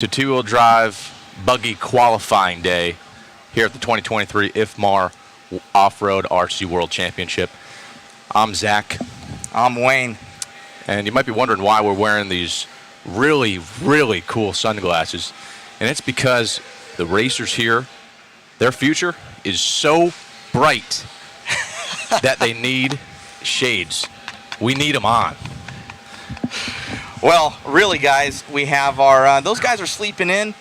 To two-wheel drive buggy qualifying day here at the 2023 IFMAR Off-Road RC World Championship. I'm Zach. I'm Wayne. And you might be wondering why we're wearing these really, really cool sunglasses. And it's because the racers here, their future is so bright that they need shades. We need them on. Well, really, guys, we have our, those guys are sleeping in.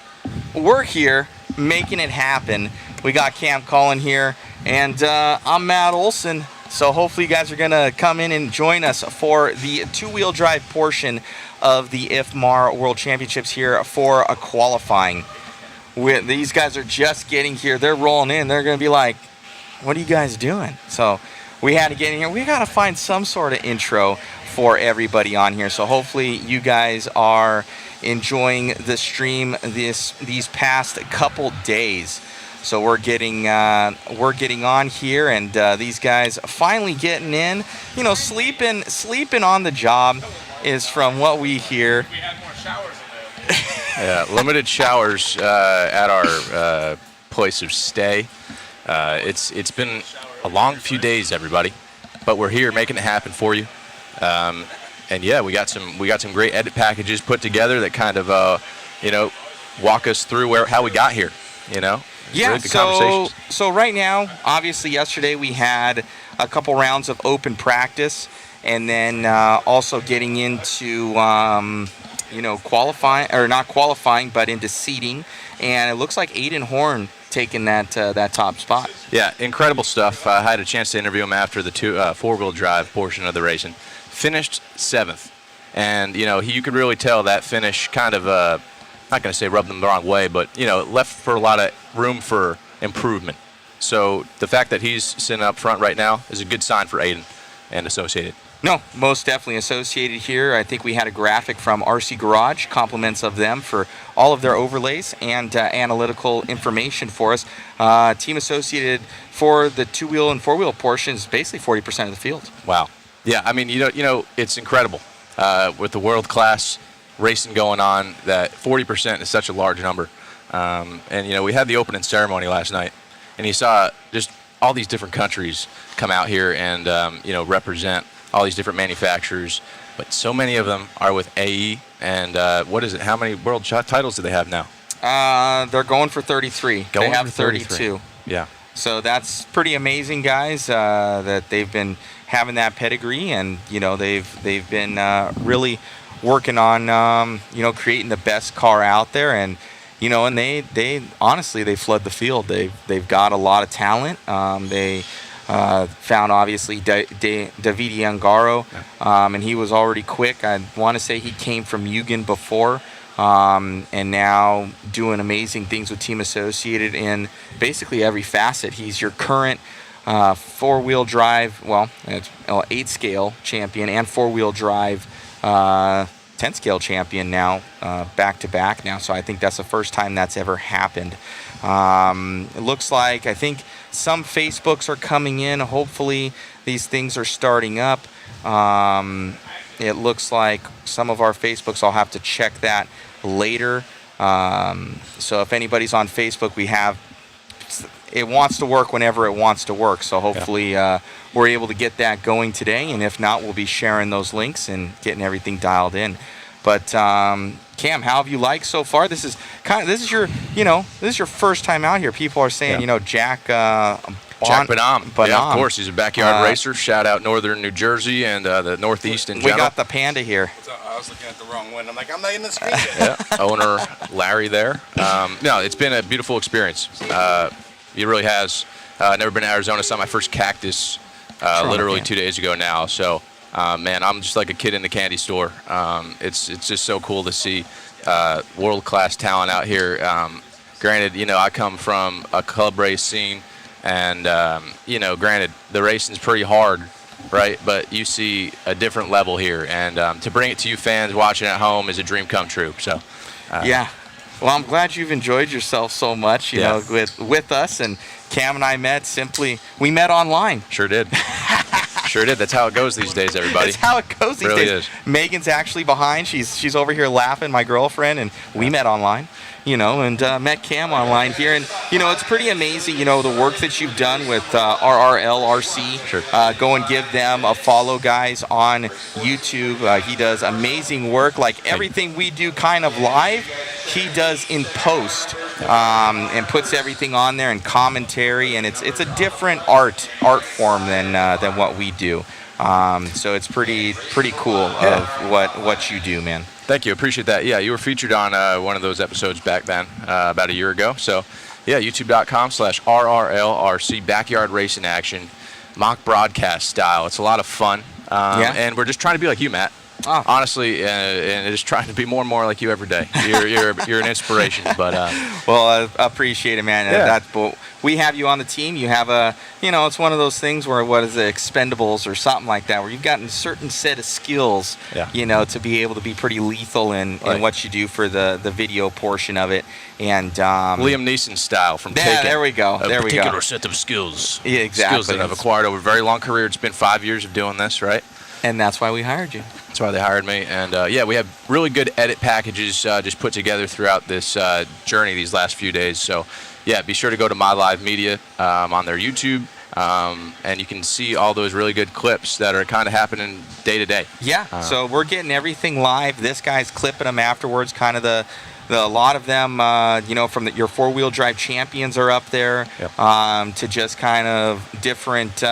We're here making it happen. We got Cam Cullen here, and I'm Matt Olson. So hopefully you guys are going to come in and join us for the two-wheel drive portion of the IFMAR World Championships here for a qualifying. These guys are just getting here. They're rolling in. They're going to be like, what are you guys doing? So we had to get in here. We got to find some sort of intro for everybody on here. So hopefully you guys are enjoying the stream these past couple days. So we're getting on here, and these guys finally getting in. You know, sleeping on the job is from what we hear. We had more showers in there. Yeah, limited showers at our place of stay. It's been a long few days, everybody, but we're here making it happen for you. And yeah, we got some great edit packages put together that kind of walk us through how we got here. Yeah. Really good conversations. So right now, obviously, yesterday we had a couple rounds of open practice, and then also getting into qualifying, or not qualifying, but into seating. And it looks like Aiden Horn taking that top spot. Yeah, incredible stuff. I had a chance to interview him after the four-wheel drive portion of the racing. Finished 7th, and you could really tell that finish kind of not going to say rubbed them the wrong way, but left for a lot of room for improvement. So the fact that he's sitting up front right now is a good sign for Aiden and Associated. No, most definitely Associated here. I think we had a graphic from RC Garage, compliments of them for all of their overlays and analytical information for us. Team Associated for the two-wheel and four-wheel portions, basically 40% of the field. Wow. Yeah, I mean, it's incredible with the world-class racing going on that 40% is such a large number. And we had the opening ceremony last night, and you saw just all these different countries come out here and represent all these different manufacturers, but so many of them are with AE. And what is it? How many world titles do they have now? They're going for 33. They have 32. Yeah. So that's pretty amazing, guys, that they've been having that pedigree, and they've been really working on creating the best car out there, and and they honestly they flood the field. They've got a lot of talent. They found obviously Davide Angaro, and he was already quick. I want to say he came from Mugen before. And now doing amazing things with Team Associated in basically every facet. He's your current four-wheel drive, 8-scale champion, and four-wheel drive 10-scale champion now, back-to-back now. So I think that's the first time that's ever happened. It looks like, I think some Facebooks are coming in. Hopefully these things are starting up. It looks like some of our Facebooks, I'll have to check that later. So if anybody's on Facebook, it wants to work whenever it wants to work. So hopefully we're able to get that going today. And if not, we'll be sharing those links and getting everything dialed in. But Cam, how have you liked so far? This is your first time out here. People are saying, Jack Bonham. Yeah, of course. He's a backyard racer. Shout out Northern New Jersey and the Northeast in general. We got the Panda here. I was looking at the wrong one. I'm like, I'm not in the screen yet. Yeah, owner Larry there. No, it's been a beautiful experience. It really has. Never been to Arizona. Saw my first cactus literally 2 days ago now. So, man, I'm just like a kid in the candy store. It's just so cool to see world-class talent out here. Granted, I come from a club race scene. And, granted, the racing's pretty hard, right? But you see a different level here. And to bring it to you fans watching at home is a dream come true. So, yeah. Well, I'm glad you've enjoyed yourself so much, with us. And Cam and I met online. Sure did. Sure did. That's how it goes these days, everybody. That's how it goes these Really days. is. Megan's actually behind. She's over here laughing, my girlfriend, and we met online. And met Cam online here. And, it's pretty amazing, the work that you've done with RRLRC. Sure. Go and give them a follow, guys, on YouTube. He does amazing work. Like everything we do kind of live, he does in post and puts everything on there and commentary. And it's a different art form than what we do. So it's pretty cool of what you do, man. Thank you. Appreciate that. Yeah, you were featured on one of those episodes back then, about a year ago. So, yeah, youtube.com/RRLRC, backyard racing action, mock broadcast style. It's a lot of fun. And we're just trying to be like you, Matt. Oh. Honestly, and just trying to be more and more like you every day. You're an inspiration. But well, I appreciate it, man. Yeah. We have you on the team. You have it's one of those things where what is it, Expendables or something like that, where you've gotten a certain set of skills, to be able to be pretty lethal in what you do for the video portion of it. And Liam Neeson style from Taken. There we go. A particular set of skills. Yeah, exactly. Skills that I've acquired over a very long career. It's been 5 years of doing this, right? And that's why we hired you. That's why they hired me. And, we have really good edit packages just put together throughout this journey these last few days. So, yeah, be sure to go to My Live Media on their YouTube, and you can see all those really good clips that are kind of happening day to day. Yeah, so we're getting everything live. This guy's clipping them afterwards, kind of a lot of them, from your four-wheel drive champions are up there, to just kind of different,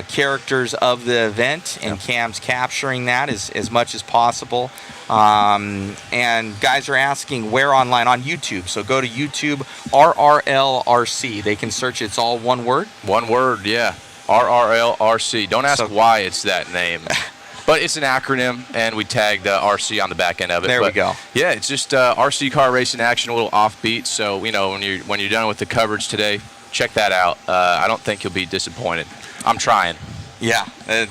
characters of the event, and Cam's capturing that as much as possible. And guys are asking where online on YouTube. So go to YouTube, RRLRC. They can search. It's all one word. One word, yeah. RRLRC. Don't ask why it's that name. But it's an acronym, and we tagged RC on the back end of it. There we go. Yeah, it's just RC car racing action, a little offbeat. So when you're done with the coverage today, check that out. I don't think you'll be disappointed. I'm trying. Yeah,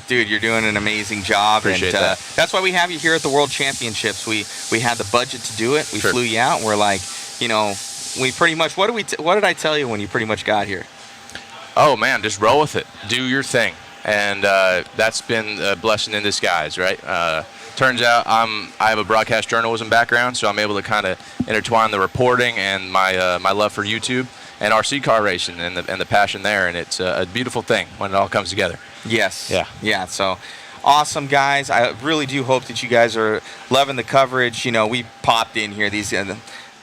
dude, you're doing an amazing job. Appreciate that. That's why we have you here at the World Championships. We had the budget to do it. We flew you out. We're like, we pretty much. What did I tell you when you pretty much got here? Oh man, just roll with it. Do your thing, and that's been a blessing in disguise, right? Turns out I have a broadcast journalism background, so I'm able to kind of intertwine the reporting and my love for YouTube and RC car racing and the passion there, and it's a beautiful thing when it all comes together. Yes. Yeah. So awesome, guys. I really do hope that you guys are loving the coverage. We popped in here. These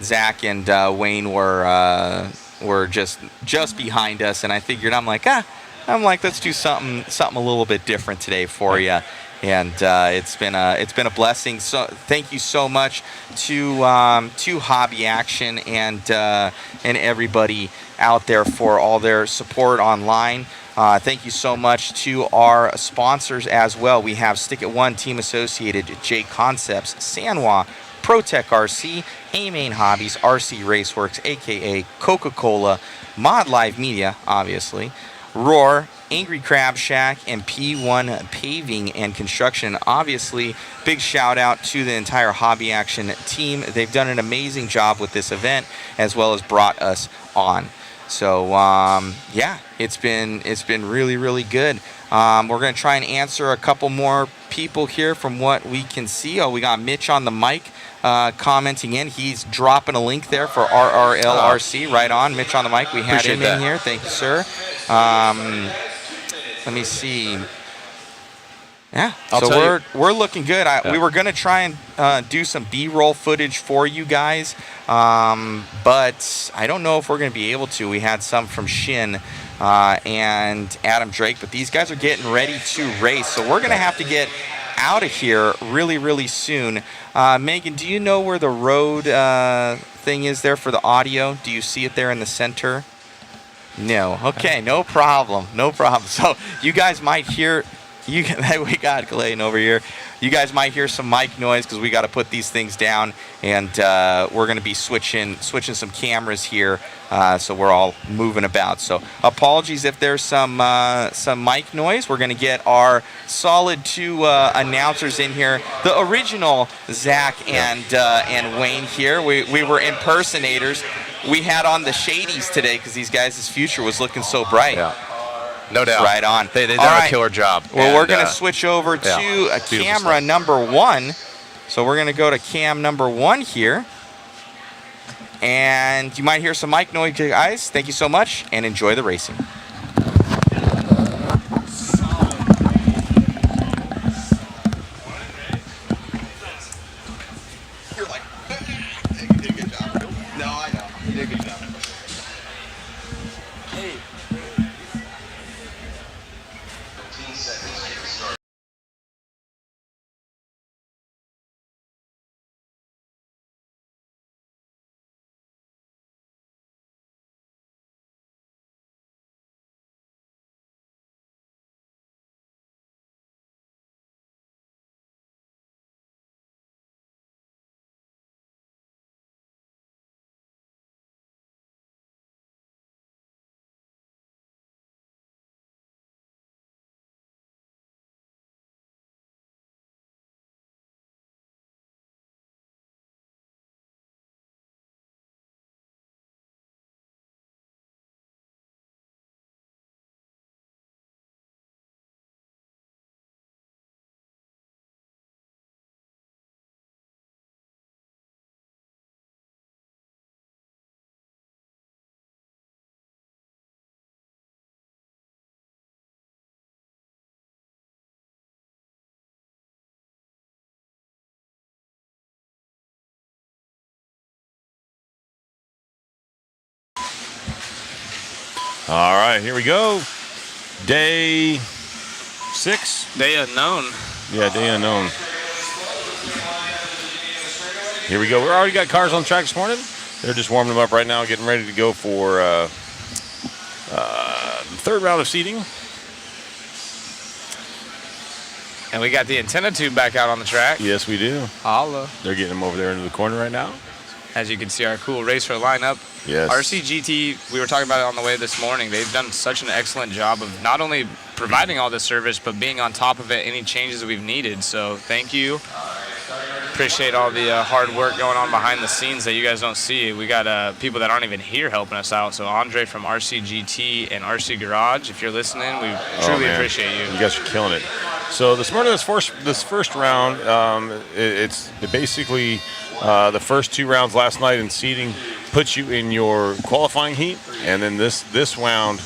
Zach and Wayne were just behind us, and I figured I'm like let's do something a little bit different today for you. And it's been a blessing. So thank you so much to Hobby Action and everybody out there for all their support online. Thank you so much to our sponsors as well. We have Stick It One, Team Associated, J Concepts, Sanwa, ProTech RC, A-Main Hobbies, RC Raceworks, aka Coca-Cola, Mod Live Media, obviously, Roar, Angry Crab Shack, and P1 Paving and Construction. Obviously, big shout out to the entire Hobby Action team. They've done an amazing job with this event, as well as brought us on. So it's been really, really good. We're going to try and answer a couple more people here from what we can see. We got Mitch on the mic commenting in. He's dropping a link there for RRLRC. Right on, Mitch on the mic. We had him in here. Thank you, sir. Let me see. Yeah, so we're looking good. We were going to try and do some B-roll footage for you guys, but I don't know if we're going to be able to. We had some from Shin and Adam Drake, but these guys are getting ready to race, so we're going to have to get out of here really, really soon. Megan, do you know where the road thing is there for the audio? Do you see it there in the center? No. Okay, no problem. So you guys might hear... we got Glenn over here. You guys might hear some mic noise because we got to put these things down, and we're going to be switching some cameras here, so we're all moving about. So apologies if there's some mic noise. We're going to get our solid two announcers in here. The original Zach and Wayne here. We were impersonators. We had on the Shadies today because these guys' future was looking so bright. No doubt. Right on. They done All a right. killer job. Well, we're And, going to switch over to camera stuff. number 1. So we're going to go to cam number 1 here. And you might hear some mic noise, guys. Thank you so much, and enjoy the racing. You're like, you did a good job. No, I know. You did a good job. Hey. All right, here we go. Day 6. Day unknown. Yeah, day unknown. Here we go. We already got cars on track this morning. They're just warming them up right now, getting ready to go for the third round of seating. And we got the antenna tube back out on the track. Yes, we do. Holla. They're getting them over there into the corner right now. As you can see, our cool racer lineup. Yes. RCGT, we were talking about it on the way this morning. They've done such an excellent job of not only providing all this service, but being on top of it, any changes that we've needed. So thank you. Appreciate all the hard work going on behind the scenes that you guys don't see. We got people that aren't even here helping us out. So Andre from RCGT and RC Garage, if you're listening, we truly appreciate you. You guys are killing it. So this morning, this first round, it's basically the first 2 rounds last night in seeding puts you in your qualifying heat, and then this round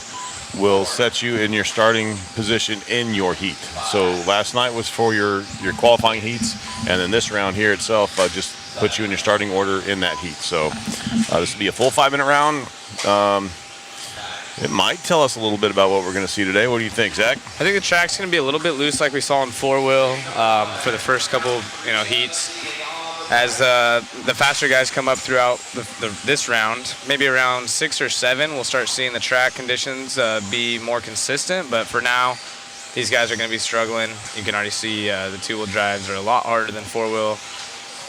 will set you in your starting position in your heat. So last night was for your qualifying heats, and then this round here itself just puts you in your starting order in that heat. So this will be a full 5-minute round. It might tell us a little bit about what we're going to see today. What do you think, Zach? I think the track's going to be a little bit loose like we saw in 4-wheel for the first couple heats. As the faster guys come up throughout this round, maybe around 6 or 7, we'll start seeing the track conditions be more consistent. But for now, these guys are going to be struggling. You can already see the 2-wheel drives are a lot harder than 4-wheel.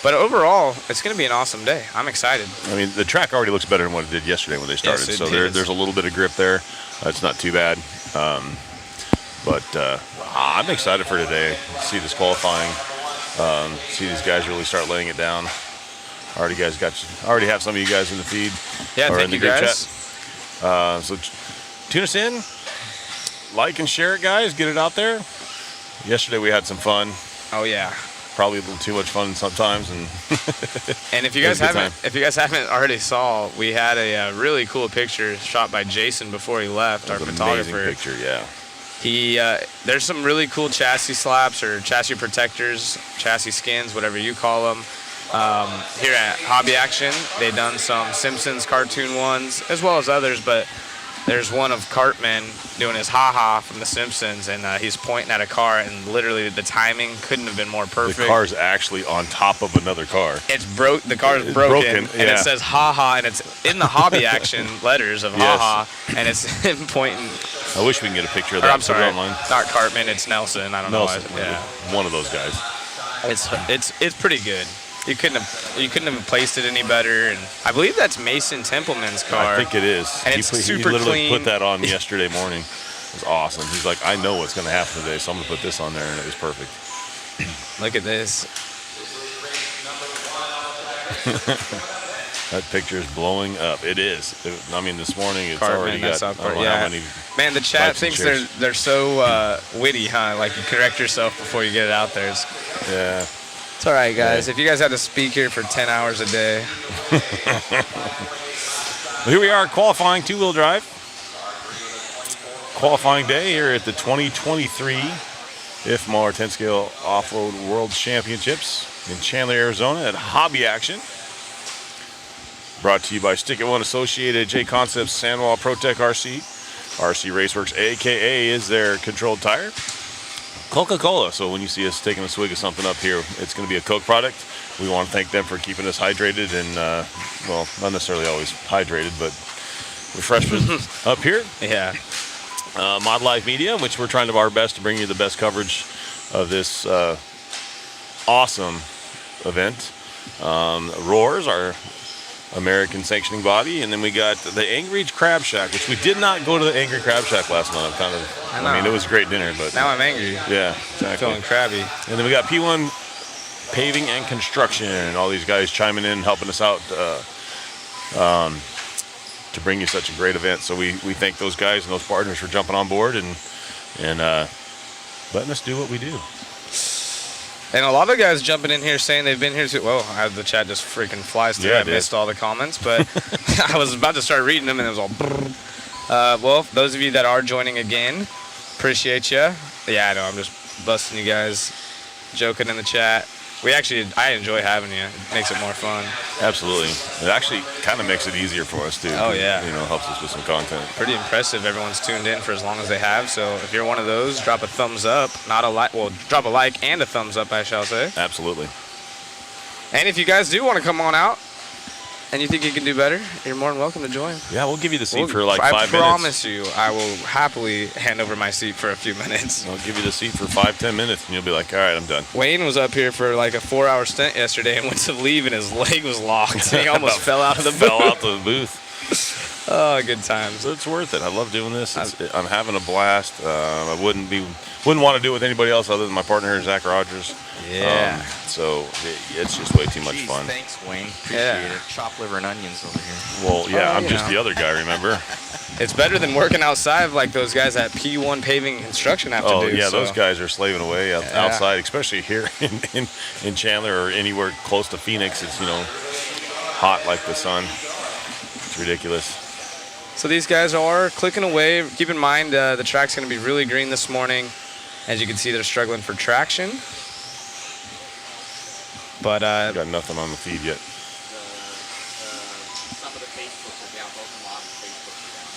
But overall, it's going to be an awesome day. I'm excited. I mean, the track already looks better than what it did yesterday when they started. Yes, so it is. there's a little bit of grip there. It's not too bad. But I'm excited for today. See this qualifying. See these guys really start laying it down. Already have some of you guys in the feed. Yeah, or thank in the you group guys. Chat. So tune us in, like and share it, guys. Get it out there. Yesterday we had some fun. Oh yeah. Probably a little too much fun sometimes, and and if you guys haven't already saw, we had a really cool picture shot by Jason before he left, our photographer. Amazing picture, yeah. There's some really cool chassis slaps or chassis protectors, chassis skins, whatever you call them. Here at Hobby Action, they've done some Simpsons cartoon ones as well as others, but there's one of Cartman doing his ha-ha from The Simpsons, and he's pointing at a car, and literally the timing couldn't have been more perfect. The car's actually on top of another car. It's broke. The car's broken, and it says ha-ha, and it's in the Hobby Action letters of ha-ha, and it's him pointing. I wish we can get a picture of that. I'm sorry, online. not Cartman, it's Nelson. I don't know. Yeah, one of those guys. It's pretty good. You couldn't have placed it any better, and I believe that's Mason Templeman's car. I think it is. And it's super he literally clean. put that on yesterday morning. It was awesome. He's like, I know what's going to happen today, so I'm going to put this on there, and it was perfect. Look at this. That picture is blowing up. It is. I mean, this morning it's Cartman, already got. South I don't Park, know how yeah. many. Man, the chat likes and thinks shares. they're so witty, huh? Like you correct yourself before you get it out there. Yeah. It's all right, guys. If you guys had to speak here for 10 hours a day. Well, here we are qualifying two-wheel drive. Qualifying day here at the 2023 IFMAR 10-scale off-road world championships in Chandler, Arizona at Hobby Action. Brought to you by Stick It One Associated, J Concepts, Sandwall, ProTech RC, RC Raceworks, aka is their controlled tire. Coca-Cola. So when you see us taking a swig of something up here, it's going to be a Coke product. We want to thank them for keeping us hydrated and, well, not necessarily always hydrated, but refreshment up here. Yeah. Mod Life Media, which we're trying to do our best to bring you the best coverage of this awesome event. Roars, our American sanctioning body, and then we got the Angry Crab Shack, which we did not go to the Angry Crab Shack last month. I mean, it was a great dinner, but Now I'm angry. yeah, exactly. Feeling crabby. And then we got P1 Paving and Construction. All these guys chiming in, helping us out to bring you such a great event. So we thank those guys and those partners for jumping on board and letting us do what we do. And a lot of guys jumping in here saying they've been here too. Whoa, the chat just freaking flies through. Yeah, I it did. missed all the comments, but I was about to start reading them and it was all brrr. Well, those of you that are joining again, appreciate you. Yeah, I know, I'm just busting you guys, joking in the chat. I enjoy having you. It makes it more fun. Absolutely. It actually kind of makes it easier for us too. Oh, yeah. You know, helps us with some content. Pretty impressive. Everyone's tuned in for as long as they have. So if you're one of those, drop a thumbs up. Not a like. Well, drop a like and a thumbs up, I shall say. Absolutely. And if you guys do want to come on out and you think you can do better, you're more than welcome to join. Yeah, we'll give you the seat Well, for like I 5 minutes. promise you, I will happily hand over my seat for a few minutes. I'll give you the seat for 5-10 minutes, and you'll be like, all right, I'm done. Wayne was up here for like a 4-hour stint yesterday and went to leave and his leg was locked. He almost fell out of the Fell booth. out the booth. Oh, good times. So it's worth it. I love doing this. I'm having a blast. I wouldn't want to do it with anybody else other than my partner here, Zach Rogers. Yeah. So it's just way too much Jeez, fun. Thanks, Wayne. Appreciate Yeah. it. Chopped liver and onions over here. Well, yeah, Oh, I'm you just know. the other guy, remember? It's better than working outside like those guys at P1 Paving and Construction have to do. Yeah, so. those guys are slaving away outside, especially here in Chandler or anywhere close to Phoenix. It's, hot like the sun. It's ridiculous. So these guys are clicking away. Keep in mind the track's going to be really green this morning. As you can see, they're struggling for traction. But Got nothing on the feed yet.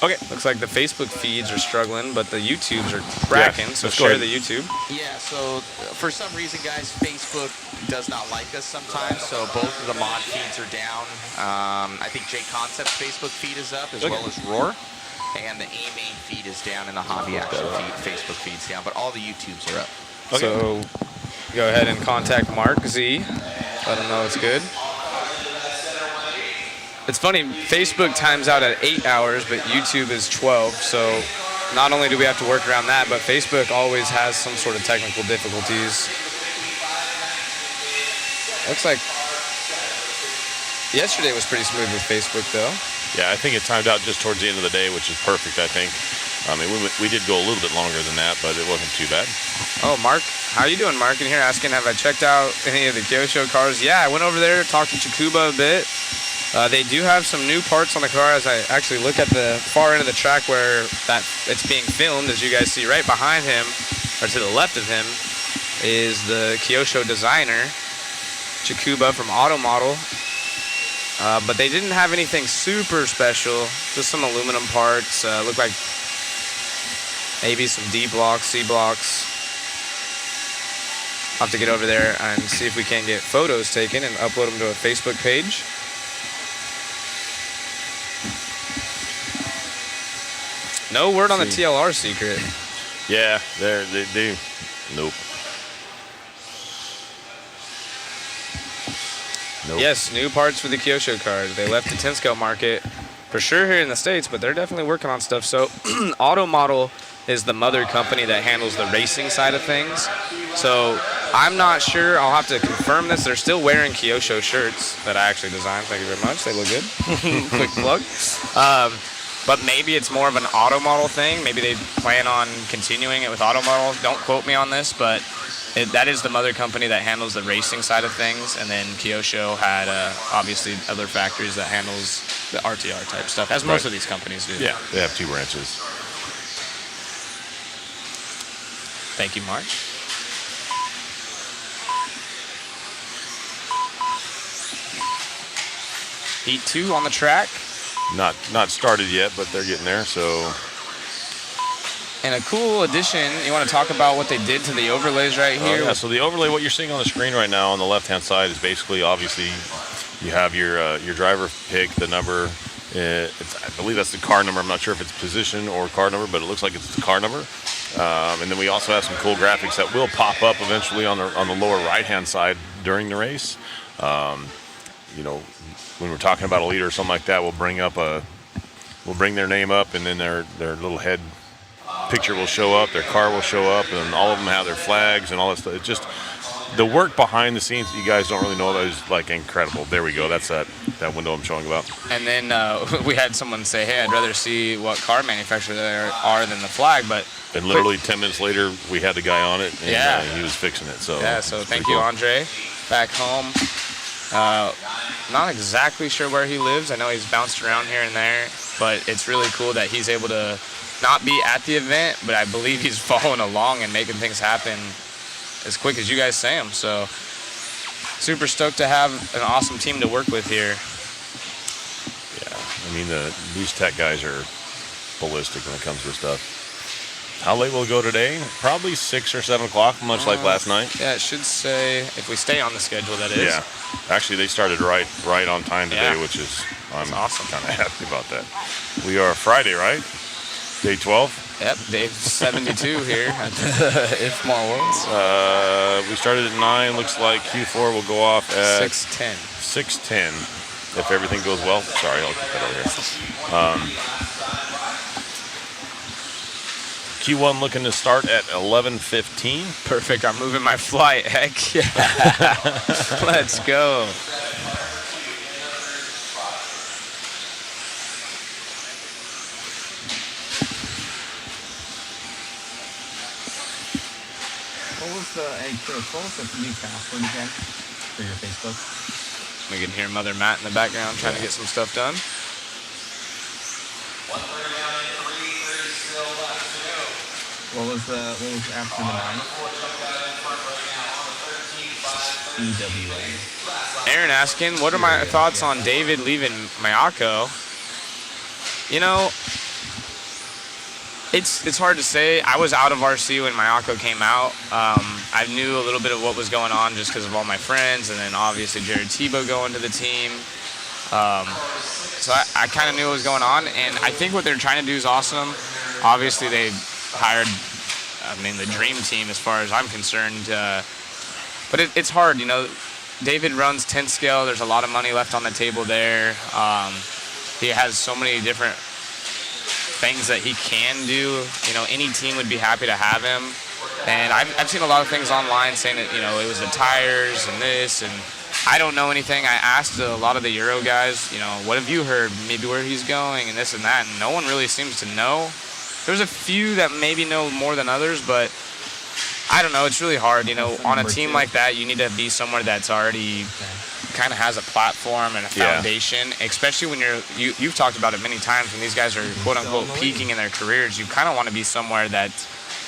okay, looks like the Facebook feeds are struggling, but the YouTubes are cracking. So let's go share ahead. the YouTube. Yeah, so for some reason, guys, Facebook does not like us sometimes, so both of the mod feeds are down. I think J Concepts Facebook feed is up, as well as Roar. And the A-Main feed is down, and the Hobby Action Facebook feed's down, but all the YouTubes are up. Okay. So go ahead and contact Mark Z. Let him know it's good. It's funny, Facebook times out at 8 hours, but YouTube is 12. So not only do we have to work around that, but Facebook always has some sort of technical difficulties. Looks like yesterday was pretty smooth with Facebook, though. Yeah, I think it timed out just towards the end of the day, which is perfect, I think. I mean, we did go a little bit longer than that, but it wasn't too bad. Oh, Mark, how you doing, Mark? In here asking, have I checked out any of the Kyosho cars? Yeah, I went over there, talked to Chikuba a bit. They do have some new parts on the car as I actually look at the far end of the track where it's being filmed. As you guys see right behind him, or to the left of him, is the Kyosho designer, Chikuba from Auto Model. But they didn't have anything super special, just some aluminum parts. Look like maybe some D blocks, C blocks. I'll have to get over there and see if we can get photos taken and upload them to a Facebook page. No word on the TLR secret. Yeah, they do. Nope. Yes, new parts for the Kyosho cars. They left the 10-scale market for sure here in the States, but they're definitely working on stuff. So Auto Model is the mother company that handles the racing side of things. So I'm not sure. I'll have to confirm this. They're still wearing Kyosho shirts that I actually designed. Thank you very much. They look good. Quick plug. But maybe it's more of an auto model thing. Maybe they plan on continuing it with auto models. Don't quote me on this, but that is the mother company that handles the racing side of things. And then Kyosho had obviously other factories that handles the RTR type stuff, as most of these companies do. Yeah, they have 2 branches. Thank you, Mark. Heat 2 on the track. Not started yet, but they're getting there. So, and a cool addition. You want to talk about what they did to the overlays right here? Yeah. So the overlay, what you're seeing on the screen right now on the left-hand side, is basically obviously you have your driver pick, the number. I believe that's the car number. I'm not sure if it's position or car number, but it looks like it's the car number. And then we also have some cool graphics that will pop up eventually on the lower right-hand side during the race. You know, when we're talking about a leader or something like that, we'll bring their name up, and then their little head picture will show up, their car will show up, and all of them have their flags and all that stuff. It's just the work behind the scenes that you guys don't really know about is like incredible. There we go. That's that window I'm showing about. And then we had someone say, "Hey, I'd rather see what car manufacturer there are than the flag." But and literally 10 minutes later, we had the guy on it, and he was fixing it. So so thank you, Andre. Back home. Not exactly sure where he lives. I know he's bounced around here and there, but it's really cool that he's able to not be at the event, but I believe he's following along and making things happen as quick as you guys say them. So super stoked to have an awesome team to work with here. Yeah, I mean, these tech guys are ballistic when it comes to this stuff. How late will it go today? Probably 6 or 7 o'clock, much like last night. Yeah, it should say, if we stay on the schedule, that is. Yeah. Actually, they started right on time today, which is, I'm awesome. Kind of happy about that. We are Friday, right? Day 12? Yep, day 72 here at IFMAR Worlds. We started at 9. Looks like Q4 will go off at 6:10. 6:10, if everything goes well. Sorry, I'll put that over here. Q1 looking to start at 11:15. Perfect. I'm moving my flight. Heck yeah. Let's go. What was the new password again for your Facebook? We can hear Mother Matt in the background trying to get some stuff done. What was after the 9? EWA. Aaron asking, what are my thoughts on David leaving Mayako? You know, it's hard to say. I was out of RC when Mayako came out. I knew a little bit of what was going on just because of all my friends, and then obviously Jared Tebow going to the team. So I kind of knew what was going on, and I think what they're trying to do is awesome. Obviously, they hired, the dream team as far as I'm concerned. But it's hard, you know. David runs 10 scale. There's a lot of money left on the table there. He has so many different things that he can do. You know, any team would be happy to have him. And I've seen a lot of things online saying that, you know, it was the tires and this, and I don't know anything. I asked a lot of the Euro guys, you know, what have you heard, maybe where he's going and this and that, and no one really seems to know. There's a few that maybe know more than others, but I don't know. It's really hard, you know. On a team like that, you need to be somewhere that's already kind of has a platform and a foundation, especially when you've talked about it many times, when these guys are quote unquote peaking in their careers. You kind of want to be somewhere that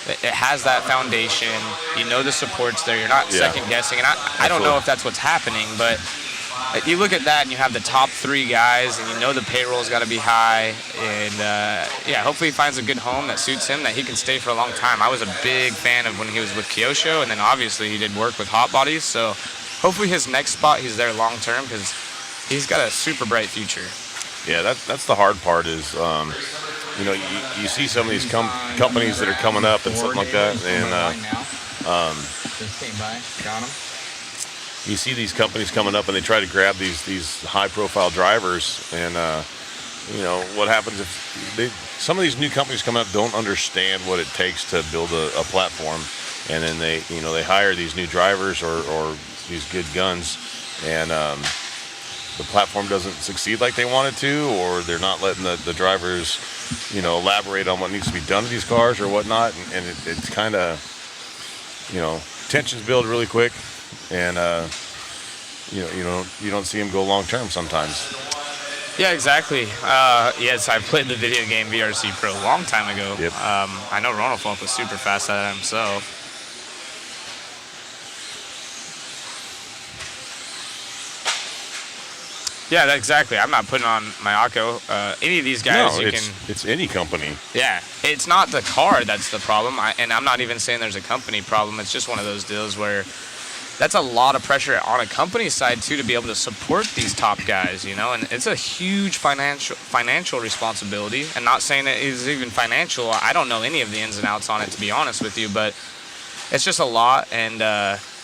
it has that foundation. You know the support's there. You're not second guessing. And I don't know if that's what's happening, but you look at that and you have the top 3 guys, and you know the payroll's got to be high. And hopefully he finds a good home that suits him, that he can stay for a long time. I was a big fan of when he was with Kyosho, and then obviously he did work with Hot Bodies. So hopefully his next spot, he's there long term, because he's got a super bright future. Yeah, that's the hard part is, you know, you see some of these companies that are coming up and something like that, and just came by, got him. You see these companies coming up and they try to grab these high-profile drivers, and what happens if some of these new companies come up don't understand what it takes to build a platform, and then they hire these new drivers or these good guns, and the platform doesn't succeed like they want it to, or they're not letting the drivers, elaborate on what needs to be done to these cars or whatnot, and it's kind of, tensions build really quick, and you don't see them go long term sometimes. Yeah, exactly. Yes, I played the video game VRC Pro a long time ago. Yep. I know Ronald Falk was super fast at it himself. Yeah, exactly. I'm not putting on my Akko. Any of these guys, No, it's any company. Yeah, it's not the car that's the problem, and I'm not even saying there's a company problem. It's just one of those deals where that's a lot of pressure on a company side too to be able to support these top guys, and it's a huge financial responsibility. And not saying it is even financial. I don't know any of the ins and outs on it, to be honest with you, but it's just a lot. And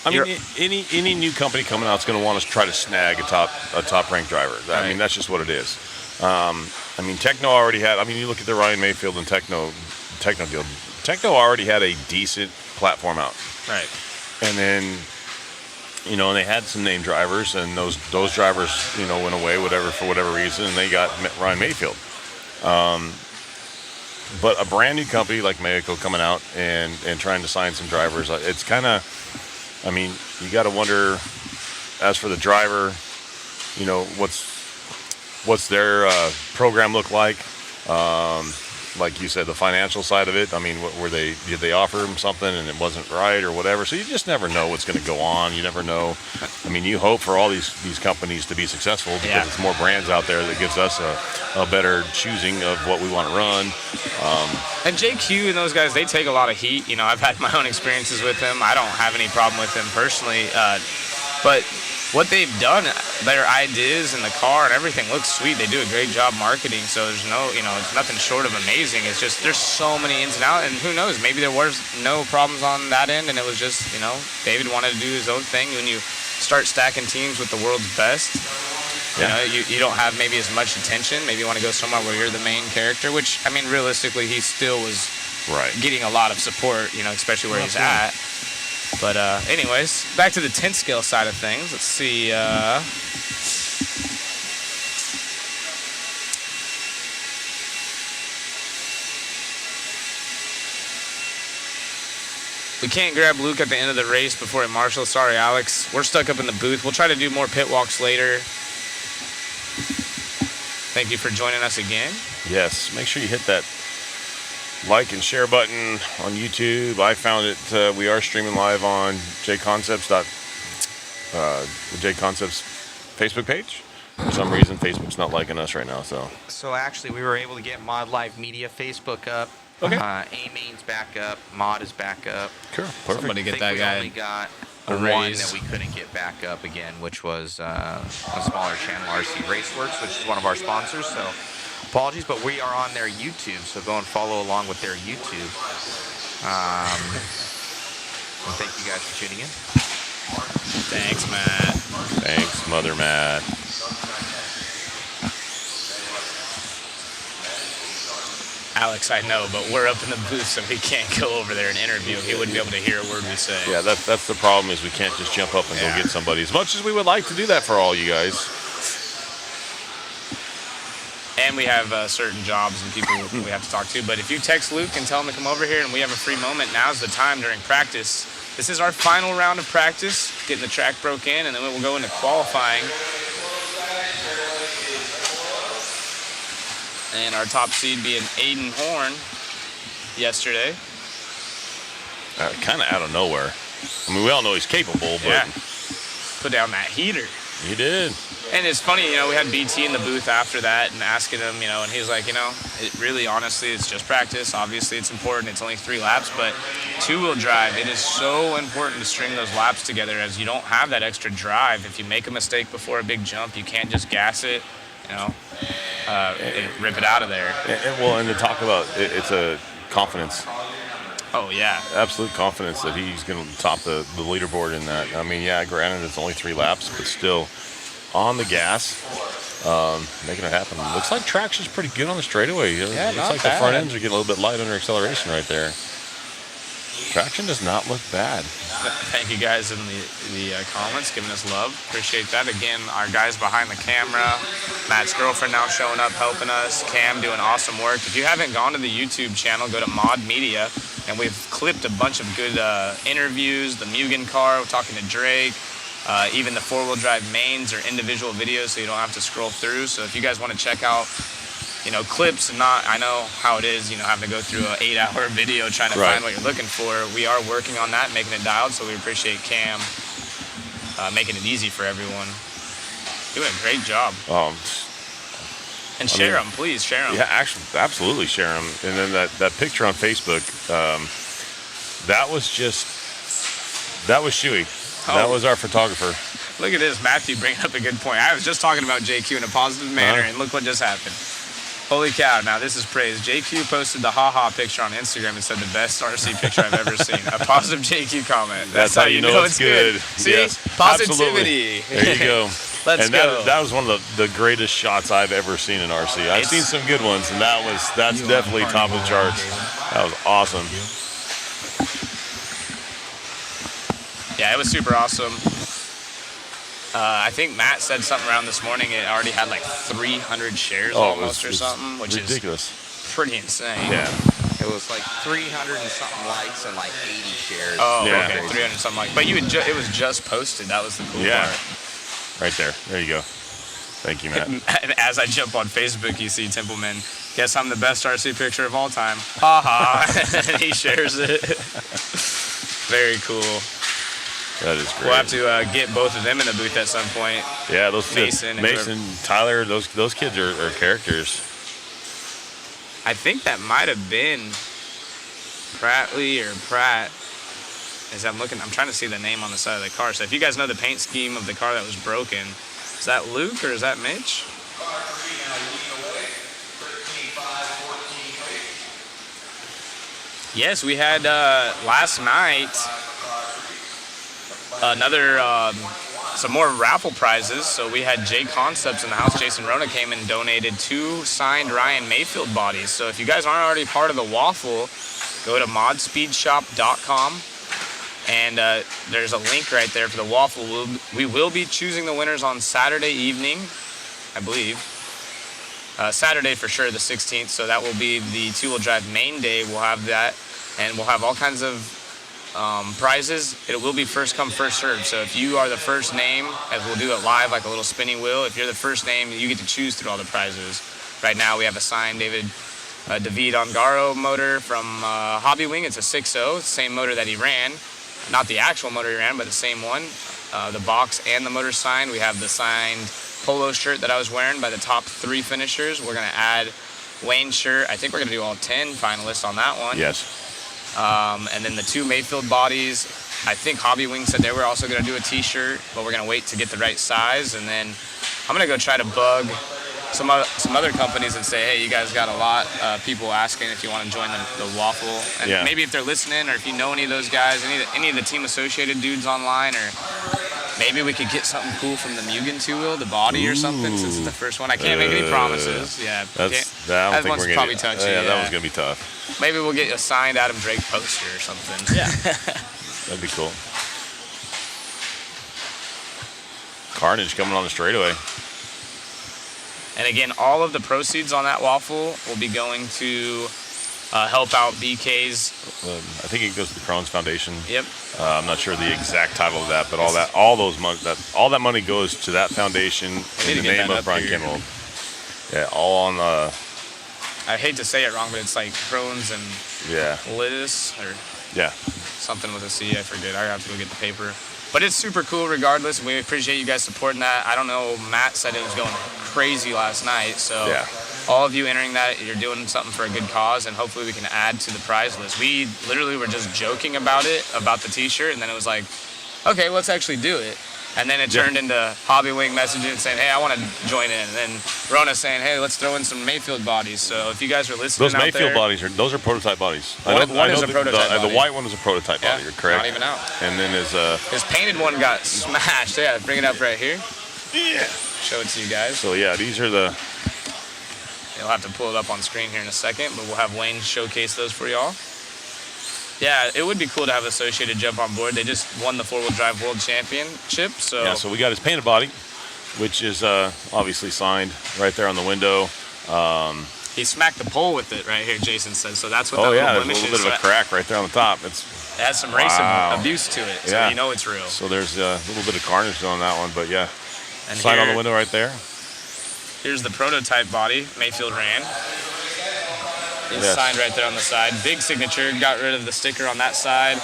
any new company coming out is going to want to try to snag a top ranked driver. Right. I mean, that's just what it is. Techno already had. You look at the Ryan Mayfield and Techno deal. Techno already had a decent platform out. Right. And then, and they had some name drivers, and those drivers, went away, for whatever reason, and they got Ryan Mayfield. But a brand new company like Mayco coming out and trying to sign some drivers, it's kind of, you got to wonder, as for the driver, what's their program look like? Like you said, the financial side of it. Did they offer them something and it wasn't right or whatever? So you just never know what's going to go on. You never know. You hope for all these companies to be successful because it's more brands out there that gives us a better choosing of what we want to run. And JQ and those guys, they take a lot of heat. I've had my own experiences with them. I don't have any problem with them personally, but what they've done, their ideas in the car and everything looks sweet. They do a great job marketing, so there's no, it's nothing short of amazing. It's just there's so many ins and outs, and who knows, maybe there was no problems on that end, and it was just, David wanted to do his own thing. When you start stacking teams with the world's best, you don't have maybe as much attention. Maybe you want to go somewhere where you're the main character, which, realistically, he still was getting a lot of support, especially where he's at. But anyways, back to the 10 scale side of things. Let's see. We can't grab Luke at the end of the race before he marshals. Sorry, Alex. We're stuck up in the booth. We'll try to do more pit walks later. Thank you for joining us again. Yes, make sure you hit that like and share button on YouTube. I found it. We are streaming live on JConcepts. The JConcepts Facebook page. For some reason, Facebook's not liking us right now. So actually, we were able to get Mod Live Media Facebook up. Okay. A-Main's back up. Mod is back up. Cool. Perfect. Somebody get I think that we guy only got a one raise. that we couldn't get back up again, which was a smaller channel, RC Raceworks, which is one of our sponsors. So apologies, but we are on their YouTube, so go and follow along with their YouTube. And thank you guys for tuning in. Thanks, Matt. Thanks, Mother Matt. Alex, I know, but we're up in the booth, so we can't go over there and interview him. He wouldn't be able to hear a word we say. Yeah, that's the problem, is we can't just jump up and go get somebody. As much as we would like to do that for all you guys. And we have certain jobs and people we have to talk to. But if you text Luke and tell him to come over here and we have a free moment, now's the time during practice. This is our final round of practice, getting the track broke in, and then we'll go into qualifying. And our top seed being Aiden Horn yesterday. Kind of out of nowhere. We all know he's capable, but Put down that heater. he did. And it's funny, we had BT in the booth after that and asking him, and he's like, it really, honestly, it's just practice. Obviously, it's important. It's only 3 laps, but two-wheel drive, it is so important to string those laps together, as you don't have that extra drive. If you make a mistake before a big jump, you can't just gas it, and rip it out of there. And to talk about it's a confidence. Oh, yeah. Absolute confidence that he's going to top the leaderboard in that. Granted, it's only 3 laps, but still on the gas. making it happen. Looks like traction's pretty good on the straightaway. Yeah, looks not like bad. the front ends are getting a little bit light under acceleration right there. Traction does not look bad. Thank you guys in the comments giving us love. Appreciate that. Again, our guys behind the camera, Matt's girlfriend now showing up helping us, Cam doing awesome work. If you haven't gone to the YouTube channel, go to Mod Media, and we've clipped a bunch of good interviews, the Mugen car, we're talking to Drake, even the four-wheel drive mains are individual videos so you don't have to scroll through. So if you guys want to check out clips and not, I know how it is, having to go through an 8-hour video trying to find what you're looking for. We are working on that, making it dialed, so we appreciate Cam making it easy for everyone. Doing a great job. And share them, please, share them. Yeah, actually, absolutely share them. And then that picture on Facebook, that was Shuey. That was our photographer. Look at this, Matthew bringing up a good point. I was just talking about JQ in a positive manner, and look what just happened. Holy cow, now this is praise. JQ posted the haha picture on Instagram and said the best RC picture I've ever seen. A positive JQ comment. That's how you know it's good. See? Yes, Positivity. Absolutely. There you go. Let's go. That was one of the greatest shots I've ever seen in RC. I've seen some good ones, and that's definitely top of the charts. That was awesome. Yeah, it was super awesome. I think Matt said something around this morning. It already had like 300 shares almost or something, which ridiculous. Is pretty insane. Yeah. It was like 300 and something likes and like 80 shares. Oh, Yeah. okay, 300 something like. But it was just posted. That was the cool part. Right there. There you go. Thank you, Matt. And as I jump on Facebook, you see Templeman. Guess I'm the best RC picture of all time. Ha ha. And he shares it. Very cool. That is great. We'll have to get both of them in the booth at some point. Yeah, those Mason, Tyler, those kids are characters. I think that might have been Prattley or Pratt. As I'm trying to see the name on the side of the car. So if you guys know the paint scheme of the car that was broken, is that Luke or is that Mitch? Yes, we had last night some more raffle prizes. So we had J Concepts in the house. Jason Rona came and donated 2 signed Ryan Mayfield bodies. So if you guys aren't already part of the waffle, go to modspeedshop.com. And there's a link right there for the waffle. We will be choosing the winners on Saturday evening, I believe. Saturday for sure, the 16th. So that will be the two-wheel drive main day. We'll have that. And we'll have all kinds of prizes. It will be first come, first served. So if you are the first name, as we'll do it live, like a little spinning wheel, if you're the first name, you get to choose through all the prizes. Right now we have a signed David Ongaro motor from Hobby Wing. It's a 6.0, same motor that he ran. Not the actual motor he ran, but the same one. The box and the motor signed. We have the signed polo shirt that I was wearing by the top 3 finishers. We're going to add Wayne's shirt. I think we're going to do all 10 finalists on that one. Yes. And then the 2 Mayfield bodies. I think Hobby Wing said they were also going to do a t-shirt, but we're going to wait to get the right size. And then I'm going to go try to bug some other companies and say, hey, you guys got a lot of people asking if you want to join the waffle. And maybe if they're listening, or if you know any of those guys, any of the Team Associated dudes online, or maybe we could get something cool from the Mugen 2-wheel, the body or something, since it's the first one. I can't make any promises. Yeah, that one's probably touchy. That one's going to be tough. Maybe we'll get a signed Adam Drake poster or something. Yeah. That'd be cool. Carnage coming on the straightaway. And again, all of the proceeds on that waffle will be going to help out BK's. I think it goes to the Crohn's Foundation. Yep. I'm not sure the exact title of that, but all that money goes to that foundation in the name of Brian Kimmel. Yeah, all on the. I hate to say it wrong, but it's like Crohn's and Liz or something with a C. I forget. I have to go get the paper. But it's super cool regardless. We appreciate you guys supporting that. I don't know, Matt said it was going crazy last night. So all of you entering that, you're doing something for a good cause, and hopefully we can add to the prize list. We literally were just joking about the t-shirt, and then it was like, okay, let's actually do it. And then it turned into Hobby Wing messaging saying, hey, I want to join in. And then Rona saying, hey, let's throw in some Mayfield bodies. So if you guys are listening those Mayfield bodies, those are prototype bodies. One is a prototype body. The white one is a prototype body, you're correct. Not even out. And then his painted one got smashed. Yeah, bring it up right here. Yeah. show it to you guys. So yeah, these are the. You'll have to pull it up on screen here in a second, but we'll have Wayne showcase those for y'all. Yeah, it would be cool to have Associated jump on board. They just won the 4-wheel drive world championship. So Yeah, so we got his painted body, which is obviously signed right there on the window. he smacked the pole with it right here, Jason says. So that's what Oh that yeah, little there's a blemish little bit is. of a crack right there on the top. It has some race abuse to it, so Yeah. you know it's real. So there's a little bit of carnage on that one, but yeah. And Sign on here- the window right there. Here's the prototype body Mayfield ran. It's Yes. signed right there on the side. Big signature. Got rid of the sticker on that side.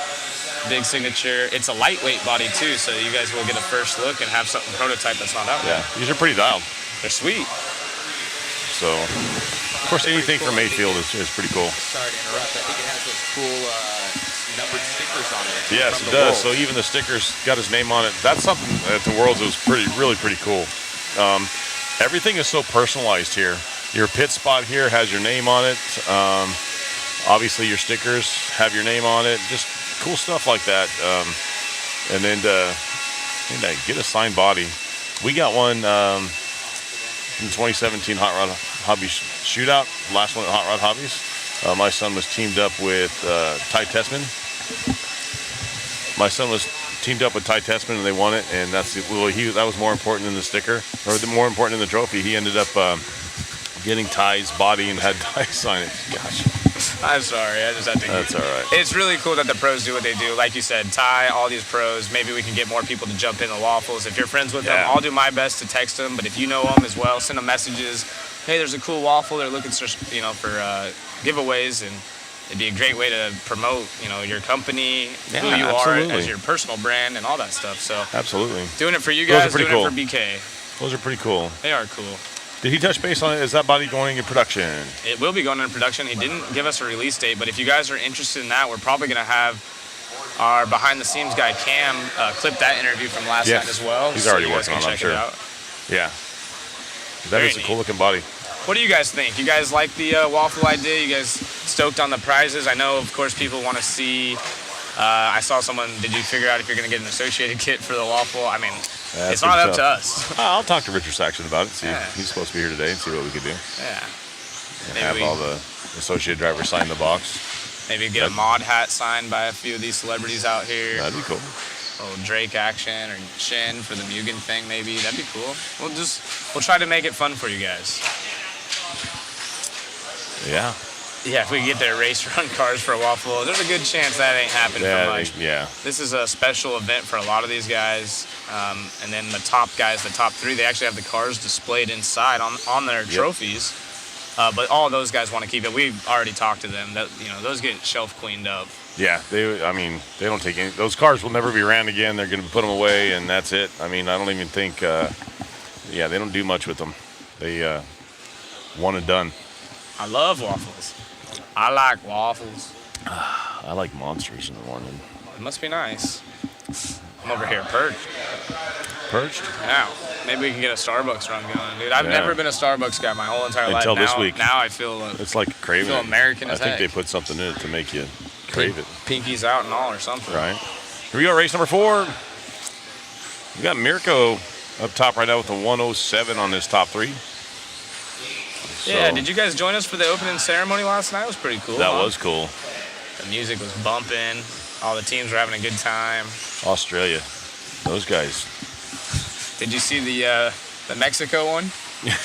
Big signature. It's a lightweight body too, so you guys will get a first look and have something prototype that's not out Yeah, there. these are pretty dialed. They're sweet. So, of course, anything from Mayfield is pretty cool. Sorry to interrupt. I think it has those cool numbered stickers on it. Yes, from it the does. World. So even the stickers got his name on it. That's something at the Worlds that was really pretty cool. Everything is so personalized here. Your pit spot here has your name on it. Obviously, your stickers have your name on it. Just cool stuff like that. And then to get a signed body. We got one in 2017 Hot Rod Hobby Shootout, last one at Hot Rod Hobbies. My son was teamed up with Ty Tessman. My son was teamed up with Ty Tessman, and they won it. And that was more important than the sticker, or more important than the trophy. He ended up getting Ty's body and had Ty sign it. Gosh, I'm sorry, I just had to. that's all right. It's really cool that the pros do what they do. Like you said, Ty, all these pros, maybe we can get more people to jump in the waffles. If you're friends with them, Yeah. I'll do my best to text them. But if you know them as well, send them messages. Hey, there's a cool waffle. They're looking for, for giveaways, and it'd be a great way to promote, your company, who Yeah, you absolutely. are as your personal brand, and all that stuff. So Absolutely, doing it for you Those are guys, pretty doing cool. it for BK. those are pretty cool. They are cool. Did he touch base on it? Is that body going in production? It will be going into production. He didn't give us a release date, but if you guys are interested in that, we're probably going to have our behind-the-scenes guy, Cam, clip that interview from last Yes. night as well. He's so already you guys working can on it, I'm check it sure. out. Yeah, that Very is a neat. cool looking body. What do you guys think? You guys like the waffle idea? You guys stoked on the prizes? I know, of course, people want to see. I saw someone. Did you figure out if you're going to get an associated kit for the waffle? I mean, That's it's not pretty up to tough. us. I'll talk to Richard Saxon about it. See, Yeah. he's supposed to be here today and see what we could do. Yeah. And Maybe have we- all the associate drivers sign the box. Maybe get a mod hat signed by a few of these celebrities out here. That'd be cool. A little Drake action or Shin for the Mugen thing, maybe. That'd be cool. We'll try to make it fun for you guys. Yeah. Yeah, if we can get their race run cars for a waffle, there's a good chance that ain't happening for much. Yeah. This is a special event for a lot of these guys. And then the top guys, the top three, they actually have the cars displayed inside on their trophies. But all those guys want to keep it. We've already talked to them. That those get shelf cleaned up. Yeah. They don't take any. Those cars will never be ran again. They're going to put them away, and that's it. I mean, I don't even think. They don't do much with them. They one and done. I love waffles. I like waffles. I like monsters in the morning. It must be nice. I'm over here perched. Perched? Now, maybe we can get a Starbucks run going, dude. I've Yeah. never been a Starbucks guy my whole entire life. Until this Now- week. Now I feel It's like craving. feel it. American I as think heck. they put something in it to make you crave it. pinkies out and all or something. Right. Here we go, race number 4. We got Mirko up top right now with the 107 on his top 3. Yeah, So, did you guys join us for the opening ceremony last night? It was pretty cool. That huh? was cool. The music was bumping. All the teams were having a good time. Australia. Those guys. Did you see the Mexico one?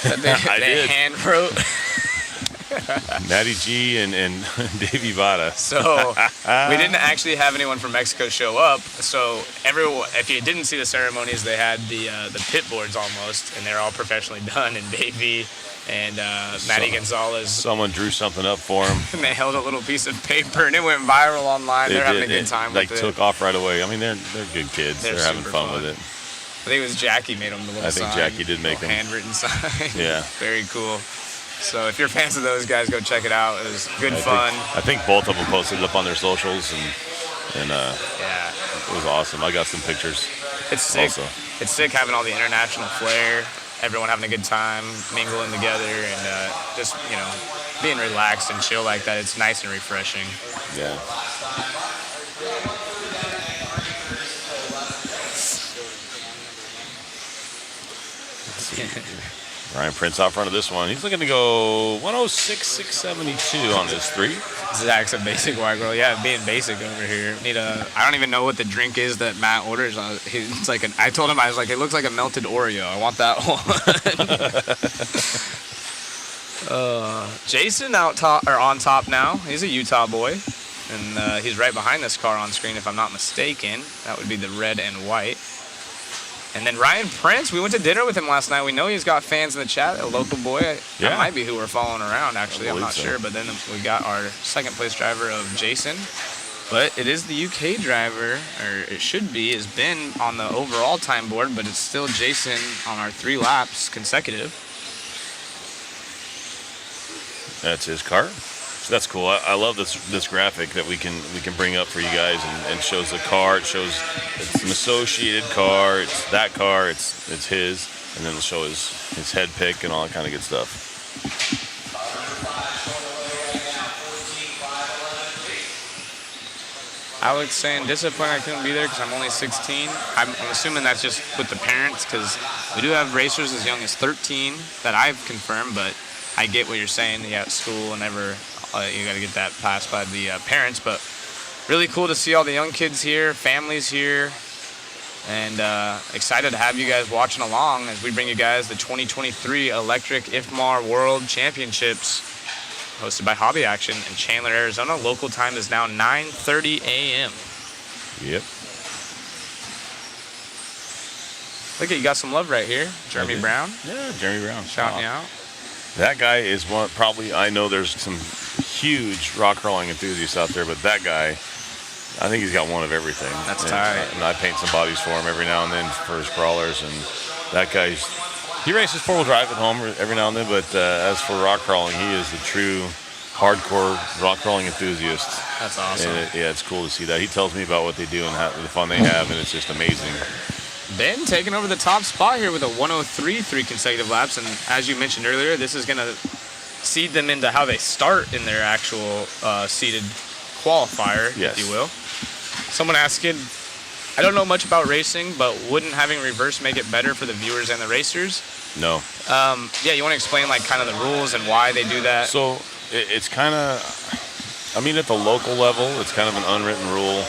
That they, I they did. hand wrote. Natty G and Davey Vada. So we didn't actually have anyone from Mexico show up. So everyone, if you didn't see the ceremonies, they had the pit boards almost, and they're all professionally done. And Davey and Matty Gonzalez, Someone drew something up for him. and they held a little piece of paper, and it went viral online. They're having a good time Like with it. took off right away. I mean, they're good kids. They're They're having super fun fun. with it. I think it was Jackie made them the little I think sign, Jackie did make little them. handwritten sign. Yeah. Very cool. So if you're fans of those guys, go check it out. It was good fun. I think both of them posted it up on their socials, and Yeah. it was awesome. I got some pictures. It's sick. Also. It's sick having all the international flair, everyone having a good time, mingling together, and just, being relaxed and chill like that. It's nice and refreshing. Yeah. Ryan Prince out front of this one. He's looking to go 106.672 on this 3. Zach's a basic white girl. Yeah, being basic over here. I don't even know what the drink is that Matt orders. It's like I told him, I was like, it looks like a melted Oreo. I want that one. Jason on top now. He's a Utah boy, and he's right behind this car on screen, if I'm not mistaken. That would be the red and white. And then Ryan Prince, we went to dinner with him last night. We know he's got fans in the chat, a local boy. Yeah. That might be who we're following around, actually. I'm not so. sure. But then we got our second place driver of Jason. But it is the UK driver, or it should be, has been on the overall time board, but it's still Jason on our 3 laps consecutive. That's his car. So that's cool. I love this graphic that we can bring up for you guys, and shows the car. It shows it's an associated car. It's that car. It's his, and then it'll show his head pick and all that kind of good stuff. Alex saying disappointed I couldn't be there because I'm only 16. I'm assuming that's just with the parents, because we do have racers as young as 13 that I've confirmed, but I get what you're saying. You got school and you got to get that passed by the parents. But really cool to see all the young kids here, families here, and excited to have you guys watching along as we bring you guys the 2023 Electric IFMAR World Championships, hosted by Hobby Action in Chandler, Arizona. Local time is now 9:30 a.m. Yep. Look at you, got some love right here. Jeremy Brown. Yeah, Jeremy Brown. Shouting you out. That guy is one, probably, I know there's some huge rock crawling enthusiasts out there, but that guy, I think he's got one of everything. That's tight. And I paint some bodies for him every now and then for his crawlers, and that guy's, he races 4-wheel drive at home every now and then, but as for rock crawling, he is the true hardcore rock crawling enthusiast. That's awesome. And it's cool to see that. He tells me about what they do and the fun they have, and it's just amazing. Ben taking over the top spot here with a 103 3 consecutive laps, and as you mentioned earlier, this is going to seed them into how they start in their actual seeded qualifier, yes, if you will. Someone asking, I don't know much about racing, but wouldn't having reverse make it better for the viewers and the racers? No. Yeah, you want to explain like kind of the rules and why they do that? So it's kind of, I mean, at the local level, it's kind of an unwritten rule.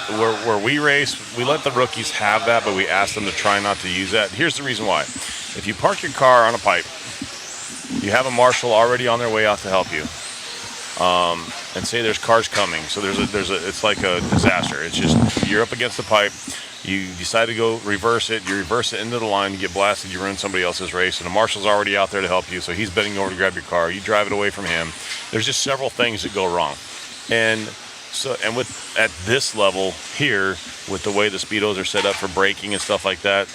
Where we race, we let the rookies have that, but we ask them to try not to use that. Here's the reason why. If you park your car on a pipe, you have a marshal already on their way out to help you, and say there's cars coming. So it's like a disaster. It's just, you're up against the pipe, you decide to go reverse it, you reverse it into the line, you get blasted, you ruin somebody else's race, and the marshal's already out there to help you, so he's bending over to grab your car, you drive it away from him. There's just several things that go wrong. And at this level here, with the way the speedos are set up for braking and stuff like that,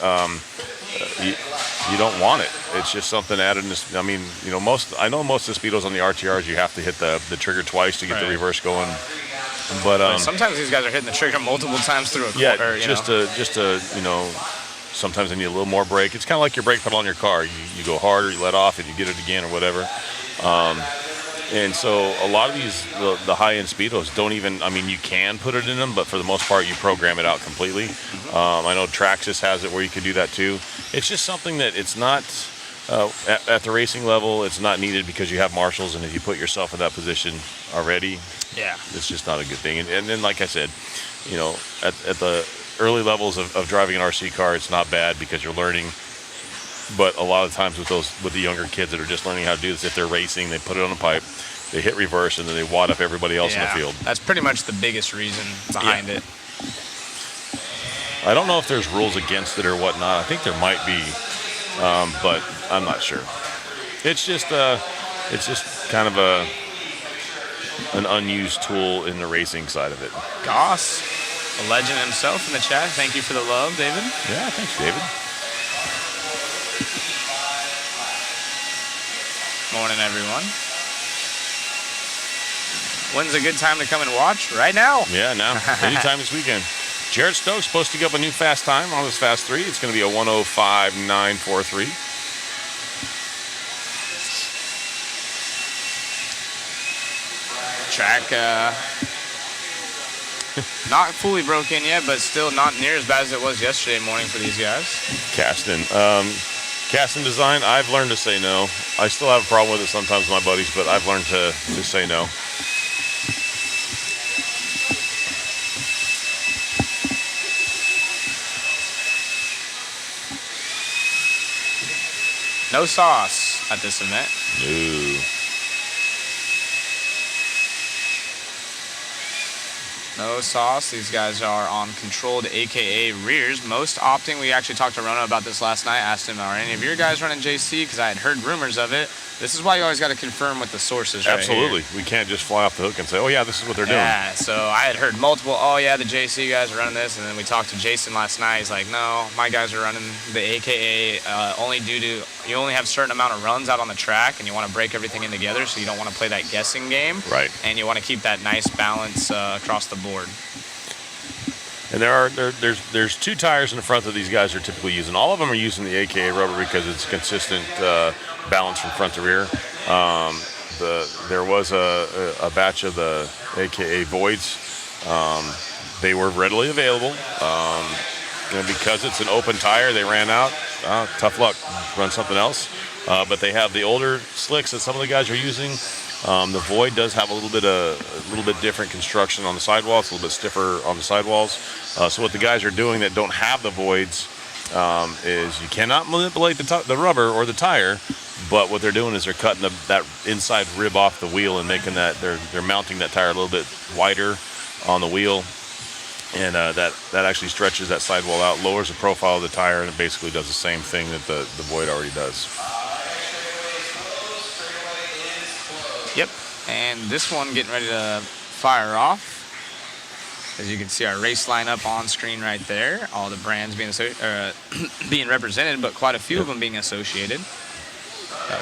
you don't want it. It's just something added. I mean, I know most of the speedos on the RTRs, you have to hit the trigger twice to get the reverse going. But sometimes these guys are hitting the trigger multiple times through a corner. Yeah, just to sometimes they need a little more brake. It's kind of like your brake pedal on your car. You go harder, you let off, and you get it again or whatever. And so a lot of these, the high-end speedos don't even, I mean, you can put it in them, but for the most part, you program it out completely. I know Traxxas has it where you can do that too. It's just something that it's not, at the racing level, it's not needed because you have marshals, and if you put yourself in that position already, yeah, it's just not a good thing. And then, like I said, at the early levels of driving an RC car, it's not bad because you're learning. But a lot of times with the younger kids that are just learning how to do this, if they're racing, they put it on a pipe, they hit reverse, and then they wad up everybody else in the field. That's pretty much the biggest reason behind it. I don't know if there's rules against it or whatnot. I think there might be, but I'm not sure. It's just kind of an unused tool in the racing side of it. Goss, a legend himself in the chat. Thank you for the love, David. Yeah, thanks, David. Morning, everyone. When's a good time to come and watch? Right now. Yeah, now. Anytime this weekend. Jared Stokes supposed to give up a new fast time on this Fast 3. It's going to be a 1:05.943. Track not fully broken yet, but still not near as bad as it was yesterday morning for these guys. Caston. Casting design, I've learned to say no. I still have a problem with it sometimes with my buddies, but I've learned to say no. No sauce at this event. No. No sauce. These guys are on controlled, aka rears. Most opting. We actually talked to Rono about this last night. Asked him, are any of your guys running JC? Because I had heard rumors of it. This is why you always got to confirm with the sources. Absolutely. Right here. We can't just fly off the hook and say, oh yeah, this is what they're doing. Yeah, so I had heard multiple, oh yeah, the JC guys are running this, and then we talked to Jason last night. He's like, no, my guys are running the AKA only due to, you only have a certain amount of runs out on the track, and you want to break everything in together, so you don't want to play that guessing game. Right. And you want to keep that nice balance across the board. And there's 2 tires in the front that these guys are typically using. All of them are using the AKA rubber because it's consistent balance from front to rear. There was a batch of the AKA voids. They were readily available. Because it's an open tire, they ran out. Tough luck. Run something else. But they have the older slicks that some of the guys are using. The void does have a little bit different construction on the sidewall. It's a little bit stiffer on the sidewalls. So what the guys are doing that don't have the voids is you cannot manipulate the rubber or the tire, but what they're doing is they're cutting that inside rib off the wheel and making that they're mounting that tire a little bit wider on the wheel, and that actually stretches that sidewall out, lowers the profile of the tire, and it basically does the same thing that the void already does. Yep, and this one getting ready to fire off. As you can see, our race lineup on screen right there. All the brands being represented, but quite a few of them being associated.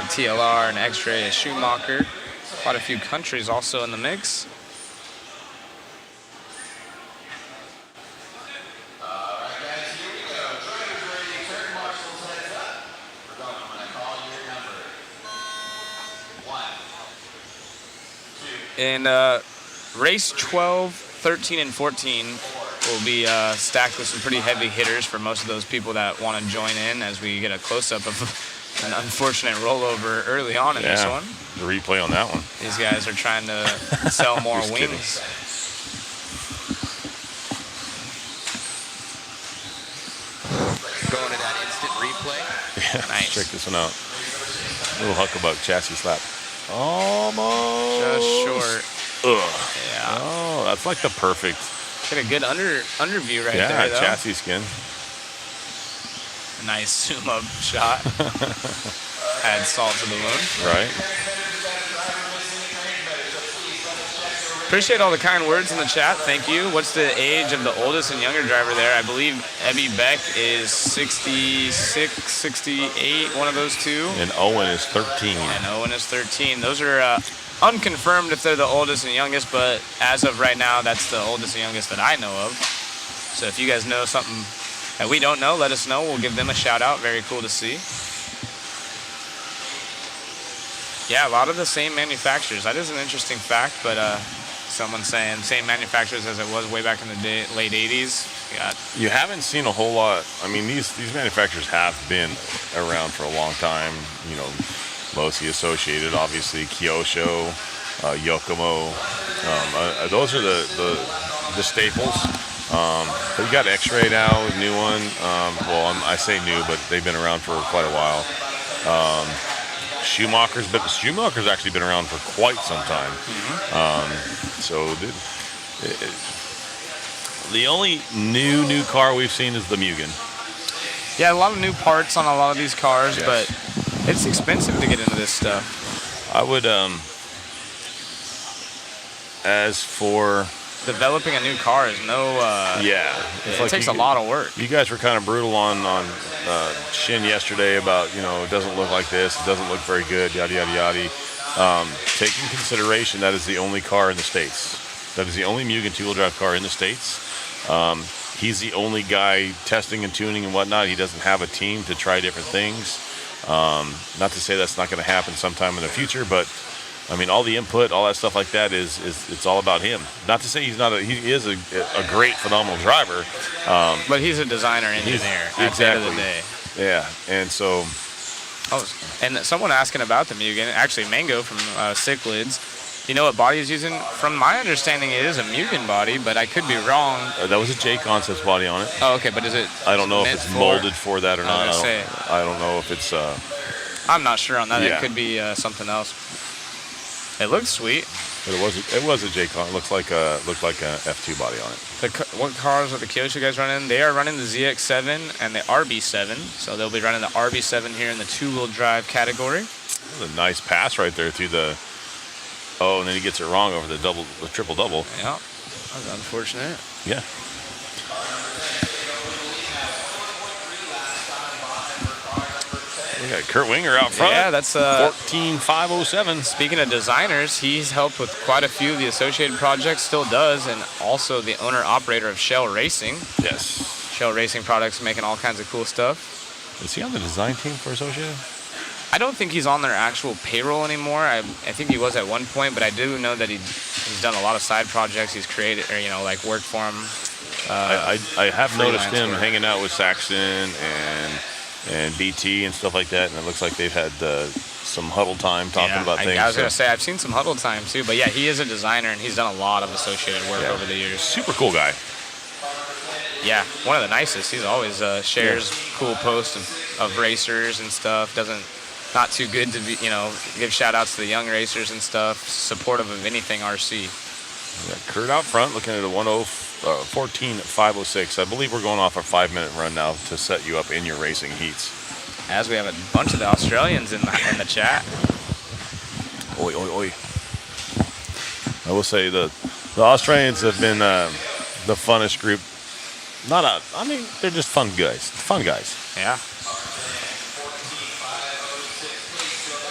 TLR, an X-Ray, a Schumacher. Quite a few countries also in the mix. And race 12, 13, and 14 will be stacked with some pretty heavy hitters for most of those people that want to join in, as we get a close-up of an unfortunate rollover early on in this one. The replay on that one. These guys are trying to sell more Just wings. Going to that instant replay. Yeah, Nice. check this one out. Little huckabuck chassis slap. Almost. Just short. Ugh. Yeah. Oh, that's like the perfect. Get a good under view right yeah, there, though. chassis skin. A nice zoom-up shot. Add salt to the wound. Right. Appreciate all the kind words in the chat. Thank you. What's the age of the oldest and younger driver there? I believe Ebby Beck is 66, 68, one of those two. And Owen is 13. And Owen is 13. Those are unconfirmed if they're the oldest and youngest, but as of right now, that's the oldest and youngest that I know of. So if you guys know something that we don't know, let us know. We'll give them a shout out. Very cool to see. Yeah, a lot of the same manufacturers. That is an interesting fact, but someone saying same manufacturers as it was way back in the late 80s. You haven't seen a whole lot. I mean, these manufacturers have been around for a long time. You know, Losi Associated, obviously, Kyosho, Yokomo. Those are the staples. But you got X-Ray now, a new one. I say new, but they've been around for quite a while. Schumacher's actually been around for quite some time. So the only new car we've seen is the Mugen. Yeah, a lot of new parts on a lot of these cars, Yes. but it's expensive to get into this stuff. I would, as for Developing a new car is it takes a lot of work. You guys were kind of brutal on Shin yesterday about, it doesn't look like this, it doesn't look very good, yada, yada, yada. Take in consideration that is the only car in the States. That is the only Mugen two-wheel drive car in the States. He's the only guy testing and tuning and whatnot. He doesn't have a team to try different things. Not to say that's not going to happen sometime in the future, but I mean, all the input, all that stuff like that it's all about him. Not to say he is a great, phenomenal driver. But he's a designer engineer at the end of the day. Yeah, and so Oh, and someone asking about the Mugen, actually Mango from Cichlids. You know what body he's using? From my understanding, it is a Mugen body, but I could be wrong. That was a J Concepts body on it. Oh, okay, but is it? I don't know if it's molded for that or not. I don't know if it's. I'm not sure on that. Yeah. It could be something else. It looks sweet. But it was a J Con. It looked like an F2 body on it. What cars are the Kyosho guys running? They are running the ZX7 and the RB7. So they'll be running the RB7 here in the two-wheel drive category. That's a nice pass right there through the. Oh, and then he gets it wrong over the triple double. Yeah, that's unfortunate. Yeah. We got Kurt Winger out front. Yeah, that's 14507. Speaking of designers, he's helped with quite a few of the associated projects, still does, and also the owner-operator of Shell Racing. Yes. Shell Racing Products making all kinds of cool stuff. Is he on the design team for Associated? I don't think he's on their actual payroll anymore. I think he was at one point, but I do know that he's done a lot of side projects. He's created, or like worked for him. I have noticed him hanging out with Saxon and BT and stuff like that, and it looks like they've had some huddle time talking about things. I was gonna say I've seen some huddle time too, but yeah, he is a designer and he's done a lot of associated work over the years. Super cool guy. Yeah, one of the nicest. He's always shares cool posts of racers and stuff. Not too good to be, give shout outs to the young racers and stuff. Supportive of anything RC. We got Kurt out front looking at a 1:14.506. I believe we're going off a 5-minute run now to set you up in your racing heats. As we have a bunch of the Australians in the chat. Oi, oi, oi. I will say the Australians have been the funnest group. They're just fun guys. Fun guys. Yeah.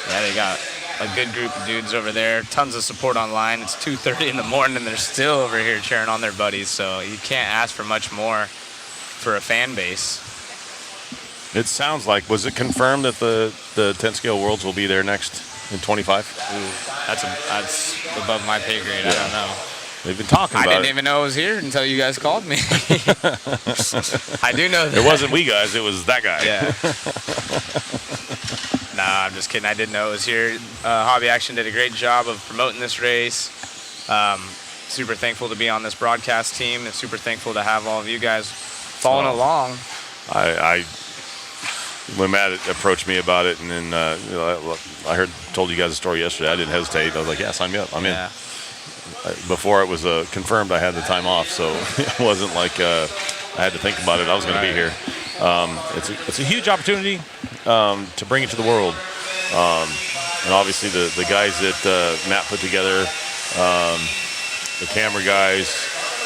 Yeah, they got a good group of dudes over there. Tons of support online. It's 2:30 in the morning and they're still over here cheering on their buddies. So you can't ask for much more for a fan base. It sounds like, was it confirmed that the 10 scale worlds will be there next in 25? Ooh, that's above my pay grade. Yeah. I don't know. They've been talking about it. I didn't even know it was here until you guys called me. I do know that. It wasn't we guys, it was that guy. Yeah. Nah, I'm just kidding. I didn't know it was here. Hobby Action did a great job of promoting this race. Super thankful to be on this broadcast team and super thankful to have all of you guys following along. When Matt approached me about it, and then I told you guys a story yesterday. I didn't hesitate. I was like, "Yeah, sign me up. I'm in." Before it was confirmed, I had the time off, so it wasn't like I had to think about it. I was going to be here. It's a huge opportunity to bring it to the world, and obviously the guys that Matt put together, the camera guys,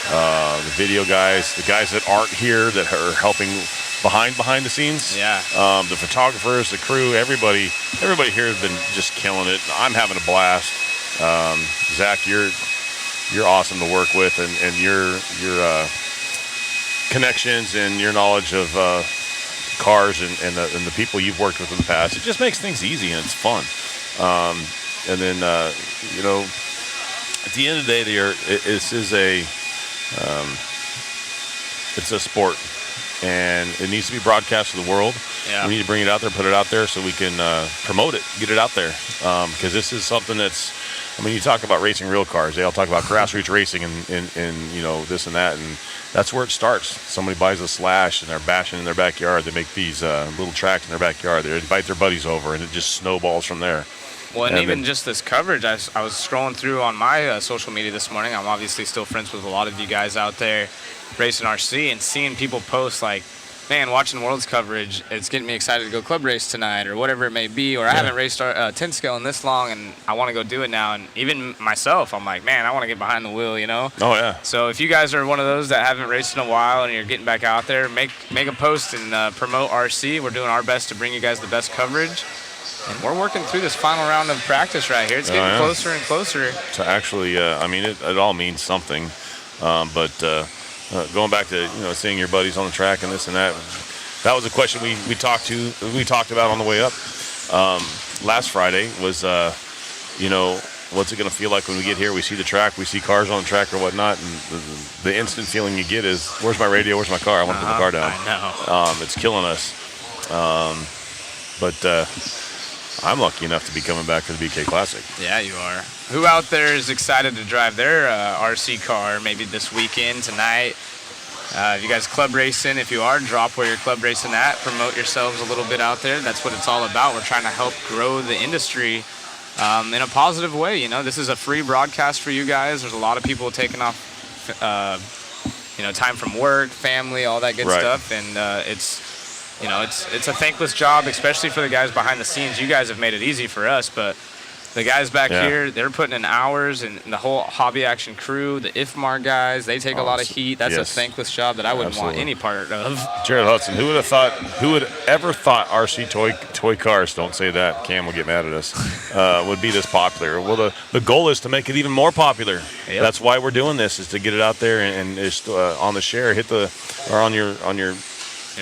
the video guys, the guys that aren't here that are helping behind the scenes. Yeah. The photographers, the crew, everybody here has been just killing it. I'm having a blast. Zach, you're awesome to work with, and your connections and your knowledge of cars and the people you've worked with in the past. It just makes things easy and it's fun. And then at the end of the day, it's a sport, and it needs to be broadcast to the world. Yeah. We need to bring it out there, put it out there, so we can promote it, get it out there. Because this is something that's, you talk about racing real cars. They all talk about grassroots racing and this and that, and that's where it starts. Somebody buys a Slash and they're bashing in their backyard. They make these little tracks in their backyard. They invite their buddies over, and it just snowballs from there. Well, and even just this coverage, I was scrolling through on my social media this morning. I'm obviously still friends with a lot of you guys out there racing RC, and seeing people post like, man, watching Worlds coverage, it's getting me excited to go club race tonight or whatever it may be, or I haven't raced 10 scale in this long and I want to go do it now. And even myself, I'm like, man, I want to get behind the wheel, Oh, yeah. So if you guys are one of those that haven't raced in a while and you're getting back out there, make a post and promote RC. We're doing our best to bring you guys the best coverage. And we're working through this final round of practice right here. It's getting closer and closer. To actually, it all means something. But going back to seeing your buddies on the track and this and that was a question we talked about on the way up last Friday. Was what's it going to feel like when we get here? We see the track, we see cars on the track or whatnot, and the instant feeling you get is, where's my radio, where's my car? I want to put the car down. I know. It's killing us. But I'm lucky enough to be coming back for the BK Classic. Yeah, you are. Who out there is excited to drive their RC car maybe this weekend, tonight? If you guys club racing, if you are, drop where you're club racing at. Promote yourselves a little bit out there. That's what it's all about. We're trying to help grow the industry in a positive way. You know, this is a free broadcast for you guys. There's a lot of people taking off, time from work, family, all that good stuff, and it's a thankless job, especially for the guys behind the scenes. You guys have made it easy for us, but the guys back here, they're putting in hours, and the whole hobby action crew, the IFMAR guys, they take a lot of heat. That's a thankless job that I wouldn't want any part of. Jared Hudson, who would ever thought RC toy cars, don't say that, Cam will get mad at us, would be this popular? Well, the goal is to make it even more popular. Yep. That's why we're doing this, is to get it out there and just on the share, on your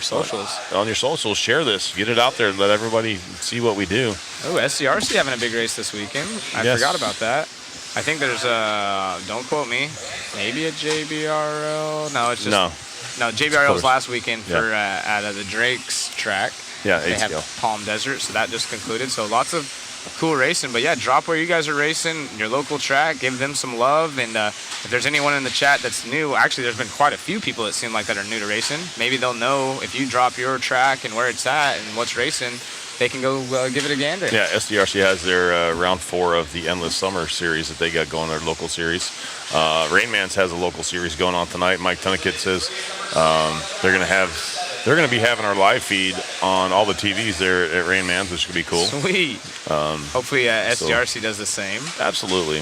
socials, share this, get it out there, let everybody see what we do. Oh, SCRC having a big race this weekend. I forgot about that. I think there's don't quote me, maybe a JBRL. No, it's just no JBRL was last weekend for at the Drake's track. Yeah, they have Palm Desert, so that just concluded. So lots of cool racing, but yeah, drop where you guys are racing, your local track, give them some love, and if there's anyone in the chat that's new, actually there's been quite a few people that seem like that are new to racing. Maybe they'll know if you drop your track and where it's at and what's racing, they can go give it a gander. Yeah, SDRC has their round 4 of the Endless Summer series that they got going, their local series. Rainman's has a local series going on tonight. Mike Tunnekit says they're going to be having our live feed on all the TVs there at Rainman's, which could be cool. Sweet. Hopefully SDRC does the same. Absolutely.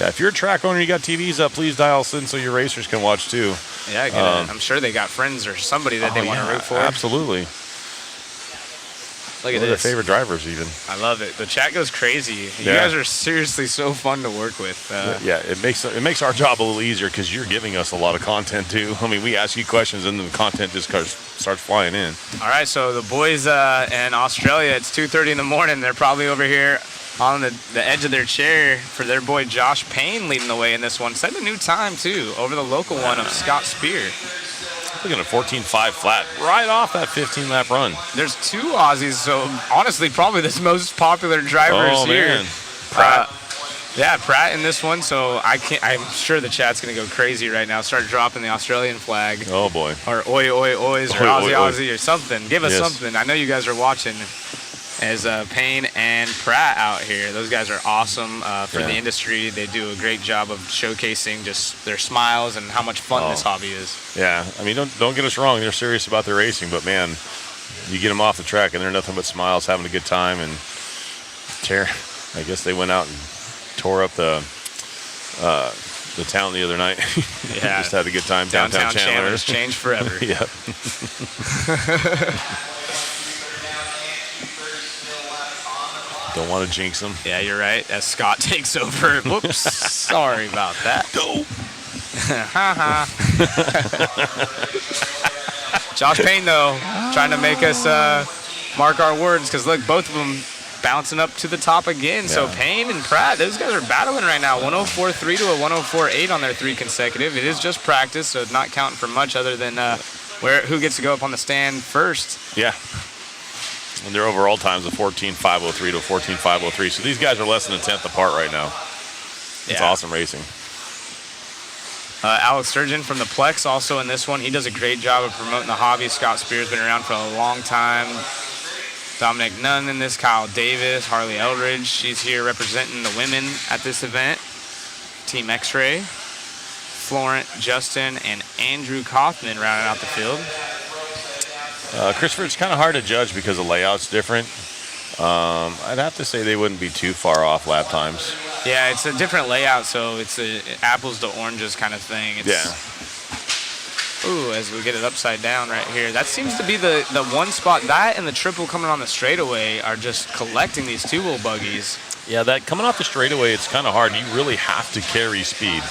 Yeah, if you're a track owner, you got TVs up, please dial us in so your racers can watch too. Yeah, I'm sure they got friends or somebody that they want to root for. Absolutely. Look at this. Their favorite drivers even. I love it. The chat goes crazy. You guys are seriously so fun to work with. It makes our job a little easier because you're giving us a lot of content too. I mean, we ask you questions and the content just starts flying in. All right, so the boys in Australia, it's 2:30 in the morning. They're probably over here on the edge of their chair for their boy Josh Payne leading the way in this one. Set a new time too over the local one of Scott Spear. Looking at 14.5 flat right off that 15-lap run. There's 2 Aussies, so honestly, probably the most popular drivers here. Man. Pratt. Pratt in this one. So I'm sure the chat's gonna go crazy right now. Start dropping the Australian flag. Oh boy. Or oi oi ois or Aussie or something. Give us something. I know you guys are watching. As Payne and Pratt out here. Those guys are awesome for the industry. They do a great job of showcasing just their smiles and how much fun this hobby is. Yeah, I mean, don't get us wrong. They're serious about their racing, but man, you get them off the track and they're nothing but smiles, having a good time. And I guess they went out and tore up the town the other night. Yeah, just had a good time. Downtown Chandler has changed forever. Yep. Don't want to jinx them. Yeah, you're right. As Scott takes over. Whoops. Sorry about that. Go. Josh Payne, though, trying to make us mark our words because, look, both of them bouncing up to the top again. Yeah. So Payne and Pratt, those guys are battling right now. 104.3 to a 104.8 on their 3 consecutive. It is just practice, so it's not counting for much other than who gets to go up on the stand first. Yeah. And their overall times of 14.503 to 14.503. So these guys are less than a tenth apart right now. It's awesome racing. Alex Sturgeon from the Plex also in this one. He does a great job of promoting the hobby. Scott Spear's been around for a long time. Dominic Nunn in this. Kyle Davis, Harley Eldridge. She's here representing the women at this event. Team X-Ray. Florent, Justin, and Andrew Kaufman rounding out the field. Christopher, it's kind of hard to judge because the layout's different. I'd have to say they wouldn't be too far off lap times. Yeah, it's a different layout, so it's a apples to oranges kind of thing. Ooh, as we get it upside down right here. That seems to be the one spot. That and the triple coming on the straightaway are just collecting these 2-wheel buggies. Yeah, that coming off the straightaway, it's kind of hard. You really have to carry speed.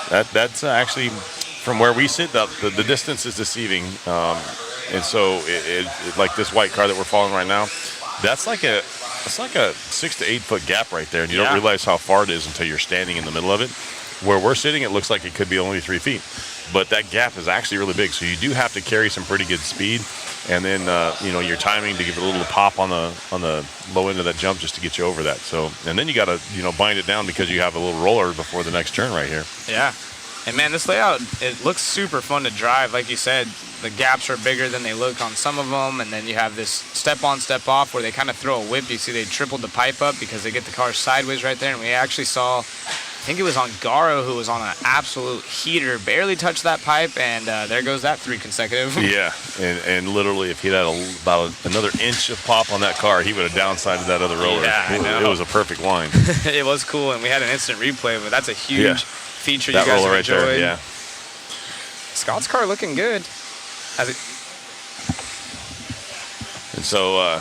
That's actually, from where we sit, the distance is deceiving. And so, it like this white car that we're following right now, it's like a 6 to 8 foot gap right there, and you don't realize how far it is until you're standing in the middle of it. where we're sitting, it looks like it could be only 3 feet. But that gap is actually really big, so you do have to carry some pretty good speed. And then, your timing to give it a little pop on the low end of that jump just to get you over that. So, and then you got to, bind it down because you have a little roller before the next turn right here. Yeah. And man, this layout, it looks super fun to drive. Like you said, the gaps are bigger than they look on some of them. And then you have this step on, step off where they kind of throw a whip. You see they tripled the pipe up because they get the car sideways right there. And we actually saw, I think it was on Garo, who was on an absolute heater, barely touched that pipe, and there goes that 3 consecutive. Yeah, and literally, if he'd had about another inch of pop on that car, he would have downsided that other roller. Yeah, I know. It was a perfect line. It was cool, and we had an instant replay, but that's a huge feature that you guys roller have right there, enjoyed. yeah. Scott's car looking good. And so,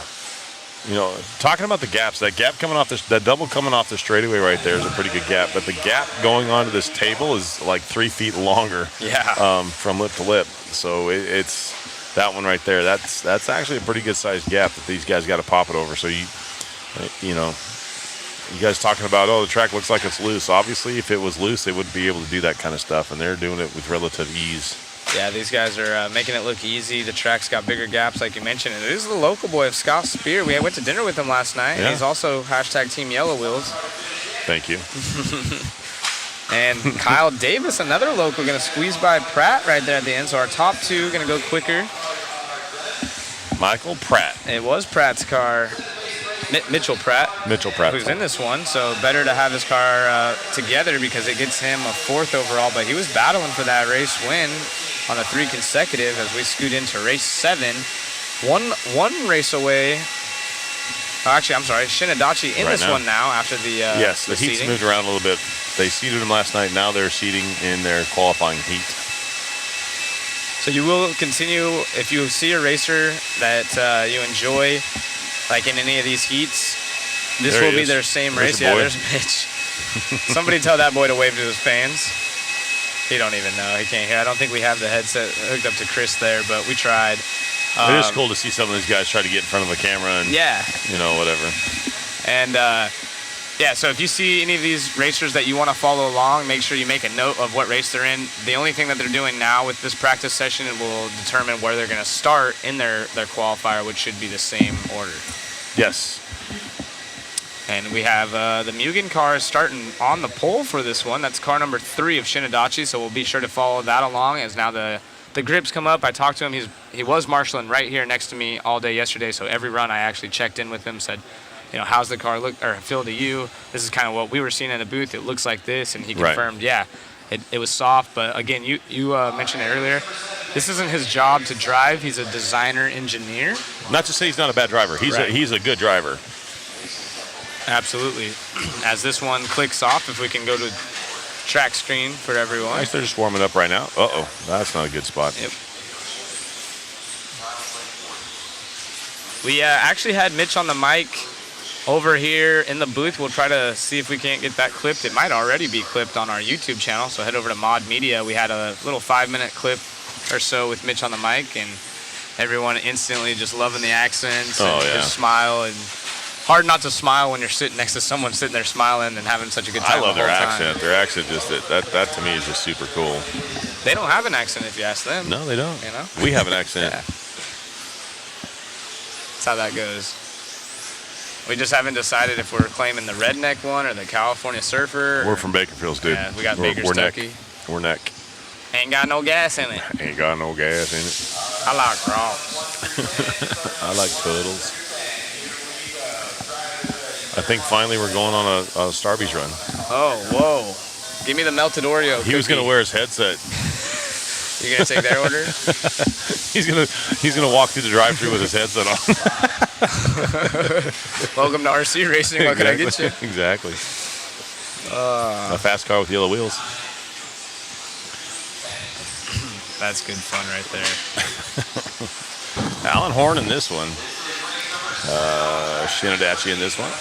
talking about the gaps, that gap coming off that double coming off the straightaway right there is a pretty good gap. But the gap going onto this table is like 3 feet longer. Yeah. From lip to lip. So it's that one right there. That's actually a pretty good sized gap that these guys got to pop it over. So you guys talking about, the track looks like it's loose. Obviously, if it was loose, they wouldn't be able to do that kind of stuff, and they're doing it with relative ease. Yeah, these guys are making it look easy. The track's got bigger gaps, like you mentioned. And it is the local boy of Scott Spear. We went to dinner with him last night. Yeah. He's also hashtag Team Yellow Wheels. Thank you. And Kyle Davis, another local, going to squeeze by Pratt right there at the end. So our top 2 going to go quicker. Michael Pratt. It was Pratt's car. Mitchell Pratt. Who's in this one. So better to have his car together because it gets him a 4th overall. But he was battling for that race win on a 3 consecutive as we scoot into race 7. One race away. Oh, actually, I'm sorry. Shinadachi in this one now after the yes, the heat's seating. moved around a little bit. They seeded him last night. Now they're seeding in their qualifying heat. So you will continue, if you see a racer that you enjoy, like in any of these heats, this will be their same race. Yeah, there's Mitch. Somebody tell that boy to wave to his fans. He don't even know. He can't hear. I don't think we have the headset hooked up to Chris there, but we tried. It is cool to see some of these guys try to get in front of the camera and, whatever. And, so if you see any of these racers that you want to follow along, make sure you make a note of what race they're in. The only thing that they're doing now with this practice session will determine where they're going to start in their qualifier, which should be the same order. Yes. And we have the Mugen car starting on the pole for this one. That's car number 3 of Shinadachi, so we'll be sure to follow that along as now the grips come up. I talked to him. He was marshaling right here next to me all day yesterday, so every run I actually checked in with him, said, how's the car look or feel to you? This is kind of what we were seeing in the booth. It looks like this, and he confirmed, it was soft. But again, you mentioned it earlier. This isn't his job to drive. He's a designer engineer. Not to say he's not a bad driver. He's a good driver. Absolutely. As this one clicks off, if we can go to track screen for everyone. Nice, they're just warming up right now. Uh-oh, that's not a good spot. Yep. We actually had Mitch on the mic over here in the booth. We'll try to see if we can't get that clipped. It might already be clipped on our YouTube channel, so head over to Mod Media. We had a little 5-minute clip or so with Mitch on the mic, and everyone instantly just loving the accents and his smile. And hard not to smile when you're sitting next to someone sitting there smiling and having such a good time. I love the their whole accent. time. Their accent that to me is just super cool. They don't have an accent if you ask them. No, they don't. We have an accent. That's how that goes. We just haven't decided if we're claiming the redneck one or the California surfer. We're from Bakerfields, dude. Yeah, we got Bakerstucky. We're neck. Ain't got no gas in it. Ain't got no gas in it. I like cross. I like puddles. I think finally we're going on a Starbucks run. Oh, whoa. Give me the melted Oreo cookie. He was going to wear his headset. You going to take their order? He's gonna walk through the drive-thru with his headset on. Welcome to RC Racing. What can I get you? Exactly. A fast car with yellow wheels. That's good fun right there. Alan Horn in this one. Shinadachi in this one.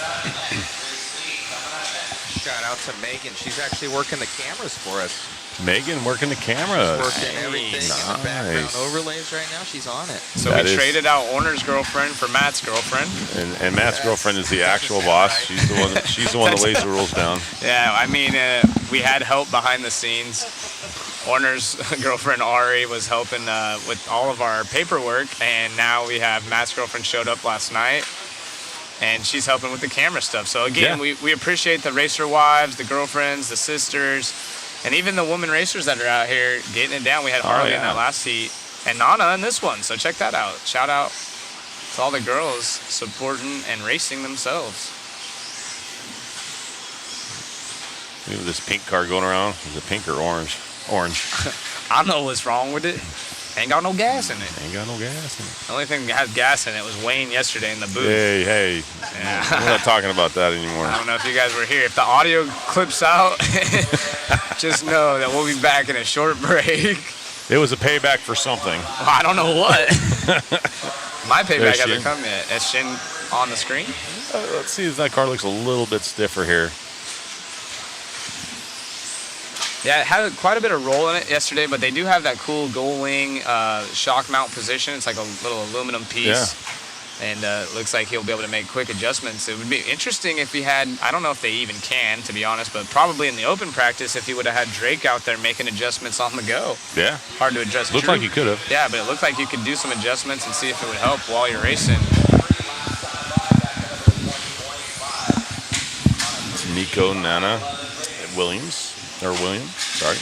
Shout out to Megan. She's actually working the cameras for us. Megan working the cameras. Working everything in the background overlays right now. She's on it. So we traded out Orner's girlfriend for Matt's girlfriend. And Matt's girlfriend is the actual boss. She's the one. She's the one that lays the rules down. Yeah, I mean, we had help behind the scenes. Orner's girlfriend Ari was helping with all of our paperwork, and now we have Matt's girlfriend showed up last night, and she's helping with the camera stuff. So again, we appreciate the racer wives, the girlfriends, the sisters, and even the women racers that are out here getting it down. We had Harley in that last heat, and Nana in this one. So check that out. Shout out to all the girls supporting and racing themselves. Look at this pink car going around. Is it pink or orange? Orange. I don't know what's wrong with it. Ain't got no gas in it. Ain't got no gas in it. The only thing that had gas in it was Wayne yesterday in the booth. Hey. Yeah. We're not talking about that anymore. I don't know if you guys were here. If the audio clips out, just know that we'll be back in a short break. It was a payback for something. Well, I don't know what. My payback There's hasn't Shin. come yet. Is Shin on the screen? Let's see if that car looks a little bit stiffer here. Yeah, it had quite a bit of roll in it yesterday, but they do have that cool gull wing shock mount position. It's like a little aluminum piece. And it looks like he'll be able to make quick adjustments. It would be interesting if he had, I don't know if they even can, to be honest, but probably in the open practice if he would have had Drake out there making adjustments on the go. Yeah. Hard to adjust. Looked like he could have. Yeah, but it looked like you could do some adjustments and see if it would help while you're racing. It's Nico, Nana, Williams. Sorry.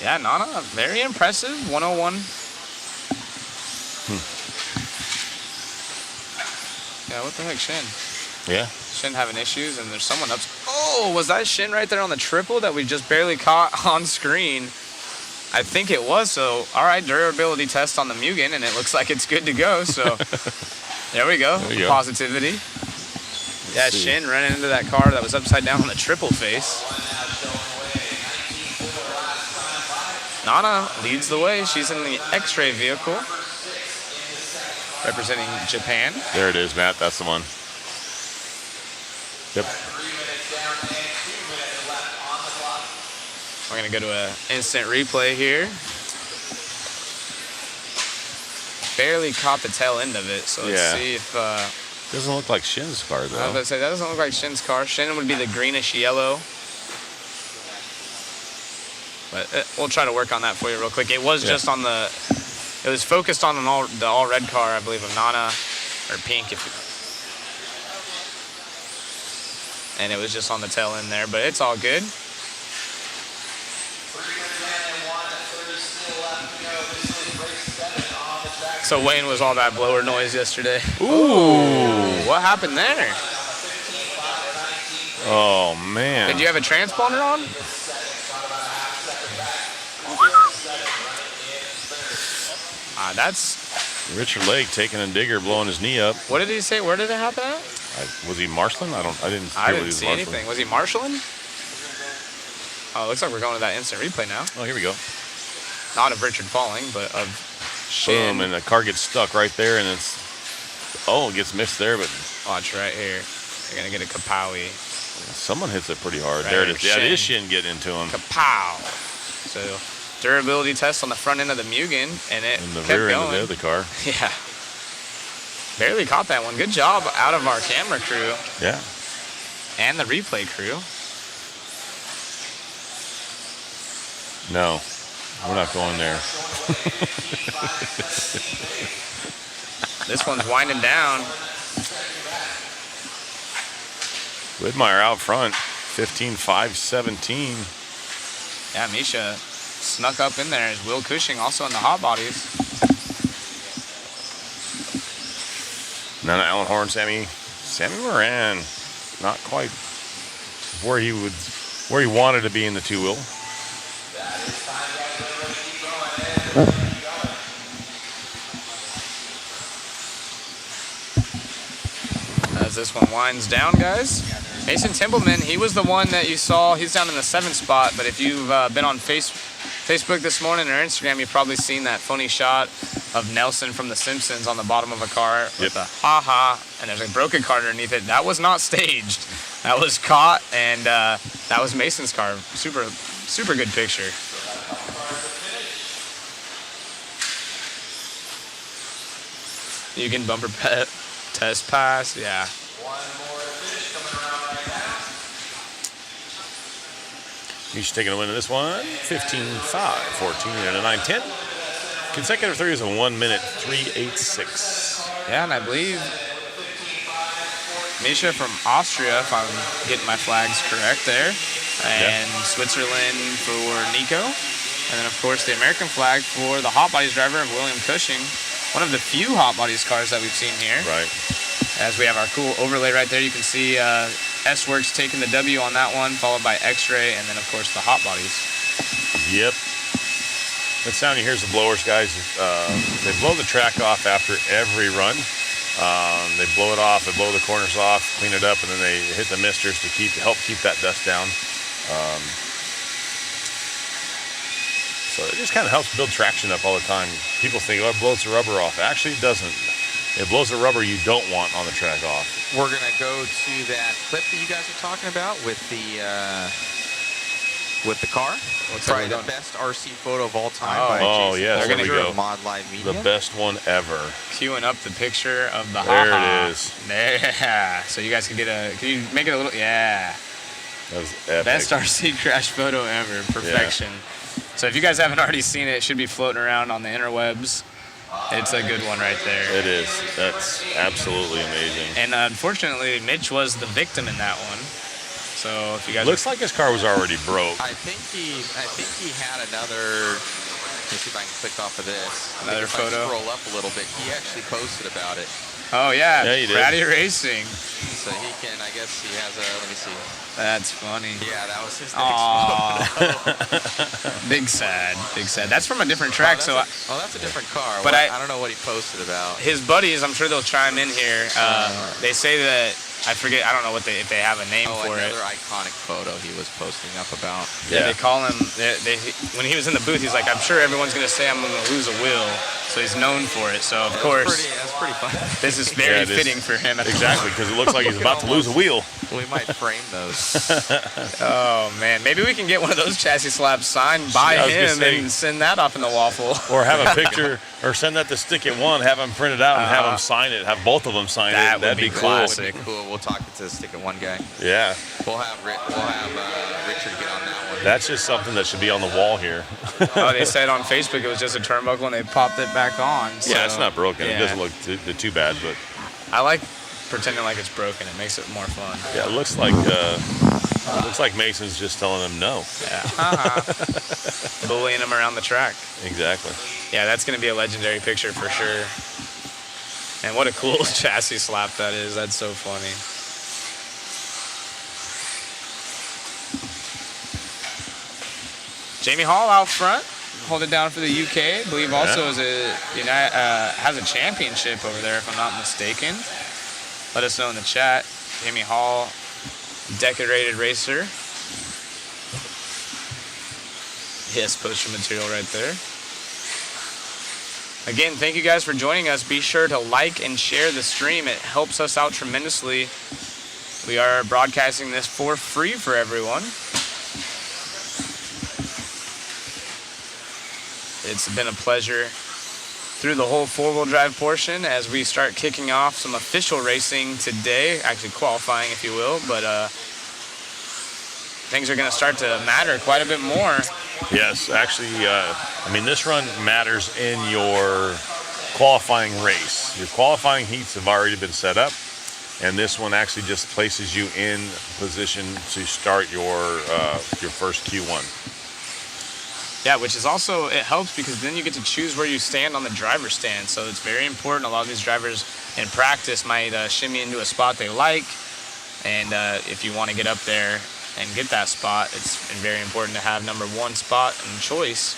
Yeah, Nana, very impressive. 101. Yeah, what the heck, Shin? Yeah. Shin having issues, and there's someone up. Oh, was that Shin right there on the triple that we just barely caught on screen? I think it was. So, all right, durability test on the Mugen, and it looks like it's good to go. So, there we go. There you go. Positivity. Yeah, Shin running into that car that was upside down on the triple face. Nana leads the way. She's in the X-ray vehicle, representing Japan. There it is, Matt. That's the one. Yep. We're going to go to an instant replay here. Barely caught the tail end of it, so let's see if... doesn't look like Shin's car, though. I was about to say, that doesn't look like Shin's car. Shin would be the greenish yellow. But we'll try to work on that for you real quick. It was just on the... It was focused on the all-red car, I believe, of Nana, or pink, and it was just on the tail end there, but it's all good. So Wayne was all that blower noise yesterday. Ooh, what happened there? Oh, man. Did you have a transponder on? That's... Richard Lake taking a digger, blowing his knee up. What did he say? Where did it happen at? Was he marshalling? I didn't see anything. Was he marshalling? Oh, it looks like we're going to that instant replay now. Oh, here we go. Not of Richard falling, but of Shin. Boom, and the car gets stuck right there, and it's... Oh, it gets missed there, but... Watch right here. You're going to get a kapowie. Someone hits it pretty hard. Right there it here, is. Yeah, it is Shin getting into him. Kapow! So... durability test on the front end of the Mugen, and it And the kept rear end going. of the other car. Yeah. Barely caught that one. Good job out of our camera crew. Yeah. And the replay crew. No, we're not going there. This one's winding down. Widmeyer out front, 15.517. Yeah, Misha snuck up in there. Is Will Cushing also in the hot bodies. Nana Allenhorn, Sammy Moran, not quite where he wanted to be in the two-wheel. As this one winds down, guys. Mason Templeman, he was the one that you saw. He's down in the 7th spot, but if you've been on Facebook this morning or Instagram, you've probably seen that funny shot of Nelson from The Simpsons on the bottom of a car with a ha-ha, and there's a broken car underneath it. That was not staged. That was caught, and that was Mason's car. Super, super good picture. Mugen bumper test pass, yeah. He's taking a win in this one. 15-5, 14, and a 9-10. Consecutive threes of 1 minute, 3:86. Yeah, and I believe Misha from Austria, if I'm getting my flags correct there, and Switzerland for Nico. And then, of course, the American flag for the Hot Bodies driver of William Cushing. One of the few Hot Bodies cars that we've seen here. Right. As we have our cool overlay right there, you can see S-Works taking the W on that one, followed by X-Ray, and then, of course, the Hot Bodies. Yep. That sound you hear is the blowers, guys. They blow the track off after every run. They blow it off, they blow the corners off, clean it up, and then they hit the misters to help keep that dust down. So it just kind of helps build traction up all the time. People think, oh, it blows the rubber off. Actually, it doesn't. It blows the rubber you don't want on the track off. We're going to go to that clip that you guys are talking about with the car. Probably the best RC photo of all time by Jason. Yes, there we go. Mod Live Media. The best one ever. Queuing up the picture of the There ha-ha. it is. There. So you guys can can you make it a little, yeah. That was epic. Best RC crash photo ever, perfection. So if you guys haven't already seen it, it should be floating around on the interwebs. It's a good one right there. It is. That's absolutely amazing. And unfortunately, Mitch was the victim in that one. So if you guys Looks like his car was already broke. I think he had another. Let me see if I can click off of this. Another if photo? I scroll up a little bit, he actually posted about it. Oh yeah, Yeah, he did. Pratty Racing. So he can, I guess he has a, let me see. That's funny. Yeah, that was his next Aw. photo. Big sad, big sad. That's from a different track, That's a different car. But I don't know what he posted about. his buddies, I'm sure they'll chime in here. They say that, I forget, I don't know if they have a name for it. Another iconic photo he was posting up about. Yeah, they call him, when he was in the booth, he's like, I'm sure everyone's going to say I'm going to lose a wheel. So he's known for it. So, of course, That's pretty fun. this is very fitting for him. Exactly, because it looks like he's about to lose a wheel. We might frame those. Oh, man. Maybe we can get one of those chassis slabs signed by I was gonna him say- and send that up in the waffle. Or have a picture, or send that to Stick It One, have them print it out and have them sign it. Have both of them sign That it. would That'd be be cool. classic. Cool. We'll talk to the Stick It One guy. Yeah, We'll have Richard get on that one. that's just something that should be on the wall here. Oh, they said on Facebook it was just a turnbuckle and they popped it back on. So, Yeah, it's not broken. yeah. It doesn't look too bad, but I like pretending like it's broken. It makes it more fun. yeah, it looks like Mason's just telling him no. Yeah. Bullying him around the track. Exactly. Yeah, that's going to be a legendary picture for sure. And what a cool chassis slap that is. That's so funny. Jamie Hall out front, hold it down for the UK. I believe also has a championship over there, if I'm not mistaken. Let us know in the chat. Jamie Hall, decorated racer. Yes, poster material right there. Again, thank you guys for joining us. Be sure to like and share the stream. It helps us out tremendously. We are broadcasting this for free for everyone. It's been a pleasure through the whole four-wheel drive portion as we start kicking off some official racing today, actually qualifying if you will, but things are going to start to matter quite a bit more. Yes, actually, this run matters in your qualifying race. Your qualifying heats have already been set up, and this one actually just places you in position to start your first Q1. Yeah, which is also, it helps because then you get to choose where you stand on the driver's stand. So it's very important. A lot of these drivers in practice might shimmy into a spot they like. And if you want to get up there and get that spot, it's very important to have number one spot and choice.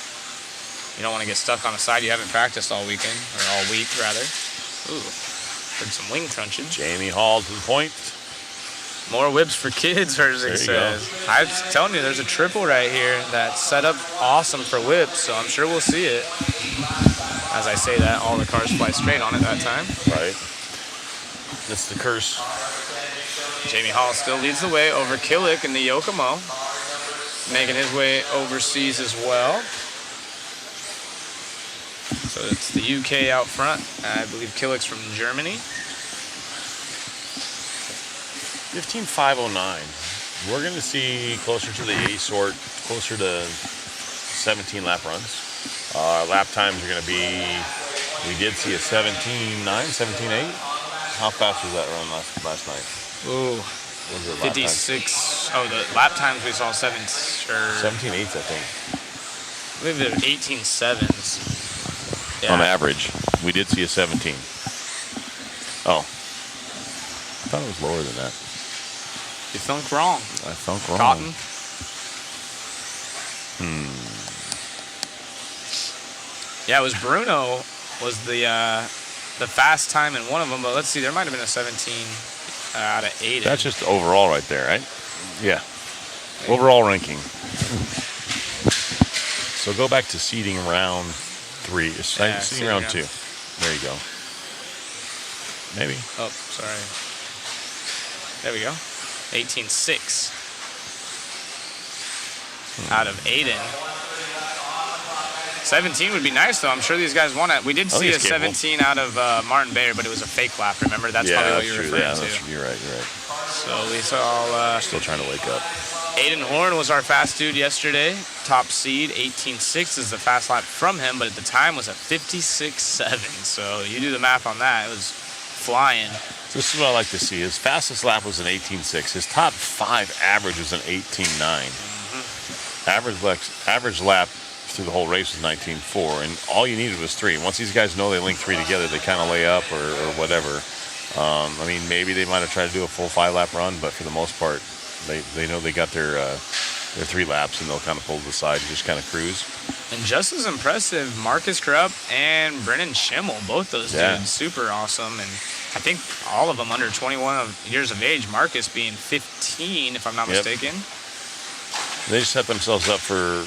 You don't want to get stuck on a side you haven't practiced all weekend, or all week rather. Ooh, heard some wing crunching. Jamie Hall to the point. More whips for kids, Herzig says. I was telling you, there's a triple right here that's set up awesome for whips, so I'm sure we'll see it. As I say that, all the cars fly straight on it that time. Right. That's the curse. Jamie Hall still leads the way over Killick in the Yokomo, making his way overseas as well. So it's the UK out front. I believe Killick's from Germany. 15.509. We're going to see closer to the A sort, closer to 17 lap runs. Lap times are going to be, we did see a 17.9, 17.8. How fast was that run last night? Ooh, What was it, lap 56. Oh, the lap times we saw 17.8s, I think. I believe they're 18.7s. On average. We did see a 17. Oh. I thought it was lower than that. You thunk wrong. I thunk wrong. Cotton. Yeah, it was Bruno was the fast time in one of them, but let's see, there might have been a 17 out of 8. That's just overall right there, right? Yeah. Overall ranking. So go back to seeding round 3. Seeding round 2. There you go. Maybe. Oh, sorry. There we go. 18.6 out of Aiden. 17 would be nice, though. I'm sure these guys want it. We did see a 17 out of Martin Bayer, but it was a fake lap. Remember, that's probably what you're referring to. You're right. So we saw. Still trying to wake up. Aiden Horn was our fast dude yesterday. Top seed, 18.6 is the fast lap from him, but at the time was a 56.7. So you do the math on that. It was flying. This is what I like to see. His fastest lap was an 18.6. His top 5 average was an 18.9. Average lap through the whole race was 19.4, and all you needed was 3. Once these guys know they link 3 together, they kind of lay up or whatever. I mean, maybe they might have tried to do a full 5-lap run, but for the most part, they know they got their 3 laps, and they'll kind of pull to the side and just kind of cruise. And just as impressive, Marcus Krupp and Brennan Schimmel, both those dudes, super awesome. And I think all of them under 21 years of age, Marcus being 15, if I'm not mistaken. They just set themselves up for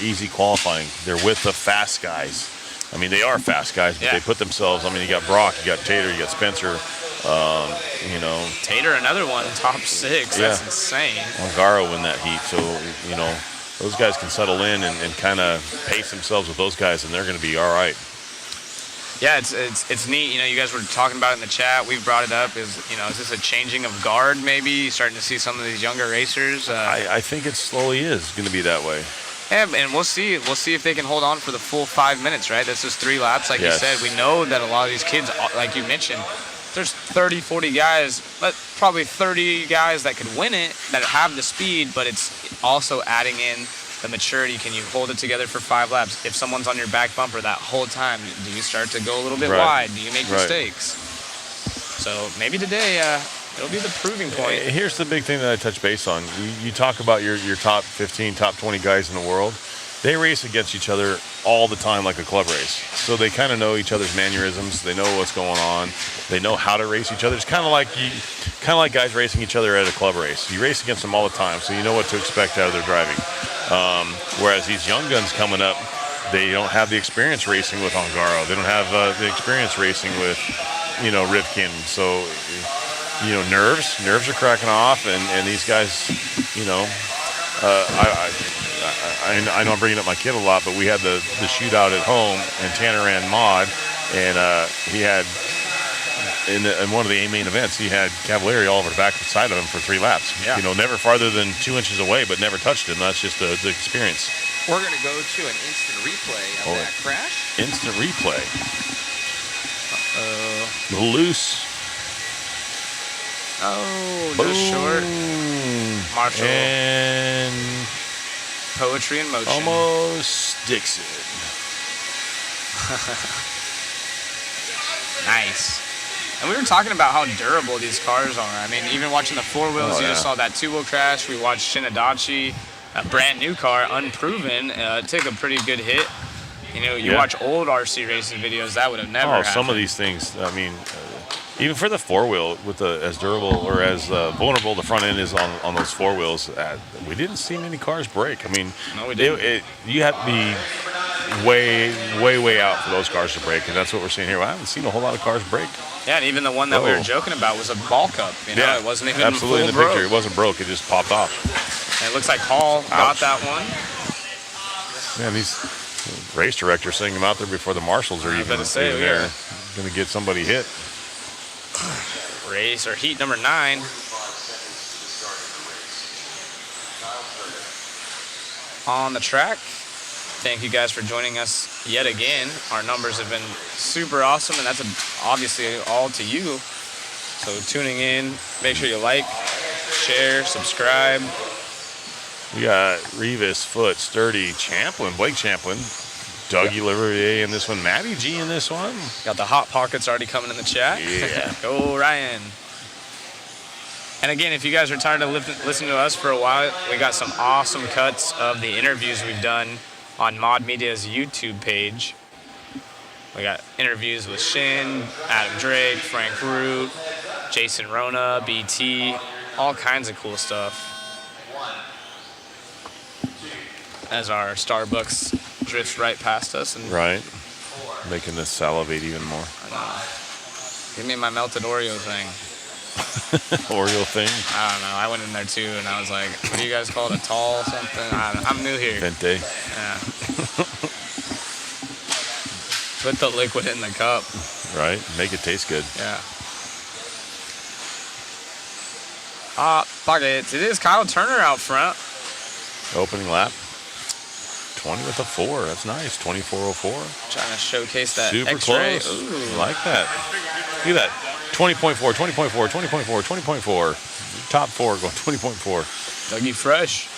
easy qualifying. They're with the fast guys. I mean, they are fast guys, but they put themselves, I mean, you got Brock, you got Tater, you got Spencer, Tater, another one, top 6. That's insane. Ongaro in that heat. So, those guys can settle in and kind of pace themselves with those guys, and they're going to be all right. Yeah, it's neat. You guys were talking about it in the chat. We've brought it up. Is this a changing of guard maybe? Starting to see some of these younger racers? I think it slowly is going to be that way. Yeah, and we'll see. We'll see if they can hold on for the full 5 minutes, right? That's just 3 laps, like you said. We know that a lot of these kids, like you mentioned, there's 30, 40 guys, but probably 30 guys that could win it, that have the speed, but it's also adding in the maturity. Can you hold it together for 5 laps? If someone's on your back bumper that whole time, do you start to go a little bit wide? Do you make mistakes? So maybe today it'll be the proving point. Here's the big thing that I touch base on. You talk about your top 15, top 20 guys in the world. They race against each other all the time like a club race. So they kind of know each other's mannerisms. They know what's going on. They know how to race each other. It's kind of like guys racing each other at a club race. You race against them all the time, so you know what to expect out of their driving. Whereas these young guns coming up, they don't have the experience racing with Ongaro. They don't have the experience racing with, Rivkin. So, nerves are cracking off, and these guys, I know I'm bringing up my kid a lot, but we had the shootout at home, and Tanner ran mod, and he had in one of the main events, he had Cavalieri all over the back side of him for 3 laps. Yeah. Never farther than 2 inches away, but never touched him. That's just the experience. We're going to go to an instant replay of that crash. Instant replay. Loose. Oh, just short. Marshall. And Poetry in motion. almost sticks it. Nice. And we were talking about how durable these cars are. I mean, even watching the 4-wheels, you just saw that 2-wheel crash. We watched Shinadachi, a brand new car, unproven, take a pretty good hit. You watch old RC racing videos, that would have never happened. Some of these things, I mean, even for the 4-wheel, with as durable or as vulnerable the front end is on those 4-wheels, we didn't see many cars break. I mean, no, we didn't. You have to be way out for those cars to break, and that's what we're seeing here. I haven't seen a whole lot of cars break. Yeah, and even the one that we were joking about was a ball cup. You know, Yeah, it wasn't even absolutely full in the broke. picture. It wasn't broke. It just popped off. And it looks like Hall got that one. Man, these race directors sending them out there before the marshals are even there. Going to get somebody hit. Race or heat number 9. On the track. Thank you guys for joining us yet again. Our numbers have been super awesome, and that's obviously all to you. So tuning in, make sure you like, share, subscribe. We got Revis, Foot, Sturdy, Champlin, Blake Champlin, Dougie Liverier in this one, Matty G in this one. Got the Hot Pockets already coming in the chat. Yeah. Go Ryan. And again, if you guys are tired of listening to us for a while, we got some awesome cuts of the interviews we've done on Mod Media's YouTube page. We got interviews with Shin, Adam Drake, Frank Root, Jason Rona, BT, all kinds of cool stuff. As our Starbucks drifts right past us. And right. Making us salivate even more. Give me my melted Oreo thing. Oreo thing? I don't know. I went in there too, and I was like, what do you guys call it? A tall something? I'm new here. Vente. Yeah. Put the liquid in the cup. Right. Make it taste good. Yeah. Pockets. It is Kyle Turner out front. Opening lap. 20 with a 4. That's nice. 24:04. Trying to showcase that Super X-ray. close. Ooh. Like that. Look at that. 20.4, 20.4, 20.4, 20.4. Top 4 going 20.4. Dougie Fresh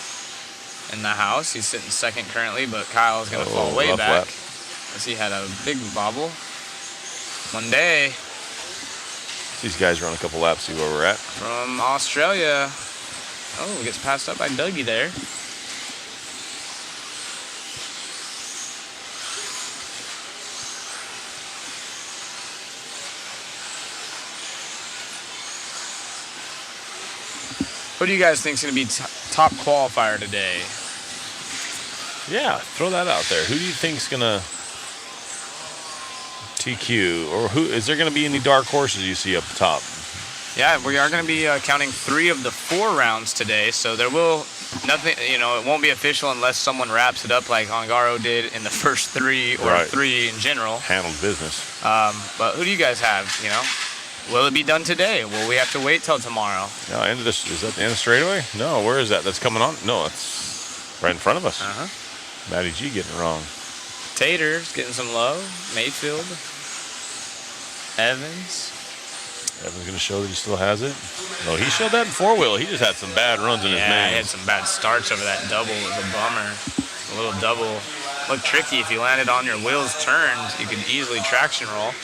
in the house. He's sitting second currently, but Kyle's going to fall way rough back. lap. Because he had a big bobble. One day. These guys run a couple laps, see where we're at. From Australia. Oh, gets passed up by Dougie there. Who do you guys think is going to be top qualifier today? Yeah, throw that out there. Who do you think's gonna TQ, or who is there gonna be any dark horses you see up top? Yeah, we are going to be counting 3 of the 4 rounds today, so there will it won't be official unless someone wraps it up like Ongaro did in the first 3 or 3 in general. Handled business. But who do you guys have? Will it be done today? Will we have to wait till tomorrow? No, end of this. Is that the end of straightaway? No, where is that? That's coming on? No, it's right in front of us. Matty G getting it wrong. Tater's getting some love. Mayfield. Evans going to show that he still has it. No, he showed that in 4-wheel. He just had some bad runs in his main. He had some bad starts over that double. It was a bummer. A little double. Looked tricky. If you landed on your wheels turned, you could easily traction roll.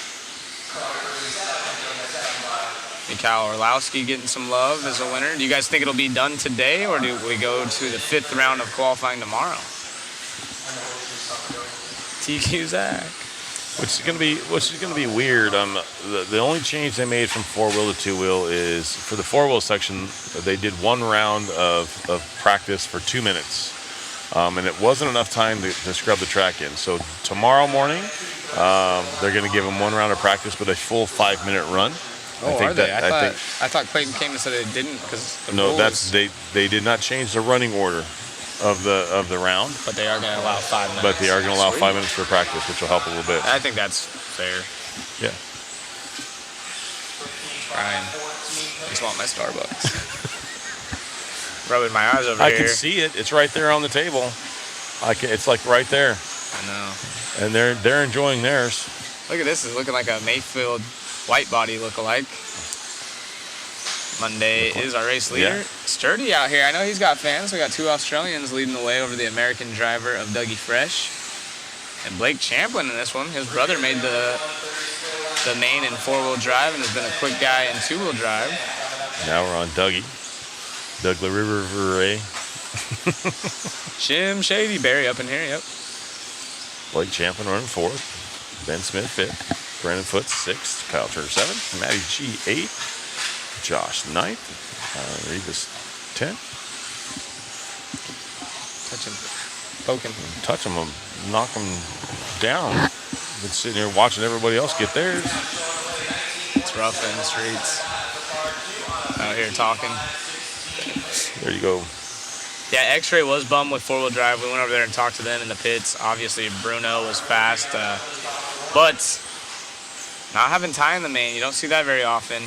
Mikhail Orlowski getting some love as a winner. Do you guys think it'll be done today, or do we go to the 5th round of qualifying tomorrow? TQ Zach. Which is gonna be weird. The only change they made from 4-wheel to 2-wheel is for the 4-wheel section, they did 1 round of practice for 2 minutes, and it wasn't enough time to scrub the track in. So tomorrow morning, they're gonna give them 1 round of practice, but a full 5-minute run. Oh, are they? I thought Clayton came and said it didn't because they did not change the running order of the round. But they are going to allow 5 minutes. But they are going to allow 5 minutes for practice, which will help a little bit. I think that's fair. Yeah. Ryan, I just want my Starbucks. Rubbing my eyes over here. I can see it. It's right there on the table. It's like right there. I know. And they're enjoying theirs. Look at this. It's looking like a Mayfield white body look-alike. Monday is our race leader. Yeah. Sturdy out here. I know he's got fans. We got 2 Australians leading the way over the American driver of Dougie Fresh. And Blake Champlin in this one. His brother made the main in 4-wheel drive and has been a quick guy in 2-wheel drive. Now we're on Dougie. Doug River. Jim Shady Berry up in here, yep. Blake Champlin running 4th. Ben Smith 5th. Brandon Foot 6th. Kyle Turner 7th. Matty G 8th. Josh 9th. Revis 10th. Touch him. Poke him. Touch him, knock him down. Been sitting here watching everybody else get theirs. It's It's rough in the streets. Out here talking. There you go. Yeah, X-Ray was bummed with four-wheel drive. We went over there and talked to them in the pits. Obviously, Bruno was fast, but not having Ty in the main, you don't see that very often.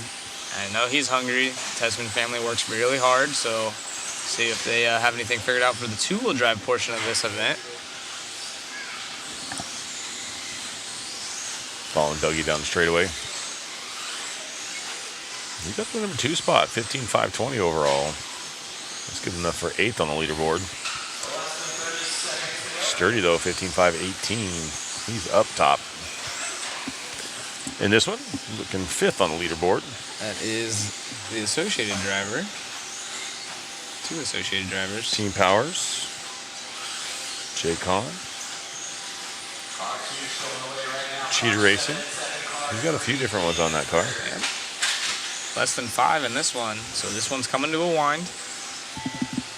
I know he's hungry. Tesman family works really hard, so see if they have anything figured out for the two-wheel drive portion of this event. Following Dougie down the straightaway. He got the number 2 spot, 15.520 overall. That's good enough for 8th on the leaderboard. Sturdy though, 15.518. He's up top. In this one, looking 5th on the leaderboard. That is the associated driver. 2 associated drivers. Team Powers. Jay Kahn. Cheater Racing. He's got a few different ones on that car. Yeah. Less than 5 in this one. So this one's coming to a wind.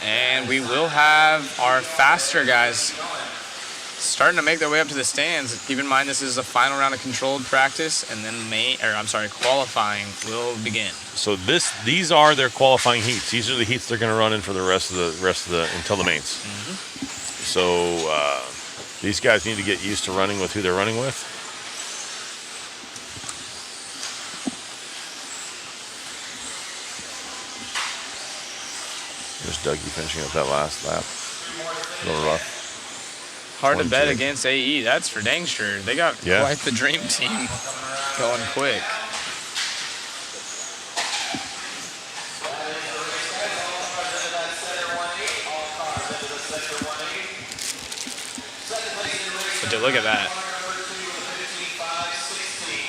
And we will have our faster guys starting to make their way up to the stands. Keep in mind this is the final round of controlled practice, and then qualifying will begin. So these are their qualifying heats. These are the heats they're going to run in for the rest of the until the mains. So these guys need to get used to running with who they're running with. There's Dougie finishing up that last lap. A little rough. Hard to bet against AE, that's for dang sure. They got quite the dream team going quick. But dude, look at that.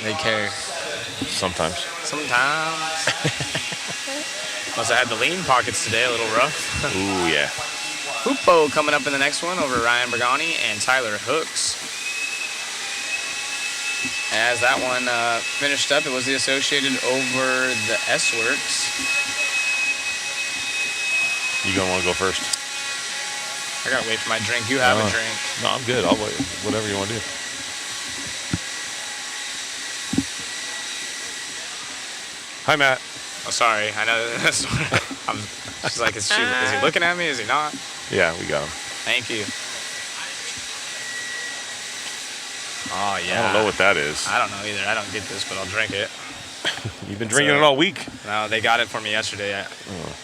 They care. Sometimes. Must have had the lean pockets today, a little rough. Ooh, yeah. Hoopo coming up in the next one over Ryan Bergani and Tyler Hooks. As that one finished up, it was the Associated over the S-Works. You gonna want to go first? I gotta wait for my drink. You have a drink. No, I'm good. I'll wait. Whatever you want to do. Hi, Matt. Oh, sorry. I know. She's like, is he looking at me? Is he not? Yeah, we got him. Thank you. Oh, yeah. I don't know what that is. I don't know either. I don't get this, but I'll drink it. You've been drinking it all week. No, they got it for me yesterday.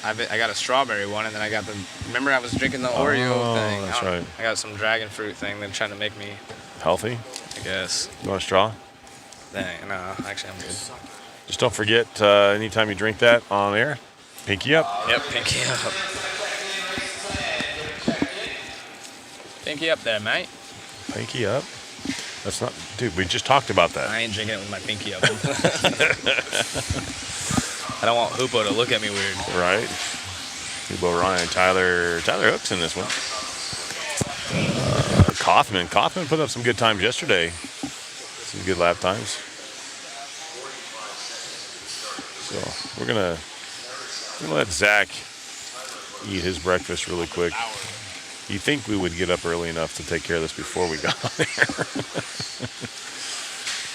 I got a strawberry one, and then I got the. Remember, I was drinking the Oreo thing. That's right. I got some dragon fruit thing. They're trying to make me Healthy? I guess. You want a straw? Dang, no, actually, I'm good. Just don't forget, anytime you drink that on air, pinky up. Yep, pinky up. Pinky up there, mate. Pinky up? That's not, dude, we just talked about that. I ain't drinking it with my pinky up. I don't want Hoopo to look at me weird. Right. Hoopo Ryan, Tyler Hooks in this one. Kaufman put up some good times yesterday. Some good lap times. So we're gonna let Zach eat his breakfast really quick. You think we would get up early enough to take care of this before we got on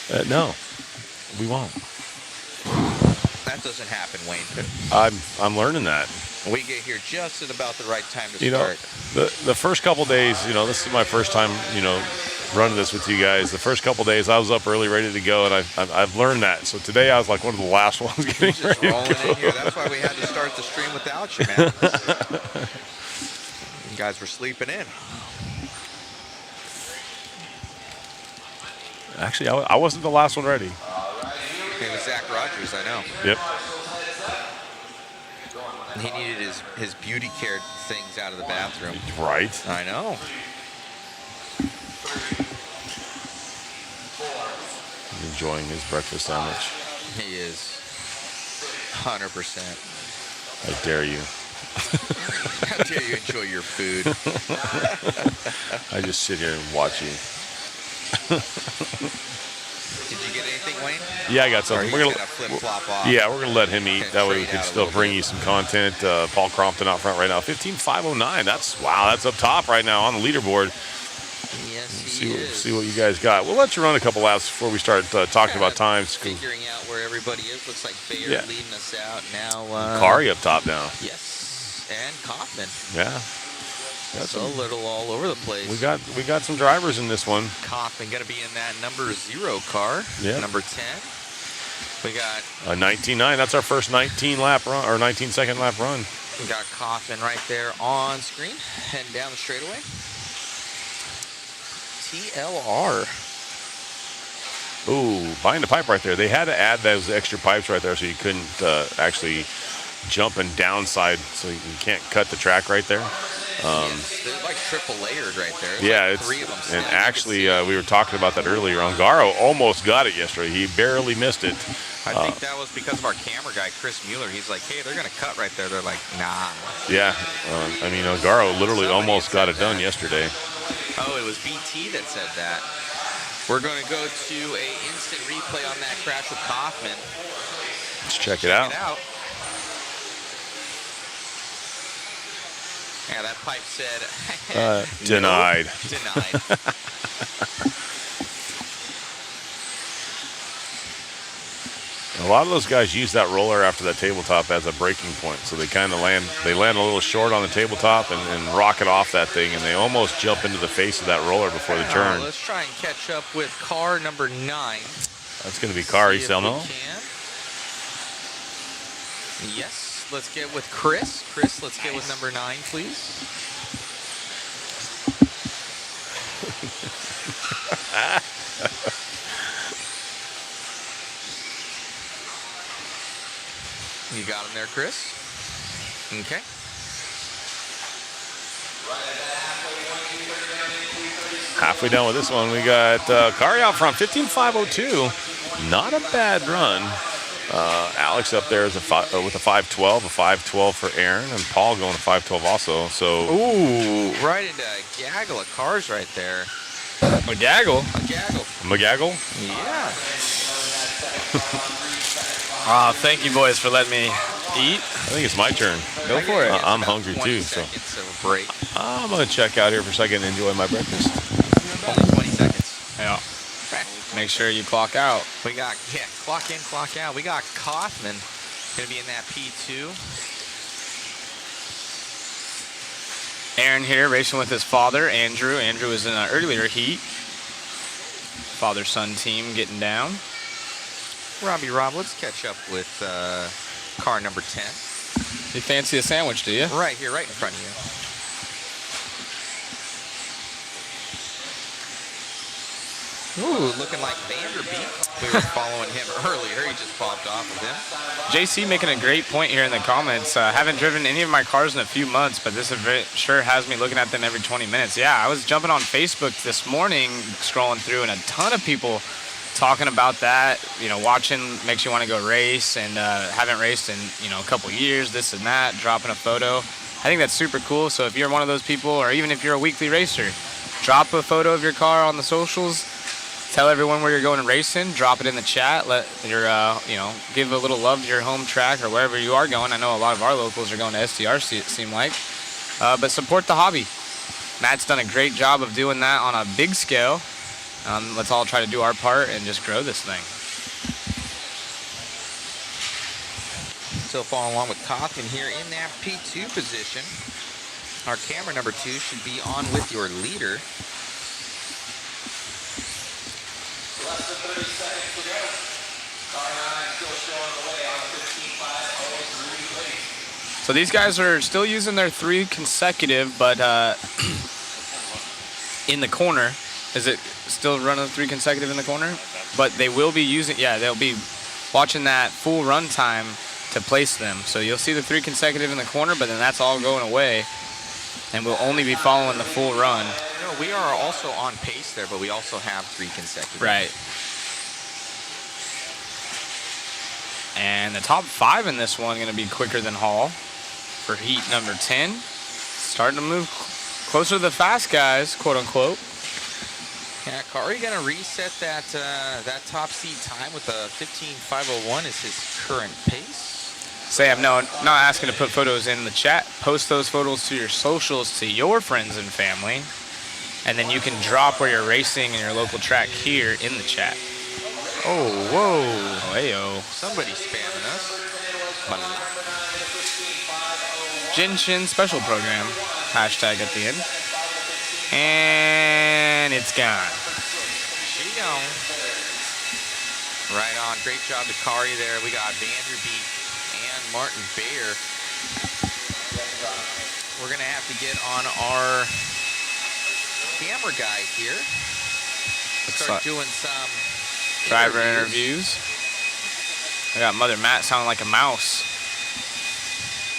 there? No, we won't. That doesn't happen, Wayne. I'm learning that. We get here just at about the right time to You know, start. the first couple days, this is my first time, running this with you guys. The first couple days, I was up early, ready to go, and I've learned that. So today, I was like one of the last ones getting ready to Rolling go. in here. That's why we had to start the stream without you, man. You guys were sleeping in. Actually, I wasn't the last one ready. It was Zach Rogers, I know. Yep. He needed his beauty care things out of the bathroom. Right. I know. He's enjoying his breakfast sandwich. He is 100%. I dare you. How dare you enjoy your food? I just sit here and watch you. Did you get anything, Wayne? Yeah, I got Or something. he's We're gonna gonna flip-flop off? Yeah, we're gonna let him eat. Can That way we trade can out a still little bring bit. you some content. Paul Crompton out front right now, 15.509. That's up top right now on the leaderboard. Yes, he is. See what you guys got. We'll let you run a couple laps before we start talking about times. Figuring out where everybody is. Looks like Bayer Yeah. leading us out now. Kari up top now. Yes, and Kaufman. Yeah. That's a little all over the place. We got some drivers in this one. Kaufman going to be in that number 0 car. Yeah. Number 10. We got A 19.9. That's our first 19-lap run or 19-second lap run. we got Kaufman right there on screen, heading down the straightaway. TLR. Ooh, behind the pipe right there. They had to add those extra pipes right there so you couldn't actually jump and downside, so you can't cut the track right there. Yes, they're like triple layered right there. It's Yeah, like it's 3 of them. and stacked. You can actually see it. we were talking about that earlier. Ongaro almost got it yesterday. He barely missed it. I think that was because of our camera guy, Chris Mueller. He's like, hey, they're going to cut right there. They're like, nah. Yeah, I mean Ongaro literally almost got it done yesterday. Oh, it was BT that said that. We're going to go to a instant replay on that crash with Kaufman. Let's check it out. Yeah, that pipe said Denied. Denied. A lot of those guys use that roller after that tabletop as a braking point, so they kind of land a little short on the tabletop and rocket off that thing, and they almost jump into the face of that roller before the turn. Let's try and catch up with car number 9. That's going to be Kari See if we Selno. can. Yes, let's get with Chris. Chris, let's get with number 9, please. You got him there, Chris? Okay. Halfway done with this one, we got Kari out front, 15.502. Not a bad run. Alex up there is with a 5.12, a 5.12 for Aaron, and Paul going to 5.12 also. So Ooh, right into a gaggle of cars right there. A gaggle. A gaggle. McGaggle. Yeah. Thank you, boys, for letting me eat. I think it's my turn. Go for it. I'm hungry too, so Seconds of break. I'm gonna check out here for a second and enjoy my breakfast. Only 20 seconds. Yeah. Make sure you clock out. We got, clock in, clock out. We got Kaufman going to be in that P2. Aaron here racing with his father, Andrew. Andrew was in an earlier heat. Father-son team getting down. Rob, let's catch up with car number 10. You fancy a sandwich, do you? Right here, right in front of you. Ooh, looking like Vanderbeek. We were following him earlier. He just popped off with him. JC making a great point here in the comments. Haven't driven any of my cars in a few months, but this event sure has me looking at them every 20 minutes. Yeah, I was jumping on Facebook this morning, scrolling through, and a ton of people talking about that. You know, watching makes you want to go race, and haven't raced in, a couple years, this and that, dropping a photo. I think that's super cool. So if you're one of those people, or even if you're a weekly racer, drop a photo of your car on the socials. Tell everyone where you're going racing. Drop it in the chat. Let your, give a little love to your home track or wherever you are going. I know a lot of our locals are going to STRC, it seemed like. But support the hobby. Matt's done a great job of doing that on a big scale. Let's all try to do our part and just grow this thing. Still following along with Kaufman here in that P2 position. Our camera number 2 should be on with your leader. Less than 30 seconds to go. Car 9 still showing the way on 15.503. So these guys are still using their 3 consecutive, but in the corner. Is it still running 3 consecutive in the corner? But they will be using, they'll be watching that full run time to place them. So you'll see the 3 consecutive in the corner, but then that's all going away. And we'll only be following the full run. No, we are also on pace there, but we also have 3 consecutive. Right. And the top 5 in this one going to be quicker than Hall for heat number 10. Starting to move closer to the fast guys, quote unquote. Yeah, Kari going to reset that that top seed time with a 15.501 is his current pace. Sam, no, not asking to put photos in the chat. Post those photos to your socials, to your friends and family. And then you can drop where you're racing in your local track here in the chat. Oh, whoa. Heyo. Somebody's spamming us. Genshin special program. Hashtag at the end. And it's gone. She gone. Right on. Great job to Kari there. We got Vanderbeek and Martin Bayer. We're going to have to get on our camera guy here. Start doing some Driver interviews. I got Mother Matt sounding like a mouse.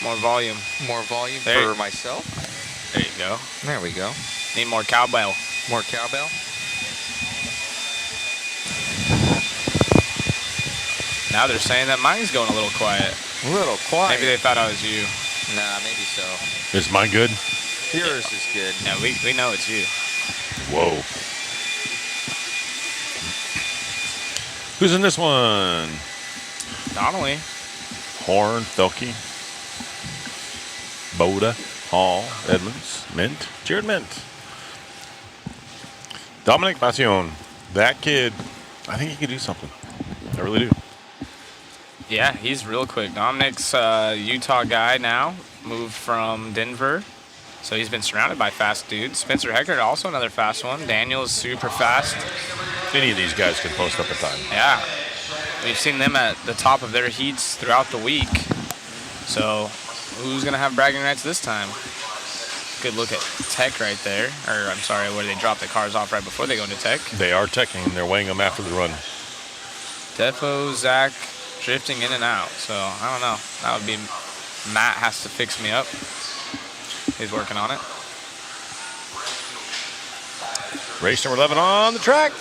More volume. More volume There. for myself. There you go. There we go. Need more cowbell. More cowbell. Now they're saying that mine's going a little quiet. A little quiet. Maybe they thought I was you. Nah, maybe so. Is mine good? Yours is good. Yeah, we know it's you. Whoa. Who's in this one? Donnelly. Horn, Felke, Boda, Hall, Edmonds, Mint, Jared Mint. Dominic Passion. That kid, I think he can do something. I really do. Yeah, he's real quick. Dominic's a Utah guy now. Moved from Denver. So he's been surrounded by fast dudes. Spencer Heckert, also another fast one. Daniel's super fast. Any of these guys can post up a time. Yeah. We've seen them at the top of their heats throughout the week. So who's going to have bragging rights this time? Good look at Tech right there. Or, I'm sorry, where they drop the cars off right before they go into Tech. They are teching. They're weighing them after the run. Defo, Zach, drifting in and out. So, I don't know. That would be Matt has to fix me up. He's working on it. Race number 11 on the track.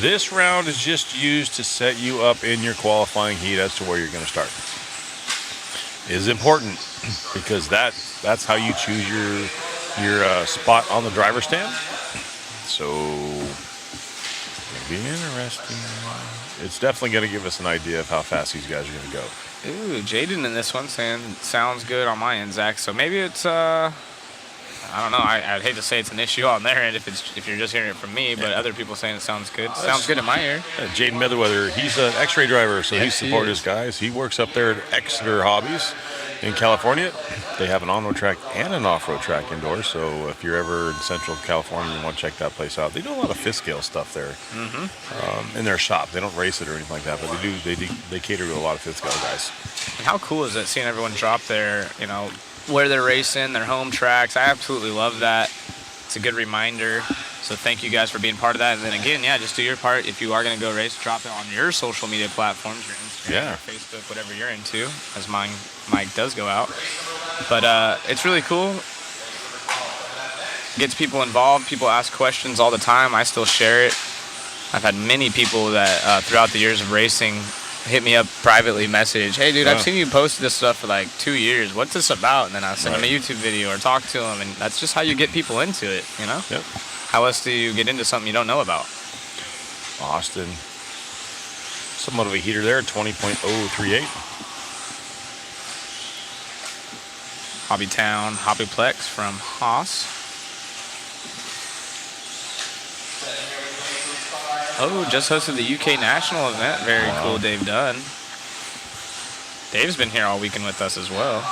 This round is just used to set you up in your qualifying heat as to where you're going to start. It is important because that's how you choose your spot on the driver's stand. So it'll be interesting. It's definitely going to give us an idea of how fast these guys are going to go. Ooh, Jaden in this one saying sounds good on my end, Zach. So maybe it's I don't know. I'd hate to say it's an issue on their end if you're just hearing it from me, but other people saying it sounds good. Sounds good in my ear. Jaden Mitherweather, he's an X-ray driver, so Yes, he's supported he his is. guys. He works up there at Exeter Hobbies in California. They have an on-road track and an off-road track indoors, so if you're ever in Central California and want to check that place out, they do a lot of fifth scale stuff there in their shop. They don't race it or anything like that, but they cater to a lot of fifth scale guys. And how cool is it seeing everyone drop their, where they're racing, their home tracks? I absolutely love that. It's a good reminder. So thank you guys for being part of that. And then again, just do your part. If you are going to go race, drop it on your social media platforms, your Instagram, your Facebook, whatever you're into, as Mike does go out. But it's really cool. Gets people involved. People ask questions all the time. I still share it. I've had many people that throughout the years of racing hit me up privately, message, hey dude, I've seen you post this stuff for like 2 years. What's this about? And then I'll send them a YouTube video or talk to them, and that's just how you get people into it, Yep. How else do you get into something you don't know about? Austin, somewhat of a heater there, 20.038. Hobbytown, Hobbyplex from Haas. Oh, just hosted the UK National event. Very cool, Dave Dunn. Dave's been here all weekend with us as well.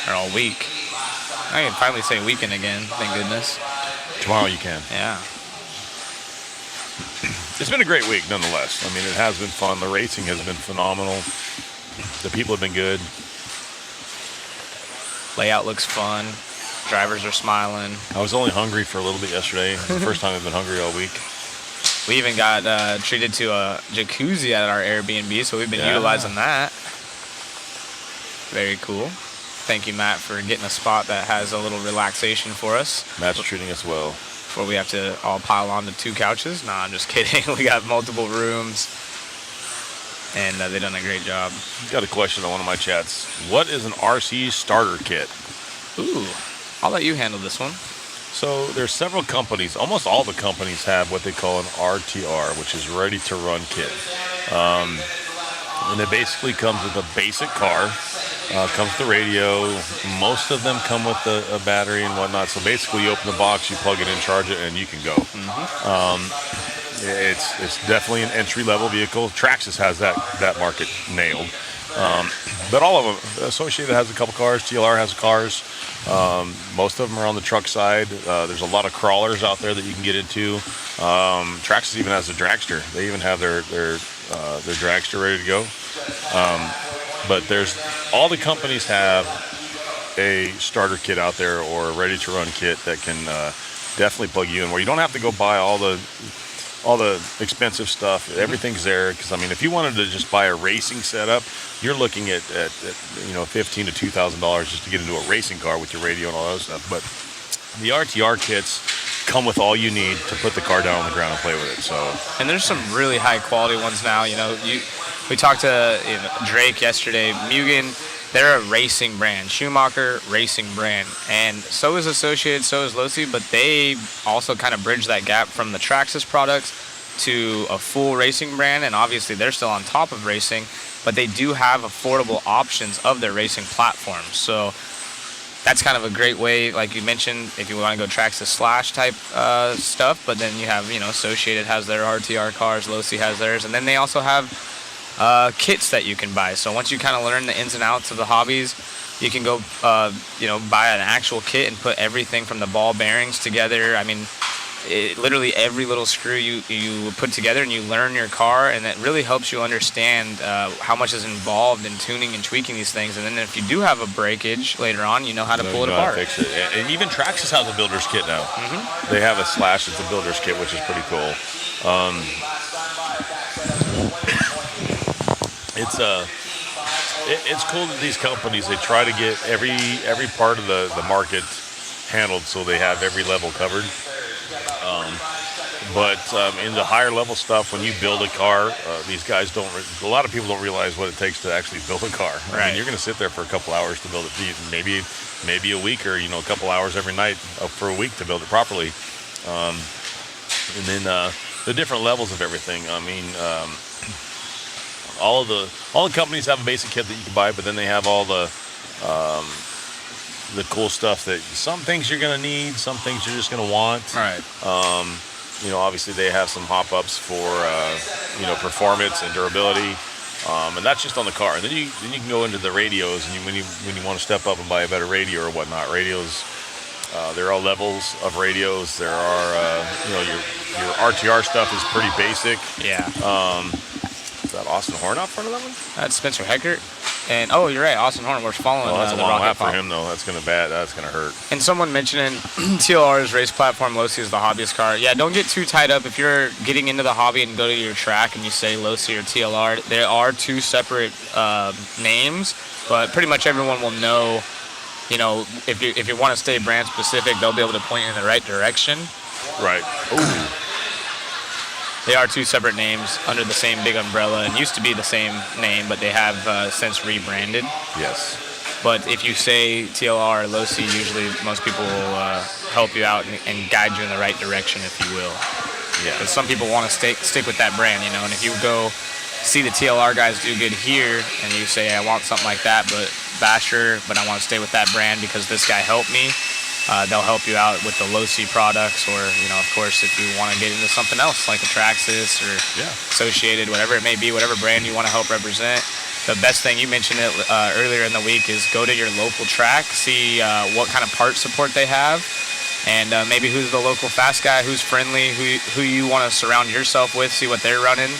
Or all week. I can finally say weekend again, thank goodness. Tomorrow you can. Yeah. It's been a great week nonetheless. I mean, it has been fun. The racing has been phenomenal. The people have been good. Layout looks fun. Drivers are smiling. I was only hungry for a little bit yesterday. It's the first time I've been hungry all week. We even got treated to a jacuzzi at our Airbnb, so we've been utilizing that. Very cool. Thank you, Matt, for getting a spot that has a little relaxation for us. Matt's treating us well. Before we have to all pile onto 2 couches. Nah, I'm just kidding. We got multiple rooms, and they've done a great job. Got a question on one of my chats. What is an RC starter kit? Ooh, I'll let you handle this one. So there's several companies. Almost all the companies have what they call an RTR, which is ready to run kit. And it basically comes with a basic car. Comes with the radio. Most of them come with a battery and whatnot. So basically, you open the box, you plug it in, charge it, and you can go. It's definitely an entry-level vehicle. Traxxas has that market nailed. But all of them, Associated has a couple cars, TLR has cars. Most of them are on the truck side. There's a lot of crawlers out there that you can get into. Traxxas even has a dragster. They even have their dragster ready to go. But all the companies have a starter kit out there or a ready-to-run kit that can definitely plug you in, where you don't have to go buy all the expensive stuff. Everything's there, because I mean, if you wanted to just buy a racing setup, you're looking at $1,500 to $2,000 just to get into a racing car with your radio and all that stuff. But the RTR kits come with all you need to put the car down on the ground and play with it. So, and there's some really high quality ones now. We talked to Drake yesterday. Mugen, they're a racing brand, Schumacher racing brand, and so is Associated, so is Losi, but they also kind of bridge that gap from the Traxxas products to a full racing brand, and obviously they're still on top of racing, but they do have affordable options of their racing platforms. So that's kind of a great way, like you mentioned, if you want to go Traxxas Slash type stuff, but then you have, Associated has their RTR cars, Losi has theirs, and then they also have kits that you can buy. So once you kind of learn the ins and outs of the hobbies, you can go, buy an actual kit and put everything from the ball bearings together. I mean, literally every little screw you put together, and you learn your car, and it really helps you understand how much is involved in tuning and tweaking these things. And then if you do have a breakage later on, you know how to pull it apart. Fix it. And even Traxxas has a builder's kit now. Mm-hmm. They have a Slash. It's a builder's kit, which is pretty cool. It's cool that these companies, they try to get every part of the market handled, so they have every level covered. But in the higher level stuff, when you build a car, these guys a lot of people don't realize what it takes to actually build a car. Right. I mean, you're going to sit there for a couple hours to build it, maybe a week, or a couple hours every night for a week to build it properly. And then the different levels of everything. I mean, all the companies have a basic kit that you can buy, but then they have all the cool stuff that some things you're going to need, some things you're just going to want. Right. Obviously they have some hop-ups for performance and durability, and that's just on the car. And then you can go into the radios, and when you want to step up and buy a better radio or whatnot. Radios, there are levels of radios. There are your RTR stuff is pretty basic. Yeah. Is that Austin Horn out front of that one? That's Spencer Heckert. And you're right, Austin Horn. We're following that's the a long rocket lap for pop. him, though. That's gonna hurt. And someone mentioning TLR's race platform, Losi is the hobbyist car. Yeah, don't get too tied up. If you're getting into the hobby and go to your track and you say Losi or TLR, there are two separate names, but pretty much everyone will know. If you want to stay brand specific, they'll be able to point you in the right direction. Right. Ooh. They are two separate names under the same big umbrella, and used to be the same name, but they have since rebranded. Yes. But if you say TLR or Losi, usually most people will help you out and guide you in the right direction, if you will. Yeah. Because some people want to stick with that brand, and if you go see the TLR guys do good here, and you say, I want something like that, but Basher, but I want to stay with that brand because this guy helped me, they'll help you out with the Losi products, or, of course, if you want to get into something else, like a Traxxas or Associated, whatever it may be, whatever brand you want to help represent. The best thing, you mentioned it earlier in the week, is go to your local track, see what kind of part support they have, and maybe who's the local fast guy, who's friendly, who you want to surround yourself with, see what they're running.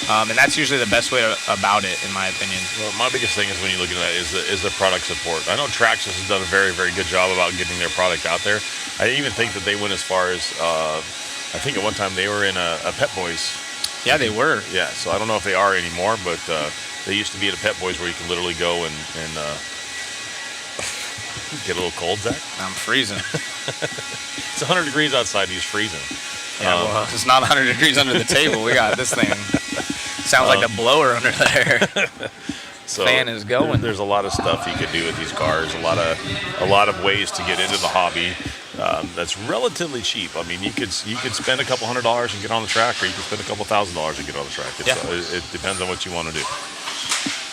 And that's usually the best way about it, in my opinion. Well, my biggest thing is when you look at that is the product support. I know Traxxas has done a very, very good job about getting their product out there. I even think that they went as far as, I think at one time they were in a Pep Boys. Yeah, they were. Yeah, so I don't know if they are anymore, but they used to be at a Pep Boys where you can literally go and get a little cold, Zach. I'm freezing. It's 100 degrees outside, he's freezing. Yeah, well, it's not 100 degrees under the table. We got this thing. Sounds like the blower under there. So fan is going. There's a lot of stuff you could do with these cars. A lot of ways to get into the hobby. That's relatively cheap. I mean, you could spend a couple $100 and get on the track, or you could spend a couple $1,000 and get on the track. It depends on what you want to do.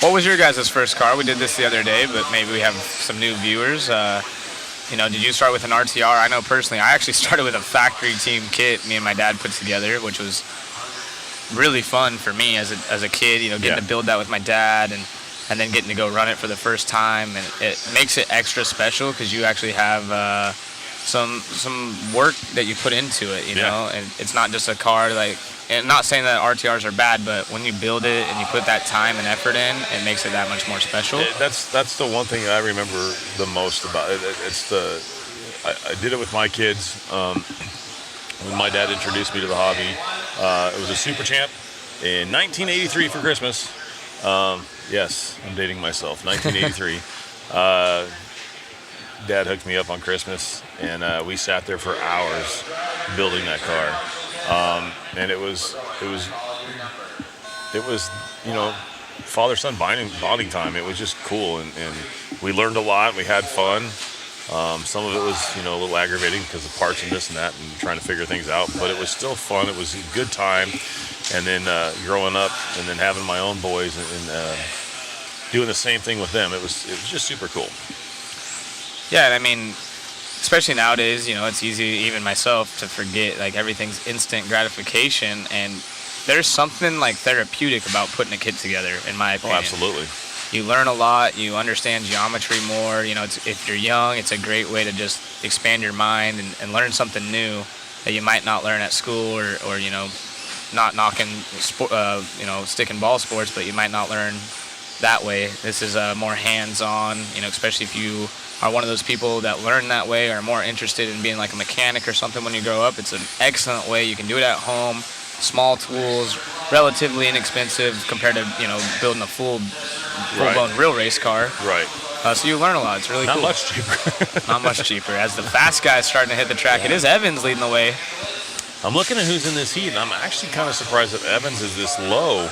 What was your guys' first car? We did this the other day, but maybe we have some new viewers. Did you start with an RTR? I know personally, I actually started with a factory team kit me and my dad put together, which was really fun for me as a kid, you know, getting to build that with my dad and then getting to go run it for the first time, and it makes it extra special because you actually have some work that you put into it, you know, and it's not just a car like. And not saying that RTRs are bad, but when you build it and you put that time and effort in, it makes it that much more special. That's the one thing I remember the most about it. I did it with my kids. When my dad introduced me to the hobby, it was a Super Champ in 1983 for Christmas. Yes, I'm dating myself. 1983. Dad hooked me up on Christmas, and we sat there for hours building that car. And it was, you know, father-son bonding time. It was just cool, and we learned a lot. We had fun. Some of it was, you know, a little aggravating because of parts and this and that and trying to figure things out, but it was still fun. It was a good time. And then growing up and then having my own boys and doing the same thing with them, it was just super cool. Yeah, and I mean, especially nowadays, you know, it's easy, even myself, to forget, like, everything's instant gratification, and there's something, like, therapeutic about putting a kit together, in my opinion. Oh, absolutely. You learn a lot, you understand geometry more, you know, if you're young, it's a great way to just expand your mind and learn something new that you might not learn at school or you know, not knocking, you know, stick and ball sports, but you might not learn that way. This is more hands-on, you know, especially if you are one of those people that learn that way or are more interested in being like a mechanic or something when you grow up. It's an excellent way. You can do it at home, small tools, relatively inexpensive compared to, you know, building a full-blown real race car. Right. So you learn a lot. It's really cool. Not much cheaper. Not much cheaper. As the fast guy's starting to hit the track, it is Evans leading the way. I'm looking at who's in this heat, and I'm actually kind of surprised that Evans is this low.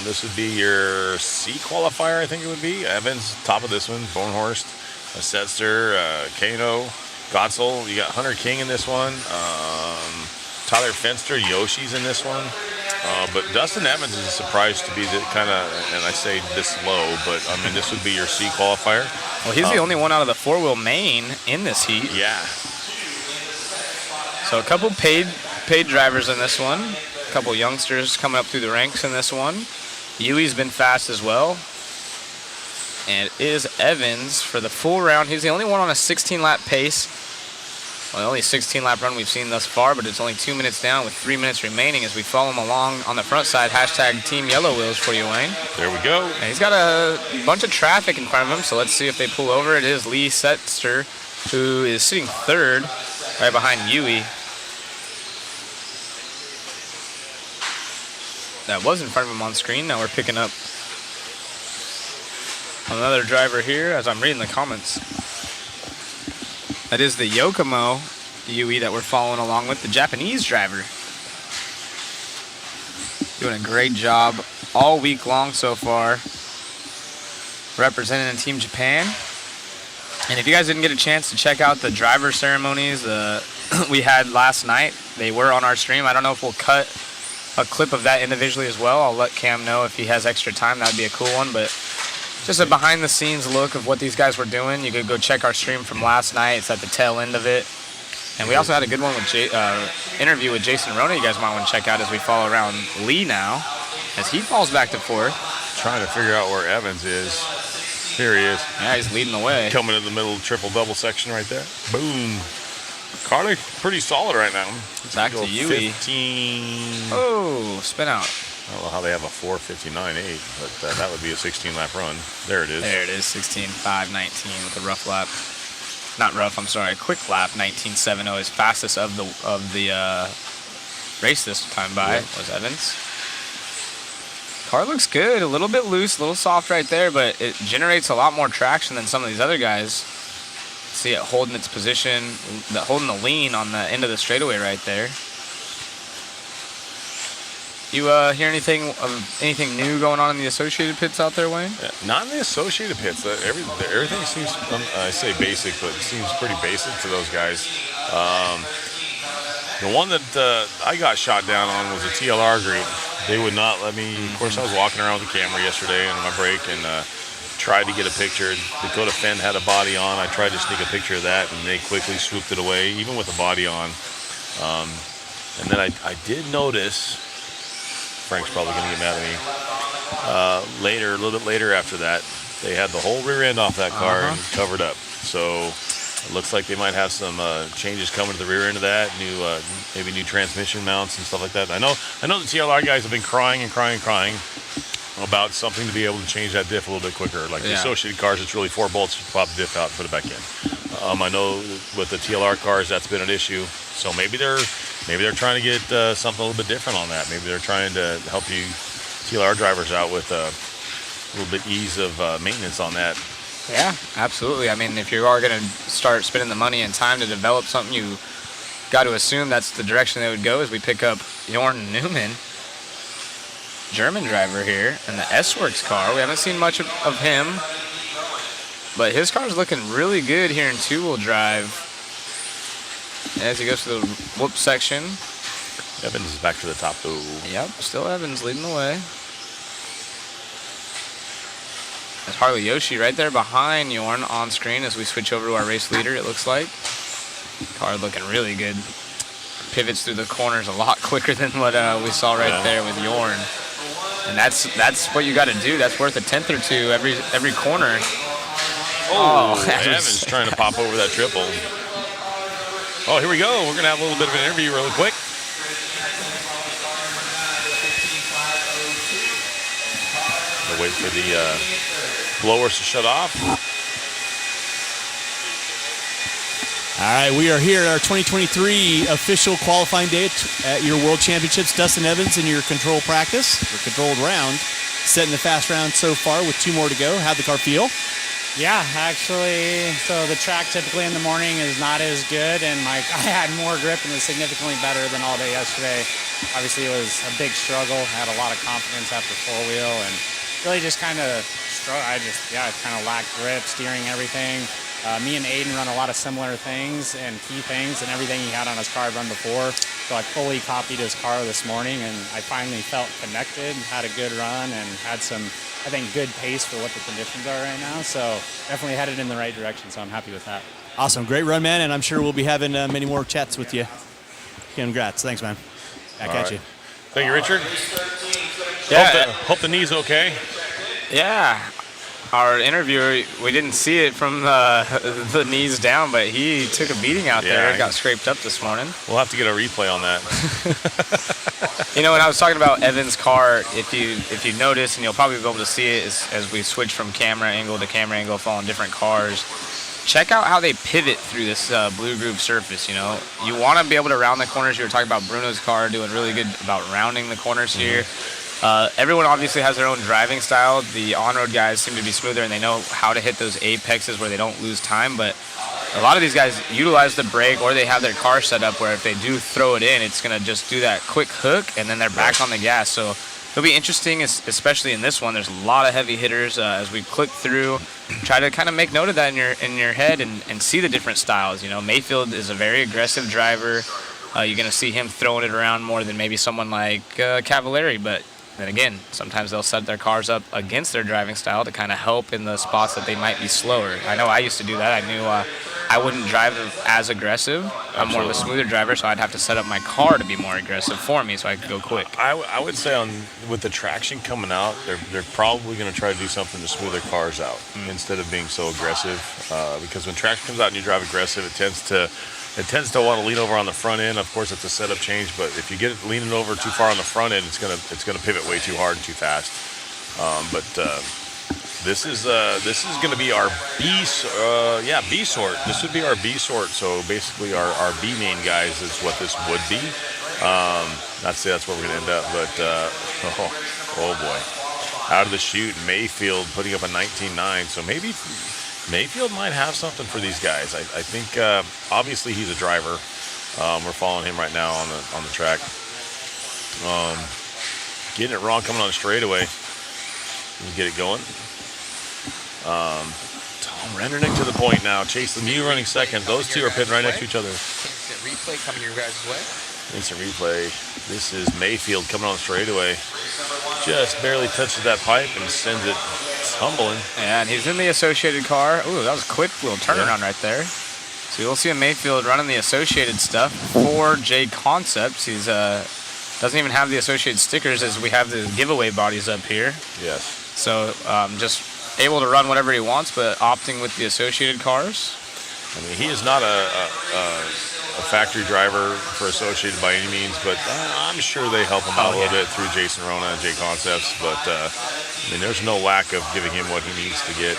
This would be your C qualifier, I think it would be. Evans, top of this one, Bornhorst, Setzer, Kano, Gotzel. You got Hunter King in this one. Tyler Fenster, Yoshi's in this one. But Dustin Evans is a surprise to be kind of, and I say this low, but I mean, this would be your C qualifier. Well, he's the only one out of the four-wheel main in this heat. Yeah. So a couple paid drivers in this one. A couple youngsters coming up through the ranks in this one. Yui's been fast as well. And it is Evans for the full round. He's the only one on a 16-lap pace. Well, the only 16-lap run we've seen thus far, but it's only 2 minutes down with 3 minutes remaining as we follow him along on the front side. Hashtag Team Yellow Wheels for you, Wayne. There we go. And he's got a bunch of traffic in front of him, so let's see if they pull over. It is Lee Setzer, who is sitting third, right behind Yui. That was in front of him on screen. Now we're picking up another driver here as I'm reading the comments. That is the Yokomo Yui that we're following along with, the Japanese driver. Doing a great job all week long so far, representing Team Japan. And if you guys didn't get a chance to check out the driver ceremonies we had last night, they were on our stream. I don't know if we'll cut a clip of that individually as well. I'll let Cam know if he has extra time. That would be a cool one, but just a behind-the-scenes look of what these guys were doing. You could go check our stream from last night. It's at the tail end of it. And we also had a good one with interview with Jason Rona you guys might want to check out as we follow around Lee now as he falls back to fourth. Trying to figure out where Evans is. Here he is. Yeah, he's leading the way. Coming in the middle triple-double section right there. Boom. Car looks pretty solid right now. Back to Yui. 15. Oh, spin out. I don't know how they have a 4:59.8, but that would be a 16-lap run. There it is. There it is, 16.5.19 with a rough lap. Not rough, I'm sorry, a quick lap, 19.70 is fastest of the race this time by was Evans. Car looks good, a little bit loose, a little soft right there, but it generates a lot more traction than some of these other guys. See it holding its position, holding the lean on the end of the straightaway right there. You hear anything new going on in the Associated pits out there, Wayne? Yeah, not in the Associated pits. Everything seems, I say basic, but it seems pretty basic to those guys. The one that I got shot down on was a TLR group. They would not let me. Of course, I was walking around with the camera yesterday on my break and tried to get a picture. Dakota Fenn had a body on. I tried to sneak a picture of that, and they quickly swooped it away, even with a body on. And then I did notice Frank's probably going to get mad at me. Later, a little bit later after that, they had the whole rear end off that car and covered up. So it looks like they might have some changes coming to the rear end of that, maybe new transmission mounts and stuff like that. I know the TLR guys have been crying about something to be able to change that diff a little bit quicker. Like the Associated cars, it's really 4 bolts, you pop the diff out and put it back in. I know with the TLR cars, that's been an issue. So maybe they're trying to get something a little bit different on that. Maybe they're trying to help you TLR drivers out with a little bit ease of maintenance on that. Yeah, absolutely. I mean, if you are going to start spending the money and time to develop something, you got to assume that's the direction they would go as we pick up Jorn Newman, German driver here, in the S-Works car. We haven't seen much of him, but his car's looking really good here in two-wheel drive as he goes to the whoop section. Evans is back to the top, though. Yep, still Evans leading the way. There's Harley Yoshi right there behind Jorn on screen as we switch over to our race leader, it looks like. Car looking really good. Pivots through the corners a lot quicker than what we saw right there with Jorn. And that's what you got to do. That's worth a tenth or two every corner. Evans trying to pop over that triple. Oh, here we go. We're going to have a little bit of an interview really quick. We'll wait for the blowers to shut off. All right, we are here at our 2023 official qualifying day at your World Championships. Dustin Evans in your control practice, your controlled round, setting the fast round so far with 2 more to go. How'd the car feel? Yeah, actually, so the track typically in the morning is not as good, and I had more grip and was significantly better than all day yesterday. Obviously, it was a big struggle. I had a lot of confidence after 4-wheel, and really just kind of struggled. I kind of lacked grip, steering, everything. Me and Aiden run a lot of similar things and key things, and everything he had on his car I'd run before. So I fully copied his car this morning, and I finally felt connected, had a good run, and had some, I think, good pace for what the conditions are right now. So definitely headed in the right direction, so I'm happy with that. Awesome. Great run, man, and I'm sure we'll be having many more chats with you. Congrats. Thanks, man. Back at you. Thank you, Richard. Yeah. Hope the knee's okay. Yeah. Our interviewer, we didn't see it from the knees down, but he took a beating out there. Got scraped up this morning. We'll have to get a replay on that. You know, when I was talking about Evan's car, if you notice, and you'll probably be able to see it as we switch from camera angle to camera angle, following different cars, check out how they pivot through this blue groove surface. You know, you want to be able to round the corners. You were talking about Bruno's car doing really good about rounding the corners here. Everyone obviously has their own driving style. The on-road guys seem to be smoother, and they know how to hit those apexes where they don't lose time. But a lot of these guys utilize the brake, or they have their car set up where if they do throw it in, it's going to just do that quick hook, and then they're back on the gas. So it'll be interesting, especially in this one. There's a lot of heavy hitters as we click through. Try to kind of make note of that in your head and see the different styles. You know, Mayfield is a very aggressive driver. You're going to see him throwing it around more than maybe someone like Cavallari, but then again, sometimes they'll set their cars up against their driving style to kind of help in the spots that they might be slower. I know I used to do that. I knew I wouldn't drive as aggressive. I'm more of a smoother driver, so I'd have to set up my car to be more aggressive for me so I could go quick. I would say with the traction coming out, they're probably going to try to do something to smooth their cars out instead of being so aggressive. Because when traction comes out and you drive aggressive, it tends to want to lean over on the front end. Of course, it's a setup change, but if you get it leaning over too far on the front end, it's gonna pivot way too hard and too fast. This is going to be our B sort. This would be our B sort. So basically, our B main guys is what this would be. Not to say that's where we're going to end up, but oh boy, out of the chute, Mayfield putting up a 19.9. So maybe Mayfield might have something for these guys. I think obviously he's a driver. We're following him right now on the track. Getting it wrong coming on a straightaway. Let me get it going. Tom Rennernick to the point now. Chase Lemieux running second. Those two are pitting right next to each other. Instant replay coming your guys' way. Instant replay. This is Mayfield coming on straightaway. Just barely touches that pipe and sends it tumbling. And he's in the Associated car. Ooh, that was a quick little turnaround right there. So you'll see a Mayfield running the Associated stuff for J Concepts. He's doesn't even have the associated stickers as we have the giveaway bodies up here. Yes. So just able to run whatever he wants, but opting with the associated cars. I mean, he is not a factory driver for Associated by any means, but I'm sure they help him out a little bit through Jason Rona and J Concepts. But I mean, there's no lack of giving him what he needs to get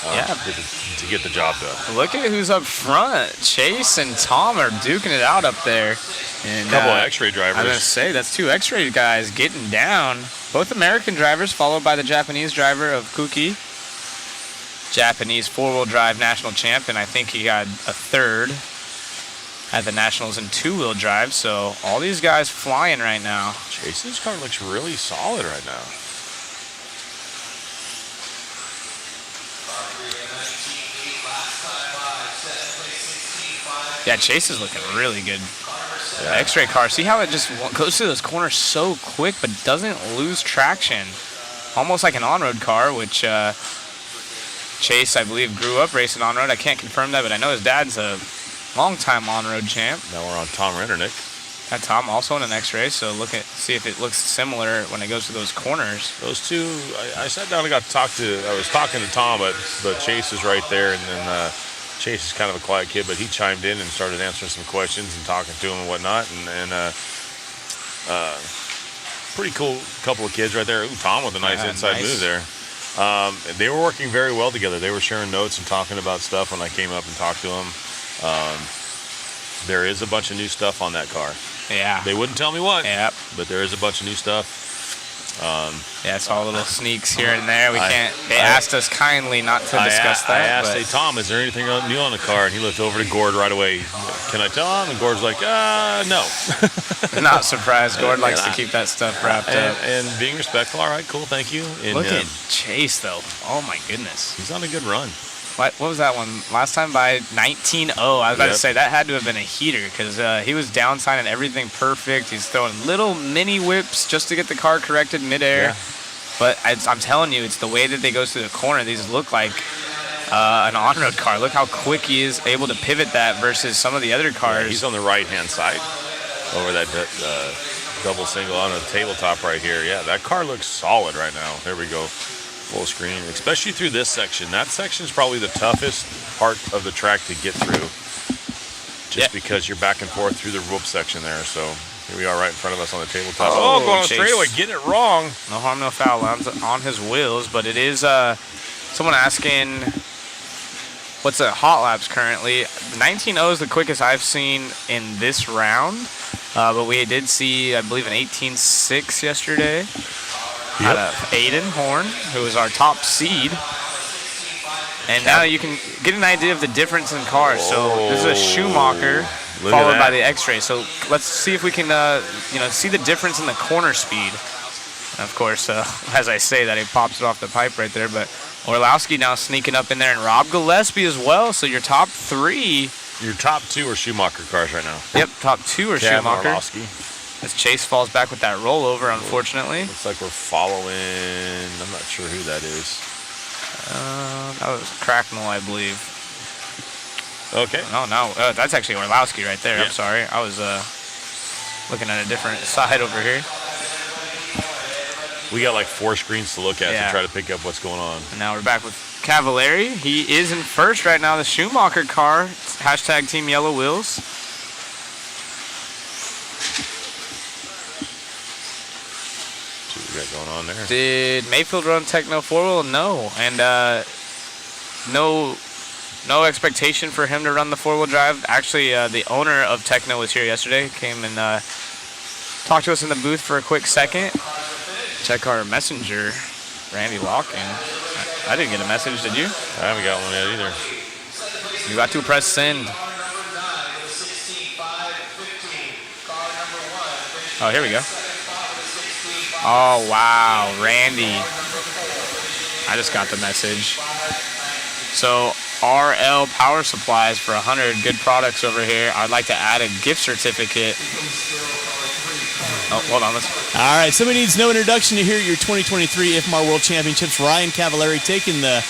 to get the job done. Look at who's up front. Chase and Tom are duking it out up there. And a couple of X-ray drivers. I was gonna say that's 2 X-ray guys getting down. Both American drivers, followed by the Japanese driver of Kuki. Japanese 4-wheel drive national champ, and I think he got a 3rd at the Nationals in 2-wheel drive. So all these guys flying right now. Chase's car looks really solid right now. Yeah, Chase is looking really good. Yeah. X-ray car. See how it just goes through those corners so quick, but doesn't lose traction. Almost like an on-road car, which Chase, I believe, grew up racing on-road. I can't confirm that, but I know his dad's a long-time on-road champ. Now we're on Tom Rendernick. That Tom also in an X-ray, so see if it looks similar when it goes through those corners. Those two, I sat down and I was talking to Tom, but Chase is right there, and then Chase is kind of a quiet kid, but he chimed in and started answering some questions and talking to him and whatnot, and pretty cool couple of kids right there. Ooh, Tom with a nice inside move there. They were working very well together. They were sharing notes and talking about stuff when I came up and talked to them. There is a bunch of new stuff on that car. Yeah. They wouldn't tell me what. Yep. But there is a bunch of new stuff. Yeah, it's all little sneaks here and there. They asked us kindly not to discuss that. I asked, hey, Tom, is there anything new on the car? And he looked over to Gord right away. Can I tell him? And Gord's like, no. Not surprised. Gord likes to keep that stuff wrapped up. And being respectful. All right, cool, thank you. And, look at Chase, though. Oh, my goodness. He's on a good run. What was that one? Last time by 19-0. I was about to say that had to have been a heater because he was downsigning everything perfect. He's throwing little mini whips just to get the car corrected midair. Yeah. But I'm telling you, it's the way that they go through the corner. These look like an on-road car. Look how quick he is able to pivot that versus some of the other cars. Yeah, he's on the right-hand side over that double single on the tabletop right here. Yeah, that car looks solid right now. There we go. Full screen, especially through this section. That section is probably the toughest part of the track to get through, just because you're back and forth through the rope section there. So here we are right in front of us on the tabletop. Oh, going on the straightaway, getting it wrong. No harm, no foul on his wheels, but it is someone asking what's the hot laps currently. 19.0 is the quickest I've seen in this round, but we did see, I believe, an 18.6 yesterday. Out of Aiden Horn, who is our top seed. And now you can get an idea of the difference in cars. So this is a Schumacher followed by the X-Ray. So let's see if we can see the difference in the corner speed. And of course, as I say that, he pops it off the pipe right there. But Orlowski now sneaking up in there, and Rob Gillespie as well. So your top 3. Your top 2 are Schumacher cars right now. Yep, top 2 are Schumacher. Orlowski. As Chase falls back with that rollover, unfortunately. Looks like we're following, I'm not sure who that is. That was Cracknell, I believe. Okay. No, that's actually Orlowski right there. Yeah. I'm sorry. I was looking at a different side over here. We got like 4 screens to look at to try to pick up what's going on. And now we're back with Cavallari. He is in first right now, the Schumacher car. Hashtag Team Yellow Wheels. Got going on there. Did Mayfield run Techno 4-wheel? No, and no expectation for him to run the 4-wheel drive. Actually, the owner of Techno was here yesterday. Came and talked to us in the booth for a quick second. Check our messenger, Randy Locking. I didn't get a message, did you? I haven't got one yet either. You got to press send. Oh, here we go. Oh, wow, Randy. I just got the message. So, RL Power Supplies for 100 good products over here. I'd like to add a gift certificate. Oh, hold on. All right, somebody needs no introduction to hear your 2023 IFMAR World Championships. Ryan Cavallari taking the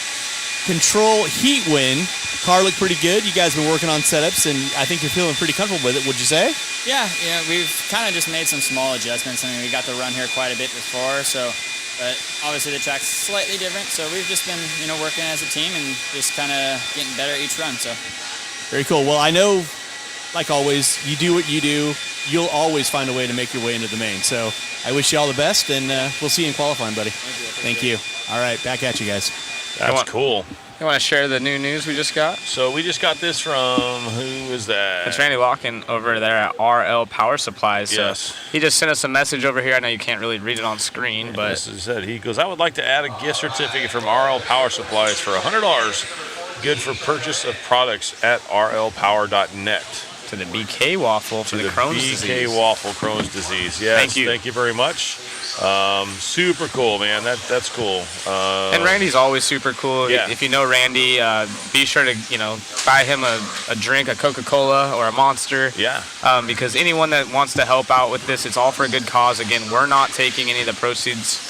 control heat win. Car looked pretty good. You guys have been working on setups, and I think you're feeling pretty comfortable with it, would you say? Yeah, we've kind of just made some small adjustments. I mean, we got to run here quite a bit before, but obviously the track's slightly different, so we've just been, working as a team and just kind of getting better each run, so. Very cool. Well, I know, like always, you do what you do. You'll always find a way to make your way into the main. So I wish you all the best, and we'll see you in qualifying, buddy. Thank you. All right, back at you guys. That's cool. You want to share the new news we just got? So we just got this from, who is that? It's Randy Locken over there at RL Power Supplies. So Yes. he just sent us a message over here. I know you can't really read it on screen, but This is it. He goes, I would like to add a gift certificate from RL Power Supplies for $100, good for purchase of products at rlpower.net. to the BK waffle for the Crohn's BK disease. waffle Crohn's disease. Yes, Thank you. very much. Super cool, man. That's cool. And Randy's always super cool. Yeah. If you know Randy, be sure to buy him a drink, a Coca-Cola or a Monster. Yeah. Because anyone that wants to help out with this, it's all for a good cause. Again, we're not taking any of the proceeds.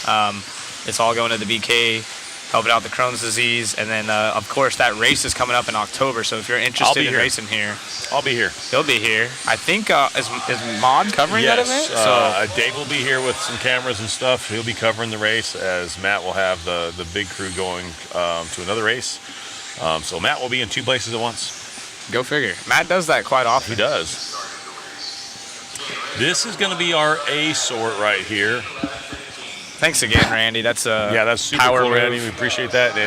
It's all going to the BK, helping out the Crohn's disease. And then, of course, that race is coming up in October. So if you're interested in racing here, I'll be here. he'll be here. I think, is Mod covering that event? Dave will be here with some cameras and stuff. He'll be covering the race, as Matt will have the big crew going to another race. So Matt will be in two places at once. Go figure. Matt does that quite often. He does. This is going to be our A sort right here. Thanks again, Randy. That's that's super power cool, move. Randy. We appreciate that.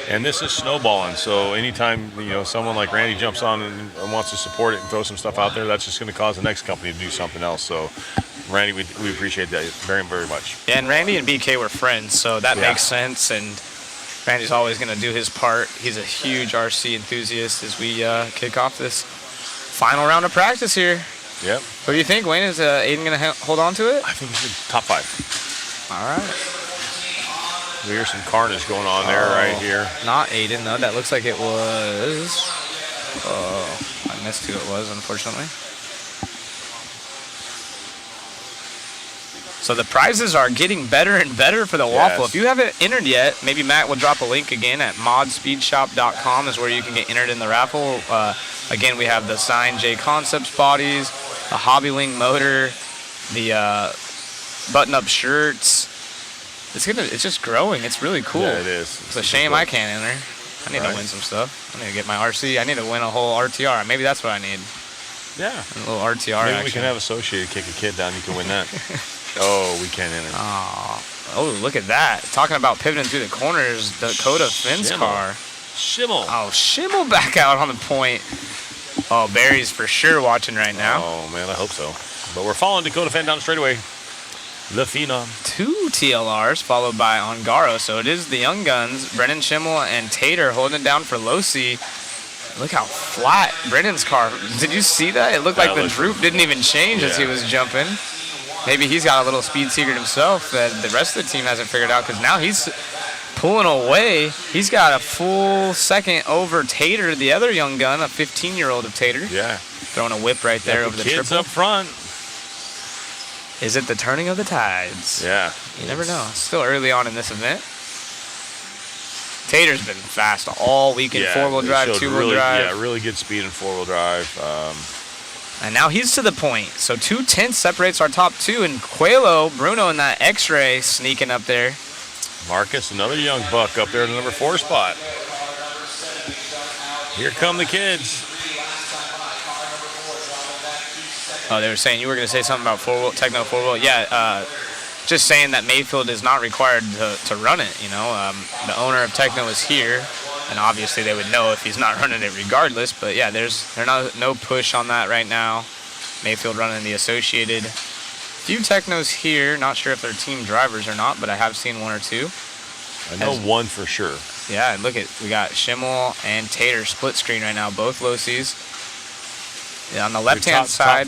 And this is snowballing. So anytime someone like Randy jumps on and wants to support it and throw some stuff out there, that's just going to cause the next company to do something else. So Randy, we appreciate that very, very much. Yeah, and Randy and BK were friends, so that makes sense. And Randy's always going to do his part. He's a huge RC enthusiast as we kick off this final round of practice here. Yep. What do you think, Wayne? Is Aiden going to hold on to it? I think he's top 5. All right. We hear some carnage going on there right here. Not Aiden, though. That looks like it was... Oh, I missed who it was, unfortunately. So the prizes are getting better and better for the waffle. If you haven't entered yet, maybe Matt will drop a link again at modspeedshop.com is where you can get entered in the raffle. Again, we have the signed J Concepts bodies, the Hobbylink motor, the button-up shirts. It's just growing. It's really cool. Yeah, it is. It's a shame I can't enter. I need to win some stuff. I need to get my RC. I need to win a whole RTR. Maybe that's what I need. Yeah. A little RTR Maybe action. we can have Associated kick a kid down. You can win that. Oh, we can't enter. Oh, look at that. Talking about pivoting through the corners, Dakota Finn's car. Schimmel. Oh, Schimmel back out on the point. Oh, Barry's for sure watching right now. Oh, man, I hope so. But we're following Dakota Finn down the straightaway. The Phenom. 2 TLRs followed by Ongaro. So it is the Young Guns, Brennan Schimmel and Tater holding it down for Losi. Look how flat Brennan's car. Did you see that? It looked like the droop didn't even change as he was jumping. Maybe he's got a little speed secret himself that the rest of the team hasn't figured out, because now he's pulling away. He's got a full second over Tater, the other Young Gun, a 15-year-old of Tater. Yeah. Throwing a whip right there over the kids triple. up front. Is it the turning of the tides? Yeah. You never know. Still early on in this event. Tater's been fast all weekend. Four-wheel drive, two-wheel drive. Yeah, really good speed in four-wheel drive. And now he's to the point. So 2/10 separates our top two, and Quelo, Bruno in that X-ray sneaking up there. Marcus, another young buck up there in the number 4 spot. Here come the kids. Oh, they were saying you were going to say something about Techno four-wheel. Yeah, just saying that Mayfield is not required to run it. You know, the owner of Techno is here, and obviously they would know if he's not running it regardless. But yeah, there's no push on that right now. Mayfield running the Associated. Few Technos here. Not sure if they're team drivers or not, but I have seen one or two. I know one for sure. Yeah, and look we got Schimmel and Tater split screen right now, both Losies. Yeah, on the left-hand side.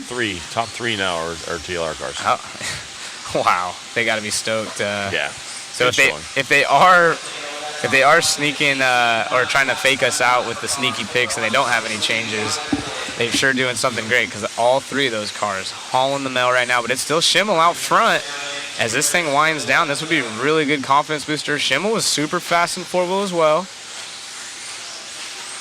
Top three now are TLR cars. Oh, wow, they got to be stoked. Yeah. So if they are sneaking or trying to fake us out with the sneaky picks and they don't have any changes, they're sure doing something great, because all three of those cars hauling the mail right now. But it's still Schimmel out front. As this thing winds down, this would be a really good confidence booster. Schimmel was super fast in four-wheel as well.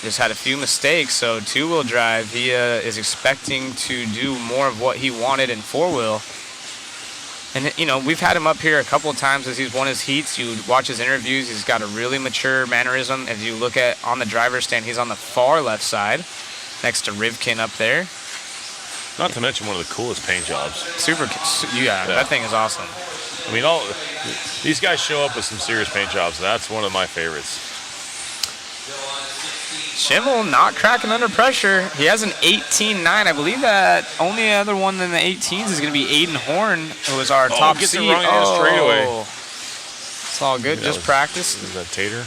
just had a few mistakes. So two-wheel drive, he is expecting to do more of what he wanted in four-wheel. And, you know, we've had him up here a couple of times as he's won his heats. You watch his interviews, he's got a really mature mannerism. As you look at on the driver's stand, he's on the far left side next to Rivkin up there. Not to mention one of the coolest paint jobs. Yeah, that thing is awesome. I mean, these guys show up with some serious paint jobs, and that's one of my favorites. Schimmel not cracking under pressure. He has an 18.9. I believe that only other one than the 18s is going to be Aiden Horn, who was our top gets seed. it wrong in straightaway. It's all good. Just practice. Is that Tater?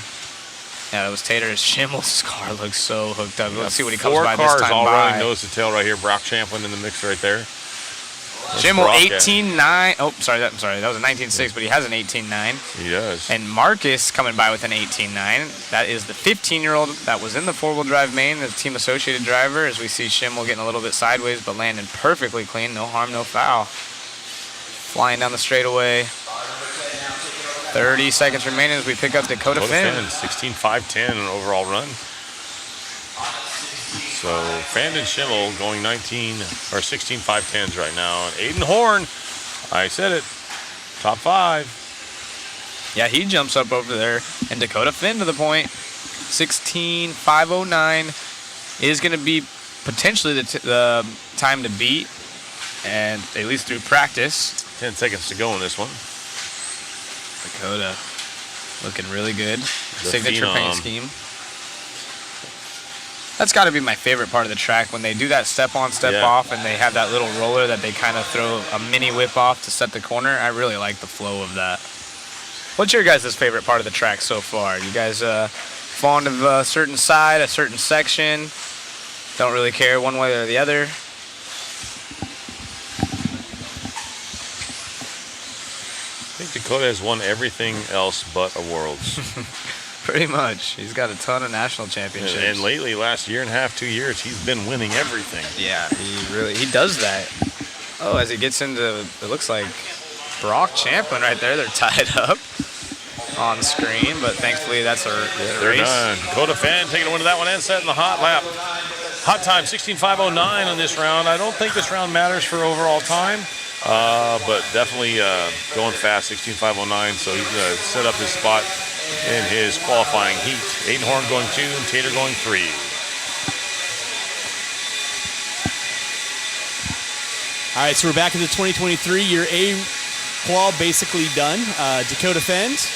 Yeah, that was Tater. Schimmel's car looks so hooked up. Let's see what he comes by this 4 cars time all by. running nose to tail right here. Brock Champlin in the mix right there. Schimmel 18.9. Oh, sorry. That was a 19.6, but he has an 18.9. He does. And Marcus coming by with an 18.9. That is the 15-year-old that was in the four-wheel drive main, the team associated driver, as we see Schimmel getting a little bit sideways, but landing perfectly clean. No harm, no foul. Flying down the straightaway. 30 seconds remaining as we pick up Dakota Finn. 16.510 an overall run. So Fand and Schimmel going 16.510s right now. And Aiden Horn, I said it, top 5. Yeah, he jumps up over there. And Dakota Finn to the point. 16.509 is going to be potentially the time to beat, and at least through practice. 10 seconds to go in this one. Dakota looking really good. Signature paint scheme. That's got to be my favorite part of the track, when they do that step on, step off, and they have that little roller that they kind of throw a mini whip off to set the corner. I really like the flow of that. What's your guys' favorite part of the track so far? You guys fond of a certain side, a certain section? Don't really care one way or the other? I think Dakota has won everything else but a Worlds. Pretty much. He's got a ton of national championships. And lately, last year and a half, 2 years, he's been winning everything. Yeah, he does that. Oh, as he gets into, it looks like Brock Champlin right there. They're tied up on screen, but thankfully that's a They're race. done. Dakota Fan taking a win to that one and setting the hot lap. Hot time, 16.509 on this round. I don't think this round matters for overall time, but definitely going fast, 16.509. So he's going to set up his spot in his qualifying heat. Aiden Horn going 2 and Tater going 3. All right, so we're back in the 2023 year A qual basically done. Dakota Fend,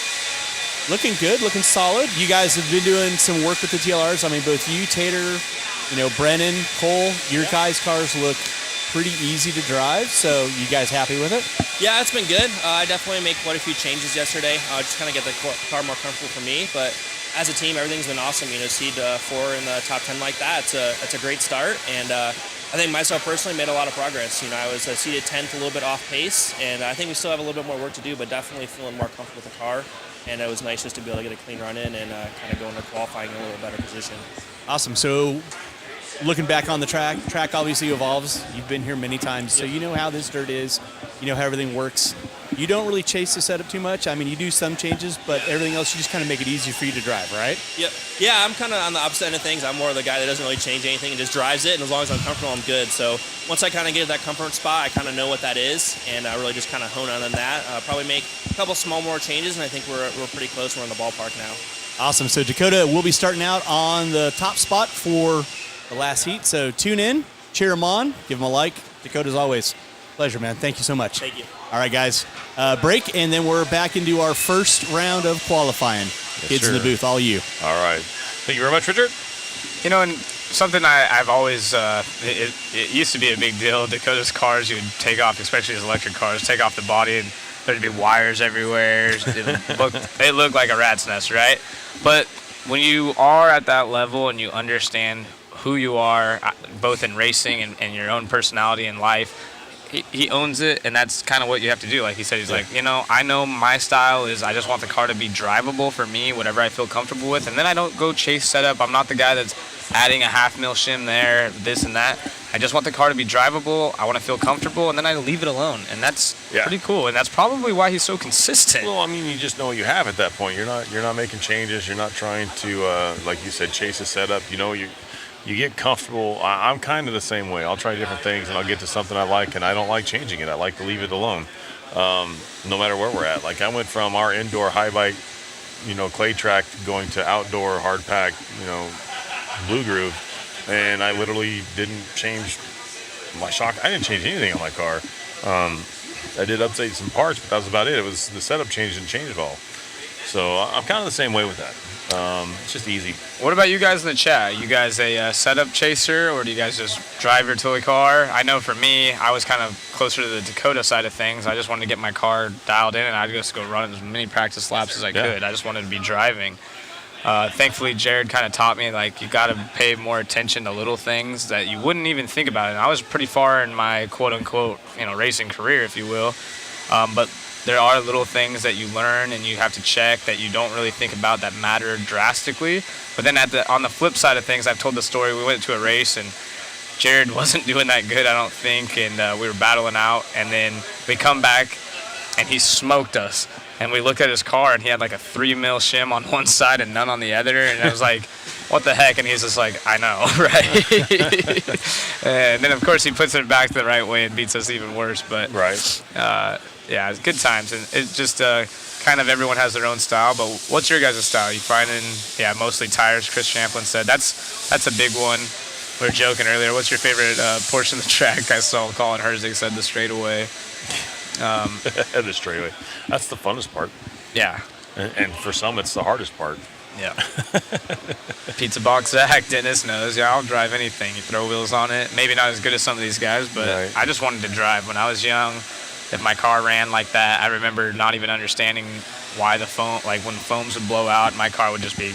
looking good, looking solid. You guys have been doing some work with the TLRs. I mean, both you, Tater, Brennan, Cole, your guys' cars look pretty easy to drive. So you guys happy with it? Yeah, it's been good. I definitely made quite a few changes yesterday. Just kind of get the car more comfortable for me. But as a team, everything's been awesome. Seed 4 in the top 10 like that, it's a great start. And I think myself personally made a lot of progress. I was seated 10th, a little bit off pace, and I think we still have a little bit more work to do, but definitely feeling more comfortable with the car. And it was nice just to be able to get a clean run in and kind of go into qualifying in a little better position. Awesome. So looking back on the track obviously evolves. You've been here many times, so you know how this dirt is. You know how everything works. You don't really chase the setup too much. I mean, you do some changes, but everything else, you just kind of make it easy for you to drive, right? Yep. Yeah, I'm kind of on the opposite end of things. I'm more of the guy that doesn't really change anything and just drives it, and as long as I'm comfortable, I'm good. So once I kind of get to that comfort spot, I kind of know what that is, and I really just kind of hone on that. Probably make a couple small more changes, and I think we're pretty close. We're in the ballpark now. Awesome. So Dakota will be starting out on the top spot for the last heat. So tune in, cheer him on, give him a like. Dakota, as always, pleasure, man. Thank you so much. Thank you. All right, guys. Break, and then we're back into our first round of qualifying. Yes, Kids sir. in the booth, all you. All right. Thank you very much, Richard. And something I've always, it used to be a big deal. Dakota's cars, you would take off, especially his electric cars, take off the body, and there'd be wires everywhere. It looked like a rat's nest, right? But when you are at that level and you understand who you are, both in racing and your own personality in life, he owns it, and that's kind of what you have to do. Like he said, he's like, I know my style is I just want the car to be drivable for me, whatever I feel comfortable with, and then I don't go chase setup. I'm not the guy that's adding a half mil shim there, this and that. I just want the car to be drivable. I want to feel comfortable, and then I leave it alone, and that's Yeah. pretty cool. And that's probably why he's so consistent. Well, I mean, you just know what you have at that point. You're not making changes. You're not trying to, like you said, chase a setup. You know, you get comfortable. I'm kind of the same way. I'll try different things, and I'll get to something I like, and I don't like changing it. I like to leave it alone, no matter where we're at. Like I went from our indoor high bite, clay track going to outdoor hard pack, blue groove, and I literally didn't change my shock. I didn't change anything on my car. I did update some parts, but that was about it. It was the setup change didn't change at all. So I'm kind of the same way with that. It's just easy. What about you guys in the chat? You guys a setup chaser, or do you guys just drive your toy car? I know for me, I was kind of closer to the Dakota side of things. I just wanted to get my car dialed in, and I'd just go run as many practice laps as I could. I just wanted to be driving. Thankfully, Jared kind of taught me, like, you got to pay more attention to little things that you wouldn't even think about. And I was pretty far in my quote-unquote, racing career, if you will. But there are little things that you learn and you have to check that you don't really think about that matter drastically. But then on the flip side of things, I've told the story. We went to a race, and Jared wasn't doing that good, I don't think, and we were battling out. And then we come back, and he smoked us. And we looked at his car, and he had like a 3 mil shim on one side and none on the other. And I was like, what the heck? And he's just like, I know, right? And then, of course, he puts it back the right way and beats us even worse. But, yeah, it's good times. And it just kind of everyone has their own style. But what's your guys' style? You finding, mostly tires, Chris Champlin said. That's a big one. We were joking earlier. What's your favorite portion of the track? I saw Colin Herzig said the straightaway. The straightaway. That's the funnest part. Yeah. And for some, it's the hardest part. Yeah. Pizza box Zach, Dennis knows. Yeah, I'll drive anything. You throw wheels on it. Maybe not as good as some of these guys, but I just wanted to drive. When I was young, if my car ran like that, I remember not even understanding why the foam, like when foams would blow out, my car would just be,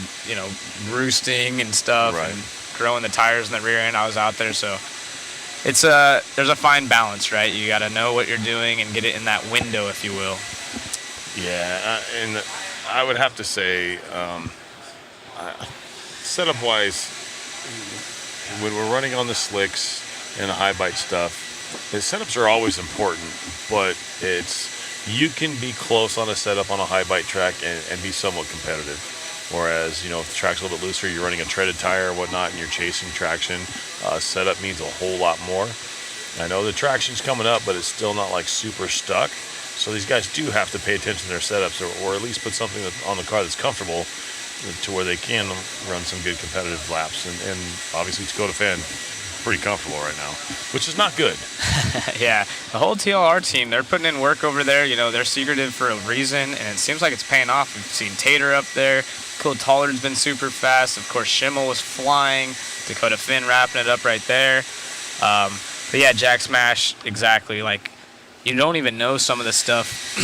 roosting and stuff and growing the tires in the rear end. I was out there, so it's there's a fine balance, right? You got to know what you're doing and get it in that window, if you will. Yeah, and I would have to say, setup-wise, when we're running on the slicks and the high bite stuff, the setups are always important, but you can be close on a setup on a high bite track and be somewhat competitive. Whereas, if the track's a little bit looser, you're running a treaded tire or whatnot, and you're chasing traction, setup means a whole lot more. I know the traction's coming up, but it's still not like super stuck. So these guys do have to pay attention to their setups, or at least put something on the car that's comfortable to where they can run some good competitive laps. And obviously Dakota Fan, pretty comfortable right now, which is not good. Yeah, the whole TLR team, they're putting in work over there. They're secretive for a reason, and it seems like it's paying off. We've seen Tater up there. Cool Tollard's been super fast. Of course, Schimmel was flying. Dakota Finn wrapping it up right there. But yeah, Jack Smash, exactly. Like, you don't even know some of the stuff.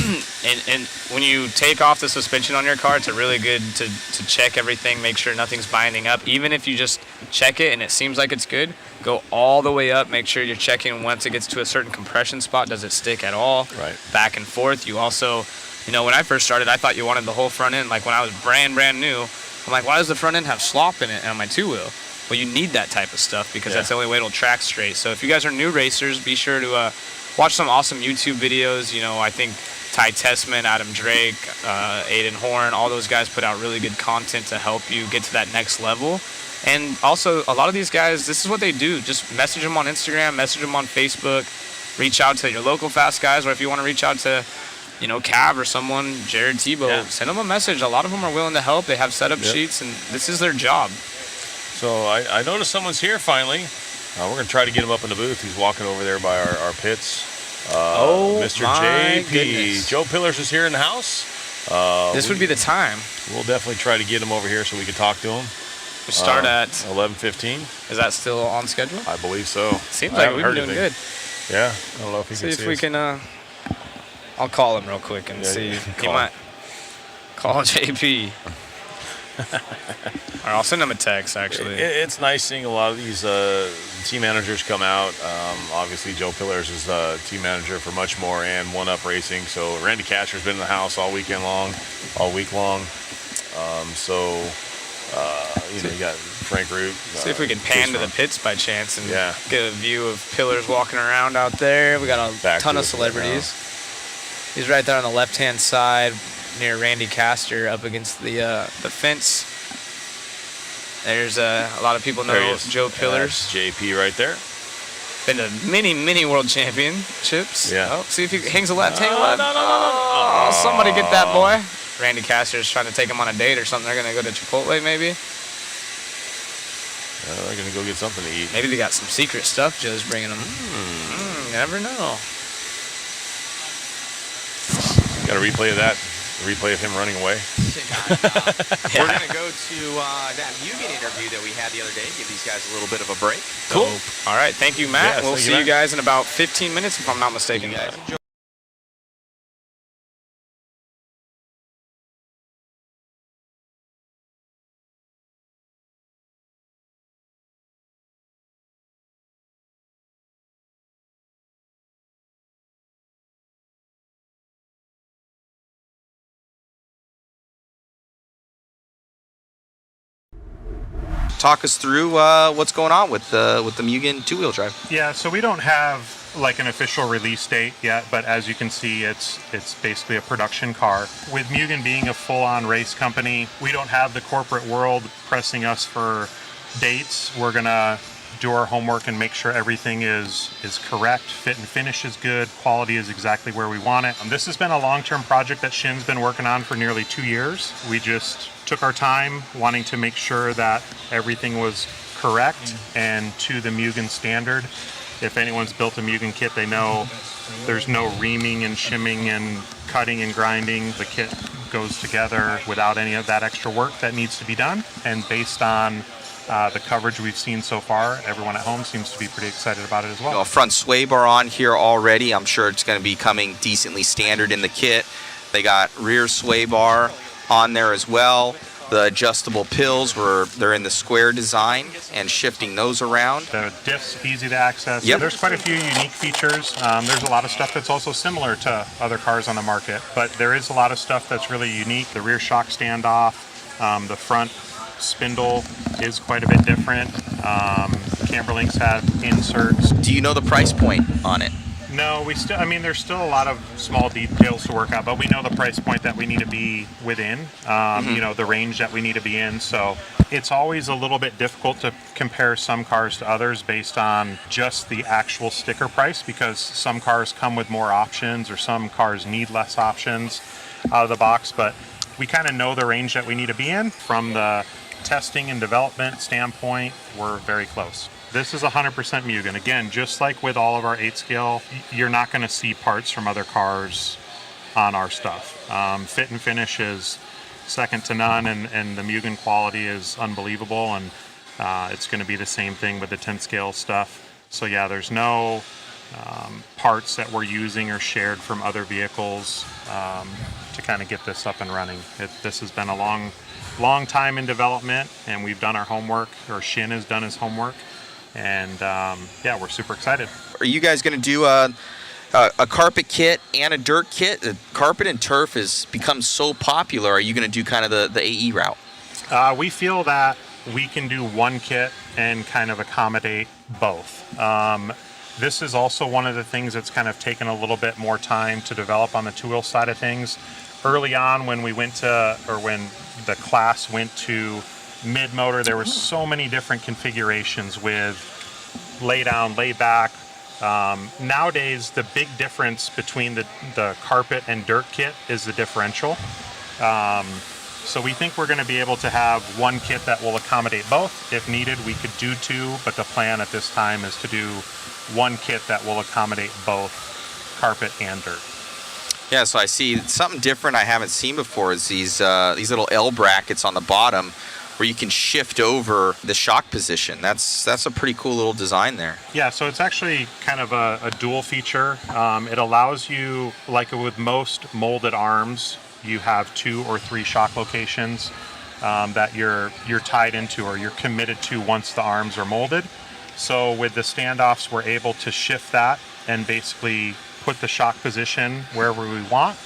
and when you take off the suspension on your car, it's really good to check everything, make sure nothing's binding up. Even if you just check it and it seems like it's good, go all the way up. Make sure you're checking once it gets to a certain compression spot, does it stick at all? Right. Back and forth. You also, when I first started, I thought you wanted the whole front end. Like when I was brand new, I'm like, why does the front end have slop in it on my two-wheel? Well, you need that type of stuff because that's the only way it'll track straight. So if you guys are new racers, be sure to watch some awesome YouTube videos. I think Ty Tessman, Adam Drake, Aiden Horn, all those guys put out really good content to help you get to that next level. And also, a lot of these guys, this is what they do. Just message them on Instagram, message them on Facebook, reach out to your local fast guys, or if you want to reach out to, Cav or someone, Jared Tebow, send them a message. A lot of them are willing to help. They have setup sheets, and this is their job. So I noticed someone's here finally. We're going to try to get him up in the booth. He's walking over there by our pits. Mr. JP. Goodness. Joe Pillars is here in the house. This would be the time. We'll definitely try to get him over here so we can talk to him. We start at 11:15. Is that still on schedule? I believe so. Seems like we've been doing good. Yeah, I don't know if he see can if see we us. can. I'll call him real quick and see. He might call JP. Or I'll send him a text, actually. It's nice seeing a lot of these team managers come out. Obviously, Joe Pillars is the team manager for Much More and One Up Racing. So Randy Catcher's been in the house all week long. You got Frank Root. See if we can pan to the pits by chance and Yeah. get a view of pillars walking around out there. We got a Back ton to of it celebrities. He's right there on the left-hand side near Randy Castor up against the fence. There's a lot of people There he know is. Joe Pillars. JP right there. Been to many world championships. Yeah. Oh, see if he hangs a left, hang a left. Oh, somebody get that boy. Randy Castor's trying to take him on a date or something. They're going to go to Chipotle maybe. They're going to go get something to eat. Maybe they got some secret stuff Joe's bringing them. You never know. Got a replay of that. A replay of him running away. We're going to go to that Mugen interview that we had the other day. Give these guys a little bit of a break. Cool. All right. Thank you, Matt. Yes, we'll thank you, see you Matt. guys in about 15 minutes, if I'm not mistaken. Guys, enjoy. Talk us through what's going on with the Mugen two-wheel drive. Yeah, so we don't have like an official release date yet, but as you can see, it's basically a production car. With Mugen being a full-on race company, we don't have the corporate world pressing us for dates. We're gonna do our homework and make sure everything is correct, fit and finish is good, quality is exactly where we want it. This has been a long-term project that Shin's been working on for nearly 2 years. We just took our time wanting to make sure that everything was correct and to the Mugen standard. If anyone's built a Mugen kit, they know there's no reaming and shimming and cutting and grinding. The kit goes together without any of that extra work that needs to be done. And based on the coverage we've seen so far, everyone at home seems to be pretty excited about it as well. A front sway bar on here already. I'm sure it's going to be coming decently standard in the kit. They got rear sway bar on there as well. The adjustable pills they're in the square design and shifting those around. The diffs easy to access. Yep. There's quite a few unique features. There's a lot of stuff that's also similar to other cars on the market, but there is a lot of stuff that's really unique. The rear shock standoff, the front spindle is quite a bit different. Camberlinks have inserts. Do you know the price point on it? No, there's still a lot of small details to work out, but we know the price point that we need to be within, the range that we need to be in. So it's always a little bit difficult to compare some cars to others based on just the actual sticker price, because some cars come with more options or some cars need less options out of the box. But we kind of know the range that we need to be in. From the testing and development standpoint, we're very close. This is 100% Mugen. Again, just like with all of our 8-scale, you're not going to see parts from other cars on our stuff. Fit and finish is second to none, and the Mugen quality is unbelievable, and it's going to be the same thing with the 10-scale stuff. So yeah, there's no parts that we're using or shared from other vehicles to kind of get this up and running. This has been a long time in development, and we've done our homework, or Shin has done his homework. And yeah, we're super excited. Are you guys going to do a carpet kit and a dirt kit? The carpet and turf has become so popular. Are you going to do kind of the AE route? We feel that we can do one kit and kind of accommodate both. This is also one of the things that's kind of taken a little bit more time to develop on the two-wheel side of things. Early on, when when the class went to mid-motor, there were so many different configurations with lay down, lay back. Nowadays, the big difference between the carpet and dirt kit is the differential. So we think we're going to be able to have one kit that will accommodate both. If needed, we could do two, but the plan at this time is to do one kit that will accommodate both carpet and dirt. Yeah, so I see something different I haven't seen before is these little L brackets on the bottom where you can shift over the shock position. That's a pretty cool little design there. Yeah, so it's actually kind of a dual feature. It allows you, like with most molded arms, you have 2 or 3 shock locations that you're tied into or you're committed to once the arms are molded. So with the standoffs, we're able to shift that and basically put the shock position wherever we want.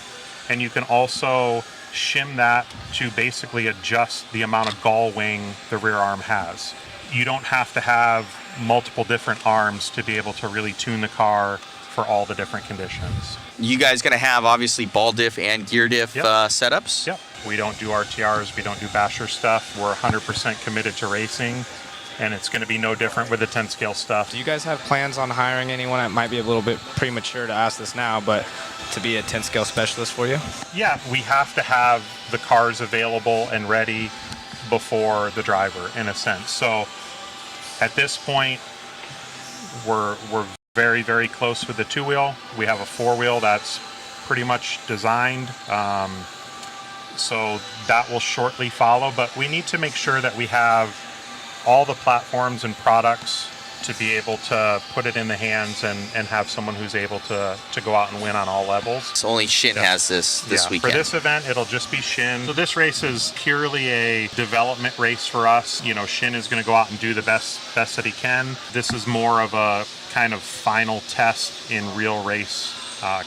And you can also shim that to basically adjust the amount of gull wing the rear arm has. You don't have to have multiple different arms to be able to really tune the car for all the different conditions. You guys going to have obviously ball diff and gear diff setups? Yep. We don't do RTRs, we don't do basher stuff. We're 100% committed to racing, and it's going to be no different with the 10 scale stuff. Do you guys have plans on hiring anyone? It might be a little bit premature to ask this now, but to be a 10 scale specialist for you? Yeah, we have to have the cars available and ready before the driver, in a sense. So at this point, we're very, very close with the 2-wheel. We have a 4-wheel that's pretty much designed. So that will shortly follow, but we need to make sure that we have all the platforms and products to be able to put it in the hands and have someone who's able to go out and win on all levels. So only Shin has this weekend. For this event, it'll just be Shin. So this race is purely a development race for us. You know, Shin is going to go out and do the best that he can. This is more of a kind of final test in real race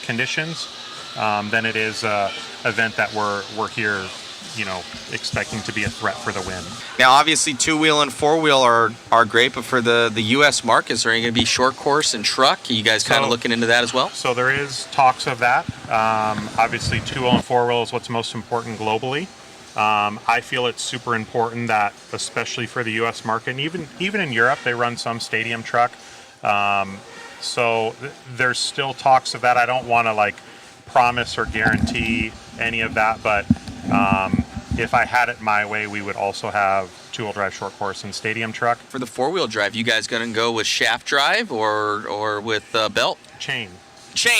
conditions than it is a event that we're here, you know, expecting to be a threat for the win. Now, obviously, 2-wheel and 4-wheel are great, but for the U.S. market, is there going to be short course and truck? Are you guys kind of looking into that as well? So there is talks of that. Obviously, 2-wheel and 4-wheel is what's most important globally. I feel it's super important that, especially for the U.S. market, and even in Europe, they run some stadium truck. So there's still talks of that. I don't want to like promise or guarantee any of that, but if I had it my way, we would also have 2-wheel drive short course and stadium truck. For the 4-wheel drive, you guys going to go with shaft drive or with belt? Chain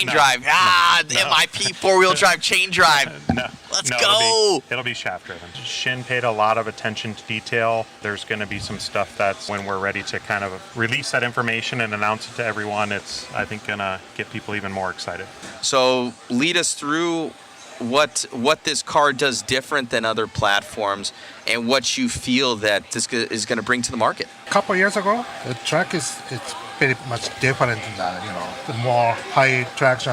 drive. MIP 4-wheel drive chain drive. Let's go. It'll be shaft driven. Shin paid a lot of attention to detail. There's going to be some stuff that's, when we're ready to kind of release that information and announce it to everyone, it's, I think, going to get people even more excited. So lead us through what this car does different than other platforms and what you feel that this is going to bring to the market. A couple years ago, the track it's pretty much different than, you know, the more high traction,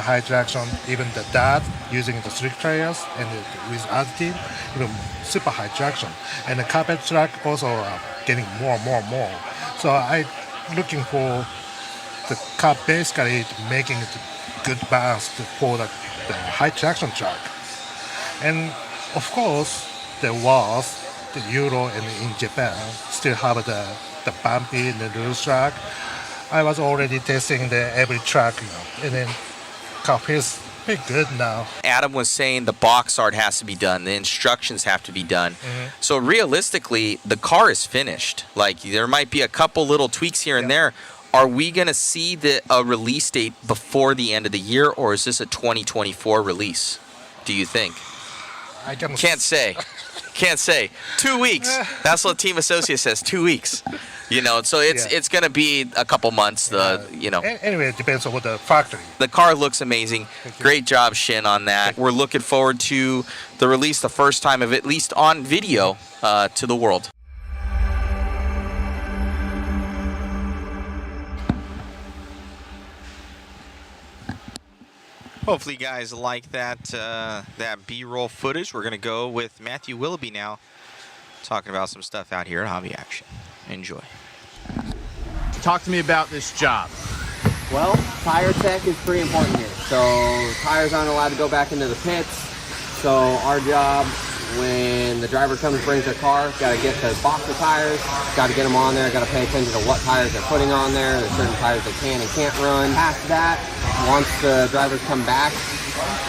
even the DAD using the slick tires and with additive, even super high traction. And the carpet track also getting more. So I looking for the car basically making it good balance for the high traction track. And of course, there was the Euro and in Japan still have the bumpy and the loose track. I was already testing every track, you know, and then car feels pretty good now. Adam was saying the box art has to be done, the instructions have to be done. Mm-hmm. So realistically, the car is finished. Like there might be a couple little tweaks here and there. Are we going to see a release date before the end of the year, or is this a 2024 release, do you think? I can't say. 2 weeks. That's what Team Associate says, 2 weeks. You know, so it's going to be a couple months, you know. Anyway, it depends on what the factory. The car looks amazing. Great job, Shin, on that. We're looking forward to the release, the first time of at least on video to the world. Hopefully you guys like that B-roll footage. We're going to go with Matthew Willoughby now, talking about some stuff out here at Hobby Action. Enjoy. Talk to me about this job. Well, tire tech is pretty important here. So tires aren't allowed to go back into the pits. So our job, when the driver comes, brings their car, got to get the box of tires, got to get them on there, got to pay attention to what tires they're putting on there. There's certain tires they can and can't run. Past that, once the drivers come back,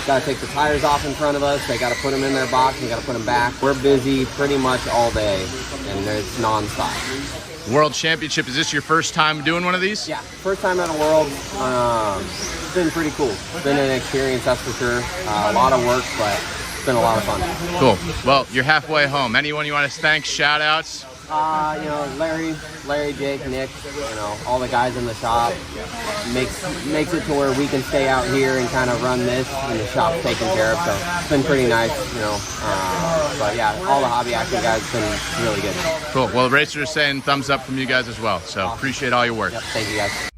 got to take the tires off in front of us. They got to put them in their box and got to put them back. We're busy pretty much all day, and it's nonstop. World Championship, is this your first time doing one of these? Yeah, first time at a World. It's been pretty cool. It's been an experience, that's for sure. A lot of work, but it's been a lot of fun. Cool. Well, you're halfway home. Anyone you want to thank, shout outs? You know, Larry, Jake, Nick, you know, all the guys in the shop makes it to where we can stay out here and kind of run this, and the shop's taken care of. So it's been pretty nice, you know. But yeah, all the Hobby Action guys have been really good. Cool. Well, the racers are saying thumbs up from you guys as well. So appreciate all your work. Yep, thank you guys.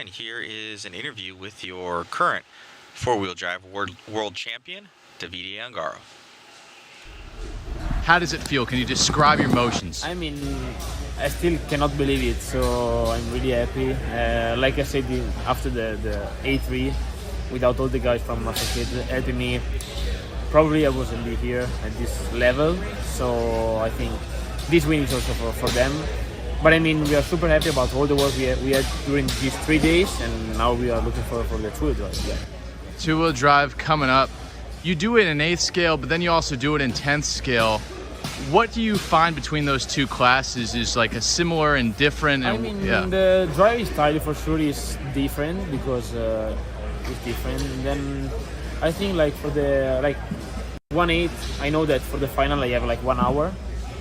and here is an interview with your current four-wheel drive world champion, Davide Ungaro. How does it feel? Can you describe your emotions? I mean, I still cannot believe it, so I'm really happy. Like I said, after the A3, without all the guys from Massachusetts helping me, probably I wouldn't be here at this level. So I think this win is also for them. But I mean, we are super happy about all the work we had during these 3 days, and now we are looking for the two-wheel drive. Yeah. Two-wheel drive coming up. You do it in 8th scale, but then you also do it in 10th scale. What do you find between those two classes is like a similar and different? And, I mean, the driving style for sure is different because it's different. And then I think like for the 1/8, I know that for the final I have like 1 hour,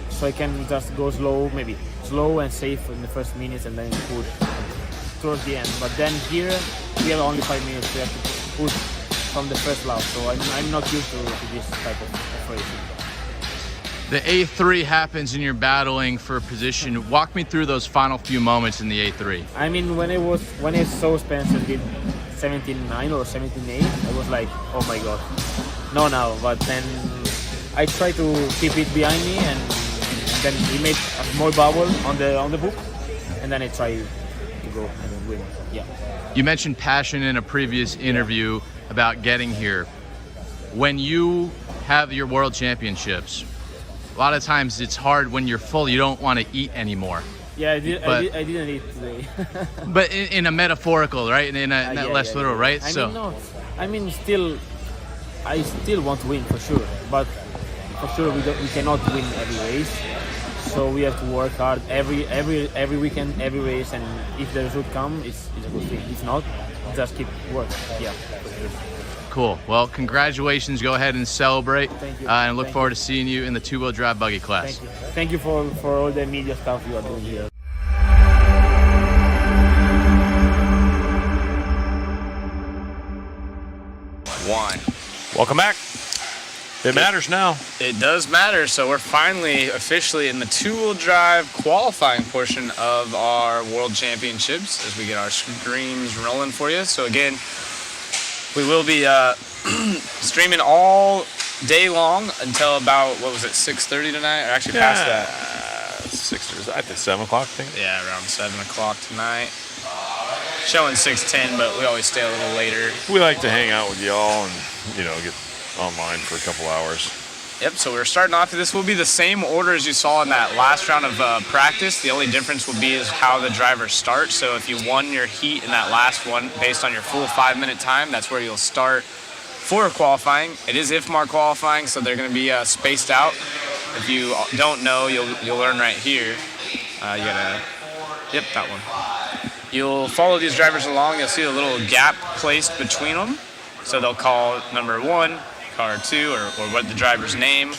so I can just go slow, maybe slow and safe in the first minutes, and then push towards the end. But then here we have only 5 minutes. We have to push from the first lap, so I'm not used to this type of racing. The A3 happens and you're battling for position. Walk me through those final few moments in the A3. I mean, when I saw Spencer did 17.9 or 17.8, I was like, oh my god, no now. But then I tried to keep it behind me, and then he made a small bubble on the book, and then I tried to go and win. Yeah. You mentioned passion in a previous interview about getting here. When you have your world championships, a lot of times it's hard when you're full, you don't want to eat anymore. Yeah, I didn't eat today. But in a metaphorical, right? In a less literal, right? I mean, I still want to win for sure, but for sure we cannot win every race. So we have to work hard every weekend, every race, and if the result comes, it's a good thing. If not, just keep working. Yeah. For sure. Cool. Well, congratulations. Go ahead and celebrate. Thank you. And look forward to seeing you in the two-wheel drive buggy class. Thank you. Thank you for all the media stuff you are doing here. One. Welcome back. It matters now. It does matter. So we're finally officially in the two-wheel drive qualifying portion of our World Championships as we get our screens rolling for you. So again, we will be streaming all day long until about, 6:30 tonight? Or actually past that. 6, I think 7 o'clock, I think. Yeah, around 7 o'clock tonight. Showing 6:10, but we always stay a little later. We like to hang out with y'all and, get online for a couple hours. Yep, so we're starting off. This will be the same order as you saw in that last round of practice. The only difference will be is how the drivers start. So if you won your heat in that last one based on your full 5-minute time, that's where you'll start for qualifying. It is IFMAR qualifying, so they're going to be spaced out. If you don't know, you'll learn right here. That one. You'll follow these drivers along. You'll see a little gap placed between them. So they'll call number 1, car 2, or what the driver's name.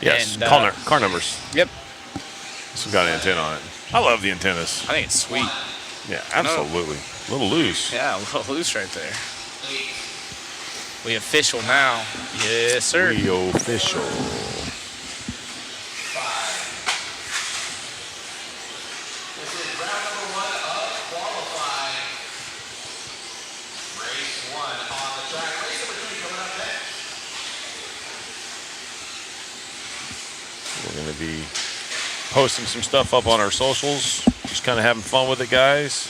Yes, and, car numbers. Yep. This has got an antenna on it. I love the antennas. I think it's sweet. Yeah, absolutely. A little loose. Yeah, a little loose right there. We official now. Yes, sir. We official. We're going to be posting some stuff up on our socials. Just kind of having fun with it, guys.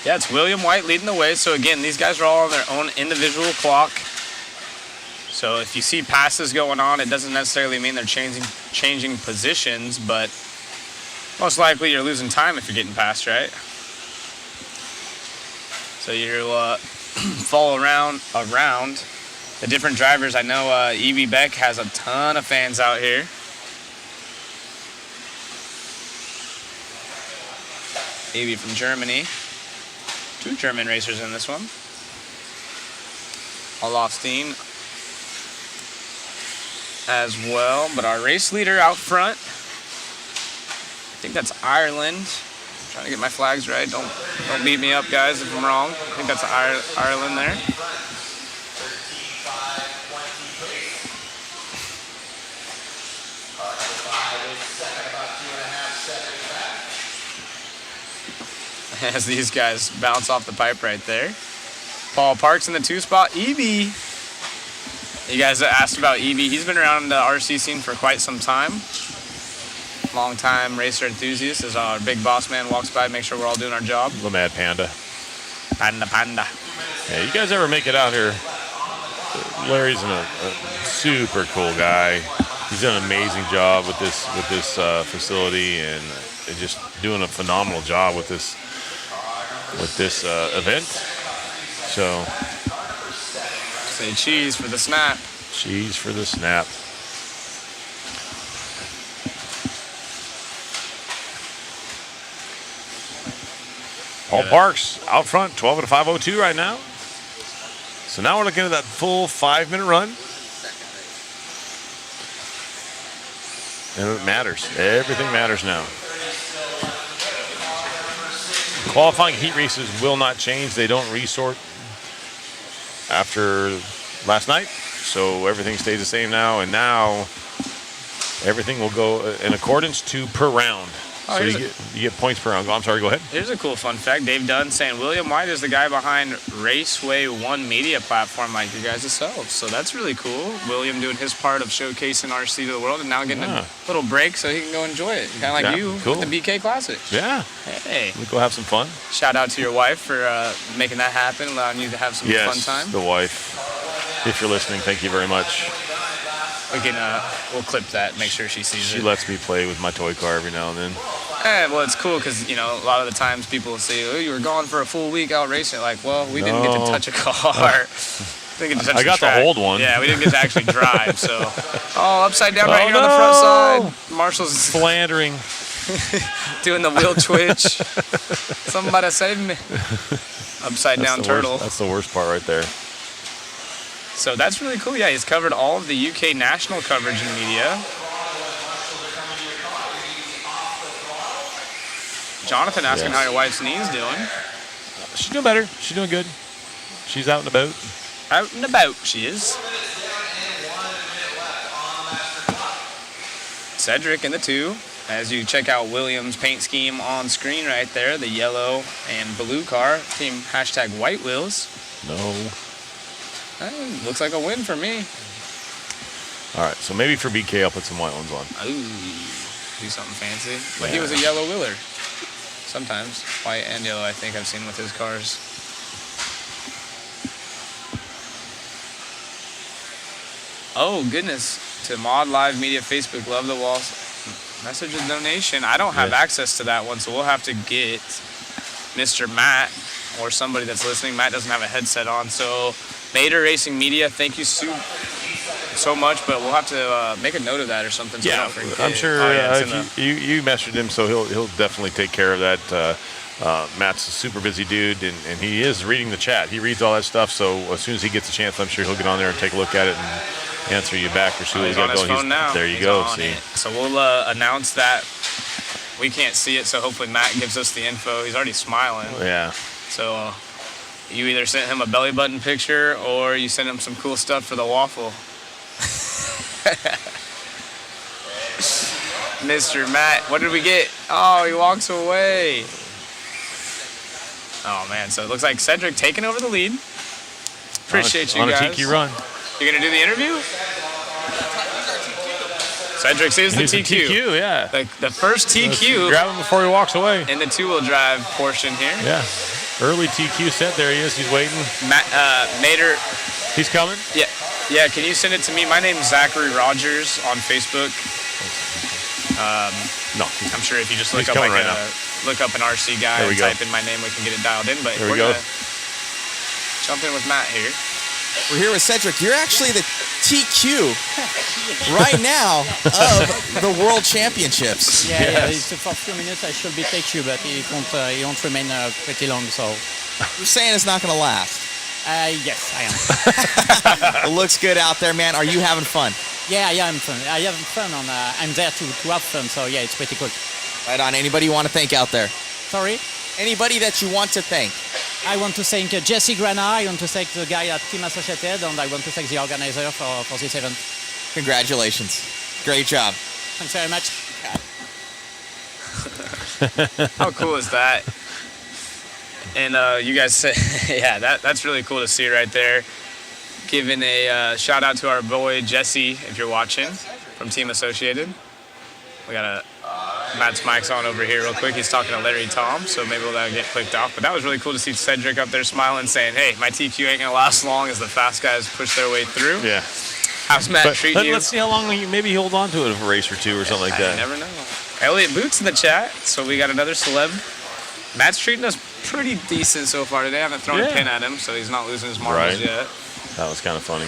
Yeah, it's William White leading the way. So again, these guys are all on their own individual clock. So if you see passes going on, it doesn't necessarily mean they're changing positions, but most likely you're losing time if you're getting past, right? So you follow around the different drivers. I know Evie Beck has a ton of fans out here. Evie from Germany. 2 German racers in this one. Olafstein as well, but our race leader out front, I think that's Ireland. I'm trying to get my flags right. Don't beat me up, guys, if I'm wrong. I think that's Ireland there. as these guys bounce off the pipe right there. Paul Parks in the 2 spot. Evie. You guys asked about Evie. He's been around the RC scene for quite some time. Long-time racer enthusiast. As our big boss man walks by, make sure we're all doing our job. The Mad Panda. Panda. Yeah, you guys ever make it out here? Larry's a super cool guy. He's done an amazing job with this facility and just doing a phenomenal job with this event. So say cheese for the snap. Cheese for the snap. Paul Parks out front, 12 at a 5:02 right now. So now we're looking at that full 5-minute run. And it matters. Everything matters now. Qualifying heat races will not change. They don't resort after last night. So everything stays the same now. And now everything will go in accordance to per round. Oh, so you get points per round. I'm sorry, go ahead. Here's a cool fun fact. Dave Dunn saying William White is the guy behind Raceway 1 media platform like you guys yourselves. So that's really cool. William doing his part of showcasing RC to the world and now getting a little break so he can go enjoy it. Kind of like you with the BK Classics. Yeah. Hey. We'll go have some fun. Shout out to your wife for making that happen, allowing you to have some fun time. The wife. If you're listening, thank you very much. We can, we'll clip that, make sure she sees it. She lets me play with my toy car every now and then. Well, it's cool because, you know, a lot of the times people will say, oh, you were gone for a full week out racing. Like, well, we didn't get to touch a car. Didn't get to touch I got the to hold one. Yeah, we didn't get to actually drive. So, upside down right here on the front side. Marshall's philandering. Doing the wheel twitch. Somebody save me. Upside down turtle. That's the worst part right there. So that's really cool. Yeah, he's covered all of the UK national coverage in media. Jonathan asking how your wife's knee's doing. She's doing better. She's doing good. She's out and about. Out and about, she is. Cedric in the 2. As you check out Williams' paint scheme on screen right there, the yellow and blue car, team hashtag white wheels. No. Looks like a win for me. All right, so maybe for BK, I'll put some white ones on. Ooh, do something fancy. But he was a yellow wheeler. Sometimes. White and yellow, I think I've seen with his cars. Oh, goodness. To Mod Live Media Facebook, love the walls. Message a donation. I don't have access to that one, so we'll have to get Mr. Matt or somebody that's listening. Matt doesn't have a headset on, so Mater Racing Media, thank you so much, but we'll have to make a note of that or something. So Yeah, I'm sure if you messaged him, so he'll definitely take care of that. Matt's a super busy dude, and he is reading the chat. He reads all that stuff, so as soon as he gets a chance, I'm sure he'll get on there and take a look at it and answer you back or see what he's you on got his going. phone now. There you He's go. on See. it. So we'll announce that. We can't see it, so hopefully Matt gives us the info. He's already smiling. Yeah. So you either sent him a belly button picture or you sent him some cool stuff for the waffle. Mr. Matt, what did we get? Oh, he walks away. Oh, man. So it looks like Cedric taking over the lead. Appreciate you guys. On a tiki run. You're going to do the interview? Cedric is the He's TQ. The TQ, yeah. The first TQ. Grab him before he walks away. In the two-wheel drive portion here. Yeah. Early TQ set. There he is. He's waiting. Mater. He's coming? Yeah. Yeah, can you send it to me? My name's Zachary Rogers on Facebook. No. I'm sure if you just look He's up coming right now. look up an RC guy There we and go. type in my name, we can get it dialed in. But There we we're go. gonna jump in with Matt here. We're here with Cedric. You're actually the TQ right now of the World Championships. Yeah, for a few minutes I should be TQ, but it won't remain pretty long. So you're saying it's not going to last? Yes, I am. It looks good out there, man. Are you having fun? Yeah, I'm fun. I have fun. I'm there to have fun. So yeah, it's pretty cool. Right on. Anybody you want to thank out there? Sorry? Anybody that you want to thank? I want to thank Jesse Grana. I want to thank the guy at Team Associated, and I want to thank the organizer for this event. Congratulations. Great job. Thanks very much. How cool is that? And you guys said, yeah, that's really cool to see right there. Giving a shout out to our boy Jesse, if you're watching, from Team Associated. We got a Matt's mic's on over here real quick. He's talking to Larry Tom, so maybe that'll get clicked off. But that was really cool to see Cedric up there smiling, saying, hey, my TQ ain't going to last long as the fast guys push their way through. Yeah. How's Matt treating you? Let's see how long maybe he hold on to it for a race or two or something like that. You never know. Elliot Boots in the chat, so we got another celeb. Matt's treating us pretty decent so far today. I haven't thrown a pin at him, so he's not losing his marbles yet. That was kind of funny.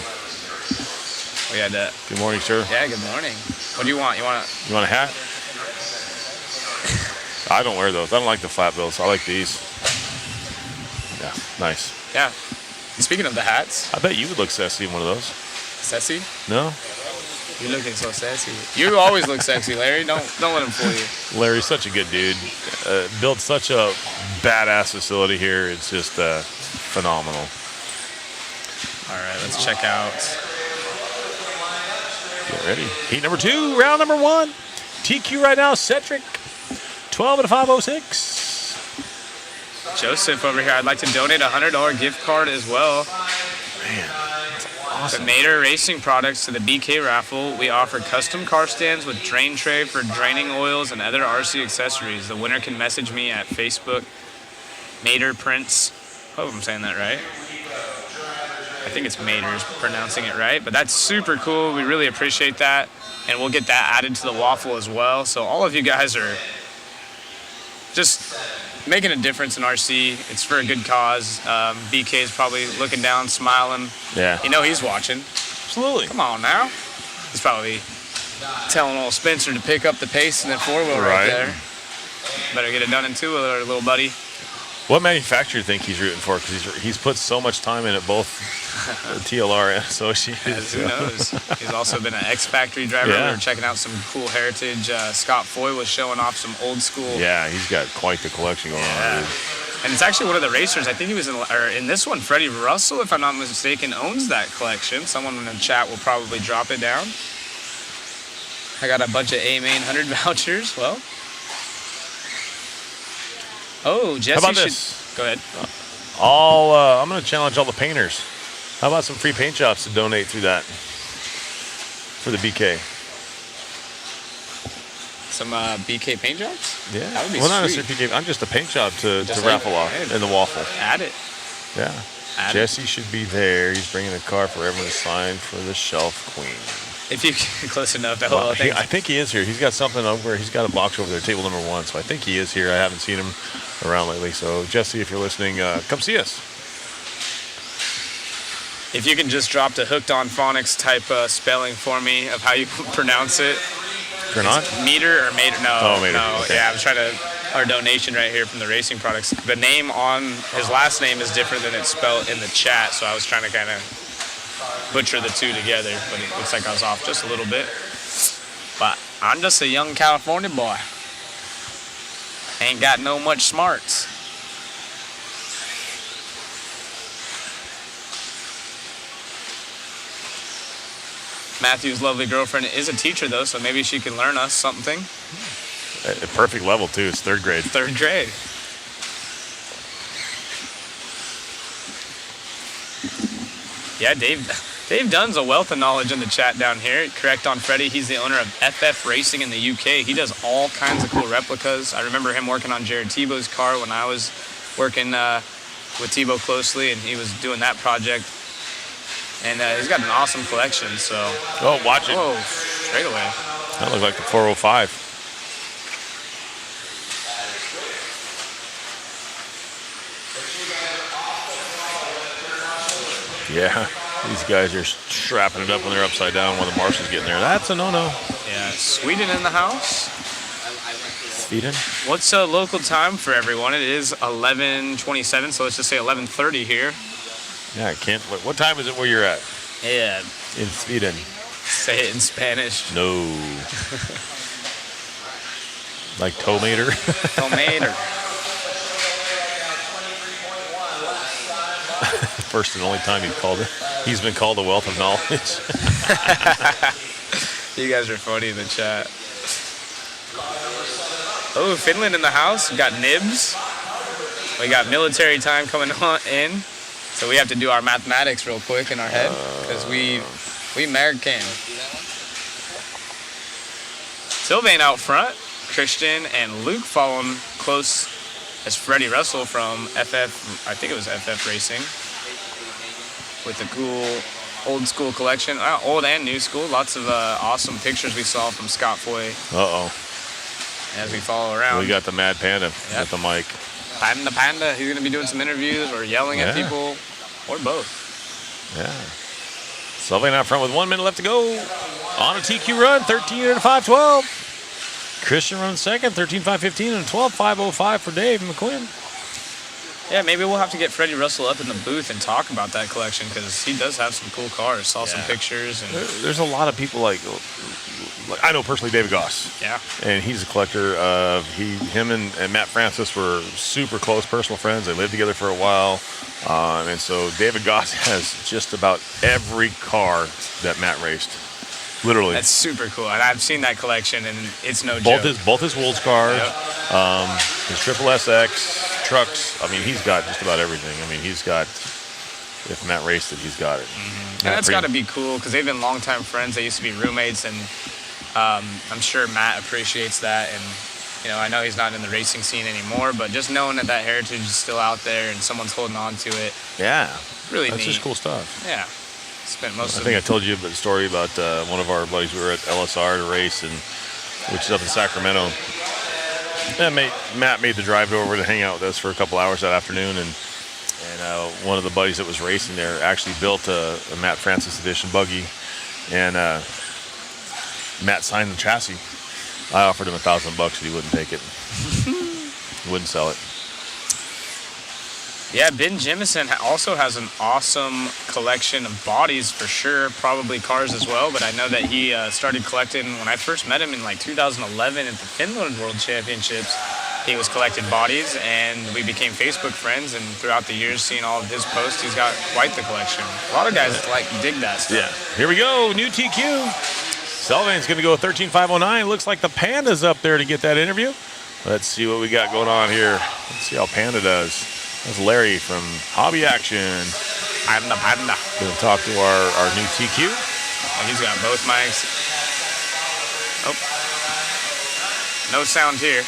We had that. Good morning, sir. Yeah, good morning. What do you want? You want a hat? I don't wear those. I don't like the flat bills. I like these. Yeah, nice. Yeah. Speaking of the hats. I bet you would look sassy in one of those. Sassy? No? You're looking so sassy. You always look sexy, Larry. Don't let him fool you. Larry's such a good dude. Built such a badass facility here. It's just phenomenal. All right, let's check out. Get ready. Heat number 2, round number 1. TQ right now, Cedric. 12 at a 506. Joseph over here. I'd like to donate a $100 gift card as well. Man, that's awesome. The Mater Racing products to the BK raffle. We offer custom car stands with drain tray for draining oils and other RC accessories. The winner can message me at Facebook. Mater Prince. Hope I'm saying that right. I think it's Mater's pronouncing it right, but that's super cool. We really appreciate that, and we'll get that added to the waffle as well. So all of you guys are just making a difference in RC. It's for a good cause. BK is probably looking down, smiling. Yeah. You know he's watching. Absolutely. Come on now. He's probably telling old Spencer to pick up the pace in that four-wheel right there. Better get it done in two-wheeler, little buddy. What manufacturer do you think he's rooting for? Because he's put so much time in at both TLR and Associated. Who knows? He's also been an X-Factory driver. Yeah. We were checking out some cool heritage. Scott Foy was showing off some old school. Yeah, he's got quite the collection going on. Dude. And it's actually one of the racers. I think he was in this one. Freddie Russell, if I'm not mistaken, owns that collection. Someone in the chat will probably drop it down. I got a bunch of A-Main 100 vouchers. Well. Oh, Jesse. How about this? Go ahead. I'm going to challenge all the painters. How about some free paint jobs to donate through that for the BK? Some BK paint jobs? Yeah. That would be not sweet. necessarily BK. I'm just a paint job to Just raffle like- off in the waffle. Add it. Yeah. Add Jesse should be there. He's bringing a car for everyone to sign for the Shelf Queen. If you get close enough, that Well, whole thing. I think he is here. He's got something over. He's got a box over there, table number 1. So I think he is here. I haven't seen him around lately. So Jesse, if you're listening, come see us. If you can just drop the Hooked on Phonics type spelling for me of how you pronounce it. You're not? Meter or Mater? No. Oh, Mater. No. Okay. Yeah, I was trying to. Our donation right here from the racing products. The name on his last name is different than it's spelled in the chat, so I was trying to kind of butcher the two together, but it looks like I was off just a little bit. But I'm just a young California boy. Ain't got no much smarts. Matthew's lovely girlfriend is a teacher, though, so maybe she can learn us something. A perfect level, too. It's 3rd grade. 3rd grade. Yeah, Dave Dunn's a wealth of knowledge in the chat down here. Correct on Freddie, he's the owner of FF Racing in the UK. He does all kinds of cool replicas. I remember him working on Jared Tebow's car when I was working with Tebow closely, and he was doing that project. And he's got an awesome collection, so. Oh, watch it. Oh, straight away. That looks like the 405. Yeah, these guys are strapping it up when they're upside down while the marshal's getting there. That's a no-no. Yeah, Sweden in the house. Sweden? What's local time for everyone? It is 11:27, so let's just say 11:30 here. Yeah, I can't. What time is it where you're at? Yeah. In Sweden. Say it in Spanish. No. Like tomater? Tomater. First and only time he's been called a wealth of knowledge. You guys are funny in the chat. Oh, Finland in the house. We got Nibs. We got military time coming on in, so we have to do our mathematics real quick in our head because we American. Sylvain out front, Christian and Luke following close as Freddie Russell from FF, I think it was FF Racing, with the cool old school collection, old and new school. Lots of awesome pictures we saw from Scott Foy. As we follow around. We got the Mad Panda with the mic. Panda, he's going to be doing some interviews or yelling at people, or both. Yeah. Sylvain out front with 1 minute left to go. On a TQ run, 13 and a 5:12. Christian runs second, 13.515 and a 12.505 for Dave McQuinn. Yeah, maybe we'll have to get Freddie Russell up in the booth and talk about that collection because he does have some cool cars. Saw some pictures. And There's a lot of people like I know personally David Goss. Yeah. And he's a collector. Him and Matt Francis were super close personal friends. They lived together for a while. And so David Goss has just about every car that Matt raced. Literally. That's super cool. And I've seen that collection, and it's no joke. Both his Wolds cars, his Triple SX, trucks. I mean, he's got just about everything. I mean, he's got, if Matt raced it, he's got it. And that's got to be cool because they've been longtime friends. They used to be roommates, and I'm sure Matt appreciates that. And, you know, I know he's not in the racing scene anymore, but just knowing that heritage is still out there and someone's holding on to it. Yeah. Really That's neat. just cool stuff. Yeah. Spent most I of think I told you about the story about one of our buddies. We were at LSR to race, which is up in Sacramento. And Matt made the drive over to hang out with us for a couple hours that afternoon, and one of the buddies that was racing there actually built a Matt Francis edition buggy, and Matt signed the chassis. I offered him $1,000 bucks, and he wouldn't take it. He wouldn't sell it. Yeah, Ben Jemison also has an awesome collection of bodies for sure, probably cars as well, but I know that he started collecting when I first met him in like 2011 at the Finland World Championships. He was collecting bodies, and we became Facebook friends, and throughout the years, seeing all of his posts, he's got quite the collection. A lot of guys dig that stuff. Yeah. Here we go, new TQ. Sylvain's going to go 13.509. Looks like the Panda's up there to get that interview. Let's see what we got going on here. Let's see how Panda does. That's Larry from Hobby Action. Panda. Going to talk to our new TQ. Oh, he's got both mics. Oh. No sound here.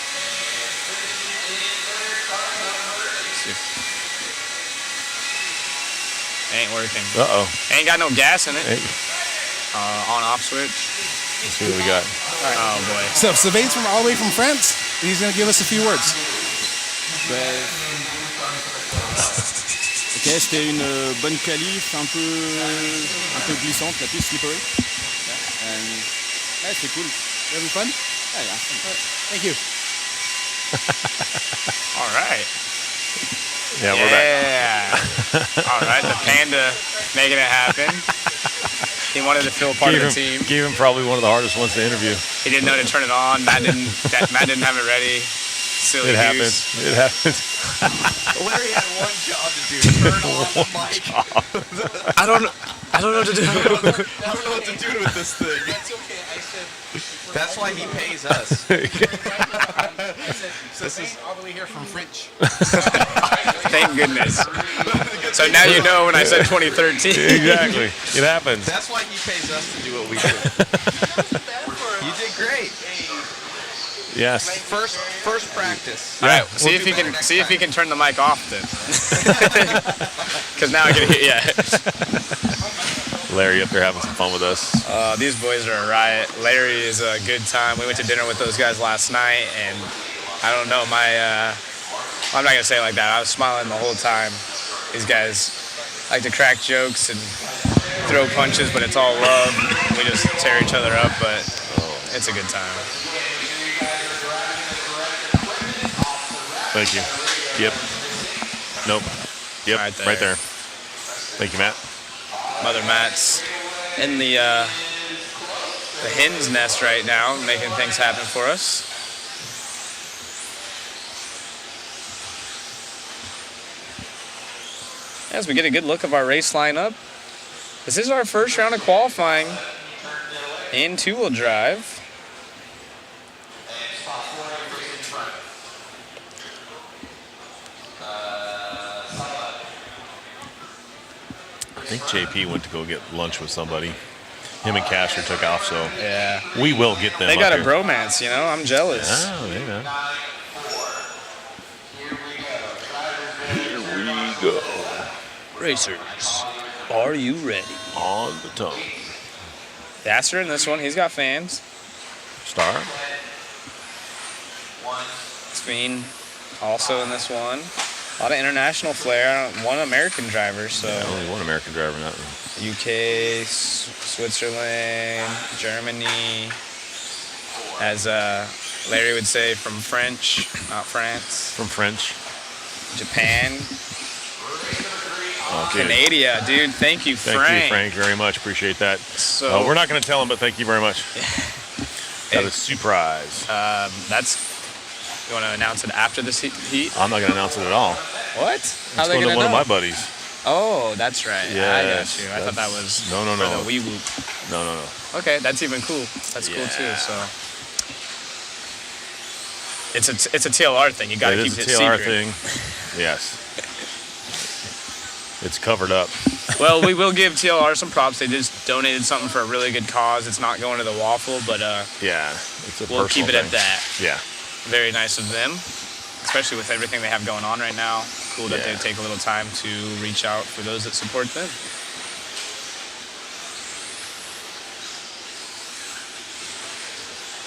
Ain't working. Uh-oh. Ain't got no gas in it. On-off switch. Let's see what we got. Oh, boy. So Sylvain's from all the way from France, and he's going to give us a few words. Ok, c'était une bonne qualif, un peu glissante, la piste slippery. Yeah, c'était cool. You having fun? Yeah. Thank you. All right. Yeah, we're back. All right, the Panda making it happen. He wanted to feel part of the team. Gave him probably one of the hardest ones to interview. He didn't know to turn it on. Matt didn't have it ready. Silly It goose. happens. It happens. Larry had one job to do. Turn on the mic. I don't know what to do. I don't know what to do with this thing. That's okay. I said. That's why he pays us. This is all the way here from French. Thank goodness. So now you know when I said 2013. Exactly. It happens. That's why he pays us to do what we do. You did great. Yes. First practice. All right. See if he can turn the mic off then. Because now I can hear. Yeah. Larry up there having some fun with us. These boys are a riot. Larry is a good time. We went to dinner with those guys last night, and I don't know, I'm not gonna say it like that. I was smiling the whole time. These guys like to crack jokes and throw punches, but it's all love. We just tear each other up, but it's a good time. Thank you. Yep. Nope. Yep. Right there. Thank you, Matt. Mother Matt's in the hen's nest right now, making things happen for us. As we get a good look of our race lineup, this is our first round of qualifying in two-wheel drive. think JP went to go get lunch with somebody. Him and Casher took off, so Yeah. we will get them. They got up a here. bromance, you know? I'm jealous. Oh, yeah, man. Here we go. Racers, are you ready? On the tongue. Dasser in this one, he's got fans. Star. Sveen also in this one. A lot of international flair. One American driver, so. Yeah, only one American driver, not UK, Switzerland, Germany. As Larry would say, from French, not France. from French. Japan. Oh, dude. Canada, dude. Thank you, Frank. Thank you, Frank, very much. Appreciate that. So we're not going to tell him, but thank you very much. That is surprise. You want to announce it after this heat? I'm not going to announce it at all. What? How It's are they going to gonna one of know? my buddies. Oh, that's right. I got Yes, you. I thought that was no. for the wee whoop. No. Okay, that's even cool. That's cool too. So it's a TLR thing. You got to keep it It is a TLR secret. thing. Yes. It's covered up. Well, we will give TLR some props. They just donated something for a really good cause. It's not going to the waffle, but yeah, it's a we'll personal keep it at thing. that. Yeah. Very nice of them, especially with everything they have going on right now. Cool that they take a little time to reach out for those that support them.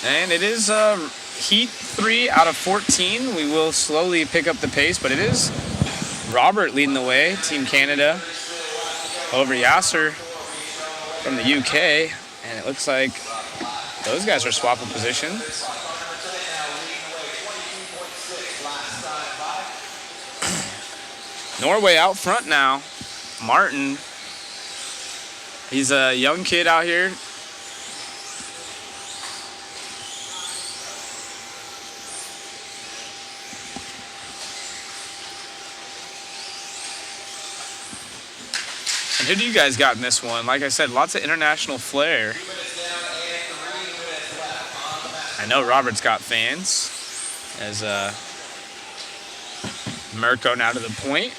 And it is heat 3 out of 14. We will slowly pick up the pace, but it is Robert leading the way, Team Canada, over Yasser from the UK. And it looks like those guys are swapping positions. Norway out front now. Martin. He's a young kid out here. And who do you guys got in this one? Like I said, lots of international flair. I know Robert's got fans. As Mirko now to the point.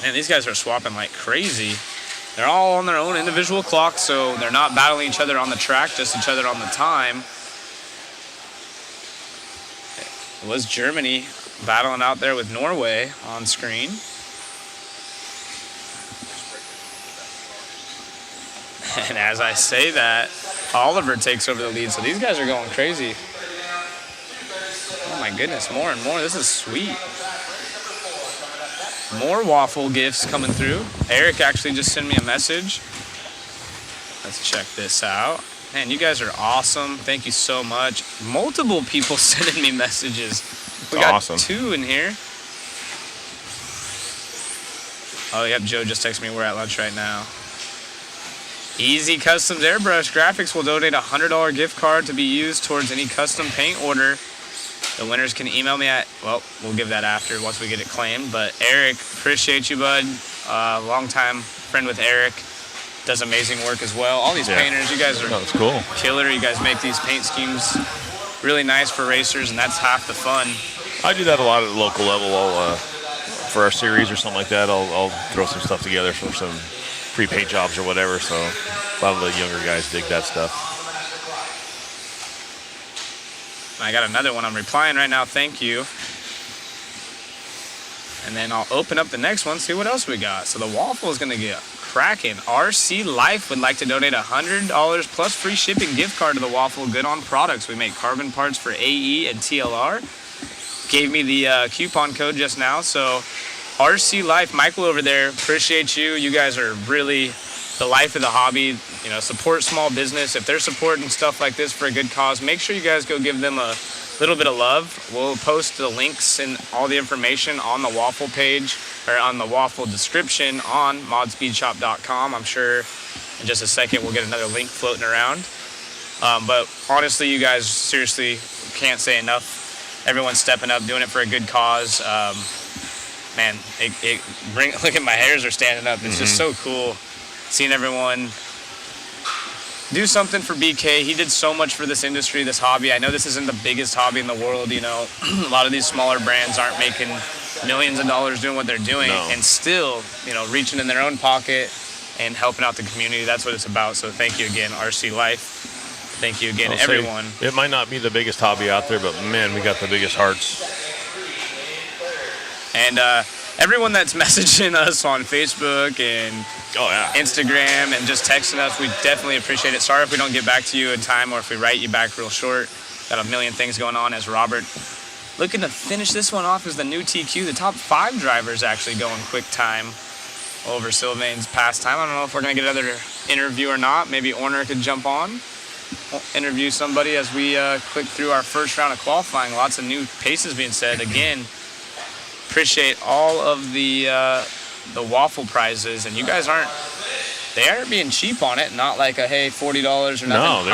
Man, these guys are swapping like crazy. They're all on their own individual clock, so they're not battling each other on the track, just each other on the time. It was Germany battling out there with Norway on screen. And as I say that, Oliver takes over the lead, so these guys are going crazy. Oh my goodness, more and more. This is sweet. More waffle gifts coming through. Eric actually just sent me a message. Let's check this out. Man, you guys are awesome. Thank you so much. Multiple people sending me messages. We got awesome. 2 in here. Oh, yep, Joe just texted me we're at lunch right now. Easy Customs Airbrush Graphics will donate a $100 gift card to be used towards any custom paint order. The winners can email me at, well, we'll give that after once we get it claimed. But Eric, appreciate you, bud. Longtime friend with Eric. Does amazing work as well. All these painters, you guys are that's cool. Killer. You guys make these paint schemes really nice for racers, and that's half the fun. I do that a lot at the local level. I'll, for our series or something like that, I'll throw some stuff together for some free paint jobs or whatever. So a lot of the younger guys dig that stuff. I got another one I'm replying right now. Thank you. And then I'll open up the next one, see what else we got. So the waffle is going to get cracking. RC Life would like to donate $100 plus free shipping gift card to the waffle. Good on products. We make carbon parts for AE and TLR. Gave me the coupon code just now. So RC Life, Michael over there, appreciate you. You guys are really the life of the hobby. You know, support small business. If they're supporting stuff like this for a good cause, make sure you guys go give them a little bit of love. We'll post the links and all the information on the waffle page or on the waffle description on modspeedshop.com. I'm sure in just a second we'll get another link floating around. But honestly, you guys seriously can't say enough. Everyone's stepping up, doing it for a good cause. Man, look at my hairs are standing up. It's just so cool seeing everyone do something for BK. He did so much for this industry, this hobby. I know this isn't the biggest hobby in the world, you know. A lot of these smaller brands aren't making millions of dollars doing what they're doing No. and still, reaching in their own pocket and helping out the community. That's what it's about. So thank you again, RC Life. Thank you again, I'll say everyone. It might not be the biggest hobby out there, but man, we got the biggest hearts. And everyone that's messaging us on Facebook and Instagram and just texting us, we definitely appreciate it. Sorry if we don't get back to you in time or if we write you back real short. Got a million things going on as Robert. Looking to finish this one off as the new TQ. The top 5 drivers actually going quick time over Sylvain's past time. I don't know if we're going to get another interview or not. Maybe Orner could jump on, interview somebody as we click through our first round of qualifying. Lots of new paces being said. Again, appreciate all of the waffle prizes, and you guys aren't being cheap on it. Not like a hey $40 or nothing. No,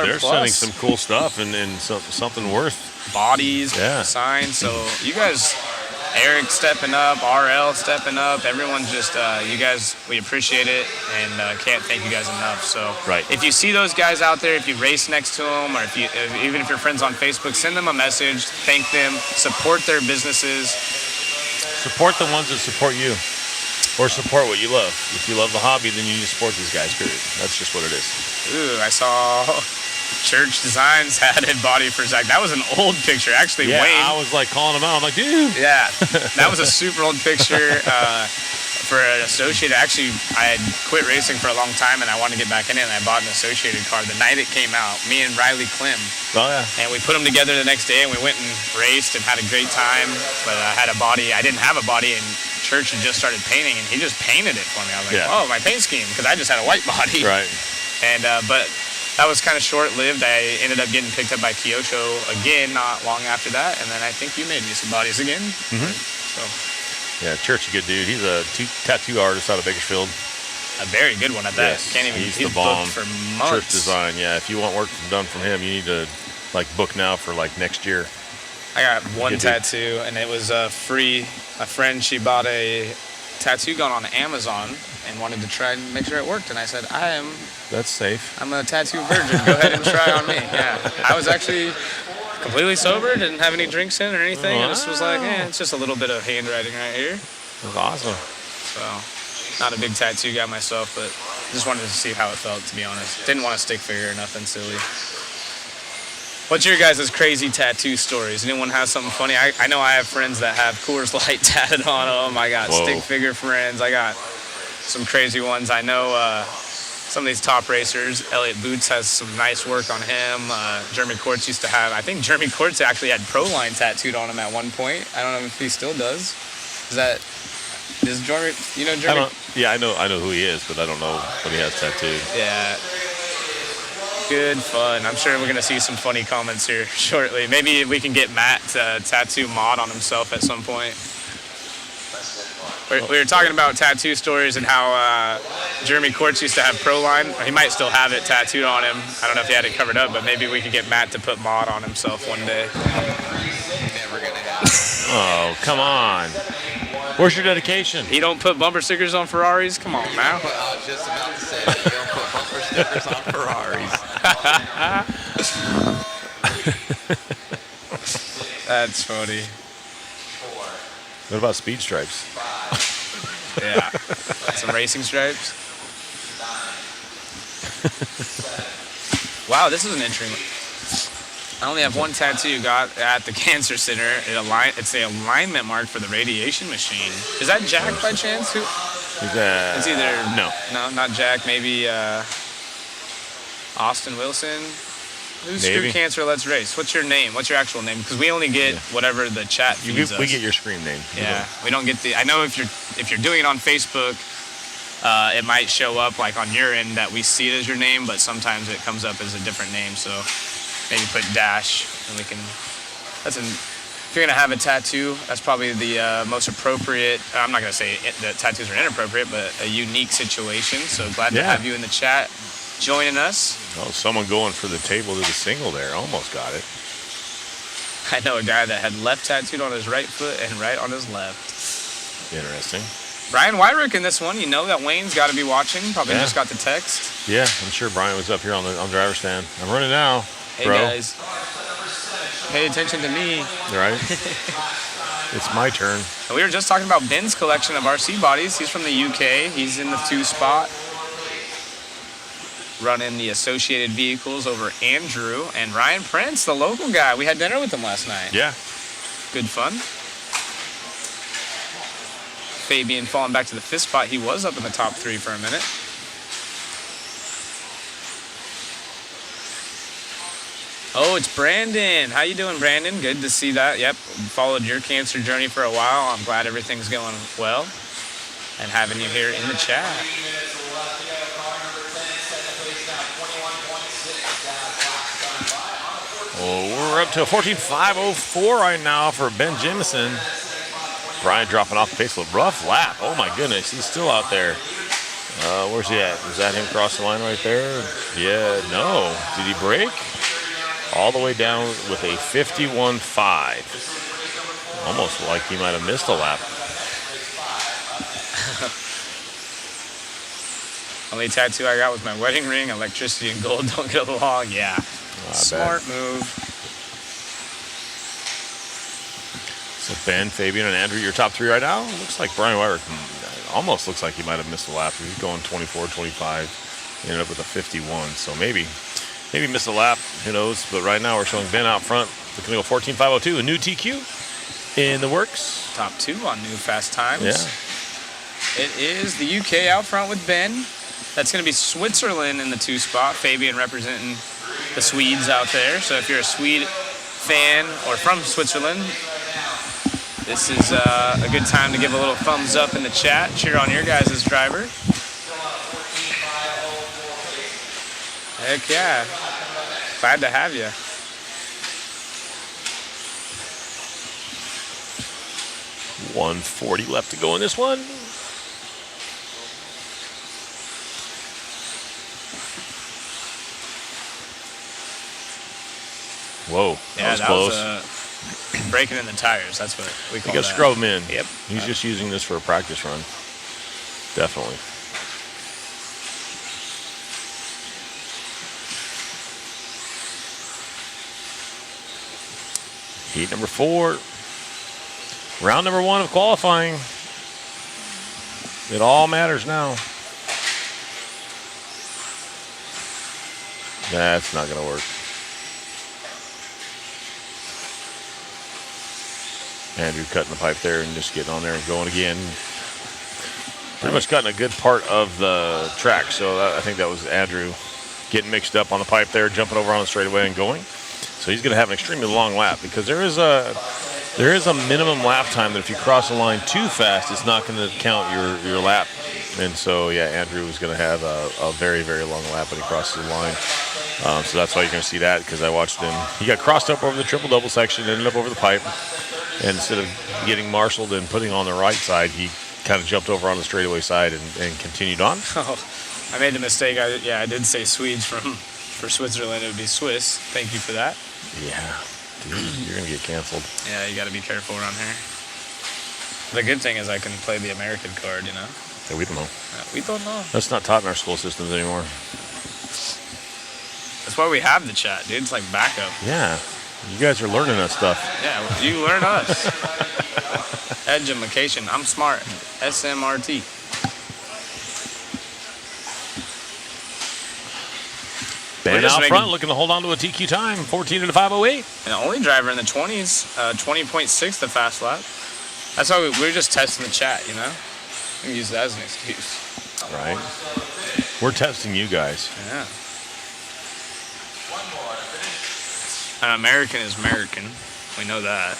they're plus. sending some cool stuff and something worth bodies, signs. So you guys, Eric stepping up, RL stepping up. Everyone's just you guys. We appreciate it and can't thank you guys enough. So if you see those guys out there, if you race next to them, or even if you're friends on Facebook, send them a message, thank them, support their businesses. Support the ones that support you, or support what you love. If you love the hobby, then you need to support these guys, period. That's just what it is. Ooh, I saw Church Designs had a body for Zach. That was an old picture, actually. Yeah, Wayne. I was like calling him out. I'm like, dude. Yeah, that was a super old picture for an Associated. Actually, I had quit racing for a long time, and I wanted to get back in it, and I bought an Associated car the night it came out. Me and Riley Klim. Oh, yeah. And we put them together the next day, and we went and raced and had a great time. But I had a body. I didn't have a body, and Church had just started painting, and he just painted it for me. I was like, oh, my paint scheme, because I just had a white body. Right. And but that was kind of short-lived. I ended up getting picked up by Kyosho again not long after that, and then I think you made me some bodies again. So Yeah, Church, a good dude. He's a tattoo artist out of Bakersfield. a very good one at that. Yes, Can't even. he's He's the bomb. booked for months. Church Design. Yeah, if you want work done from him, you need to book now for next year. I got one Good dude. tattoo, and it was free. A friend, she bought a tattoo gun on Amazon and wanted to try and make sure it worked. And I said, That's safe. I'm a tattoo virgin. Go ahead and try on me. Yeah, I was actually completely sober, didn't have any drinks in or anything. I just was like, it's just a little bit of handwriting right here. That's awesome. So, not a big tattoo guy myself, but just wanted to see how it felt, to be honest. Didn't want a stick figure or nothing silly. What's your guys' crazy tattoo stories? Anyone have something funny? I know I have friends that have Coors Light tatted on them. I got stick figure friends. I got some crazy ones. I know some of these top racers. Elliott Boots has some nice work on him. Jeremy Courts used to have, I think Jeremy Courts actually had Proline tattooed on him at one point. I don't know if he still does. Does Jeremy, Jeremy? I know who he is, but I don't know what he has tattooed. Yeah. Good fun. I'm sure we're going to see some funny comments here shortly. Maybe we can get Matt to tattoo mod on himself at some point. We were talking about tattoo stories and how Jeremy Courts used to have Proline. He might still have it tattooed on him. I don't know if he had it covered up, but maybe we could get Matt to put mod on himself one day. Never gonna happen. Oh, come on. Where's your dedication? He don't put bumper stickers on Ferraris? Come on now. I was just about to say that you don't put bumper stickers on Ferraris. That's funny. What about speed stripes? Yeah. Some racing stripes. Wow, this is an interesting one. I only have one tattoo got at the Cancer Center. It's the alignment mark for the radiation machine. Is that Jack by chance? It's either no, not Jack. Maybe Austin Wilson. Who's Screw Cancer? Let's Race. What's your name? What's your actual name? Because we only get whatever the chat feeds us. We get your screen name. Yeah, we don't get the. I know if you're doing it on Facebook, it might show up like on your end that we see it as your name, but sometimes it comes up as a different name. So maybe put dash, and we can. If you're gonna have a tattoo, that's probably the most appropriate. I'm not gonna say that tattoos are inappropriate, but a unique situation. So glad to have you in the chat, joining us. Oh, someone going for the table to the single there. Almost got it. I know a guy that had left tattooed on his right foot and right on his left. Interesting. Brian Wyrick in this one. You know that Wayne's got to be watching. Probably just got the text. Yeah, I'm sure Brian was up here on the driver's stand. I'm running now, Hey bro. guys, pay attention to me. Right. It's my turn. And we were just talking about Ben's collection of RC bodies. He's from the UK. He's in the 2 spot. Running the associated vehicles over Andrew and Ryan Prince, the local guy. We had dinner with him last night. Yeah. Good fun. Fabian falling back to the 5th spot. He was up in the top 3 for a minute. Oh, it's Brandon. How you doing, Brandon? Good to see that. Yep, followed your cancer journey for a while. I'm glad everything's going well and having you here in the chat. Well, we're up to a 14.504 right now for Ben Jamison. Brian dropping off the pace. A rough lap. Oh, my goodness. He's still out there. Where's he at? Is that him cross the line right there? Yeah, no. Did he break? All the way down with a 51.5. Almost like he might have missed a lap. Only tattoo I got was my wedding ring. Electricity and gold don't get along. Yeah. Smart move. So Ben, Fabian, and Andrew, your top 3 right now. Looks like Brian Wyrick almost looks like he might have missed a lap. He's going 24, 25. Ended up with a 51. So maybe missed a lap. Who knows? But right now we're showing Ben out front. Looking to go 14.502. A new TQ in the works. Top 2 on new fast times. Yeah. It is the UK out front with Ben. That's going to be Switzerland in the 2 spot. Fabian representing the Swedes out there. So if you're a Swede fan or from Switzerland, this is a good time to give a little thumbs up in the chat. Cheer on your guys' driver. Heck yeah. Glad to have you. $140 left to go in this one. Whoa, Yeah, that was close. was breaking in the tires. That's what we call You got that. to scrub him in. Yep. He's just using this for a practice run. Definitely. Heat number 4. Round number 1 of qualifying. It all matters now. That's not going to work. Andrew cutting the pipe there and just getting on there and going again. Pretty much cutting a good part of the track. So I think that was Andrew getting mixed up on the pipe there, jumping over on the straightaway and going. So he's going to have an extremely long lap because there is a minimum lap time that if you cross the line too fast, it's not going to count your lap. And so, yeah, Andrew is going to have a very, very long lap when he crosses the line. So that's why you're going to see that because I watched him. He got crossed up over the triple-double section, ended up over the pipe. And instead of getting marshaled and putting on the right side, he kind of jumped over on the straightaway side and continued on. Oh, I made the mistake. I did say Swedes for Switzerland. It would be Swiss. Thank you for that. Yeah, dude, you're going to get canceled. Yeah, you got to be careful around here. The good thing is I can play the American card, you know? Yeah, we don't know. We don't know. That's not taught in our school systems anymore. That's why we have the chat, dude. It's like backup. Yeah, you guys are learning that stuff. Yeah, you learn us. Edumacation. I'm smart. SMRT. Ben out front looking to hold on to a TQ time, 14.508. And the only driver in the 20s, 20.6 the fast lap. That's why we were just testing the chat, you know? We can use that as an excuse. Right. We're testing you guys. Yeah. An American is American. We know that.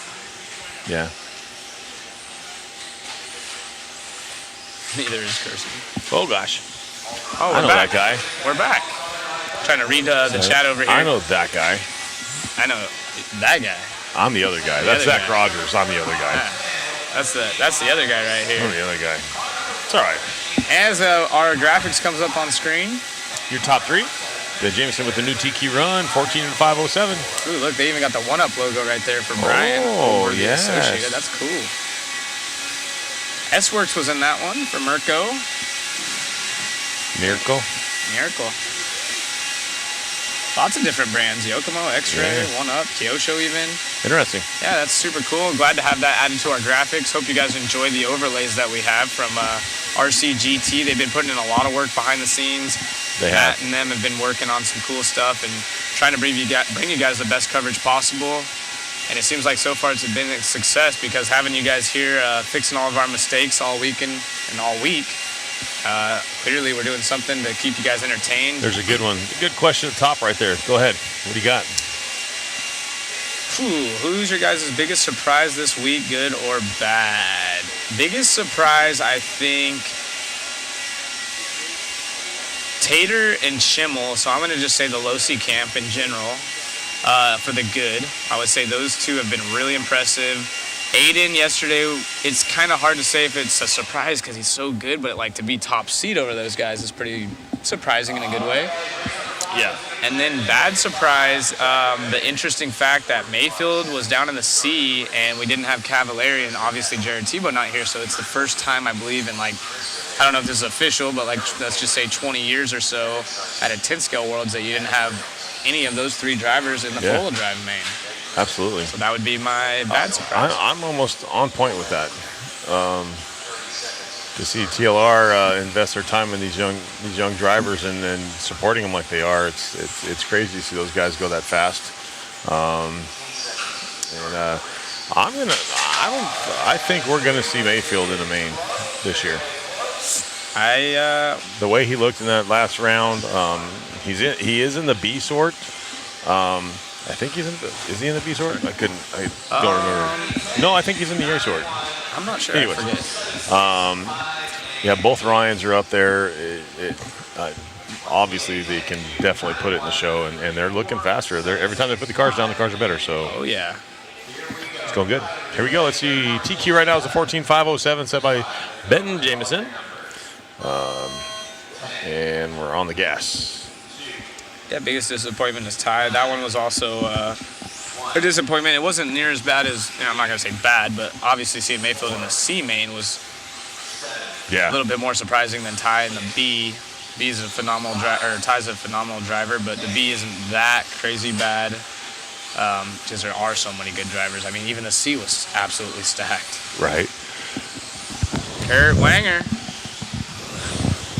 Yeah. Neither is Kersey. Oh, gosh. Oh, I know back. that guy. We're back. Trying to read the chat over here. I know that guy. I know that guy. I'm the other guy. The That's other Zach guy. Rogers. I'm the other guy. Yeah. That's the other guy right here. I'm the other guy. It's all right. As our graphics comes up on screen. Your top 3. Ben Jameson with the new TQ run, 14.507. Ooh, look, they even got the 1UP logo right there for Brian. Oh, over the yes. Associated. That's cool. S-Works was in that one for Mirko. Miracle. Lots of different brands. Yokomo, X-Ray, Yeah. 1UP, Kyosho even. Interesting. Yeah, that's super cool. Glad to have that added to our graphics. Hope you guys enjoy the overlays that we have from RCGT. They've been putting in a lot of work behind the scenes. They have. Matt and them have been working on some cool stuff and trying to bring you guys the best coverage possible. And it seems like so far it's been a success because having you guys here fixing all of our mistakes all weekend and all week, clearly we're doing something to keep you guys entertained. There's a good one. A good question at the top right there. Go ahead. What do you got? Who's your guys' biggest surprise this week, good or bad? Biggest surprise, I think, Tater and Schimmel. So I'm going to just say the Losi camp in general for the good. I would say those two have been really impressive. Aiden yesterday, it's kind of hard to say if it's a surprise because he's so good, but like to be top seed over those guys is pretty surprising in a good way. Yeah. And then bad surprise, the interesting fact that Mayfield was down in the C and we didn't have Cavallari and obviously Jared Tebow not here. So it's the first time I believe in like, I don't know if this is official, but like let's just say 20 years or so at a 10 scale Worlds that you didn't have any of those three drivers in the four-wheel drive main. Absolutely. So that would be my bad surprise. I'm almost on point with that. To see TLR invest their time in these young drivers and supporting them like they are, it's crazy to see those guys go that fast. I think we're gonna see Mayfield in the main this year. The way he looked in that last round, he is in the B sort. I think he's is he in the B sort? I don't remember. No, I think he's in the A sort. I'm not sure. Anyways, I forget. yeah, both Ryans are up there. Obviously, they can definitely put it in the show, and they're looking faster. Every time they put the cars down, the cars are better. So, oh yeah, it's going good. Here we go. Let's see. TQ right now is a 14.507 set by Ben Jameson, and we're on the gas. Yeah, biggest disappointment is Ty. That one was also a disappointment. It wasn't near as bad as, I'm not going to say bad, but obviously seeing Mayfield in the C main was a little bit more surprising than Ty in the B. B's a phenomenal driver, or Ty's a phenomenal driver, but the B isn't that crazy bad because there are so many good drivers. I mean, even the C was absolutely stacked. Right. Kurt Wanger.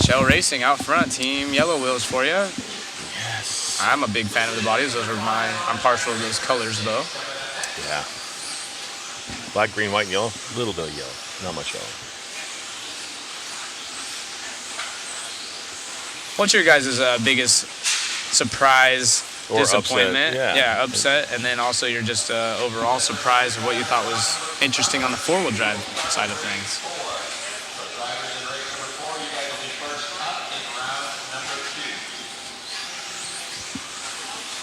Shell Racing out front, team yellow wheels for you. Yes. I'm a big fan of the bodies. I'm partial to those colors though. Yeah. Black, green, white, and yellow. A little bit of yellow, not much yellow. What's your guys' biggest surprise, or disappointment? Upset. Yeah, upset, and then also your just overall surprise of what you thought was interesting on the four-wheel drive side of things.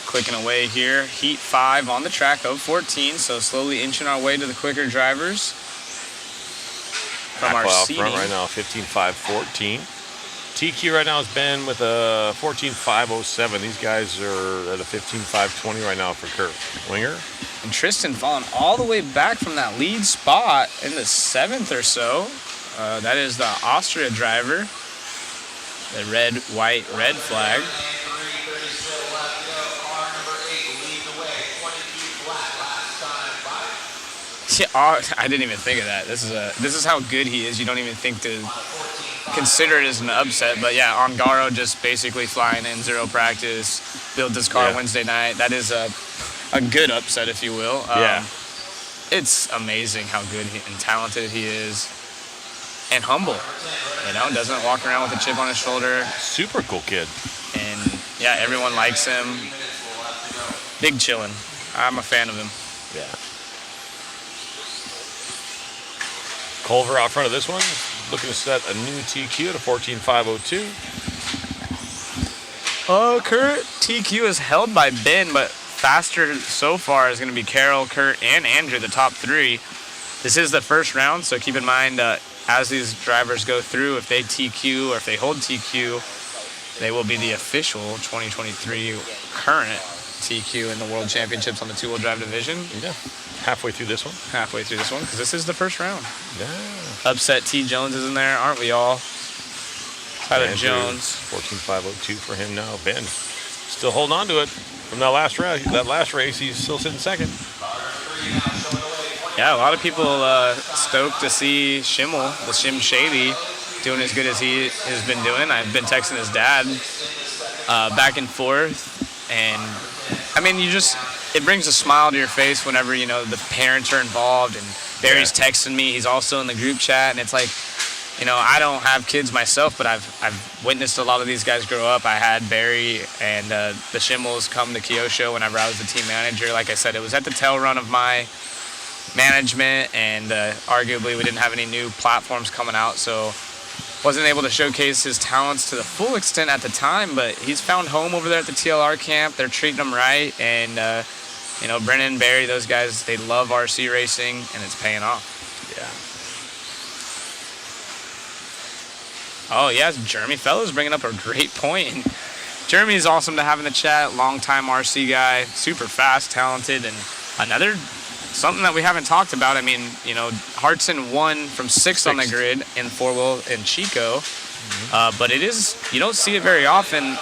Clicking away here, Heat 5 on the track of 14, so slowly inching our way to the quicker drivers. From our seating. Front right now, 15.514. TQ right now is Ben with a 14.507. These guys are at a 15.520 right now for Kurt Winger. And Tristan falling all the way back from that lead spot in the 7th or so. That is the Austria driver. The red, white, red flag. Yeah, I didn't even think of that. This is how good he is. You don't even think to consider it as an upset. But yeah, Ongaro just basically flying in, zero practice, built this car Wednesday night. That is a good upset, if you will. It's amazing how good and talented he is, and humble. Doesn't walk around with a chip on his shoulder. Super cool kid. And yeah, everyone likes him. Big chillin'. I'm a fan of him. Yeah. Culver out front of this one, looking to set a new TQ at a 14.502. Kurt TQ is held by Ben, but faster so far is going to be Carroll, Kurt, and Andrew, the top three. This is the first round, so keep in mind as these drivers go through, if they TQ or if they hold TQ, they will be the official 2023 current TQ in the World Championships on the two-wheel drive division. Yeah. Halfway through this one, because this is the first round. Yeah. Upset T. Jones is in there, aren't we all? Tyler Jones. 14.502 for him now. Ben still holding on to it from that last race. He's still sitting second. Yeah, a lot of people stoked to see Schimmel, the Shim Shady, doing as good as he has been doing. I've been texting his dad back and forth, and I mean, it brings a smile to your face whenever, the parents are involved, and Barry's texting me. He's also in the group chat, and it's like, I don't have kids myself, but I've witnessed a lot of these guys grow up. I had Barry and the Schimmels come to Kyosho whenever I was the team manager. Like I said, it was at the tail run of my management, and arguably we didn't have any new platforms coming out, so wasn't able to showcase his talents to the full extent at the time, but he's found home over there at the TLR camp. They're treating him right, and Brennan, Barry, those guys, they love RC racing, and it's paying off. Yeah. Oh, yes, Jeremy Fellows bringing up a great point. Jeremy is awesome to have in the chat, longtime RC guy, super fast, talented, and another something that we haven't talked about. I mean, Hartson won from sixth on the grid in four-wheel in Chico, but you don't see it very often.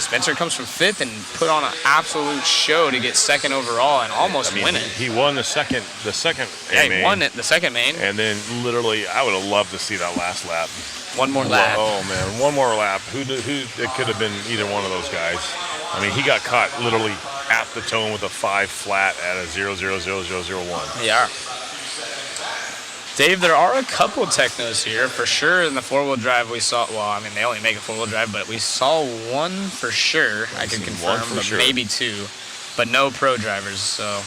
Spencer comes from fifth and put on an absolute show to get second overall and almost win it. He won the second. Yeah, he won it, the second main. And then literally, I would have loved to see that last lap. One more lap. Oh man, one more lap. Who? It could have been either one of those guys. I mean, he got caught literally at the tone with a 5 flat at a 0.00001. Yeah. Dave, there are a couple technos here for sure. In the four-wheel drive we saw, well, I mean, they only make a four-wheel drive, but we saw one for sure. I can confirm, but sure. Maybe two, but no pro drivers. So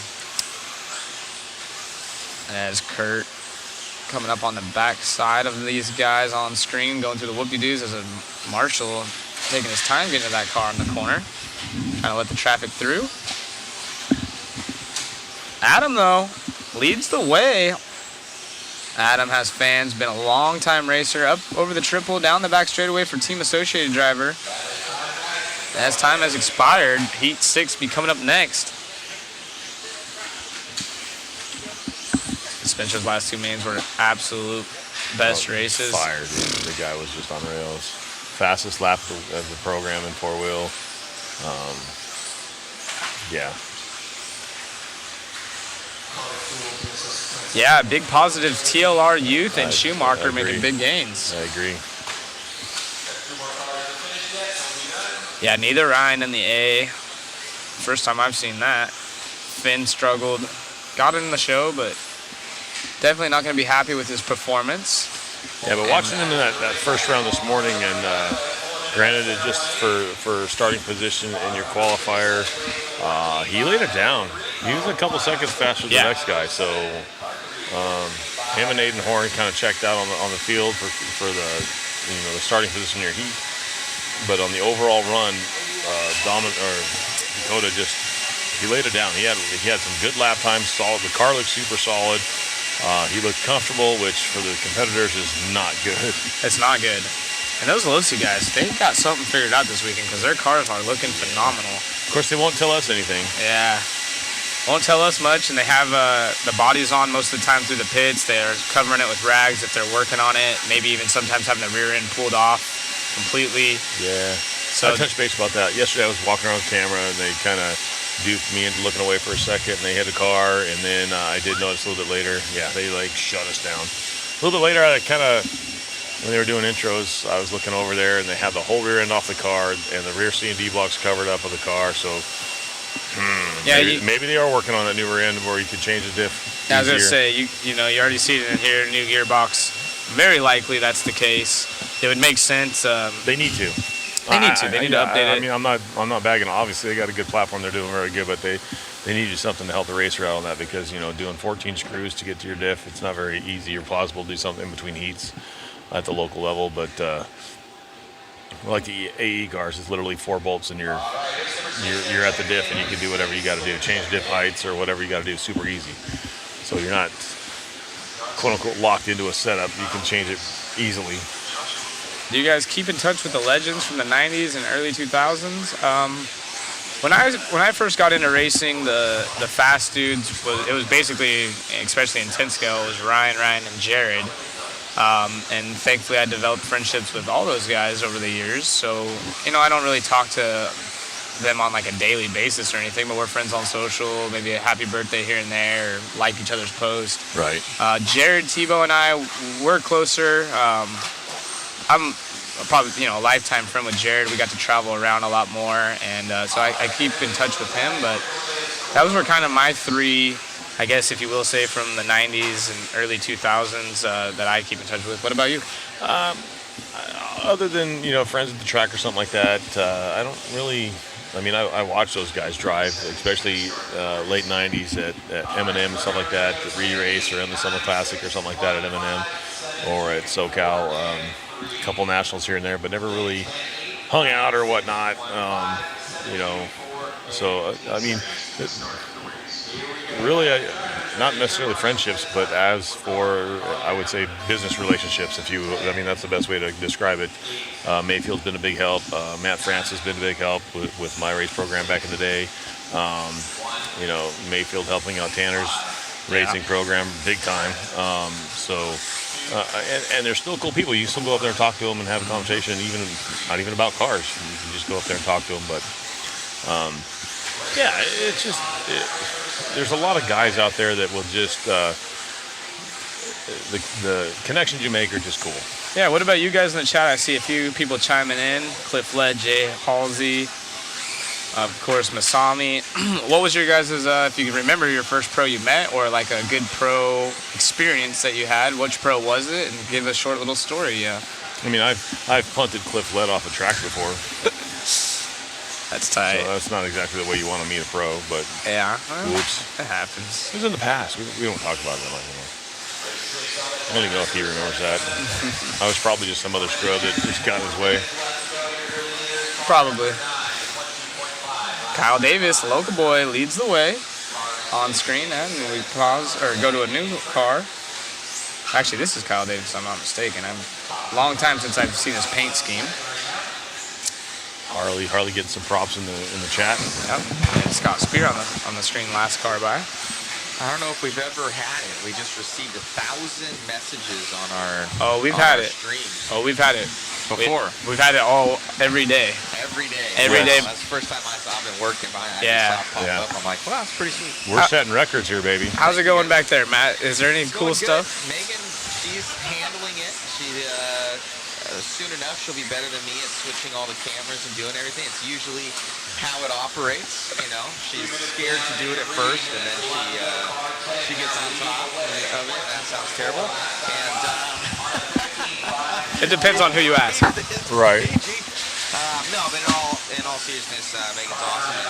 as Kurt coming up on the back side of these guys on screen, going through the whoop-de-doos as a Marshall taking his time getting to that car in the corner, trying to let the traffic through. Adam, though, leads the way. Adam has fans, been a long-time racer, up over the triple, down the back straightaway for Team Associated driver. As time has expired, Heat 6 be coming up next. Spencer's last two mains were absolute best races. Fire, dude. The guy was just on rails. Fastest lap of the program in four-wheel. Yeah. Yeah, big positives. TLR Youth and Schumacher making big gains. I agree. Yeah, neither Ryan in the A. First time I've seen that. Finn struggled. Got in the show, but definitely not going to be happy with his performance. Yeah, but watching him in that first round this morning, and granted, it just for starting position in your qualifier, he laid it down. He was a couple seconds faster than the next guy, so him and Aiden Horn kind of checked out on the field for the starting position in your heat. But on the overall run, Dakota he laid it down. He had some good lap times, solid. The car looked super solid. He looked comfortable, which for the competitors is not good. It's not good. And those Losi guys, they got something figured out this weekend because their cars are looking phenomenal. Of course, they won't tell us anything. Yeah. Won't tell us much, and they have the bodies on most of the time through the pits. They're covering it with rags if they're working on it, maybe even sometimes having the rear end pulled off completely. Yeah. So I touched base about that. Yesterday I was walking around with the camera, and they kind of duped me into looking away for a second, and they hit a car, and then I did notice a little bit later, they shut us down. A little bit later, when they were doing intros, I was looking over there, and they had the whole rear end off the car, and the rear C&D blocks covered up of the car, so maybe they are working on that new rear end where you can change the diff easier. I was going to say, you already see it in here, new gearbox. Very likely that's the case. It would make sense. They need to. They need to update it. I mean, I'm not bagging. Obviously, they got a good platform. They're doing very good, but they need to do something to help the racer out on that because doing 14 screws to get to your diff, it's not very easy or plausible to do something in between heats at the local level. But like the AE cars, it's literally 4 bolts and you're at the diff, and you can do whatever you got to do, change diff heights or whatever you got to do, super easy. So you're not quote unquote locked into a setup. You can change it easily. Do you guys keep in touch with the legends from the 90s and early 2000s? When I first got into racing, the fast dudes, it was basically, especially in 10 scale, it was Ryan, and Jared. And thankfully I developed friendships with all those guys over the years. So, I don't really talk to them on like a daily basis or anything, but we're friends on social. Maybe a happy birthday here and there, or like each other's post. Right. Jared, Tebow, and I, we're closer. I'm probably a lifetime friend with Jared. We got to travel around a lot more, and so I keep in touch with him. But those were kind of my three, I guess, if you will say, from the 90s and early 2000s that I keep in touch with. What about you? Other than, friends at the track or something like that, I don't really, I watch those guys drive, especially late 90s at M&M and stuff like that, the Re-Race or in the Summer Classic or something like that at M&M or at SoCal. A couple nationals here and there, but never really hung out or whatnot. So, really, not necessarily friendships, but as for, I would say, business relationships, that's the best way to describe it. Mayfield's been a big help. Matt France has been a big help with my race program back in the day. Mayfield helping out Tanner's racing program big time. And they're still cool people. You can still go up there and talk to them and have a conversation, not even about cars. You can just go up there and talk to them. But, it's just... there's a lot of guys out there that will just the connections you make are just cool. Yeah, what about you guys in the chat? I see a few people chiming in. Cliff Led, Jay Halsey, of course Masami. What was your guys', if you can remember your first pro you met, or like a good pro experience that you had, which pro was it? And give a short little story. Yeah. I've punted Cliff Led off a track before. That's tight. So that's not exactly the way you want to meet a pro, but yeah, whoops, it happens. It was in the past. We don't talk about it anymore. I don't even know if he remembers that. I was probably just some other scrub that just got in his way. Probably. Kyle Davis, local boy, leads the way on screen, and we pause or go to a new car. Actually, this is Kyle Davis, if I'm not mistaken. A long time since I've seen his paint scheme. Harley getting some props in the chat. Yep. And Scott Spear on the screen last car by. I don't know if we've ever had it. We just received 1,000 messages on our we've had it. Stream. We've had it before. We've had it every day. Every day. Every day. That's the first time I've been working behind. Yeah. Up. I'm like, well, that's pretty sweet. We're setting records here, baby. How's it going back there, Matt? Is there any cool stuff? Megan, she's handling it. She soon enough she'll be better than me at switching all the cameras and doing everything. It's usually how it operates. She's scared to do it at first, and then she gets on top of it. That sounds terrible. And it depends on who you ask. Right. No, but in all seriousness, Megan's awesome. And,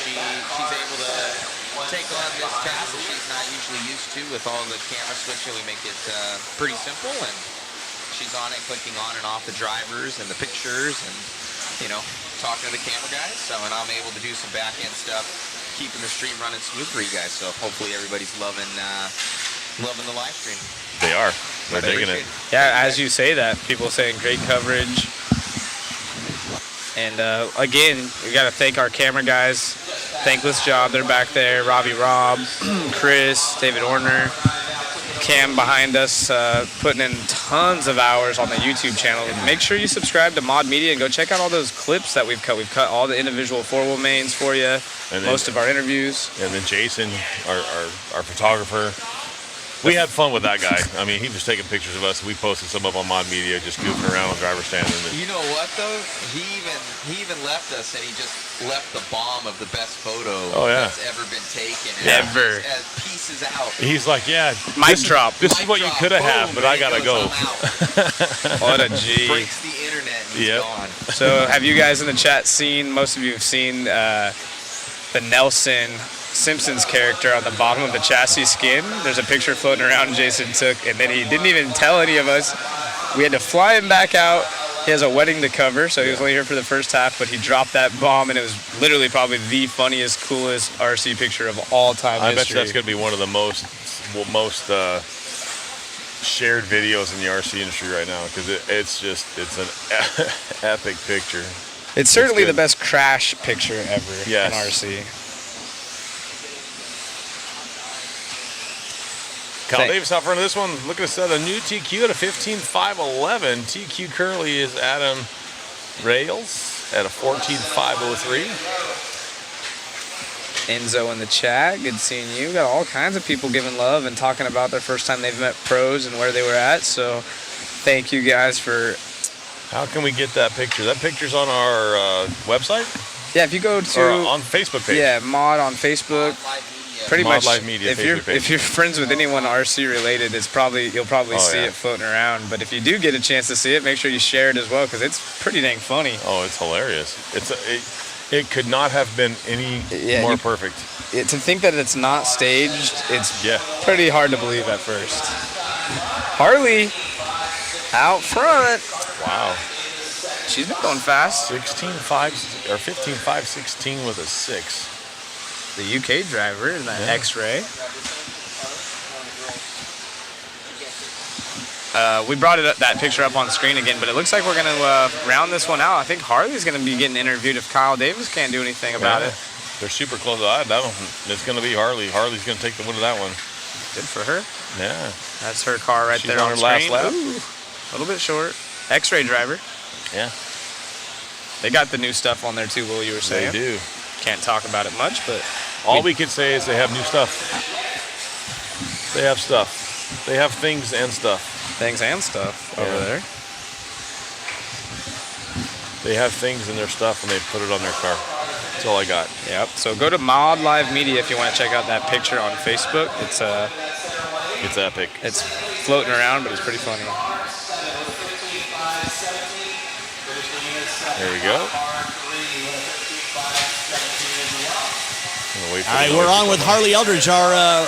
she's able to take on this task that she's not usually used to with all the camera switching. We make it pretty simple, and she's on it, clicking on and off the drivers and the pictures, and talking to the camera guys. So, and I'm able to do some back end stuff, keeping the stream running smooth for you guys. So hopefully everybody's loving the live stream. They are. They're digging it. Yeah, as you say that, people saying great coverage. And again, we got to thank our camera guys. Thankless job. They're back there. Robbie Robb, Chris, David Orner, Cam behind us, putting in tons of hours on the YouTube channel. Make sure you subscribe to Mod Media and go check out all those clips that we've cut. We've cut all the individual four-wheel mains for you, most of our interviews. And then Jason, our photographer. We had fun with that guy. He was taking pictures of us. We posted some up on Mod Media, just goofing around on driver stand. You know what though? He even left us, and he just left the bomb of the best photo that's ever been taken. Ever. As pieces out. He's like, mic drop. This is what you could have had, but I gotta go. What a G. Breaks the internet and he's gone. So have you guys in the chat seen? Most of you have seen the Nelson Simpsons character on the bottom of the chassis skin. There's a picture floating around Jason took, and then he didn't even tell any of us. We had to fly him back out. He has a wedding to cover, so he was only here for the first half, but he dropped that bomb, and it was literally probably the funniest, coolest RC picture of all time I history. bet you that's going to be one of the most shared videos in the RC industry right now, because it's an epic picture. It's certainly the best crash picture ever in RC. Kyle Davis out front of this one. Looking to set a new TQ at a 15.511. TQ currently is Adam Rails. at a 14.503. Enzo in the chat, good seeing you. Got all kinds of people giving love and talking about their first time they've met pros and where they were at. So thank you guys for... How can we get that picture? That picture's on our website? Yeah, if you go to... Or on Facebook page. Yeah, Mod on Facebook. Pretty Mod much, Live Media Facebook page. if you're friends with anyone RC related, you'll probably see yeah. it floating around. But if you do get a chance to see it, make sure you share it as well, because it's pretty dang funny. Oh, it's hilarious. It could not have been any more perfect. To think that it's not staged, it's pretty hard to believe at first. Harley out front. Wow. She's been going fast. 16.5 or 15.516 with a 6. The UK driver in that X-Ray. We brought that picture up on screen again, but it looks like we're going to round this one out. I think Harley's going to be getting interviewed if Kyle Davis can't do anything about it. They're super close. It's going to be Harley. Harley's going to take the win of that one. Good for her. Yeah. That's her car right there on her screen. last lap. Ooh, a little bit short. X-Ray driver. Yeah. They got the new stuff on there too, Will, you were saying. They do. Can't talk about it much, but... All we can say is they have new stuff. They have stuff. They have things and stuff. Things and stuff over there. They have things in their stuff and they put it on their car. That's all I got. Yep. So go to Mod Live Media if you want to check out that picture on Facebook. It's epic. It's floating around, but it's pretty funny. There we go. All right, we're on with Harley Eldridge, our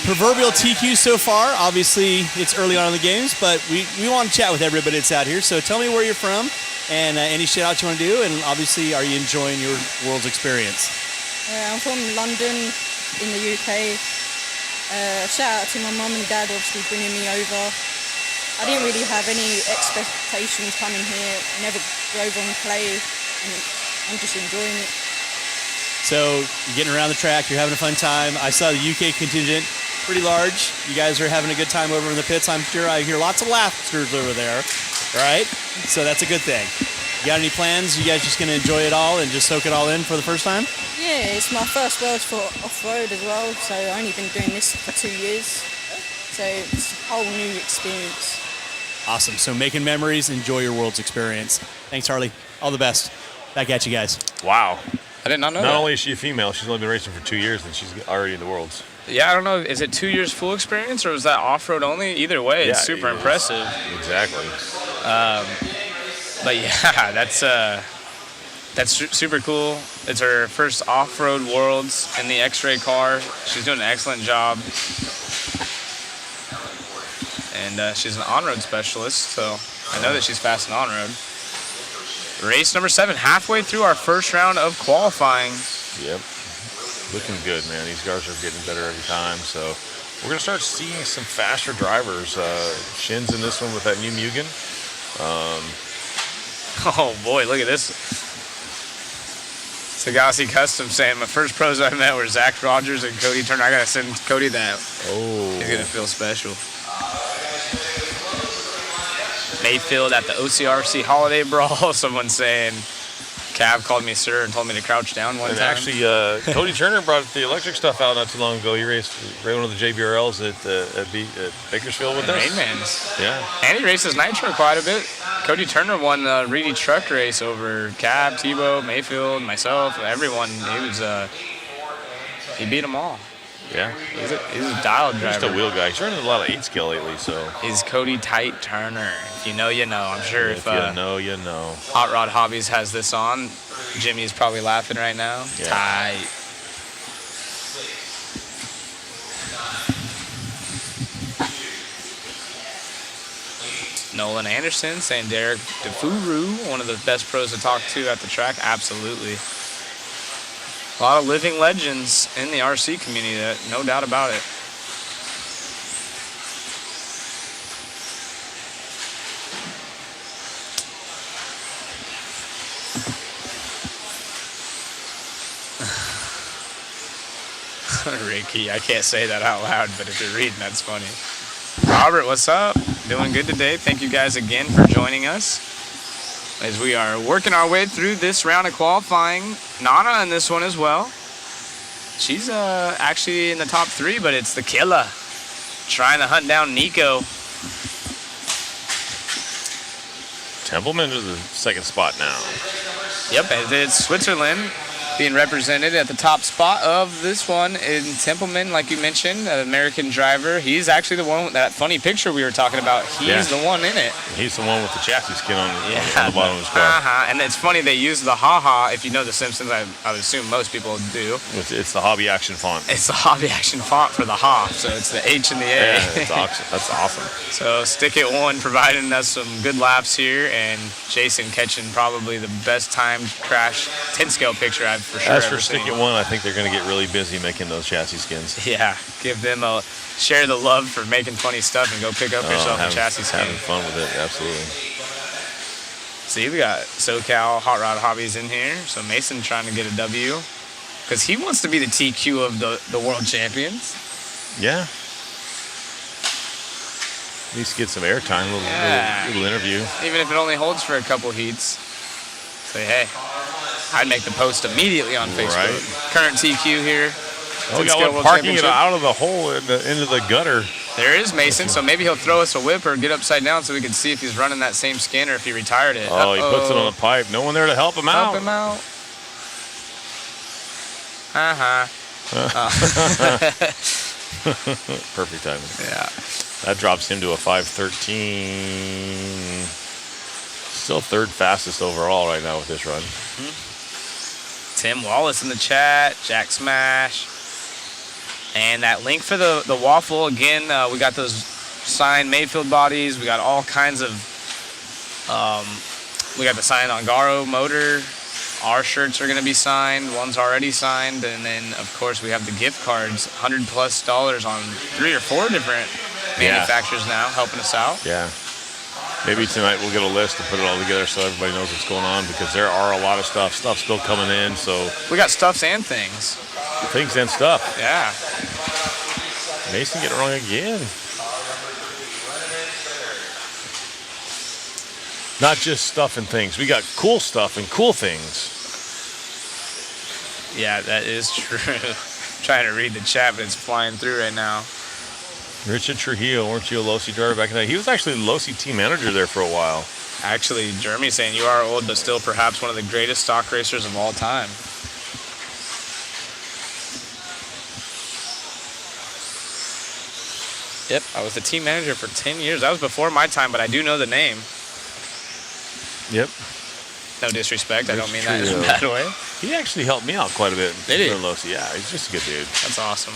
proverbial TQ so far. Obviously, it's early on in the games, but we want to chat with everybody that's out here. So tell me where you're from and any shout-outs you want to do, and obviously, are you enjoying your Worlds experience? I'm from London in the UK. Shout out to my mum and dad, obviously bringing me over. I didn't really have any expectations coming here. Never drove on clay, and I'm just enjoying it. So you're getting around the track, you're having a fun time. I saw the UK contingent, pretty large. You guys are having a good time over in the pits, I'm sure. I hear lots of laughters over there, right? So that's a good thing. You got any plans? You guys just going to enjoy it all and just soak it all in for the first time? Yeah, it's my first Worlds for off-road as well, so I've only been doing this for 2 years. So it's a whole new experience. Awesome. So making memories, enjoy your Worlds experience. Thanks, Harley. All the best. Back at you guys. Wow. I did not know Not that. only is she a female, she's only been racing for 2 years and she's already in the Worlds. Yeah, I don't know. Is it 2 years full experience or was that off-road only? Either way, it's super impressive. Exactly. But yeah, that's super cool. It's her first off-road Worlds in the X-Ray car. She's doing an excellent job. And she's an on-road specialist, so I know that she's fast in on-road. Race number 7, halfway through our first round of qualifying. Yep. Looking good, man. These cars are getting better every time, so we're going to start seeing some faster drivers. Shin's in this one with that new Mugen. Oh boy, look at this. Sagasi Custom saying, my first pros I met were Zach Rogers and Cody Turner. I got to send Cody that. Oh. He's going to feel special. Mayfield at the OCRC Holiday Brawl. Someone saying, Cav called me sir and told me to crouch down one time. Actually, Cody Turner brought the electric stuff out not too long ago. He raced one of the JBRLs at Bakersfield with us. Mainmans. Yeah. And he races Nitro quite a bit. Cody Turner won the Reedy truck race over Cab, Tebow, Mayfield, myself, everyone. He beat them all. Yeah. He's a dialed driver. He's just a wheel guy. He's running a lot of 8-scale lately, so. He's Cody Tight Turner. If you know, you know. I'm sure if you know, you know. Hot Rod Hobbies has this on, Jimmy's probably laughing right now. Yeah. Tight. Nolan Anderson saying Derek DeFuru, one of the best pros to talk to at the track. Absolutely. A lot of living legends in the RC community, no doubt about it. Ricky, I can't say that out loud, but if you're reading, that's funny. Robert, what's up? Doing good today. Thank you guys again for joining us. as we are working our way through this round of qualifying. Nana in this one as well. She's actually in the top 3, but it's the killer trying to hunt down Nico. Templeman is the second spot now. Yep, and it's Switzerland being represented at the top spot of this one in Templeman, like you mentioned, an American driver. He's actually the one with that funny picture we were talking about. He's the one in it. He's the one with the chassis skin on the bottom of his car. And it's funny they use the haha. If you know The Simpsons, I would assume most people do. It's the hobby action font. It's the hobby action font for the ha, so it's the H and the A. Yeah, that's awesome. So Stick It One providing us some good laps here, and Jason catching probably the best timed crash 10 scale picture I've for sure As for ever Stick seen. It One, I think they're going to get really busy making those chassis skins. Yeah, give them a share the love for making funny stuff and go pick up yourself a chassis skin. Having fun with it, absolutely. See, we got SoCal Hot Rod Hobbies in here. So Mason trying to get a W because he wants to be the TQ of the world champions. Yeah. Needs to get some airtime, little interview. Even if it only holds for a couple heats. Say, hey, I'd make the post immediately on Facebook. Right. Current TQ here. Oh, we got one parking it out of the hole into the gutter. There is Mason, so maybe he'll throw us a whip or get upside down so we can see if he's running that same skin or if he retired it. Oh, he puts it on the pipe. No one there to help him out. Help him out. Perfect timing. Yeah. That drops him to a 5:13. Still third fastest overall right now with this run. Tim Wallace in the chat, Jack Smash. And that link for the waffle, again, we got those signed Mayfield bodies. We got all kinds of, we got the signed Ongaro motor. Our shirts are going to be signed. One's already signed. And then, of course, we have the gift cards, $100+ on 3 or 4 different manufacturers now helping us out. Yeah. Maybe tonight we'll get a list and put it all together so everybody knows what's going on, because there are a lot of stuff. Stuff's still coming in, so. We got stuffs and things. Things and stuff. Yeah. Mason getting it wrong again. Not just stuff and things. We got cool stuff and cool things. Yeah, that is true. Trying to read the chat, but it's flying through right now. Richard Trujillo, weren't you a Losi driver back in the day? He was actually the Losi team manager there for a while. Actually, Jeremy's saying you are old, but still perhaps one of the greatest stock racers of all time. Yep, I was the team manager for 10 years. That was before my time, but I do know the name. Yep. No disrespect, I don't mean that in Trujillo. a bad way. He actually helped me out quite a bit. Did he? Losi. Yeah, he's just a good dude. That's awesome.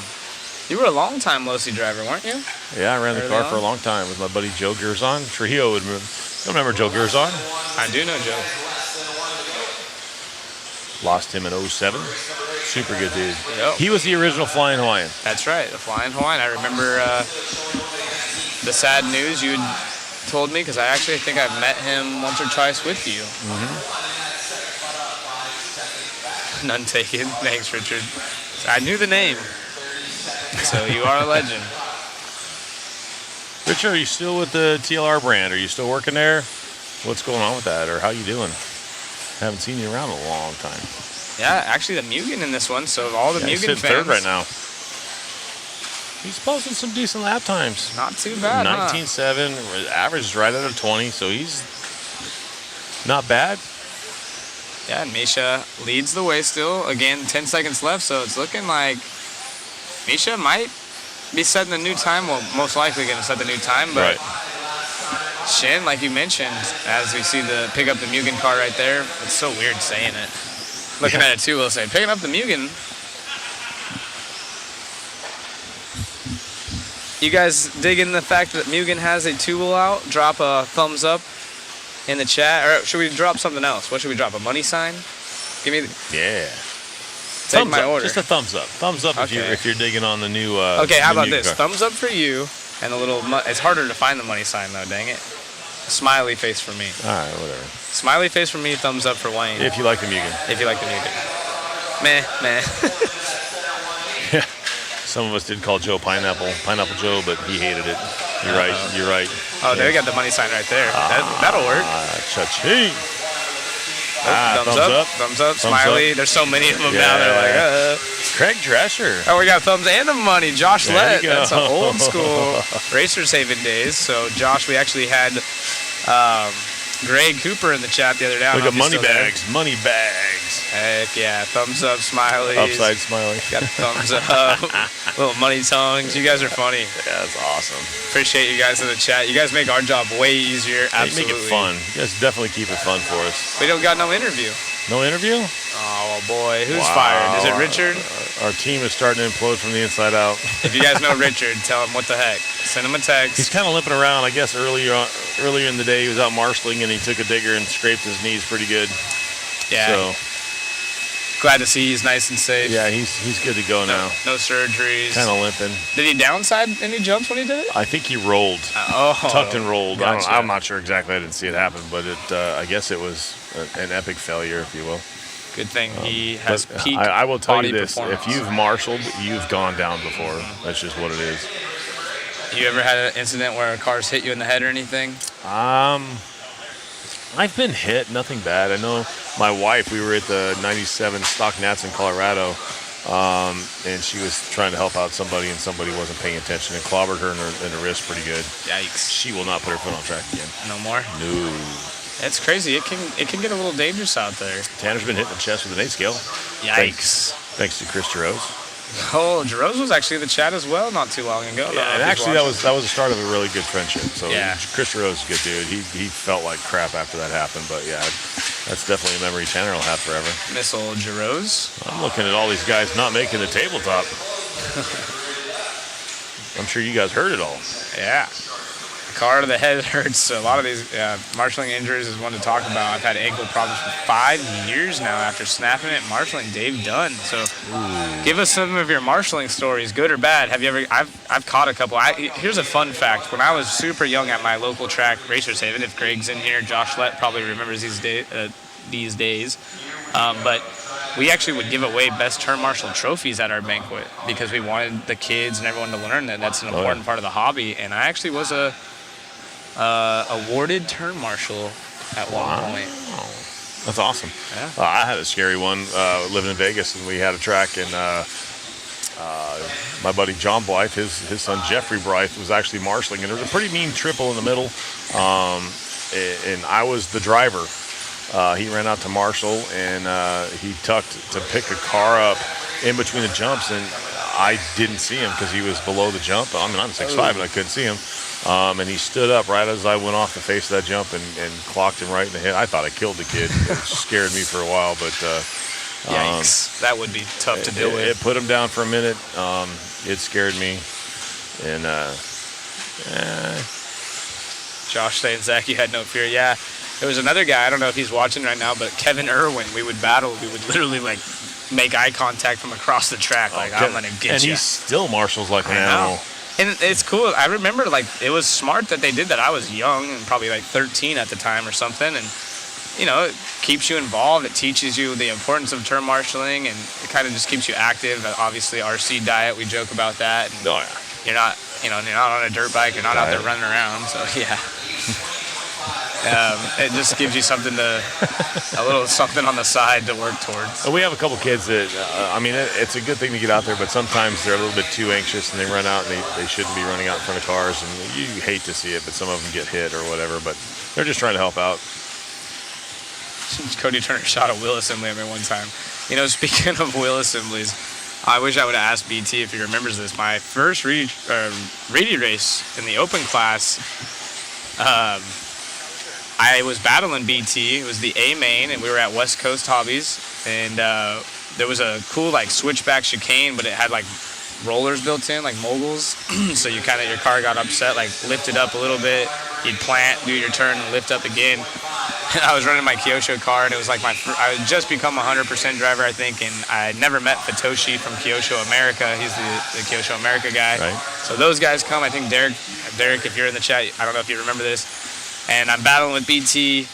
You were a long-time Losi driver, weren't you? Yeah, I ran the Early car on? for a long time with my buddy Joe Gerzon. Trujillo would remember. Don't remember Joe Gerzon? I do know Joe. Lost him in 07. Super good dude. Yep. He was the original Flying Hawaiian. That's right, the Flying Hawaiian. I remember the sad news you had told me, because I actually think I've met him once or twice with you. None taken. Thanks, Richard. I knew the name. So you are a legend. Richard, are you still with the TLR brand? Are you still working there? What's going on with that, or how you doing? Haven't seen you around in a long time. Yeah, actually the Mugen in this one, so all the Yeah, he's Mugen sitting fans. third right now. He's posting some decent lap times. Not too bad, 19.7, average is right at a 20, so he's not bad. Yeah, and Misha leads the way still. Again, 10 seconds left, so it's looking like Misha might be setting a new time. Well, most likely going to set the new time, but Shin, like you mentioned, as we see the pick up the Mugen car right there, it's so weird saying it. Looking at it too, we'll say, picking up the Mugen. You guys digging the fact that Mugen has a tool out? Drop a thumbs up in the chat. Or should we drop something else? What should we drop? A money sign? Give me the... Yeah. Take Thumbs my up. order. Just a thumbs up. Thumbs up Okay. if you're digging on the new. Okay, how the about new this? car. Thumbs up for you, and a little... It's harder to find the money sign, though, dang it. Smiley face for me. All right, whatever. Smiley face for me, thumbs up for Wayne. If you like the Mugen. If you like the Mugen. Meh, meh. Yeah. Some of us did call Joe Pineapple Joe, but he hated it. You're right. You're right. Oh, there we got the money sign right there. That'll work. Cha-ching. Thumbs up. Thumbs Smiley. up. There's so many of them now. They're like, Craig Drescher. Oh, we got thumbs and the money. Josh There Lett. you go. That's some old school Racers Haven days. So, Josh, we actually had Greg Cooper in the chat the other day. Look at money bags. Money bags. Heck yeah. Thumbs up, smiley. Upside smiley. Got thumbs up. Little money tongues. You guys are funny. Yeah, that's awesome. Appreciate you guys in the chat. You guys make our job way easier. Absolutely. Make it fun. You guys definitely keep it fun for us. We don't got no interview. No interview? Oh, boy. Who's fired? Is it Richard? Our team is starting to implode from the inside out. If you guys know Richard, tell him what the heck. Send him a text. He's kind of limping around. I guess earlier in the day he was out marshalling and he took a digger and scraped his knees pretty good. Yeah. So glad to see he's nice and safe. yeah, he's good to go now. No surgeries. Kind of limping. Did he downside any jumps when he did it? I think he rolled. Tucked and rolled. Gotcha. I'm not sure exactly. I didn't see it happen, but I guess it was an epic failure, if you will. Good thing he has But peak I will tell body you this: performance. if you've marshaled, you've gone down before. That's just what it is. You ever had an incident where a car's hit you in the head or anything? I've been hit, nothing bad. I know my wife, we were at the 97 Stock Nats in Colorado, and she was trying to help out somebody, and somebody wasn't paying attention and clobbered her in the wrist pretty good. Yikes. She will not put her foot on track again. No more? No. It's crazy. It can get a little dangerous out there. Tanner's been hit in the chest with an 8 scale. Yikes. Thanks to Chris Jarose. Oh, Jerose was actually in the chat as well not too long ago. Yeah, and actually that was the start of a really good friendship. So Yeah. Chris Jarose is a good dude. He felt like crap after that happened, but yeah, that's definitely a memory Tanner will have forever. Miss old Jerose. I'm looking at all these guys not making the tabletop. I'm sure you guys heard it all. Yeah. Car to the head hurts. A lot of these marshalling injuries is one to talk about. I've had ankle problems for 5 years now after snapping it. Marshalling Dave Dunn. So give us some of your marshalling stories, good or bad. Have you ever? I've caught a couple. Here's a fun fact. When I was super young at my local track, Racers Haven, if Greg's in here, Josh Lett probably remembers these days. But we actually would give away best turn marshal trophies at our banquet because we wanted the kids and everyone to learn that that's an important part of the hobby. And I actually was awarded turn marshal at one point. That's awesome. Yeah. I had a scary one living in Vegas, and we had a track, and my buddy John Blythe, his son Jeffrey Blythe, was actually marshalling, and there was a pretty mean triple in the middle, and I was the driver. He ran out to marshal, and he tucked to pick a car up in between the jumps, and I didn't see him because he was below the jump. I mean, I'm 6'5", and I couldn't see him. And he stood up right as I went off the face of that jump and clocked him right in the head. I thought I killed the kid. It scared me for a while, but yikes, that would be tough to deal with. It put him down for a minute. It scared me, and Josh saying, Zach, you had no fear. Yeah, there was another guy. I don't know if he's watching right now, but Kevin Irwin. We would battle. We would literally make eye contact from across the track. I'm gonna get you. And he still marshals like an animal. And it's cool. I remember it was smart that they did that. I was young and probably 13 at the time or something. And, it keeps you involved. It teaches you the importance of turn marshaling, and it kind of just keeps you active. Obviously, RC diet, we joke about that. And you're not, you're not on a dirt bike. You're not out there running around. So, yeah. It just gives you a little something on the side to work towards. We have a couple kids that, it's a good thing to get out there, but sometimes they're a little bit too anxious and they run out and they shouldn't be running out in front of cars. And you hate to see it, but some of them get hit or whatever, but they're just trying to help out. Cody Turner shot a wheel assembly at me one time. Speaking of wheel assemblies, I wish I would have asked BT if he remembers this. My first Reedy race in the open class, I was battling BT. It was the A main, and we were at West Coast Hobbies, and there was a cool switchback chicane, but it had rollers built in, moguls. So your car got upset, lifted up a little bit. You'd plant, do your turn, and lift up again. And I was running my Kyosho car, and it was I had just become a 100% driver, I think, and I had never met Fatoshi from Kyosho America. He's the Kyosho America guy. Right. So those guys come. I think Derek, if you're in the chat, I don't know if you remember this. And I'm battling with BT.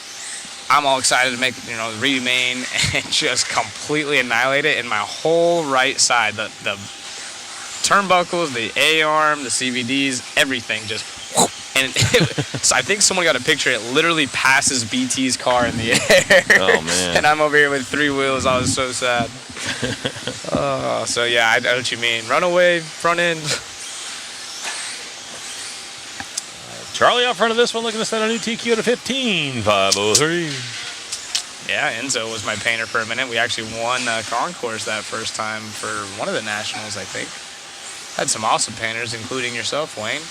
I'm all excited to make, the Reedy main and just completely annihilate it. And my whole right side, the turnbuckles, the A-arm, the CVDs, everything just And so I think someone got a picture. It literally passes BT's car in the air. Oh, man. And I'm over here with 3 wheels. I was so sad. So yeah, I know what you mean. Runaway, front end. Charlie out front of this one, looking to set a new TQ at a 15.503. Yeah, Enzo was my painter for a minute. We actually won concourse that first time for one of the nationals, I think. Had some awesome painters, including yourself, Wayne.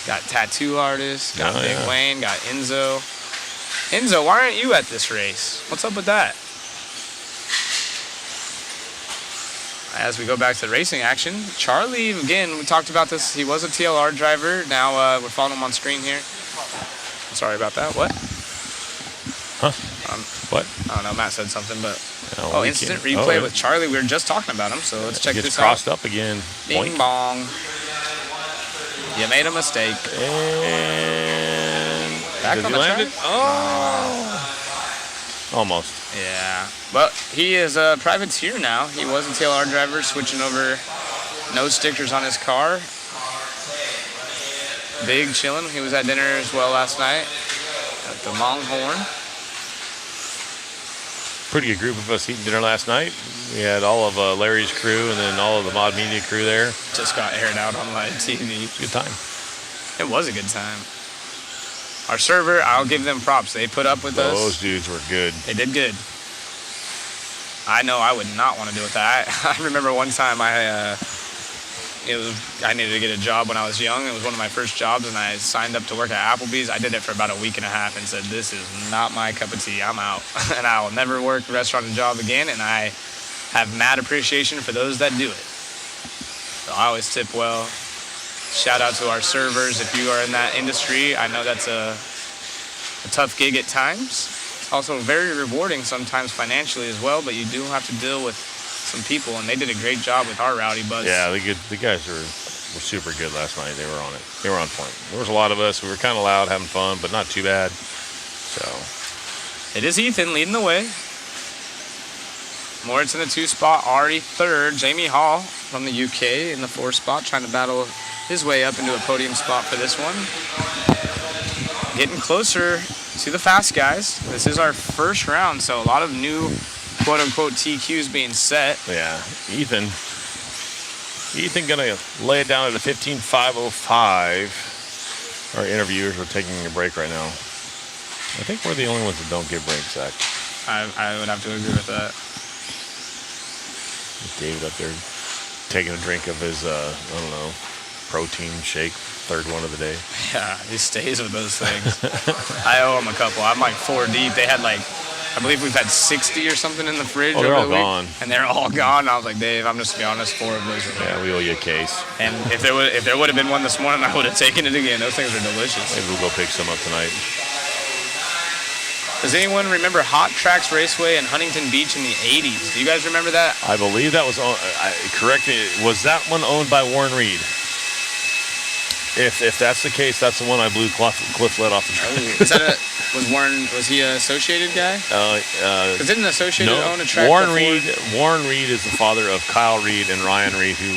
Got tattoo artists, got Big Wayne, got Enzo. Enzo, why aren't you at this race? What's up with that? As we go back to the racing action, Charlie, again, we talked about this. He was a TLR driver. Now we're following him on screen here. Sorry about that. What? Huh? What? I don't know. Matt said something, but instant can't. replay with Charlie. We were just talking about him, so let's check Gets this crossed out. up again. Bing Boink. bong. You made a mistake. And back does on he the land track? it? Oh. Almost. Yeah. Well, he is a privateer now. He was a TLR driver, switching over. No stickers on his car. Big chillin'. He was at dinner as well last night at the Longhorn. Pretty good group of us eating dinner last night. We had all of Larry's crew and then all of the Mod Media crew there. Just got aired out on live TV. Good time. It was a good time. Our server, I'll give them props. They put up with us. Those dudes were good. They did good. I know I would not want to deal with that. I remember one time I needed to get a job when I was young. It was one of my first jobs, and I signed up to work at Applebee's. I did it for about a week and a half and said, this is not my cup of tea. I'm out. And I will never work a restaurant job again, and I have mad appreciation for those that do it. So I always tip well. Shout out to our servers. If you are in that industry, I know that's a tough gig at times. It's also very rewarding sometimes financially as well, but you do have to deal with some people, and they did a great job with our Rowdy Buds. Yeah, the guys were super good last night. They were on it. They were on point. There was a lot of us. We were kind of loud, having fun, but not too bad. So it is Ethan leading the way. Moritz in the 2 spot, Ari 3rd. Jamie Hall from the UK in the 4 spot, trying to battle his way up into a podium spot for this one. Getting closer to the fast guys. This is our first round, so a lot of new quote-unquote TQs being set. yeah, Ethan gonna lay it down at a 15.505. Our interviewers are taking a break right now. I think we're the only ones that don't give breaks, Zach. I would have to agree with that. David up there taking a drink of his, protein shake, 3rd one of the day. Yeah, he stays with those things. I owe him a couple. I'm like 4 deep. They had I believe we've had 60 or something in the fridge. Oh, they're over all the week, gone. and they're all gone. And I was like, Dave, I'm just gonna be honest, 4 of those are gone. Yeah, we owe you a case. And if there would have been one this morning, I would have taken it again. Those things are delicious. Maybe we'll go pick some up tonight. Does anyone remember Hot Tracks Raceway in Huntington Beach in the 80s? Do you guys remember that? I believe that was correct me. Was that one owned by Warren Reed? If that's the case, that's the one I blew Cliff led off the track. Was he an Associated guy? Because didn't Associated own a track Warren before? Warren Reed is the father of Kyle Reed and Ryan Reed, who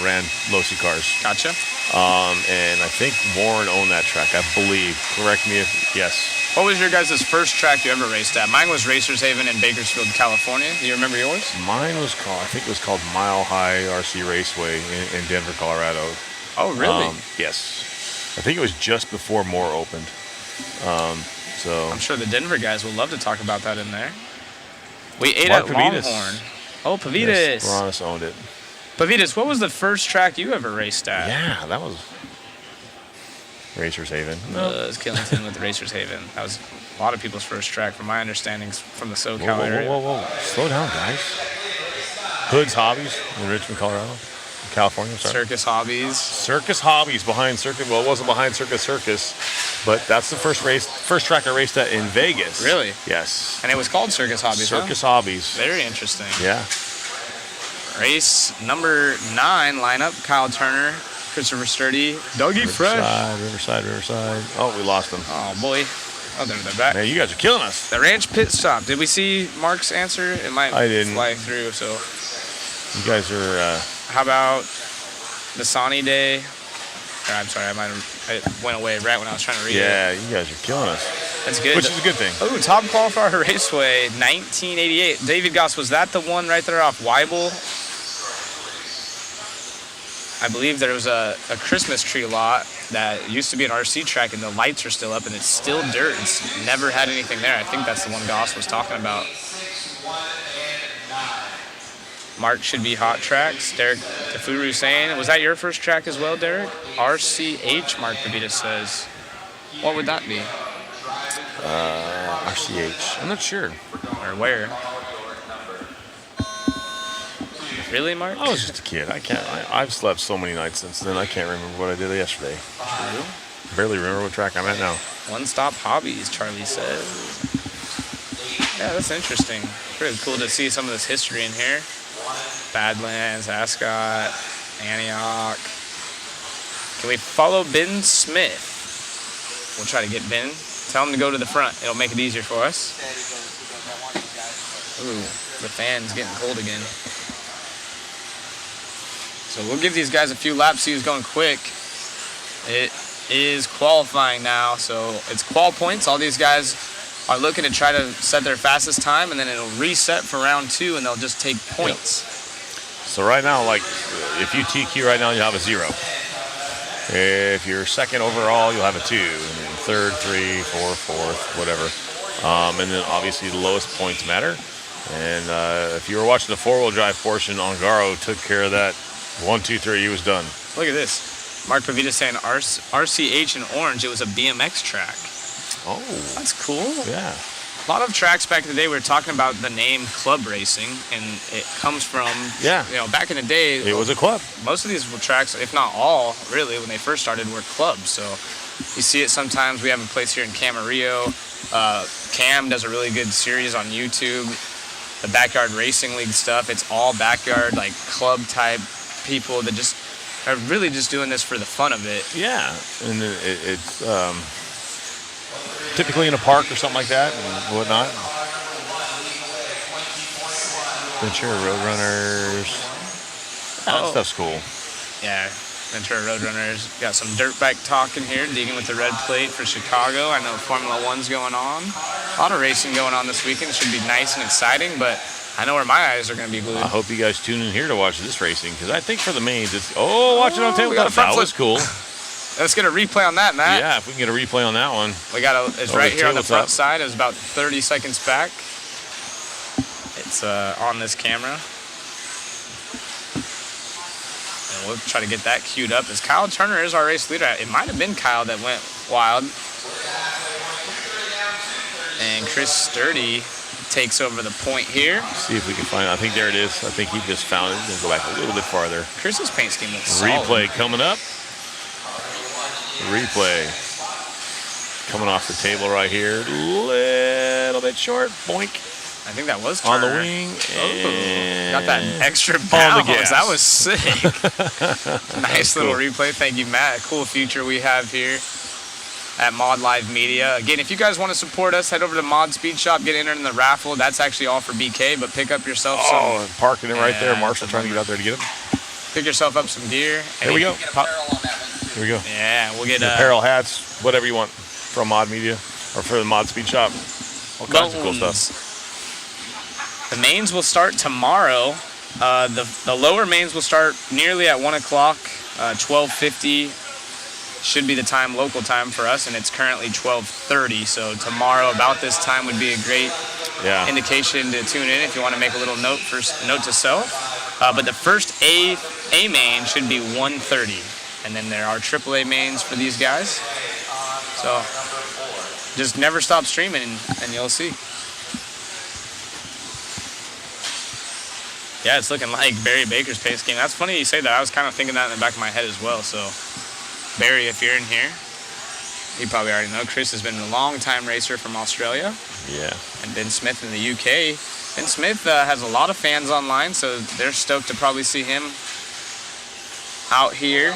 ran Losi cars. Gotcha. And I think Warren owned that track, I believe. Correct me if yes. What was your guys' first track you ever raced at? Mine was Racers Haven in Bakersfield, California. Do you remember yours? Mine was I think it was called Mile High RC Raceway in Denver, Colorado. Oh, really? Yes. I think it was just before Moore opened. So I'm sure the Denver guys will love to talk about that in there. We ate Mark at Pavitas. Longhorn. Oh, Pavitas. Yes, Veronis owned it. Pavitas, what was the first track you ever raced at? Yeah, that was Racers Haven. Was Killington with Racers Haven. That was a lot of people's first track, from my understandings, from the SoCal area. Whoa. Slow down, guys. Hood's Hobbies in Richmond, Colorado. California, sorry. Circus Hobbies behind Circus. Well, it wasn't behind Circus, but that's the first track I raced at in Vegas. Really? Yes. And it was called Circus Hobbies, Circus Hobbies. Very interesting. Yeah. Race number 9 lineup: Kyle Turner, Christopher Sturdy, Dougie Fresh. Riverside. Oh, we lost them. Oh, boy. Oh, they're back. Man, you guys are killing us. The Ranch Pit Stop. Did we see Mark's answer? It might I didn't. fly through, so. You guys are... How about the Sunny Day? I'm sorry, I went away right when I was trying to read it. Yeah, you guys are killing us. That's good. Which is a good thing. Oh, top qualifier Raceway, 1988. David Goss, was that the one right there off Weibel? I believe there was a Christmas tree lot that used to be an RC track, and the lights are still up, and it's still dirt. It's never had anything there. I think that's the one Goss was talking about. Mark should be hot tracks. Derek Tafuru saying, was that your first track as well, Derek? RCH, Mark Pavita says. What would that be? RCH. I'm not sure. Or where? Really, Mark? I was just a kid. I've slept so many nights since then. I can't remember what I did yesterday. True. Barely remember what track I'm at now. One Stop Hobbies, Charlie says. Yeah, that's interesting. Pretty cool to see some of this history in here. Badlands, Ascot, Antioch. Can we follow Ben Smith? We'll try to get Ben. Tell him to go to the front. It'll make it easier for us. Ooh, the fan's getting cold again. So we'll give these guys a few laps, see who's going quick. It is qualifying now, so it's qual points. All these guys are looking to try to set their fastest time, and then it'll reset for round 2, and they'll just take points. So right now, like, if you TQ right now, you'll have a 0. If you're second overall, you'll have a 2. And then third, 3, 4, fourth, whatever. And then obviously the lowest points matter. And if you were watching the four-wheel drive portion, Ongaro took care of that. 1, 2, 3, he was done. Look at this. Mark Pavita saying RCH in orange. It was a BMX track. Oh. That's cool. Yeah. A lot of tracks back in the day, we were talking about the name club racing, and it comes from, back in the day. It was a club. Most of these tracks, if not all, really, when they first started, were clubs. So you see it sometimes. We have a place here in Camarillo. Cam does a really good series on YouTube. The Backyard Racing League stuff, it's all backyard, like club type people that just are really just doing this for the fun of it. Yeah, and it's typically in a park or something like that and whatnot. Ventura Roadrunners. That stuff's cool. Yeah, Ventura Roadrunners. Got some dirt bike talk in here, digging with the red plate for Chicago. I know Formula One's going on. A lot of racing going on this weekend. It should be nice and exciting, but I know where my eyes are going to be glued. I hope you guys tune in here to watch this racing, because I think for the mains, it's... Oh, watch it on tabletop. That was cool. Let's get a replay on that, Matt. Yeah, if we can get a replay on that one. We got it's right here on the front side. It was about 30 seconds back. It's on this camera. And we'll try to get that queued up. As Kyle Turner is our race leader. It might have been Kyle that went wild. And Chris Sturdy takes over the point here. See if we can find it. I think there it is. I think he just found it. We'll go back a little bit farther. Chris's paint scheme looks solid. Replay coming up. Replay. Coming off the table right here. Little bit short. Boink. I think that was Turner. On the wing. Got that extra bounce. That was sick. Nice little replay. Thank you, Matt. Cool feature we have here at Mod Live Media. Again, if you guys want to support us, head over to Mod Speed Shop, get entered in the raffle. That's actually all for BK, but pick up yourself some. Oh, parking it right there. Marshall trying to get out there to get him. Pick yourself up some gear. Here we go. Here we go. Yeah, we'll get apparel, hats, whatever you want from Mod Media or for the Mod Speed Shop. All kinds of cool stuff. The mains will start tomorrow. The lower mains will start nearly at 1 o'clock, 12:50. Should be the time, local time for us, and it's currently 12:30. So tomorrow about this time would be a great indication to tune in if you want to make a little note to self. But the first A main should be 1:30, and then there are AAA mains for these guys. So just never stop streaming, and you'll see. Yeah, it's looking like Barry Baker's pace game. That's funny you say that. I was kind of thinking that in the back of my head as well. So Barry, if you're in here, you probably already know. Chris has been a long-time racer from Australia. Yeah. And Ben Smith in the UK. Ben Smith has a lot of fans online, so they're stoked to probably see him out here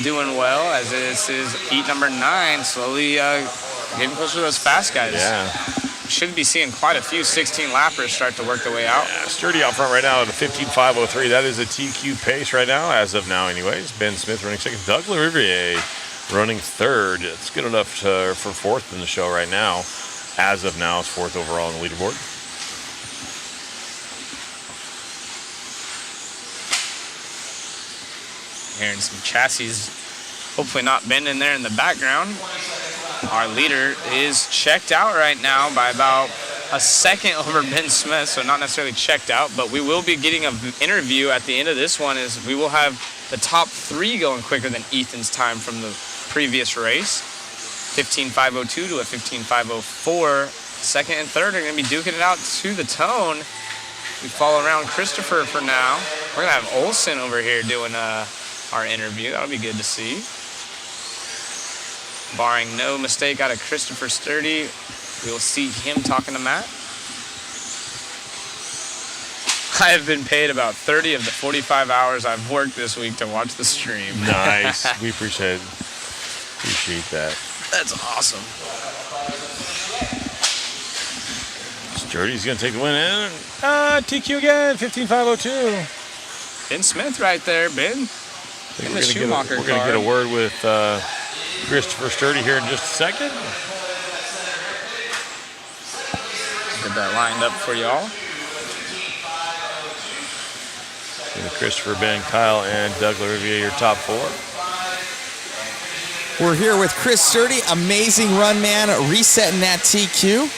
doing well, as this is heat number 9, slowly getting closer to those fast guys. Yeah. should be seeing quite a few 16-lappers start to work their way out. Yeah, Sturdy out front right now at a 15.503. That is a TQ pace right now, as of now anyways. Ben Smith running second. Doug Lariviere running third. It's good enough for fourth in the show right now. As of now, it's fourth overall on the leaderboard. Hearing some chassis hopefully not bending there in the background. Our leader is checked out right now by about a second over Ben Smith, so not necessarily checked out, but we will be getting an interview at the end of this one. Is we will have the top 3 going quicker than Ethan's time from the previous race. 15.502 to a 15.504. Second and third are going to be duking it out to the tone. We follow around Christopher for now. We're going to have Olsen over here doing our interview. That'll be good to see. Barring no mistake out of Christopher Sturdy, we'll see him talking to Matt. I have been paid about 30 of the 45 hours I've worked this week to watch the stream. Nice. We appreciate that. That's awesome. Sturdy's going to take the win in. TQ again, 15.502. Ben Smith right there, Ben. In the Schumacher car. We're going to get a word with Christopher Sturdy here in just a second. Get that lined up for y'all. Christopher, Ben, Kyle, and Doug Lariviere, your top 4. We're here with Chris Sturdy, amazing run man, resetting that TQ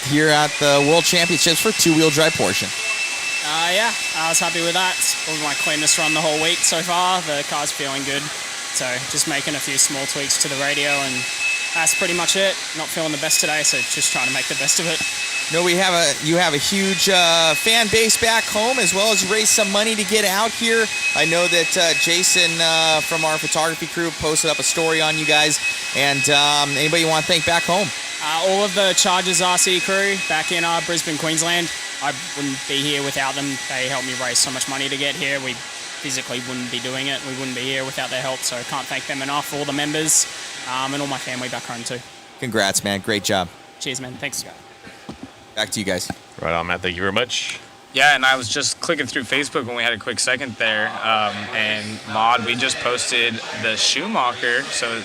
here at the World Championships for two-wheel drive portion. Yeah, I was happy with that. It's probably my cleanest run the whole week so far. The car's feeling good. So just making a few small tweaks to the radio, and that's pretty much it. Not feeling the best today, so just trying to make the best of it. No, you have a huge fan base back home, as well as you raised some money to get out here. I know that Jason from our photography crew posted up a story on you guys. And anybody you want to thank back home? All of the Chargers RC crew back in Brisbane, Queensland. I wouldn't be here without them. They helped me raise so much money to get here. We physically wouldn't be doing it. We wouldn't be here without their help, so I can't thank them enough. All the members and all my family back home too. Congrats, man. Great job. Cheers, man. Thanks, Scott. Back to you guys. Right on, Matt. Thank you very much. Yeah, and I was just clicking through Facebook when we had a quick second there, and Mod, we just posted the Schumacher, so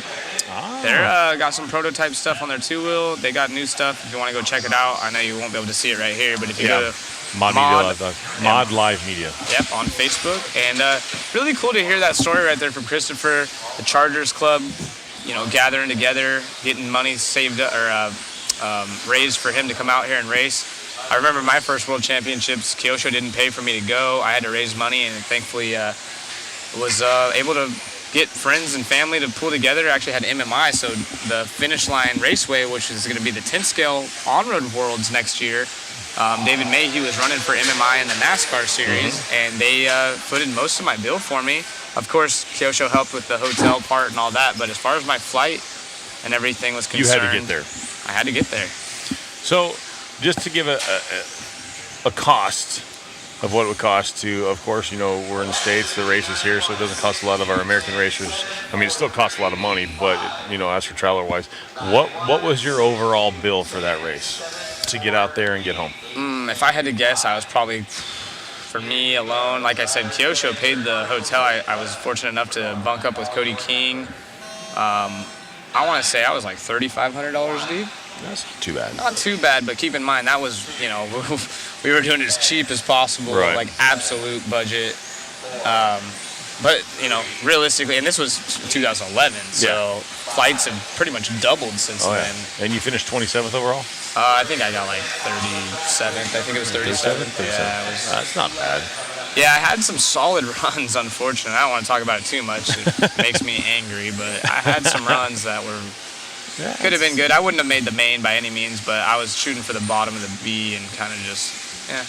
they're got some prototype stuff on their two-wheel. They got new stuff. If you want to go check it out, I know you won't be able to see it right here, but if you go to Mod Live Media. Yep, on Facebook. And really cool to hear that story right there from Christopher, the Chargers Club, you know, gathering together, getting money saved or raised for him to come out here and race. I remember my first World Championships, Kyosho didn't pay for me to go. I had to raise money, and thankfully was able to get friends and family to pull together. I actually had MMI, so the finish line Raceway, which is going to be the 10 scale on-road worlds next year. David Mayhew is running for MMI in the NASCAR series, and they footed most of my bill for me. Of course, Kyosho helped with the hotel part and all that, but as far as my flight and everything was concerned, you had to get there. I had to get there. So, just to give a cost of what it would cost to, of course, you know, we're in the States, the race is here, so it doesn't cost a lot of our American racers. I mean, it still costs a lot of money, but, you know, as for traveler-wise, what was your overall bill for that race to get out there and get home? If I had to guess, I was probably, for me alone, like I said, Kyosho paid the hotel. I was fortunate enough to bunk up with Cody King. I want to say I was like $3,500 deep. That's too bad. Not too bad, but keep in mind that was, you know, we were doing it as cheap as possible, right. Like absolute budget. But, you know, realistically, and this was 2011, so flights have pretty much doubled since then. And you finished 27th overall? I think I got like 37th. I think it was 37th. Yeah, that's not bad. Yeah, I had some solid runs, unfortunately. I don't want to talk about it too much. It makes me angry, but I had some runs that were could have been good. I wouldn't have made the main by any means, but I was shooting for the bottom of the B and kind of just,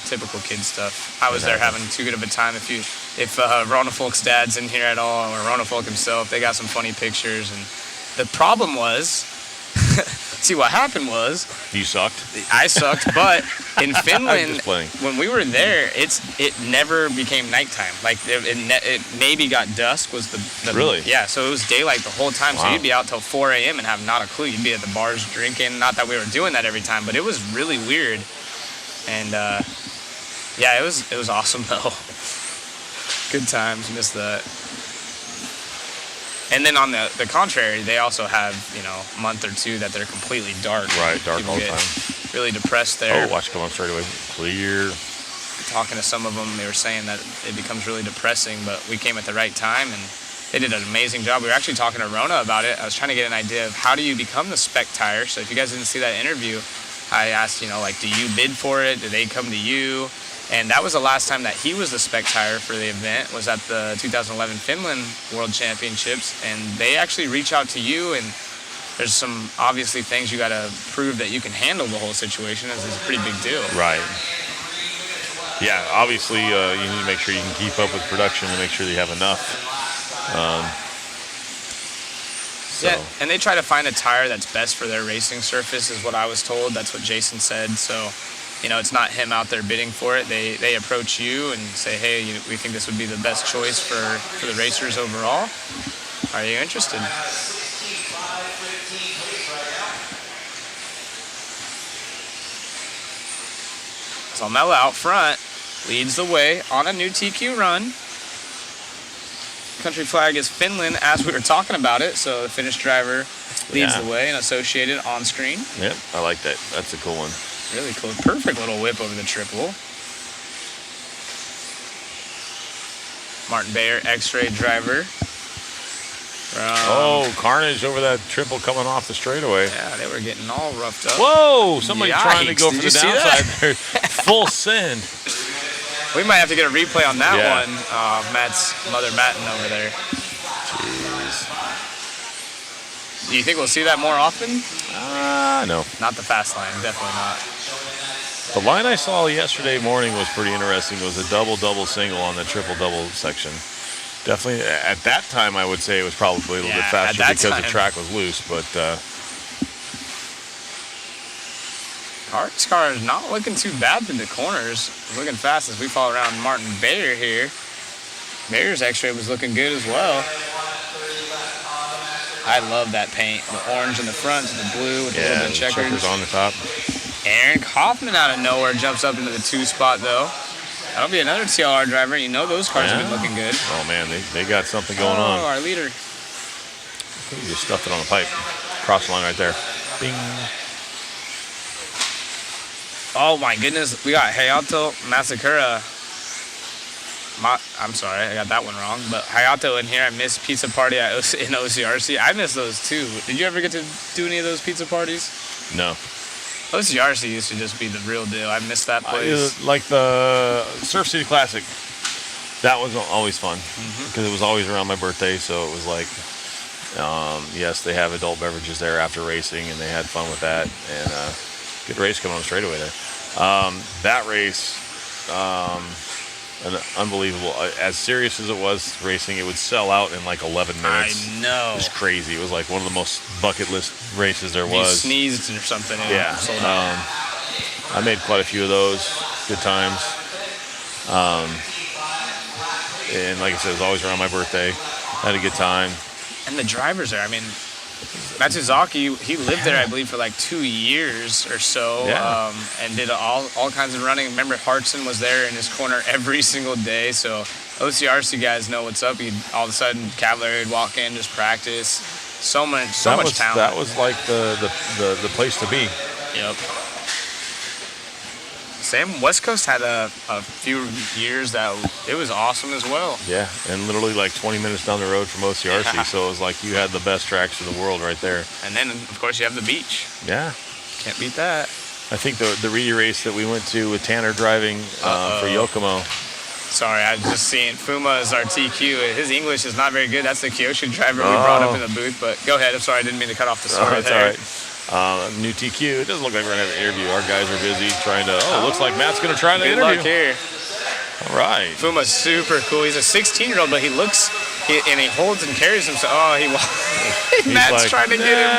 typical kid stuff. I was there having too good of a time. If Rona Folk's dad's in here at all, or Rona Folk himself, they got some funny pictures. And the problem was, See, what happened was You sucked. I sucked, but in I'm Finland, just playing. when we were there, it never became nighttime. Like it maybe got dusk was the Really? Yeah, so it was daylight the whole time. So Wow. you'd be out till 4 a.m. and have not a clue. You'd be at the bars drinking. Not that we were doing that every time, but it was really weird. And yeah, it was awesome though. Good times. Missed that. And then on the contrary, they also have, a month or two that they're completely dark. Right, dark People all the get time. really depressed there. Oh, watch come on straight away. Clear. Talking to some of them, they were saying that it becomes really depressing, but we came at the right time, and they did an amazing job. We were actually talking to Rona about it. I was trying to get an idea of how do you become the spec tire. So if you guys didn't see that interview, I asked, do you bid for it? Do they come to you? And that was the last time that he was the spec tire for the event, was at the 2011 Finland World Championships. And they actually reach out to you, and there's some obviously things you got to prove that you can handle the whole situation, as it's a pretty big deal. Right. Yeah, obviously you need to make sure you can keep up with production and make sure that you have enough. Yeah, and they try to find a tire that's best for their racing surface, is what I was told. That's what Jason said. So, it's not him out there bidding for it. They approach you and say, hey, we think this would be the best choice for the racers overall. Are you interested? So Mella out front leads the way on a new TQ run. Country flag is Finland, as we were talking about it. So the Finnish driver leads the way and Associated on screen. Yep, I like that. That's a cool one. Really cool. Perfect little whip over the triple. Martin Bayer, X-Ray driver. Carnage over that triple coming off the straightaway. Yeah, they were getting all roughed up. Whoa, somebody trying to go Did for you the see downside that? there. Full send. We might have to get a replay on that Yeah. one. Matt's mother Matten over there. Jeez. Do you think we'll see that more often? No. Not the fast line, definitely not. The line I saw yesterday morning was pretty interesting. It was a double single on the triple-double section. Definitely, at that time, I would say it was probably a little bit faster because the track was loose, but... Hart's car is not looking too bad through the corners. Looking fast as we follow around Martin Bayer here. Bayer's X-ray was looking good as well. I love that paint. The orange in the front, the blue with the little bit of checkers on the top. Aaron Kaufman out of nowhere jumps up into the 2 spot though. That'll be another TLR driver. Those cars have been looking good. Oh man, they got something going on. Oh, our leader. You just stuffed it on the pipe. Cross the line right there. Bing. Oh my goodness, we got Hayato Masakura. I'm sorry, I got that one wrong. But Hayato in here, I missed pizza party in OCRC. I missed those too. Did you ever get to do any of those pizza parties? No. OCRC used to just be the real deal. I missed that place. Like the Surf City Classic. That was always fun because it was always around my birthday. So it was like, yes, they have adult beverages there after racing, and they had fun with that. And good race coming on the straightaway there. That race, unbelievable. As serious as it was racing, it would sell out in like 11 minutes. I know. It was crazy. It was like one of the most bucket list races there You was. sneezed or something. Yeah. Sold out. I made quite a few of those. Good times. And like I said, it was always around my birthday. Had a good time. And the drivers there, Matsuzaki, he lived there, I believe, for like 2 years or so, Yeah. and did all kinds of running. Remember, Hartson was there in his corner every single day, so OCRC guys know what's up. All of a sudden, Cavalier would walk in, just practice. So much talent. That was like the place to be. Yep. Same, West Coast had a few years that it was awesome as well. Yeah, and literally like 20 minutes down the road from OCRC, Yeah. so it was like you had the best tracks in the world right there. And then, of course, you have the beach. Yeah. Can't beat that. I think the Reedy race that we went to with Tanner driving for Yokomo. Sorry, I was just seeing Fuma is our TQ. His English is not very good. That's the Kyoshin driver we brought up in the booth. But go ahead. I'm sorry, I didn't mean to cut off the story That's there. all right. New TQ. It doesn't look like we're going to have an interview. Our guys are busy trying to... Oh, it looks like Matt's going to try to Good interview. luck here. All right. Fuma's super cool. He's a 16-year-old, but he looks... and he holds and carries himself. Oh, Matt's trying to get him.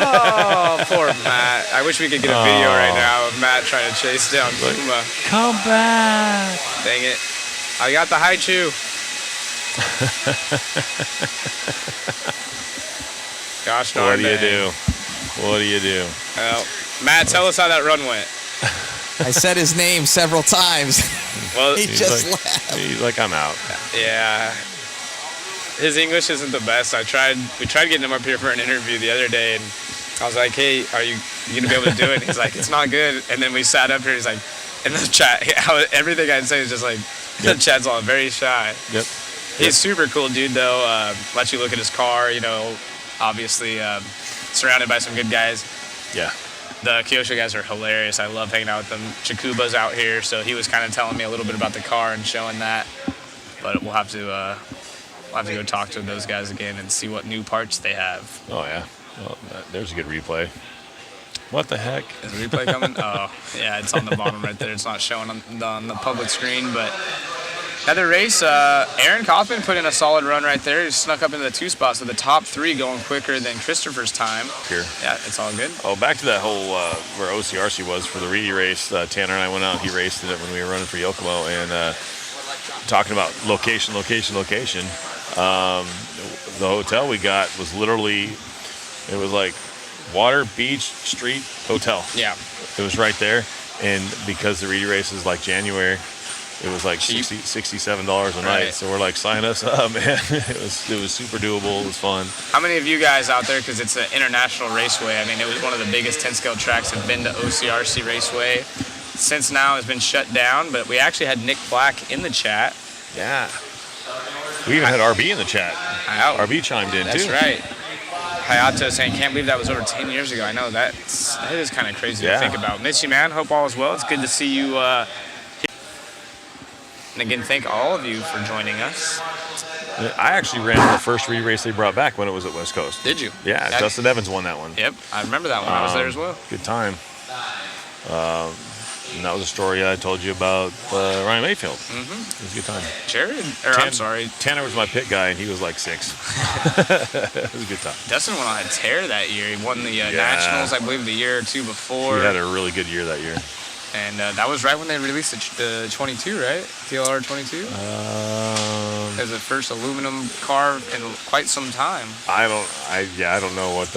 Oh, poor Matt. I wish we could get a video right now of Matt trying to chase down Kuma. Come back. Dang it. I got the high chew. Gosh darn. What do you do? What do you do? Well, Matt, tell us how that run went. I said his name several times. Well, he just laughed. He's like, I'm out. Yeah. His English isn't the best. We tried getting him up here for an interview the other day, and I was like, hey, are you going to be able to do it? And he's like, it's not good. And then we sat up here, he's like, in the chat, everything I'd say is just like, the chat's all very shy. Yep. He's super cool dude, though. Let you look at his car, obviously surrounded by some good guys. Yeah. The Kyosho guys are hilarious. I love hanging out with them. Chikuba's out here, so he was kind of telling me a little bit about the car and showing that. But we'll have to go talk to those guys again and see what new parts they have. Oh, yeah. Well, there's a good replay. What the heck? Is the replay coming? Oh, yeah, it's on the bottom right there. It's not showing on the public screen, but another race. Aaron Kaufman put in a solid run right there. He snuck up into the 2 spots, so the top 3 going quicker than Christopher's time. Here. Yeah, it's all good. Oh, back to that whole where OCRC was for the Reedy race. Tanner and I went out. He raced it when we were running for Yokomo, and talking about location. The hotel we got was literally, it was like water, beach, street, hotel. Yeah. It was right there, and because the Reedy race is like January, it was like $67 a night. Right. So we're like, sign us up, man. It was super doable. It was fun. How many of you guys out there, because it's an international raceway, I mean, it was one of the biggest 10-scale tracks, have been to OCRC Raceway. Since now it's been shut down, but we actually had Nick Black in the chat. Yeah. We even had RB in the chat. RB chimed in, That's too. That's right. Hayato saying, can't believe that was over 10 years ago. I know, that is kind of crazy to think about. Mitchie, man, hope all is well. It's good to see you here. And again, thank all of you for joining us. I actually ran the first Reedy race they brought back when it was at West Coast. Did you? Yeah, Dustin Evans won that one. Yep, I remember that one. I was there as well. Good time. And that was a story I told you about Ryan Mayfield. Mm-hmm. It was a good time. Jared, I'm sorry. Tanner was my pit guy, and he was like 6. It was a good time. Dustin went on a tear that year. He won the Nationals, I believe, the year or two before. He had a really good year that year. And that was right when they released the 22, right? TLR 22? It was the first aluminum car in quite some time. I don't know what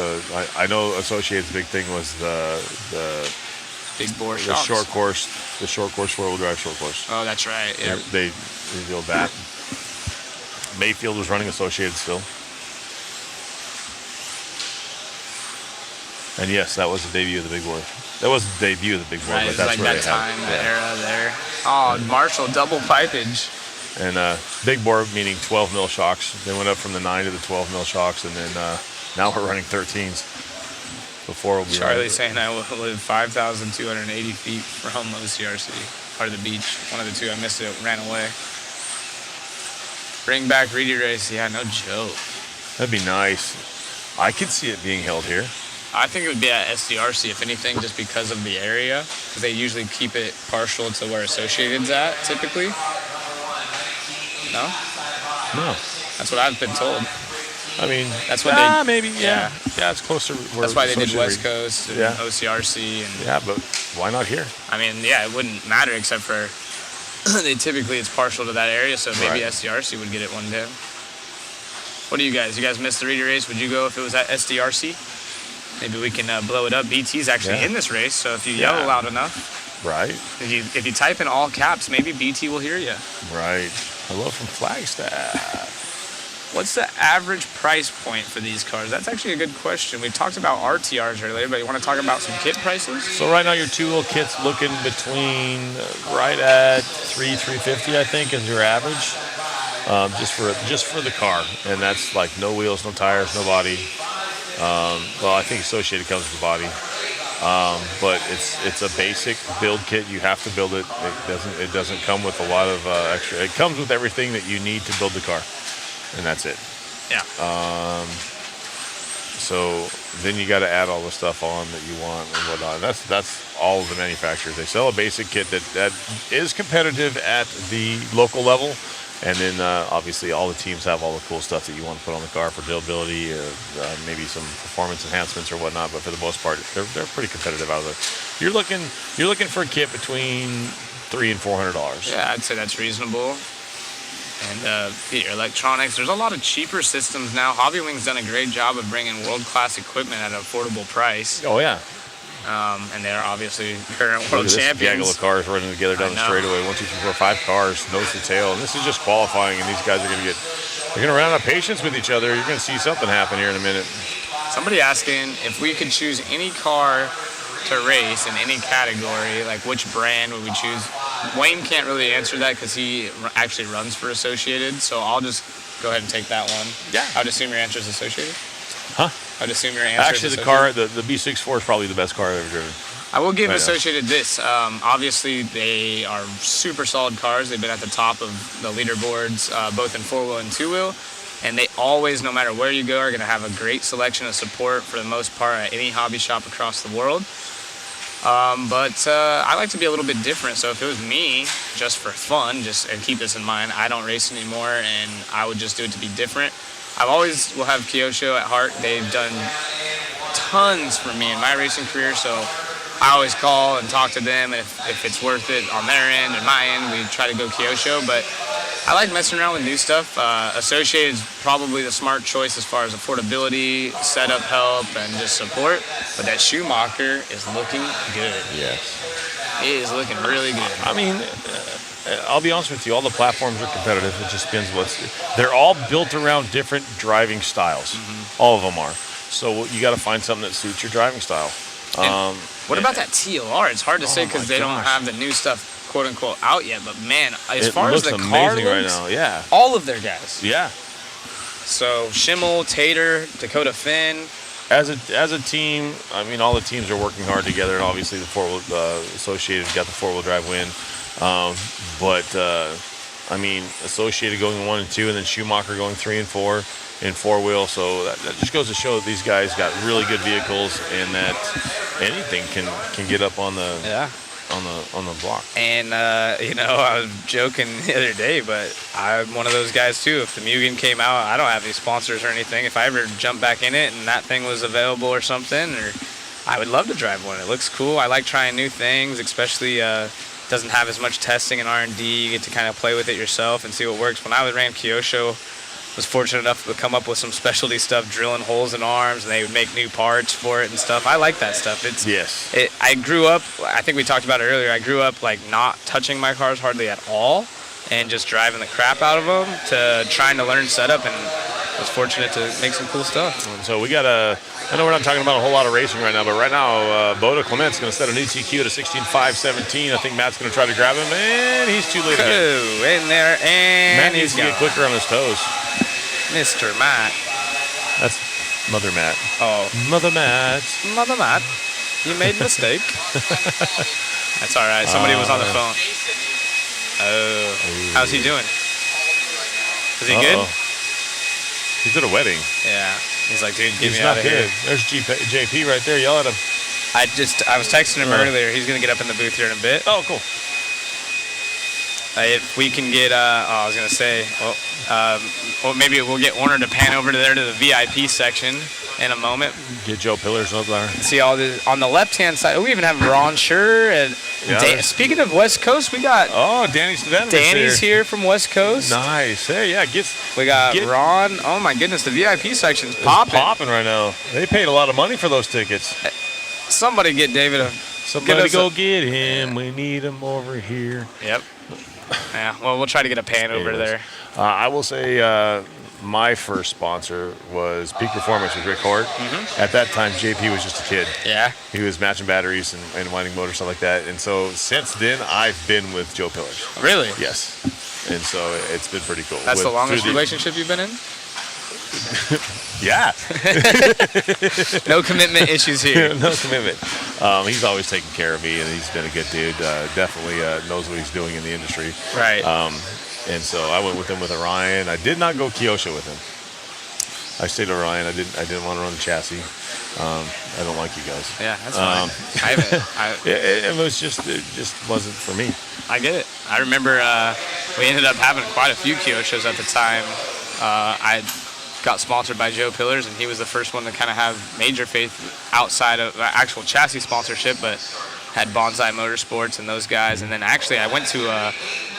I know Associated's big thing was the big bore the shocks. short course 4-wheel drive short course. Oh, that's right. Yeah. They revealed that. Mayfield was running Associated still. And yes, that was the debut of the big board. That wasn't the debut of the big board, Right, but that's like where that they time, had that era there. Oh, Marshall double pipage. And big bore meaning 12 mil shocks. They went up from the 9 to the 12 mil shocks, and then now we're running 13s. Before we'll be Charlie's saying I live 5,280 feet from OCRC, part of the beach. One of the two. I missed it, ran away. Bring back Reedy race. Yeah, no joke. That'd be nice. I could see it being held here. I think it would be at SDRC, if anything, just because of the area. Because they usually keep it partial to where Associated's at, typically. No? No. That's what I've been told. I mean, that's what they... maybe, yeah. Yeah, it's closer. That's why they did West Coast and OCRC. And, yeah, but why not here? I mean, yeah, it wouldn't matter except for typically it's partial to that area, so maybe SDRC would get it one day. What do you guys? You guys missed the Reedy race? Would you go if it was at SDRC? Maybe we can blow it up. BT's actually in this race, so if you yell loud enough, right? If you type in all caps, maybe BT will hear you. Right. Hello from Flagstaff. What's the average price point for these cars? That's actually a good question. We talked about RTRs earlier, but you want to talk about some kit prices? So right now your 2-wheel kit's looking between right at $350, I think, is your average, just for the car, and that's like no wheels, no tires, no body. Well, I think Associated comes with the body, but it's a basic build kit. You have to build it. It doesn't come with a lot of extra. It comes with everything that you need to build the car, and that's it. Yeah. So then you got to add all the stuff on that you want and whatnot. And that's all of the manufacturers. They sell a basic kit that is competitive at the local level, And then obviously all the teams have all the cool stuff that you want to put on the car for buildability, maybe some performance enhancements or whatnot. But for the most part, they're pretty competitive out there. You're looking for a kit between $300 and $400. Yeah, I'd say that's reasonable. And your electronics, there's a lot of cheaper systems now. Hobbywing's done a great job of bringing world-class equipment at an affordable price. Oh yeah. And they're obviously current world Look at champions. this gaggle of cars running together down the straightaway. 1, 2, 3, 4, 5 cars, nose to tail. And this is just qualifying, and these guys are they're going to run out of patience with each other. You're going to see something happen here in a minute. Somebody asking if we could choose any car to race in any category, like which brand would we choose? Wayne can't really answer that because he actually runs for Associated, so I'll just go ahead and take that one. Yeah. I would assume your answer is Associated? Huh? I'd assume your answer Actually, is the Associated? car, the B64 is probably the best car I've ever driven. I will give Right Associated this. Obviously, they are super solid cars. They've been at the top of the leaderboards, both in 4-wheel and 2-wheel. And they always, no matter where you go, are going to have a great selection of support for the most part at any hobby shop across the world. But I like to be a little bit different. So if it was me, just for fun, and keep this in mind, I don't race anymore, and I would just do it to be different. I always will have Kyosho at heart. They've done tons for me in my racing career, so I always call and talk to them, and if it's worth it on their end and my end, we try to go Kyosho. But I like messing around with new stuff. Associated is probably the smart choice as far as affordability, setup help, and just support. But that Schumacher is looking good. Yes. It is looking really good. I mean, I'll be honest with you, all the platforms are competitive. It just depends they're all built around different driving styles. Mm-hmm. All of them are. So you got to find something that suits your driving style. What about that TLR? It's hard to say because they don't have the new stuff, quote unquote, out yet. But man, as far as the car looks, right now. Yeah. all of their guys. Yeah. So Schimmel, Tater, Dakota Finn. As a team, I mean, all the teams are working hard together, and obviously the Associated got the 4-wheel drive win. I mean, Associated going 1 and 2, and then Schumacher going 3 and 4 in 4-wheel. So that just goes to show that these guys got really good vehicles, and that anything can get up on the on the block. And I was joking the other day, but I'm one of those guys too. If the Mugen came out, I don't have any sponsors or anything. If I ever jump back in it and that thing was available or something, or I would love to drive one. It looks cool. I like trying new things, especially doesn't have as much testing and R&D. You get to kind of play with it yourself and see what works. When I ran Kyosho, was fortunate enough to come up with some specialty stuff, drilling holes in arms, and they would make new parts for it and stuff. I like that stuff. I grew up, I think we talked about it earlier, I grew up like not touching my cars hardly at all and just driving the crap out of them to trying to learn setup, and was fortunate to make some cool stuff. So we got I know we're not talking about a whole lot of racing right now, but right now, Boda Clement's going to set a new TQ to 16.517. I think Matt's going to try to grab him, and he's too late again. Oh, in there, and Matt needs to get quicker on his toes. Mr. Matt. That's Mother Matt. Oh. Mother Matt. Mother Matt. You made a mistake. That's all right. Somebody was on the phone. Oh. How's he doing? Is he good? He's at a wedding. Yeah. He's like, dude, get He's me out not of good. here. There's JP right there. Yell at him. I was texting him earlier. He's going to get up in the booth here in a bit. Oh, cool. If we can get, I was going to say, well, maybe we'll get Warner to pan over to the VIP section in a moment. Get Joe Pillars up there. See all this on the left-hand side. We even have Ron Schur. And speaking of West Coast, we got Danny's here from West Coast. Nice. Hey, yeah, we got Ron. Oh my goodness, the VIP section's popping. Popping right now. They paid a lot of money for those tickets. Somebody get David Somebody go get him. We need him over here. Yep. Yeah, well, we'll try to get a pan over there. I will say my first sponsor was Peak Performance with Rick Hort. Mm-hmm. At that time, JP was just a kid. Yeah. He was matching batteries and winding motors, stuff like that. And so since then, I've been with Joe Pillars. Really? Yes. And so it's been pretty cool. That's the longest relationship you've been in? Yeah. No commitment issues here. No commitment. He's always taken care of me, and he's been a good dude. Definitely knows what he's doing in the industry. Right. And so I went with him with Orion. I did not go Kyosho with him. I stayed to Ryan. I didn't want to run the chassis. I don't like you guys. Yeah, that's fine. It just wasn't for me. I get it. I remember we ended up having quite a few Kyosho's at the time. I got sponsored by Joe Pillars, and he was the first one to kind of have major faith outside of actual chassis sponsorship, but had Bonsai Motorsports and those guys. And then actually I went to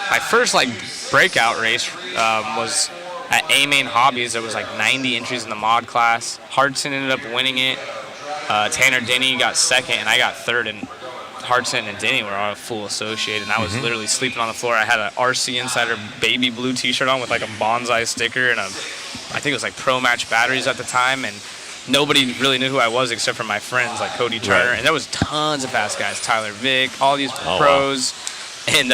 my first like breakout race was at A-Main Hobbies. There was like 90 entries in the mod class. Hardson ended up winning it. Tanner Denny got second, and I got third. And Hardson and Denny were all full associated, and I was literally sleeping on the floor. I had an RC Insider baby blue t-shirt on with like a Bonsai sticker and I think it was like Pro Match batteries at the time, and nobody really knew who I was except for my friends like Cody Turner. Right. And there was tons of fast guys, Tyler Vick, all these Oh, pros. Wow. And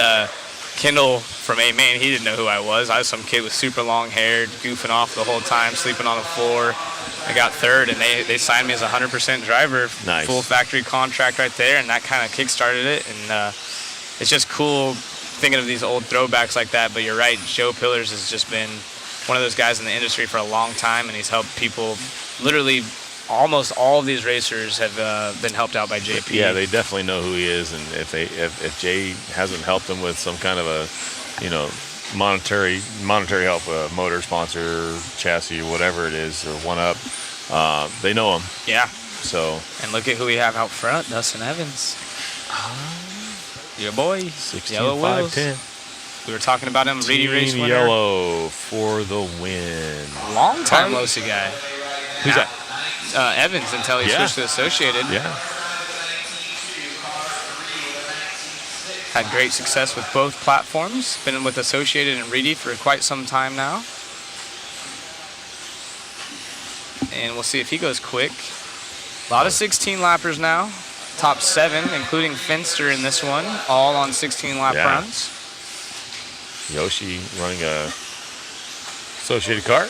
Kendall from A-Main, he didn't know who I was. I was some kid with super long hair, goofing off the whole time, sleeping on the floor. I got third, and they signed me as a 100% driver. Nice. Full factory contract right there, and that kind of kick-started it. And it's just cool thinking of these old throwbacks like that. But you're right, Joe Pillars has just been one of those guys in the industry for a long time, and he's helped people. Literally, almost all of these racers have been helped out by JP. Yeah, they definitely know who he is, and if Jay hasn't helped them with some kind of a, monetary help, a motor sponsor, chassis, or whatever it is, or one up, they know him. Yeah. So. And look at who we have out front, Dustin Evans. Your boy, 16, Yellow Wheels. 5'10". We were talking about him, Reedy Race winner. Yellow for the win. Long time Losi guy. Who's that? Evans, until he switched to Associated. Yeah. Had great success with both platforms. Been with Associated and Reedy for quite some time now. And we'll see if he goes quick. A lot of 16 lappers now. Top 7, including Finster in this one, all on 16 lap runs. Yoshi running a Associated car.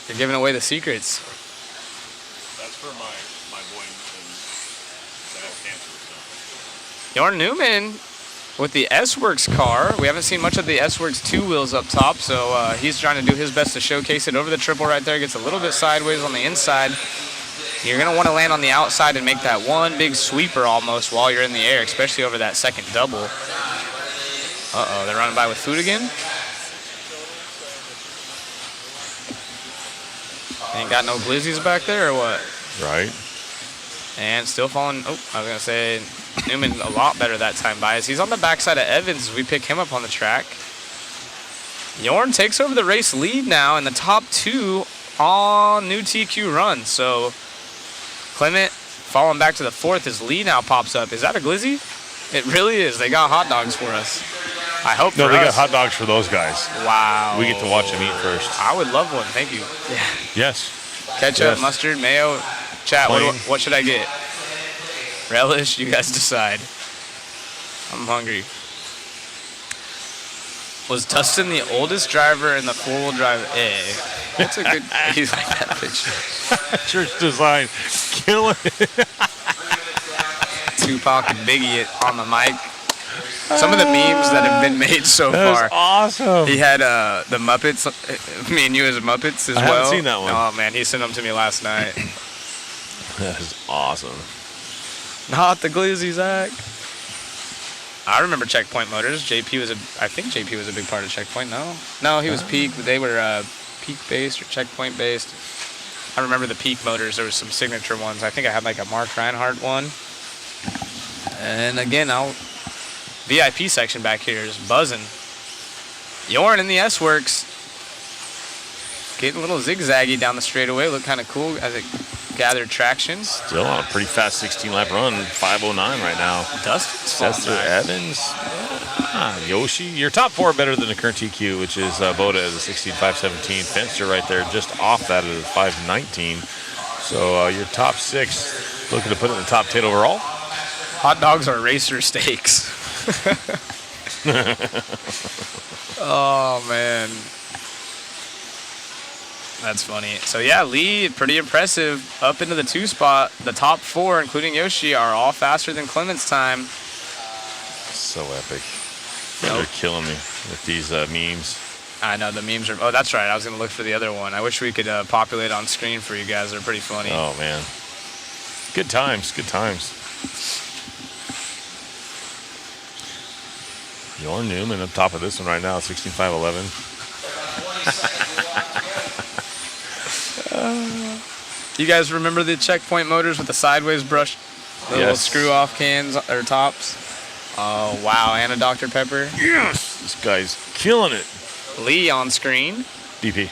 You're giving away the secrets. That's for my boy that has cancer. Jorn Newman with the S-Works car. We haven't seen much of the S-Works 2 wheels up top, so he's trying to do his best to showcase it over the triple right there. Gets a little bit sideways on the inside. You're going to want to land on the outside and make that one big sweeper almost while you're in the air, especially over that second double. Uh-oh, they're running by with food again. Ain't got no glizzies back there or what? Right. And still falling. Oh, I was going to say Newman a lot better that time by us. He's on the backside of Evans as we pick him up on the track. Jorn takes over the race lead now in the top 2 on new TQ runs. So Clement falling back to the 4th. His lead now pops up. Is that a glizzy? It really is. They got hot dogs for us. I hope No, for they us. got hot dogs for those guys. Wow. We get to watch them eat first. I would love one. Thank you. Yes. Ketchup, Yes. mustard, mayo. Chat, Plain. what should I get? Relish? You guys decide. I'm hungry. Was Dustin the oldest driver in the 4-wheel drive A? That's a good. He's like that picture. Church design. Killing it. Tupac and Biggie on the mic. Some of the memes that have been made so That is far. awesome. He had the Muppets, me and you as Muppets as I well. haven't seen that one. Oh man, he sent them to me last night. That is awesome. Not the glizzy, Zach. I remember Checkpoint Motors. I think JP was a big part of Checkpoint. No, he was Peak. But they were Peak based or Checkpoint based. I remember the Peak Motors. There was some signature ones. I think I had like a Mark Reinhardt one. And again, VIP section back here is buzzing. Jorn in the S-Works. Getting a little zigzaggy down the straightaway. Look kind of cool as it gathered traction. Still on a pretty fast 16-lap run, 5:09 right now. Dustin Evans, Yoshi. Your top 4 are better than the current TQ, which is Boda as a 16.517. Fenster right there, just off that at a 5:19. So your top 6, looking to put it in the top 10 overall. Hot dogs are racer steaks. Oh, man. That's funny. So, yeah, Lee, pretty impressive. Up into the 2 spot. The top 4, including Yoshi, are all faster than Clement's time. So epic. They're killing me with these memes. I know the memes are. Oh, that's right. I was gonna look for the other one. I wish we could populate on screen for you guys. They're pretty funny. Oh man, good times, good times. Jorn Newman up top of this one right now, 16.511. You guys remember the checkpoint motors with the sideways brush, the little screw-off cans or tops? Oh wow, and a Dr. Pepper. Yes, this guy's killing it. Lee on screen. DP.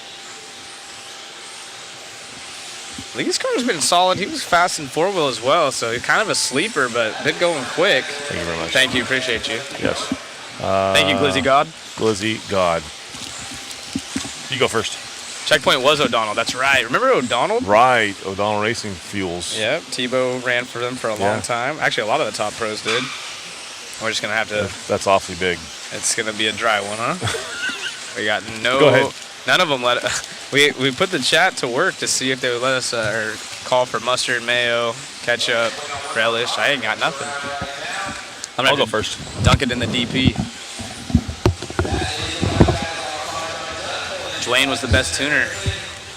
Lee's car's been solid. He was fast in 4-wheel as well, so he's kind of a sleeper, but been going quick. Thank you very much. Thank you, appreciate you. Yes. Thank you, Glizzy God. Glizzy God. You go first. Checkpoint was O'Donnell. That's right. Remember O'Donnell? Right. O'Donnell Racing Fuels. Yep. Tebow ran for them for a long time. Actually, a lot of the top pros did. We're just going to have to... That's awfully big. It's going to be a dry one, huh? We got no... Go ahead. None of them let... We put the chat to work to see if they would let us or call for mustard, mayo, ketchup, relish. I ain't got nothing. I'll go first. Dunk it in the DP. Dwayne was the best tuner.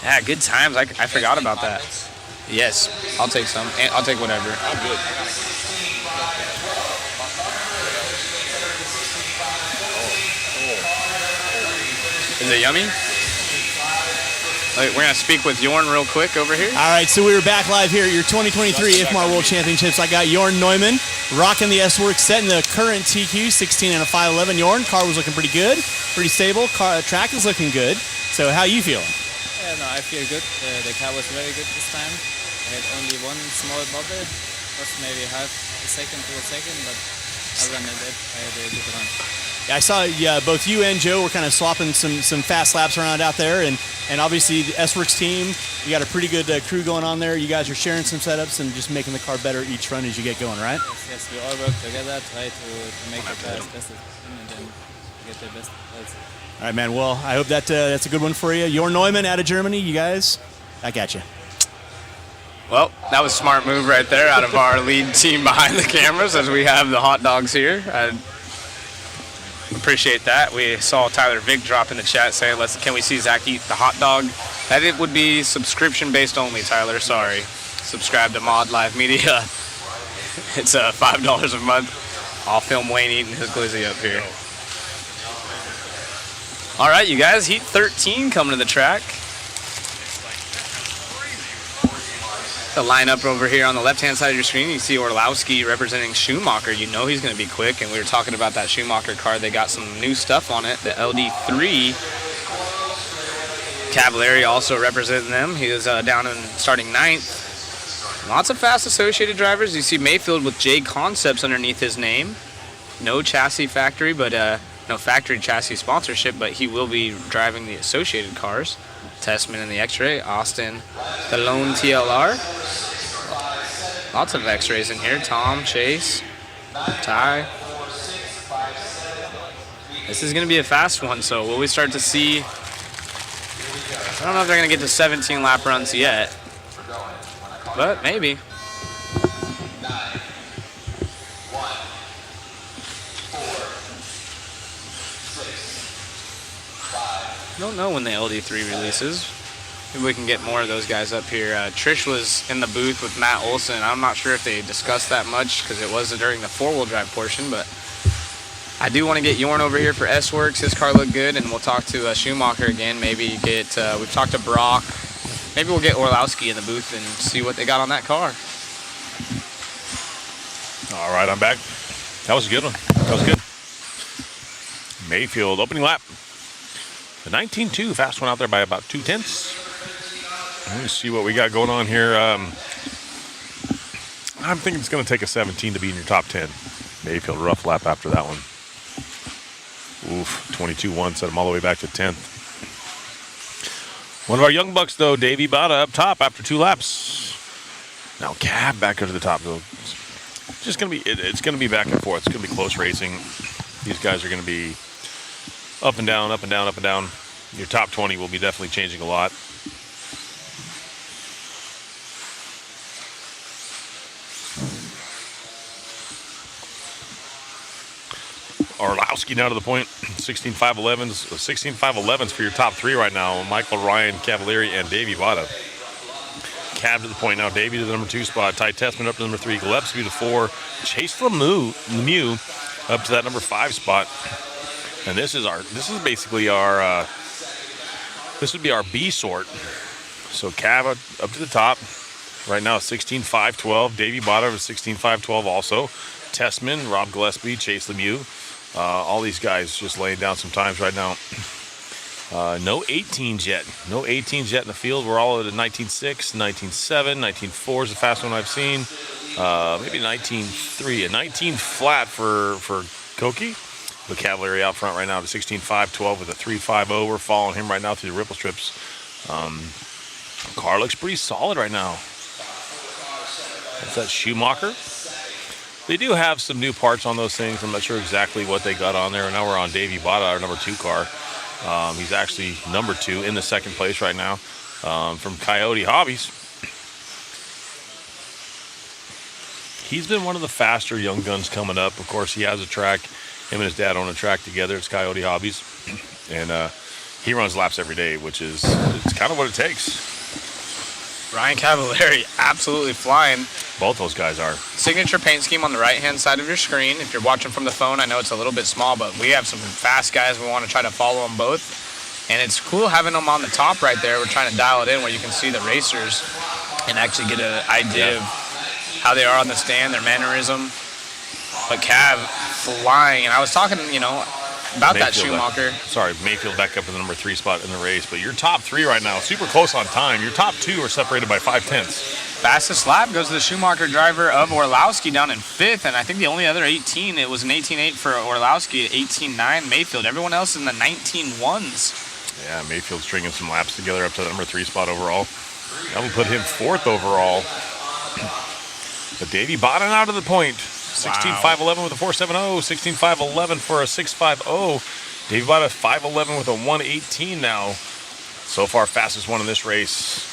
Yeah, good times. I forgot about that. Yes, I'll take some. I'll take whatever. I'm good. Is it yummy? We're going to speak with Jorn real quick over here. All right, so we were back live here at your 2023 IFMAR World Championships. I got Jorn Neumann rocking the S-Works, setting the current TQ, 16 and a 511. Jorn, car was looking pretty good, pretty stable. Track is looking good. So how you feeling? Yeah, no, I feel good. The car was very good this time. I had only one small bubble, was maybe half a second to a second, but other than that, I had a good run. I saw both you and Joe were kind of swapping some fast laps around out there, and obviously the S-Works team, you got a pretty good crew going on there. You guys are sharing some setups and just making the car better each run as you get going, right? Yes, we all work together, try to make the car as best as possible and then get the best results. All right, man. Well, I hope that's a good one for you. Jorn Neumann out of Germany, you guys, back at you. Well, that was a smart move right there out of our lead team behind the cameras as we have the hot dogs here. I appreciate that. We saw Tyler Vick drop in the chat saying, can we see Zach eat the hot dog? That it would be subscription based only, Tyler. Sorry. Subscribe to Mod Live Media. It's $5 a month. I'll film Wayne eating his glizzy up here. All right, you guys, Heat 13 coming to the track. The lineup over here on the left-hand side of your screen, you see Orlowski representing Schumacher. You know he's going to be quick, and we were talking about that Schumacher car. They got some new stuff on it, the LD3. Cavallari also representing them. He was down in starting 9th. Lots of fast associated drivers. You see Mayfield with J Concepts underneath his name. No chassis factory, but no factory chassis sponsorship, but he will be driving the associated cars. Testament in the X-Ray, Austin, the lone TLR. Lots of X-Rays in here. Tom, Chase, Ty. This is going to be a fast one, so will we start to see... I don't know if they're going to get to 17 lap runs yet, but maybe. Don't know when the LD3 releases. Maybe we can get more of those guys up here. Trish was in the booth with Matt Olson. I'm not sure if they discussed that much because it wasn't during the four-wheel drive portion, but I do want to get Jorn over here for S-Works. His car looked good, and we'll talk to Schumacher again. Maybe get, we've talked to Brock. Maybe we'll get Orlowski in the booth and see what they got on that car. All right, I'm back. That was a good one. That was good. Mayfield, opening lap. The 19.2, fast one out there by about 0.2. Let me see what we got going on here. I'm thinking it's going to take a 17 to be in your top 10. Mayfield, rough lap after that one. Oof, 22.1 set him all the way back to 10th. One of our young bucks, though, Davey Bada up top after 2 laps. Now Cab back to the top, though. It's just going to be, it's going to be back and forth. It's going to be close racing. These guys are going to be up and down, up and down, up and down. Your top 20 will be definitely changing a lot. Orlowski now to the point. 16.511s. 16.511s for your top three right now. Michael, Ryan, Cavalieri, and Davey Vada. Cav to the point now. Davey to the number 2 spot. Ty Tessman up to number 3. Gillespie to 4. Chase Lemieux up to that number 5 spot. And this is basically our this would be our B sort. So Cav up to the top. Right now 16.512. Davey Vada was 16.512 also. Tessman, Rob Gillespie, Chase Lemieux. All these guys just laying down some times right now. No 18s yet. No 18s yet in the field. We're all at a 19.6, 19.7, 19.4 is the fastest one I've seen. Maybe 19.3. A 19 flat for Koki. The Cavalieri out front right now to 16.512 with a 3.50. We're following him right now through the ripple strips. Car looks pretty solid right now. That's that Schumacher. They do have some new parts on those things. I'm not sure exactly what they got on there. And now we're on Davey Vada, our number 2 car. He's actually number 2 in the second place right now from Coyote Hobbies. He's been one of the faster young guns coming up. Of course, he has a track. Him and his dad own a track together. It's Coyote Hobbies. And he runs laps every day, which is it's kind of what it takes. Ryan Cavalieri absolutely flying. Both those guys are. Signature paint scheme on the right-hand side of your screen. If you're watching from the phone, I know it's a little bit small, but we have some fast guys. We want to try to follow them both. And it's cool having them on the top right there. We're trying to dial it in where you can see the racers and actually get an idea of how they are on the stand, their mannerism. But Cav flying. And I was talking, about that Schumacher. Mayfield back up in the number 3 spot in the race. But your top 3 right now, super close on time. Your top 2 are separated by 5/10. Fastest lap goes to the Schumacher driver of Orlowski down in 5th. And I think the only other 18, it was an 18.8 for Orlowski, 18.9 Mayfield. Everyone else in the 19.1s. Yeah, Mayfield's stringing some laps together up to the number 3 spot overall. That will put him 4th overall. But Davey Vada out of the point. 16.511 with a 4.70. 16.511 for a 6.50. Davey Vada 5.11 with a 1.18 now. So far, fastest one in this race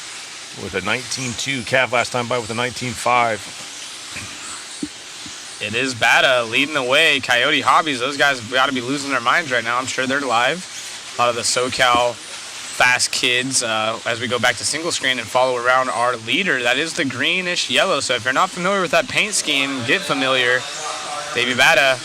with a 19.2. Cav last time by with a 19.5. It is Bada leading the way. Coyote Hobbies, those guys got to be losing their minds right now. I'm sure they're live. A lot of the SoCal fast kids as we go back to single screen and follow around our leader. That is the greenish yellow. So if you're not familiar with that paint scheme, get familiar. Davey Bada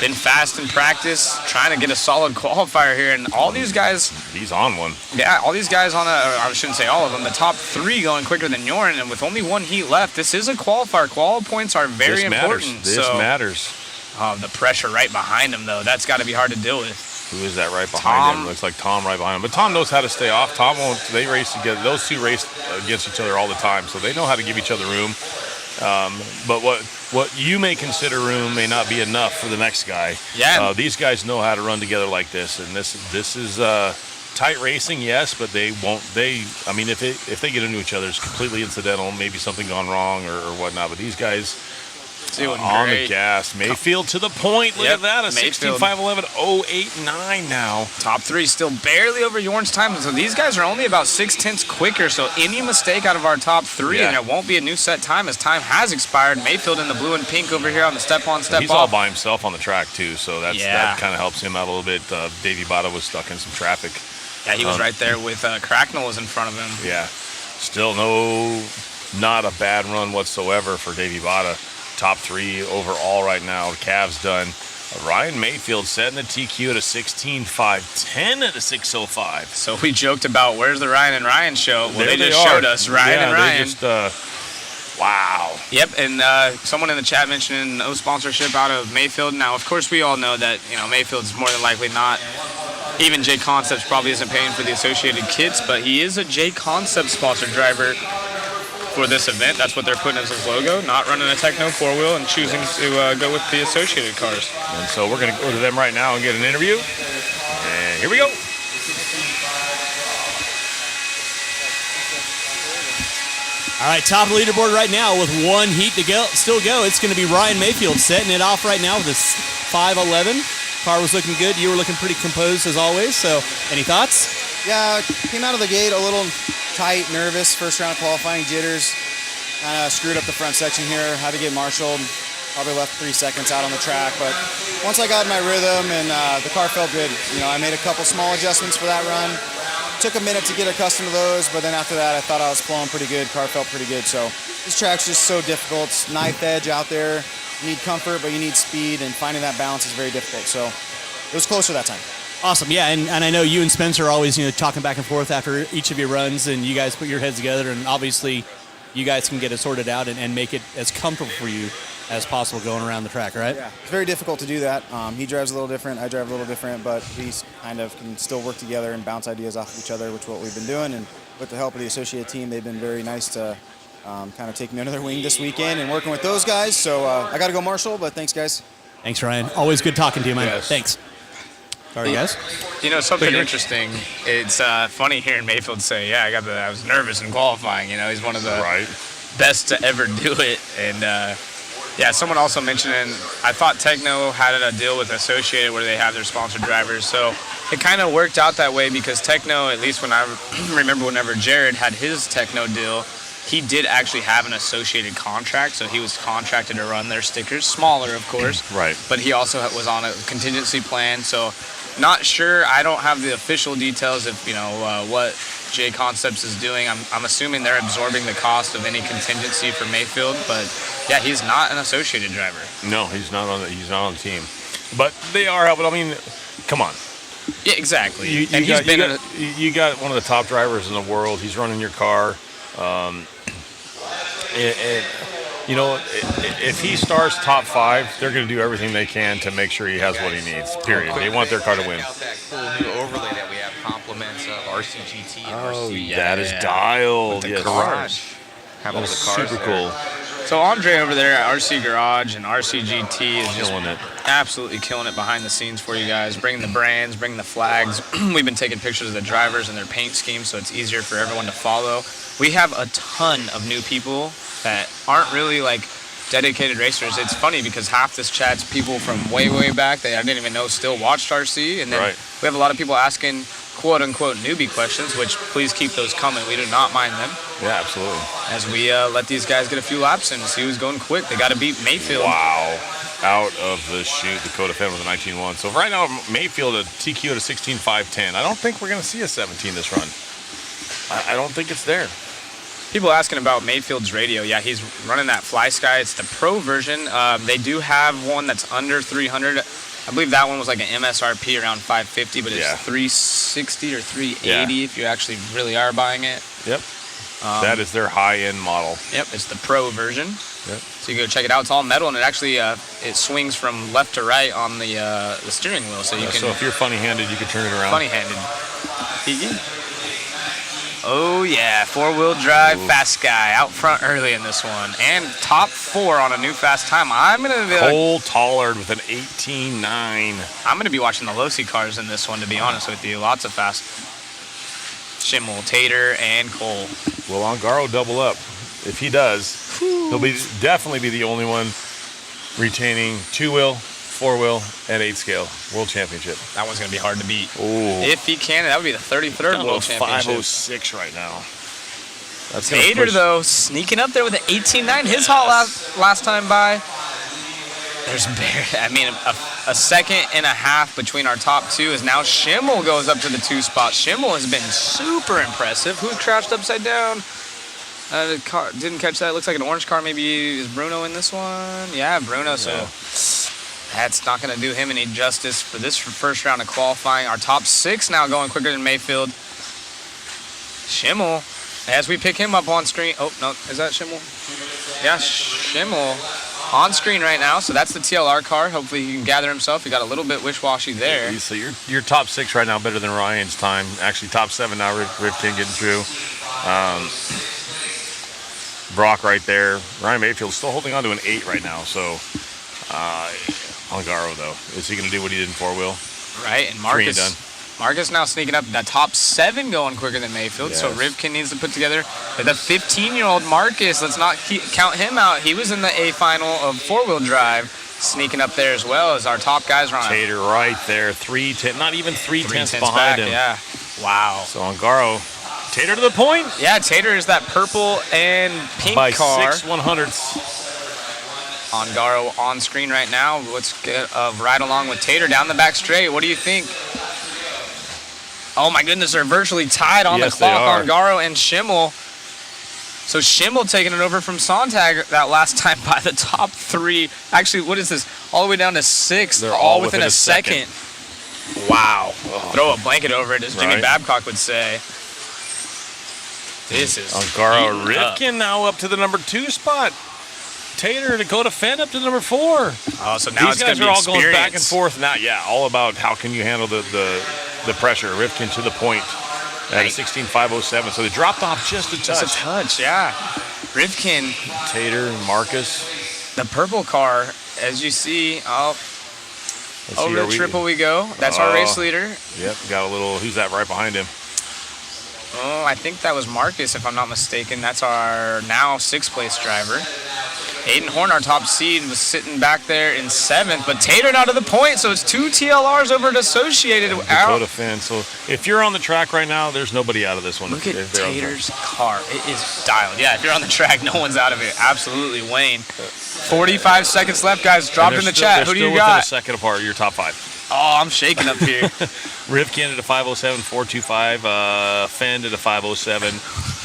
been fast in practice, trying to get a solid qualifier here. And all these guys... He's on one. Yeah, all these guys I shouldn't say all of them, the top 3 going quicker than Jorn. And with only 1 heat left, this is a qualifier. Qual points are very important. This matters. The pressure right behind him, though, that's got to be hard to deal with. Who is that right behind him? Looks like Tom right behind him. But Tom knows how to stay off. Tom won't. They race together. Those 2 race against each other all the time, so they know how to give each other room. But what you may consider room may not be enough for the next guy. Yeah. These guys know how to run together like this, and this is tight racing, yes, but they won't. I mean, if they get into each other, it's completely incidental. Maybe something gone wrong or whatnot. But these guys. On the gas. Mayfield to the point. Look at that. A 16.511, 0.89 now. Top 3 still barely over Jorn's time. So these guys are only about 0.6 quicker. So any mistake out of our top 3, and it won't be a new set time as time has expired. Mayfield in the blue and pink over here on the step on, step off. He's all by himself on the track, too. So that kind of helps him out a little bit. Davey Vada was stuck in some traffic. Yeah, he was right there with Cracknell was in front of him. Yeah. Still not a bad run whatsoever for Davey Vada. Top 3 overall right now. Cav's done. Ryan Mayfield setting the TQ at a 16.510 at a 6.05. So we joked about where's the Ryan and Ryan show. Well, they just showed us Ryan and Ryan. Wow. Yep, and someone in the chat mentioned no sponsorship out of Mayfield. Now, of course, we all know that Mayfield's more than likely not. Even J Concepts probably isn't paying for the associated kits, but he is a J Concepts sponsored driver for this event. That's what they're putting as his logo, not running a Techno 4-wheel and choosing to go with the associated cars. And so we're going to go to them right now and get an interview. And here we go. All right, top of the leaderboard right now with 1 heat to go. It's going to be Ryan Mayfield setting it off right now with a 5.11. Car was looking good. You were looking pretty composed as always. So any thoughts? Yeah, came out of the gate a little tight, nervous, first round qualifying jitters. Screwed up the front section here, had to get marshaled. Probably left 3 seconds out on the track, but once I got in my rhythm and the car felt good, I made a couple small adjustments for that run. Took a minute to get accustomed to those, but then after that, I thought I was flowing pretty good. Car felt pretty good. So this track's just so difficult. It's knife edge out there. You need comfort, but you need speed, and finding that balance is very difficult. So it was closer that time. Awesome, yeah, and I know you and Spencer are always talking back and forth after each of your runs, and you guys put your heads together, and obviously you guys can get it sorted out and make it as comfortable for you as possible going around the track, right? Yeah, it's very difficult to do that. He drives a little different, I drive a little different, but we kind of can still work together and bounce ideas off of each other, which is what we've been doing. And with the help of the associate team, they've been very nice to kind of take me under their wing this weekend and working with those guys. So I got to go Marshall, but thanks, guys. Thanks, Ryan. Always good talking to you, man. Yes. Thanks. All right, guys. Something interesting. It's funny hearing Mayfield say, "Yeah, I was nervous in qualifying." He's one of the best to ever do it, and. Yeah, someone also mentioned, I thought Techno had a deal with Associated where they have their sponsored drivers. So it kind of worked out that way because Techno, at least when I remember whenever Jared had his Techno deal, he did actually have an Associated contract. So he was contracted to run their stickers, smaller, of course. Right. But he also was on a contingency plan. So not sure. I don't have the official details of, what J Concepts is doing. I'm assuming they're absorbing the cost of any contingency for Mayfield, but yeah, he's not an Associated driver. No, he's not on the team. But they are helping. I mean, come on. Yeah, exactly. You got one of the top drivers in the world. He's running your car. If he starts top 5, they're going to do everything they can to make sure he has what he needs. Period. They want their car to win. That cool new overlay that we have, compliments of RCGT and RC. That is dialed. With the Yes. garage. Have That all is the cars super there. cool. So Andre over there at RC Garage and RCGT is just Killing it. absolutely killing it behind the scenes for you guys. Bringing the brands, bringing the flags. We've been taking pictures of the drivers and their paint schemes so it's easier for everyone to follow. We have a ton of new people that aren't really dedicated racers. It's funny because half this chat's people from way, way back that I didn't even know still watched RC. And then we have a lot of people asking quote-unquote newbie questions, which please keep those coming. We do not mind them. Yeah, absolutely. As we let these guys get a few laps in and see who's going quick. They got to beat Mayfield. Wow. Out of the chute, Dakota Fenn with a 19.1. So right now, Mayfield a TQ at a 16.510. I don't think we're going to see a 17 this run. I don't think it's there. People asking about Mayfield's radio. Yeah, he's running that Fly Sky. It's the pro version. They do have one that's under 300. I believe that one was like an MSRP around 550, but it's 360 or 380 if you actually really are buying it. Yep. That is their high-end model. Yep, it's the pro version. Yep. So you go check it out. It's all metal, and it actually it swings from left to right on the steering wheel. So you can. So if you're funny-handed, you can turn it around. Funny-handed. Oh yeah, 4-wheel drive, Fast Guy out front early in this one, and top 4 on a new fast time. I'm gonna be Cole Tollard with an 18.9. I'm gonna be watching the Losi cars in this one, to be honest with you. Lots of fast. Schimmel, Tater, and Cole. Will Ongaro double up? If he does, he'll definitely be the only one retaining 2-wheel, 4-wheel, and 8-scale World Championship. That one's going to be hard to beat. Ooh. If he can, that would be the 33rd World Championship. 506 right now. That's Tater, though, sneaking up there with an 18.9. His hot last time by. There's a second and a half between our top 2 is now Schimmel goes up to the 2 spot. Schimmel has been super impressive. Who crashed upside down? Didn't catch that. Looks like an orange car. Maybe is Bruno in this one? Yeah, Bruno. So that's not going to do him any justice for this first round of qualifying. Our top 6 now going quicker than Mayfield. Schimmel, as we pick him up on screen. Oh, no. Is that Schimmel? Yeah, Schimmel on screen right now. So that's the TLR car. Hopefully he can gather himself. He got a little bit wish-washy there. So you're top 6 right now, better than Ryan's time. Actually, top 7 now. Rivkin getting through. Brock right there. Ryan Mayfield still holding on to an 8 right now. So Ongaro, though, is he going to do what he did in 4-wheel? Right, and 3 and done. Marcus now sneaking up. That top 7 going quicker than Mayfield. Yes. So Rivkin needs to put together. But the 15-year-old Marcus, let's not count him out. He was in the A final of 4-wheel drive, sneaking up there as well as our top guys are on. Tater right there. 3/10, not even 3/10 behind him. Yeah. Wow. So Ongaro. Tater to the point? Yeah, Tater is that purple and pink by car. 6/100ths. Ongaro on screen right now. Let's get a ride along with Tater down the back straight. What do you think? Oh my goodness, they're virtually tied on the clock, Ongaro and Schimmel. So Schimmel taking it over from Sontag that last time by the top 3. Actually, what is this? All the way down to 6th. They're all within a second. Wow. Oh. Throw a blanket over it, as Jimmy Right. Babcock would say. This is Ongaro heating up. Rifkin now up to the number 2 spot. Tater, Dakota Fenn up to number 4. Oh, so now These it's going guys to are be all going back and experience. forth now. Yeah, all about how can you handle the pressure. Rifkin to the point at a 16.507. So they dropped off just a touch. Just a touch, yeah. Rifkin. Tater and Marcus. The purple car, as you see, Let's see, over are the triple we go. That's our race leader. Yep, got a little, who's that right behind him? Oh, I think that was Marcus, if I'm not mistaken. That's our now 6th place driver. Aiden Horn, our top seed, was sitting back there in 7th, but Tater now to the point, so it's 2 TLRs over at Associated. Dakota Fenn. So if you're on the track right now, there's nobody out of this one. Look at Tater's car. It is dialed. Yeah, if you're on the track, no one's out of it. Absolutely, Wayne. 45 seconds left, guys. Drop in the chat. Who do you got? A second apart, your top 5. Oh, I'm shaking up here. Rifkin at a 507, 425. Fenn at a 507.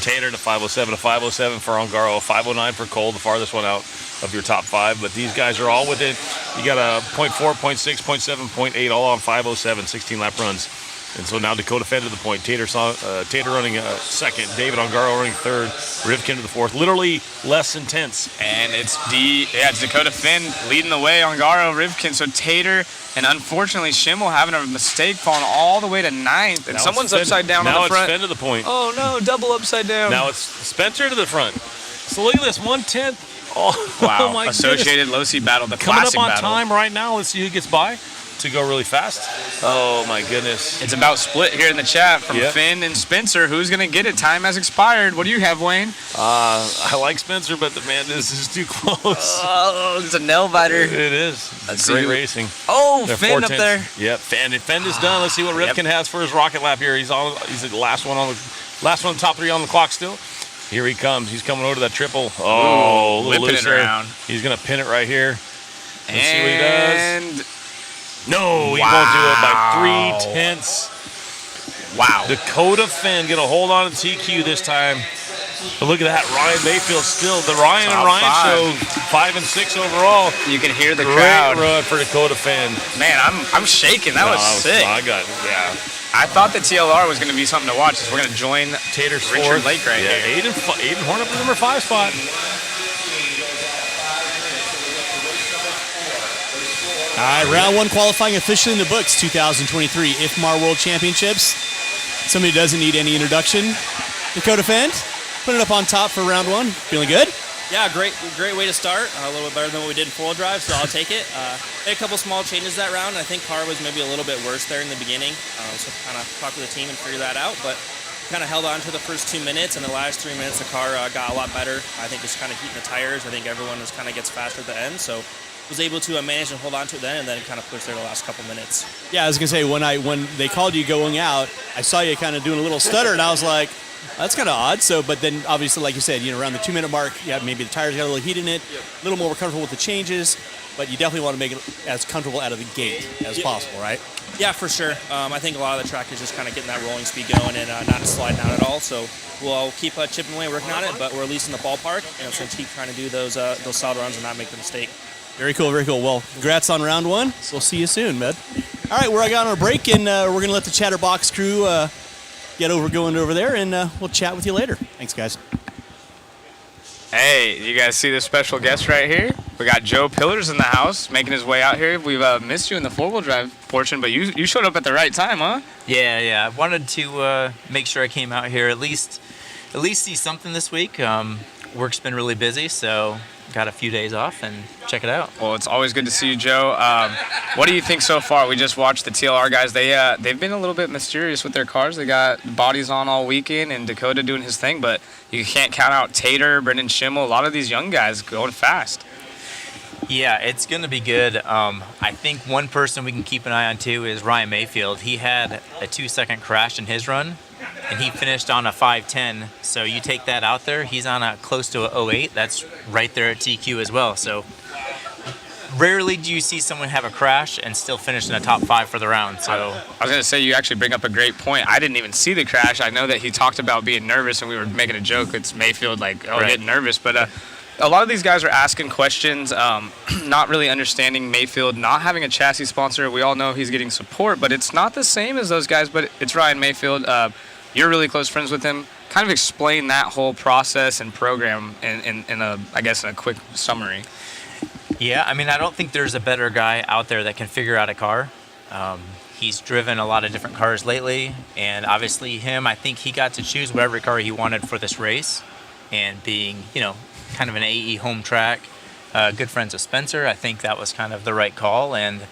Tater at a 507, a 507 for Ongaro, a 509 for Cole, the farthest one out of your top 5. But these guys are all within. You got a 0.4, 0.6, 0.7, 0.8, all on 507, 16 lap runs. And so now Dakota Fenn to the point. Tater running second. David Ongaro running third. Rifkin to the fourth. Literally less than tenths. And it's Dakota Fenn leading the way. Ongaro, Rifkin. So Tater and unfortunately Schimmel having a mistake, falling all the way to 9th. And Now someone's it's upside down on the front. Now it's Fenn to the point. Oh no, double upside down. Now it's Spencer to the front. So look at this, 1/10. Oh, Wow. oh my Associated goodness. Low-C battle, the Coming classic up on battle. time right now. Let's see who gets by to go really fast. Oh my goodness. It's about split here in the chat from Yep. Finn and Spencer. Who's going to get it? Time has expired. What do you have, Wayne? I like Spencer, but this is too close. Oh, it's a nail biter. It is. Let's Great see who- racing. Oh, They're Finn up 4/10. there. Yep, Fenn is done. Let's see what Rifkin has for his rocket lap here. He's the last one, top 3 on the clock still. Here he comes. He's coming over to that triple. Oh, a little whipping loose it there. around. He's gonna pin it right here. Let's see what he And does. No, he won't do it by 3/10. Wow. Dakota Fenn gonna hold on to TQ this time. But look at that, Ryan Mayfield still. The Ryan Top and Ryan 5. show 5 and 6 overall. You can hear the Great crowd. run for Dakota Fenn. Man, I'm shaking. That was sick. I got it. Yeah. I thought the TLR was going to be something to watch. We're going to join Tater's Richard fourth. Lake right here. Aiden Horn up to number 5 spot. All right, round 1 qualifying officially in the books, 2023 IFMAR World Championships. Somebody who doesn't need any introduction. Dakota Fenn, putting it up on top for round 1. Feeling good? Yeah, great way to start. A little bit better than what we did in full drive, so I'll take it. Made a couple small changes that round. I think car was maybe a little bit worse there in the beginning, so kind of talked with the team and figured that out. But kind of held on to the first 2 minutes, and the last 3 minutes the car got a lot better. I think just kind of heating the tires. I think everyone just kind of gets faster at the end, so was able to manage and hold on to it then, and then kind of push there the last couple minutes. Yeah, I was gonna say when they called you going out, I saw you kind of doing a little stutter, and I was like, that's kind of odd. So, but then obviously, like you said, around the 2 minute mark, yeah, maybe the tires got a little heat in it, a little more comfortable with the changes, but you definitely want to make it as comfortable out of the gate as possible, right? Yeah, for sure. I think a lot of the track is just kind of getting that rolling speed going and not sliding out at all. So we'll keep chipping away, working on it, but we're at least in the ballpark, and so keep trying to do those solid runs and not make the mistake. Very cool, very cool. Well, congrats on round 1. We'll see you soon, bud. All right, we're on our break, and we're going to let the Chatterbox crew get going over there, and we'll chat with you later. Thanks, guys. Hey, you guys see this special guest right here? We got Joe Pillars in the house, making his way out here. We've missed you in the 4-wheel drive portion, but you showed up at the right time, huh? Yeah. I wanted to make sure I came out here at least see something this week. Work's been really busy, so got a few days off and check it out. Well, it's always good to see you, Joe. What do you think so far? We just watched the TLR guys. They've been a little bit mysterious with their cars. They got bodies on all weekend and Dakota doing his thing, but you can't count out Tater, Brendan Schimmel, a lot of these young guys going fast. Yeah, it's going to be good. I think one person we can keep an eye on too is Ryan Mayfield. He had a 2-second crash in his run, and he finished on a 5:10. So you take that out there, he's on a close to a 08. That's right there at TQ as well. So rarely do you see someone have a crash and still finish in the top 5 for the round. So I was going to say, you actually bring up a great point. I didn't even see the crash. I know that he talked about being nervous, and we were making a joke. It's Mayfield, like, oh, Right. getting nervous. But a lot of these guys are asking questions, not really understanding Mayfield, not having a chassis sponsor. We all know he's getting support, but it's not the same as those guys. But it's Ryan Mayfield. You're really close friends with him. Kind of explain that whole process and program in a quick summary. Yeah, I mean, I don't think there's a better guy out there that can figure out a car. He's driven a lot of different cars lately, and obviously I think he got to choose whatever car he wanted for this race. And being, kind of an AE home track, good friends with Spencer, I think that was kind of the right call. And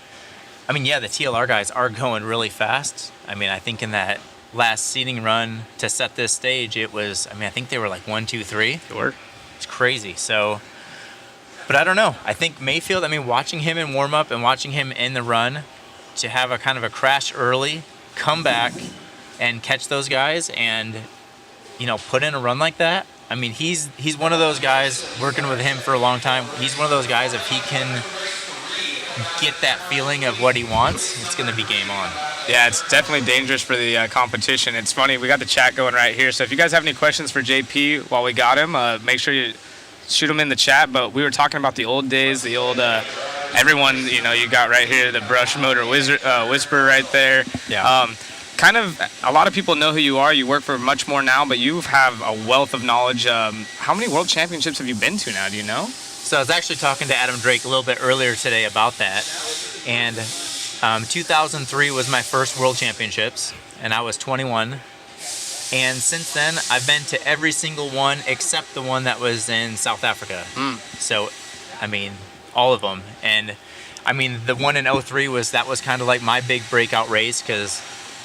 I mean, yeah, the TLR guys are going really fast. I mean, I think in that last seeding run to set this stage, I think they were like 1, 2, 3. They were. It's crazy. So, but I don't know. I think Mayfield, watching him in warm up and watching him in the run, to have a kind of a crash early, come back and catch those guys and, put in a run like that. I mean, he's one of those guys, working with him for a long time. He's one of those guys, if he can get that feeling of what he wants, it's going to be game on. Yeah, it's definitely dangerous for the competition. It's funny, we got the chat going right here. So if you guys have any questions for JP while we got him, make sure you shoot them in the chat. But we were talking about the old days, the old everyone, you got right here the brush motor whisper right there. Yeah. Kind of, a lot of people know who you are. You work for much more now, but you have a wealth of knowledge. How many world championships have you been to now? Do you know? So I was actually talking to Adam Drake a little bit earlier today about that. And 2003 was my first world championships, and I was 21. And since then, I've been to every single one except the one that was in South Africa. So, all of them. And the one in 03 was kind of like my big breakout race, because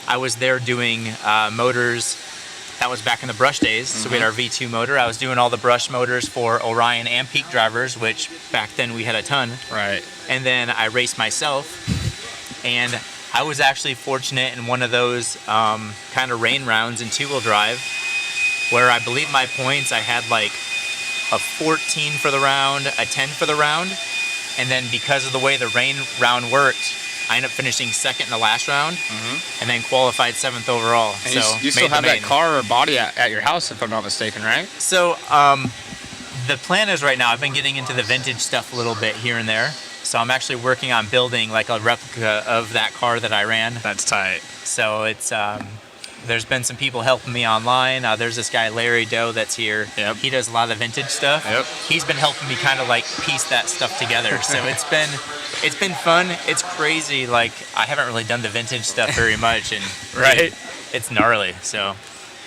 I was there doing motors. That was back in the brush days. So we had our V2 motor. I was doing all the brush motors for Orion and Peak drivers, which back then we had a ton. Right. And then I raced myself. And I was actually fortunate in one of those kind of rain rounds in two-wheel drive, where I believe my points, I had like a 14 for the round, a 10 for the round. And then because of the way the rain round worked, I ended up finishing second in the last round, and then qualified 7th overall. And so you still have that car or body at your house, if I'm not mistaken, right? So the plan is right now, I've been getting into the vintage stuff a little bit here and there. So I'm actually working on building like a replica of that car that I ran. That's tight. So it's there's been some people helping me online. There's this guy Larry Doe that's here. Yep. He does a lot of vintage stuff. Yep. He's been helping me kind of like piece that stuff together. So it's been fun. It's crazy. Like, I haven't really done the vintage stuff very much, and Right. it's gnarly. So.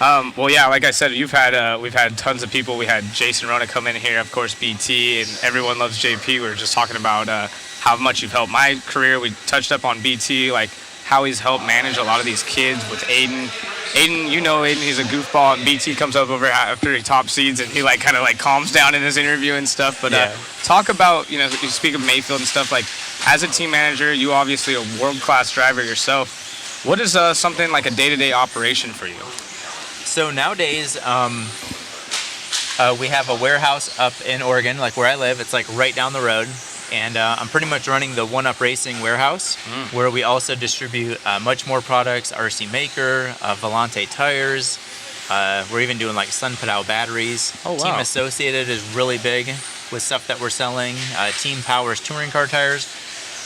Well, yeah, like I said, we've had tons of people. We had Jason Rona come in here, of course, BT, and everyone loves JP. We were just talking about how much you've helped my career. We touched up on BT, like how he's helped manage a lot of these kids with Aiden. Aiden, Aiden, he's a goofball, and BT comes up over after he top seeds, and he kind of calms down in his interview and stuff. But talk about, you speak of Mayfield and stuff, like as a team manager, you obviously a world-class driver yourself. What is something like a day-to-day operation for you? So nowadays, we have a warehouse up in Oregon, like where I live. It's like right down the road. And I'm pretty much running the One Up Racing warehouse, where we also distribute much more products, RC Maker, Volante tires. We're even doing like Sun Pedal batteries. Oh, wow. Team Associated is really big with stuff that we're selling. Team Power's touring car tires.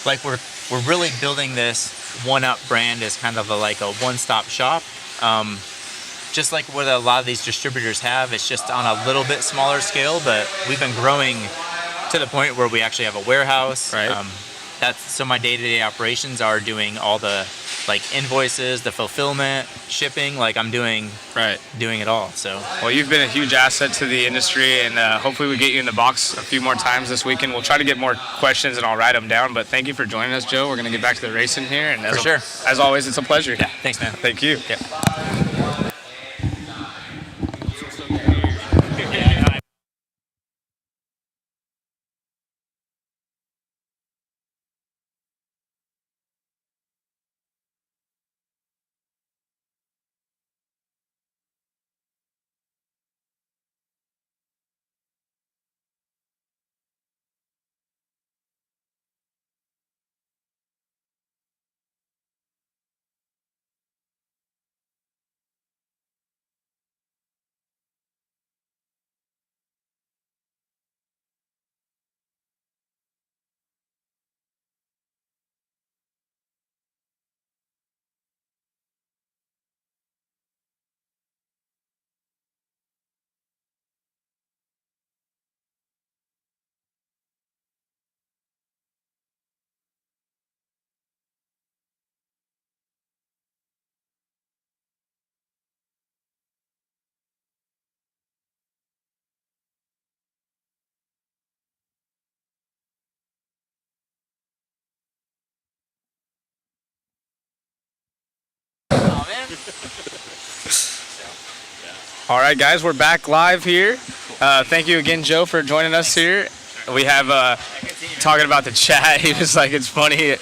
Like we're really building this One Up brand as kind of a one-stop shop. Just like what a lot of these distributors have, it's just on a little bit smaller scale, but we've been growing to the point where we actually have a warehouse. Right. So my day-to-day operations are doing all the invoices, the fulfillment, shipping. I'm doing it all. So. Well, you've been a huge asset to the industry, and hopefully we get you in the box a few more times this weekend. We'll try to get more questions, and I'll write them down. But thank you for joining us, Joe. We're going to get back to the racing here, and For sure. As always, it's a pleasure. Yeah. Thanks, man. Thank you. Yeah. All right, guys, we're back live here. Thank you again, Joe, for joining us here. We have talking about the chat. He was like, it's funny.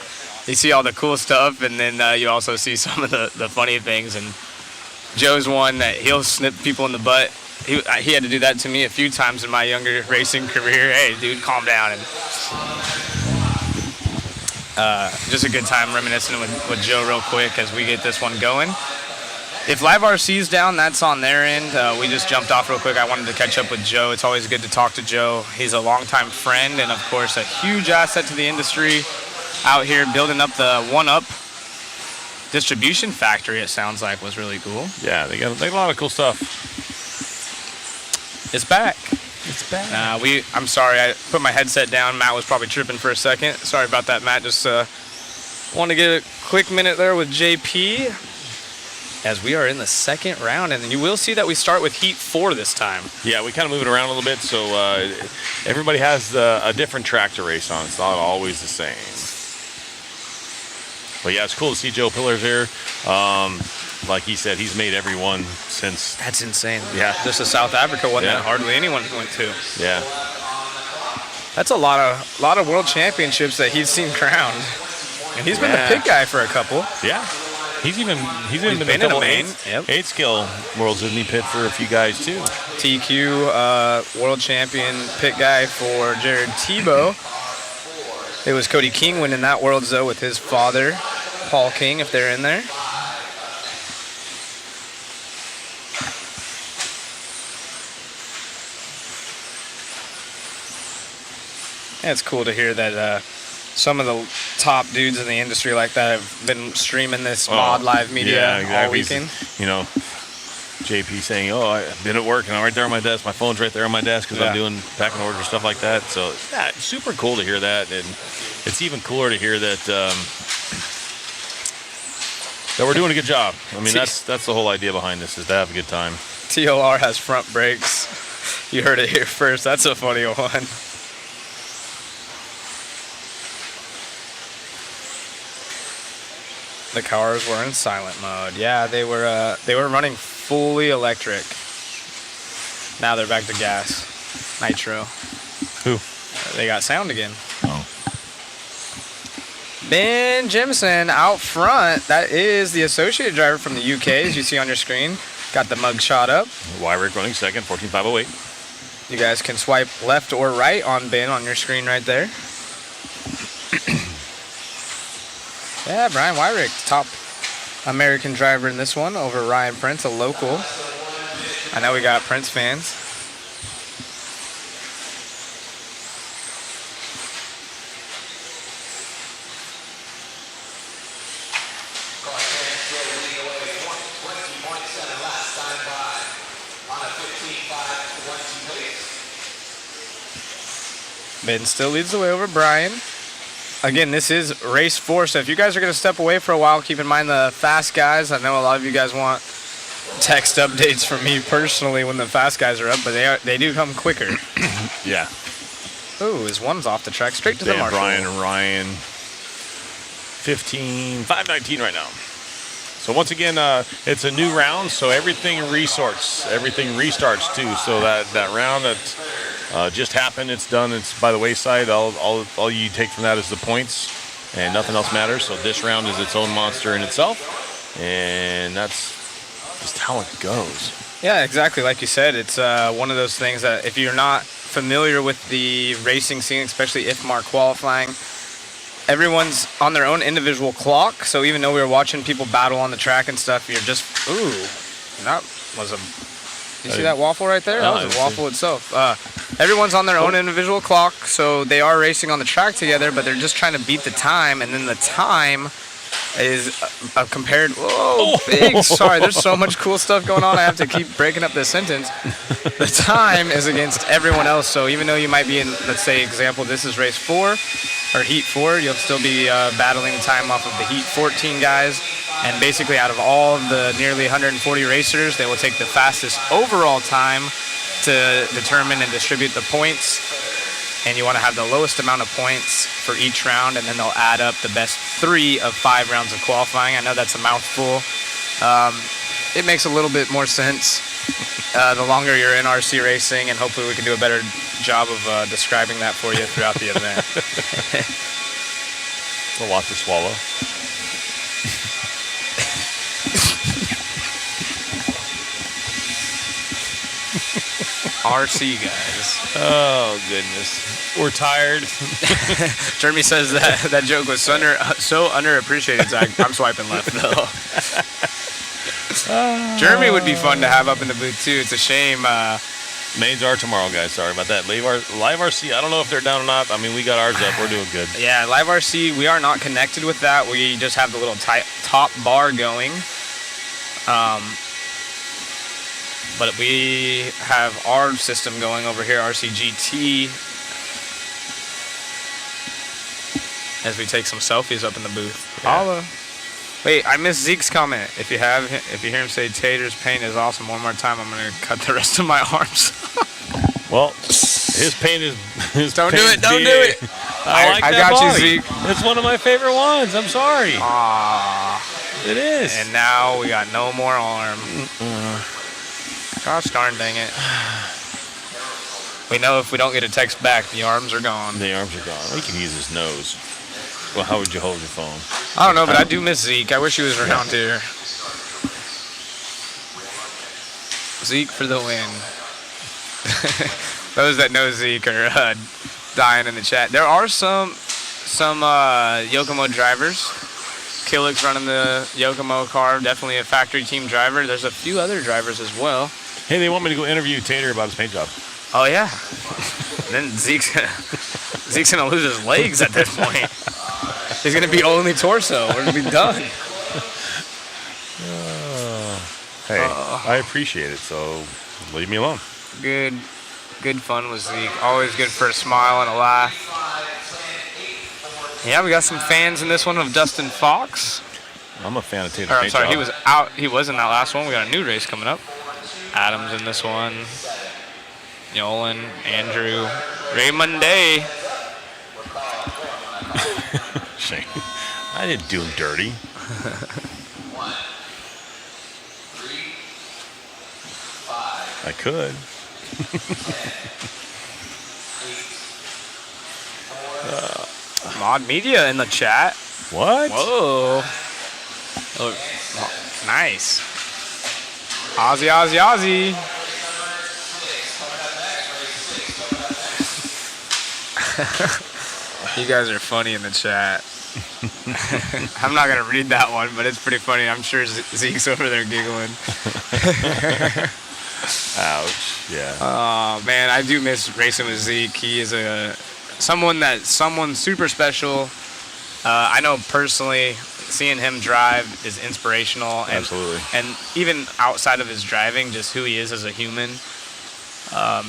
You see all the cool stuff, and then you also see some of the funny things. And Joe's one that he'll snip people in the butt. He had to do that to me a few times in my younger racing career. Hey, dude, calm down. And just a good time reminiscing with Joe real quick as we get this one going. If Live RC's down, that's on their end. We just jumped off real quick. I wanted to catch up with Joe. It's always good to talk to Joe. He's a longtime friend and, of course, a huge asset to the industry out here building up the one-up distribution factory, it sounds like, was really cool. Yeah, they got a lot of cool stuff. It's back. It's back. I'm sorry, I put my headset down. Matt was probably tripping for a second. Sorry about that, Matt. Just want to get a quick minute there with JP as we are in the second round. And you will see that we start with Heat 4 this time. Yeah, we kind of move it around a little bit, so everybody has a different track to race on. It's not always the same. But yeah, it's cool to see Joe Pillars here. Like he said, he's made every one since. That's insane. Yeah. Just a South Africa one that hardly anyone went to. Yeah. That's a lot of world championships that he's seen crowned. And he's been the pit guy for a couple. Yeah. He's even been in a couple the main. eight skill worlds, isn't he? Pit for a few guys too. TQ world champion pit guy for Jared Tebow. It was Cody King winning that worlds though with his father, Paul King, if they're in there. Yeah, it's cool to hear that some of the top dudes in the industry like that have been streaming this mod live media all weekend. You know, JP saying, "Oh, I've been at work and I'm right there on my desk. My phone's right there on my desk because I'm doing packing orders, stuff like that." So yeah, it's super cool to hear that, and it's even cooler to hear that that we're doing a good job. I mean, that's the whole idea behind this, is to have a good time. TOR has front brakes. You heard it here first. That's a funny one. The cars were in silent mode. Yeah, they were running fully electric. Now they're back to gas. Nitro. Who? They got sound again. Oh. Ben Jimson out front. That is the associated driver from the UK, as you see on your screen. Got the mug shot up. Wyrick running second, 14.508. You guys can swipe left or right on Ben on your screen right there. Yeah, Brian Wyrick, top American driver in this one over Ryan Prince, a local. I know we got Prince fans. Ben still leads the way over Brian. Again, this is race 4, so if you guys are going to step away for a while, keep in mind the fast guys. I know a lot of you guys want text updates from me personally when the fast guys are up, but they do come quicker. Yeah. Ooh, his one's off the track, straight to the marshal. Brian and Ryan, 5:19 right now. So once again, it's a new round, so everything restarts too. So that round that just happened, it's done, it's by the wayside. All you take from that is the points, and nothing else matters. So this round is its own monster in itself, and that's just how it goes. Yeah, exactly. Like you said, it's one of those things that if you're not familiar with the racing scene, especially IFMAR qualifying, everyone's on their own individual clock. So even though we were watching people battle on the track and stuff, you're just, ooh, that was a... You see that waffle right there? No, that was a waffle itself. Everyone's on their own individual clock, so they are racing on the track together, but they're just trying to beat the time, and then the time is compared... Whoa, big... Sorry, there's so much cool stuff going on, I have to keep breaking up this sentence. The time is against everyone else, so even though you might be in, let's say, example, this is race 4, or heat 4, you'll still be battling the time off of the heat 14 guys. And basically, out of all of the nearly 140 racers, they will take the fastest overall time to determine and distribute the points. And you want to have the lowest amount of points for each round, and then they'll add up the best 3 of 5 rounds of qualifying. I know that's a mouthful, It makes a little bit more sense the longer you're in RC racing, and hopefully we can do a better job of describing that for you throughout the event. It's a lot to swallow. RC guys. Oh, goodness. We're tired. Jeremy says that joke was so underappreciated, so I'm swiping left, though. Jeremy would be fun to have up in the booth, too. It's a shame. Mains are tomorrow, guys. Sorry about that. Live RC, I don't know if they're down or not. I mean, we got ours up. We're doing good. Yeah, Live RC, we are not connected with that. We just have the little top bar going. But we have our system going over here, RCGT, as we take some selfies up in the booth. Yeah. Wait, I missed Zeke's comment. If you hear him say Tater's paint is awesome one more time, I'm gonna cut the rest of my arms. Well, his paint is Don't do it. Don't do it. I got body. you, Zeke. It's one of my favorite ones. I'm sorry. It is. And now we got no more arm. Gosh darn dang it. We know if we don't get a text back, the arms are gone. The arms are gone. We can use his nose. Well, how would you hold your phone? I don't know, but I do miss Zeke. I wish he was around here. Zeke for the win. Those that know Zeke are dying in the chat. There are some Yokomo drivers. Killick's running the Yokomo car, definitely a factory team driver. There's a few other drivers as well. Hey, they want me to go interview Tater about his paint job. Oh yeah. Then Zeke's gonna lose his legs at this point. He's gonna be only torso. We're gonna be done. Hey, I appreciate it, so leave me alone. Good fun with Zeke. Always good for a smile and a laugh. Yeah, we got some fans in this one of Dustin Fox. I'm a fan of Tater. I'm sorry, he was out. He was in that last one. We got a new race coming up. Adam's in this one. Yolan, Andrew, Raymond Day. Shane, I didn't do him dirty. I could. Mod Media in the chat. What? Whoa. Oh, nice. Ozzy, Ozzy, Ozzy. You guys are funny in the chat. I'm not going to read that one, but it's pretty funny. I'm sure Zeke's over there giggling. Ouch. Yeah. Oh, man, I do miss racing with Zeke. He is someone super special. I know personally, seeing him drive is inspirational. And, absolutely. And even outside of his driving, just who he is as a human,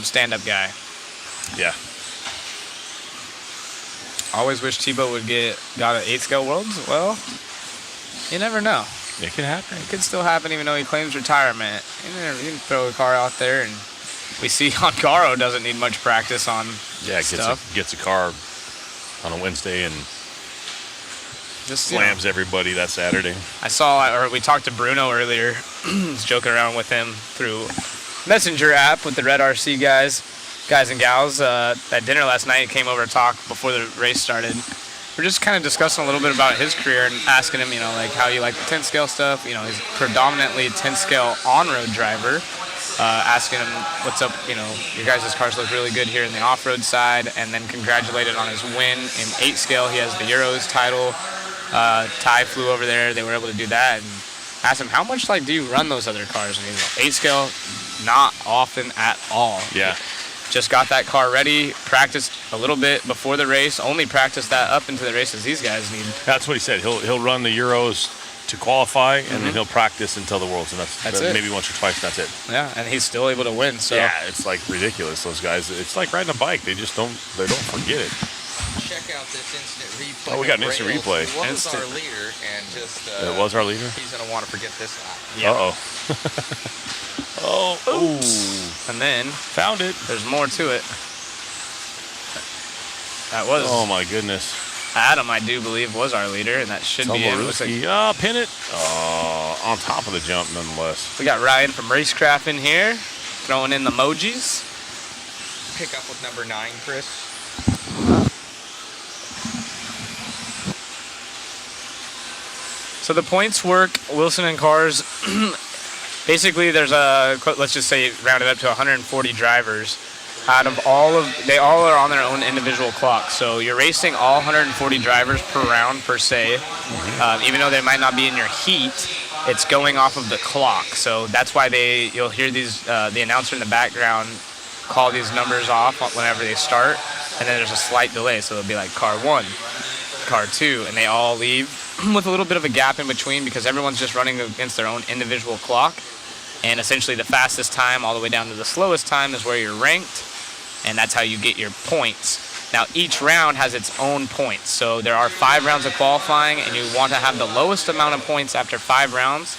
stand-up guy. Yeah. Always wish Tebow would got an 8-scale Worlds. Well, you never know. It could happen. It could still happen even though he claims retirement. You can throw a car out there, and we see Garo doesn't need much practice on stuff. Gets a car on a Wednesday and just slams everybody that Saturday. We talked to Bruno earlier. I was joking around with him through Messenger app with the Red RC guys and gals. At dinner last night, he came over to talk before the race started. We're just kind of discussing a little bit about his career and asking him, like how you like the 10-scale stuff. He's predominantly 10-scale on-road driver. Asking him what's up, your guys' cars look really good here in the off-road side, and then congratulated on his win in 8-scale. He has the Euros title. Ty flew over there. They were able to do that, and asked him, how much do you run those other cars? And he's like, 8-scale, not often at all. Yeah. Just got that car ready, practiced a little bit before the race, only practiced that up into the races these guys need. That's what he said. He'll run the Euros to qualify, and then he'll practice until the Worlds, and that's it. Maybe once or twice, that's it. Yeah, and he's still able to win. So yeah, it's ridiculous. Those guys, it's like riding a bike. They don't forget it. Check out this instant replay. Oh, we got an instant replay. It was our leader, and just it was our leader. He's gonna want to forget this lap. Yeah. Oh, oops. And then found it. There's more to it. That was. Oh my goodness. Adam, I do believe, was our leader, and that should be it. Looks like pin it. On top of the jump, nonetheless. we got Ryan from Racecraft in here, throwing in the emojis. Pick up with number 9, Chris. So the points work, Wilson and Cars. Basically, there's let's just say rounded up to 140 drivers. Out of they all are on their own individual clock. So you're racing all 140 drivers per round per se. Even though they might not be in your heat, it's going off of the clock. So that's why you'll hear these the announcer in the background call these numbers off whenever they start, and then there's a slight delay. So it'll be like car 1, car 2, and they all leave with a little bit of a gap in between because everyone's just running against their own individual clock. And essentially the fastest time all the way down to the slowest time is where you're ranked. And that's how you get your points. Now, each round has its own points. So there are 5 rounds of qualifying, and you want to have the lowest amount of points after 5 rounds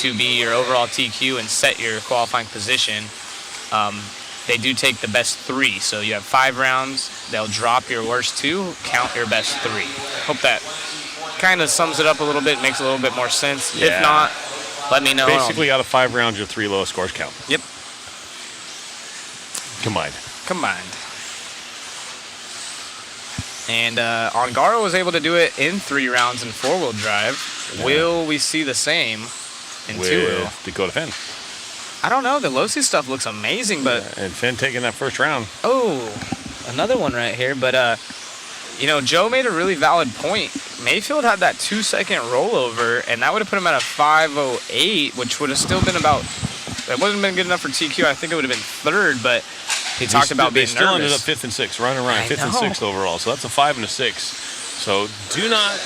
to be your overall TQ and set your qualifying position. They do take the best 3. So you have 5 rounds. They'll drop your worst 2, count your best 3. Hope that kind of sums it up a little bit, makes a little bit more sense. Yeah. If not, let me know. Basically, out of 5 rounds, your 3 lowest scores count. Yep. Combined. And Ongaro was able to do it in 3 rounds in 4-wheel drive. Yeah. Will we see the same in 2-wheel? Dakota Finn. I don't know. The Losi stuff looks amazing, but... Yeah, and Finn taking that first round. Oh, another one right here. But, Joe made a really valid point. Mayfield had that 2-second rollover, and that would have put him at a 5:08, which would have still been about... That wouldn't have been good enough for TQ. I think it would have been 3rd, but he talked about being nervous. They still ended up 5th and 6th, Ryan and Ryan, 5th and 6th overall. So that's a 5 and a 6. So do not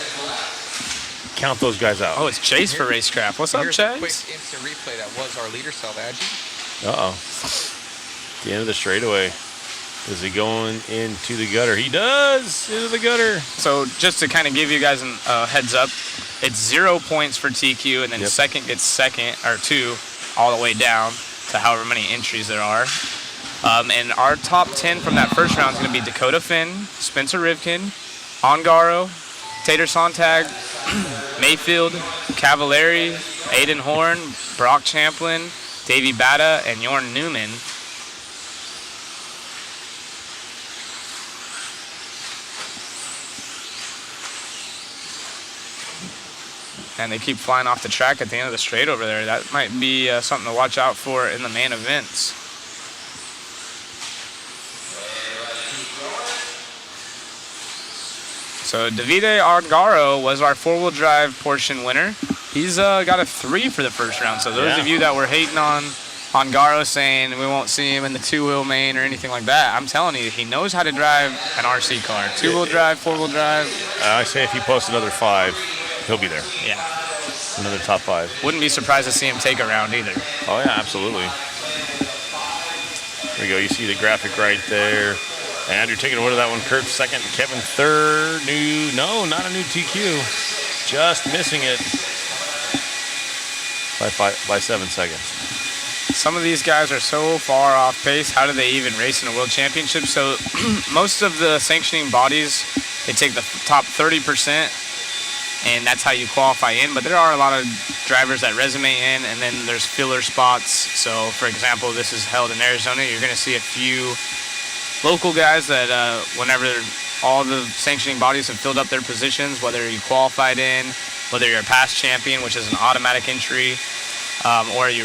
count those guys out. Oh, it's Chase for Racecraft. What's up, Chase? Here's a quick instant replay that was our leader, Salvaggi. The end of the straightaway. Is he going into the gutter? He does! Into the gutter. So just to kind of give you guys a heads up, it's 0 points for TQ, and then second gets second, or 2, all the way down to however many entries there are. And our top 10 from that first round is going to be Dakota Finn, Spencer Rivkin, Ongaro, Tater Sontag, Mayfield, Cavallari, Aiden Horn, Brock Champlin, Davey Bata, and Jorn Newman. And they keep flying off the track at the end of the straight over there. That might be something to watch out for in the main events. So Davide Ongaro was our 4-wheel drive portion winner. He's got a 3 for the first round. So those of you that were hating on Ongaro saying we won't see him in the 2-wheel main or anything like that, I'm telling you, he knows how to drive an RC car. 2-wheel drive, 4-wheel drive. I say if he posts another 5, he'll be there. Yeah. Another top 5. Wouldn't be surprised to see him take a round either. Oh, yeah, absolutely. There we go. You see the graphic right there. Andrew taking a win of that one. Kurt 2nd. Kevin 3rd. Not a new TQ. Just missing it by 7 seconds. Some of these guys are so far off pace. How do they even race in a world championship? So most of the sanctioning bodies, they take the top 30%. And that's how you qualify in. But there are a lot of drivers that resume in, and then there's filler spots. So, for example, this is held in Arizona. You're going to see a few local guys that whenever all the sanctioning bodies have filled up their positions, whether you qualified in, whether you're a past champion, which is an automatic entry, or you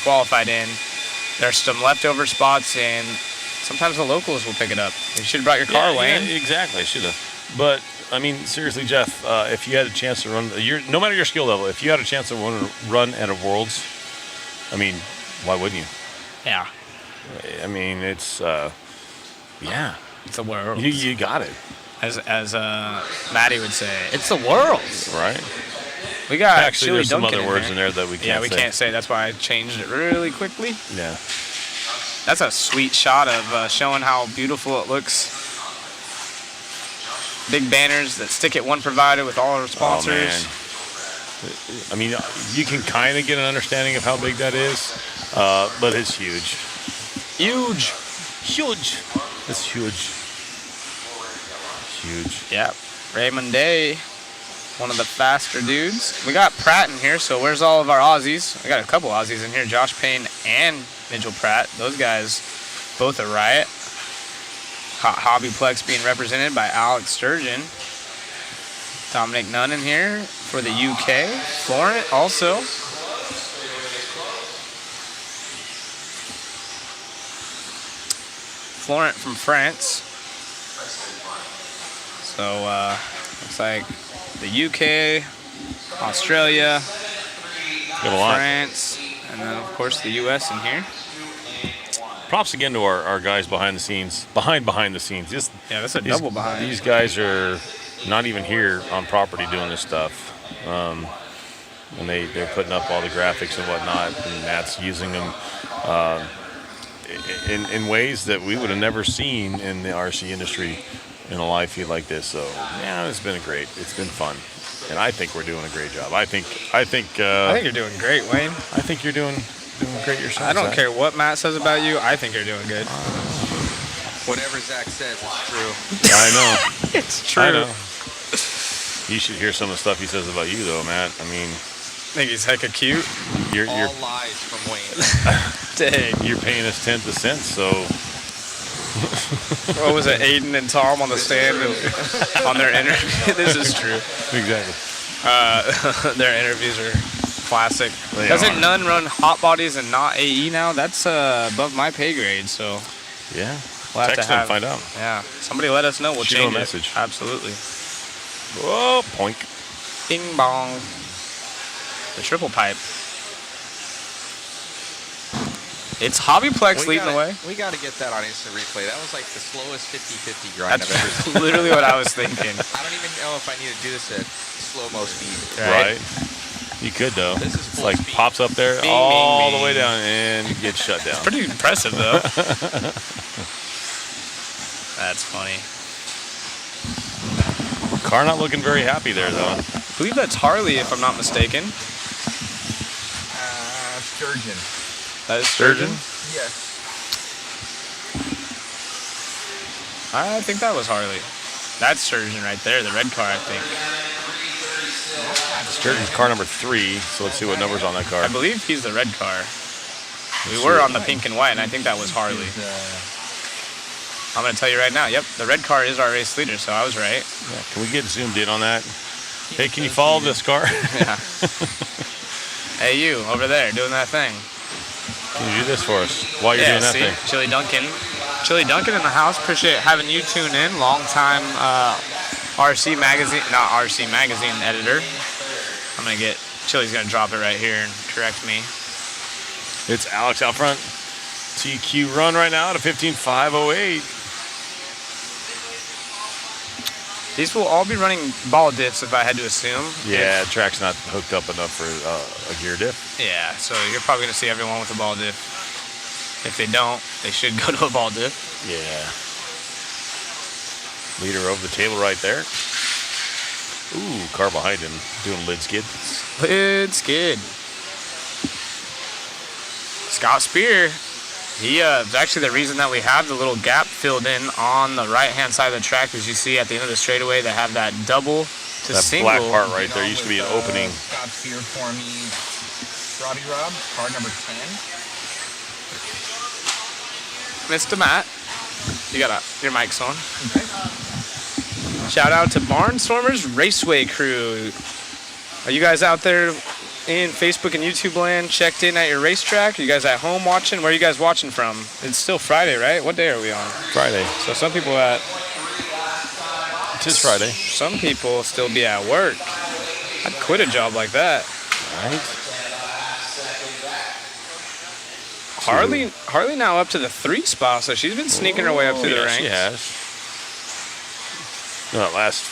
qualified in, there's some leftover spots, and sometimes the locals will pick it up. You should have brought your car, Wayne. Yeah, exactly. I should have. But I mean, seriously, Jeff, if you had a chance to run, no matter your skill level, if you had a chance to run at a Worlds, I mean, why wouldn't you? Yeah. I mean, it's, It's the world. You got it. As Maddie would say, it's the world. Right. We got actually Chili there's some Duncan other words in there that we can't say. Yeah, we can't say. That's why I changed it really quickly. Yeah. That's a sweet shot of showing how beautiful it looks. Big banners that stick at one provider with all our sponsors. Oh, I mean, you can kind of get an understanding of how big that is, but it's huge. Huge. Huge. It's huge. huge. Yeah. Raymond Day, one of the faster dudes. We got Pratt in here, so where's all of our Aussies? I got a couple Aussies in here, Josh Payne and Mitchell Pratt. Those guys both a riot. Hobbyplex being represented by Alex Sturgeon. Dominic Nunn in here for the UK. Florent also. Florent from France. So looks like the UK, Australia, France, and then of course the US in here. Props again to our guys behind the scenes. Behind the scenes. Yeah, that's a double behind. These guys are not even here on property doing this stuff. And they're putting up all the graphics and whatnot, and Matt's using them in ways that we would have never seen in the RC industry in a live feed like this. So yeah, it's been it's been fun, and I think we're doing a great job. I think you're doing great, Wayne. I think you're doing great yourself. I don't care what Matt says about you. I think you're doing good. Whatever Zach says is true. I know. It's true. I know. You should hear some of the stuff he says about you, though, Matt. I mean, I think he's hecka cute. You're All lies from Wayne. Dang. You're paying us 10 cents, so. What was it, Aiden and Tom on the stand on their interview? This is true. Exactly. Their interviews are classic. They Doesn't are. None run hot bodies and not AE now? That's above my pay grade, so. Yeah. We'll have Text to them, find out. Yeah. Somebody let us know. We'll Shoot change them a it. message. Absolutely. Whoa, poink. Bing bong. The triple pipe. It's Hobbyplex leading the way. We got to get that on instant replay. That was like the slowest 50-50 grind That's I've ever seen. literally what I was thinking. I don't even know if I need to do this at slow-mo speed. Right. You could, though. This is It's full like speed. pops up there Bing, all bing, the way bing. down and gets shut down. Pretty impressive, though. That's funny. Car not looking very happy there, though. I believe that's Harley, if I'm not mistaken. Sturgeon. That is Sturgeon? Yes. I think that was Harley. That's Sturgeon right there, the red car, I think. Sturgeon's car number 3, so let's see what number's on that car. I believe he's the red car. We were on the pink and white, and I think that was Harley. I'm going to tell you right now, yep, the red car is our race leader, so I was right. Yeah, can we get zoomed in on that? Hey, can you follow this car? Yeah. Hey, you, over there, doing that thing. Can you do this for us while you're doing that thing? Chili Duncan. Chili Duncan in the house. Appreciate having you tune in. Long-time RC Magazine, not RC Magazine editor. I'm going to get, Chili's going to drop it right here and correct me. It's Alex out front. TQ run right now at a 15.508. These will all be running ball diffs if I had to assume. Yeah, the track's not hooked up enough for a gear diff. Yeah, so you're probably going to see everyone with a ball diff. If they don't, they should go to a ball diff. Yeah. Leader over the table right there. Ooh, car behind him doing lid skid. Lid skid. Scott Spear. He is actually the reason that we have the little gap filled in on the right-hand side of the track. As you see at the end of the straightaway, they have that double to that single. black part right there used to be an opening. Scott Spear for me. Robbie Rob, car number 10. Mr. Matt, you got your mic's on. Okay. Shout out to Barnstormers Raceway crew. Are you guys out there in Facebook and YouTube land checked in at your racetrack? Are you guys at home watching? Where are you guys watching from? It's still Friday, right? What day are we on? Friday. So some people it is Friday. Some people still be at work. I'd quit a job like that. Right. Harley now up to the 3 spot, so she's been sneaking her way up through the ranks. She has. No, last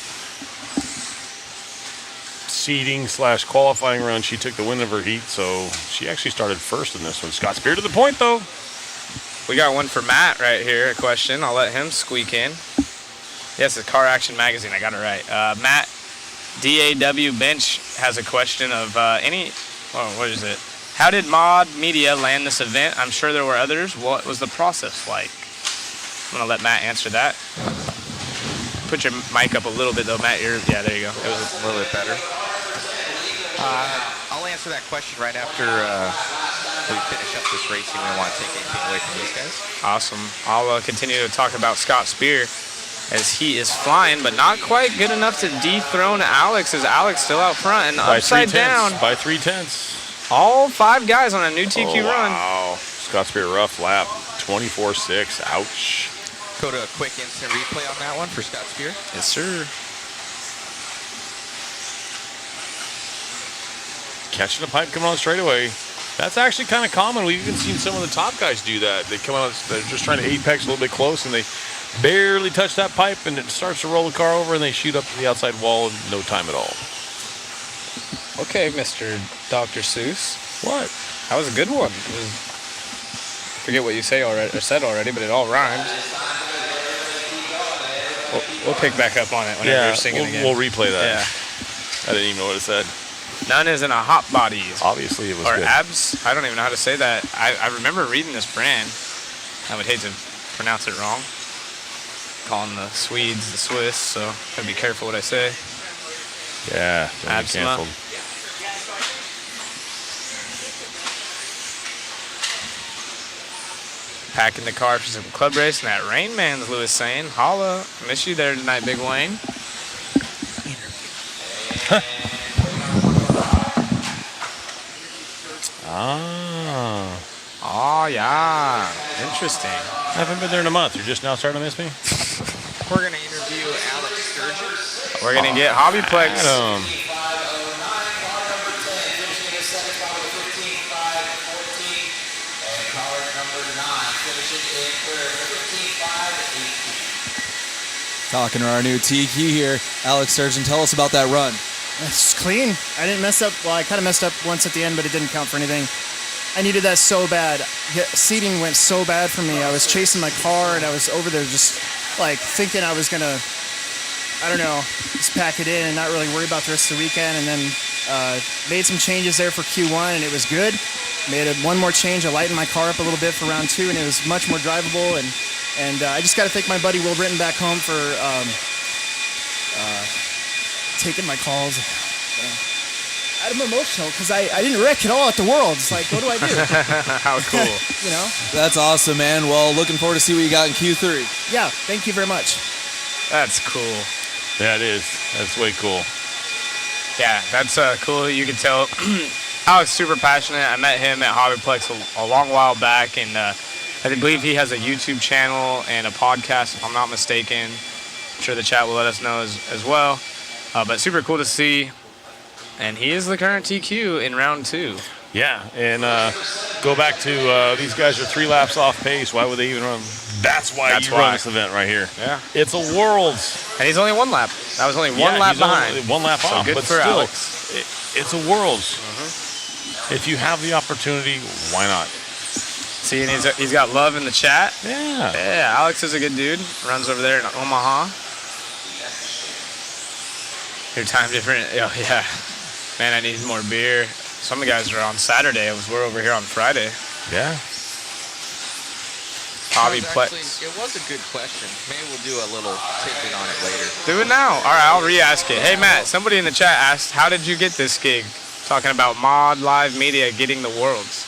seeding / qualifying run, she took the win of her heat, so she actually started first in this one. Scott Spear to the point, though. We got one for Matt right here, a question. I'll let him squeak in. Yes, it's Car Action Magazine. I got it right. Matt DAW Bench has a question of what is it? How did Mod Media land this event? I'm sure there were others. What was the process like? I'm going to let Matt answer that. put your mic up a little bit though, Matt. Yeah, there you go. It was a little bit better. I'll answer that question right after we finish up this racing. We don't want to take anything away from these guys. Awesome. I'll continue to talk about Scott Spear as he is flying, but not quite good enough to dethrone Alex, as Alex still out front and By upside 3/10. down. By 3/10. All 5 guys on a new TQ run. Wow. Scott Spear, rough lap. 24.6. Ouch. Go to a quick instant replay on that one for Scott Spear. Yes, sir. Catching a pipe coming on straightaway. That's actually kind of common. We've even seen some of the top guys do that. They come out, they're just trying to apex a little bit close, and they barely touch that pipe, and it starts to roll the car over, and they shoot up to the outside wall in no time at all. Okay, Mr. Dr. Seuss. What? That was a good one. Forget what you said already, but it all rhymes. We'll pick back up on it whenever you're singing again. We'll replay that. Yeah. I didn't even know what it said. None isn't a hot body. Obviously, it was or good. abs. I don't even know how to say that. I remember reading this brand. I would hate to pronounce it wrong. Calling the Swedes the Swiss, so gotta be careful what I say. Yeah, don't get Absma. canceled. Packing the car for some club racing. That Rain Man's Lewis saying. Holla. Miss you there tonight, Big Wayne. Oh, yeah. Interesting. I haven't been there in a month. You're just now starting to miss me? We're going to interview Alex Sturgis. We're going to get Hobbyplex. Adam. Talking to our new TQ here. Alex Sturgeon, tell us about that run. It's clean. I didn't mess up. Well, I kind of messed up once at the end, but it didn't count for anything. I needed that so bad. Seating went so bad for me. I was chasing my car, and I was over there just like thinking I was gonna, I don't know, just pack it in and not really worry about the rest of the weekend. And then made some changes there for Q1, and it was good. Made one more change. I lightened my car up a little bit for round 2, and it was much more drivable. And I just got to thank my buddy Will Britton back home for taking my calls. I'm emotional because I didn't wreck at all at the Worlds. Like, what do I do? How cool. You know? That's awesome, man. Well, looking forward to see what you got in Q3. Yeah, thank you very much. That's cool. Yeah, it is. That's way cool. Yeah, that's cool. You can tell Alex super passionate. I met him at Hobbyplex a long while back, and I believe he has a YouTube channel and a podcast, if I'm not mistaken. I'm sure the chat will let us know as well. But super cool to see. And he is the current TQ in round 2. Yeah, and go back to these guys are 3 laps off pace. Why would they even run? That's why you run this event right here. Yeah. It's a Worlds. And he's only 1 lap. That was only one lap he's behind. Only 1 lap so off, good but for still, Alex. It's a Worlds. If you have the opportunity, why not? See, and he's got love in the chat. Yeah. Yeah, Alex is a good dude. Runs over there in Omaha. Your time different. Oh, yeah. Man, I need more beer. Some of the guys are on Saturday. We're over here on Friday. Yeah. Hobbyplex. It was a good question. Maybe we'll do a little take on it later. Do it now. All right, I'll re-ask it. Hey, Matt, somebody in the chat asked, how did you get this gig? Talking about Mod Live Media getting the Worlds.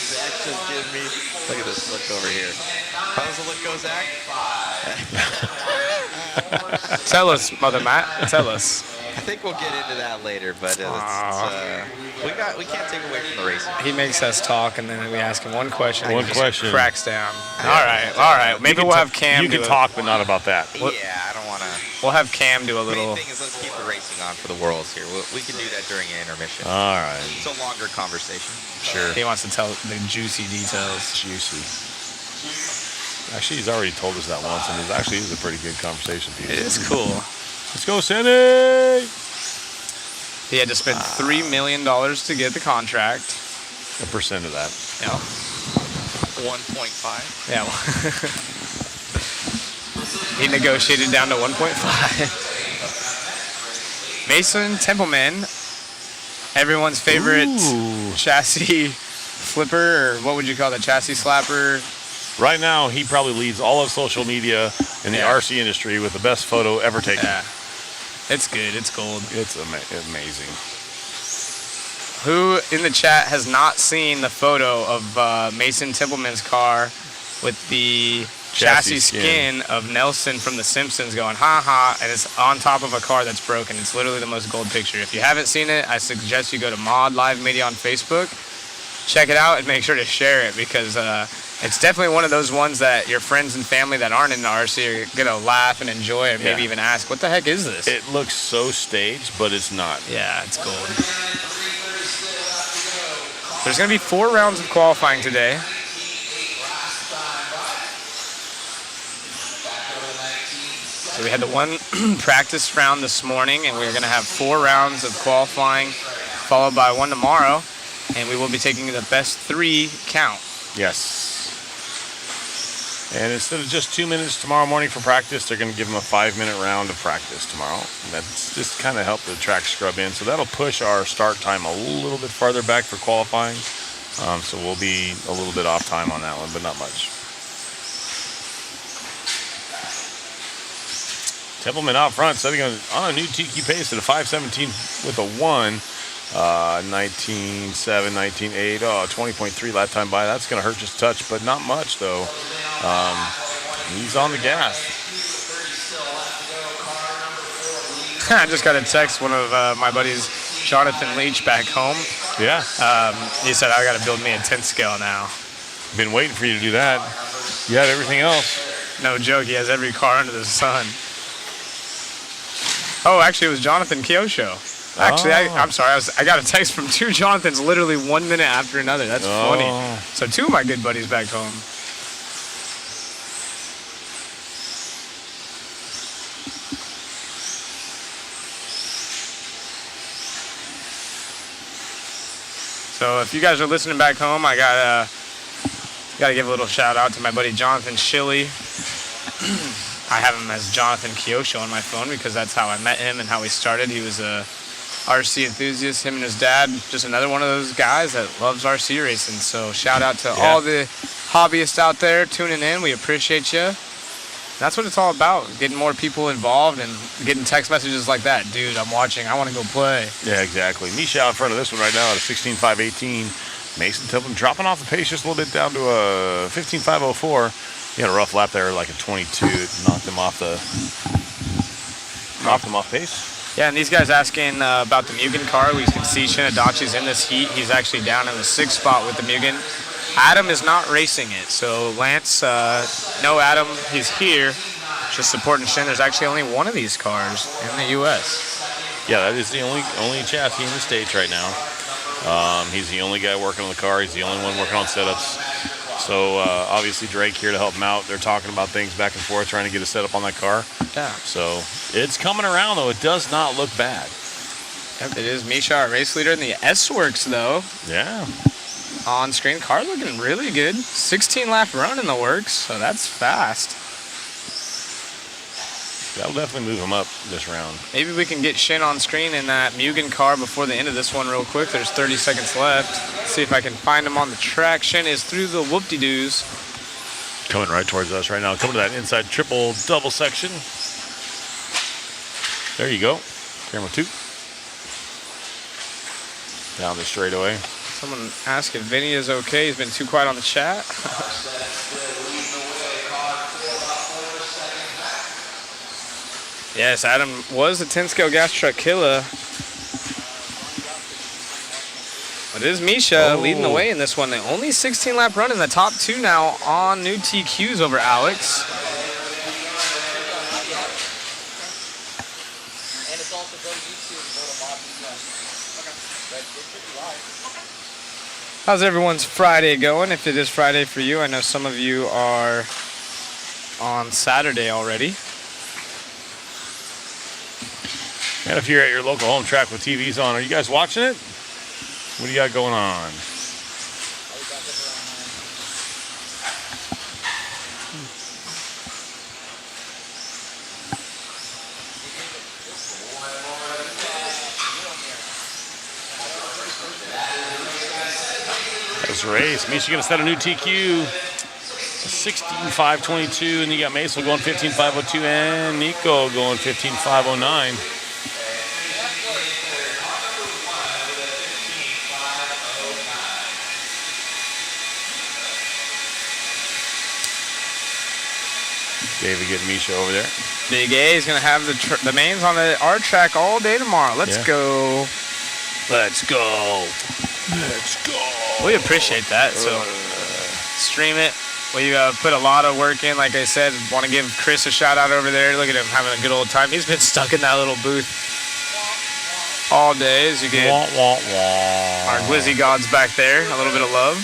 Zach just gave me. Look at this look over here. How's the look go, Zach? Tell us, Mother Matt. Tell us. I think we'll get into that later, but we can't take away from the racing. He makes us talk, and then we ask him one question. One and he just question. cracks down. All right. Maybe we'll have Cam. You can talk, but not about that. Yeah, I don't want to. We'll have Cam do a little. The main thing is let's keep the racing on for the Worlds here. We can do that during an intermission. All right. It's a longer conversation. Sure. He wants to tell the juicy details. Juicy. Actually, he's already told us that once, and it actually is a pretty good conversation piece. It is cool. Let's go, Sandy! He had to spend $3 million to get the contract. A percent of that. Yeah. 1.5. Yeah. He negotiated down to 1.5. Mason Templeman, everyone's favorite chassis flipper, or what would you call that? Chassis slapper. Right now, he probably leads all of social media in the RC industry with the best photo ever taken. Yeah. It's good. It's gold. It's amazing. Who in the chat has not seen the photo of Mason Templeman's car with the chassis skin of Nelson from The Simpsons going, ha ha, and it's on top of a car that's broken. It's literally the most gold picture. If you haven't seen it, I suggest you go to Mod Live Media on Facebook, check it out, and make sure to share it, because it's definitely one of those ones that your friends and family that aren't in the RC are going to laugh and enjoy and maybe even ask, what the heck is this? It looks so staged, but it's not. Yeah, it's gold. There's going to be 4 rounds of qualifying today. So we had the one practice round this morning, and we're going to have 4 rounds of qualifying, followed by 1 tomorrow, and we will be taking the best 3 count. Yes. And instead of just 2 minutes tomorrow morning for practice, they're going to give them a 5-minute round of practice tomorrow. And that's just kind of help the track scrub in. So that'll push our start time a little bit farther back for qualifying. So we'll be a little bit off time on that one, but not much. Templeman out front, setting on a new TQ pace at a 5:17 with a 1. 19.7, 19.8, 20.3 lap time by. That's going to hurt just a touch, but not much, though. He's on the gas. I just got a text, one of my buddies, Jonathan Leach, back home. Yeah. He said, I got to build me a 10th scale now. Been waiting for you to do that. You had everything else. No joke, he has every car under the sun. Oh, actually, it was Jonathan Kyosho. Actually, I'm sorry. I got a text from 2 Jonathans literally 1 minute after another. That's funny. So 2 of my good buddies back home. So if you guys are listening back home, I got to give a little shout out to my buddy Jonathan Shilley. I have him as Jonathan Kyosho on my phone because that's how I met him and how we started. He was a RC enthusiast, him and his dad, just another one of those guys that loves RC racing. So shout out to all the hobbyists out there tuning in. We appreciate you. That's what it's all about, getting more people involved and getting text messages like that. Dude, I'm watching. I want to go play. Yeah, exactly. Misha out in front of this one right now at a 16.518. Mason Templeman dropping off the pace just a little bit down to a 15.504. He had a rough lap there, like a 22. It knocked him off pace. Yeah, and these guys asking about the Mugen car. We can see Shinadachi's in this heat. He's actually down in the 6th spot with the Mugen. Adam is not racing it. So Lance, no Adam, he's here just supporting Shin. There's actually only one of these cars in the U.S. Yeah, that is the only chassis in the States right now. He's the only guy working on the car. He's the only one working on setups. So obviously Drake here to help him out. They're talking about things back and forth, trying to get a setup on that car. Yeah. So it's coming around, though. It does not look bad. Yep, it is Misha, our race leader in the S-Works, though. Yeah. On screen, car looking really good. 16 lap run in the works, so that's fast. That'll definitely move him up this round. Maybe we can get Shin on screen in that Mugen car before the end of this one real quick. There's 30 seconds left. Let's see if I can find him on the track. Shin is through the whoop-de-doos. Coming right towards us right now. Coming to that inside triple-double section. There you go. Camera 2. Down the straightaway. Someone asked if Vinny is okay. He's been too quiet on the chat. Yes, Adam was a 10-scale gas truck killer. But it is Misha leading the way in this one. The only 16-lap run in the top 2 now on new TQs over Alex. And it's also go YouTube and go to Mod How's everyone's Friday going? If it is Friday for you, I know some of you are on Saturday already. And if you're at your local home track with TVs on, are you guys watching it? What do you got going on? That's a race. Misha gonna set a new TQ. 16.522, and you got Mason going 15.502, and Nico going 15.509. David getting Misha over there. Big A is going to have the mains on our track all day tomorrow. Let's go. Let's go. Let's go. We appreciate that. So stream it. We put a lot of work in. Like I said, want to give Chris a shout out over there. Look at him having a good old time. He's been stuck in that little booth all day. As you get our Glizzy gods back there. A little bit of love.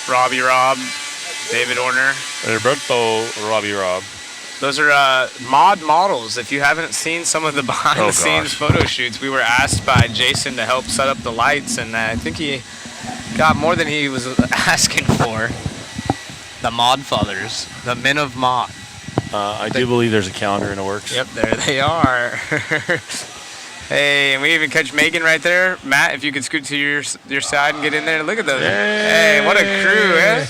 Robbie Rob, David Orner. Roberto Robbie Rob. Those are mod models. If you haven't seen some of the behind-the-scenes photo shoots, we were asked by Jason to help set up the lights, and I think he got more than he was asking for. The Mod Fathers, the men of mod. I do believe there's a calendar in the works. Yep, there they are. Hey, and we even catch Megan right there. Matt, if you could scoot to your side and get in there. Look at those. Hey, what a crew, eh?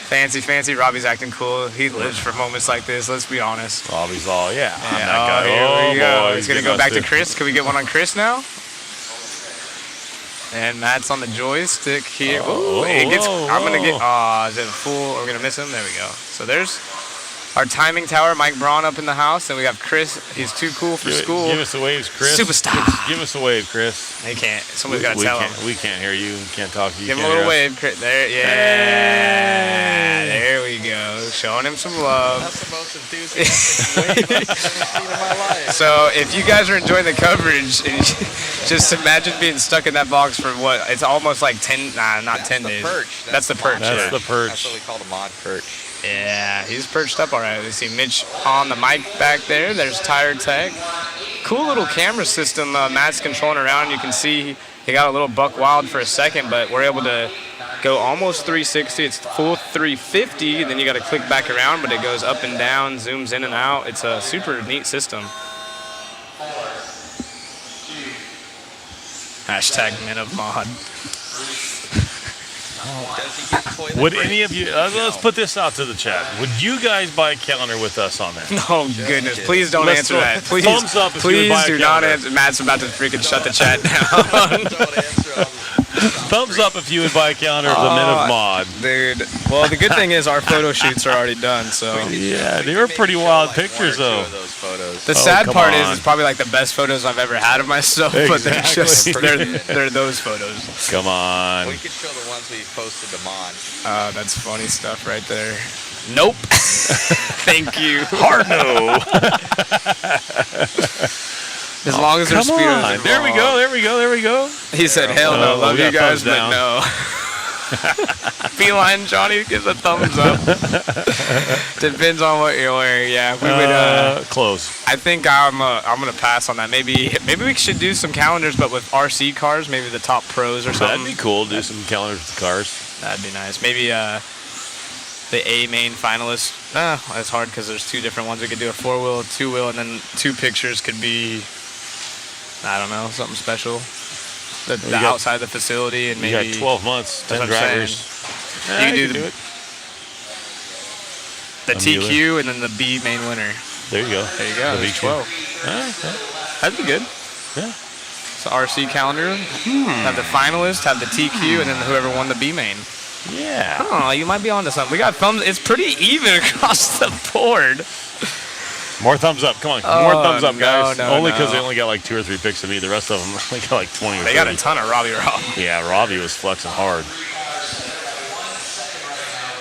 Fancy. Robbie's acting cool. He lives for moments like this, let's be honest. Robbie's all, I'm that guy. Here we go. Boy, He's going to go back to Chris. Can we get one on Chris now? And Matt's on the joystick here. I'm going to get, is it a full? We're going to miss him. There we go. So there's our timing tower, Mike Braun up in the house. And we have Chris. He's too cool for school. Give us the waves, Chris. Superstar. Give us a wave, Chris. They can't. Somebody's got to tell him. We can't hear you. We can't talk to you. Give him a little wave, Chris. There, yeah. There we go. Showing him some love. That's the most enthusiastic wave I've ever seen in my life. So if you guys are enjoying the coverage, just imagine being stuck in that box for what? It's almost like 10, not 10 days. Perch. That's the perch. That's the perch. That's what we call the mod perch. Yeah, he's perched up all right. We see Mitch on the mic back there. There's Tire Tech. Cool little camera system Matt's controlling around. You can see he got a little buck wild for a second, but we're able to go almost 360. It's full 350. Then you got to click back around, but it goes up and down, zooms in and out. It's a super neat system. Hashtag men of mod. Would any of you, let's put this out to the chat. Would you guys buy a calendar with us on that? Oh, goodness. Please don't answer that. Please, thumbs up if you would buy a do calendar. not answer. Matt's about to freaking shut the chat down. Thumbs up if you would buy a calendar of the Men of Mod. Dude. Well, the good thing is our photo shoots are already done, so. Yeah, they were pretty wild pictures, though. The sad part is it's probably like the best photos I've ever had of myself, but they're just, Exactly. they're those photos. Come on. We could show the ones we posted to Mon. That's funny stuff right there. Nope. Thank you. Hard no. As long as there's speeders involved. There we go. He said, hell no, love you guys, but no. Feline Johnny gives a thumbs up. Depends on what you're wearing. Yeah, we would. Close. I think I'm gonna pass on that. Maybe we should do some calendars, but with RC cars, maybe the top pros or something. That'd be cool. Do some calendars with the cars. That'd be nice. Maybe the A main finalist. It's hard because there's two different ones. We could do a 4-wheel, a 2-wheel, and then 2 pictures could be. I don't know, something special. The outside the facility and maybe. You got 12 months, 10 drivers. You can do it. The TQ and then the B main winner. There you go. There you go. The There's 12. That'd be good. Yeah. So RC calendar. Have the finalist, have the TQ, and then whoever won the B main. Yeah. Oh, you might be onto something. We got thumbs. It's pretty even across the board. More thumbs up. Come on. More thumbs up, guys. No, only because they only got like 2 or 3 pics of me. The rest of them only got like 20 or 30. They got a ton of Robbie Rob. Yeah, Robbie was flexing hard.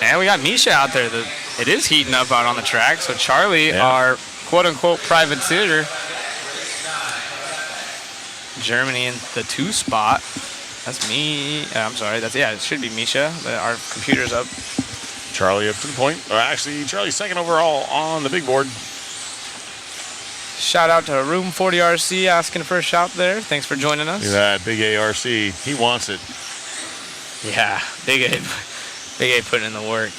And we got Misha out there. It is heating up out on the track. So Charlie, our quote-unquote privateer, Germany in the 2 spot. That's me. I'm sorry. It should be Misha. Our computer's up. Charlie up to the point. Or actually, Charlie's second overall on the big board. Shout out to Room 40 RC asking for a shout there. Thanks for joining us. Look at that big ARC. He wants it. Yeah, Big A putting in the work.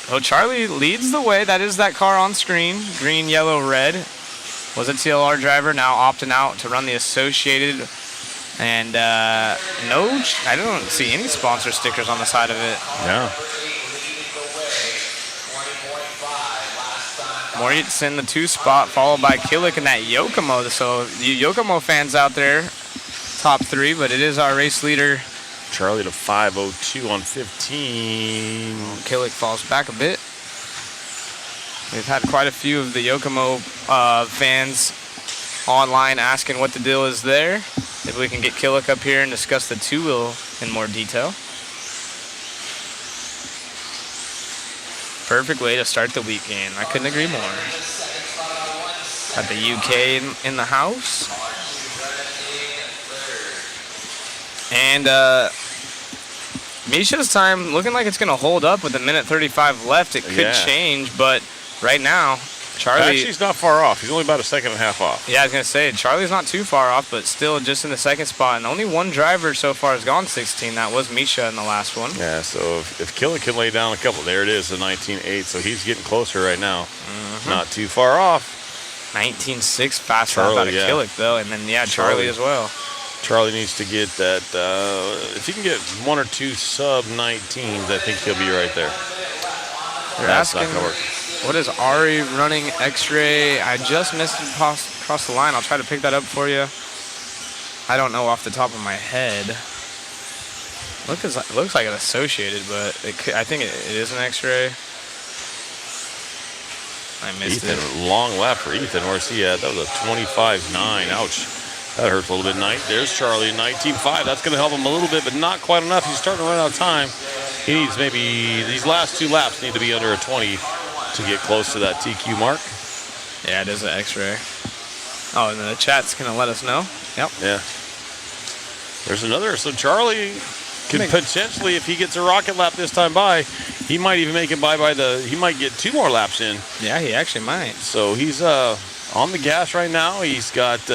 Oh, Charlie leads the way. That is that car on screen. Green, yellow, red. Was a TLR driver, now opting out to run the Associated. And I don't see any sponsor stickers on the side of it. Yeah. Moritz in the 2 spot, followed by Killick in that Yokomo. So you Yokomo fans out there, top 3, but it is our race leader. Charlie to 5:02 on 15. Killick falls back a bit. We've had quite a few of the Yokomo fans online asking what the deal is there. If we can get Killick up here and discuss the 2-wheel in more detail. Perfect way to start the weekend. I couldn't agree more. Got the UK in the house. And Misha's time looking like it's going to hold up with a minute 35 left. It could change, but right now, Charlie... Actually, he's not far off. He's only about a second and a half off. Yeah, I was going to say, Charlie's not too far off, but still just in the 2nd spot. And only one driver so far has gone 16. That was Misha in the last one. Yeah, so if Killick can lay down a couple, there it is, the 19.8. So he's getting closer right now. Not too far off. 19.6 fast lap out of Killick, though. And then, Charlie as well. Charlie needs to get that. If he can get 1 or 2 sub-19s, I think he'll be right there. That's not going to work. What is Ari running X-ray? I just missed it across the line. I'll try to pick that up for you. I don't know off the top of my head. Looks like an Associated, but I think it is an X-ray. I missed it. Long lap for Ethan. Where's he at? That was a 25.9. Ouch. That hurts a little bit. There's Charlie, 19.5. That's going to help him a little bit, but not quite enough. He's starting to run out of time. He needs maybe, these last 2 laps need to be under a 20 to get close to that TQ mark. Yeah, it is an X-ray. Oh, and the chat's going to let us know. Yep. Yeah. There's another. So Charlie can potentially, if he gets a rocket lap this time by, he might even make it by he might get 2 more laps in. Yeah, he actually might. So he's on the gas right now. He's got 2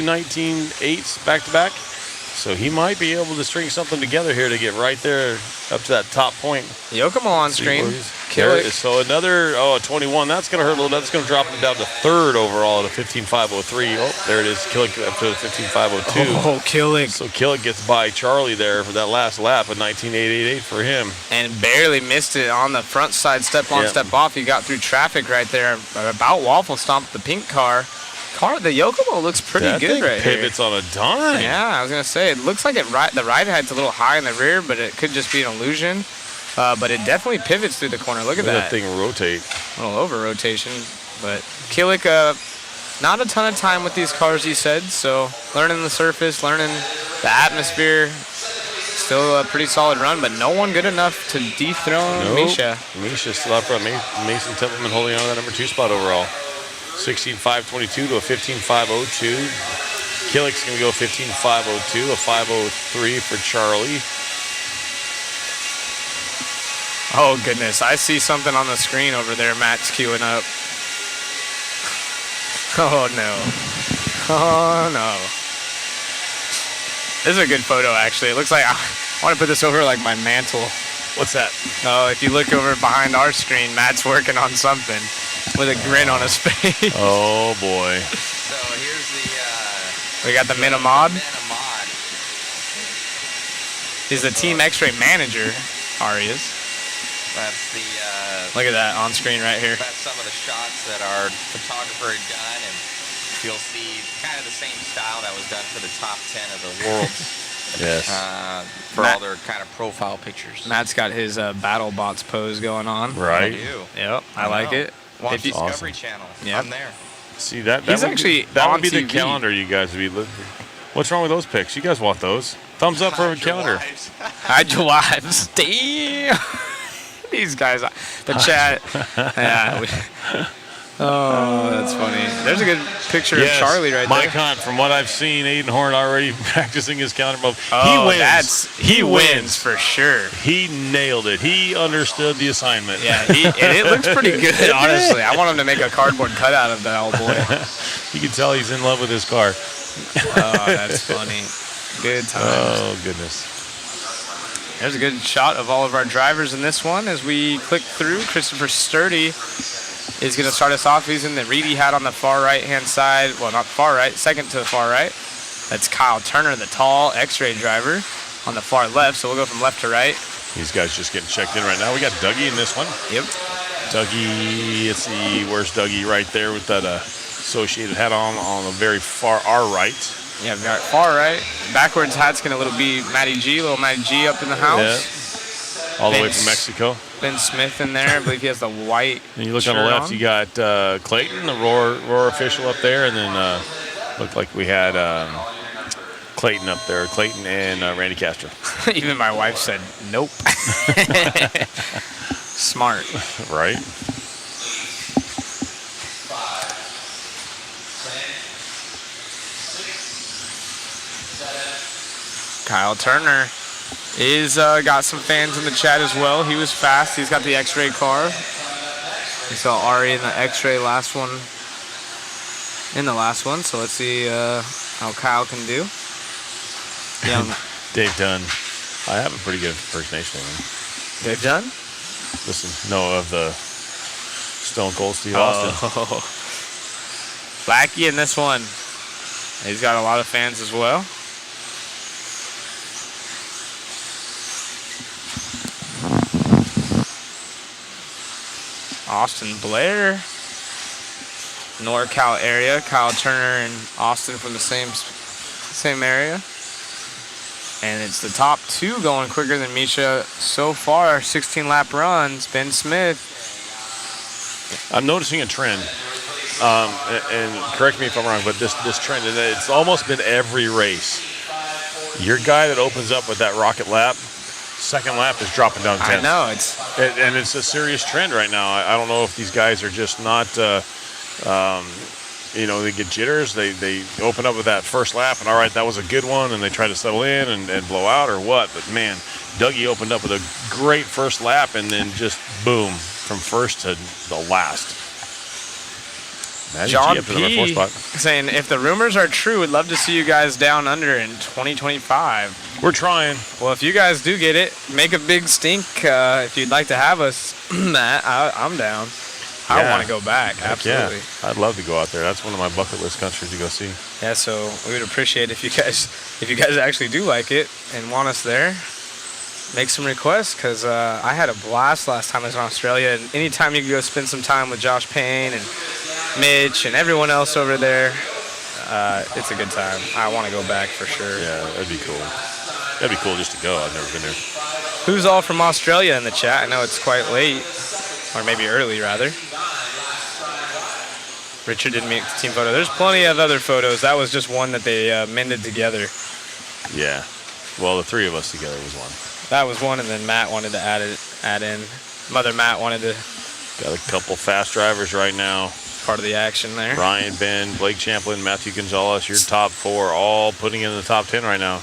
19.8s back-to-back. So he might be able to string something together here to get right there up to that top point. Yokomo on screen. So another, a 21. That's going to hurt a little bit. That's going to drop him down to 3rd overall at a 15.503. Oh, there it is. Killick up to a 15.502. Oh, Killick. So Killick gets by Charlie there for that last lap, a 19.888 for him. And barely missed it on the front side, step on, step off. He got through traffic right there. About waffle stomped the pink car. The Yokomo looks pretty good right here. Pivots on a dime. Yeah, I was going to say, it looks like the ride head's a little high in the rear, but it could just be an illusion. But it definitely pivots through the corner. Look at that. That thing rotate. A little over rotation. But Killick, not a ton of time with these cars, he said. So learning the surface, learning the atmosphere. Still a pretty solid run, but no one good enough to dethrone Misha. Misha still up front. Mason Templeman holding on to that number 2 spot overall. 16.522 to a 15.502. Killick's going to go 15.502, a 503 for Charlie. Oh, goodness. I see something on the screen over there. Matt's queuing up. Oh, no. Oh, no. This is a good photo, actually. It looks like I want to put this over like my mantle. What's that? Oh, if you look over behind our screen, Matt's working on something with a grin on his face. Oh, boy. So here's the... we got the Minimod. He's the Team X-Ray manager, Ari is. That's the... look at that on screen right here. That's some of the shots that our photographer had done, and you'll see kind of the same style that was done for the top 10 of the world. Yes. For all their kind of profile pictures. Matt's got his Battle Bots pose going on. Right. I do. Yep, I like it. Watch Discovery Channel. Yep. I'm there. See, that He's would actually be, that on would be TV. the calendar you guys would be looking for. What's wrong with those pics? You guys want those? Thumbs up for a calendar. Hide your wives. Damn. These guys, the chat. Yeah. Oh, that's funny. There's a good picture of Charlie right Mike there. Hunt, from what I've seen, Aiden Horn already practicing his calendar move. Oh, he wins. He wins for sure. He nailed it. He understood the assignment. Yeah, and it looks pretty good, honestly. I want him to make a cardboard cutout of that old boy. You can tell he's in love with his car. Oh, that's funny. Good times. Oh, goodness. There's a good shot of all of our drivers in this one as we click through. Christopher Sturdy is going to start us off using the Reedy hat on the far right-hand side. Well, not far right, second to the far right. That's Kyle Turner, the tall X-ray driver, on the far left. So we'll go from left to right. These guys just getting checked in right now. We got Dougie in this one. Yep. Dougie, let's see, where's Dougie? Right there with that associated hat on the very far right. Yeah, far right. Backwards hat's going to be Matty G, little Matty G up in the house. Yeah. All the way from Mexico. Ben Smith in there. I believe he has the white And you look on the left, you got Clayton, the Roar official up there, and then looked like we had Clayton up there. Clayton and Randy Castro. Even my wife said, nope. Smart. Right. Kyle Turner is got some fans in the chat as well. He was fast. He's got the X-ray car. We saw Ari in the X-ray last one. So let's see how Kyle can do. Yeah. Dave Dunn. I have a pretty good impersonation of him. Dave Dunn? Listen, no, of the Stone Cold Steve Austin. Blackie in this one. He's got a lot of fans as well. Austin Blair, NorCal area. Kyle Turner and Austin from the same area. And it's the top two going quicker than Misha so far. 16-lap runs. Ben Smith. I'm noticing a trend, and correct me if I'm wrong, but this trend, and it's almost been every race. Your guy that opens up with that rocket lap, second lap is dropping down 10. I know, and it's a serious trend right now. I don't know if these guys are just not, they get jitters. They open up with that first lap, and all right, that was a good one, and they try to settle in and blow out or what. But man, Dougie opened up with a great first lap, and then just boom from first to the last. John P. saying, if the rumors are true, we'd love to see you guys down under in 2025. We're trying. Well, if you guys do get it, make a big stink. If you'd like to have us, Matt, I'm down. I want to go back. Absolutely. Yeah. I'd love to go out there. That's one of my bucket list countries to go see. Yeah, so we would appreciate if you guys actually do like it and want us there. Make some requests, because I had a blast last time I was in Australia. And anytime you can go spend some time with Josh Payne and Mitch and everyone else over there, it's a good time. I want to go back for sure. Yeah, that'd be cool. That'd be cool just to go. I've never been there. Who's all from Australia in the chat? I know it's quite late, or maybe early rather. Richard didn't make the team photo. There's plenty of other photos. That was just one that they mended together. Yeah. Well, the three of us together was one. That was one, and then Matt wanted to add in. Mother Matt wanted to. Got a couple fast drivers right now. Part of the action there. Ryan, Ben, Blake Champlin, Matthew Gonzalez, your top four, all putting in the top 10 right now.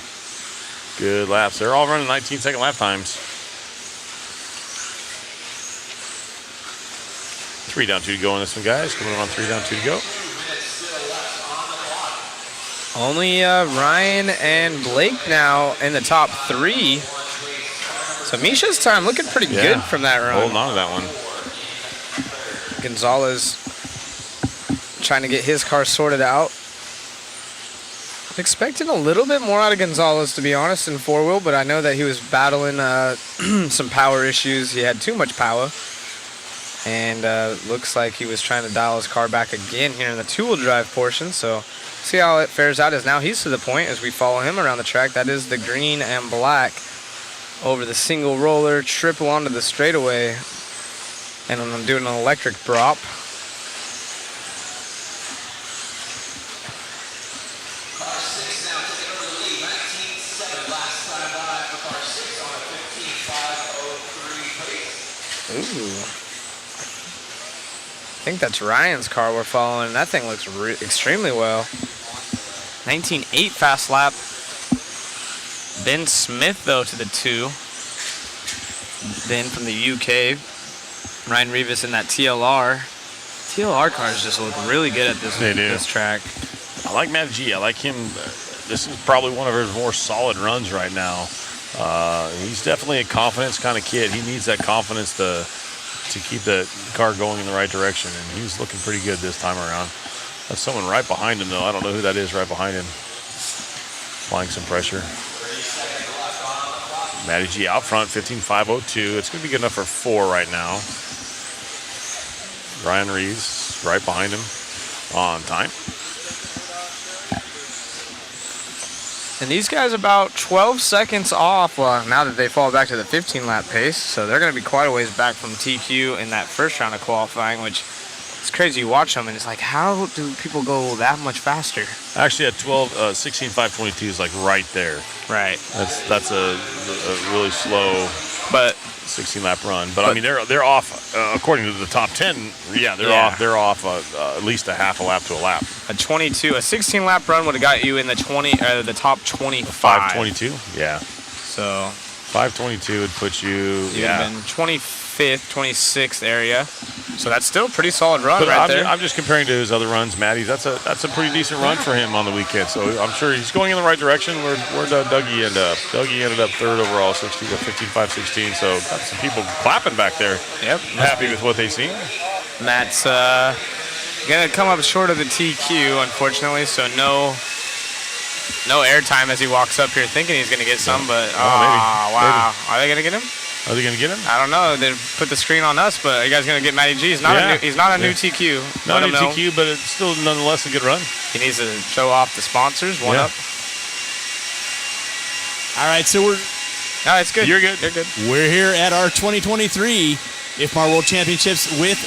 Good laps. They're all running 19-second lap times. 3 down, 2 to go on this one, guys. Coming on 3 down, 2 to go. Only Ryan and Blake now in the top 3. So Misha's time looking pretty good from that run. Holding on to that one. Gonzalez trying to get his car sorted out. Expecting a little bit more out of Gonzalez, to be honest, in 4-wheel, but I know that he was battling some power issues. He had too much power. And looks like he was trying to dial his car back again here in the 2-wheel drive portion. So see how it fares out, as now he's to the point as we follow him around the track. That is the green and black over the single roller, triple onto the straightaway. And I'm doing an electric drop. Ooh. I think that's Ryan's car we're following. That thing looks extremely well. 19.8 fast lap. Ben Smith, though, to the 2. Ben from the UK. Ryan Rivas in that TLR. TLR cars just look really good at this track. I like Matt G. I like him. This is probably one of his more solid runs right now. He's definitely a confidence kind of kid. He needs that confidence to keep the car going in the right direction, and he's looking pretty good this time around. That's someone right behind him, though. I don't know who that is right behind him. Applying some pressure. Matty G out front, 15.502. It's going to be good enough for 4 right now. Ryan Reeves right behind him on time. And these guys about 12 seconds off, well, now that they fall back to the 15-lap pace, so they're going to be quite a ways back from TQ in that first round of qualifying, which it's crazy. You watch them, and it's like, how do people go that much faster? Actually, at 16.522 is like right there. Right. That's a really slow, but 16-lap run. But I mean, they're off according to the top 10. Yeah, they're off at least a half a lap to a lap. A 16-lap run would have got you in the the top 25. 522. Yeah. So 522 would put you. You'd have been 25th, 26th area. So that's still a pretty solid run there. I'm just comparing to his other runs, Matty. That's a pretty decent run for him on the weekend. So I'm sure he's going in the right direction. Where did Dougie end up? Dougie ended up third overall, 15.516. So that's some people clapping back there. Yep. Happy with what they see. Matt's gonna come up short of the TQ, unfortunately. So no airtime as he walks up here, thinking he's gonna get some. But maybe. Wow, are they gonna get him? Are they gonna get him? I don't know. They put the screen on us, but are you guys gonna get Matty G? He's not a new TQ. Not a new TQ, but it's still nonetheless a good run. He needs to show off the sponsors. One up. All right, so we're. No, it's good. You're good. You're good. We're here at our 2023 IFMAR World Championships with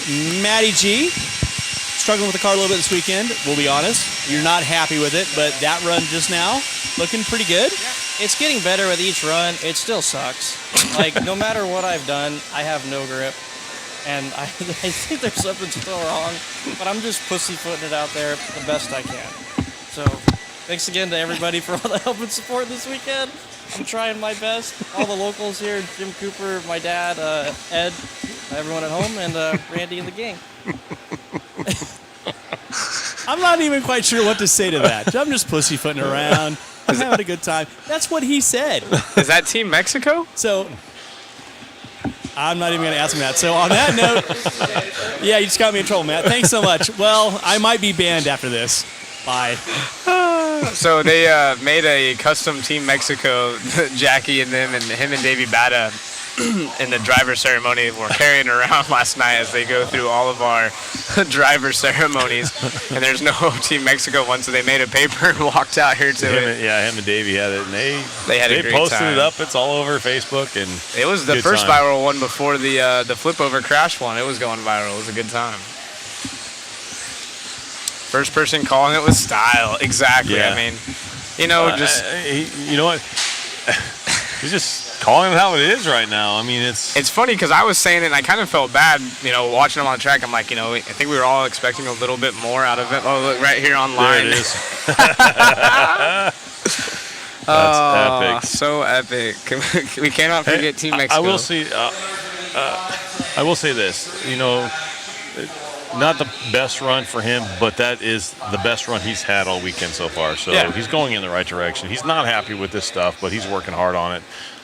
Matty G. Struggling with the car a little bit this weekend, we'll be honest. You're not happy with it, but that run just now, looking pretty good. It's getting better with each run. It still sucks. Like, no matter what I've done, I have no grip. And I think there's something still wrong, but I'm just pussyfooting it out there the best I can. So, thanks again to everybody for all the help and support this weekend. I'm trying my best. All the locals here, Jim Cooper, my dad, Ed, everyone at home, and Randy and the gang. I'm not even quite sure what to say to that. I'm just pussyfooting around. I'm having a good time. That's what he said. Is that Team Mexico? So, I'm not even going to ask him that. So, on that note, yeah, you just got me in trouble, Matt. Thanks so much. Well, I might be banned after this. Bye. So they made a custom Team Mexico, Jackie and them, and him and Davey Bata in the driver ceremony were carrying around last night as they go through all of our driver ceremonies. And there's no Team Mexico one, so they made a paper and walked out here to it. Yeah, him and Davey had it, and they had a great posted time. it up. It's all over Facebook, and it was the first viral one before the flip over crash one. It was going viral. It was a good time. First person calling it with style. Exactly. Yeah. I mean, you know, you know what? He's just calling it how it is right now. I mean, it's funny because I was saying it and I kind of felt bad, you know, watching him on the track. I'm like, you know, I think we were all expecting a little bit more out of it. Oh, look, right here online. There it is. That's epic. So epic. We cannot forget Team Mexico. I will say this. You know, not the best run for him, but that is the best run he's had all weekend so far. So he's going in the right direction. He's not happy with this stuff, but he's working hard on it.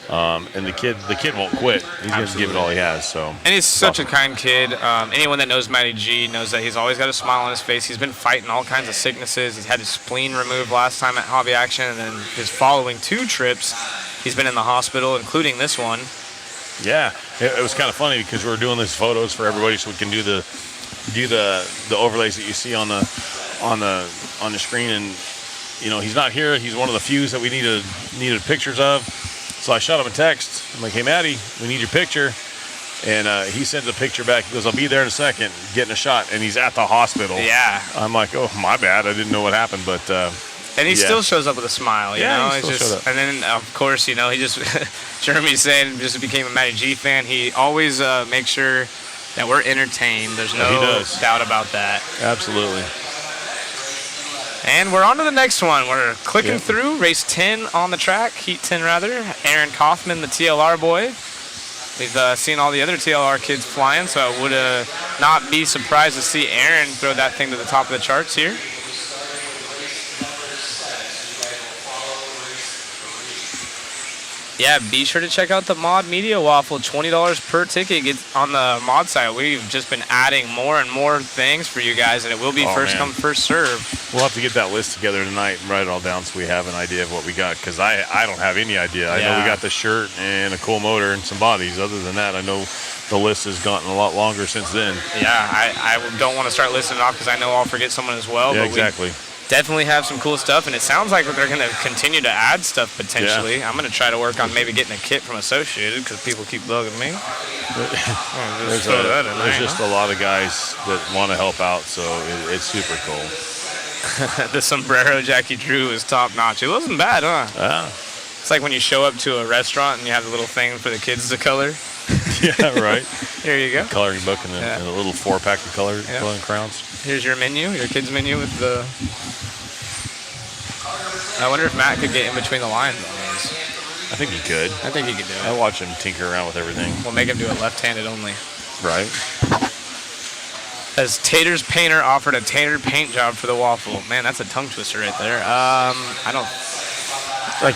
And the kid won't quit. He's going to give it all he has. So. And he's such a kind kid. Anyone that knows Matty G knows that he's always got a smile on his face. He's been fighting all kinds of sicknesses. He's had his spleen removed last time at Hobby Action, and then his following 2 trips, he's been in the hospital, including this one. Yeah, it was kind of funny because we were doing these photos for everybody, so we can do the overlays that you see on the screen. And you know, he's not here. He's one of the few that we needed pictures of. So I shot him a text. I'm like, hey, Matty, we need your picture. And he sends a picture back. He goes, I'll be there in a second, getting a shot. And he's at the hospital. Yeah. I'm like, oh, my bad. I didn't know what happened. But and he still shows up with a smile, you know? He still showed up. And then, of course, you know, he just, Jeremy's saying, just became a Matty G fan. He always makes sure that we're entertained. There's no doubt about that. Absolutely. And we're on to the next one. We're clicking through race 10 on the track, heat 10 rather. Aaron Kaufman, the TLR boy. We've seen all the other TLR kids flying, so I would not be surprised to see Aaron throw that thing to the top of the charts here. Yeah, be sure to check out the Mod Media Waffle. $20 per ticket. Get on the mod site. We've just been adding more and more things for you guys, and it will be first come, first serve. We'll have to get that list together tonight and write it all down so we have an idea of what we got, because I don't have any idea. I know we got the shirt and a cool motor and some bodies. Other than that, I know the list has gotten a lot longer since then. Yeah, I don't want to start listing it off because I know I'll forget someone as well. Yeah, but exactly. We definitely have some cool stuff, and it sounds like they're going to continue to add stuff potentially. I'm going to try to work on maybe getting a kit from Associated because people keep bugging me. There's just a lot of guys that want to help out, so it's super cool. The sombrero Jackie Drew is top notch. It wasn't bad, huh? Yeah. It's like when you show up to a restaurant and you have the little thing for the kids to color. Yeah, right. Here you go. Coloring book and a little 4-pack of coloring crowns. Here's your menu, your kids' menu with the. I wonder if Matt could get in between the lines on those. I think he could. I think he could do it. I watch him tinker around with everything. We'll make him do it left-handed only. Right. As Tater's Painter offered a tater paint job for the waffle. Man, that's a tongue twister right there. I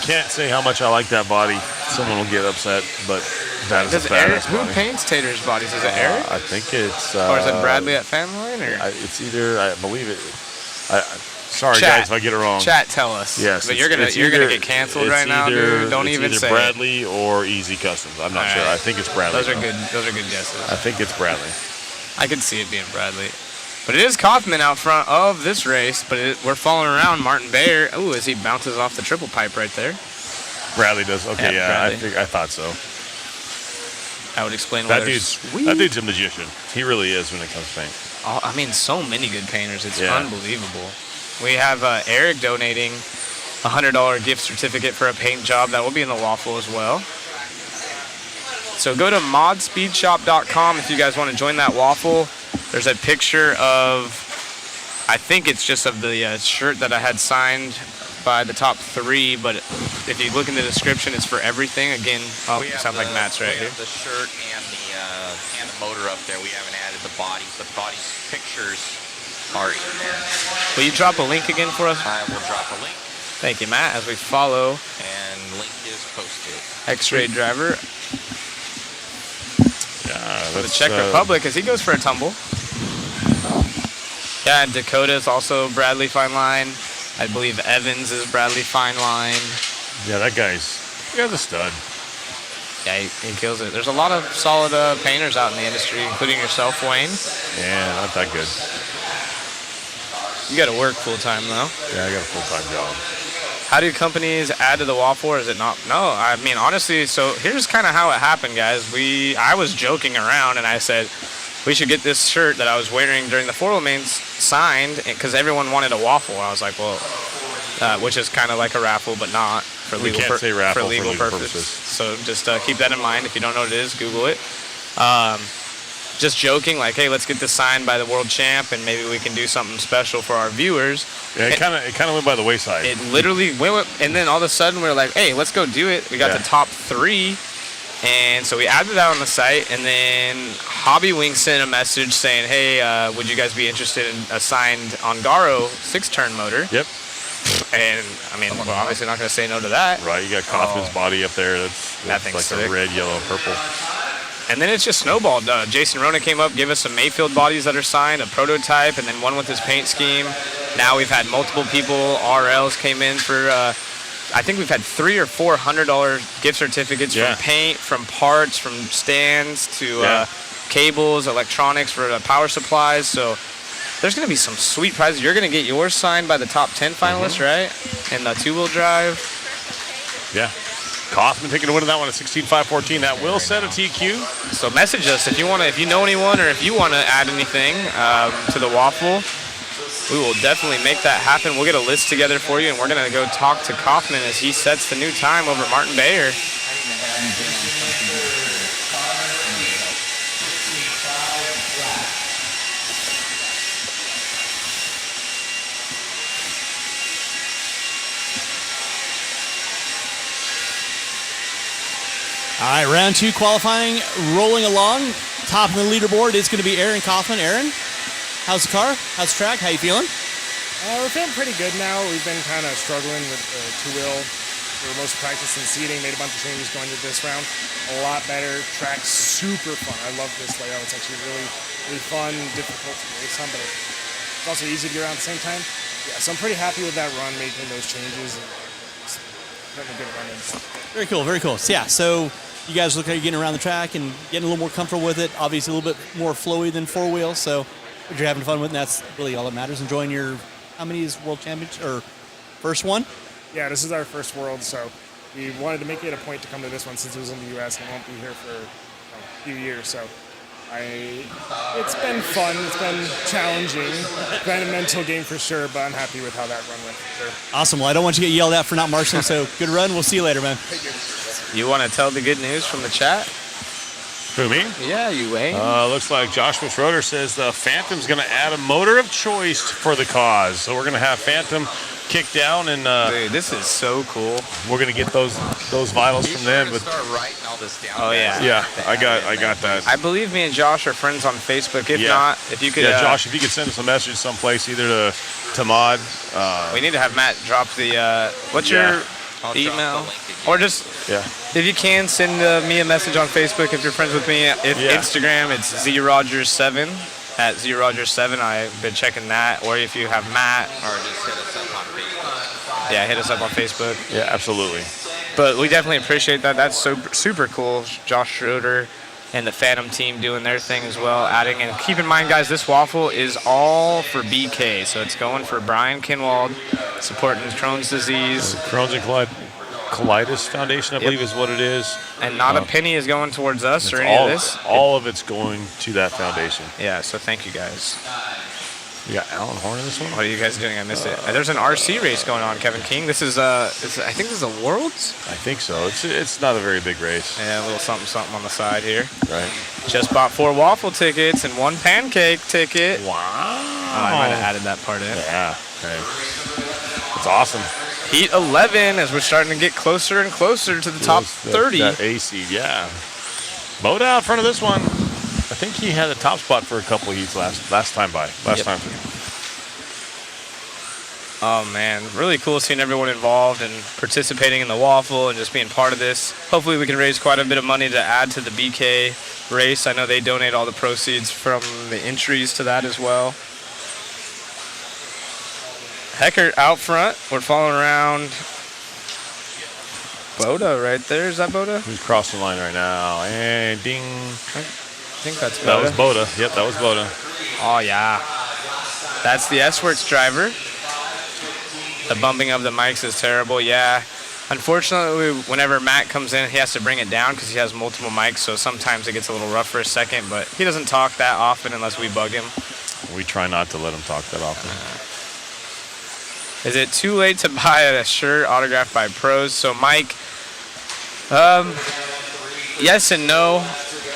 can't say how much I like that body. Someone will get upset, but that is a badass Who body. paints Tater's bodies? Is it Eric? I think it's. Or is it Bradley at Family Line? Or? It's either. I believe it. Sorry, Chat. guys, if I get it wrong. Chat, tell us. Yes, but you're gonna get canceled right now, dude. Don't even say Bradley or Easy Customs. I'm not sure. I think it's Bradley. Those are good. Those are good guesses. I think it's Bradley. I could see it being Bradley. But it is Kaufman out front of this race, but we're following around Martin Bayer. Ooh, as he bounces off the triple pipe right there. Bradley does. Okay, yeah, Bradley. I thought so. That would explain that why dude's a magician. He really is when it comes to paint. Oh, I mean, so many good painters. It's unbelievable. We have Eric donating a $100 gift certificate for a paint job. That will be in the waffle as well. So go to modspeedshop.com if you guys want to join that waffle. There's a picture of, I think it's just of the shirt that I had signed by the top 3, but if you look in the description, it's for everything. Again, sounds like Matt's right here. The shirt and the motor up there. We haven't added the bodies. The bodies pictures are in there. Will you drop a link again for us? I will drop a link. Thank you, Matt, as we follow. And link is posted. X-Ray driver. Yeah, for the Czech Republic as he goes for a tumble. Yeah, and Dakota is also Bradley Fine Line. I believe Evans is Bradley Fine Line. Yeah, that guy's a stud. Yeah, he kills it. There's a lot of solid painters out in the industry, including yourself, Wayne. Yeah, not that good. You got to work full time though. Yeah, I got a full-time job. How do companies add to the waffle, or is it not? No, I mean, honestly, so here's kind of how it happened, guys. I was joking around, and I said, we should get this shirt that I was wearing during the 4-wheel mains signed, because everyone wanted a waffle. I was like, well, which is kind of like a raffle, but not for We legal can't say raffle for legal purposes. So just keep that in mind. If you don't know what it is, Google it. Just joking, like, hey, let's get this signed by the world champ, and maybe we can do something special for our viewers. Yeah, it kind of went by the wayside. It literally went, and then all of a sudden we were like, hey, let's go do it. We got the top 3, and so we added that on the site, and then Hobby Wing sent a message saying, hey, would you guys be interested in a signed Ongaro 6-turn motor? Yep. And I mean, we're obviously not going to say no to that. Right, you got Kaufman's body up there. That's like sick. a red, yellow, and purple. And then it's just snowballed. Jason Rona came up, gave us some Mayfield bodies that are signed, a prototype, and then one with his paint scheme. Now we've had multiple people. RLs came in for, I think we've had $300 or $400 gift certificates from paint, from parts, from stands to cables, electronics for power supplies. So there's going to be some sweet prizes. You're going to get yours signed by the top 10 finalists, right? In the 2-wheel drive. Yeah. Kaufman taking a win on that one at 16.514. That will set a TQ. So message us if you know anyone, or if you want to add anything to the waffle. We will definitely make that happen. We'll get a list together for you, and we're going to go talk to Kaufman as he sets the new time over Martin Bayer. All right, round 2 qualifying, rolling along. Top of the leaderboard is going to be Aaron Kaufman. Aaron, how's the car? How's the track? How you feeling? We're feeling pretty good now. We've been kind of struggling with the 2-wheel for most practice and seating. Made a bunch of changes going to this round. A lot better. Track's super fun. I love this layout. It's actually really, really fun, difficult to race on, but it's also easy to get around at the same time. Yeah, so I'm pretty happy with that run, making those changes. And having a good run. Very cool, very cool. So, yeah, so you guys look like you're getting around the track and getting a little more comfortable with it. Obviously, a little bit more flowy than four wheel. So, what you're having fun with, and that's really all that matters. Enjoying your how many is World Championship or first one? Yeah, this is our first World, so we wanted to make it a point to come to this one since it was in the U.S. and it won't be here for a few years. So it's been fun. It's been challenging. It's been a mental game for sure, but I'm happy with how that run went for sure. Awesome. Well, I don't want you to get yelled at for not marshaling, so good run. We'll see you later, man. You want to tell the good news from the chat? Who, me? Yeah, you, Wayne. Looks like Joshua Schroeder says the Phantom's going to add a motor of choice for the cause. So we're going to have Phantom kick down, and dude, this is so cool. We're going to get those vitals from them. But Start writing all this down. Oh yeah. Yeah, I got that. I believe me and Josh are friends on Facebook. If not, if you could, Josh, if you could send us a message someplace, either to Mod. We need to have Matt drop the. What's your email? Or just if you can send me a message on Facebook if you're friends with me. If Instagram, it's ZRogers7 at ZRogers7. I've been checking that. Or if you have Matt, or just hit us up on Facebook. Yeah, hit us up on Facebook. Yeah, absolutely. But we definitely appreciate that. That's super cool. Josh Schroeder and the Phantom team doing their thing as well, adding. And keep in mind, guys, this waffle is all for BK. So it's going for Brian Kinwald, supporting Crohn's disease. Crohn's and Colitis Foundation, I believe is what it is. And not a penny is going towards us or any of this. All of it's going to that foundation. Yeah, so thank you guys. You got Alan Horn in this one? What are you guys doing? I missed it. There's an RC race going on, Kevin King. This is, I think this is a Worlds? I think so. It's not a very big race. Yeah, a little something on the side here. Right. Just bought 4 waffle tickets and 1 pancake ticket. Wow. Oh, I might have added that part in. Yeah. Okay. It's awesome. Heat 11 as we're starting to get closer and closer to the top 30. That A seed, yeah. Boda out front of this one. I think he had a top spot for a couple of heats last time by. Last time through. Oh man, really cool seeing everyone involved and participating in the waffle and just being part of this. Hopefully we can raise quite a bit of money to add to the BK race. I know they donate all the proceeds from the entries to that as well. Heckert out front. We're following around Boda right there. Is that Boda? He's crossing the line right now. And ding. I think that's Boda. That was Boda. Yep, that was Boda. Oh, yeah. That's the S-Works driver. The bumping of the mics is terrible, yeah. Unfortunately, whenever Matt comes in, he has to bring it down because he has multiple mics, so sometimes it gets a little rough for a second, but he doesn't talk that often unless we bug him. We try not to let him talk that often. Is it too late to buy a shirt autographed by pros? So, Mike, yes and no.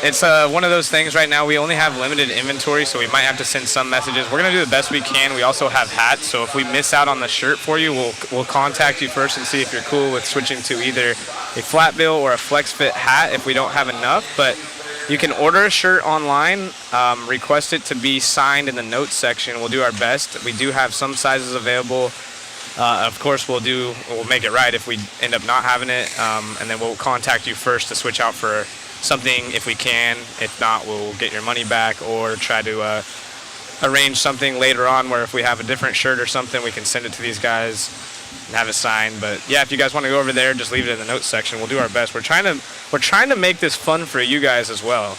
It's one of those things right now. We only have limited inventory, so we might have to send some messages. We're going to do the best we can. We also have hats, so if we miss out on the shirt for you, we'll contact you first and see if you're cool with switching to either a flat bill or a flex fit hat if we don't have enough. But you can order a shirt online, request it to be signed in the notes section. We'll do our best. We do have some sizes available. Of course, we'll make it right if we end up not having it, and then we'll contact you first to switch out for something if we can. If not, we'll get your money back or try to arrange something later on where if we have a different shirt or something, we can send it to these guys and have it signed. But yeah, if you guys want to go over there, just leave it in the notes section. We'll do our best. We're trying to make this fun for you guys as well.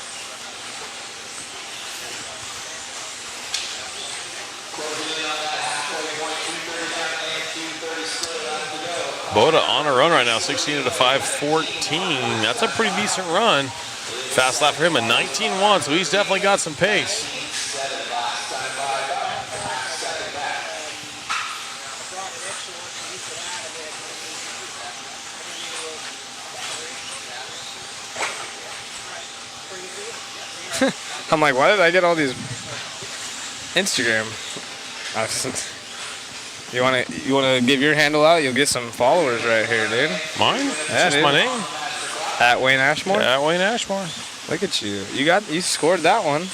Boda on a run right now, 16 to 5:14. That's a pretty decent run. Fast lap for him, a 19.1, so he's definitely got some pace. I'm like, why did I get all these Instagram? You wanna give your handle out? You'll get some followers right here, dude. Mine? Yeah, That's just my name. At Wayne Ashmore? At Wayne Ashmore. Look at you. You scored that one.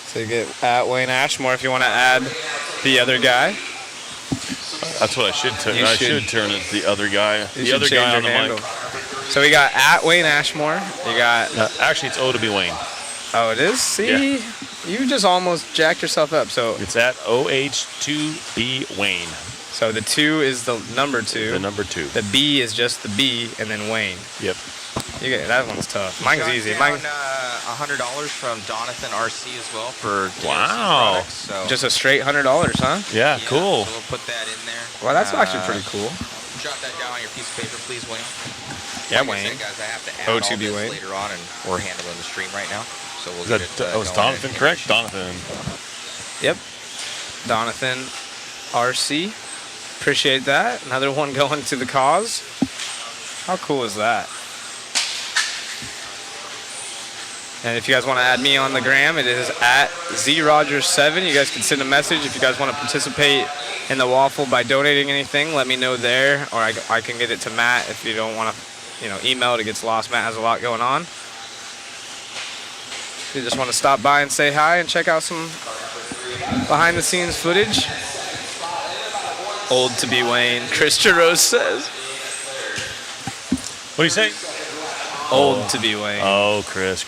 So you get at Wayne Ashmore if you want to add the other guy. That's what I should turn. I should turn it the other guy. You The other should guy change on the your mic. handle. So we got at Wayne Ashmore. You got. Actually, it's O to be Wayne. Oh, it is? See? Yeah. You just almost jacked yourself up. So it's at OH2B Wayne. So the 2 is the number 2. The number 2. The B is just the B and then Wayne. Yep. That one's tough. Mine's easy. Down, $100 from Donathan RC as well for DRC Wow. products. So Just a straight $100, huh? Yeah, cool. So we'll put that in there. Well, that's actually pretty cool. Jot that down on your piece of paper, please, Wayne. Yeah, Like I Wayne. said, guys, I have to add all O2B this Wayne. later on, and we're handling the stream right now. So we'll Is get that, it. was going Donathan in correct? Donathan. Yep. Donathan RC. Appreciate that. Another one going to the cause. How cool is that? And if you guys want to add me on the gram, it is at ZRogers7. You guys can send a message if you guys want to participate in the waffle by donating anything. Let me know there, or I can get it to Matt if you don't want to, email it. It gets lost. Matt has a lot going on. If you just want to stop by and say hi and check out some behind-the-scenes footage. Old to be Wayne, Chris Rose says. What do you say? Old to be Wayne. Oh, Chris.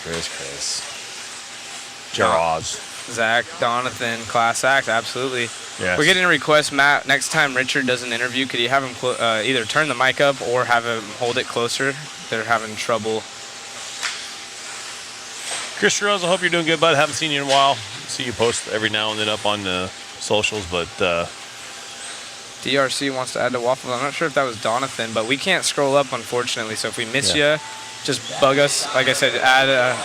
Jaraz. Zach, Donathan, class act, absolutely. Yes. We're getting a request, Matt. Next time Richard does an interview, could you have him either turn the mic up or have him hold it closer? They're having trouble. Chris Rose, I hope you're doing good, bud. Haven't seen you in a while. See you post every now and then up on the socials, but DRC wants to add to waffle. I'm not sure if that was Donathan, but we can't scroll up, unfortunately. So if we miss you, just bug us. Like I said,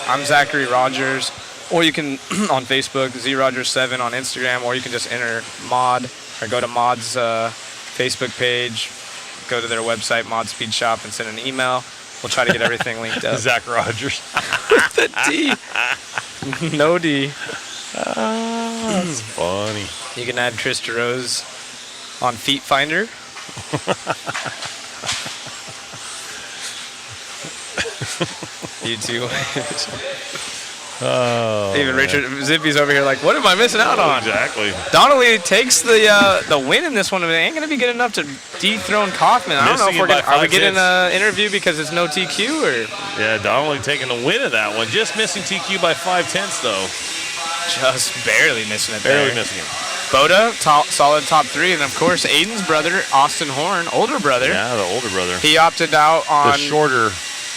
I'm Zachary Rogers, or you can on Facebook, ZRogers7 on Instagram, or you can just enter Mod or go to Mod's Facebook page, go to their website, Mod Speed Shop, and send an email. We'll try to get everything linked up. Zach Rogers. The D. No D. That's funny. You can add Trista Rose on Feet Finder. You too. Oh, even man. Richard Zippy's over here like, what am I missing out on? Exactly. Donnelly takes the win in this one. It ain't gonna be good enough to dethrone Kaufman. I don't know if we're gonna. Are we getting an interview because it's no TQ or? Yeah, Donnelly taking the win of that one. Just missing TQ by 5/10 though. Just barely missing it. Barely there. missing it. Boda, solid top three, and of course Aiden's brother, Austin Horn, older brother. Yeah, the older brother. He opted out on the shorter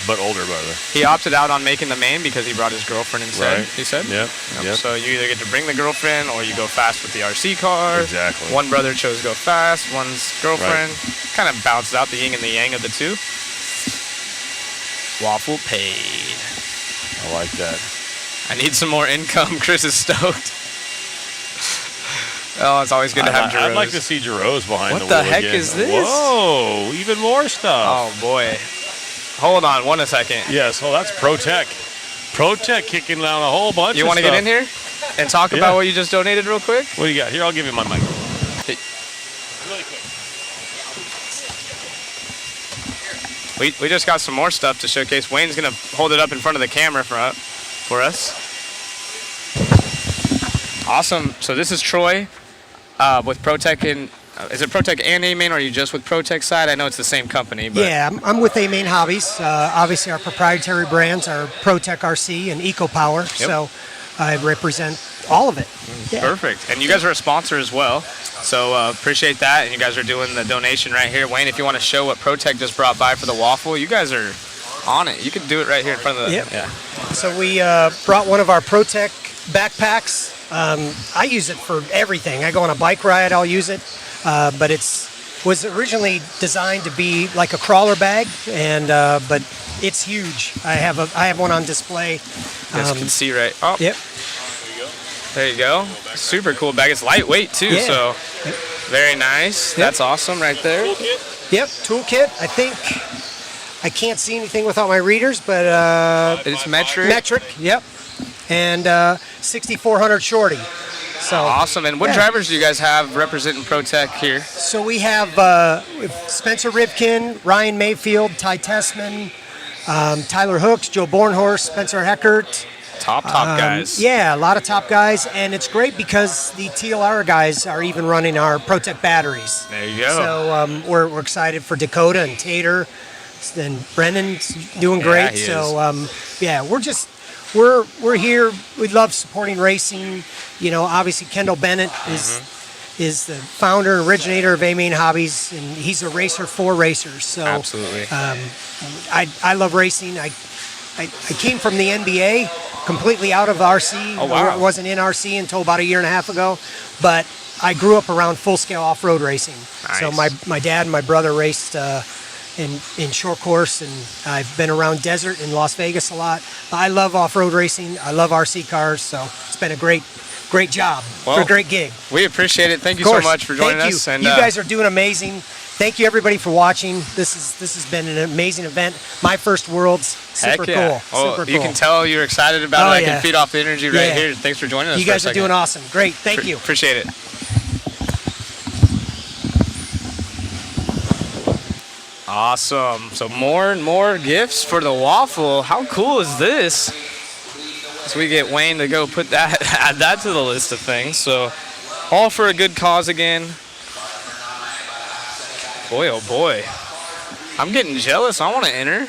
but older brother. He opted out on making the main because he brought his girlfriend instead. Right. He said. Yep. So you either get to bring the girlfriend or you go fast with the RC car. Exactly. One brother chose go fast. One's girlfriend kind of balances out the yin and the yang of the two. Waffle paid. I like that. I need some more income. Chris is stoked. Oh, it's always good to have Jerose. I'd like to see Jerose behind what the the wheel heck again. is this? Whoa, even more stuff. Oh, boy. Hold on one second. Yes, that's ProTech. ProTech kicking down a whole bunch of stuff. You want to get in here and talk about what you just donated real quick? What do you got? Here, I'll give you my mic. Hey. Really quick. We just got some more stuff to showcase. Wayne's going to hold it up in front of the camera for us. Awesome. So this is Troy with ProTech and is it ProTech and A-Main, or are you just with ProTech side? I know it's the same company. But Yeah, I'm with A-Main Hobbies. Obviously, our proprietary brands are ProTech RC and EcoPower. Yep. So I represent all of it. Yeah. Perfect. And you guys are a sponsor as well. So appreciate that. And you guys are doing the donation right here. Wayne, if you want to show what ProTech just brought by for the waffle, you guys are on it. You can do it right here in front of the... Yep. Yeah. So we brought one of our ProTech backpacks. I use it for everything. I go on a bike ride, I'll use it. But was originally designed to be like a crawler bag, and but it's huge. I have one on display. You guys can see right. Oh. Yep. There you go. Super cool bag. It's lightweight too, Yeah. so very nice. Yep. That's awesome right there. Yep, toolkit. I think I can't see anything without my readers, but it's metric. Metric. Yep. And 6400 shorty. So awesome. And what drivers do you guys have representing ProTech here? So we have Spencer Rivkin, Ryan Mayfield, Ty Tessman, Tyler Hooks, Joe Bornhorst, Spencer Heckert. Top guys. Yeah, a lot of top guys, and it's great because the TLR guys are even running our ProTech batteries. There you go. So we're excited for Dakota and Tater, and Brennan's doing great. He so yeah, we're here. We love supporting racing. You know, obviously Kendall Bennett is is the founder and originator of A-Main Hobbies, and he's a racer for racers. So Absolutely. I love racing. I came from the NBA, completely out of RC. Oh, wow. I wasn't in RC until about a year and a half ago, but I grew up around full-scale off-road racing. Nice. So my dad and my brother raced in short course, and I've been around desert in Las Vegas a lot. I love off-road racing. I love RC cars, so it's been a great job, Well, a great gig. We appreciate it. Thank you Of so course. much for joining Thank us. you. And You guys are doing amazing. Thank you everybody for watching. This has been an amazing event. My first Worlds. Super heck yeah. cool. Oh, Super you cool. can tell you're excited about Oh, it. I yeah. can feed off the energy right Yeah. here. Thanks for joining us. You for a guys are second. doing awesome. Great. Thank you. Appreciate it. Awesome. So more and more gifts for the waffle. How cool is this? So we get Wayne to go put that, add that to the list of things. So all for a good cause again. Boy, oh boy. I'm getting jealous. I want to enter.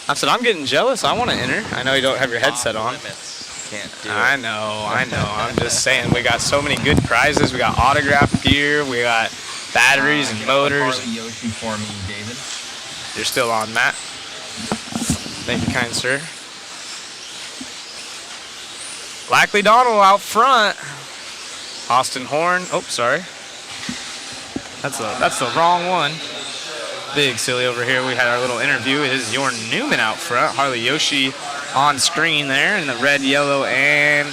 I said, I'm getting jealous. I want to enter. I know you don't have your headset on. Can't do it. I know. I'm just saying, we got so many good prizes. We got autographed gear. We got batteries and motors. Yoshi for me, David. You're still on, Matt. Thank you, kind sir. Blackley Donald out front. Austin Horn. Oh, sorry. That's the wrong one. Big silly over here. We had our little interview. It is Jorn Newman out front. Harley Yoshi on screen there in the red, yellow, and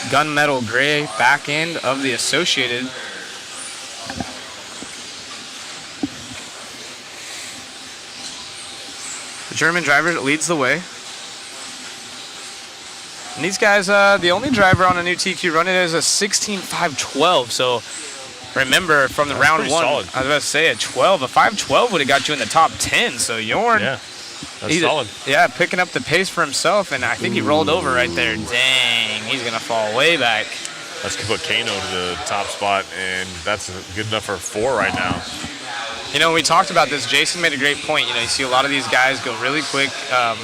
gunmetal gray back end of the Associated. The German driver leads the way. And these guys, the only driver on a new TQ run, it is a 16.512. So remember from the round one, solid. I was about to say a 512 would have got you in the top 10. So Jorn, Yeah, that's solid. Yeah, picking up the pace for himself, and I think he rolled over right there. Dang, he's gonna fall way back. Let's put Kano to the top spot, and that's good enough for 4 right now. You know, we talked about this. Jason made a great point. You know, you see a lot of these guys go really quick.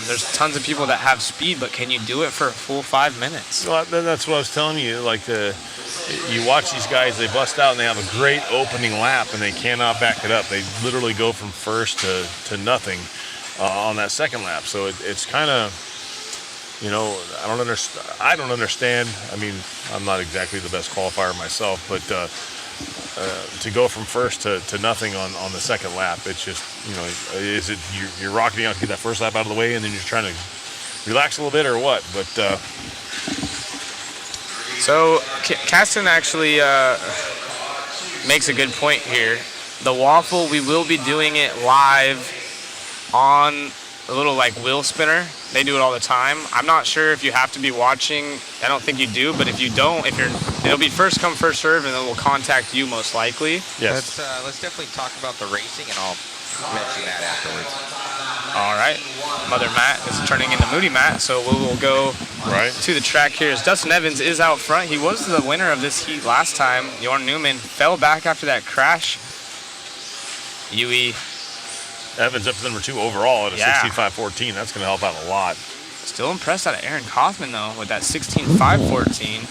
There's tons of people that have speed, but can you do it for a full 5 minutes? Well, that's what I was telling you. Like you watch these guys, they bust out and they have a great opening lap, and they cannot back it up. They literally go from first to nothing on that second lap. So it's kind of, you know, I don't understand. I mean, I'm not exactly the best qualifier myself, but to go from first to nothing on the second lap, it's just, you know, is it you're rocketing out to get that first lap out of the way, and then you're trying to relax a little bit, or what? But so Caston actually makes a good point here. The waffle, we will be doing it live on a little like wheel spinner. They do it all the time. I'm not sure if you have to be watching. I don't think you do, but if you don't, it'll be first come first serve, and then we'll contact you most likely. Yes. Let's definitely talk about the racing, and I'll mention that afterwards. All right. Mother Matt is turning into Moody Matt, so we will go to the track here. As Dustin Evans is out front. He was the winner of this heat last time. Jorn Newman fell back after that crash. Yui. Evans up to number 2 overall at a 16.514. That's going to help out a lot. Still impressed out of Aaron Kaufman, though, with that 16.514.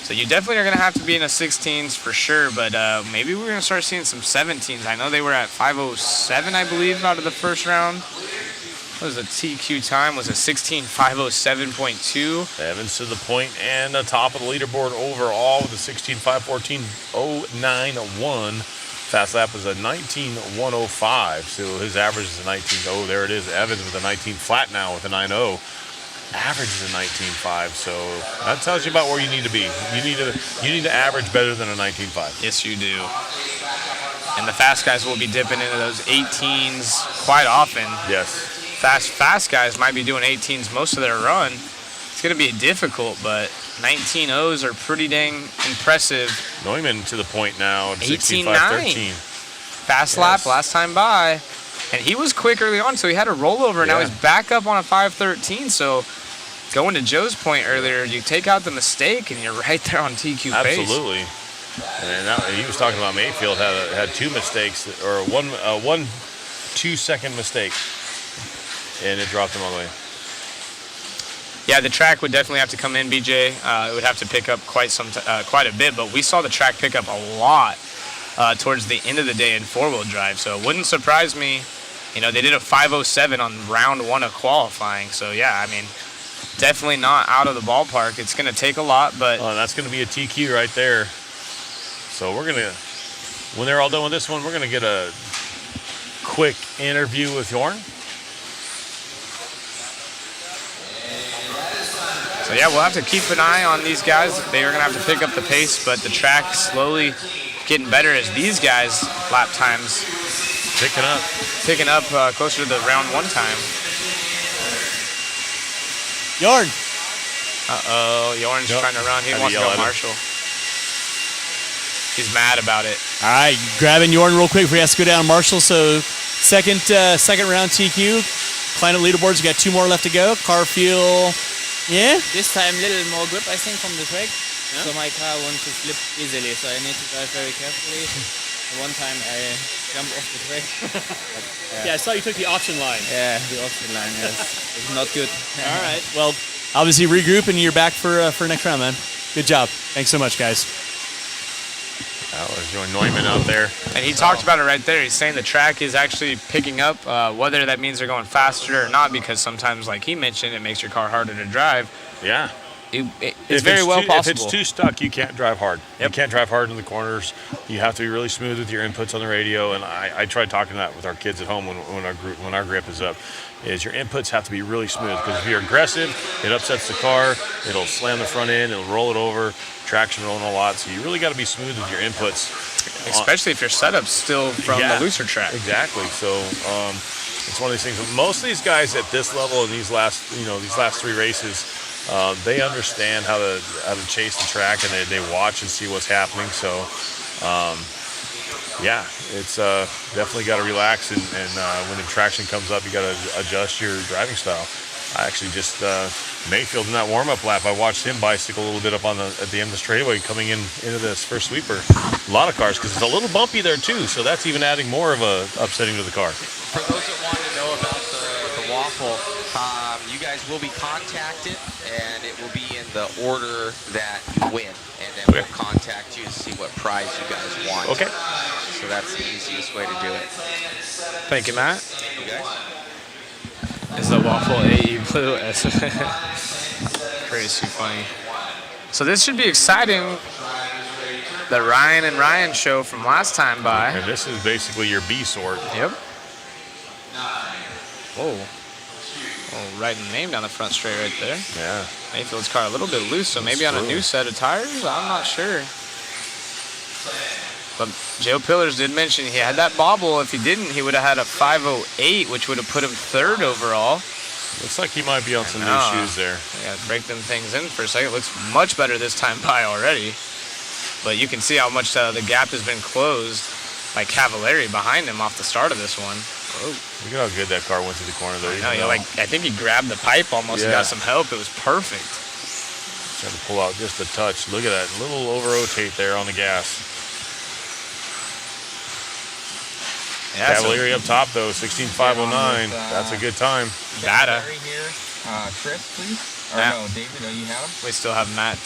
So you definitely are going to have to be in the 16s for sure, but maybe we're going to start seeing some 17s. I know they were at 5:07, I believe, out of the first round. What was the TQ time? Was it 16.507.2? Evans to the point and the top of the leaderboard overall with a 16.514.091. Fast lap was a 19.105, so his average is a 19. Oh, there it is. Evans with a 19 flat now with a 9.0. Average is a 19.5, so that tells you about where you need to be. You need to average better than a 19.5. Yes, you do. And the fast guys will be dipping into those 18s quite often. Yes. Fast guys might be doing 18s most of their run. It's going to be difficult, but 19.0s are pretty dang impressive. Neumann to the point now at 18.9. Fast lap last time by. And he was quick early on, so he had a rollover. Now he's back up on a 5.13. So going to Joe's point earlier, you take out the mistake, and you're right there on TQ pace. Absolutely. And now, he was talking about Mayfield had 2 mistakes, or one 2-second mistake, and it dropped him all the way. Yeah, the track would definitely have to come in, BJ. It would have to pick up quite a bit, but we saw the track pick up a lot towards the end of the day in four-wheel drive, so it wouldn't surprise me. You know, they did a 5:07 on round 1 of qualifying, so yeah, I mean, definitely not out of the ballpark. It's going to take a lot, but... Oh, that's going to be a TQ right there. So we're going to, when they're all done with this one, we're going to get a quick interview with Jorn. So yeah, we'll have to keep an eye on these guys. They are going to have to pick up the pace, but the track slowly getting better as these guys' lap times picking up closer to the round 1 time. Jorn. Uh-oh, Jorn's trying to run. He wants to go Marshall. He's mad about it. All right, grabbing Jorn real quick before he has to go down Marshall. So second round TQ. Planet leaderboards, you got 2 more left to go. Car feel, yeah? This time a little more grip, I think, from the track. Yeah. So my car wants to slip easily, so I need to drive very carefully. One time I jumped off the track. But, Yeah, I saw you took the auction line. Yeah, the auction line, yes. It's not good. All right. Well, obviously regroup and you're back for next round, man. Good job. Thanks so much, guys. That was Joe Neumann out there. And he talked about it right there. He's saying the track is actually picking up, whether that means they're going faster or not, because sometimes, like he mentioned, it makes your car harder to drive. Yeah. It's very well possible. If it's too stuck, you can't drive hard. Yep. You can't drive hard in the corners. You have to be really smooth with your inputs on the radio. And I tried talking that with our kids at home when our grip is up. Is your inputs have to be really smooth, because if you're aggressive, it upsets the car. It'll slam the front end. It'll roll it over. Traction rolling a lot. So you really got to be smooth with your inputs, especially if your setup's still from the looser track. Exactly. So it's one of these things. Most of these guys at this level in these last 3 races. They understand how to chase the track, and they watch and see what's happening. So, yeah, it's definitely got to relax. And when the traction comes up, you got to adjust your driving style. I actually just Mayfield in that warm-up lap, I watched him bicycle a little bit up at the end of the straightaway coming into this first sweeper. A lot of cars, because it's a little bumpy there too. So that's even adding more of a upsetting to the car. For those that want to know about the waffle, you guys will be contacted, and it will be in the order that you win, and then we'll contact you to see what prize you guys want. Okay. So that's the easiest way to do it. Thank you, Matt. You guys. Is the waffle AE blue? Crazy funny. So this should be exciting. The Ryan and Ryan show from last time by. And this is basically your B sort. Yep. Whoa. Oh, writing the name down the front straight right there. Yeah. Mayfield's car a little bit loose, so maybe on a new set of tires? I'm not sure. But Joe Pillars did mention he had that bobble. If he didn't, he would have had a 508, which would have put him 3rd overall. Looks like he might be on some new shoes there. Yeah, break them things in for a second. Looks much better this time by already. But you can see how much the gap has been closed by Cavallari behind him off the start of this one. Whoa. Look at how good that car went through the corner though. I think he grabbed the pipe almost and got some help. It was perfect. Trying to pull out just a touch. Look at that little over-rotate there on the gas. Yeah, Cavallari up top though, 16.509. That's a good time. Bada. Here, Chris, please. Or no, David, you have him? We still have Matt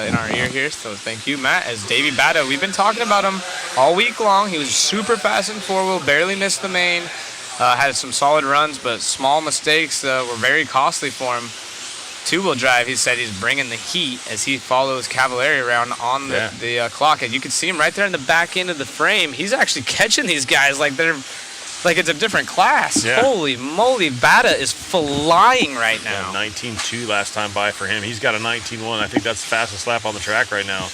in our ear here, so thank you, Matt. As Davey Bada, we've been talking about him all week long. He was super fast in 4-wheel, barely missed the main. Had some solid runs, but small mistakes were very costly for him. 2-wheel drive, he said he's bringing the heat as he follows Cavallari around on the clock. And you can see him right there in the back end of the frame. He's actually catching these guys like it's a different class. Yeah. Holy moly, Bada is flying right now. Yeah, 19.2 last time by for him. He's got a 19.1. I think that's the fastest lap on the track right now.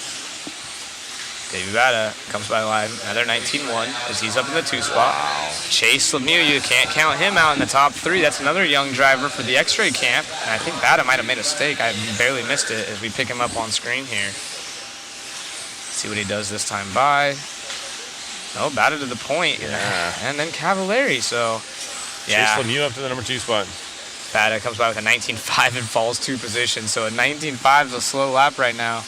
Davey Bada comes by line, another 19.1 as he's up in the 2 spot. Wow. Chase Lemieux, you can't count him out in the top 3. That's another young driver for the X-Ray camp. And I think Bada might have made a mistake. I barely missed it as we pick him up on screen here. See what he does this time by. Oh, Bada to the point. Yeah. And then Cavallari, so yeah. Chase Lemieux up to the number 2 spot. Bada comes by with a 19.5 and falls 2 positions. So a 19.5 is a slow lap right now.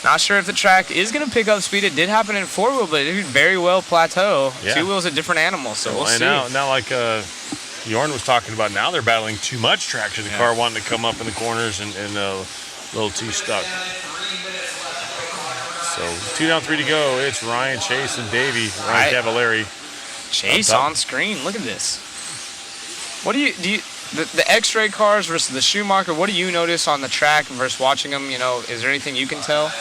Not sure if the track is going to pick up speed. It did happen in 4-wheel, but it could very well plateau. Yeah. 2-wheel's a different animal, so we'll see. Now like Jorn was talking about now they're battling too much traction. The car wanting to come up in the corners and a little too stuck. So 2 down, 3 to go. It's Ryan, Chase, and Davey. Ryan Cavallari. Chase on screen. Look at this. What do you the X-ray cars versus the Schumacher? What do you notice on the track versus watching them? You know, is there anything you can tell?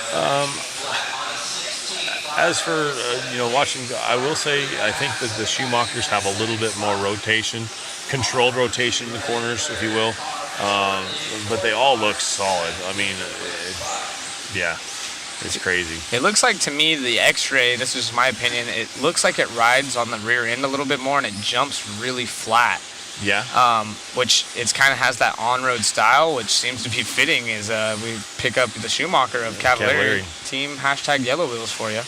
As for watching, I will say I think that the Schumachers have a little bit more rotation, controlled rotation in the corners, if you will. But they all look solid. I mean, it's crazy. It looks like to me the X-ray. This is my opinion. It looks like it rides on the rear end a little bit more, and it jumps really flat. Yeah. Which it kind of has that on-road style, which seems to be fitting. Is we pick up the Schumacher of Cavallari team #Yellow Wheels for you.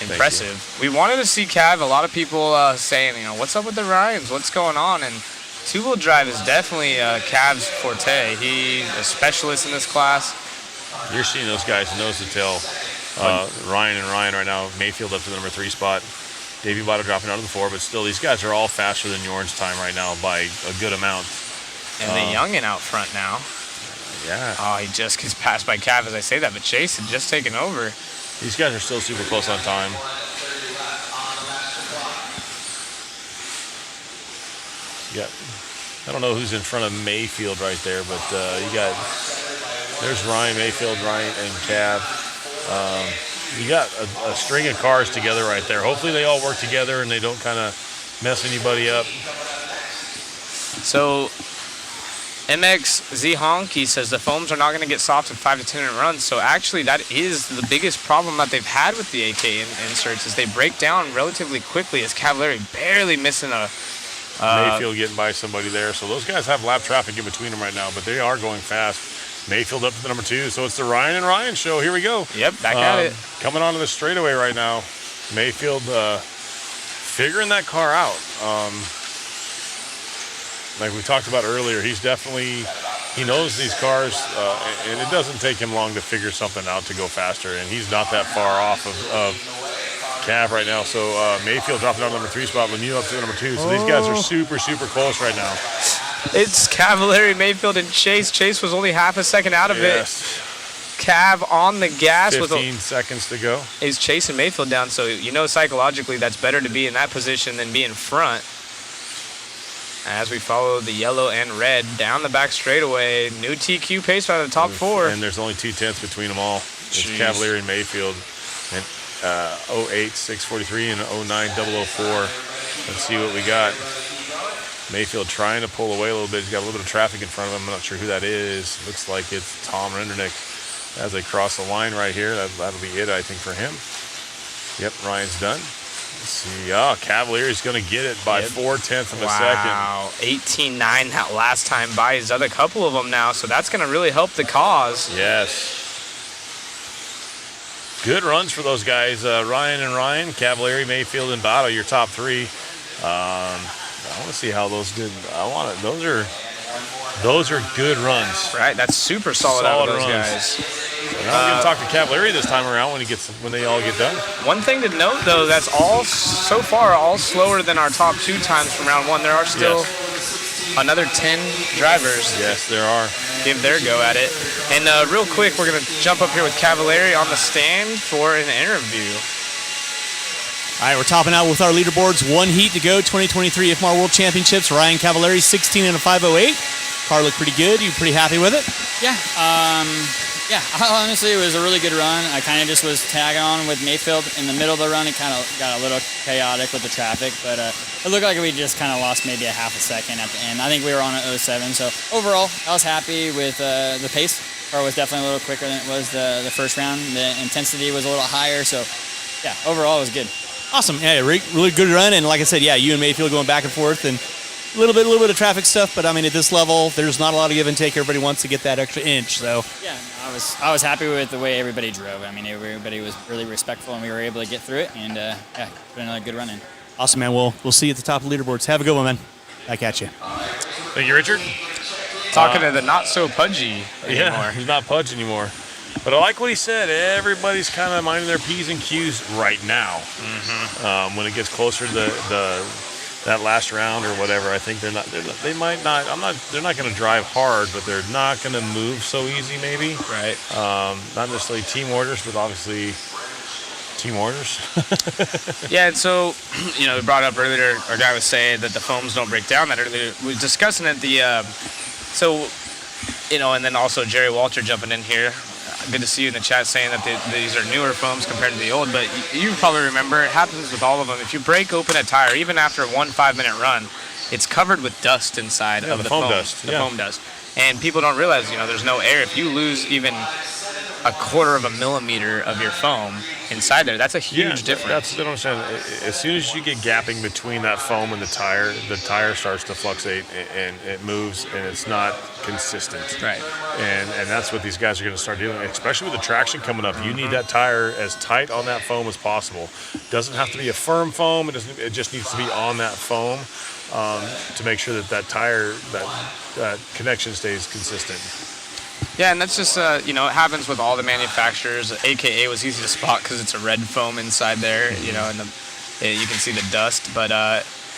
Impressive. We wanted to see Cav. A lot of people saying, what's up with the Ryans? What's going on? And two-wheel drive is definitely Cav's forte. He's a specialist in this class. You're seeing those guys nose to tail. Ryan and Ryan right now. Mayfield up to the number 3 spot. Davey Botto dropping out of the 4, but still, these guys are all faster than Jorn's time right now by a good amount. And the youngin out front now. Yeah. Oh, he just gets passed by Cav as I say that, but Chase had just taken over. These guys are still super close on time. Yep. I don't know who's in front of Mayfield right there, but there's Ryan, Mayfield, Ryan, and Cav. You got a string of cars together right there. Hopefully they all work together and they don't kind of mess anybody up. So MXZ Honk, he says the foams are not going to get soft in 5 to 10 minute runs. So actually that is the biggest problem that they've had with the AK inserts is they break down relatively quickly as Cavallari barely missing a... Mayfield getting by somebody there. So those guys have lap traffic in between them right now, but they are going fast. Mayfield up to the number 2. So it's the Ryan and Ryan show. Here we go. Yep, back at it. Coming onto the straightaway right now. Mayfield figuring that car out. Like we talked about earlier, he knows these cars, and it doesn't take him long to figure something out to go faster, and he's not that far off of Cav right now. So Mayfield dropping out number 3 spot, Lemieux up to the number 2. So these guys are super, super close right now. It's Cavallari, Mayfield, and Chase. Chase was only half a second out of it. Cav on the gas 15 seconds to go. Is Chase and Mayfield down, so psychologically that's better to be in that position than be in front. As we follow the yellow and red down the back straightaway, new TQ pace out of the top 4. And there's only 2/10 between them all. It's Cavallari and Mayfield. And 08-643 and 09-004. Let's see what we got. Mayfield trying to pull away a little bit. He's got a little bit of traffic in front of him. I'm not sure who that is. Looks like it's Tom Rendernick as they cross the line right here. That'll be it, I think, for him. Yep, Ryan's done. Let's see. Oh, Cavallari's going to get it by 4/10 of a second. Wow, 18-9 that last time by. He's done a couple of them now, so that's going to really help the cause. Yes. Good runs for those guys. Ryan and Ryan, Cavallari, Mayfield, and Botto, your top 3. I want to see how those did. Those are good runs. Right, that's super solid out of those guys. So now we're going to talk to Cavallari this time around when they all get done. One thing to note, though, that's all so far all slower than our top 2 times from round 1. There are still another 10 drivers. Yes, there are. Give their go at it. And real quick, we're going to jump up here with Cavallari on the stand for an interview. All right, we're topping out with our leaderboards. 1 heat to go, 2023 IFMAR World Championships. Ryan Cavallari, 16 and a 508. Car looked pretty good. You pretty happy with it? Yeah. Honestly, it was a really good run. I kind of just was tagging on with Mayfield. In the middle of the run, it kind of got a little chaotic with the traffic, but it looked like we just kind of lost maybe a half a second at the end. I think we were on an 07, so overall, I was happy with the pace. The car was definitely a little quicker than it was the first round. The intensity was a little higher, so yeah, overall, it was good. Awesome. Yeah, really good run, and like I said, yeah, you and Mayfield going back and forth, and a little bit of traffic stuff, but I mean, at this level, there's not a lot of give and take. Everybody wants to get that extra inch, so. Yeah, I was happy with the way everybody drove. I mean, everybody was really respectful, and we were able to get through it, and put another good run in. Awesome, man. We'll see you at the top of the leaderboards. Have a good one, man. Back at you. Thank you, Richard. Talking to the not so pudgy anymore. Yeah, he's not pudge anymore. But I like what he said. Everybody's kind of minding their P's and Q's right now. When it gets closer to the that last round or whatever, I think they're not. They might not. They're not going to drive hard, but they're not going to move so easy. Maybe. Right. Not necessarily team orders, but obviously team orders. Yeah, and so, we brought up earlier, our guy was saying that the foams don't break down that earlier. We were discussing it, and then also Jerry Walter jumping in here. Good to see you in the chat saying that these are newer foams compared to the old, but you probably remember it happens with all of them. If you break open a tire, even after a 5-minute run, it's covered with dust inside of the foam dust. The foam dust. And people don't realize, there's no air. If you lose even a quarter of a millimeter of your foam inside there, that's a huge difference. That's what I'm saying. As soon as you get gapping between that foam and the tire starts to fluctuate and it moves and it's not consistent. Right. And that's what these guys are going to start dealing with, especially with the traction coming up. You need that tire as tight on that foam as possible. Doesn't have to be a firm foam. It just needs to be on that foam to make sure that tire, that connection stays consistent. Yeah, and that's just, it happens with all the manufacturers. AKA was easy to spot because it's a red foam inside there, and you can see the dust. But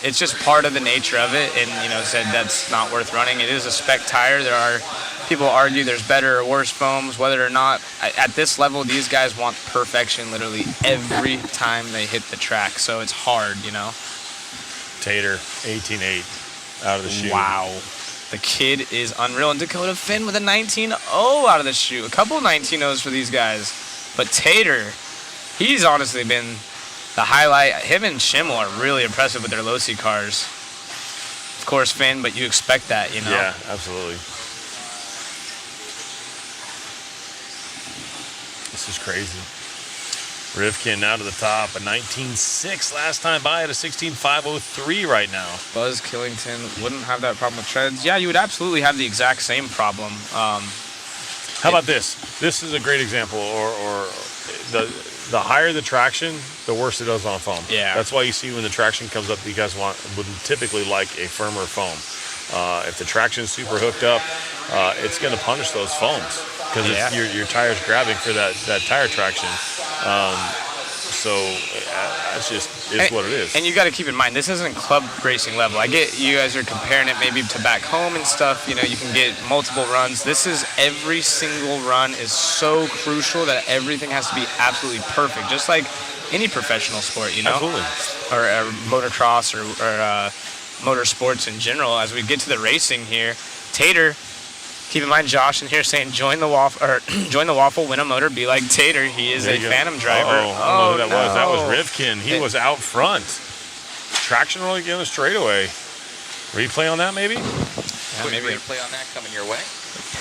it's just part of the nature of it, and, said that's not worth running. It is a spec tire. People argue there's better or worse foams, whether or not. At this level, these guys want perfection literally every time they hit the track. So it's hard, Tater, 18.8 out of the chute. Wow. The kid is unreal. And Dakota Finn with a 19.0 out of the chute. A couple 19.0s for these guys. But Tater, he's honestly been the highlight. Him and Schimmel are really impressive with their low-C cars. Of course, Finn, but you expect that, Yeah, absolutely. This is crazy. Rivkin now to the top, a 19.6 last time by at a 16.503 right now. Buzz Killington wouldn't have that problem with treads. Yeah, you would absolutely have the exact same problem. How about this? This is a great example, or the higher the traction, the worse it does on foam. Yeah. That's why you see when the traction comes up, you guys would typically like a firmer foam. If the traction is super hooked up, it's going to punish those foams because your tire's grabbing for that tire traction. So that's just what it is. And you got to keep in mind, this isn't club racing level. I get you guys are comparing it maybe to back home and stuff. You can get multiple runs. This is every single run is so crucial that everything has to be absolutely perfect, just like any professional sport, Absolutely. Or motocross or motorsports in general. As we get to the racing here, Tater. Keep in mind, Josh in here saying, join the waffle, win a motor, be like Tater. He is a Phantom driver. I don't know who that was. That was Rivkin. He was out front. Traction rolling on the straightaway. Replay on that, maybe? Yeah, maybe replay on that coming your way.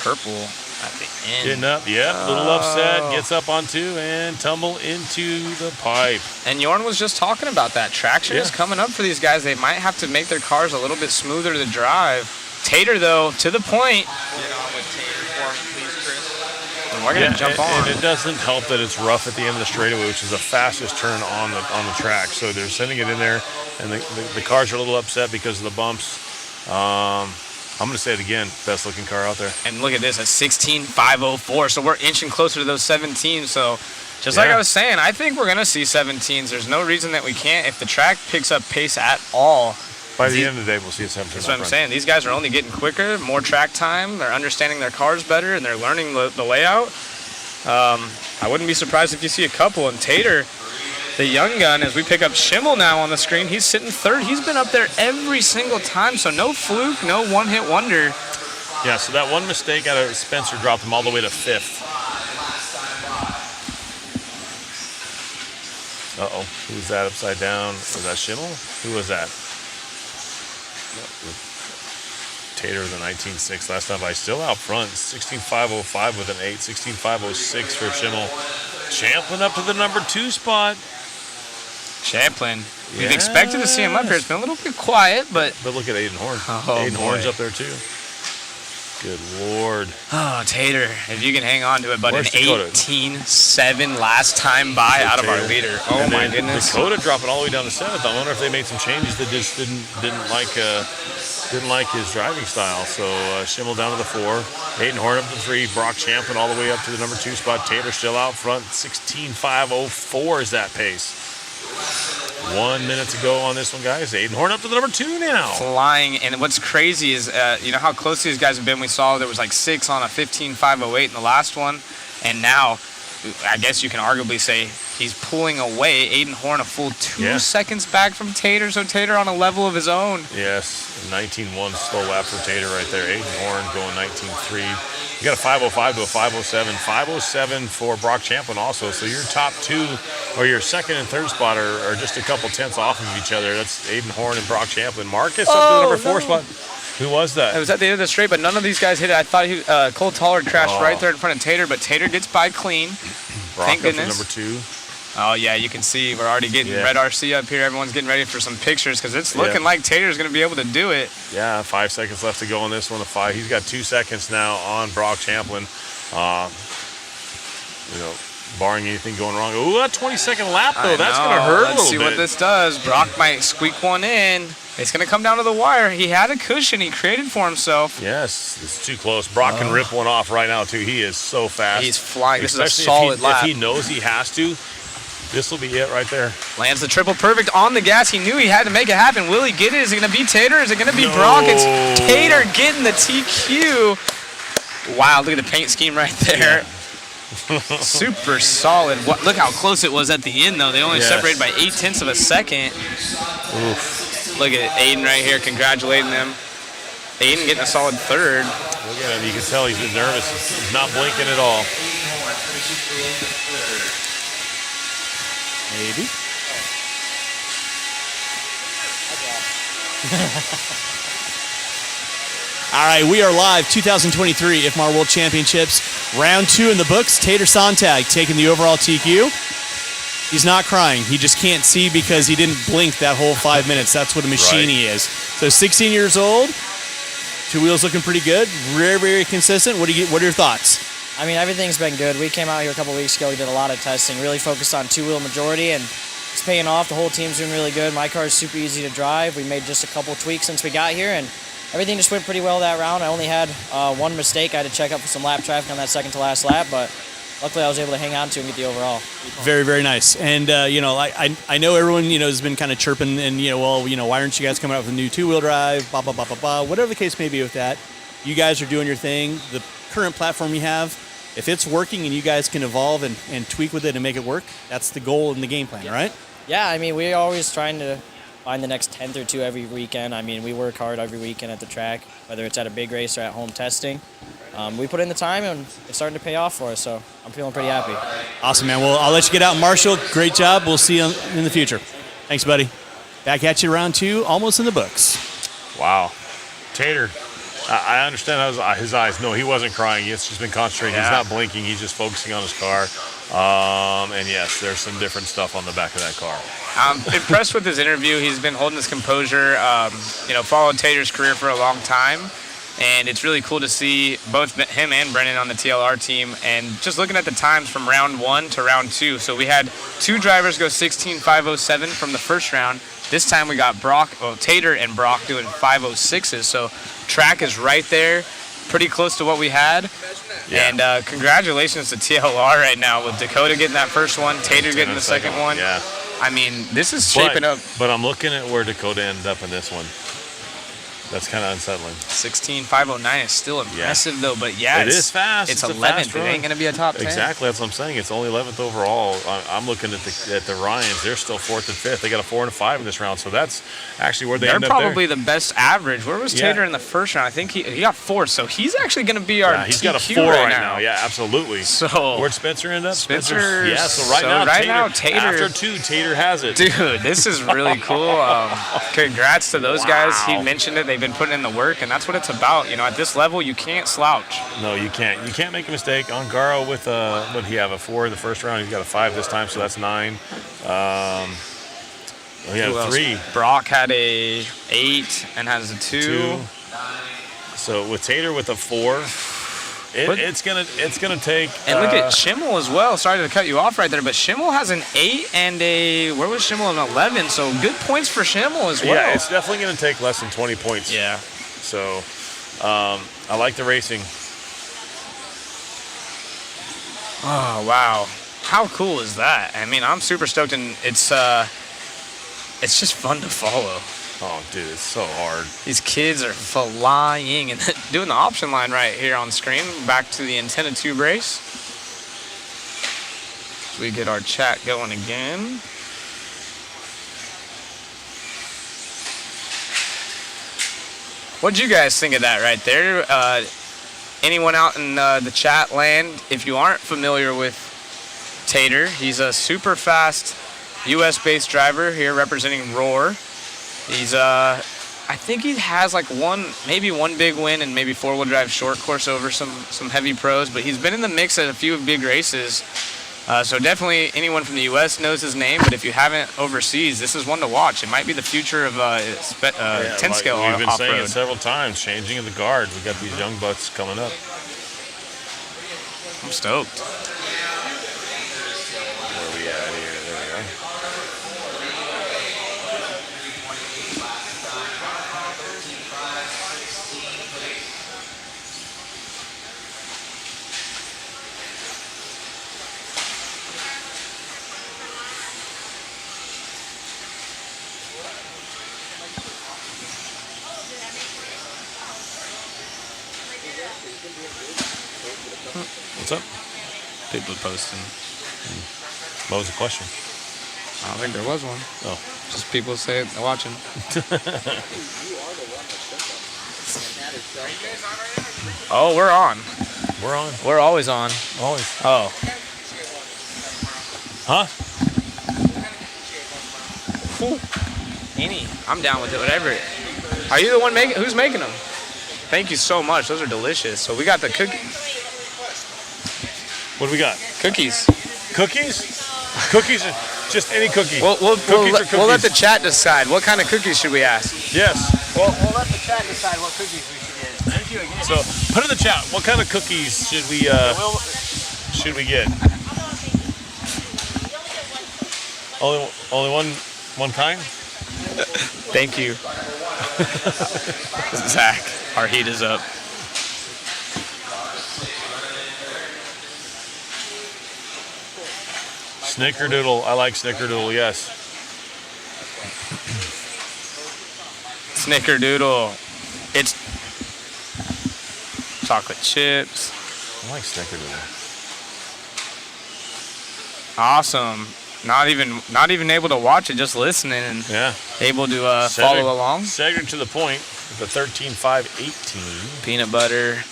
Purple at the end. Getting up, little upset, gets up on two and tumble into the pipe. And Jorn was just talking about that. Traction is coming up for these guys. They might have to make their cars a little bit smoother to drive. Tater, though, to the point. Get on with Tater for me, please, Chris. And we're going to jump on. And it doesn't help that it's rough at the end of the straightaway, which is the fastest turn on the track. So they're sending it in there, and the cars are a little upset because of the bumps. I'm going to say it again, best looking car out there. And look at this, a 16.504. So we're inching closer to those 17s. So just like I was saying, I think we're going to see 17s. There's no reason that we can't. If the track picks up pace at all, by the end of the day, we'll see a 17. That's what I'm saying. These guys are only getting quicker, more track time. They're understanding their cars better, and they're learning the layout. I wouldn't be surprised if you see a couple. And Tater, the young gun, as we pick up Schimmel now on the screen, he's sitting third. He's been up there every single time, so no fluke, no one-hit wonder. Yeah, so that one mistake out of Spencer dropped him all the way to fifth. Uh-oh. Who's that upside down? Was that Schimmel? Who was that? Tater with a 19.6 last time by, still out front. 16.505 with an 8. 16.506 for Schimmel. Champlin up to the number 2 spot. Champlin. We've expected to see him up here. It's been a little bit quiet, but look at Aiden Horn. Oh, Aiden Horn's up there too. Good Lord. Oh, Tater, if you can hang on to it, but an 18.7 last time by out of our leader. Oh, my goodness. Dakota dropping all the way down to 7th. I wonder if they made some changes that just didn't like his driving style. So Schimmel down to the 4. Aiden Horn up to 3. Brock Champlin all the way up to the number 2 spot. Tater still out front. 16.504 is that pace. 1 minute to go on this one, guys. Aiden Horn up to the number 2 now. Flying, and what's crazy is, you know how close these guys have been. We saw there was like 6 on a 15.508 in the last one, and now I guess you can arguably say he's pulling away. Aiden Horn a full 2 seconds back from Tater, so Tater on a level of his own. Yes, 19.1 slow lap for Tater right there. Aiden Horn going 19.3. You got a 5.05 to a 5.07. 5.07 for Brock Champlin also. So your top 2 or your second and third spot are just a couple tenths off of each other. That's Aiden Horn and Brock Champlin. Marcus up to the number 4 spot. Who was that? It was at the end of the straight, but none of these guys hit it. I thought Cole Tollard crashed right there in front of Tater, but Tater gets by clean. Brock Thank goodness. Number 2. Oh, yeah, you can see we're already getting Red RC up here. Everyone's getting ready for some pictures because it's looking like Tater's going to be able to do it. Yeah, 5 seconds left to go on this one. He's got 2 seconds now on Brock Champlin. Barring anything going wrong. Ooh, that 20-second lap, though. That's going to hurt a little bit. Let's see what this does. Brock might squeak one in. It's going to come down to the wire. He had a cushion he created for himself. Yes, it's too close. Brock can rip one off right now, too. He is so fast. He's flying. This is a Especially solid lap. If he knows he has to, this will be it right there. Lands the triple perfect on the gas. He knew he had to make it happen. Will he get it? Is it going to be Tater? Is it going to be Brock? It's Tater getting the TQ. Wow, look at the paint scheme right there. Super solid. Look how close it was at the end, though. They only separated by 0.8 of a second. Oof. Look at Aiden right here, congratulating them. Aiden getting a solid 3rd. Look at him. You can tell he's been nervous. He's not blinking at all. Maybe. All right, we are live. 2023 IFMAR World Championships. Round 2 in the books. Tater Sontag taking the overall TQ. He's not crying. He just can't see because he didn't blink that whole 5 minutes. That's what a machine he is. So 16 years old. 2 wheels looking pretty good. Very, very consistent. What are your thoughts? I mean, everything's been good. We came out here a couple weeks ago. We did a lot of testing. Really focused on 2-wheel majority, and it's paying off. The whole team's doing really good. My car is super easy to drive. We made just a couple tweaks since we got here, and everything just went pretty well that round. I only had one mistake. I had to check up for some lap traffic on that second to last lap, but luckily I was able to hang on to and get the overall. Very, very nice. And, I know everyone, has been kind of chirping and, why aren't you guys coming out with a new 2-wheel drive, blah, blah, blah, blah, blah. Whatever the case may be with that, you guys are doing your thing. The current platform you have, if it's working and you guys can evolve and tweak with it and make it work, that's the goal and the game plan, right? Yeah, I mean, we're always trying to find the next 10th or 2 every weekend. I mean, we work hard every weekend at the track, whether it's at a big race or at home testing. We put in the time, and it's starting to pay off for us, so I'm feeling pretty happy. Awesome, man. Well, I'll let you get out. Marshall, great job. We'll see you in the future. Thanks, buddy. Back at you, round 2, almost in the books. Wow. Tater, I understand his eyes. No, he wasn't crying. He's just been concentrating. He's not blinking. He's just focusing on his car. And yes, there's some different stuff on the back of that car. I'm impressed with his interview. He's been holding his composure. Followed Tater's career for a long time. And it's really cool to see both him and Brennan on the TLR team. And just looking at the times from round 1 to round 2. So we had 2 drivers go 16.507 from the first round. This time we got Tater and Brock doing 5.06s. So track is right there, pretty close to what we had. Yeah. And congratulations to TLR right now with Dakota getting that first one, Tater getting the second one. Yeah. I mean, this is shaping up. But I'm looking at where Dakota ended up in this one. That's kind of unsettling. 16.509 is still impressive, though. But it is fast. It's 11th. It ain't going to be a top 10. Exactly. That's what I'm saying. It's only 11th overall. I'm looking at the Ryans. They're still 4th and 5th. They got a 4 and a 5 in this round. So that's actually where they end up. They're probably the best average. Where was Tater in the first round? I think he got 4th. So he's actually going to be our he's TQ got a 4 right now. Yeah, absolutely. So where'd Spencer end up? Spencer. Yeah. So right now, Tater. After 2, Tater has it. Dude, this is really cool. Congrats to those guys. He mentioned it. They've been putting in the work. And that's what it's about. At this level, you can't slouch. No, you can't. You can't make a mistake. Ongaro with what did he have? A 4 in the first round. He's got a 5 this time, so that's 9. He had a 3. Brock had a 8 and has a 2. So with Tater with a 4, it's gonna take. And look at Schimmel as well. Sorry to cut you off right there, but Schimmel has an 8 and where was Schimmel? An 11. So good points for Schimmel as well. Yeah, it's definitely gonna take less than 20 points. Yeah. So, I like the racing. Oh, wow. How cool is that? I mean, I'm super stoked, and it's it's just fun to follow. Oh, dude, it's so hard. These kids are flying and doing the option line right here on screen. Back to the antenna tube race. We get our chat going again. What'd you guys think of that right there? Anyone out in the chat land, if you aren't familiar with Tater, he's a super fast US-based driver here representing Roar. He's I think he has like maybe one big win and maybe four-wheel drive short course over some heavy pros, but he's been in the mix at a few big races. So definitely anyone from the U.S. knows his name, but if you haven't overseas, this is one to watch. It might be the future of 10 scale We've been saying it off-road. several times, changing of the guard. We got these young bucks coming up. I'm stoked. Where are we at here? There we go. What's up? People posting. What was the question? I don't think there was one. Oh. Just people say watching. Oh, we're on. We're on. We're always on. Always. Oh. Huh? Any. I'm down with it, whatever. Are you the one making? Who's making them? Thank you so much. Those are delicious. So we got the cookies. What do we got? Cookies. Cookies? Cookies? Just any cookie. We'll Cookies. let the chat decide. What kind of cookies should we ask? Yes. We'll let the chat decide what cookies we should get. Thank you again. So put in the chat. What kind of cookies should we get? Only one kind? Thank you. Zach, our heat is up. Snickerdoodle. I like Snickerdoodle, yes. Snickerdoodle. It's chocolate chips. I like Snickerdoodle. Awesome. Not even able to watch it, just listening and able to follow along. Staggered to the point with the 13.518. Peanut butter.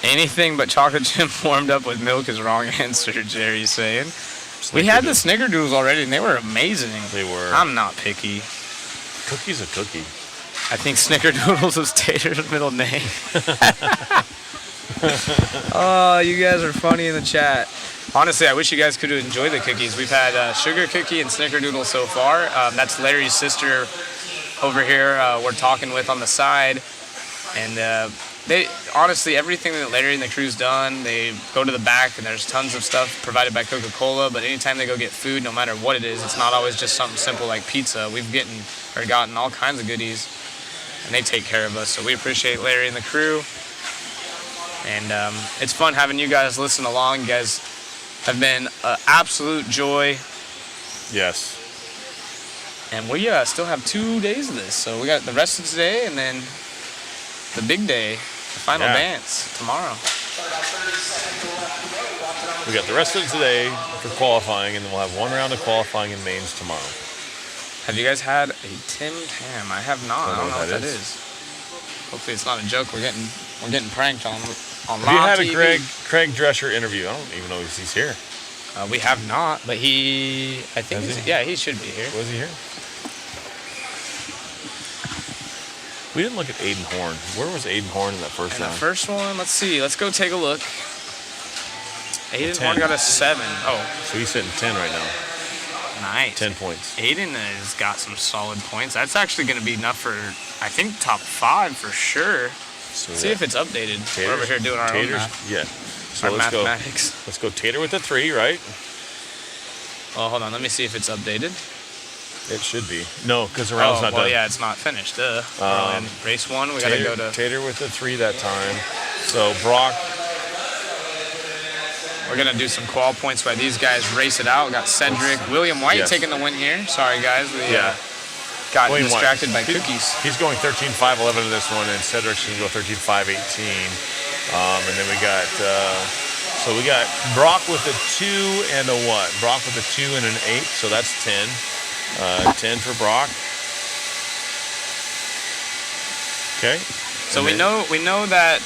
Anything but chocolate chip warmed up with milk is wrong answer, Jerry's saying. We had the Snickerdoodles already, and they were amazing. They were. I'm not picky. Cookie's a cookie. I think Snickerdoodles was Tater's middle name. Oh, you guys are funny in the chat. Honestly, I wish you guys could enjoy the cookies. We've had sugar cookie and Snickerdoodle so far. That's Larry's sister over here we're talking with on the side. And they honestly, everything that Larry and the crew's done, they go to the back and there's tons of stuff provided by Coca-Cola. But anytime they go get food, no matter what it is, it's not always just something simple like pizza. We've gotten all kinds of goodies, and they take care of us. So we appreciate Larry and the crew. And it's fun having you guys listen along. You guys have been an absolute joy. Yes. And we still have 2 days of this. So we got the rest of today and then the big day, the final dance tomorrow. We got the rest of today for qualifying, and then we'll have one round of qualifying in mains tomorrow. Have you guys had a Tim Tam? I have not. I don't know what that is. Hopefully it's not a joke. We're getting pranked on Have you had TV. a Craig Drescher interview? I don't even know if he's here. We have not, but he should be here. Was he here? We didn't look at Aiden Horn. Where was Aiden Horn in that first round? The first one, let's see. Let's go take a look. Aiden 10. Horn got a 7. Oh. So he's sitting 10 right now. Nice. 10 points. Aiden has got some solid points. That's actually going to be enough for, I think, top 5 for sure. So see if it's updated. We're over here doing our own math. Yeah. So our let's mathematics. Let's go Tater with a 3, right? Oh, hold on. Let me see if it's updated. It should be. No, because the round's not done. Yeah, it's not finished. We're in race 1. We got to go to... Tater with a 3 that time. So Brock... we're gonna do some qual points while these guys race it out. We got Cedric, William White taking the win here. Sorry guys, we got William distracted by White. cookies. He's going 13.511 in this one, and Cedric's gonna go 13.518. And then we got we got Brock with a 2 and a what? Brock with a 2 and an 8, so that's 10. 10 for Brock. Okay. So we know that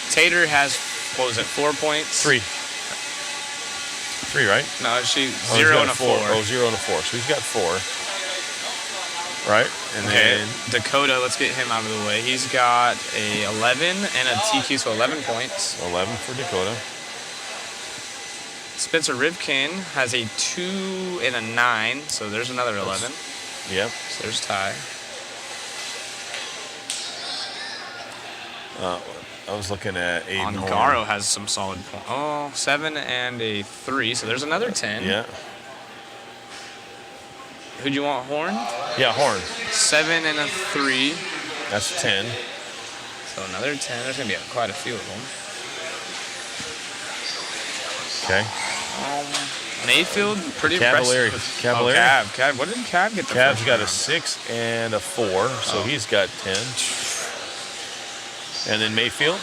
Tater has, what was it, 4 points? 3. 3, right? No, she's 0 and a 4. Oh, 0 and a 4. So he's got 4. Right? And then Dakota, let's get him out of the way. He's got a 11 and a TQ, so 11 points. 11 for Dakota. Spencer Rivkin has a 2 and a 9, so there's another 11. Yep. So there's Ty. I was looking at Aiden Ongaro has some solid points. Oh, 7 and a 3, so there's another 10. Yeah. Who'd you want, Horn? Yeah, Horn. 7 and a 3. That's 10. So another 10. There's going to be quite a few of them. Okay. Mayfield, pretty Cavalieri. impressive. Cavalieri. Oh, Cav. What did Cav get the Cav's first got a round? 6 and a 4, so he's got 10. And then Mayfield.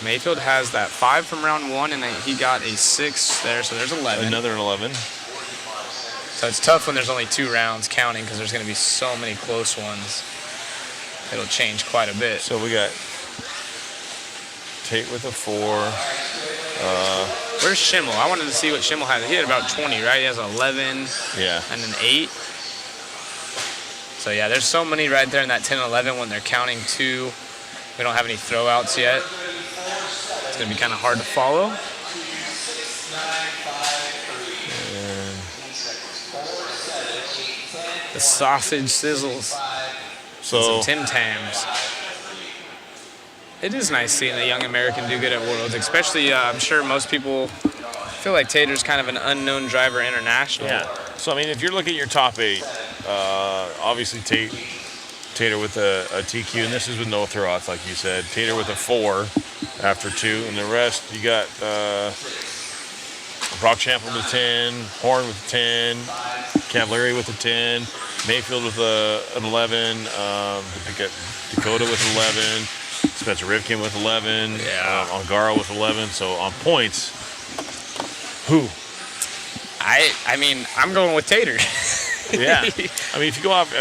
Mayfield has that 5 from round 1, and he got a 6 there, so there's 11. Another 11. So it's tough when there's only 2 rounds counting because there's going to be so many close ones. It'll change quite a bit. So we got Tate with a 4. Where's Schimmel? I wanted to see what Schimmel had. He had about 20, right? He has 11 yeah. and an 8. So, yeah, there's so many right there in that 10 and 11 when they're counting 2. We don't have any throwouts yet. It's going to be kind of hard to follow. The sausage sizzles. So some Tim Tams. It is nice seeing a young American do good at Worlds, especially I'm sure most people feel like Tater's kind of an unknown driver international. Yeah. So, I mean, if you're looking at your top 8, obviously Tater with a TQ, and this is with no throwouts, like you said. Tater with a 4 after 2, and the rest, you got Brock Champlin with 10, Horn with 10, Cavalieri with a 10, Mayfield with an 11, Dakota with 11, Spencer Rivkin with 11, Ongaro with 11. So on points, who? I mean, I'm going with Tater. Yeah, I mean, if you go off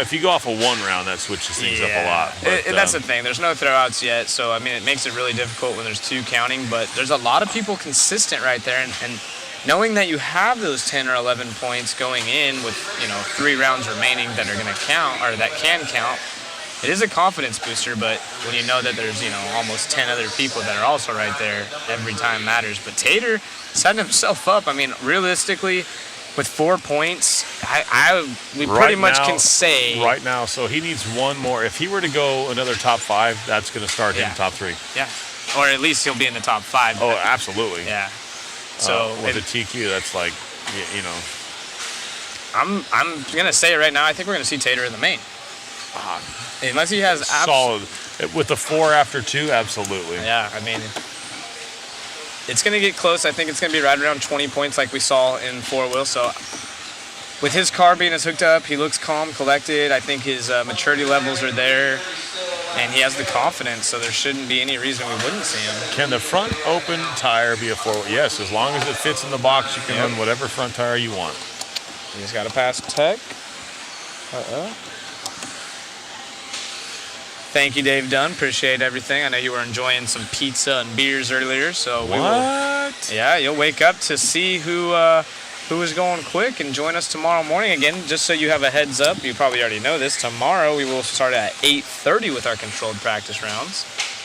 a 1 round, that switches things up a lot. But, that's the thing. There's no throwouts yet, so I mean, it makes it really difficult when there's 2 counting. But there's a lot of people consistent right there, and knowing that you have those 10 or 11 points going in with 3 rounds remaining that are going to count or that can count, it is a confidence booster. But when you know that there's almost 10 other people that are also right there, every time matters. But Tater setting himself up. I mean, realistically, with 4 points, we pretty much can say right now. So he needs 1 more. If he were to go another top 5, that's going to start him top 3. Yeah, or at least he'll be in the top 5. Oh, absolutely. Yeah. So with the TQ, that's like, I'm gonna say it right now. I think we're gonna see Tater in the main. Unless he has solid with the 4 after 2, absolutely. Yeah, I mean, it's going to get close. I think it's going to be right around 20 points like we saw in 4-wheel. So with his car being as hooked up, he looks calm, collected. I think his maturity levels are there, and he has the confidence, so there shouldn't be any reason we wouldn't see him. Can the front open tire be a 4-wheel? Yes, as long as it fits in the box, you can run whatever front tire you want. You just got to pass tech. Thank you, Dave Dunn. Appreciate everything. I know you were enjoying some pizza and beers earlier, so we will. Yeah, you'll wake up to see who is going quick, and join us tomorrow morning again. Just so you have a heads up, you probably already know this. Tomorrow we will start at 8:30 with our controlled practice rounds.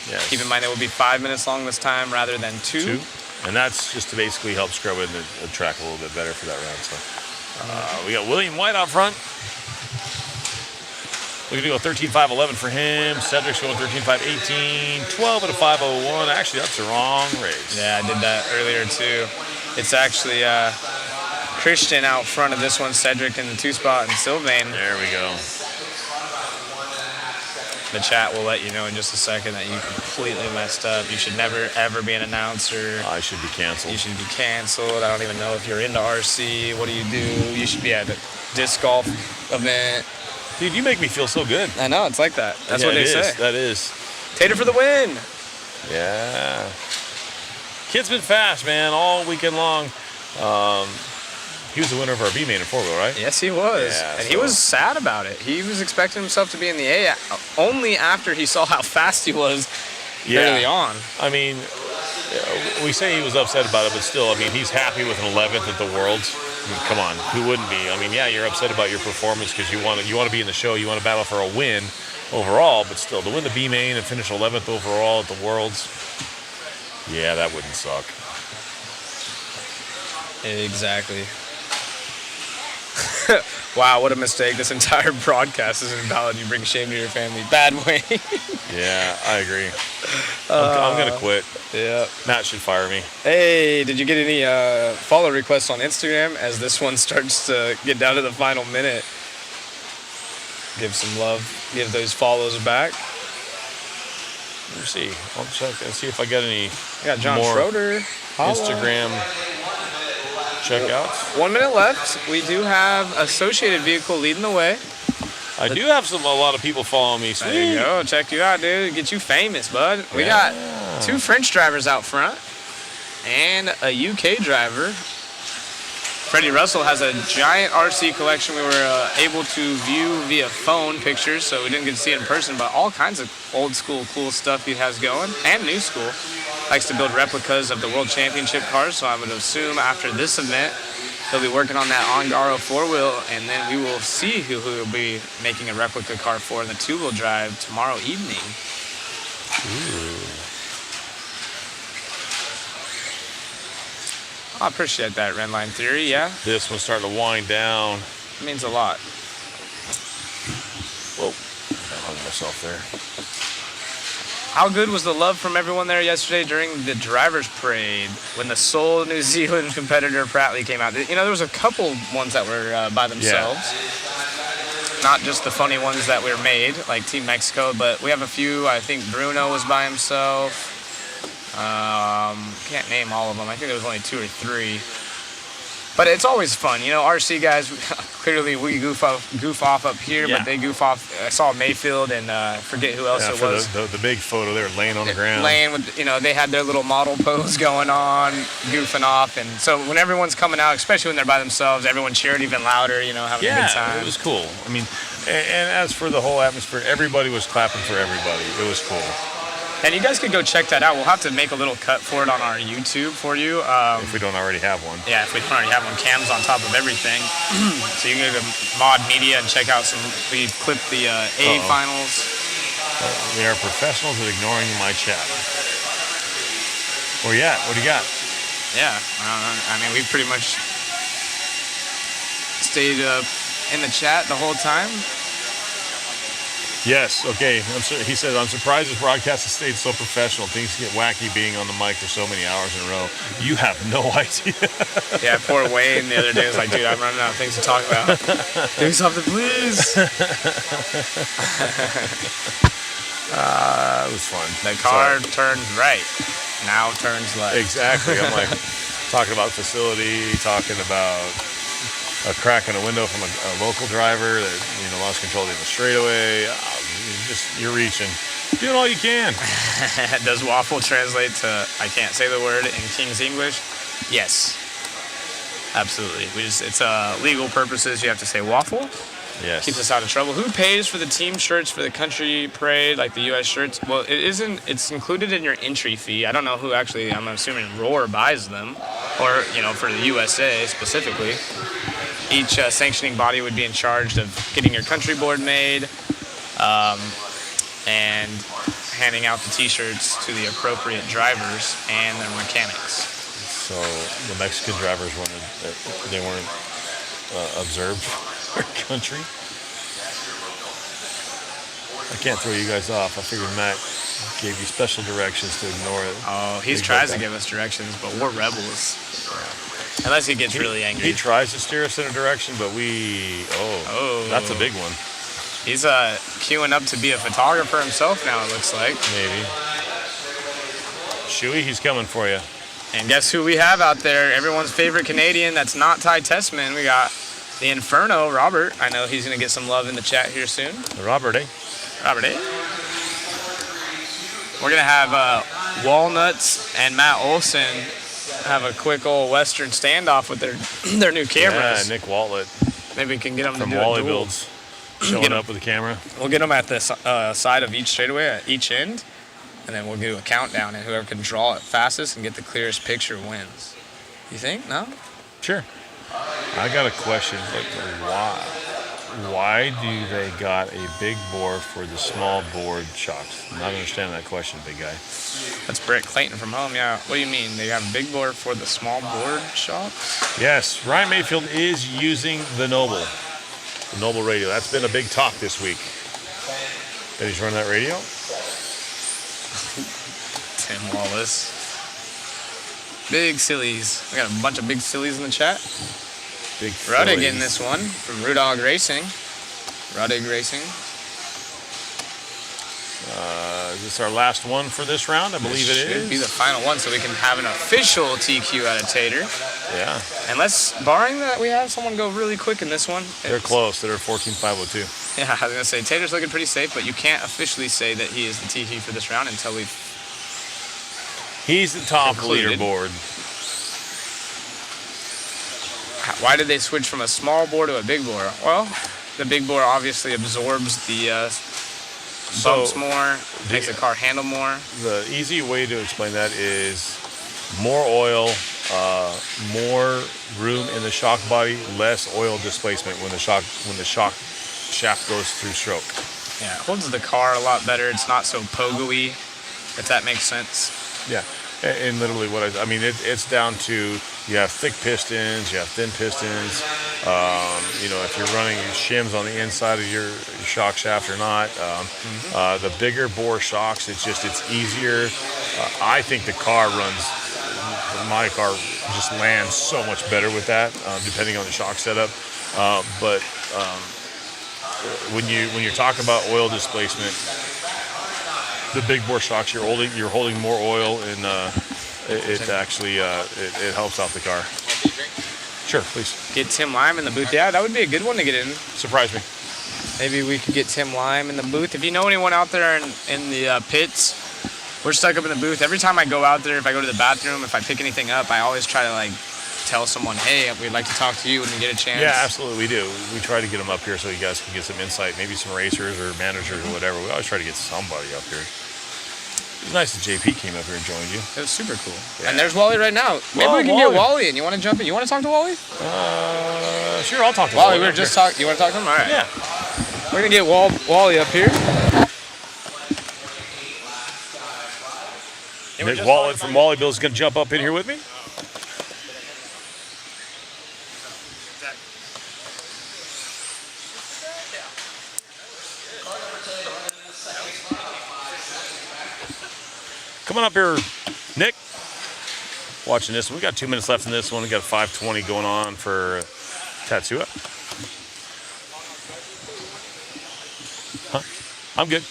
Yes. Keep in mind it will be 5 minutes long this time rather than 2. And that's just to basically help scrub in the track a little bit better for that round. So we got William White out front. We're going to go 13.511 for him. Cedric's going 13.518. 12 at a 5:01. Actually, that's the wrong race. Yeah, I did that earlier too. It's actually Christian out front of this one, Cedric in the 2 spot, and Sylvain. There we go. the chat will let you know in just a second that you completely messed up. You should never, ever be an announcer. I should be canceled. You should be canceled. I don't even know if you're into RC. What do? You should be at a disc golf event. Dude, you make me feel so good. I know, it's like that. That's what they say. That is. Tater for the win. Yeah. Kid's been fast, man, all weekend long. He was the winner of our B main in 4-wheel, right? Yes, he was. Yeah, and he was sad about it. He was expecting himself to be in the A only after he saw how fast he was early on. I mean, we say he was upset about it, but still, I mean, he's happy with an 11th at the Worlds. I mean, come on, who wouldn't be? I mean, yeah, you're upset about your performance because you want to be in the show, you want to battle for a win overall, but still, to win the B main and finish 11th overall at the Worlds, yeah, that wouldn't suck. Exactly. Wow, what a mistake. This entire broadcast isn't about you bring shame to your family. Bad way. Yeah, I agree. I'm going to quit. Yeah. Matt should fire me. Hey, did you get any follow requests on Instagram as this one starts to get down to the final minute? Give some love. Give those follows back. Let me see. I'll check and see if I got any John more Schroeder. Instagram checkouts. 1 minute left. We do have Associated Vehicle leading the way. I do have a lot of people following me. Sweet. There you go. Check you out, dude. Get you famous, bud. We got 2 French drivers out front and a UK driver. Freddie Russell has a giant RC collection we were able to view via phone pictures, so we didn't get to see it in person, but all kinds of old school cool stuff he has going, and new school. Likes to build replicas of the World Championship cars, so I would assume after this event, he'll be working on that Ongaro 4-wheel, and then we will see who he'll be making a replica car for in the 2-wheel drive tomorrow evening. Ooh. I appreciate that, Redline Theory, yeah. This one's starting to wind down. It means a lot. Whoa, I hung myself there. How good was the love from everyone there yesterday during the driver's parade when the sole New Zealand competitor Prattley came out? You know, there was a couple ones that were by themselves. Yeah. Not just the funny ones that were made, like Team Mexico, but we have a few. I think Bruno was by himself. Can't name all of them. I think there was only 2 or 3. But it's always fun. You know, RC guys, clearly we goof off up here, but they goof off. I saw Mayfield and forget who else it was. The big photo, they were laying on the ground. Laying with, you know, they had their little model pose going on, goofing off. And so when everyone's coming out, especially when they're by themselves, everyone cheered even louder, you know, having a good time. Yeah, it was cool. I mean, and as for the whole atmosphere, everybody was clapping for everybody. It was cool. And you guys could go check that out. We'll have to make a little cut for it on our YouTube for you. If we don't already have one. Yeah, if we don't already have one. Cam's on top of everything. So you can go to Mod Media and check out some. We clipped the A finals. We are professionals at ignoring my chat. Where you at? What do you got? Yeah, I mean, we've pretty much stayed in the chat the whole time. Yes, okay. He said, I'm surprised this broadcast has stayed so professional. Things get wacky being on the mic for so many hours in a row. You have no idea. Yeah, poor Wayne the other day was like, dude, I'm running out of things to talk about. Do something, please. It was fun. The car turned right, now turns left. Exactly. I'm like talking about facility, talking about a crack in a window from a local driver that lost control of the straightaway. You're reaching. Doing all you can. Does waffle translate to I can't say the word in King's English? Yes. Absolutely. It's legal purposes. You have to say waffle. Yes. Keeps us out of trouble. Who pays for the team shirts for the country parade, like the U.S. shirts? Well, it isn't. It's included in your entry fee. I don't know who actually. I'm assuming Roar buys them, or for the USA specifically. Each sanctioning body would be in charge of getting your country board made, and handing out the T-shirts to the appropriate drivers and their mechanics. So the Mexican drivers weren't observed for our country. I can't throw you guys off. I figured Matt gave you special directions to ignore it. Oh, he tries to give us directions, but we're rebels. Unless he gets really angry. He tries to steer us in a direction, but that's a big one. He's queuing up to be a photographer himself now, it looks like. Maybe. Shuey, he's coming for you. And guess who we have out there? Everyone's favorite Canadian that's not Ty Tessman. We got the Inferno, Robert. I know he's going to get some love in the chat here soon. Robert, eh? Robert, eh? We're going to have Walnuts and Matt Olson have a quick old Western standoff with their new cameras. Yeah, Nick Wallet. Maybe we can get them from to do Wally a duel. Builds showing up with the camera. We'll get them at the side of each straightaway at each end, and then we'll do a countdown, and whoever can draw it fastest and get the clearest picture wins. You think? No? Sure. I got a question. Like, why do they got a big bore for the small board shocks? I'm not understanding that question, big guy. That's Brett Clayton from home, yeah. What do you mean? They have a big board for the small board shocks? Yes, Ryan Mayfield is using the Noble radio. That's been a big talk this week. That he's running that radio? Tim Wallace. Big sillies. We got a bunch of big sillies in the chat. Big Ruddig in this one from Rudog Racing. Ruddig Racing. Is this our last one for this round? I believe it is. Should be the final one, so we can have an official TQ out of Tater. Yeah. Unless, barring that, we have someone go really quick in this one. They're close. They're 14.502. Yeah, I was going to say, Tater's looking pretty safe, but you can't officially say that he is the TQ for this round until we've He's the top concluded. leaderboard. Why did they switch from a small bore to a big bore? Well, the big bore obviously absorbs the bumps more, makes the car handle more. The easy way to explain that is more oil, more room in the shock body, less oil displacement when the shock shaft goes through stroke. Yeah, it holds the car a lot better. It's not so pogo-y, if that makes sense. Yeah, and literally I mean, it's down to you have thick pistons, you have thin pistons. You know, if you're running shims on the inside of your shock shaft or not. The bigger bore shocks, it's easier. I think the car runs. My car just lands so much better with that, depending on the shock setup. But when you're talking about oil displacement, the big bore shocks, you're holding more oil, and it actually it helps out the car. Sure, please. Get Tim Lime in the booth. Yeah, that would be a good one to get in. Surprise me. Maybe we could get Tim Lime in the booth. If you know anyone out there in the pits, we're stuck up in the booth. Every time I go out there, if I go to the bathroom, if I pick anything up, I always try to tell someone, hey, we'd like to talk to you when we get a chance. Yeah, absolutely, we do. We try to get them up here so you guys can get some insight, maybe some racers or managers or whatever. We always try to get somebody up here. It was nice that JP came up here and joined you. It was super cool. Yeah. And there's Wally right now. Maybe we can get Wally in. You want to jump in? You want to talk to Wally? Sure, I'll talk to Wally. Wally. We were just talking. You want to talk to him? All right. Yeah. We're going to get Wally up here. Nick Wallet from Wally Bill's going to jump up in here with me. Come on up here, Nick. Watching this one. We got 2 minutes left in this one. We got 5:20 going on for Tatsuya. Huh? I'm good.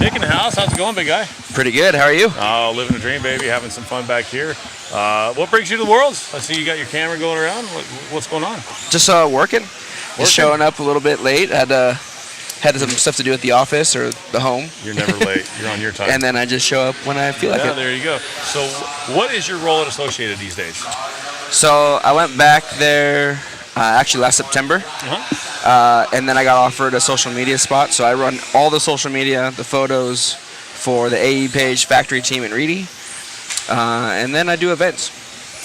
Nick in the house. How's it going, big guy? Pretty good. How are you? Oh, living a dream, baby. Having some fun back here. What brings you to the Worlds? I see you got your camera going around. What's going on? Just working. Just showing up a little bit late. Had some stuff to do at the office or the home. You're never late. You're on your time. And then I just show up when I feel like it. There you go. So what is your role at Associated these days? So I went back there actually last September. And then I got offered a social media spot. So I run all the social media, the photos for the AE page, factory team, and Reedy. And then I do events.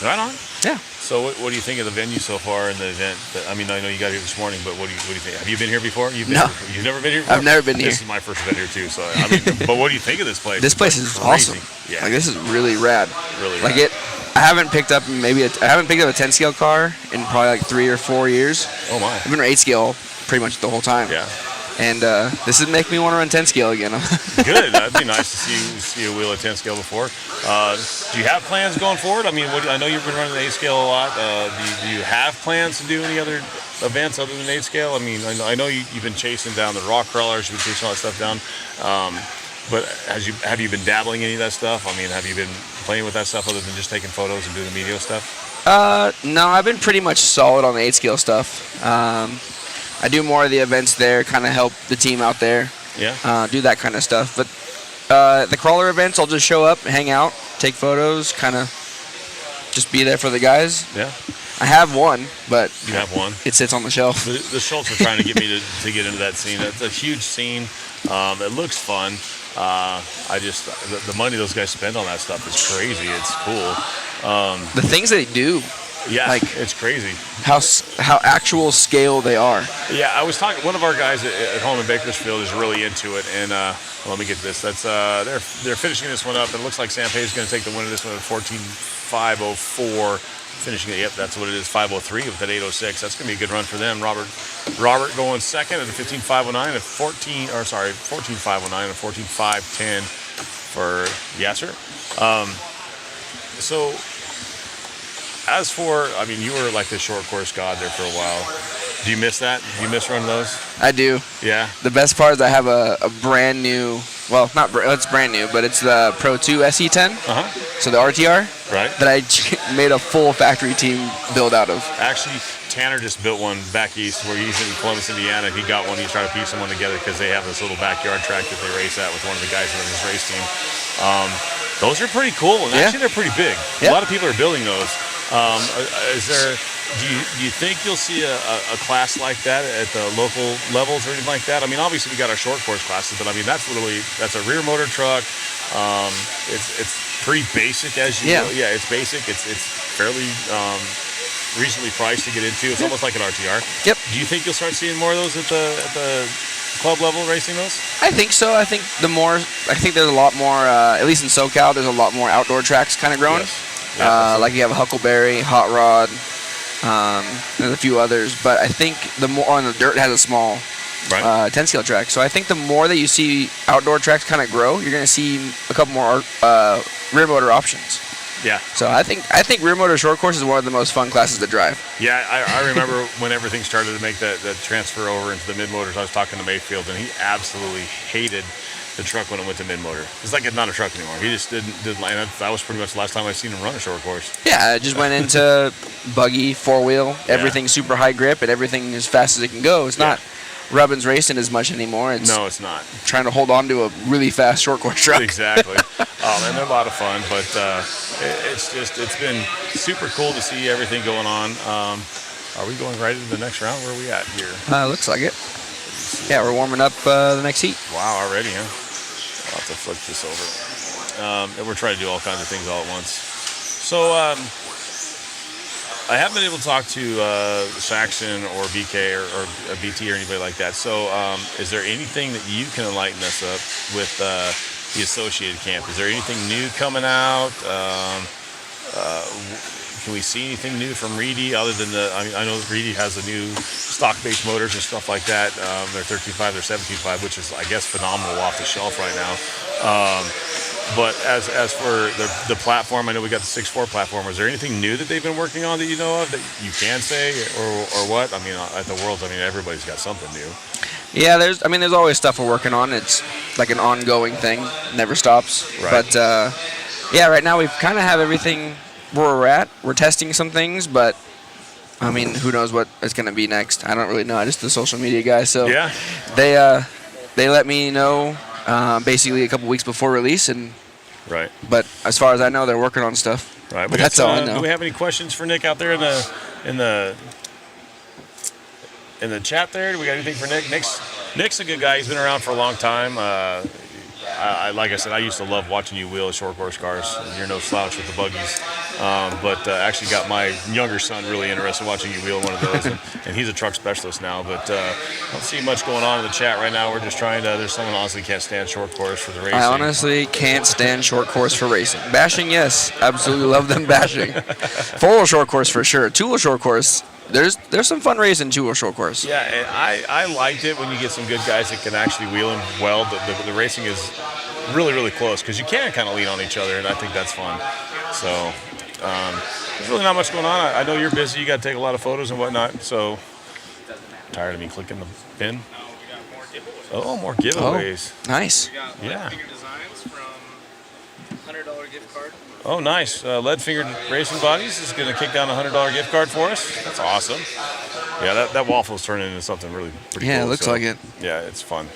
Right on. Yeah. So what do you think of the venue so far in the event? I mean, I know you got here this morning, but what do you think? Have you been here before? You've never been here before? I've never been here. This is my first event here too. So I mean, but what do you think of this place? This place is awesome. Yeah. Like, this is really rad. Really like rad. I haven't picked up a 10 scale car in probably 3 or 4 years. Oh my. I've been 8 scale pretty much the whole time. Yeah. And this is making me want to run 10 scale again. Good. That'd be nice to see a wheel at 10 scale before. Do you have plans going forward? I mean, I know you've been running the 8 scale a lot. Do you have plans to do any other events other than 8 scale? I mean, I know you've been chasing down the rock crawlers, you've been chasing all that stuff down. But have you been dabbling in any of that stuff? I mean, have you been playing with that stuff other than just taking photos and doing the media stuff? No, I've been pretty much solid on the 8 scale stuff. I do more of the events there, kind of help the team out there. Yeah. Do that kind of stuff. But the crawler events, I'll just show up, hang out, take photos, kind of just be there for the guys. Yeah. I have one, but you have one. It sits on the shelf. The Schultz are trying to get me to get into that scene. It's a huge scene. It looks fun. The money those guys spend on that stuff is crazy. It's cool. The things they do. Yeah, like it's crazy. How actual scale they are. Yeah, I was talking. One of our guys at home in Bakersfield is really into it, and let me get this. That's they're finishing this one up. It looks like Sam Page is going to take the win of this one at 14.504. Finishing it. Yep, that's what it is. 503 with that 806. That's going to be a good run for them. Robert going second at a 15.509 and 14.509 and 14.510 for Yasser. So. As for, I mean, you were like the short course god there for a while. Do you miss that? Do you miss running those? I do. Yeah. The best part is I have a brand new, well, it's brand new, but it's the Pro 2 SE10. So the RTR. Right. That I made a full factory team build out of. Actually, Tanner just built one back east where he's in Columbus, Indiana. He got one. He's trying to piece one together because they have this little backyard track that they race at with one of the guys in his race team. Those are pretty cool, and actually they're pretty big. A lot of people are building those. Do you think you'll see a class like that at the local levels or anything like that? I mean, obviously we got our short course classes, but I mean that's a rear motor truck. It's pretty basic as you know. Yeah, it's basic. It's fairly reasonably priced to get into. It's almost like an RTR. Yep. Do you think you'll start seeing more of those at the club level racing those? I think so. I think there's a lot more, at least in SoCal, there's a lot more outdoor tracks kind of growing. Yes. Yeah, like you have Huckleberry, Hot Rod, and a few others. But I think the more on the dirt has a small 10 scale track. So I think the more that you see outdoor tracks kind of grow, you're going to see a couple more rear motor options. Yeah. So I think rear motor short course is one of the most fun classes to drive. Yeah, I remember when everything started to make that transfer over into the mid motors. I was talking to Mayfield, and he absolutely hated the truck when it went to mid motor. It's like it's not a truck anymore. He just didn't like that. That was pretty much the last time I seen him run a short course. Yeah, I just went into buggy, 4-wheel, everything's super high grip, and everything as fast as it can go. It's not Rubbins racing as much anymore. No, it's not. Trying to hold on to a really fast short course truck. Exactly. And they're a lot of fun, but it's been super cool to see everything going on. Are we going right into the next round? Where are we at here? Looks like it. Yeah, we're warming up the next heat. Wow, already, huh? I'll have to flip this over. And we're trying to do all kinds of things all at once. So I haven't been able to talk to Saxon or BK or BT or anybody like that. So is there anything that you can enlighten us up with the Associated Camp? Is there anything new coming out? Can we see anything new from Reedy other than I know Reedy has the new stock-based motors and stuff like that. They're 13.5, they're 17.5, which is, I guess, phenomenal off the shelf right now. But as for the platform, I know we got the 6.4 platform. Is there anything new that they've been working on that you know of that you can say or what? I mean, at the Worlds, everybody's got something new. Yeah, there's always stuff we're working on. It's like an ongoing thing, never stops. Right. But right now we kind of have everything where we're at. We're testing some things, but I mean, who knows what it's going to be next? I don't really know. I'm just the social media guy, so yeah. They let me know basically a couple weeks before release, and right. But as far as I know, they're working on stuff. Right. But that's all I know. Do we have any questions for Nick out there in the chat there? Do we got anything for Nick? Nick's a good guy. He's been around for a long time. Like I said, I used to love watching you wheel short course cars. You're no slouch with the buggies. But actually got my younger son really interested in watching you wheel one of those. And he's a truck specialist now. But I don't see much going on in the chat right now. We're just trying to, there's someone honestly can't stand short course for the racing. I honestly can't stand short course for racing. Bashing, yes. Absolutely love them bashing. 4-wheel short course for sure. 2-wheel short course, there's some fun racing too, a short course. Yeah, and I liked it when you get some good guys that can actually wheel them well. The racing is really, really close because you can kind of lean on each other, and I think that's fun. So there's really not much going on. I know you're busy. You got to take a lot of photos and whatnot. So tired of me clicking the pin. Oh, more giveaways. Oh, nice. Yeah. $100 gift card. Oh, nice. Lead Fingered Racing Bodies is going to kick down a $100 gift card for us. That's awesome. Yeah, that waffle's turning into something really pretty cool. Yeah, it looks like it. Yeah, it's fun.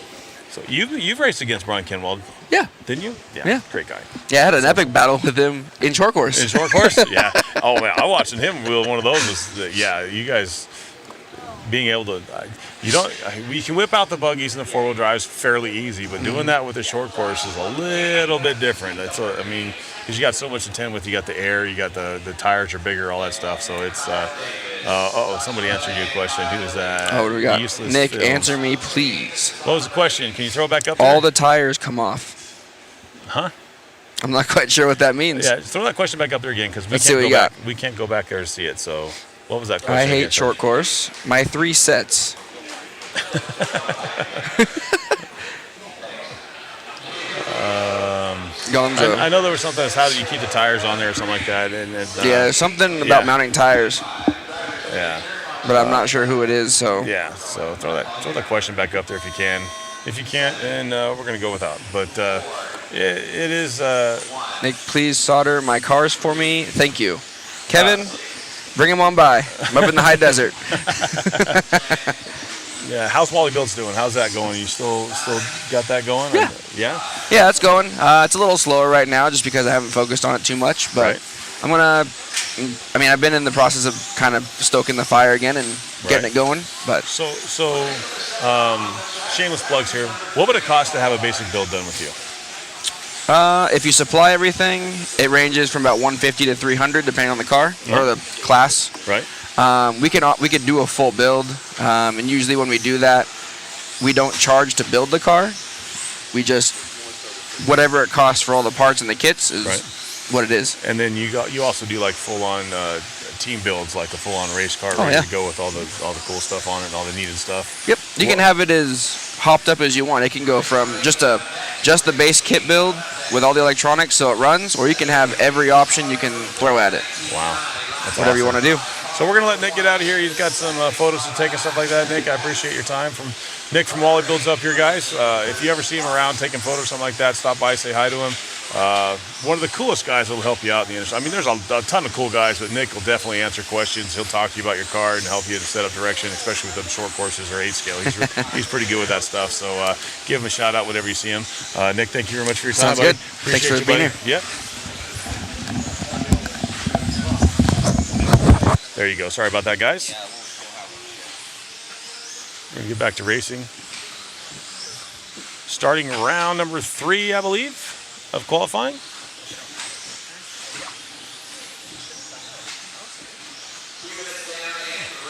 So you've raced against Brian Kenwald. Yeah. Didn't you? Yeah. Great guy. Yeah, I had an epic battle with him in short course. In short course? Yeah. Oh, man, I watching him wheel one of those. You guys being able to, we can whip out the buggies and the four-wheel drives fairly easy, but doing that with a short course is a little bit different. Because you got so much to tend with. You got the air, you got the tires are bigger, all that stuff. So it's, somebody answered you a question. Who is that? Oh, what do we got? Useless Nick, Films. answer me, please. What was the question? Can you throw it back up there? All the tires come off. Huh? I'm not quite sure what that means. Yeah, throw that question back up there again because Let's see what you got. We can't go back there to see it. So what was that question? I again? hate short course. My 3 sets. Gonzo. I know there was something that's how do you keep the tires on there or something like that. Yeah, there's something about mounting tires. Yeah. But I'm not sure who it is, so. Yeah, so throw that question back up there if you can. If you can't, then we're going to go without. But it is... Nick, please solder my cars for me. Thank you. Kevin, bring him on by. I'm up in the high desert. Yeah, how's Wally Builds doing? How's that going? You still got that going? Yeah. Yeah? Yeah, it's going. It's a little slower right now just because I haven't focused on it too much. But I'm going to... I've been in the process of kind of stoking the fire again and getting it going. But So shameless plugs here. What would it cost to have a basic build done with you? If you supply everything, it ranges from about $150 to $300 depending on the car or the class. Right. We could do a full build, and usually when we do that, we don't charge to build the car. We just whatever it costs for all the parts and the kits is what it is. And then you also do like full on team builds, like a full on race car ready to go with all the cool stuff on it and all the needed stuff. Yep. You can have it as hopped up as you want. It can go from just the base kit build with all the electronics so it runs, or you can have every option you can throw at it. Wow. That's whatever you want to do. So we're going to let Nick get out of here. He's got some photos to take and stuff like that. Nick, I appreciate your time. From Nick from Wally Builds up here, guys. If you ever see him around taking photos, something like that, stop by, say hi to him. One of the coolest guys that will help you out in the industry. I mean, there's a ton of cool guys, but Nick will definitely answer questions. He'll talk to you about your car and help you to set up direction, especially with them short courses or 8 scale. He's pretty good with that stuff. So give him a shout out whenever you see him. Nick, thank you very much for your time. Sounds good. Appreciate Thanks for you, being buddy. here. Yep. There you go. Sorry about that, guys. We're going to get back to racing. Starting round number 3, I believe, of qualifying.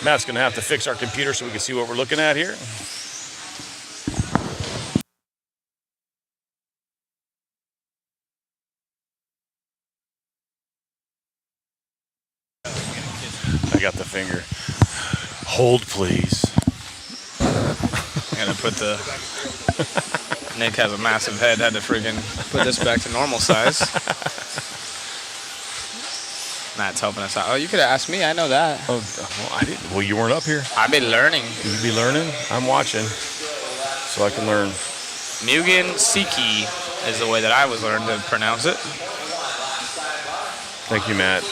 Matt's going to have to fix our computer so we can see what we're looking at here. I got the finger. Hold, please. I'm gonna put the... Nick has a massive head. Had to friggin' put this back to normal size. Matt's helping us out. Oh, you could have asked me. I know that. Oh, well, I didn't. Well, you weren't up here. I've been learning. You be learning? I'm watching, so I can learn. Mugen Siki is the way that I was learned to pronounce it. Thank you, Matt.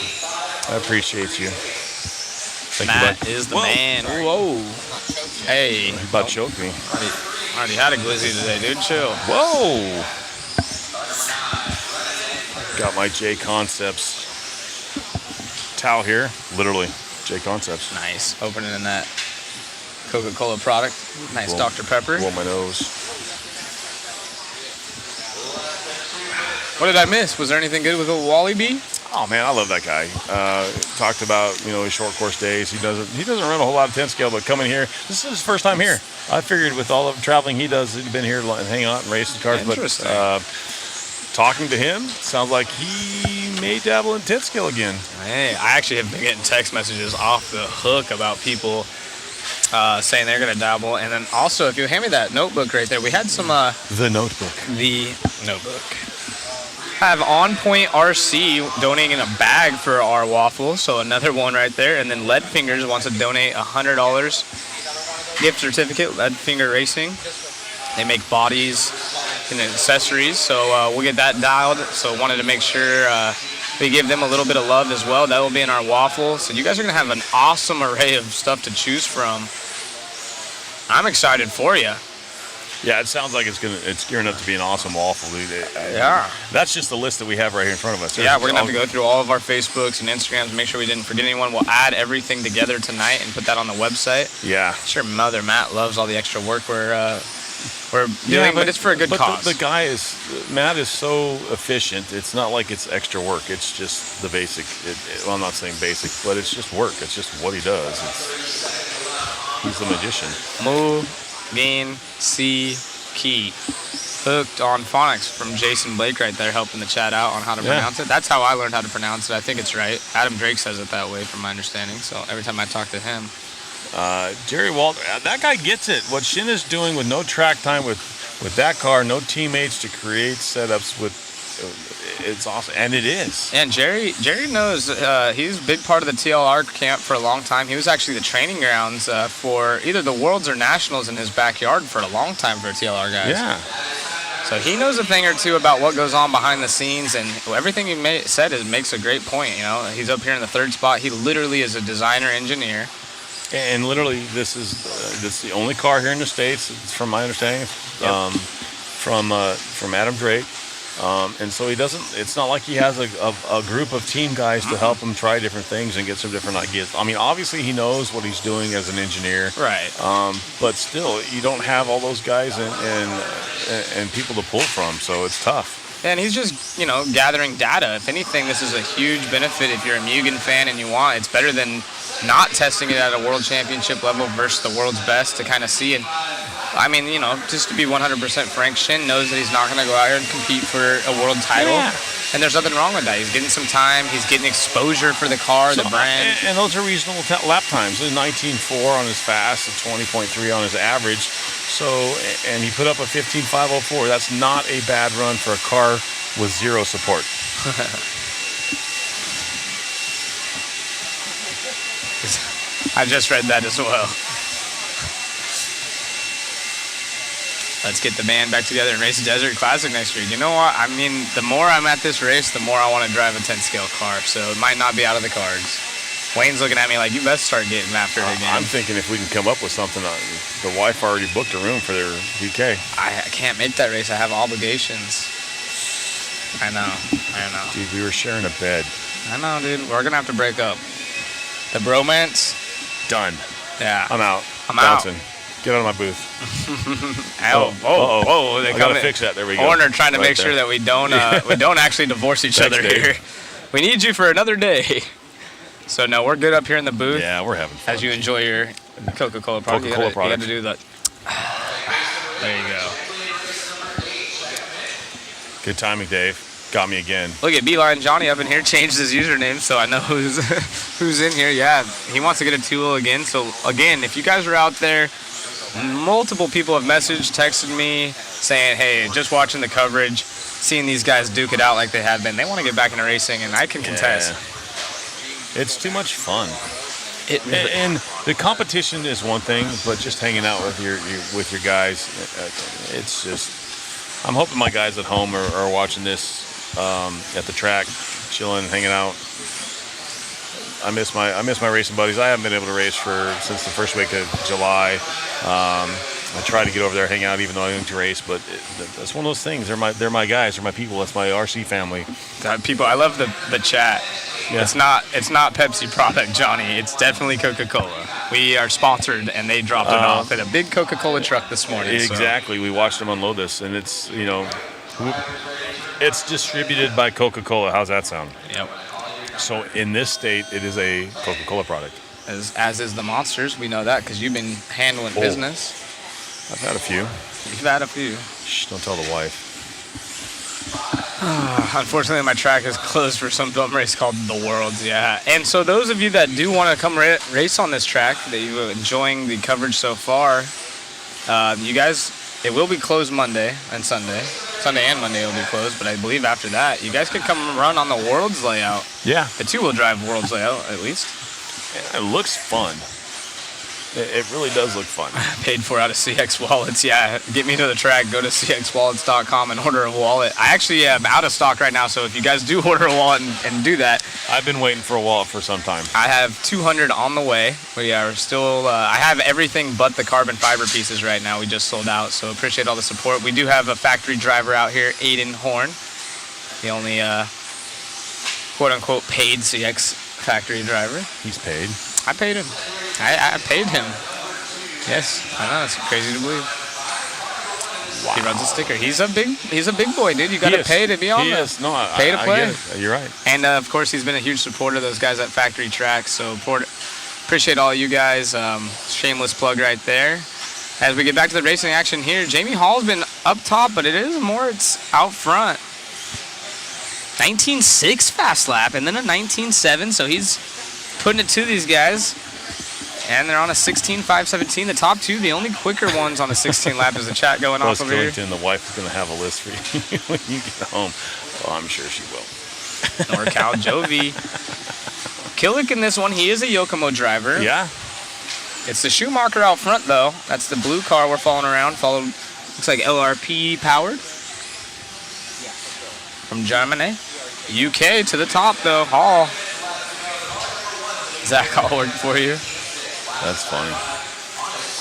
I appreciate you. Thank Matt you, is the man. Whoa. Hey. You about choked me. Already had a glizzy today, dude. Chill. Whoa. Got my J Concepts towel here. Literally, J Concepts. Nice. Opening in that Coca-Cola product. Nice Blow, Dr. Pepper. Blow my nose. What did I miss? Was there anything good with a Wally B? Oh man, I love that guy. Talked about his short course days. He doesn't run a whole lot of 10 scale, but coming here, this is his first time here. I figured with all of the traveling he does, he'd been here and hang out and race the cars. Interesting. But talking to him, sounds like he may dabble in 10 scale again. Hey, I actually have been getting text messages off the hook about people saying they're going to dabble. And then also, if you hand me that notebook right there, we had some... the notebook. The notebook. Have On Point RC donating a bag for our waffle, so another one right there. And then Lead Fingers wants to donate $100 gift certificate, Lead Finger Racing. They make bodies and accessories, so we'll get that dialed. So wanted to make sure we give them a little bit of love as well. That will be in our waffle. So you guys are gonna have an awesome array of stuff to choose from. I'm excited for you. Yeah, it sounds like it's gearing up to be an awesome waffle, dude. Yeah. That's just the list that we have right here in front of us. Yeah, we're gonna have to go through all of our Facebooks and Instagrams, make sure we didn't forget anyone. We'll add everything together tonight and put that on the website. Yeah. I'm sure Mother Matt loves all the extra work we're doing, but it's for a good cause. The guy Matt is so efficient. It's not like it's extra work. It's just the basic. Well, I'm not saying basic, but it's just work. It's just what he does. He's the magician. Mugen Key. Hooked on phonics from Jason Blake right there, helping the chat out on how to pronounce it. That's how I learned how to pronounce it. I think it's right. Adam Drake says it that way from my understanding, so every time I talk to him. Jerry Walter, that guy gets it. What Shin is doing with no track time with that car, no teammates to create setups with, it's awesome, and it is. And Jerry knows he's a big part of the TLR camp for a long time. He was actually the training grounds for either the Worlds or Nationals in his backyard for a long time for TLR guys. Yeah. So he knows a thing or two about what goes on behind the scenes, and everything he said makes a great point. You know, he's up here in the third spot. He literally is a designer engineer. And literally, this is the only car here in the States, from my understanding, from Adam Drake. And so he doesn't, it's not like he has a group of team guys to help him try different things and get some different ideas. I mean, obviously he knows what he's doing as an engineer. Right. But still, you don't have all those guys and people to pull from, so it's tough. And he's just, gathering data. If anything, this is a huge benefit if you're a Mugen fan and you want. It's better than not testing it at a world championship level versus the world's best to kind of see. And I mean, just to be 100% frank, Shin knows that he's not going to go out here and compete for a world title. Yeah. And there's nothing wrong with that. He's getting some time. He's getting exposure for the car, the brand. And those are reasonable lap times. 19.4 on his fast, a 20.3 on his average. So, and he put up a 15.504. That's not a bad run for a car with zero support. I just read that as well. Let's get the band back together and race the Desert Classic next year. You know what? I mean, the more I'm at this race, the more I want to drive a 10-scale car. So it might not be out of the cards. Wayne's looking at me like, you best start getting after it again. I'm thinking if we can come up with something. The wife already booked a room for their DK. I can't make that race. I have obligations. I know. Dude, we were sharing a bed. I know, dude. We're going to have to break up. The bromance. Done. Yeah. I'm out. I'm Bouncing. out. Get out of my booth. Whoa! I gotta fix that. There we go. Horner trying to make sure that we don't actually divorce each other here. We need you for another day. So no, we're good up here in the booth. Yeah, we're having fun. As you enjoy your Coca-Cola product. You got to do that. There you go. Good timing, Dave. Got me again. Look at Beeline Johnny up in here, changed his username, so I know who's in here. Yeah, he wants to get a 2-wheel again. So again, if you guys are out there, multiple people have messaged, texted me, saying, hey, just watching the coverage, seeing these guys duke it out like they have been. They want to get back into racing, and I can contest. It's too much fun. And the competition is one thing, but just hanging out with your guys, it's just. I'm hoping my guys at home are watching this at the track, chilling, hanging out. I miss my racing buddies. I haven't been able to race since the first week of July. I try to get over there, hang out, even though I don't to race. But that's one of those things. They're my guys. They're my people. That's my RC family. People, I love the chat. Yeah. It's not Pepsi product, Johnny. It's definitely Coca-Cola. We are sponsored, and they dropped it off in a big Coca-Cola truck this morning. Exactly. So. We watched them unload this, and it's it's distributed by Coca-Cola. How's that sound? Yep. So in this state, it is a Coca-Cola product. As is the Monsters. We know that because you've been handling business. I've had a few. You've had a few. Shh, don't tell the wife. Unfortunately, my track is closed for some dumb race called the Worlds. Yeah, and so those of you that do want to come race on this track, that you're enjoying the coverage so far, you guys, it will be closed Monday and Sunday. Sunday and Monday will be closed, but I believe after that, you guys can come run on the Worlds layout. Yeah. The two-wheel drive Worlds layout, at least. Yeah, it looks fun. It really does look fun. Paid for out of CX Wallets. Yeah, get me to the track. Go to cxwallets.com and order a wallet. I actually am out of stock right now, so if you guys do order a wallet and do that. I've been waiting for a wallet for some time. I have 200 on the way. We are still, I have everything but the carbon fiber pieces right now. We just sold out, so appreciate all the support. We do have a factory driver out here, Aiden Horn. The only quote-unquote paid CX factory driver. He's paid. I paid him. I paid him. Yes, I know, it's crazy to believe. Wow. He runs a sticker. He's a big boy, dude. You got to pay to be on this. No, pay to play. I get it. You're right. And of course, he's been a huge supporter of those guys at Factory Tracks. So appreciate all you guys. Shameless plug right there. As we get back to the racing action here, Jamie Hall's been up top, but it's out front. 19.6 fast lap, and then a 19.7. So he's putting it to these guys. And they're on a 16.517. The top two, the only quicker ones on the 16 lap is the chat going off over here. The wife is going to have a list for you when you get home. Oh, I'm sure she will. NorCal Jovi. Killick in this one, he is a Yokomo driver. Yeah. It's the Schumacher out front, though. That's the blue car we're following around. Looks like LRP powered. From Germany. UK to the top, though. Hall. Zach Hall working for you. That's funny.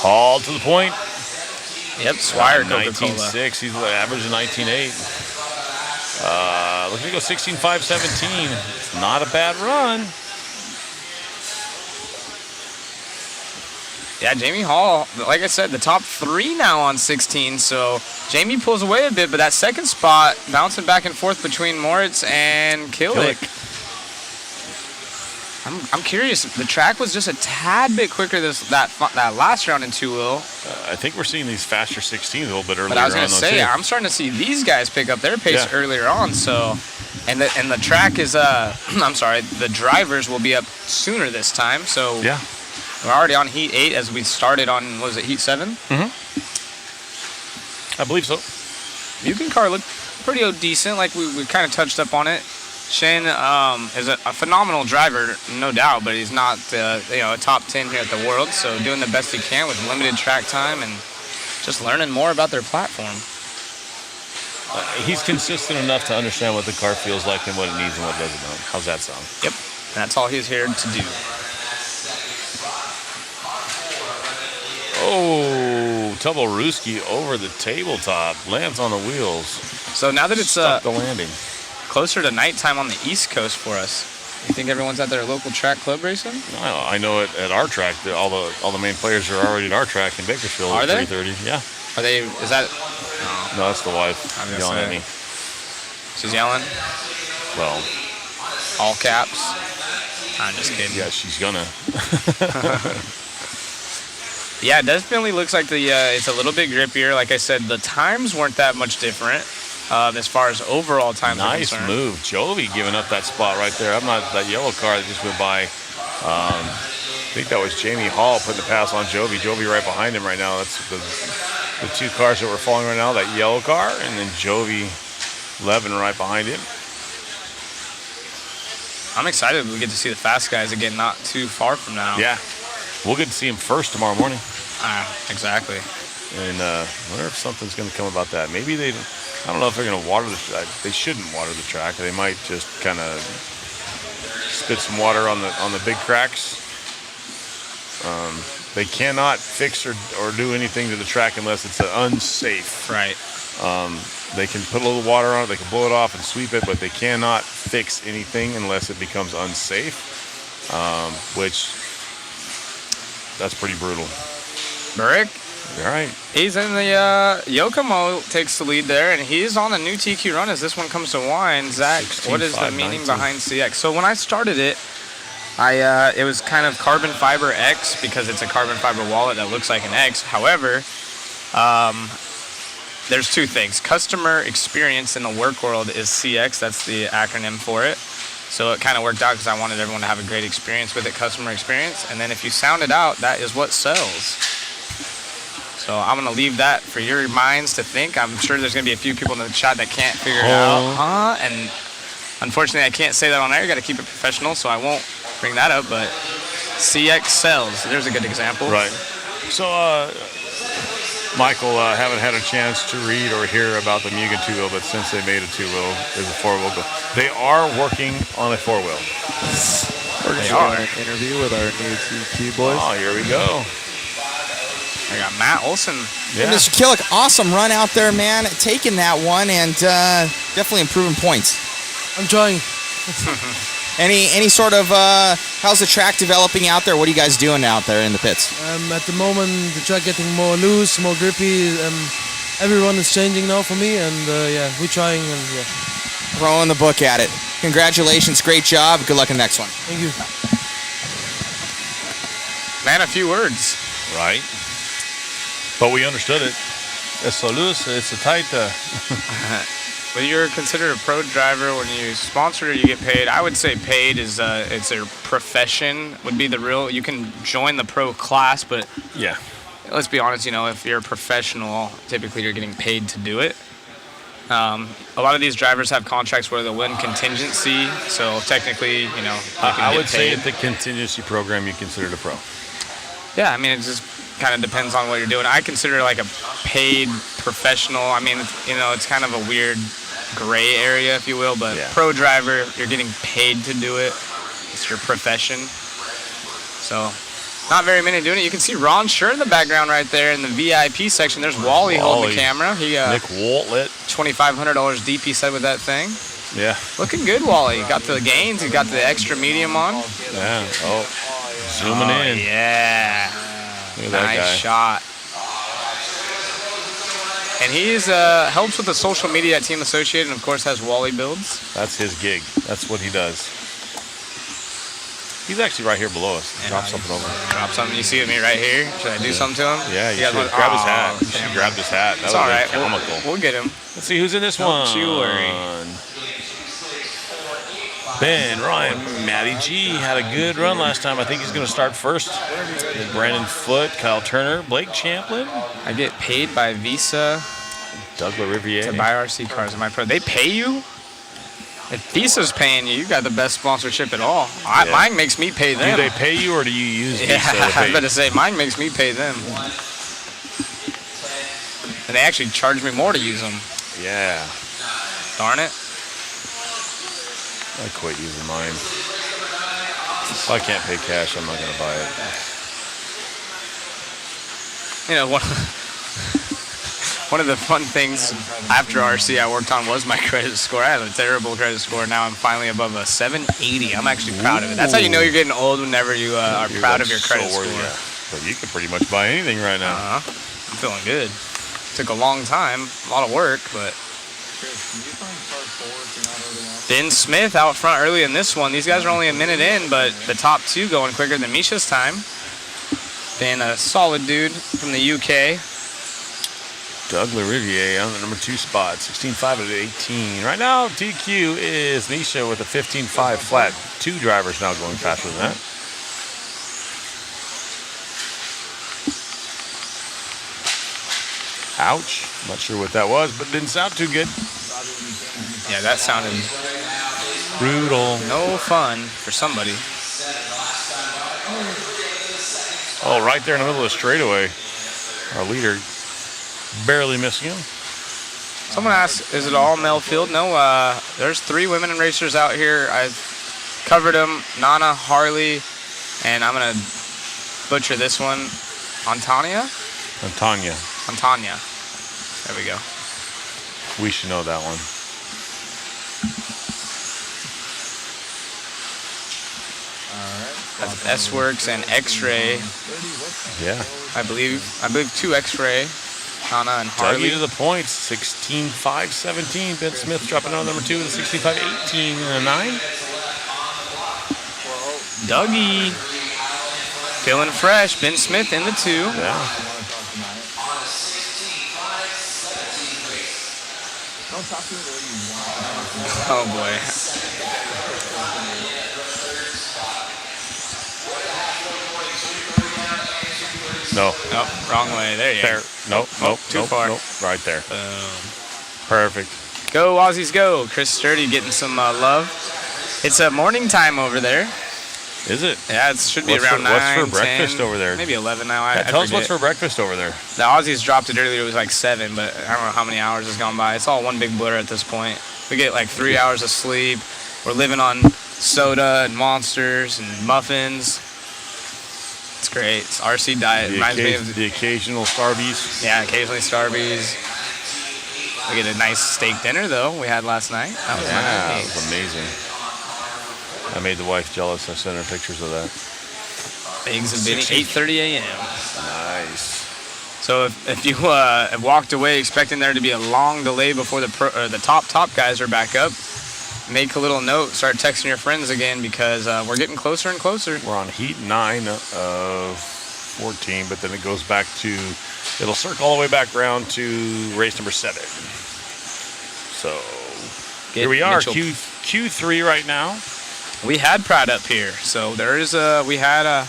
Hall to the point. Yep, Swire Coca-Cola. 19.6. He's averaging 19.8. Looking to go 16.517. It's not a bad run. Yeah, Jamie Hall, like I said, the top three now on 16. So Jamie pulls away a bit, but that second spot bouncing back and forth between Moritz and Killick. I'm curious. The track was just a tad bit quicker that last round in two-wheel. I think we're seeing these faster 16s a little bit earlier. But I was going to say, I'm starting to see these guys pick up their pace earlier on. So, and the track is, I'm sorry, the drivers will be up sooner this time. So yeah, we're already on heat 8 as we started on, what was it, heat 7? Mm-hmm. I believe so. Mugen car looked pretty decent, like we kind of touched up on it. Shane is a phenomenal driver, no doubt, but he's not a top 10 here at the World. So doing the best he can with limited track time and just learning more about their platform. He's consistent enough to understand what the car feels like and what it needs and what it doesn't know. How's that sound? Yep, and that's all he's here to do. Oh, Tubolruski over the tabletop, lands on the wheels. So now that it's stuck the landing. Closer to nighttime on the East Coast for us. You think everyone's at their local track club racing? I know at our track, all the main players are already at our track in Bakersfield at 3:30. Yeah. Are they? Is that? No, that's the wife yelling at me. She's yelling. Well, all caps. I'm just kidding. Yeah, she's gonna. Yeah, it definitely looks like it's a little bit grippier. Like I said, the times weren't that much different. As far as overall times are concerned. Nice move. Jovi giving up that spot right there. I'm not that yellow car that just went by. I think that was Jamie Hall putting the pass on Jovi. Jovi right behind him right now. That's the two cars that we're following right now, that yellow car, and then Jovi Levin right behind him. I'm excited we get to see the fast guys again not too far from now. Yeah. We'll get to see him first tomorrow morning. Exactly. And I wonder if something's going to come about that. Maybe I don't know if they're going to water the track. They shouldn't water the track. They might just kind of spit some water on the big cracks. They cannot fix or do anything to the track unless it's unsafe. Right. They can put a little water on it. They can blow it off and sweep it, but they cannot fix anything unless it becomes unsafe, which that's pretty brutal. Brick. All right. He's in the Yokomo, takes the lead there, and he's on the new TQ run as this one comes to wind. Zach, what is the meaning behind CX? So when I started it, it was kind of carbon fiber X because it's a carbon fiber wallet that looks like an X. However, there's two things. Customer experience in the work world is CX. That's the acronym for it. So it kind of worked out because I wanted everyone to have a great experience with it, customer experience. And then if you sound it out, that is what sells. So I'm going to leave that for your minds to think. I'm sure there's going to be a few people in the chat that can't figure it out. And unfortunately, I can't say that on air. You got to keep it professional, so I won't bring that up. But CX sells. There's a good example. Right. So, Michael, haven't had a chance to read or hear about the Mugen two-wheel, but since they made a two-wheel, there's a four-wheel. They are working on a four-wheel. We're going to do an interview with our new TQ boys. Oh, here we go. I got Matt Olson. Yeah. Mr. Killick, awesome run out there, man. Taking that one and definitely improving points. I'm trying. Any sort of how's the track developing out there? What are you guys doing out there in the pits? At the moment, the track getting more loose, more grippy. Everyone is changing now for me, and yeah, we're trying. And yeah, throwing the book at it. Congratulations, great job. Good luck in the next one. Thank you. Man, a few words. Right. But we understood it. It's so loose. It's a tight. When you're considered a pro driver, when you sponsor or you get paid, I would say paid is it's a profession would be the real. You can join the pro class, but yeah, let's be honest. You know, if you're a professional, typically you're getting paid to do it. A lot of these drivers have contracts where they'll win contingency, so technically, you know, I would say at the contingency program, you consider it a pro. Yeah, I mean, it just kind of depends on what you're doing. I consider it like a paid professional. I mean, you know, it's kind of a weird gray area, if you will, but pro driver, you're getting paid to do it. It's your profession. So, not very many doing it. You can see Ron Schur in the background right there in the VIP section. There's Wally holding the camera. He Nick Waltlet. $2,500 deep, he said, with that thing. Yeah. Looking good, Wally. He got the gains. He got the extra medium on. Yeah. Oh, zooming in. Yeah. Look at that guy. Nice shot. And he's helps with the social media at Team Associated, and of course has Wally builds. That's his gig. That's what he does. He's actually right here below us. Drop something over. Drop something. You see me right here? Should I do something to him? Yeah, you should grab his hat. You should grab his hat. That It's was all right. comical. We'll get him. Let's see who's in this one. Don't you worry. Ben, Ryan, Matty G had a good run last time. I think he's going to start first. Brandon Foote, Kyle Turner, Blake Champlin. I get paid by Visa. Doug LaRiviere. To buy RC cars in my pro. They pay you? If Visa's paying you, you got the best sponsorship at all. Mine makes me pay them. Do they pay you or do you use Visa? Yeah, I was about to say, mine makes me pay them. And they actually charge me more to use them. Yeah. Darn it. I quit using mine. If I can't pay cash, I'm not going to buy it. You know, one of the fun things after RC I worked on was my credit score. I had a terrible credit score. Now I'm finally above a 780. I'm actually proud of it. That's how you know you're getting old, whenever you are proud of your credit score. Yeah. But you can pretty much buy anything right now. I'm feeling good. Took a long time, a lot of work, but... Ben Smith out front early in this one. These guys are only a minute in, but the top two going quicker than Misha's time. Ben, a solid dude from the UK. Doug LaRiviere on the number 2 spot, 16.5 out of 18. Right now, TQ is Misha with a 15.5 flat. 2 drivers now going faster than that. Ouch. Not sure what that was, but it didn't sound too good. Yeah, that sounded brutal. No fun for somebody. Oh, right there in the middle of the straightaway. Our leader barely missing him. Someone asked, is it all male field? No, there's 3 women racers out here. I've covered them. Nana, Harley, and I'm going to butcher this one. Antanya? Antanya. There we go. We should know that one. That's S-Works and X-Ray. Yeah. I believe 2 X-Ray. Nana and Harley. Dougie to the points, 16.5-17. Ben Smith dropping out number 2 with a 16.5-18 and a 9. Dougie feeling fresh. Ben Smith in the 2. Yeah. Oh boy. No. Nope, wrong way. There you go. There. Nope, nope, too nope, far. nope. Right there. Boom. Perfect. Go Aussies go. Chris Sturdy getting some love. It's morning time over there. Is it? Yeah, it should be What's around 9, What's for 10, breakfast over there? Maybe 11 now. Yeah, tell us what's for breakfast over there. The Aussies dropped it earlier. It was like 7, but I don't know how many hours has gone by. It's all one big blur at this point. We get like 3 hours of sleep. We're living on soda and monsters and muffins. It's great. It's RC diet. Reminds me of The occasional Starbies. Yeah, occasionally Starbies. We get a nice steak dinner though. We had last night. That was That nice. was amazing. I made the wife jealous. I sent her pictures of that. Eggs and Benny, 8:30 a.m. Nice. So if you have walked away expecting there to be a long delay before the top guys are back up, make a little note. Start texting your friends again because we're getting closer and closer. We're on heat 9 of 14, but then it goes back to, it'll circle all the way back around to race number 7. So here we are, Q3 right now. We had Pratt up here, so there is we had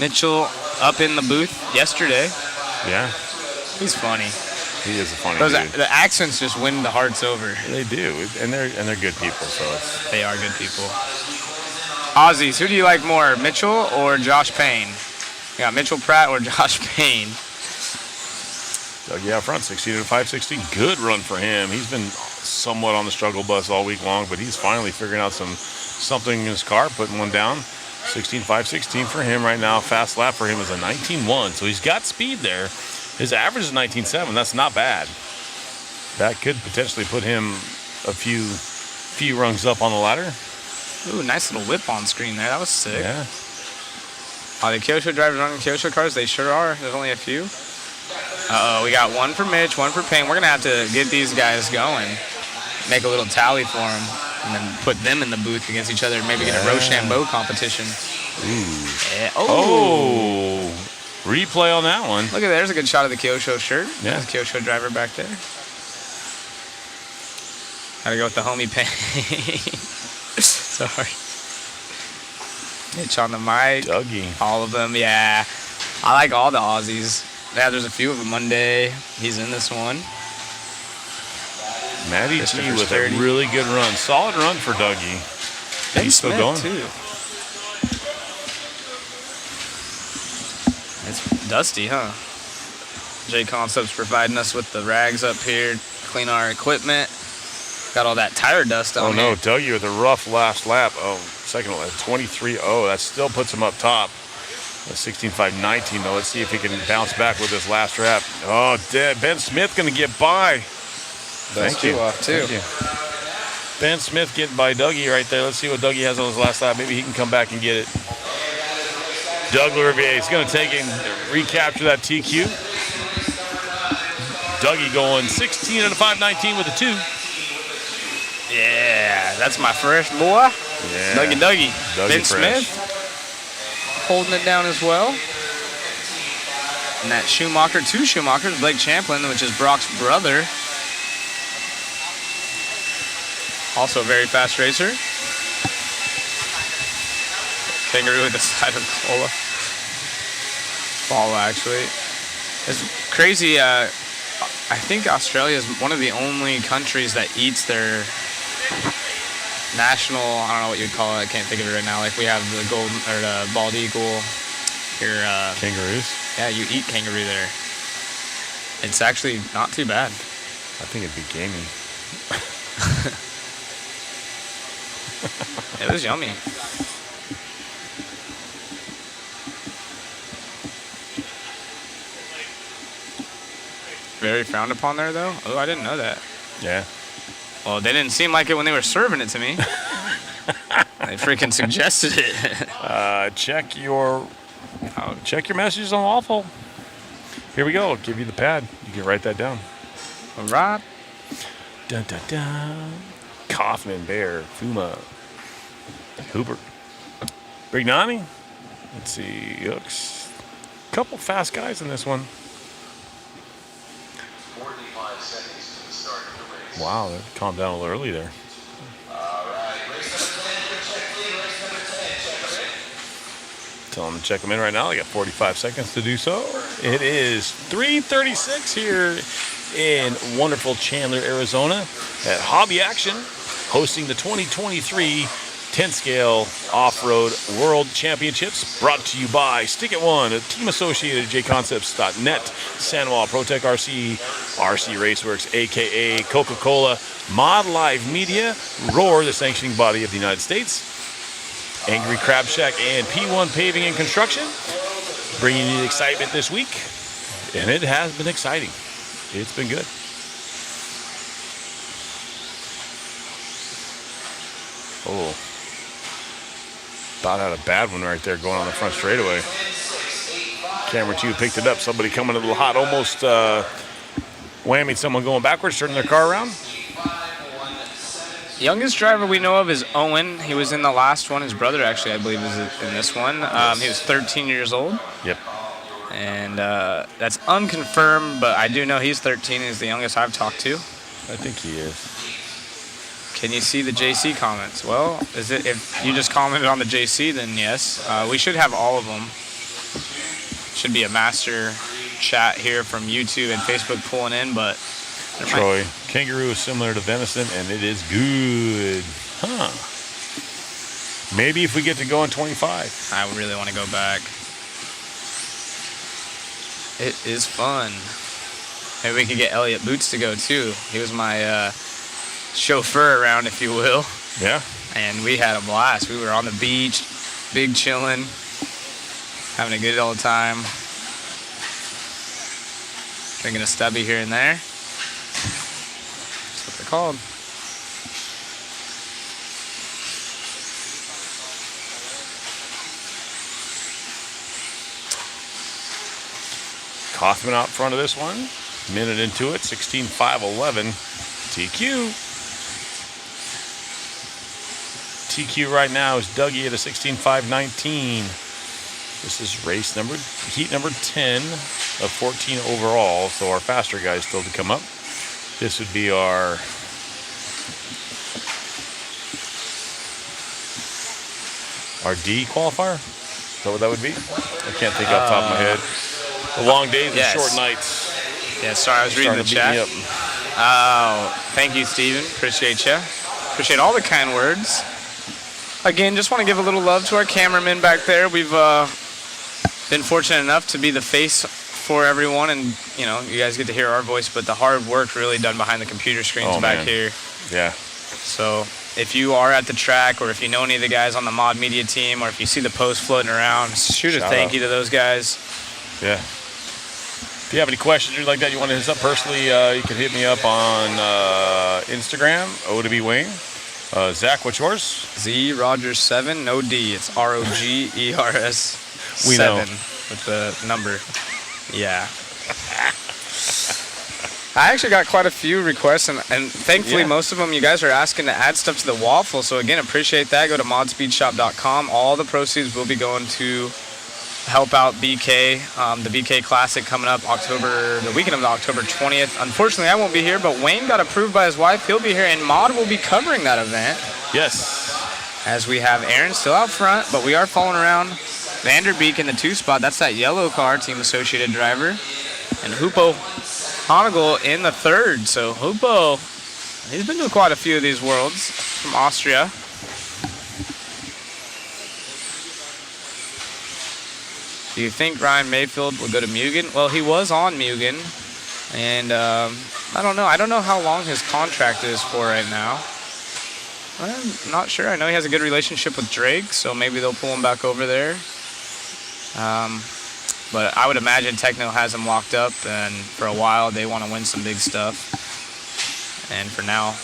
Mitchell up in the booth yesterday. Yeah, he's funny. He is a funny Those dude. the accents just win the hearts over. They do, and they're good people. So they are good people. Aussies, who do you like more, Mitchell or Josh Payne? Yeah, Mitchell Pratt or Josh Payne? Yeah, front 16 to 516. Good run for him. He's been somewhat on the struggle bus all week long, but he's finally figuring out something in his car, putting one down. 16.516 for him right now. Fast lap for him is a 19.1, so he's got speed there. His average is 19.7. That's not bad. That could potentially put him a few rungs up on the ladder. Ooh, nice little whip on screen there. That was sick. Yeah. Are the Kyosho drivers running Kyosho cars? They sure are. There's only a few. Uh-oh, we got one for Mitch, one for Payne. We're going to have to get these guys going. Make a little tally for them. And then put them in the booth against each other and maybe get a Rochambeau competition. Ooh. Yeah. Oh. Replay on that one. Look at there's a good shot of the Kyosho shirt. Yeah. There's a Kyosho driver back there. Gotta go with the homie Payne. Sorry. Mitch on the mic. Dougie. All of them, yeah. I like all the Aussies. Yeah, there's a few of them. Monday, he's in this one. Matty G with a really good run. Solid run for Dougie. He's still going. Too. It's dusty, huh? J Concepts providing us with the rags up here, clean our equipment. Got all that tire dust on Oh no, here. Dougie with a rough last lap. Oh, second lap, 23.0. That still puts him up top. 16.519 though. Let's see if he can bounce back with this last lap. Oh, dead. Ben Smith gonna get by. Thank you. Off too. Thank you. Ben Smith getting by Dougie right there. Let's see what Dougie has on his last lap. Maybe he can come back and get it. Doug Lariviere is going to take and recapture that TQ. Dougie going 16 out of 519 with a 2. Yeah, that's my fresh boy. Yeah. Dougie. Dougie Ben fresh. Smith holding it down as well. And that Schumacher, 2 Schumachers, Blake Champlin, which is Brock's brother. Also a very fast racer. Kangaroo at the side of Cola. Ball, actually. It's crazy. I think Australia is one of the only countries that eats their national, I don't know what you'd call it. I can't think of it right now. Like we have the golden or the bald eagle here. Kangaroos? Yeah, you eat kangaroo there. It's actually not too bad. I think it'd be gamey. It was yummy. Very frowned upon there, though. Oh, I didn't know that. Yeah. Well, they didn't seem like it when they were serving it to me. They freaking suggested it. Check your messages on Waffle. Here we go. I'll give you the pad. You can write that down. All right. Dun, dun, dun. Kaufman, Bear, Fuma, Hooper, Brignani. Let's see. Hooks. Couple fast guys in this one. 45 seconds to the start of the race. Wow, that calmed down a little early there. Tell them to check them in right now. They got 45 seconds to do so. It is 3:36 here in wonderful Chandler, Arizona at Hobby Action, hosting the 2023 10-scale off-road world championships, brought to you by Stick It One, a team associated jconcepts.net, Sanwa Protec RC, RC Raceworks, aka Coca-Cola, Mod Live Media, Roar, the sanctioning body of the United States, Angry Crab Shack, and P1 Paving and Construction, bringing you the excitement this week, and it has been exciting. It's been good. Oh. Thought I had a bad one right there going on the front straightaway. Camera 2 picked it up. Somebody coming a little hot, almost whammied someone going backwards, turning their car around. Youngest driver we know of is Owen. He was in the last one. His brother, actually, I believe, is in this one. He was 13 years old. Yep. And that's unconfirmed, but I do know he's 13. He's the youngest I've talked to. I think he is. Can you see the JC comments? Well, if you just commented on the JC, then yes. We should have all of them. Should be a master chat here from YouTube and Facebook pulling in, but... Troy, kangaroo is similar to venison, and it is good. Huh. Maybe if we get to go in 25. I really want to go back. It is fun. Maybe we could get Elliot Boots to go, too. He was my... chauffeur around, if you will. Yeah. And we had a blast. We were on the beach, big chilling, having a good old time. Drinking a stubby here and there. That's what they're called. Kaufman out front of this one. Minute into it, 16.511. TQ. TQ right now is Dougie at a 16.519. This is heat number 10 of 14 overall, so our faster guys still to come up. This would be our D qualifier. Is that what that would be? I can't think off the top of my head. The long days and short nights. Yeah, sorry, I was reading the chat. Oh, thank you, Steven. Appreciate you. Appreciate all the kind words. Again, just want to give a little love to our cameramen back there. We've been fortunate enough to be the face for everyone, and you know, you guys get to hear our voice, but the hard work really done behind the computer screens back here. Yeah. So if you are at the track, or if you know any of the guys on the Mod Media team, or if you see the post floating around, shoot a thank you to those guys. Yeah. If you have any questions or like that you want to hit us up personally, you can hit me up on Instagram, O2B Wayne. Zach, what's yours? Z Rogers 7, no D. It's ROGERS 7 We know. with the number. Yeah. I actually got quite a few requests, and thankfully most of them you guys are asking to add stuff to the waffle. So again, appreciate that. Go to modspeedshop.com. All the proceeds will be going to help out BK. The BK Classic coming up the weekend of October 20th. Unfortunately, I won't be here, but Wayne got approved by his wife. He'll be here, and Mod will be covering that event. Yes. As we have Aaron still out front, but we are following around Vanderbeek in the 2 spot. That's that yellow car, team associated driver. And Hupo Honigel in the 3rd. So Hupo, he's been to quite a few of these worlds from Austria. Do you think Ryan Mayfield will go to Mugen? Well, he was on Mugen, and I don't know. I don't know how long his contract is for right now. I'm not sure. I know he has a good relationship with Drake, so maybe they'll pull him back over there. But I would imagine Techno has him locked up, and for a while they want to win some big stuff. And for now,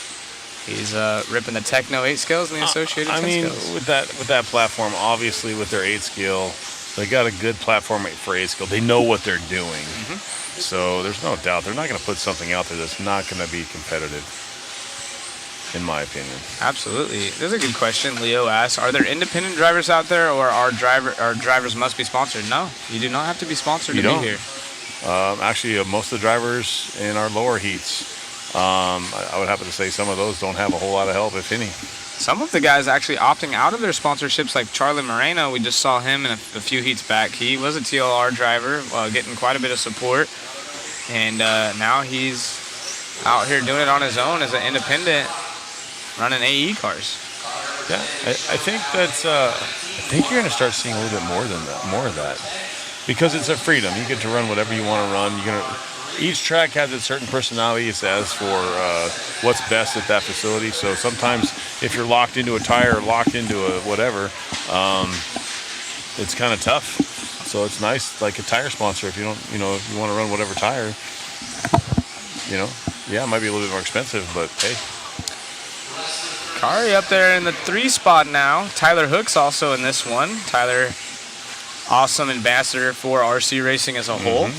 he's ripping the Techno 8 scales and the associated 10 scales. with that platform, obviously with their 8 scale, they got a good platform for 8 scale. They know what they're doing. So there's no doubt they're not going to put something out there that's not going to be competitive, in my opinion. Absolutely. There's a good question. Leo asks, are there independent drivers out there, or our drivers must be sponsored? No, you do not have to be sponsored to be here. Actually, most of the drivers in our lower heats I would happen to say some of those don't have a whole lot of help, if any. Some of the guys actually opting out of their sponsorships, like Charlie Moreno. We just saw him in a few heats back. He was a TLR driver, getting quite a bit of support. And now he's out here doing it on his own as an independent, running AE cars. Yeah, I think that's. I think you're going to start seeing a little bit more of that, because it's a freedom. You get to run whatever you want to run. Each track has a certain personality as for what's best at that facility. So sometimes if you're locked into a tire or locked into a whatever, it's kind of tough. So it's nice, like a tire sponsor. If you don't, if you want to run whatever tire, yeah, it might be a little bit more expensive, but hey. Kari up there in the 3 spot now. Tyler Hook's also in this one. Tyler, awesome ambassador for RC racing as a whole.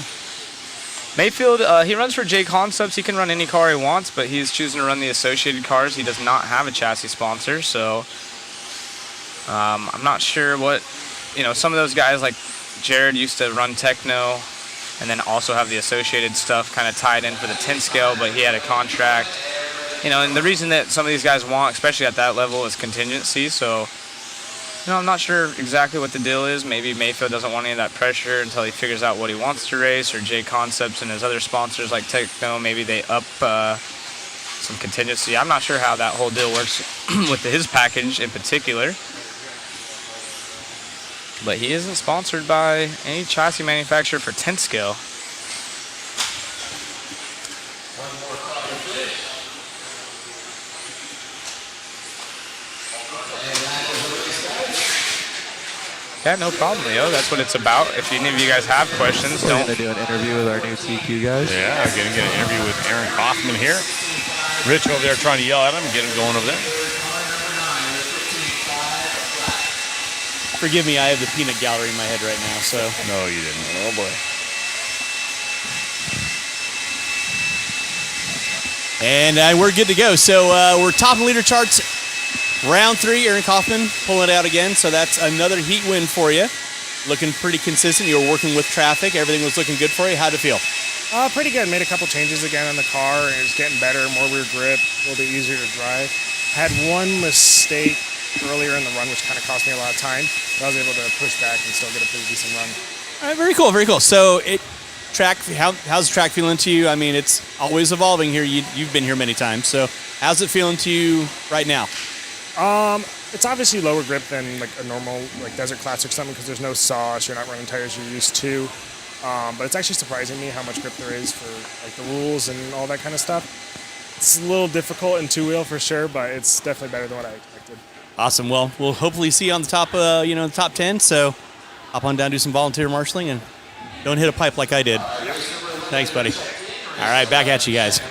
Mayfield, he runs for J Concepts. He can run any car he wants, but he's choosing to run the associated cars. He does not have a chassis sponsor, so I'm not sure what, some of those guys like Jared used to run Techno and then also have the associated stuff kind of tied in for the 10 scale, but he had a contract. And the reason that some of these guys want, especially at that level, is contingency. So, I'm not sure exactly what the deal is. Maybe Mayfield doesn't want any of that pressure until he figures out what he wants to race, or J Concepts and his other sponsors like Techno, maybe they up some contingency. I'm not sure how that whole deal works with his package in particular. But he isn't sponsored by any chassis manufacturer for 10 scale. Yeah, no problem, Leo. That's what it's about. If any of you guys have questions, We're going to do an interview with our new TQ guys. Yeah, we're going to get an interview with Aaron Kaufman here. Rich over there trying to yell at him and get him going over there. Forgive me, I have the peanut gallery in my head right now, so. No, you didn't. Oh, boy. And we're good to go. So we're topping leader charts. Round 3, Aaron Kaufman pulling it out again, so that's another heat win for you. Looking pretty consistent. You were working with traffic. Everything was looking good for you. How'd it feel? Pretty good. Made a couple changes again on the car, and it was getting better, more rear grip, a little bit easier to drive. Had one mistake earlier in the run, which kind of cost me a lot of time, but I was able to push back and still get a pretty decent run. All right, very cool, very cool. So how's the track feeling to you? I mean, it's always evolving here. You've been here many times, so how's it feeling to you right now? It's obviously lower grip than like a normal like Desert Classic or something, because there's no sauce, you're not running tires you're used to. But it's actually surprising me how much grip there is for like the rules and all that kind of stuff. It's a little difficult in 2-wheel for sure, but it's definitely better than what I expected. Awesome. Well, we'll hopefully see you on the top, the top 10. So hop on down, do some volunteer marshalling, and don't hit a pipe like I did. Thanks, buddy. All right, back at you guys.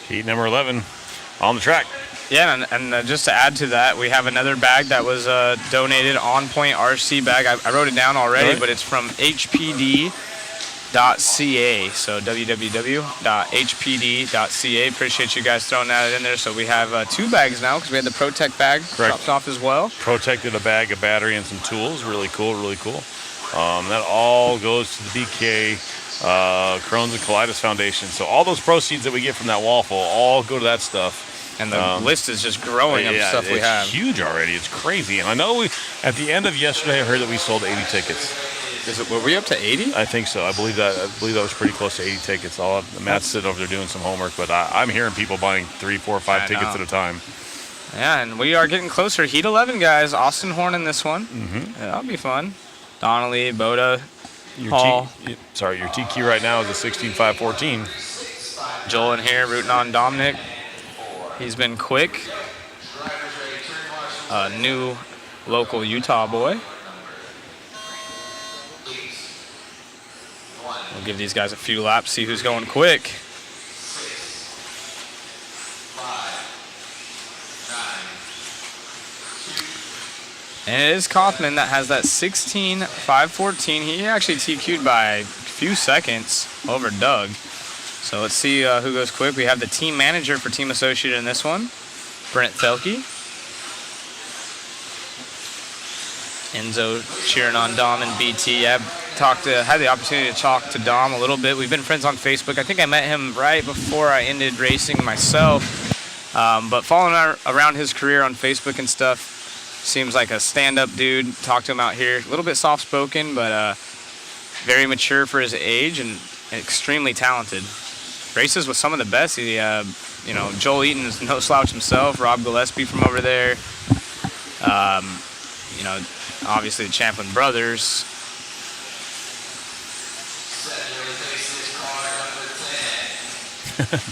Heat number 11 on the track. Yeah, and just to add to that, we have another bag that was donated, On Point RC bag. I wrote it down already, but it's from hpd.ca, so www.hpd.ca. Appreciate you guys throwing that in there. So we have 2 bags now, because we had the ProTech bag dropped off as well. Protected a bag, a battery, and some tools. Really cool, really cool. That all goes to the BK Crohn's and Colitis Foundation. So all those proceeds that we get from that waffle all go to that stuff. And the list is just growing of stuff we have. It's huge already. It's crazy. And I know at the end of yesterday, I heard that we sold 80 tickets. Were we up to 80? I think so. I believe that was pretty close to 80 tickets. Matt's sitting over there doing some homework, but I'm hearing people buying 3, 4, 5 tickets at a time. Yeah, and we are getting closer. Heat 11, guys. Austin Horn in this one. Mm-hmm. Yeah, that'll be fun. Donnelly, Boda, Paul. Your TQ right now is a 16.514. Joel in here rooting on Dominic. He's been quick. A new local Utah boy. We'll give these guys a few laps, see who's going quick. And it is Kaufman that has that 16.514. He actually TQ'd by a few seconds over Doug. So let's see who goes quick. We have the team manager for Team Associated in this one, Brent Thelke. Enzo cheering on Dom and BT. I've had the opportunity to talk to Dom a little bit. We've been friends on Facebook. I think I met him right before I ended racing myself. But following around his career on Facebook and stuff, seems like a stand-up dude. Talked to him out here. A little bit soft-spoken, but very mature for his age and extremely talented. Races with some of the best. He, Joel Eaton is no slouch himself. Rob Gillespie from over there. Obviously the Champlin brothers.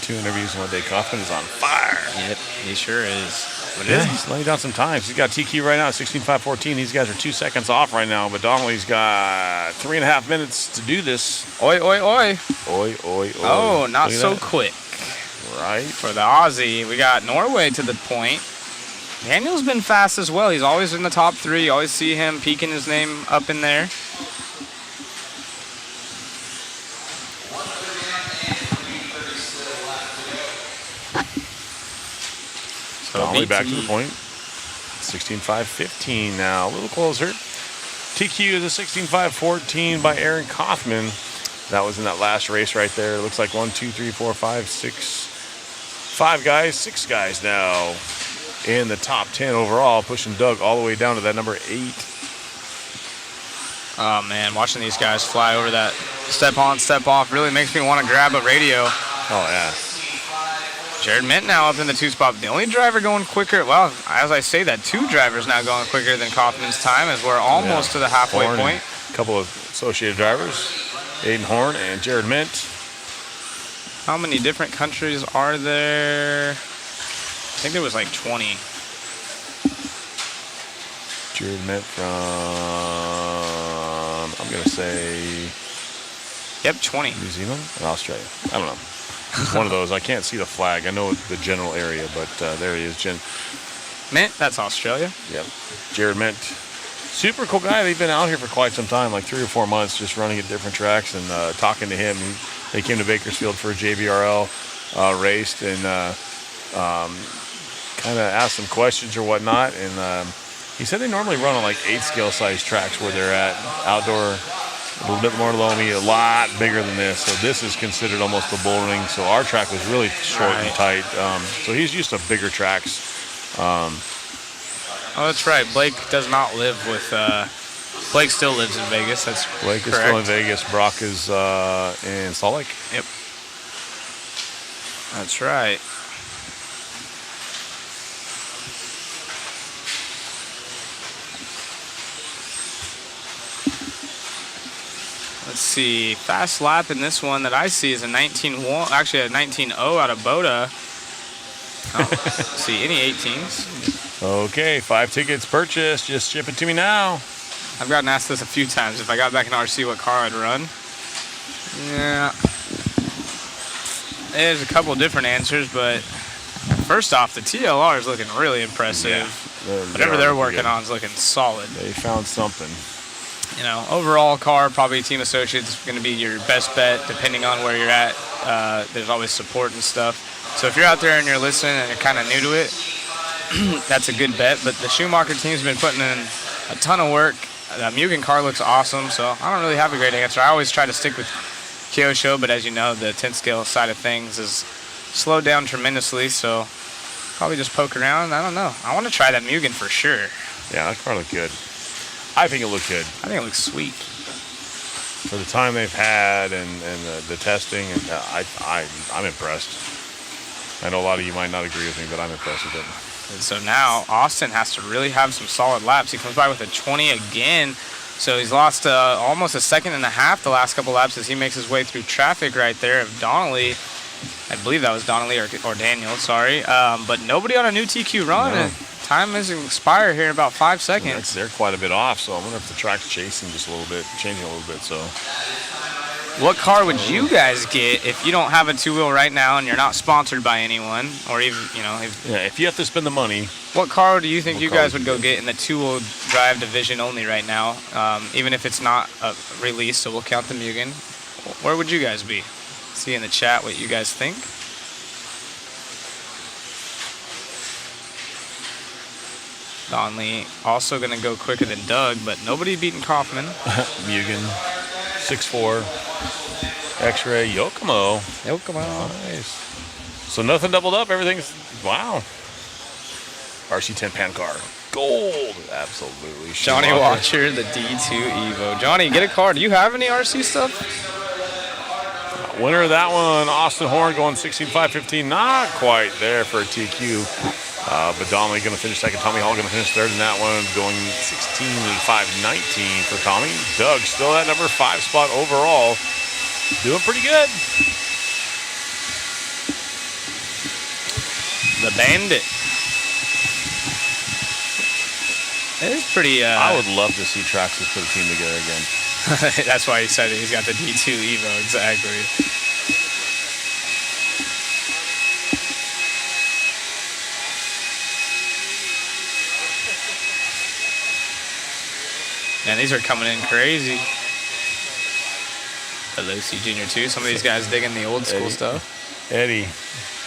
Two interviews in one day. Kaufman is on fire. Yep, he sure is. But he's laying down some times. He's got TQ right now at 16:5:14. These guys are 2 seconds off right now, but Donnelly's got 3.5 minutes to do this. Oi, oi, oi. Oi, oi, oi. Oh, not so quick. Right. For the Aussie, we got Norway to the point. Daniel's been fast as well. He's always in the top 3. You always see him peeking his name up in there. So Donnelly back to the point. 16:5:15 now. A little closer. TQ is a 16:5:14 by Aaron Kaufman. That was in that last race right there. It looks like 1, 2, 3, 4, 5, 6. 5 guys, 6 guys now in the top 10 overall, pushing Doug all the way down to that number 8. Oh man, watching these guys fly over that step on, step off really makes me want to grab a radio. Oh yeah. Jared Mint now up in the 2 spot. The only driver going quicker, well, as I say that, 2 drivers now going quicker than Kaufman's time as we're almost to the halfway point. A couple of associated drivers, Aiden Horn and Jared Mint. How many different countries are there? I think there was like 20. Jared Mint from, I'm going to say... Yep, 20. New Zealand or Australia? I don't know. It's one of those. I can't see the flag. I know the general area, but there he is. Mint, that's Australia. Yep. Jared Mint. Super cool guy. They've been out here for quite some time, like 3 or 4 months, just running at different tracks and talking to him. They came to Bakersfield for a JBRL, raced, and kind of asked some questions or whatnot. And he said they normally run on like 8 scale size tracks where they're at, outdoor, a little bit more loamy, a lot bigger than this. So this is considered almost a bull ring. So our track was really short and tight. So he's used to bigger tracks. Oh, that's right. Blake does not live with. Blake still lives in Vegas. That's Blake correct. is still in Vegas. Brock is in Salt Lake. Yep. That's right. Let's see. Fast lap in this one that I see is a 19.1. Actually, a 19.0 out of Boda. Oh, let's see, any 18s? Okay, 5 tickets purchased. Just ship it to me now. I've gotten asked this a few times. If I got back in RC, what car I'd run? Yeah. There's a couple different answers, but first off, the TLR is looking really impressive. Yeah, whatever they're working on is looking solid. They found something. You know, overall car, probably Team Associates is going to be your best bet depending on where you're at. There's always support and stuff. So if you're out there and you're listening and you're kind of new to it, that's a good bet. But the Schumacher team's been putting in a ton of work. The Mugen car looks awesome, so I don't really have a great answer. I always try to stick with Kyosho, but as you know, the 10 scale side of things is slowed down tremendously, so probably just poke around. I don't know. I want to try that Mugen for sure. Yeah, that car looked good. I think it looked good. I think it looks sweet. For the time they've had and the testing, and I'm impressed. I know a lot of you might not agree with me, but I'm impressed with it. And so now Austin has to really have some solid laps. He comes by with a 20 again. So he's lost almost a second and a half the last couple laps as he makes his way through traffic right there of Donnelly. I believe that was Donnelly or Daniel, sorry. But nobody on a new TQ run. No. And time is going to expire here in about 5 seconds. They're quite a bit off, so I wonder if the track's chasing just a little bit, changing a little bit. So, what car would you guys get if you don't have a two-wheel right now and you're not sponsored by anyone, or even, you know, if you have to spend the money, what car do you think you guys would go get in the two-wheel drive division only right now, even if it's not a release? So we'll count the Mugen. Where would you guys be? See in the chat what you guys think. Donley also going to go quicker than Doug, but nobody beating Kaufman. Mugen, 6'4". X-Ray, Yokomo. Nice. So nothing doubled up. Everything's, wow. RC10 pan car. Gold. Absolutely. Johnny Watcher, the D2 Evo. Johnny, get a car. Do you have any RC stuff? Winner of that one, Austin Horn going 16.515. Not quite there for a TQ. But Donnelly going to finish second. Tommy Hall going to finish third in that one, going 16.519 for Tommy. Doug still at number 5 spot overall. Doing pretty good. The Bandit. It's pretty. I would love to see Traxxas put a team together again. That's why he said it. He's got the D2 Evo, exactly. Man, these are coming in crazy. Lucy Jr. too. Some of these guys digging the old school stuff. Eddie,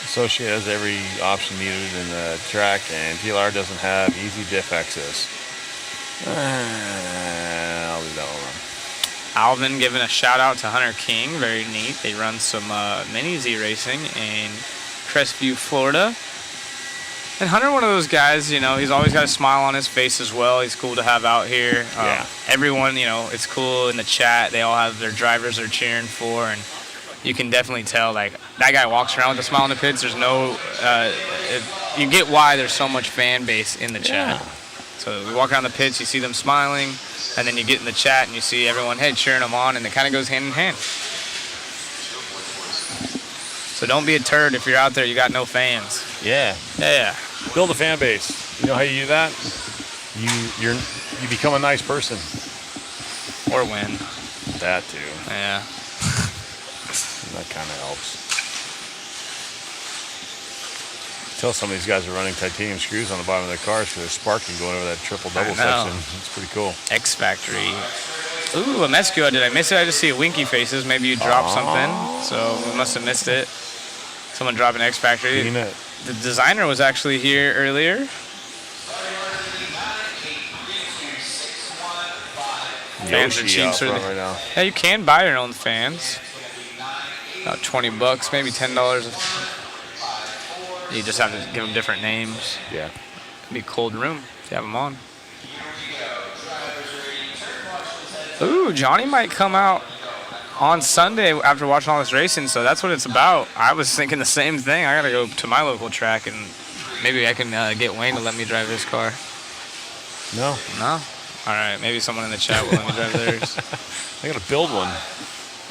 Associate has every option needed in the track, and TLR doesn't have easy diff access. I'll leave that one alone. Alvin giving a shout out to Hunter King. Very neat. They run some mini Z racing in Crestview, Florida. And Hunter, one of those guys, you know, he's always got a smile on his face as well. He's cool to have out here. Everyone, you know, it's cool in the chat. They all have their drivers they're cheering for, and you can definitely tell, like, that guy walks around with a smile on the pits. There's no, you get why there's so much fan base in the chat. So we walk around the pits, you see them smiling, and then you get in the chat and you see everyone, hey, cheering them on, and it kind of goes hand in hand. So don't be a turd if you're out there, you got no fans. Yeah. Build a fan base. You know how you do that? You become a nice person. Or win. That too. Yeah. That kind of helps. Tell some of these guys are running titanium screws on the bottom of their cars for their sparking going over that triple-double section. It's pretty cool. X Factory. Ooh, a Mesco. Did I miss it? I just see a winky faces. Maybe you dropped something. So we must have missed it. Someone dropped an X Factory. The designer was actually here earlier. Fans are cheap right now. Yeah, you can buy your own fans. About $20, maybe $10. You just have to give them different names. Yeah. It'd be a cold room if you have them on. Ooh, Johnny might come out on Sunday after watching all this racing, so that's what it's about. I was thinking the same thing. I gotta go to my local track, and maybe I can get Wayne to let me drive his car. No. No? All right, maybe someone in the chat will let me drive theirs. I gotta build one.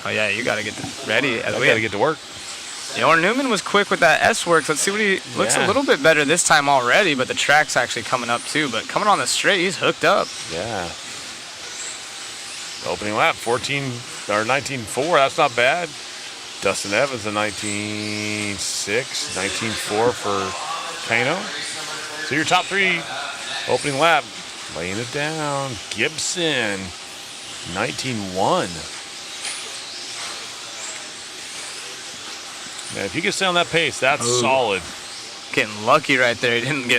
Oh yeah, you gotta get ready. I gotta get to work. Jorn Newman was quick with that S-Works. Let's see what he looks a little bit better this time already, but the track's actually coming up too. But coming on the straight, he's hooked up. Yeah. Opening lap, 19.4. That's not bad. Dustin Evans, a 19.6, 19.4 for Kano. So your top three opening lap, laying it down. Gibson, 19.1. Man, if you can stay on that pace, that's solid. Getting lucky right there. He didn't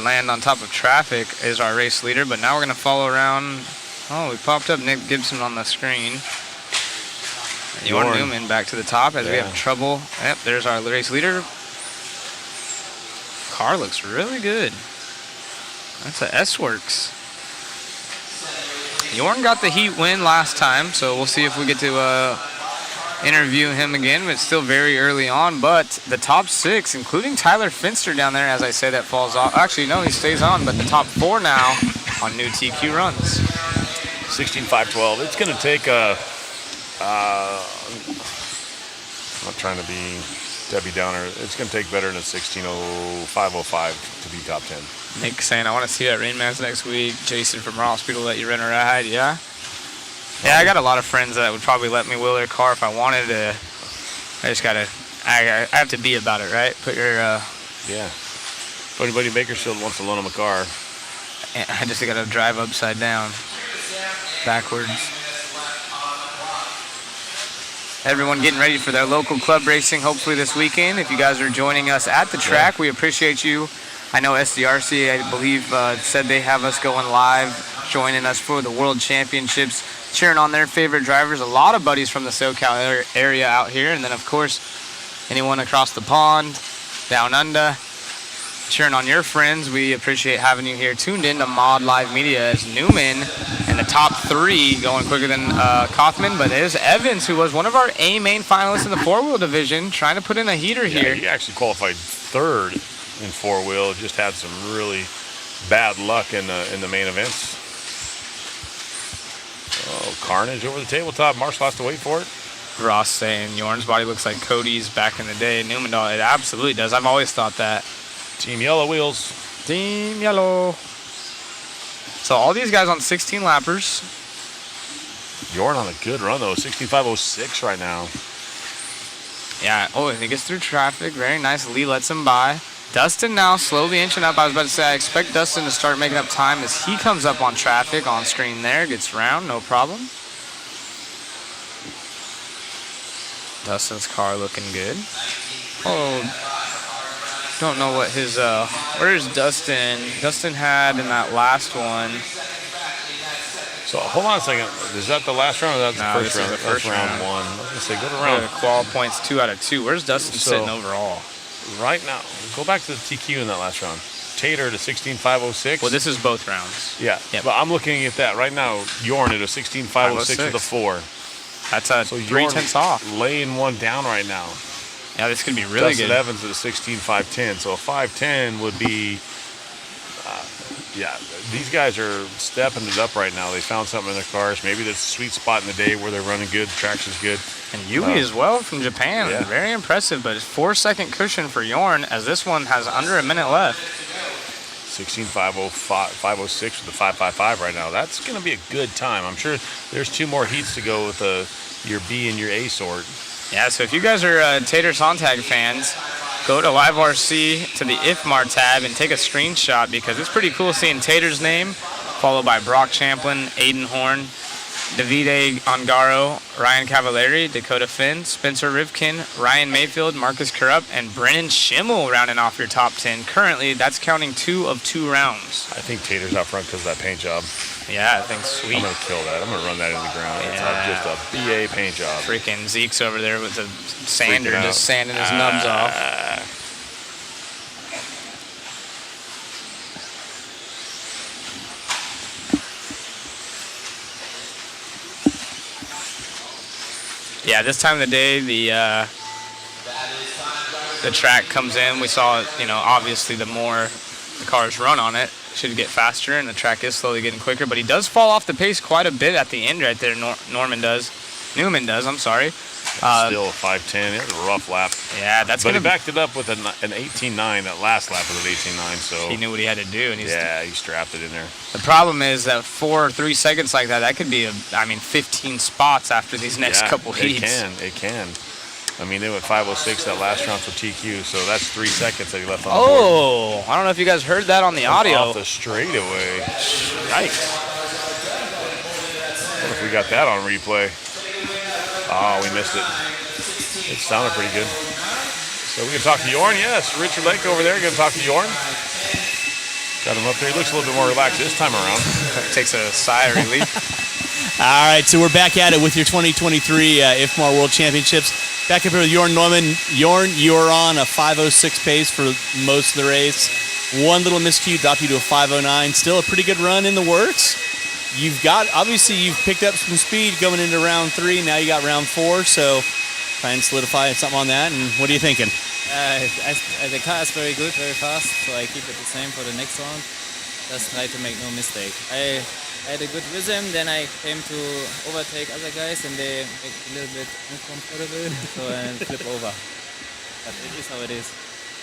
land on top of traffic as our race leader, but now we're going to follow around. Oh, we popped up Nick Gibson on the screen. Jorn Newman back to the top as we have trouble. Yep, there's our race leader. Car looks really good. That's a S-Works. Jorn got the heat win last time, so we'll see if we get to interview him again. But it's still very early on. But the top 6, including Tyler Finster down there, as I say, that falls off. Actually, no, he stays on. But the top 4 now on new TQ runs. 16.512. It's going to take a. I'm not trying to be Debbie Downer. It's going to take better than a 16.0505 to be top 10. Nick saying, I want to see you at Rainman's next week. Jason from Raw Speed will let you rent a ride. Yeah. Yeah, I got a lot of friends that would probably let me wheel their car if I wanted to. I just got to. I have to be about it, right? Put your. Yeah. If anybody in Bakersfield wants to loan them a car. I just got to drive upside down. Backwards. Everyone getting ready for their local club racing hopefully this weekend. If you guys are joining us at the track, we appreciate you I know SDRC, I believe, said they have us going live, joining us for the World Championships, cheering on their favorite drivers. A lot of buddies from the SoCal area out here, and then of course anyone across the pond, down under, cheering on your friends. We appreciate having you here tuned in to Mod Live Media as Newman in the top 3, going quicker than Kaufman, but there's Evans, who was one of our A main finalists in the 4-wheel division, trying to put in a heater here. He actually qualified 3rd in 4-wheel, just had some really bad luck in the main events. Oh, carnage over the tabletop. Marshall has to wait for it. Ross saying Jorn's body looks like Cody's back in the day. Newman, it absolutely does. I've always thought that. Team Yellow wheels. Team Yellow. So all these guys on 16 lappers. Jorn on a good run though, 65.06 right now. Yeah, he gets through traffic. Very nice. Lee lets him by. Dustin now slowly inching up. I was about to say, I expect Dustin to start making up time as he comes up on traffic on screen there. Gets round, no problem. Dustin's car looking good. Don't know what his, where's Dustin? Dustin had in that last one. So hold on a second. Is that the last round or that's the first round? The first round. 1. I was going to say, go to round. Qual points 2 out of 2. Where's Dustin sitting overall? Right now, go back to the TQ in that last round. Tater to 16.506. Well, this is both rounds. Yeah, but I'm looking at that right now. Jorn at a 16.506 with a 4. That's a 3/10 off. Laying one down right now. Yeah, this could be really Dustin good. Evans at a 16.510. So a 510 would be, these guys are stepping it up right now. They found something in their cars. Maybe that's a sweet spot in the day where they're running good, traction's good. And Yui as well from Japan. Yeah. Very impressive, but it's 4-second cushion for Jorn as this one has under a minute left. 16.506 with the 5.55 right now. That's going to be a good time. I'm sure there's 2 more heats to go with your B and your A sort. Yeah, so if you guys are Tater Sontag fans, go to Live RC to the IFMAR tab and take a screenshot because it's pretty cool seeing Tater's name, followed by Brock Champlin, Aiden Horn, Davide Ongaro, Ryan Cavallari, Dakota Finn, Spencer Rivkin, Ryan Mayfield, Marcus Corrupt, and Brennan Schimmel rounding off your top 10. Currently, that's counting 2 of 2 rounds. I think Tater's out front because of that paint job. Yeah, I think sweet. I'm going to kill that. I'm going to run that into the ground. Yeah. It's just a BA paint job. Freaking Zeke's over there with the sander just sanding his nubs off. Yeah, this time of the day, the track comes in. We saw, obviously the more the cars run on it, should get faster, and the track is slowly getting quicker. But he does fall off the pace quite a bit at the end right there. Newman does, I'm sorry. Still a 5:10. It was a rough lap. Yeah, But he backed it up with an 18.9. That last lap was an 18.9. So he knew what he had to do, and he strapped it in there. The problem is that 4 or 3 seconds like that could be 15 spots after these next couple heats. It can. I mean, they went 5.06 that last round for TQ, so that's 3 seconds that he left on the board. I don't know if you guys heard that on the audio. Off the straightaway. Yikes. What if we got that on replay? Oh, we missed it. It sounded pretty good. So we can talk to Jorn. Yes, Richard Lake over there. Going to talk to Jorn. Got him up there. He looks a little bit more relaxed this time around. Takes a sigh of relief. All right, so we're back at it with your 2023 IFMAR World Championships. Back up here with Jorn Neumann. Jorn, you're on a 5.06 pace for most of the race. One little miscue dropped you to a 5.09. Still a pretty good run in the works. You've picked up some speed going into round 3. Now you got round 4, so try and solidify something on that. And what are you thinking? The car is very good, very fast, so I keep it the same for the next round. Just try to make no mistake. I had a good rhythm, then I came to overtake other guys and they make it a little bit uncomfortable, so I flip over. But it is how it is.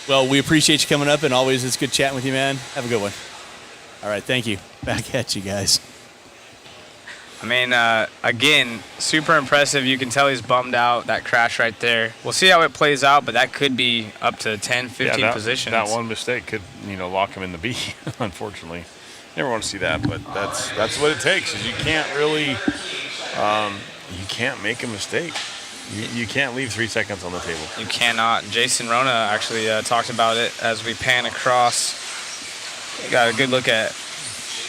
Well, we appreciate you coming up, and always it's good chatting with you, man. Have a good one. All right, thank you. Back at you guys. I mean, again, super impressive. You can tell he's bummed out, that crash right there. We'll see how it plays out, but that could be up to 10, 15 positions. That one mistake could, lock him in the B, unfortunately. Never want to see that, but that's what it takes. Is you can't really, you can't make a mistake. You can't leave 3 seconds on the table. You cannot. Jason Rona actually talked about it as we pan across Got a good look at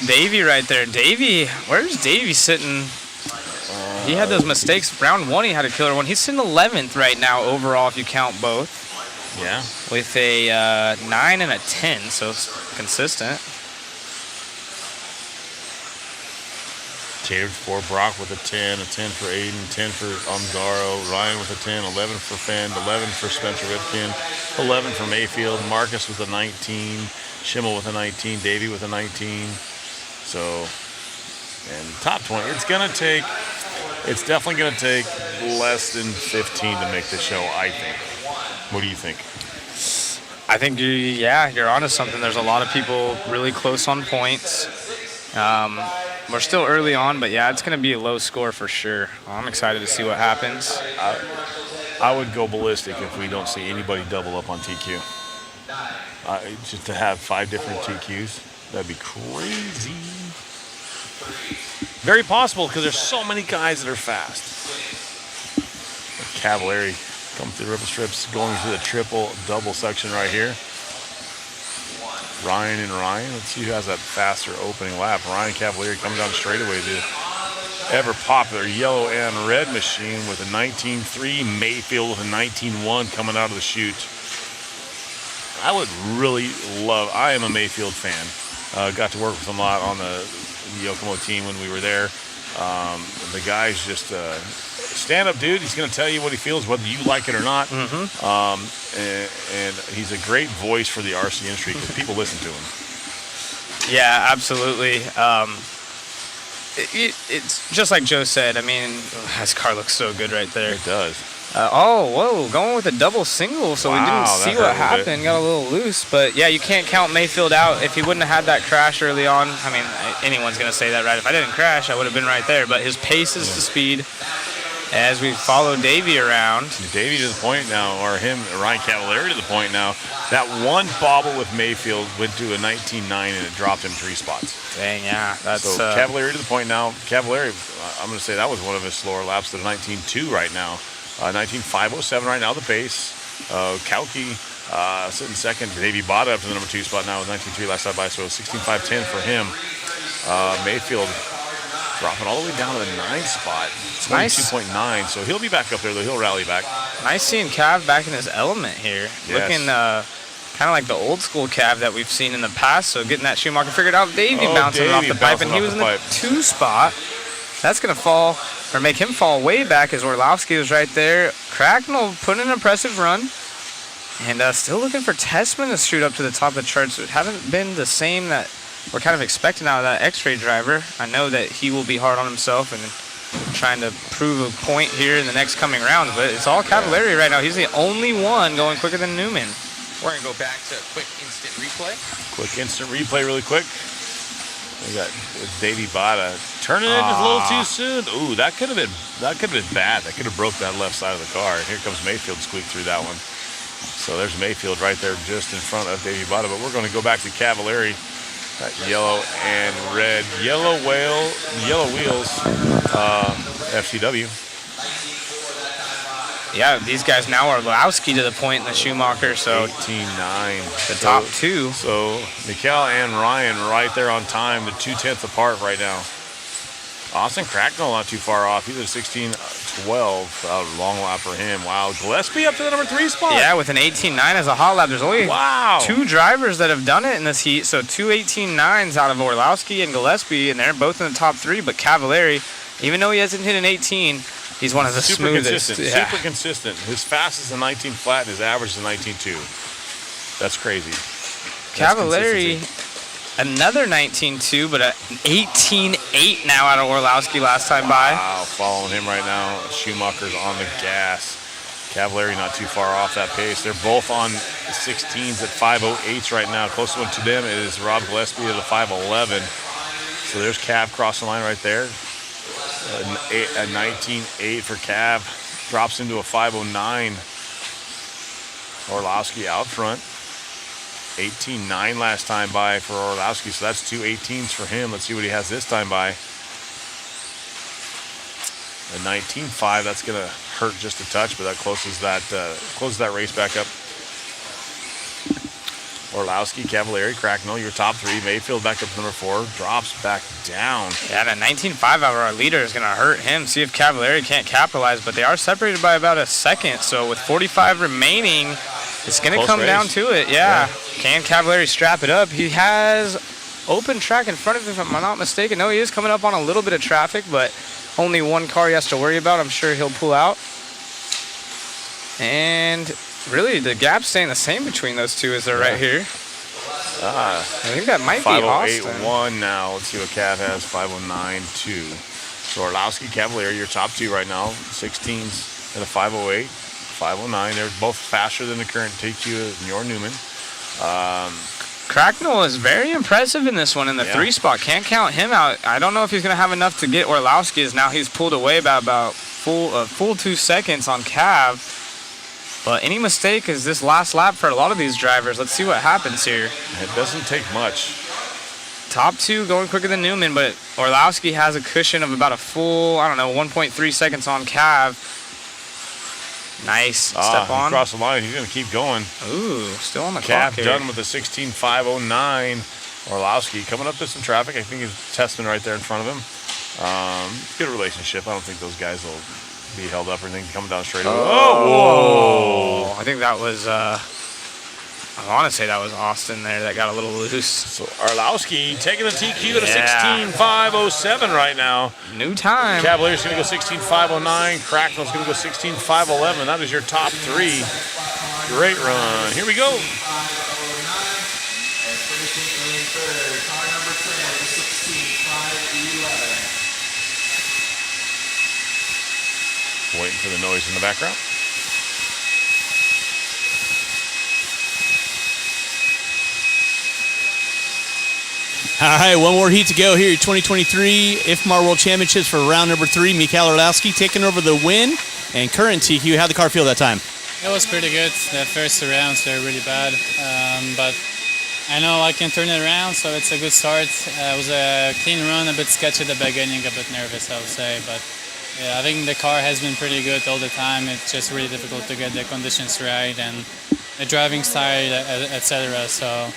Davey right there. Davey, where's Davey sitting? He had those mistakes. Round 1, he had a killer one. He's sitting 11th right now overall if you count both. Yeah. With a 9 and a 10, so it's consistent. Catered for Brock with a 10 for Aiden, 10 for Ongaro, Ryan with a 10, 11 for Fend, 11 for Spencer Ripken, 11 for Mayfield, Marcus with a 19, Schimmel with a 19, Davey with a 19. So, and top 20, it's definitely going to take less than 15 to make the show, I think. What do you think? I think, you're onto something. There's a lot of people really close on points. We're still early on, but yeah, it's going to be a low score for sure. I'm excited to see what happens. I would go ballistic if we don't see anybody double up on TQ. Just to have 5 different TQs, that'd be crazy. Very possible because there's so many guys that are fast. Cavallari coming through the ripple strips, going through the triple-double section right here. Ryan and Ryan. Let's see who has that faster opening lap. Ryan Cavallari coming down the straightaway. The ever popular yellow and red machine with a 19.3. Mayfield with a 19.1 coming out of the chute. I would really love, I am a Mayfield fan. Got to work with him a lot on the Yokomo team when we were there. The guy's just a stand-up dude. He's going to tell you what he feels, whether you like it or not. And he's a great voice for the RC industry because people listen to him. Yeah, absolutely. It's just like Joe said. I mean, his car looks so good right there. It does. Going with a double single, so we didn't see what happened. Got a little loose, but yeah, you can't count Mayfield out. If he wouldn't have had that crash early on, I mean, anyone's going to say that, right? If I didn't crash, I would have been right there, but his pace is the speed. As we follow Davey around. Davey to the point now, or Ryan Cavallari to the point now. That one bobble with Mayfield went to a 19.9 and it dropped him 3 spots. Dang, yeah. So Cavallari to the point now. Cavallari, I'm going to say that was one of his slower laps to the 19.2 right now. 19.507 right now, the pace. Kauki sitting second. Davey Bada up to the number 2 spot now with 19.3 last time by, so 16.510 for him. Mayfield dropping all the way down to the 9th spot. 22.9, so he'll be back up there, though. He'll rally back. Nice seeing Cav back in his element here. Yes. Looking kind of like the old school Cav that we've seen in the past, so getting that Schumacher figured out. Davey bouncing off the pipe, and he was in the 2 spot. That's going to fall, or make him fall way back as Orlowski was right there. Cracknell put in an impressive run. And still looking for Tessman to shoot up to the top of the charts. It haven't been the same that we're kind of expecting out of that X-Ray driver. I know that he will be hard on himself and trying to prove a point here in the next coming rounds, but it's all Cavallari right now. He's the only one going quicker than Newman. We're going to go back to quick instant replay. Quick instant replay really quick. We got Davey Bada turning it just a little too soon. Ooh, that could have been bad. That could have broke that left side of the car. And here comes Mayfield squeak through that one. So there's Mayfield right there just in front of Davey Bada, but we're going to go back to Cavallari. That yellow and red, yellow wheels, FCW. Yeah, these guys now are Orlowski to the point in the Schumacher, so 18.9. The top 2. So Mikkel and Ryan right there on time, the 2/10 apart right now. Austin Cracknell not too far off. He's at 16.12. Long lap for him. Wow. Gillespie up to the number 3 spot. Yeah, with an 18.9 as a hot lap. There's only 2 drivers that have done it in this heat. So 2 18.9s out of Orlowski and Gillespie, and they're both in the top 3. But Cavallari, even though he hasn't hit an 18, he's one of the smoothest. Super consistent. His fastest is a 19 flat, and his average is a 19.2. That's crazy. Cavallari, another 19.2, but an 18.8 now out of Orlowski last time by. Wow, following him right now. Schumacher's on the gas. Cavallari not too far off that pace. They're both on 16s at 5.08s right now. Closest one to them is Rob Gillespie at a 5.11. So there's Cav crossing the line right there. A 19.8 for Cav. Drops into a 5.09. Orlowski out front. 18.9 last time by for Orlowski, so that's 2 18s for him. Let's see what he has this time by. A 19.5, that's going to hurt just a touch, but that closes that race back up. Orlowski, Cavalieri, Cracknell, your top three. Mayfield back up to number 4, drops back down. Yeah, that 19.5 hour our leader is going to hurt him. See if Cavalieri can't capitalize, but they are separated by about a second. So with 45 remaining, it's going to come down to it. Yeah. Can Cavalieri strap it up? He has open track in front of him, if I'm not mistaken. No, he is coming up on a little bit of traffic, but only one car he has to worry about. I'm sure he'll pull out. And really, the gap's staying the same between those two as they're right here. I think that might be Austin. 508.1 now. Let's see what Cav has. 509.2. So Orlowski, Cavalieri, your top two right now. 16s at a 508, 509. They're both faster than the current TQ and your Newman. Cracknell is very impressive in this one in the 3 spot. Can't count him out. I don't know if he's going to have enough to get Orlowski, as now he's pulled away by about full 2 seconds on Cav. But any mistake is this last lap for a lot of these drivers. Let's see what happens here. It doesn't take much. Top 2 going quicker than Newman, but Orlowski has a cushion of about a full, 1.3 seconds on Cav. Nice. Step on. Across the line. He's going to keep going. Ooh, still on the clock Cav here. done with the 16.509. Orlowski coming up to some traffic. I think he's Testman right there in front of him. Good relationship. I don't think those guys will be held up or anything coming down straight away. Oh, I think that was, I want to say that was Austin there that got a little loose. So Orlowski taking the TQ at a 16.507 right now. New time. Cavalier's going to go 16.509. Cracknell's going to go 16.511. That is your top 3. Great run. Here we go. Waiting for the noise in the background. All right, one more heat to go here. 2023 IFMAR World Championships for round number 3. Mikhail Orlowski taking over the win. And current TQ, how'd the car feel that time? It was pretty good. The first 2 rounds were really bad, but I know I can turn it around, so it's a good start. It was a clean run, a bit sketchy at the beginning, a bit nervous, I would say, but yeah, I think the car has been pretty good all the time. It's just really difficult to get the conditions right and the driving style, etc. So,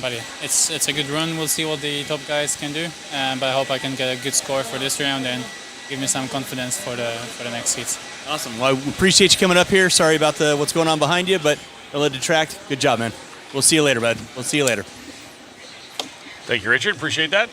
but yeah, it's a good run. We'll see what the top guys can do, but I hope I can get a good score for this round and give me some confidence for the next heats. Awesome. Well, I appreciate you coming up here. Sorry about what's going on behind you, but don't let it detract. Good job, man. We'll see you later, bud. We'll see you later. Thank you, Richard. Appreciate that.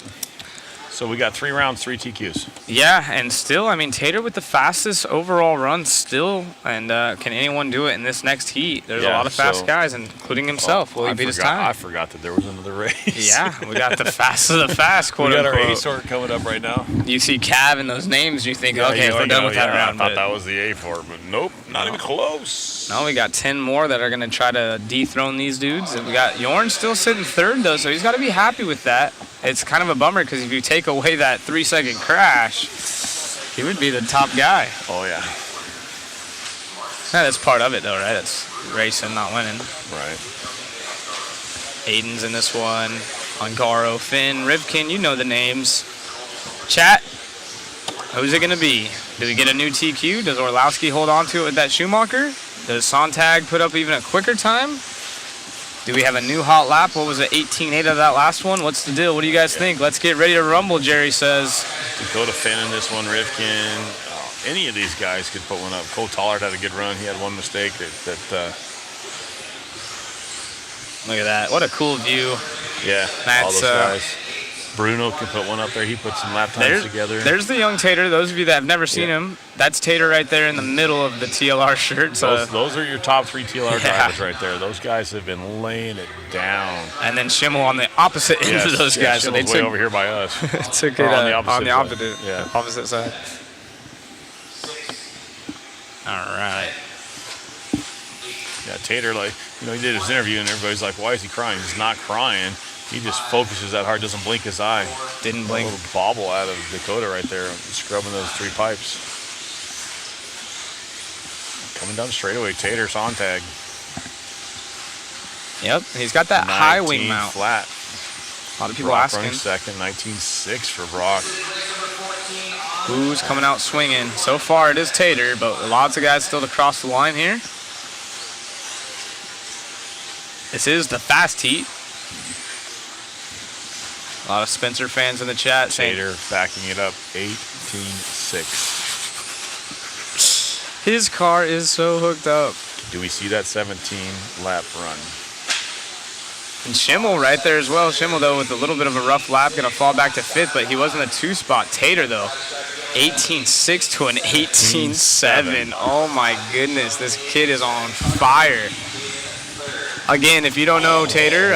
So we got 3 rounds, 3 TQs. Yeah, and still, Tater with the fastest overall run still. And can anyone do it in this next heat? There's a lot of fast guys, including himself. Will he beat his time? I forgot that there was another race. Yeah, we got the fast of the fast, quote unquote. We got our A sort coming up right now. You see Cav in those names, you think, okay, we're done with that round. I thought that was the A for it, but nope, not even close. No, we got 10 more that are going to try to dethrone these dudes. And we got Jorn still sitting 3rd, though, so he's got to be happy with that. It's kind of a bummer because if you take away that 3-second crash, he would be the top guy. Oh, yeah. Yeah, that's part of it, though, right? It's racing, not winning. Right. Aiden's in this one. Ungaro, Finn, Rivkin, you know the names. Chat, who's it going to be? Does he get a new TQ? Does Orlowski hold on to it with that Schumacher? Does Sontag put up even a quicker time? Do we have a new hot lap? What was it, 18.8 of that last one? What's the deal? What do you guys think? Let's get ready to rumble, Jerry says. Dakota Finn in this one, Rivkin. Any of these guys could put one up. Cole Tollard had a good run. He had one mistake Look at that. What a cool view. Yeah, that's, all those guys. Bruno can put one up there. He put some lap times together. There's the young Tater. Those of you that have never seen him, that's Tater right there in the middle of the TLR shirt. So those are your top 3 TLR drivers right there. Those guys have been laying it down. And then Schimmel on the opposite end of those guys. So they took way over here by us. Took it on the opposite side. All right. Yeah, Tater, he did his interview and everybody's like, why is he crying? He's not crying. He just focuses that hard, doesn't blink his eye. Didn't blink. A little bobble out of Dakota right there, scrubbing those 3 pipes. Coming down the straightaway, Tater, Sontag. Yep, he's got that high wing mount. Flat. A lot of people Brock asking. running second, 19.6 for Brock. Who's coming out swinging? So far it is Tater, but lots of guys still to cross the line here. This is the fast heat. A lot of Spencer fans in the chat saying Tater backing it up 18.6. his car is so hooked up. Do we see that 17 lap run? And Schimmel right there as well. Schimmel, though, with a little bit of a rough lap, going to fall back to 5th, but he was in the 2 spot. Tater, though, 18.6 to an 18.7. Oh, my goodness. This kid is on fire. Again, if you don't know Tater,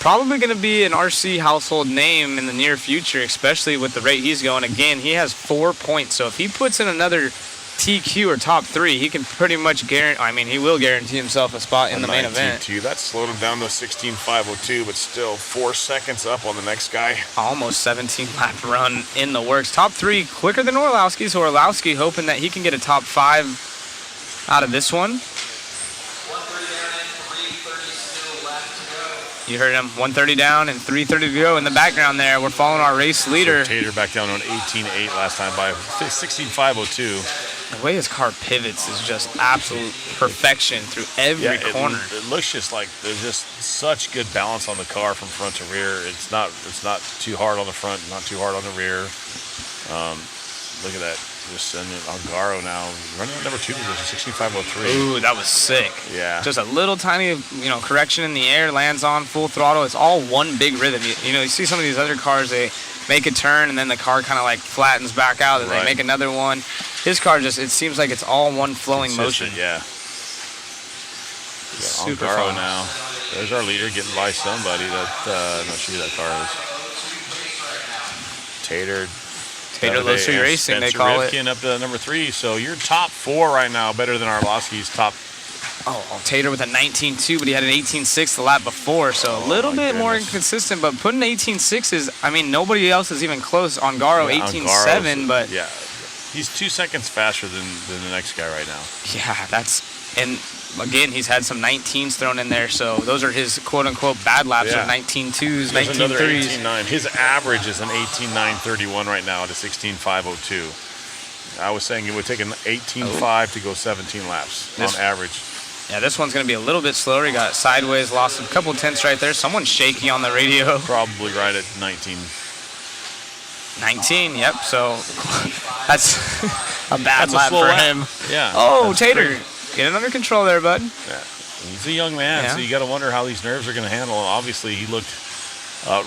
probably going to be an RC household name in the near future, especially with the rate he's going. Again, he has 4 points, so if he puts in another TQ or top 3, he can pretty much guarantee, I mean, he will guarantee himself a spot in the main event. That slowed him down to 16.502, but still 4 seconds up on the next guy. Almost 17 lap run in the works. Top 3 quicker than Orlowski, so Orlowski hoping that he can get a top 5 out of this one. You heard him, 130 down and 330 to go in the background there. We're following our race leader. So Tater back down on 18.8 last time by 16.502. The way his car pivots is just absolute perfection through every corner. It looks just like there's just such good balance on the car from front to rear. It's not too hard on the front, not too hard on the rear. Look at that. Just sending Angaro now running on number 2 position, 16.503. Ooh, that was sick. Yeah. Just a little tiny, correction in the air, lands on full throttle. It's all one big rhythm. You see some of these other cars, they make a turn and then the car kind of like flattens back out and they make another one. His car just, it seems like it's all one flowing motion. Yeah. Super Angaro fun. now. There's our leader getting by somebody. I'm not sure who that car is. Tater Low Street Racing, they call it. Rivkin up to number 3. So you're top 4 right now, better than Arlovsky's top. Oh, Tater with a 19.2, but he had an 18.6 the lap before, so a little bit more inconsistent. But putting 18.6 is, I mean, nobody else is even close. Angaro 18.7, but yeah, he's 2 seconds faster than the next guy right now. Yeah, and again, he's had some 19s thrown in there, so those are his quote-unquote bad laps, or 19.2s, 19.3s. 18.9. His average is an 18.931 right now at a 16.502. I was saying it would take an 18.5 to go 17 laps on average. Yeah, this one's going to be a little bit slower. He got sideways, lost a couple tenths right there. Someone's shaky on the radio. Probably right at 19. 19, yep, so that's a bad lap slow for lap. him. Yeah. Oh, Tater. Get it under control there, bud. Yeah. He's a young man, so you got to wonder how these nerves are going to handle him. Obviously, he looked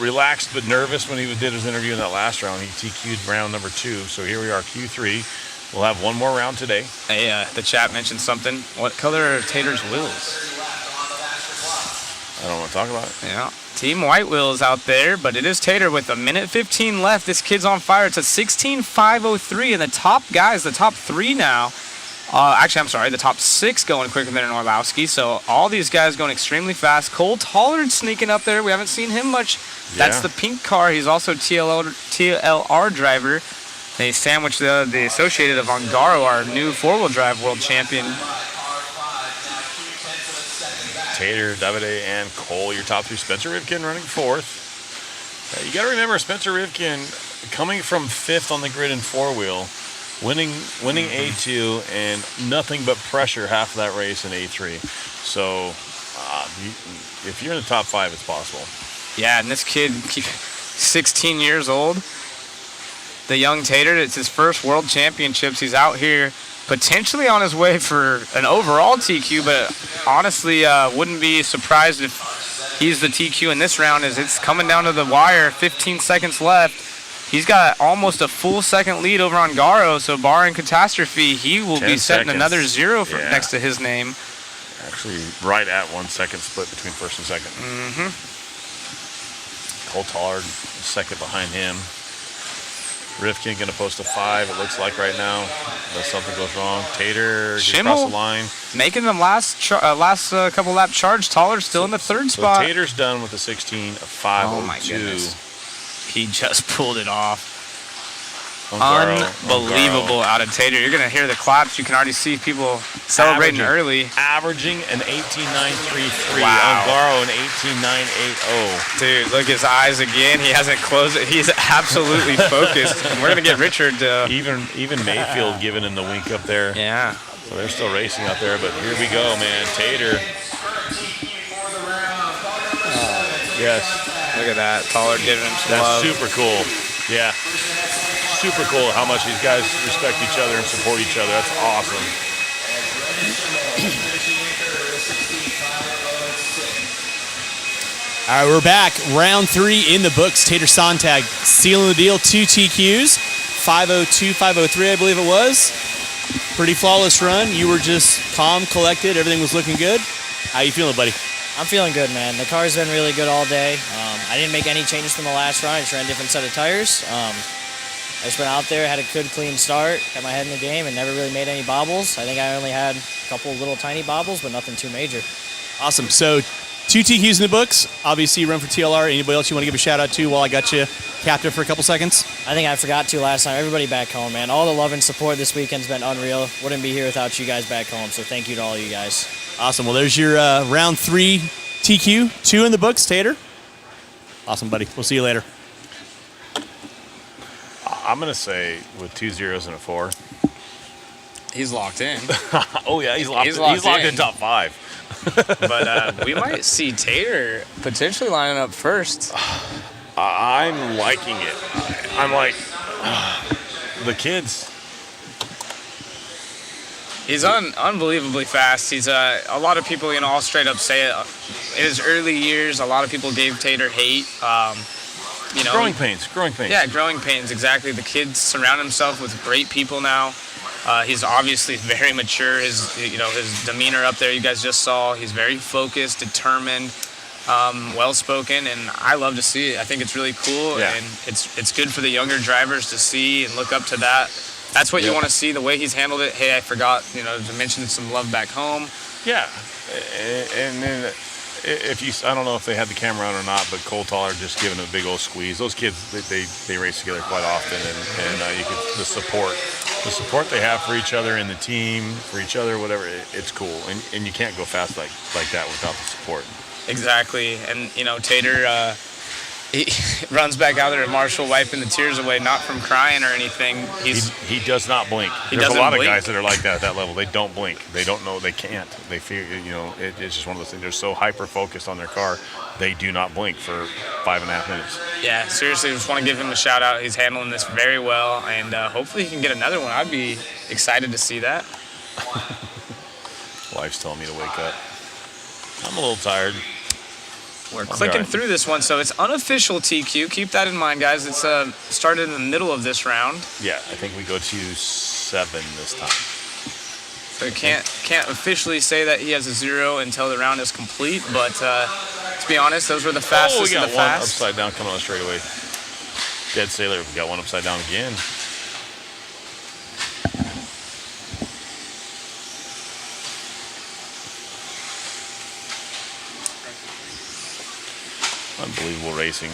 relaxed but nervous when he did his interview in that last round. He TQ'd round number 2, so here we are, Q3. We'll have one more round today. Hey, the chat mentioned something. What color are Tater's wheels? I don't want to talk about it. Yeah. Team White Wheels out there, but it is Tater with a minute 15 left. This kid's on fire. It's a 16.503, and the top guys, the top 3 now. Actually, I'm sorry, the top 6 going quicker than Orlowski. So all these guys going extremely fast. Cole Tollard sneaking up there. We haven't seen him much. That's the pink car. He's also TLR driver. They sandwiched the associated of Angaro, our new 4-wheel drive world champion. Tater, Davide, and Cole, your top 3. Spencer Rivkin running 4th. You got to remember, Spencer Rivkin coming from 5th on the grid in 4-wheel. Winning A2 and nothing but pressure half of that race in A3. So if you're in the top 5, it's possible. Yeah, and this kid, 16 years old, the young Tater, it's his first world championships. He's out here potentially on his way for an overall TQ, but honestly wouldn't be surprised if he's the TQ in this round as it's coming down to the wire, 15 seconds left. He's got almost a full second lead over on Angaro, so barring catastrophe, he will be setting another 0 next to his name. Actually, right at 1 second split between first and second. Mm-hmm. Cole Tollard, second behind him. Rivkin going to post a 5, it looks like right now, unless something goes wrong. Tater gets across the line. Making the last couple lap charge. Tollard still in the 3rd spot. So Tater's done with a 16.502. Oh my goodness. He just pulled it off. Unbelievable out of Tater. You're going to hear the claps. You can already see people celebrating early. Averaging an 18.933. Wow. Angaro an 18.980. Dude, look his eyes again. He hasn't closed it. He's absolutely focused. And we're going to get Richard. Even Mayfield giving him the wink up there. Yeah. So they're still racing out there, but here we go, man. Tater Yes. Look at that. Taller giving him some That's love. super cool. Yeah. Super cool how much these guys respect each other and support each other. That's awesome. All right, we're back. Round 3 in the books. Tater Sontag sealing the deal. 2 TQs. 502, 503, I believe it was. Pretty flawless run. You were just calm, collected. Everything was looking good. How you feeling, buddy? I'm feeling good, man. The car's been really good all day. I didn't make any changes from the last run. I just ran a different set of tires. I just went out there, had a good, clean start, kept my head in the game, and never really made any bobbles. I think I only had a couple little tiny bobbles, but nothing too major. Awesome. So 2 TQs in the books. Obviously, you run for TLR. Anybody else you want to give a shout out to while I got you captive for a couple seconds? I think I forgot to last time. Everybody back home, man. All the love and support this weekend's been unreal. Wouldn't be here without you guys back home, so thank you to all you guys. Awesome. Well, there's your round 3 TQ. 2 in the books, Tater. Awesome, buddy. We'll see you later. I'm going to say with 2 zeros and a 4. He's locked in. Oh, yeah. He's locked in top 5. But we might see Tater potentially lining up first. I'm liking it. I'm like, the kids. He's unbelievably fast. He's a lot of people, all straight up say it. In his early years, a lot of people gave Tater hate. Growing pains. Yeah, growing pains, exactly. The kid surrounded himself with great people now. He's obviously very mature. His demeanor up there, you guys just saw. He's very focused, determined, well-spoken, and I love to see it. I think it's really cool, and it's good for the younger drivers to see and look up to that. That's what you want to see, the way he's handled it. Hey, I forgot, to mention some love back home. Yeah, and then I don't know if they had the camera on or not, but Cole Toller just giving a big old squeeze. Those kids, they race together quite often, and you could the support they have for each other in the team, for each other, whatever. It's cool, and you can't go fast like that without the support. Exactly, and Tater, he runs back out there to Marshall, wiping the tears away, not from crying or anything. He does not blink. There's a lot of guys that are like that at that level. They don't blink. They don't know. They can't. They feel. It's just one of those things. They're so hyper focused on their car, they do not blink for 5.5 minutes. Yeah, seriously, just want to give him a shout out. He's handling this very well, and hopefully he can get another one. I'd be excited to see that. Wife's telling me to wake up. I'm a little tired. We're clicking through this one, so it's unofficial TQ. Keep that in mind, guys. It's started in the middle of this round. Yeah, I think we go to 7 this time. So we can't officially say that he has a 0 until the round is complete, but to be honest, those were the fastest we got of the one fast. upside down coming on straight away. Dead Sailor, we got one upside down again. Unbelievable racing.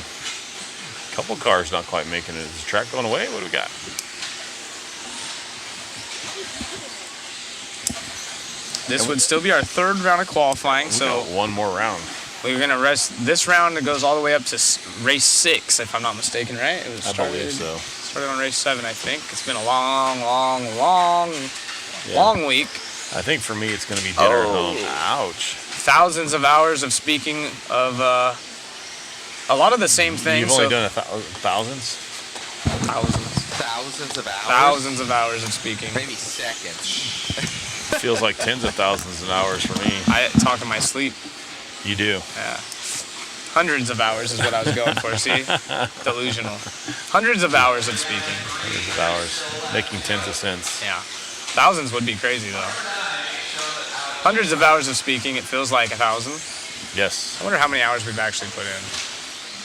Couple cars not quite making it. Is the track going away? What do we got? This would still be our 3rd round of qualifying, so one more round. We're gonna rest this round. It goes all the way up to race 6, if I'm not mistaken, right? It was I believe so. Started on race 7, I think. It's been a long week. I think for me, it's going to be dinner at home. Ouch. Thousands of hours of speaking of a lot of the same things. You've only done thousands? Thousands of hours? Thousands of hours of speaking. Maybe seconds. Feels like tens of thousands of hours for me. I talk in my sleep. You do? Yeah. Hundreds of hours is what I was going for, see? Delusional. Hundreds of hours of speaking. Hundreds of hours. Making tens of cents. Yeah. Thousands would be crazy, though. Hundreds of hours of speaking, it feels like 1,000. Yes. I wonder how many hours we've actually put in.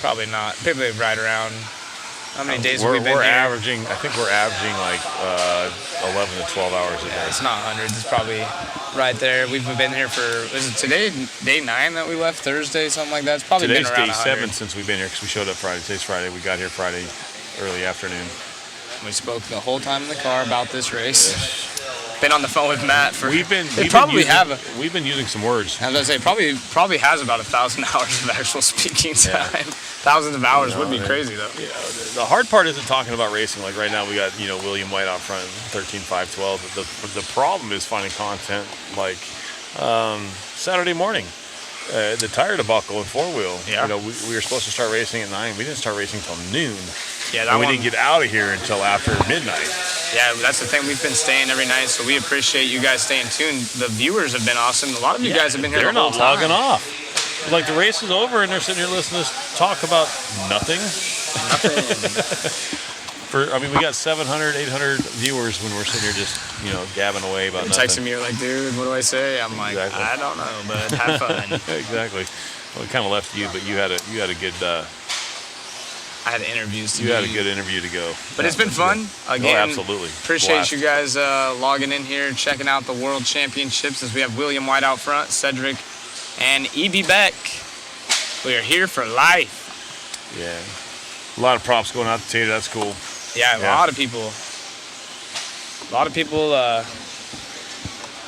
Probably not. Probably right around. How many days have we been here? I think we're averaging like 11 to 12 hours a day. It's not hundreds. It's probably right there. We've been here for, is it today day 9 that we left? Thursday, something like that? It's probably Today's been around day 7 100. since we've been here because we showed up Friday. Today's Friday. We got here Friday early afternoon. We spoke the whole time in the car about this race. Been on the phone with Matt for. We've been using some words. As I say, probably has about 1,000 hours of actual speaking time. Thousands of hours would be crazy though. Yeah, the hard part isn't talking about racing. Like right now, we got William White out front, 13, 5, 12. The problem is finding content like Saturday morning. the tire debacle in four-wheel. Yeah. You know, we were supposed to start racing at 9. We didn't start racing until noon. Yeah, that and we one, didn't get out of here until after midnight. Yeah, that's the thing. We've been staying every night, so we appreciate you guys staying tuned. The viewers have been awesome. A lot of you guys have been here They're the whole not time. logging off. Like, the race is over, and they're sitting here listening to us talk about nothing. We got 700, 800 viewers when we're sitting here just, gabbing away about nothing. Texting me, you're like, dude, what do I say? I'm like, Exactly. I don't know, but have fun. Exactly. Well, it kind of left you, but you had a good. I had interviews to You do. had a good interview to go. But it's been fun. Again, absolutely. Appreciate Blast. you guys logging in here, checking out the World Championships as we have William White out front, Cedric, and E.B. Beck. We are here for life. Yeah. A lot of props going out to Tater. That's cool. Yeah, a lot of people.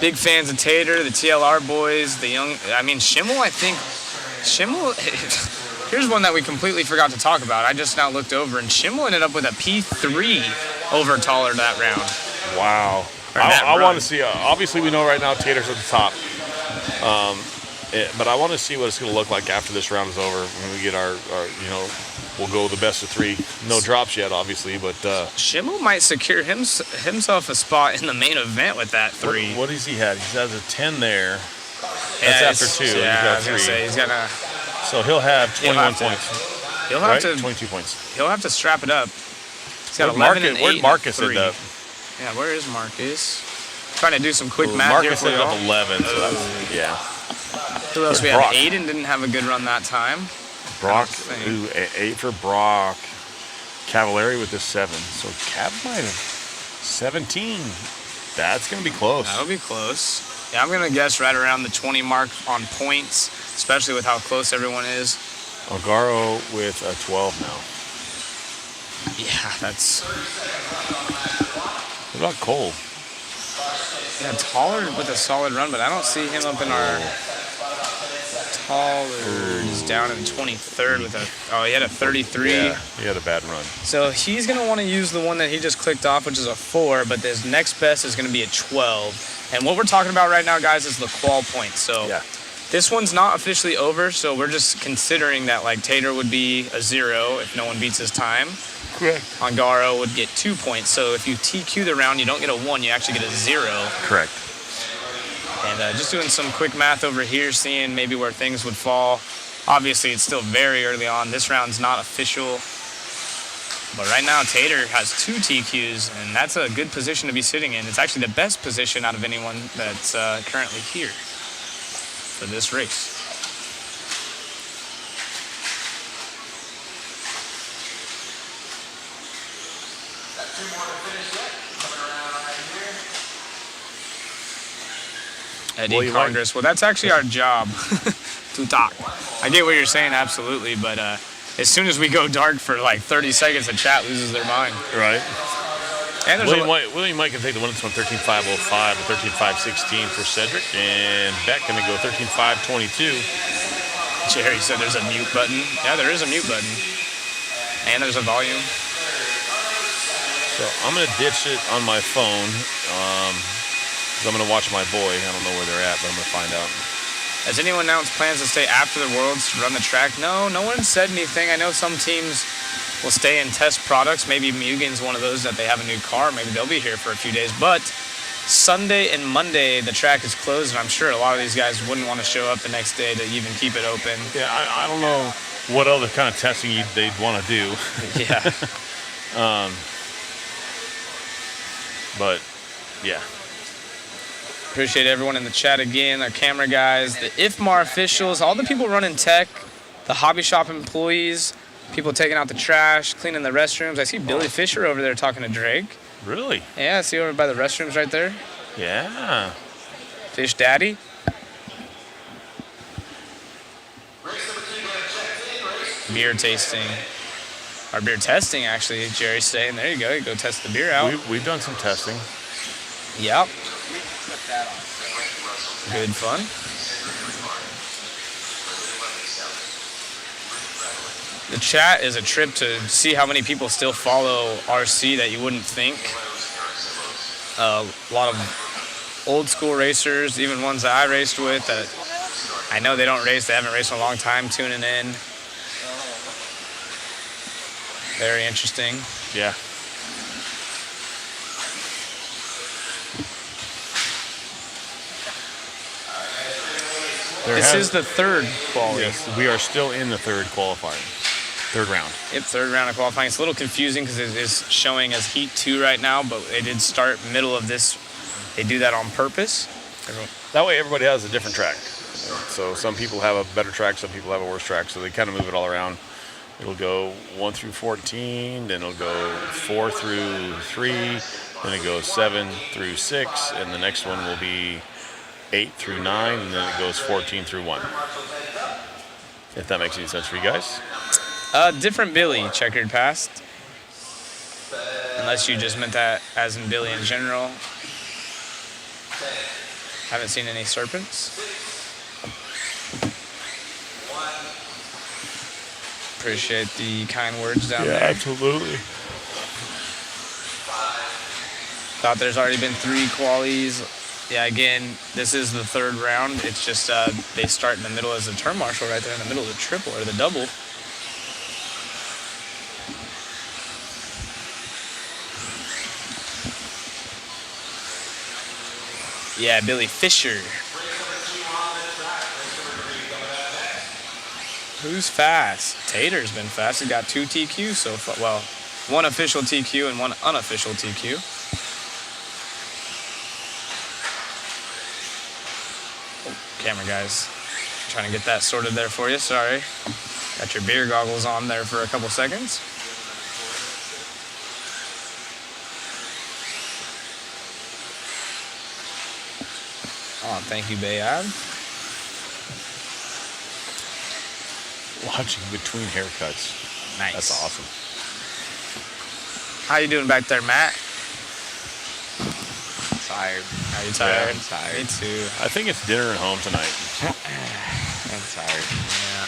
Big fans of Tater, the TLR boys, the young. Schimmel, I think. Here's one that we completely forgot to talk about. I just now looked over, and Schimmel ended up with a P3 over taller that round. Wow. I want to see. Obviously, we know right now Tater's at the top. But I want to see what it's going to look like after this round is over. When we get our we'll go the best of 3. No drops yet, obviously, but Schimmel might secure himself a spot in the main event with that 3. What does he have? He has a 10 there. Yeah, That's after 2. Yeah, he's got I was 3. gonna say he's gonna. So he'll have 21 points. He'll have to 22 points. He'll have to strap it up. He's got 11 and 8. Where'd Marcus and end up? 3. Yeah, where is Marcus? Trying to do some quick math Marcus here for ended y'all. up 11. So that's, yeah. Who else we Brock. had? Aiden didn't have a good run that time. Brock, 8 for Brock. Cavallari with the 7. So Cav might have 17. That's going to be close. That'll be close. Yeah, I'm going to guess right around the 20 mark on points, especially with how close everyone is. Algaro with a 12 now. Yeah, that's... What about Cole? Yeah, taller with a solid run, but I don't see him up in our... Taller is down in 23rd with a... he had a 33. Yeah, he had a bad run. So he's going to want to use the one that he just clicked off, which is a 4, but his next best is going to be a 12. And what we're talking about right now, guys, is the qual point. So this one's not officially over, so we're just considering that, like, Tater would be a 0 if no one beats his time. Correct. Angaro would get 2 points. So if you TQ the round, you don't get a 1, you actually get a 0. Correct. And just doing some quick math over here, seeing maybe where things would fall. Obviously, it's still very early on. This round's not official. But right now, Tater has 2 TQs, and that's a good position to be sitting in. It's actually the best position out of anyone that's currently here for this race. Eddie Congress. Well, that's actually our job to talk. I get what you're saying, absolutely, but as soon as we go dark for like 30 seconds, the chat loses their mind. Right. And there's William White can take the one that's on 13.505 and 13.516 for Cedric, and Beck going to go 13.522. Jerry said there's a mute button. Yeah, there is a mute button. And there's a volume. So I'm going to ditch it on my phone. I'm going to watch my boy. I don't know where they're at, but I'm going to find out. Has anyone announced plans to stay after the Worlds to run the track? No one said anything. I know some teams will stay and test products. Maybe Mugen's one of those that they have a new car. Maybe they'll be here for a few days. But Sunday and Monday, the track is closed, and I'm sure a lot of these guys wouldn't want to show up the next day to even keep it open. Yeah, I don't know what other kind of testing they'd want to do. Yeah. But, yeah. Appreciate everyone in the chat again, our camera guys, the IFMAR officials, all the people running tech, the hobby shop employees, people taking out the trash, cleaning the restrooms. I see Billy Fisher over there talking to Drake. Really? Yeah, I see over by the restrooms right there. Yeah. Fish Daddy. Beer tasting. Or beer testing, actually, Jerry's saying. There you go. You go test the beer out. We've done some testing. Yep. Good fun. The chat is a trip to see how many people still follow RC that you wouldn't think. A lot of old school racers, even ones that I raced with that I know they don't race. They haven't raced in a long time. Tuning in. Very interesting. Yeah. This is the third quality. Yes, we are still in the third qualifying. Third round. Yep, third round of qualifying. It's a little confusing because it is showing as Heat 2 right now, but they did start middle of this. They do that on purpose. That way everybody has a different track. So some people have a better track, some people have a worse track, so they kind of move it all around. It'll go 1 through 14, then it'll go 4 through 3, then it goes 7 through 6, and the next one will be 8 through 9, and then it goes 14 through 1. If that makes any sense for you guys. Different Billy, checkered past. Unless you just meant that as in Billy in general. Haven't seen any serpents. Appreciate the kind words down there. Absolutely. Thought there's already been 3 qualies. Yeah, again, this is the third round. It's just they start in the middle as a turn marshal right there in the middle of the triple or the double. Yeah, Billy Fisher. Who's fast? Tater's been fast. He got 2 TQs so far. Well, 1 official TQ and 1 unofficial TQ. Camera guys, trying to get that sorted there for you. Sorry. Got your beer goggles on there for a couple seconds. Oh, thank you, Bayab. Watching between haircuts. Nice. That's awesome. How you doing back there, Matt? Tired. Are you tired? Yeah, I'm tired. Me too. I think it's dinner at home tonight. I'm tired. Yeah.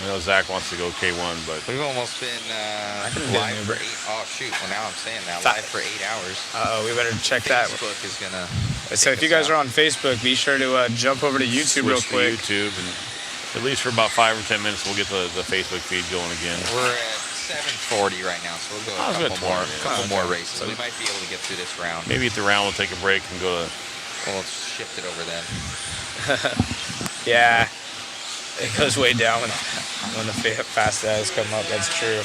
I know Zach wants to go K1, but we've almost been live for 8. Oh shoot! Well, now I'm saying that live for 8 hours. We better check that. Facebook is gonna. So if you guys are on Facebook, be sure to jump over to YouTube real quick. YouTube, and at least for about 5 or 10 minutes, we'll get the Facebook feed going again. We're at 7:40 right now, so we'll go a couple more races. So we might be able to get through this round. Maybe at the round we'll take a break and go to. Well, let's shift it over then. Yeah, it goes way down when the fast guys come up. That's true.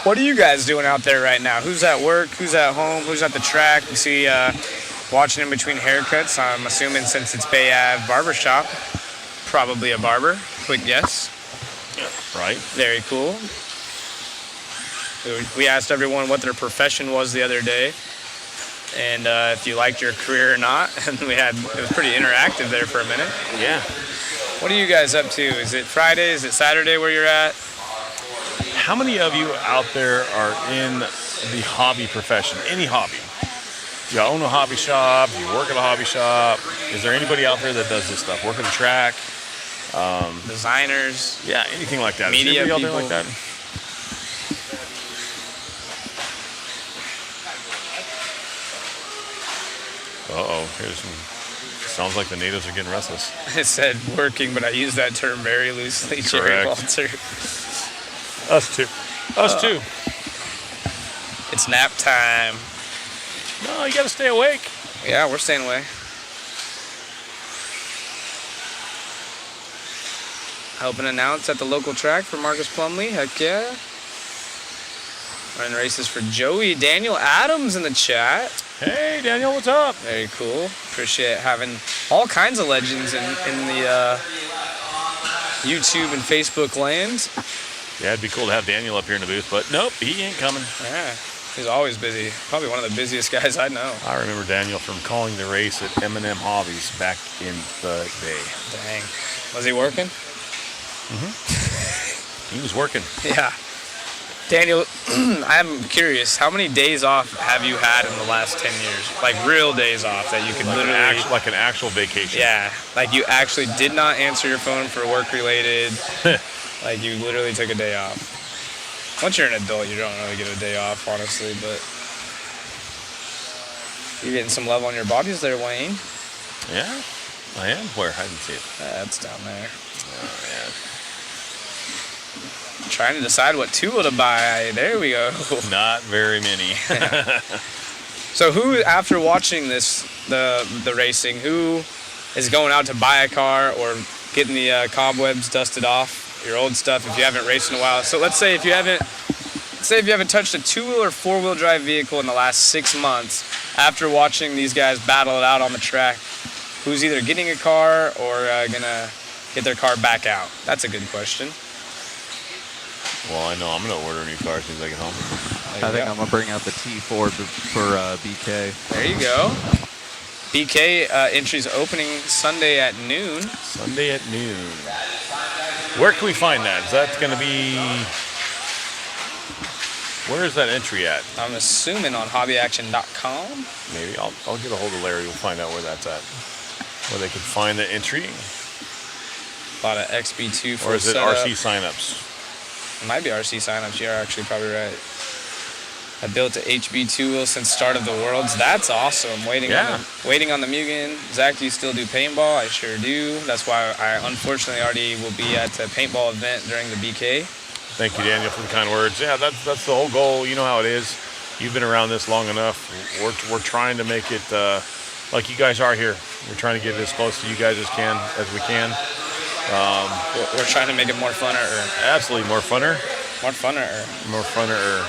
What are you guys doing out there right now? Who's at work? Who's at home? Who's at the track? You see, watching in between haircuts. I'm assuming since it's Bay Ave Barbershop, probably a barber. Quick guess. Right. Very cool. We asked everyone what their profession was the other day, and if you liked your career or not. And it was pretty interactive there for a minute. Yeah. What are you guys up to? Is it Friday? Is it Saturday where you're at? How many of you out there are in the hobby profession? Any hobby? You own a hobby shop? You work at a hobby shop? Is there anybody out there that does this stuff? Work at a track? Designers? Yeah, anything like that. Media Is anybody people? out there like that? Uh-oh, here's some. Sounds like the natives are getting restless. I said working, but I use that term very loosely. Jerry Walter. Us too. Us too. It's nap time. No, you got to stay awake. Yeah, we're staying away. Help and announce at the local track for Marcus Plumley. Heck yeah. Running races for Joey. Daniel Adams in the chat. Hey, Daniel, what's up? Very cool. Appreciate having all kinds of legends in the YouTube and Facebook lands. Yeah, it'd be cool to have Daniel up here in the booth, but nope, he ain't coming. Yeah, he's always busy. Probably one of the busiest guys I know. I remember Daniel from calling the race at M&M Hobbies back in the day. Dang. Was he working? Mm-hmm. He was working. Yeah. Daniel, I'm curious, how many days off have you had in the last 10 years? Like real days off that you could like literally... like an actual vacation. Yeah, like you actually did not answer your phone for work related. Like you literally took a day off. Once you're an adult, you don't really get a day off, honestly, but... You're getting some love on your bodies there, Wayne. Yeah, I am. Where? I didn't see it. That's down there. Oh, yeah. Trying to decide what tool to buy. There we go. Not very many. So who, after watching this, the racing, who is going out to buy a car or getting the cobwebs dusted off, your old stuff if you haven't raced in a while? So let's say if you haven't touched a 2-wheel or 4-wheel drive vehicle in the last 6 months, after watching these guys battle it out on the track, who's either getting a car or gonna get their car back out? That's a good question. Well, I know I'm going to order a new car as soon as I get home. I think I'm going to bring out the T4 for BK. There you go. BK entries opening Sunday at noon. Sunday at noon. Where can we find that? Is that going to be... Where is that entry at? I'm assuming on hobbyaction.com. Maybe. I'll get a hold of Larry. We'll find out where that's at. Where they can find the entry. A lot of XB2 for Or is it setup. RC signups? It might be RC signups. You're actually probably right. I built an HB2 wheel since start of the Worlds. That's awesome. Waiting on the Mugen. Zach, do you still do paintball? I sure do. That's why I unfortunately already will be at a paintball event during the BK. Thank you, Daniel, for the kind words. Yeah, that's the whole goal. You know how it is. You've been around this long enough. We're trying to make it like you guys are here. We're trying to get as close to you guys as we can. We're trying to make it more funner. Absolutely, more funner. More funner. More funner.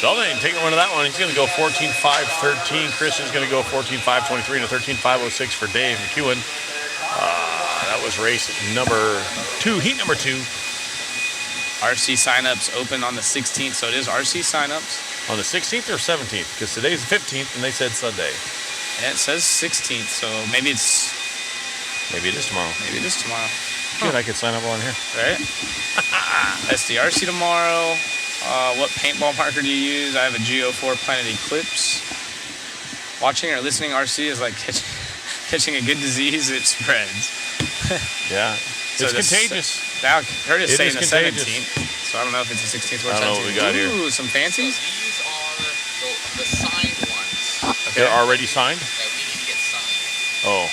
Sullivan taking one of that one. He's going to go 14.5.13. Christian's going to go 14.5.23 and a 13.5.06 for Dave McEwen. That was race number 2, heat number 2. RC signups open on the 16th, so it is RC signups. On the 16th or 17th? Because today's the 15th and they said Sunday. And it says 16th, so maybe it is tomorrow. Maybe it is tomorrow. Good, I could sign up on here. Right? SDRC tomorrow. What paintball marker do you use? I have a GO4 Planet Eclipse. Watching or listening RC is like catching a good disease. It spreads. Yeah. So it's contagious. I heard it saying the contagious. 17th. So I don't know if it's the 16th or 17th. I don't know what we got here. Ooh, some fancies. These are the signed ones. Okay. They're already signed? That we need to get signed. Oh.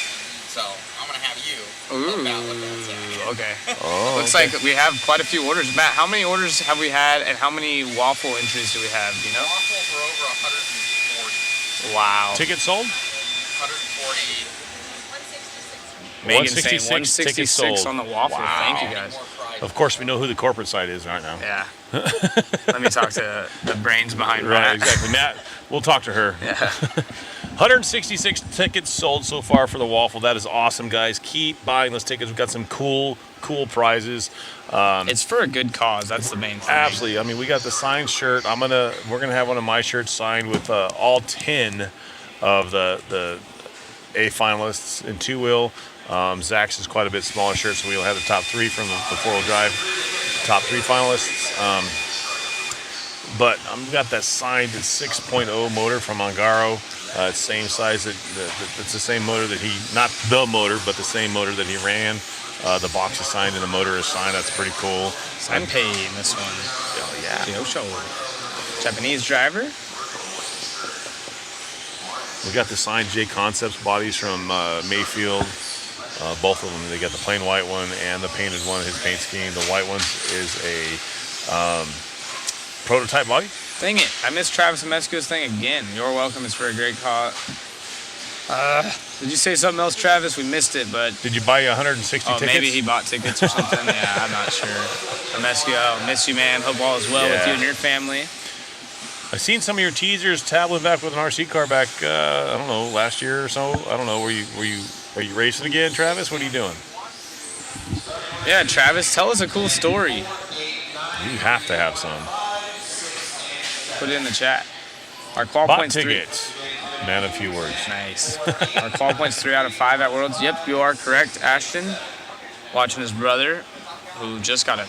So I'm going to have you Ooh, about what that's at. okay. Oh, Looks like we have quite a few orders. Matt, how many orders have we had and how many waffle entries do we have? Do you know? Waffles are over 140. Wow. Tickets sold? 140. Megan's saying 166 tickets sold. on the waffle. Wow. Thank you guys. Of course, we know who the corporate side is right now. Yeah. Let me talk to the brains behind Right, Matt. exactly. Matt, we'll talk to her. Yeah. 166 tickets sold so far for the waffle. That is awesome, guys. Keep buying those tickets. We've got some cool prizes. It's for a good cause. That's the main thing. Absolutely. I mean, we got the signed shirt. We're gonna have one of my shirts signed with all 10 of the A finalists in 2-wheel. Zach's is quite a bit smaller shirt, so we'll have the top 3 from the 4-wheel drive, top 3 finalists. But I've got that signed 6.0 motor from Angaro. It's same size. It's the same motor that not the motor, but the same motor that he ran. The box is signed and the motor is signed. That's pretty cool. Sign pay in this one. Oh, yeah. Japanese driver. We got the signed J Concepts bodies from Mayfield. Both of them. They got the plain white one and the painted one. His paint scheme. The white one is a prototype body. Dang it! I missed Travis Amescu's thing again. You're welcome. It's for a great cause. Did you say something else, Travis? We missed it, but did you buy 160 tickets? Maybe he bought tickets or something. Yeah, I'm not sure. Amescu, I miss you, man. Hope all is well with you and your family. I've seen some of your teasers traveling back with an RC car back. I don't know, last year or so. I don't know. Are you racing again, Travis? What are you doing? Yeah, Travis, tell us a cool story. You have to have some. Put it in the chat. Our qual Bought points tickets. Man of few words. Nice. Our qual points 3 out of 5 at Worlds. Yep, you are correct. Ashton, watching his brother, who just got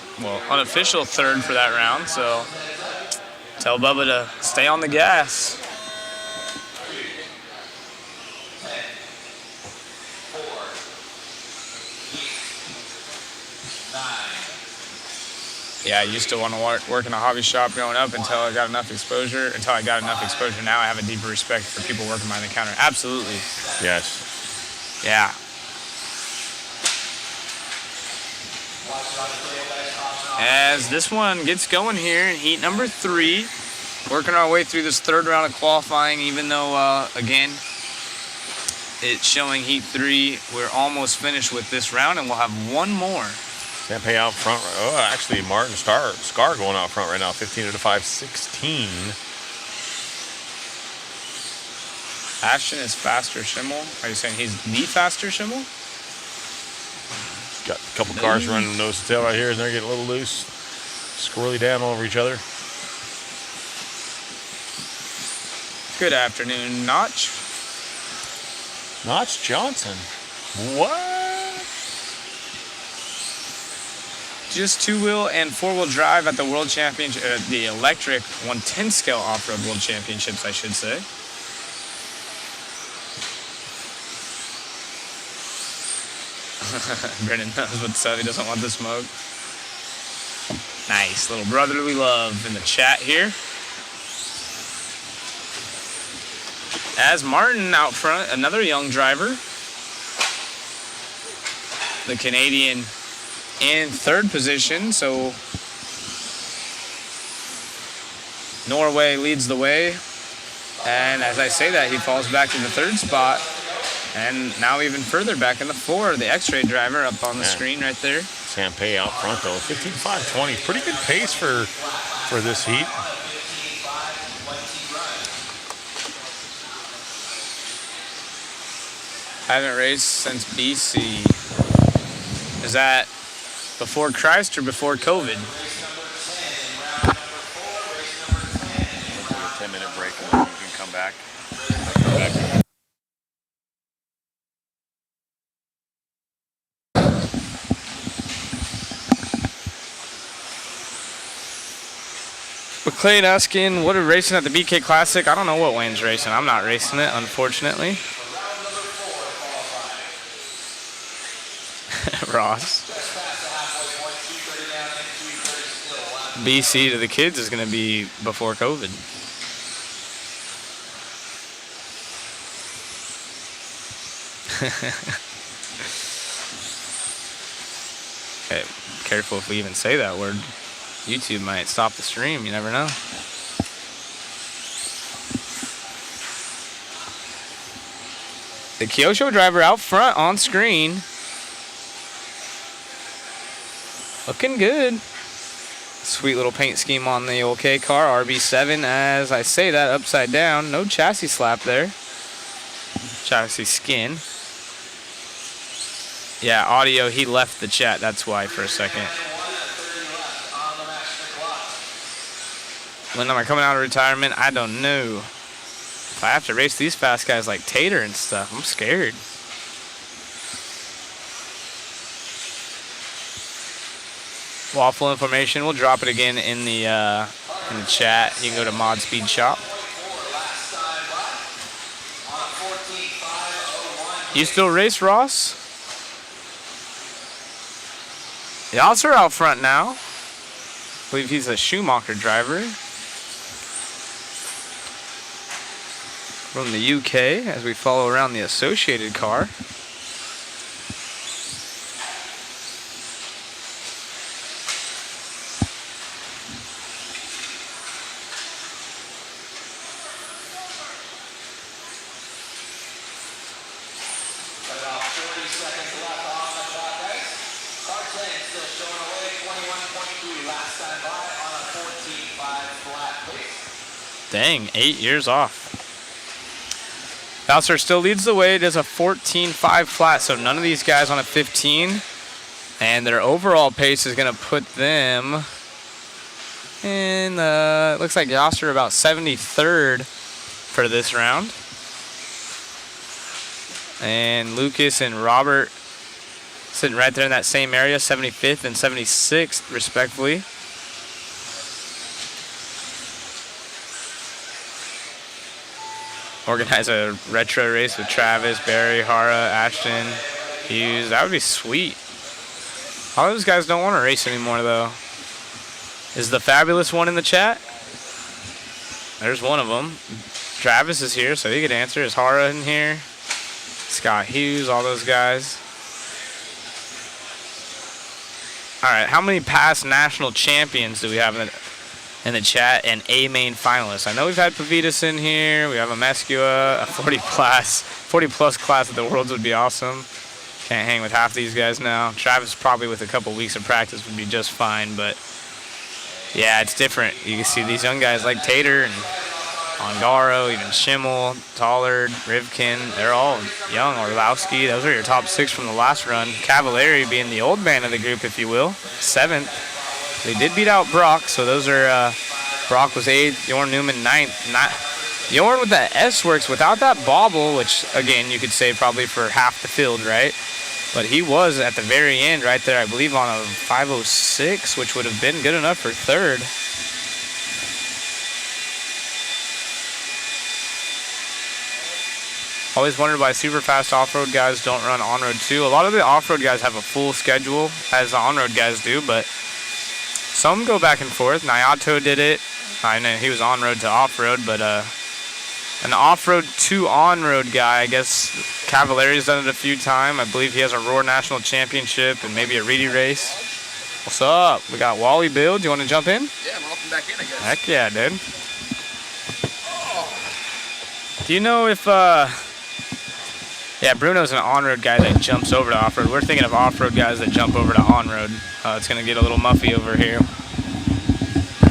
unofficial 3rd for that round. So tell Bubba to stay on the gas. Yeah, I used to want to work in a hobby shop growing up until I got enough exposure. Until I got enough exposure, now I have a deeper respect for people working behind the counter. Absolutely. Yes. Yeah. As this one gets going here in heat number 3, working our way through this 3rd round of qualifying, even though, again, it's showing heat 3, we're almost finished with this round, and we'll have one more. Sampe out front. Oh, actually, Martin Scar going out front right now, 15 to 5-16. Ashton is faster Schimmel. Are you saying he's the faster Schimmel? Got a couple cars running nose to tail right here, and they're getting a little loose. Squirrely down all over each other. Good afternoon, Notch. Notch Johnson. What? Just 2-wheel and 4-wheel drive at the World Championship, the electric 110 scale off-road World Championships, I should say. Brennan knows what's up. He doesn't want the smoke. Nice little brotherly love in the chat here. As Martin out front, another young driver. The Canadian in 3rd position, so Norway leads the way. And as I say that, he falls back in the 3rd spot. And now even further back in the 4, the X-Ray driver up on the screen right there. Sampe out front though, 15.520. Pretty good pace for this heat. I haven't raced since BC. Is that before Christ or before COVID? 10-minute break and then you can come back. McLean asking, what are racing at the BK Classic? I don't know what Wayne's racing. I'm not racing it, unfortunately. Ross. BC to the kids is going to be before COVID. Okay, careful if we even say that word. YouTube might stop the stream, you never know. The Kyosho driver out front on screen. Looking good. Sweet little paint scheme on the old K car, RB7. As I say that, upside down. No chassis slap there. Chassis skin. Yeah, audio, he left the chat. That's why for a second. When am I coming out of retirement? I don't know. If I have to race these fast guys like Tater and stuff, I'm scared. Waffle information, we'll drop it again in the chat. You can go to Mod Speed Shop. You still race, Ross? Y'all are out front now. I believe he's a Schumacher driver. From the UK, as we follow around the associated car. Dang, 8 years off. Bowser still leads the way. It is a 14.5 flat, so none of these guys on a 15. And their overall pace is going to put them in, it looks like Yasser about 73rd for this round. And Lucas and Robert sitting right there in that same area, 75th and 76th, respectively. Organize a retro race with Travis, Barry, Hara, Ashton, Hughes. That would be sweet. All those guys don't want to race anymore, though. Is the fabulous one in the chat? There's one of them. Travis is here, so he could answer. Is Hara in here? Scott Hughes, all those guys. All right, how many past national champions do we have in the chat and A main finalists? I know we've had Pavitas in here. We have a Mescua, a 40-plus class at the Worlds would be awesome. Can't hang with half these guys now. Travis probably with a couple weeks of practice would be just fine, but yeah, it's different. You can see these young guys like Tater and Ongaro, even Schimmel, Tollard, Rivkin, they're all young. Orlowski, those are your top 6 from the last run. Cavallari being the old man of the group, if you will, 7th. They did beat out Brock, so those are, Brock was 8th, Jorn Newman 9th. Jorn with that S-Works without that bobble, which, again, you could say probably for half the field, right? But he was at the very end right there, I believe, on a 5:06, which would have been good enough for 3rd. Always wondered why super fast off-road guys don't run on-road too. A lot of the off-road guys have a full schedule, as the on-road guys do, but some go back and forth. Nayato did it. I know he was on-road to off-road, but an off-road to on-road guy, I guess Cavallari's done it a few times. I believe he has a Roar National Championship and maybe a Reedy race. What's up? We got Wally Bill. Do you want to jump in? Yeah, I'm hopping back in, I guess. Heck yeah, dude. Do you know if, yeah, Bruno's an on-road guy that jumps over to off-road. We're thinking of off-road guys that jump over to on-road. It's going to get a little muffy over here.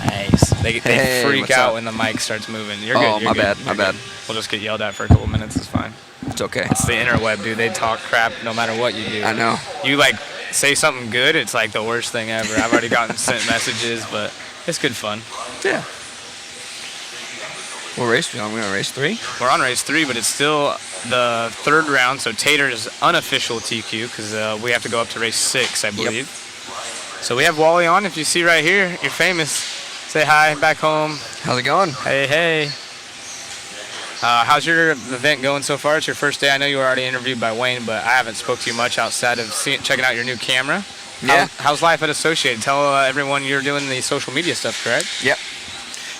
Nice. They freak out when the mic starts moving. You're good. Oh, You're good. my bad. We'll just get yelled at for a couple minutes. It's fine. It's okay. It's the interweb, dude. They talk crap no matter what you do. I know. You, like, say something good, it's like the worst thing ever. I've already gotten sent messages, but it's good fun. Yeah. What race are we on? We're on race 3? We're on race 3, but it's still the 3rd round, so Tater's unofficial TQ, because we have to go up to race 6, I believe. Yep. So we have Wally on. If you see right here, you're famous. Say hi back home. How's it going? Hey, hey. How's your event going so far? It's your first day. I know you were already interviewed by Wayne, but I haven't spoke to you much outside of checking out your new camera. Yeah. How's life at Associated? Tell everyone you're doing the social media stuff, correct? Yep.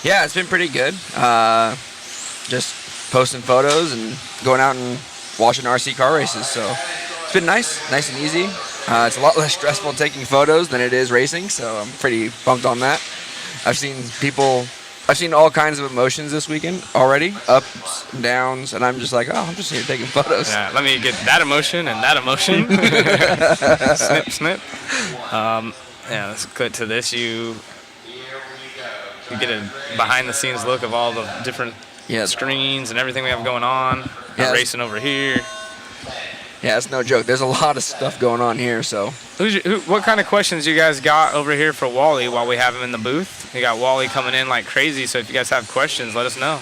Yeah, it's been pretty good. Just posting photos and going out and watching RC car races. So it's been nice and easy. It's a lot less stressful taking photos than it is racing, so I'm pretty pumped on that. I've seen all kinds of emotions this weekend already, ups and downs, and I'm just like, oh, I'm just here taking photos. Yeah, let me get that emotion and that emotion. Snip, snip. Yeah, let's cut to this. You get a behind-the-scenes look of all the different screens and everything we have going on. Yeah, racing over here. Yeah, it's no joke. There's a lot of stuff going on here. So, what kind of questions you guys got over here for Wally while we have him in the booth? We got Wally coming in like crazy, so if you guys have questions, let us know.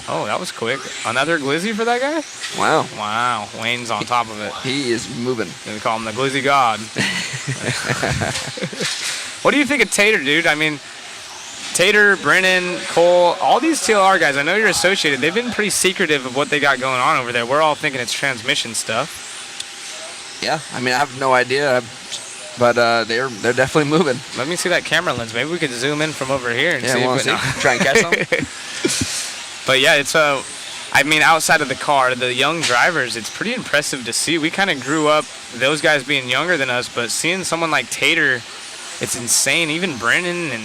Oh, that was quick. Another glizzy for that guy? Wow. Wow. Wayne's on top of it. He is moving. We call him the glizzy god. What do you think of Tater, dude? I mean, Tater, Brennan, Cole, all these TLR guys, I know you're associated. They've been pretty secretive of what they got going on over there. We're all thinking it's transmission stuff. Yeah, I mean, I have no idea, but they're definitely moving. Let me see that camera lens. Maybe we could zoom in from over here and see. No. Try and catch some. But yeah, it's I mean, outside of the car, the young drivers, it's pretty impressive to see. We kind of grew up, those guys being younger than us, but seeing someone like Tater, it's insane. Even Brennan, and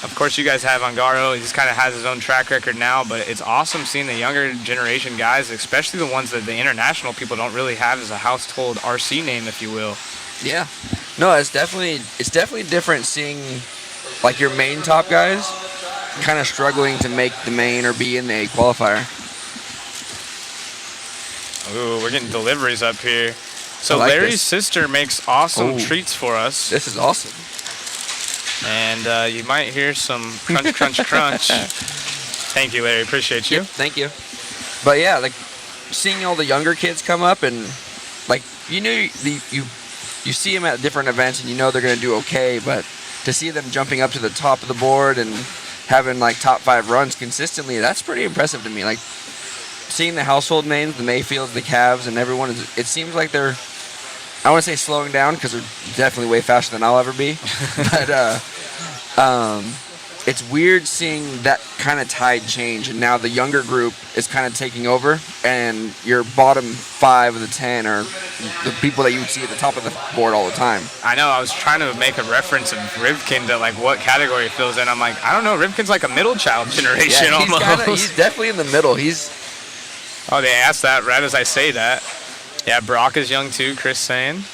of course you guys have Ongaro. He just kind of has his own track record now, but it's awesome seeing the younger generation guys, especially the ones that the international people don't really have as a household RC name, if you will. Yeah. No, it's definitely different seeing like your main top guys kind of struggling to make the main or be in the qualifier. Ooh, we're getting deliveries up here. So like Larry's this. sister makes awesome treats for us. This is awesome. And you might hear some crunch, crunch, crunch. Thank you, Larry. Appreciate you. Yep, thank you. But yeah, like seeing all the younger kids come up and like you see them at different events and you know they're gonna do okay, but to see them jumping up to the top of the board and having like top 5 runs consistently, that's pretty impressive to me. Like seeing the household names, the Mayfields, the Cavs, and everyone, it seems like they're I want to say slowing down because they're definitely way faster than I'll ever be. But it's weird seeing that kind of tide change, and now the younger group is kind of taking over, and your bottom 5 of the 10 are the people that you would see at the top of the board all the time. I know. I was trying to make a reference of Rivkin to like what category he fills in. I'm like, I don't know. Rivkin's like a middle child generation Yeah, almost. he's definitely in the middle. Oh, they asked that right as I say that. Yeah, Brock is young too. Chris saying.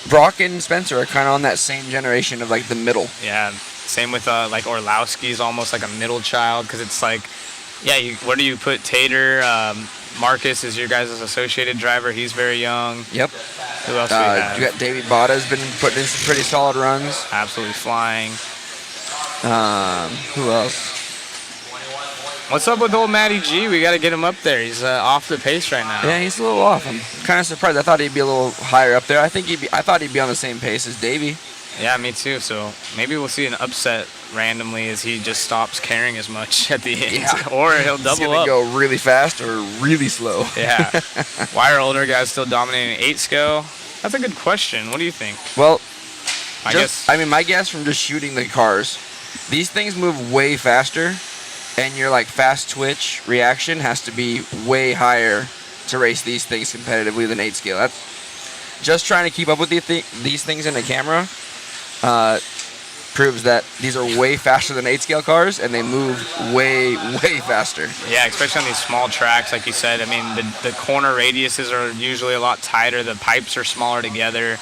Brock and Spencer are kind of on that same generation of like the middle. Yeah. Same with like Orlowski's almost like a middle child because it's like, yeah, where do you put Tater? Marcus is your guys' associated driver. He's very young. Yep. Who else do we have? You got Davey Botta's been putting in some pretty solid runs. Absolutely flying. Who else? What's up with old Matty G? We got to get him up there. He's off the pace right now. Yeah, he's a little off. I'm kind of surprised. I thought he'd be a little higher up there. I thought he'd be on the same pace as Davey. Yeah, me too. So maybe we'll see an upset randomly as he just stops caring as much at the end. Yeah. Or he'll double He's gonna up. go really fast or really slow. Yeah. Why are older guys still dominating 8 scale? That's a good question. What do you think? Well, my guess from just shooting the cars, these things move way faster, and your like fast twitch reaction has to be way higher to race these things competitively than 8 scale. That's just trying to keep up with these things in the camera. Proves that these are way faster than 8 scale cars, and they move way faster. Yeah, especially on these small tracks, like you said. I mean, the corner radiuses are usually a lot tighter. The pipes are smaller together.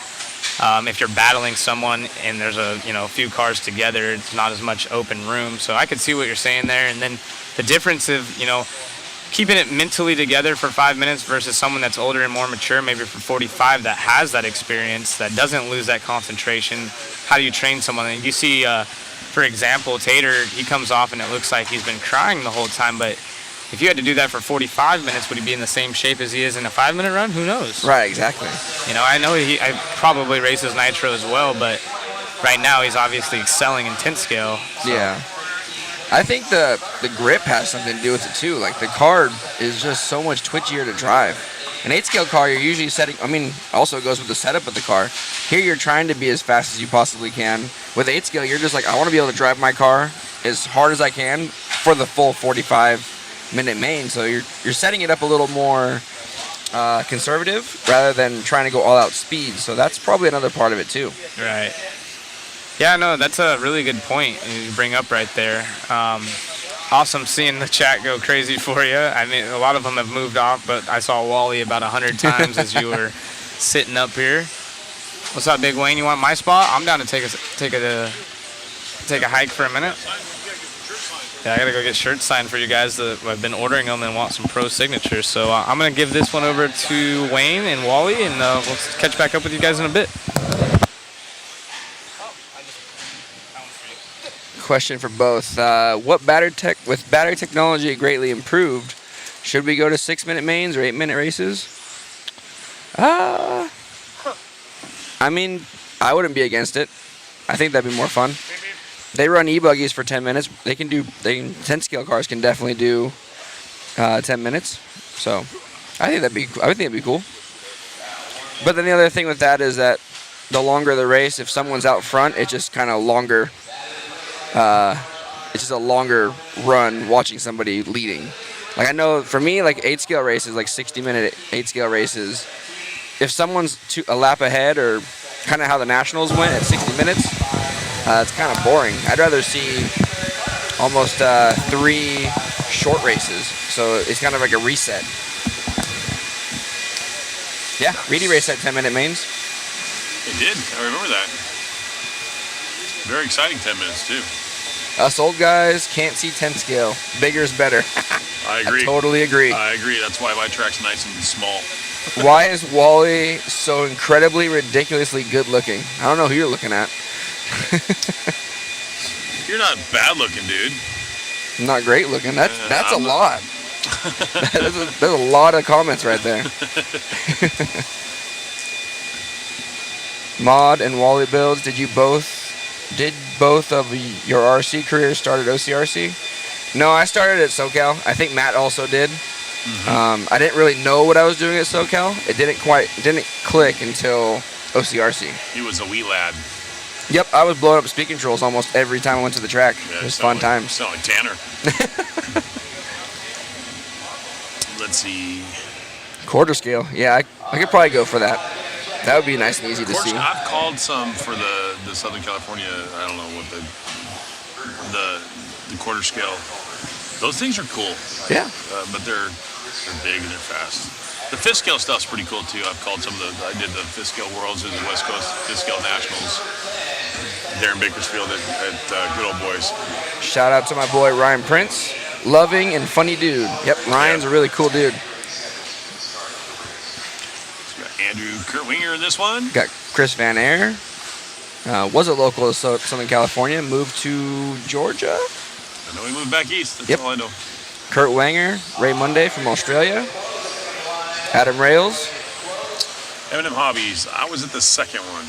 If you're battling someone and there's a few cars together, it's not as much open room. So I could see what you're saying there. And then the difference of keeping it mentally together for 5 minutes versus someone that's older and more mature, maybe for 45, that has that experience, that doesn't lose that concentration. How do you train someone? And you see, for example, Tater, he comes off and it looks like he's been crying the whole time, but if you had to do that for 45 minutes, would he be in the same shape as he is in a 5-minute run? Who knows? Right, exactly. I know I probably races Nitro as well, but right now he's obviously excelling in 10 scale. So. Yeah. I think the grip has something to do with it too. Like the car is just so much twitchier to drive. An 8 scale car, you're usually setting, also it goes with the setup of the car. Here you're trying to be as fast as you possibly can. With 8 scale, you're just like, I want to be able to drive my car as hard as I can for the full 45-minute main. So you're setting it up a little more conservative rather than trying to go all out speed. So that's probably another part of it too. Right. Yeah, no, that's a really good point you bring up right there. Awesome seeing the chat go crazy for you. I mean, a lot of them have moved off, but I saw Wally about 100 times as you were sitting up here. What's up, Big Wayne? You want my spot? I'm down to take a hike for a minute. Yeah, I gotta go get shirts signed for you guys that have been ordering them and want some pro signatures. So I'm gonna give this one over to Wayne and Wally, and we'll catch back up with you guys in a bit. Question for both. What battery technology greatly improved? Should we go to 6-minute mains or 8-minute races? I wouldn't be against it. I think that'd be more fun. They run e-buggies for 10 minutes. 10 scale cars can definitely do 10 minutes. So I think that'd be cool. But then the other thing with that is that the longer the race, if someone's out front, it's just kind of longer. It's just a longer run watching somebody leading. Like I know for me, like 8 scale races, like 60-minute 8 scale races, if someone's a lap ahead or kind of how the Nationals went at 60 minutes, it's kind of boring. I'd rather see almost 3 short races. So it's kind of like a reset. Yeah, Reedy raced at 10-minute mains. It did. I remember that. Very exciting 10 minutes, too. Us old guys can't see 10 scale. Bigger's better. I agree. I totally agree. I agree. That's why my track's nice and small. Why is Wally so incredibly, ridiculously good looking? I don't know who you're looking at. You're not bad looking, dude. Not great looking. That's a lot. There's a lot of comments right there. Mod and Wally builds. Did both of your RC careers start at OCRC? No, I started at SoCal. I think Matt also did. I didn't really know what I was doing at SoCal. It didn't click until OCRC. He was a wee lad. Yep, I was blowing up speed controls almost every time I went to the track. It was fun times. Sound like Tanner. Let's see. Quarter scale. Yeah, I could probably go for that. That would be nice and easy to see. I've called some for the Southern California. I don't know what the quarter scale. Those things are cool. Yeah. But they're big and they're fast. The fifth scale stuff's pretty cool too. I've called some of I did the fifth scale worlds and the West Coast fifth scale nationals there in Bakersfield at Good Old Boys. Shout out to my boy Ryan Prince. Loving and funny dude. Yep, Ryan's a really cool dude. Andrew Kurt Winger in this one. Got Chris Van Air. Was a local of Southern California. Moved to Georgia. I know he moved back east. That's all I know. Kurt Wanger. Ray Monday from Australia. Adam Rails. M&M Hobbies. I was at the second one.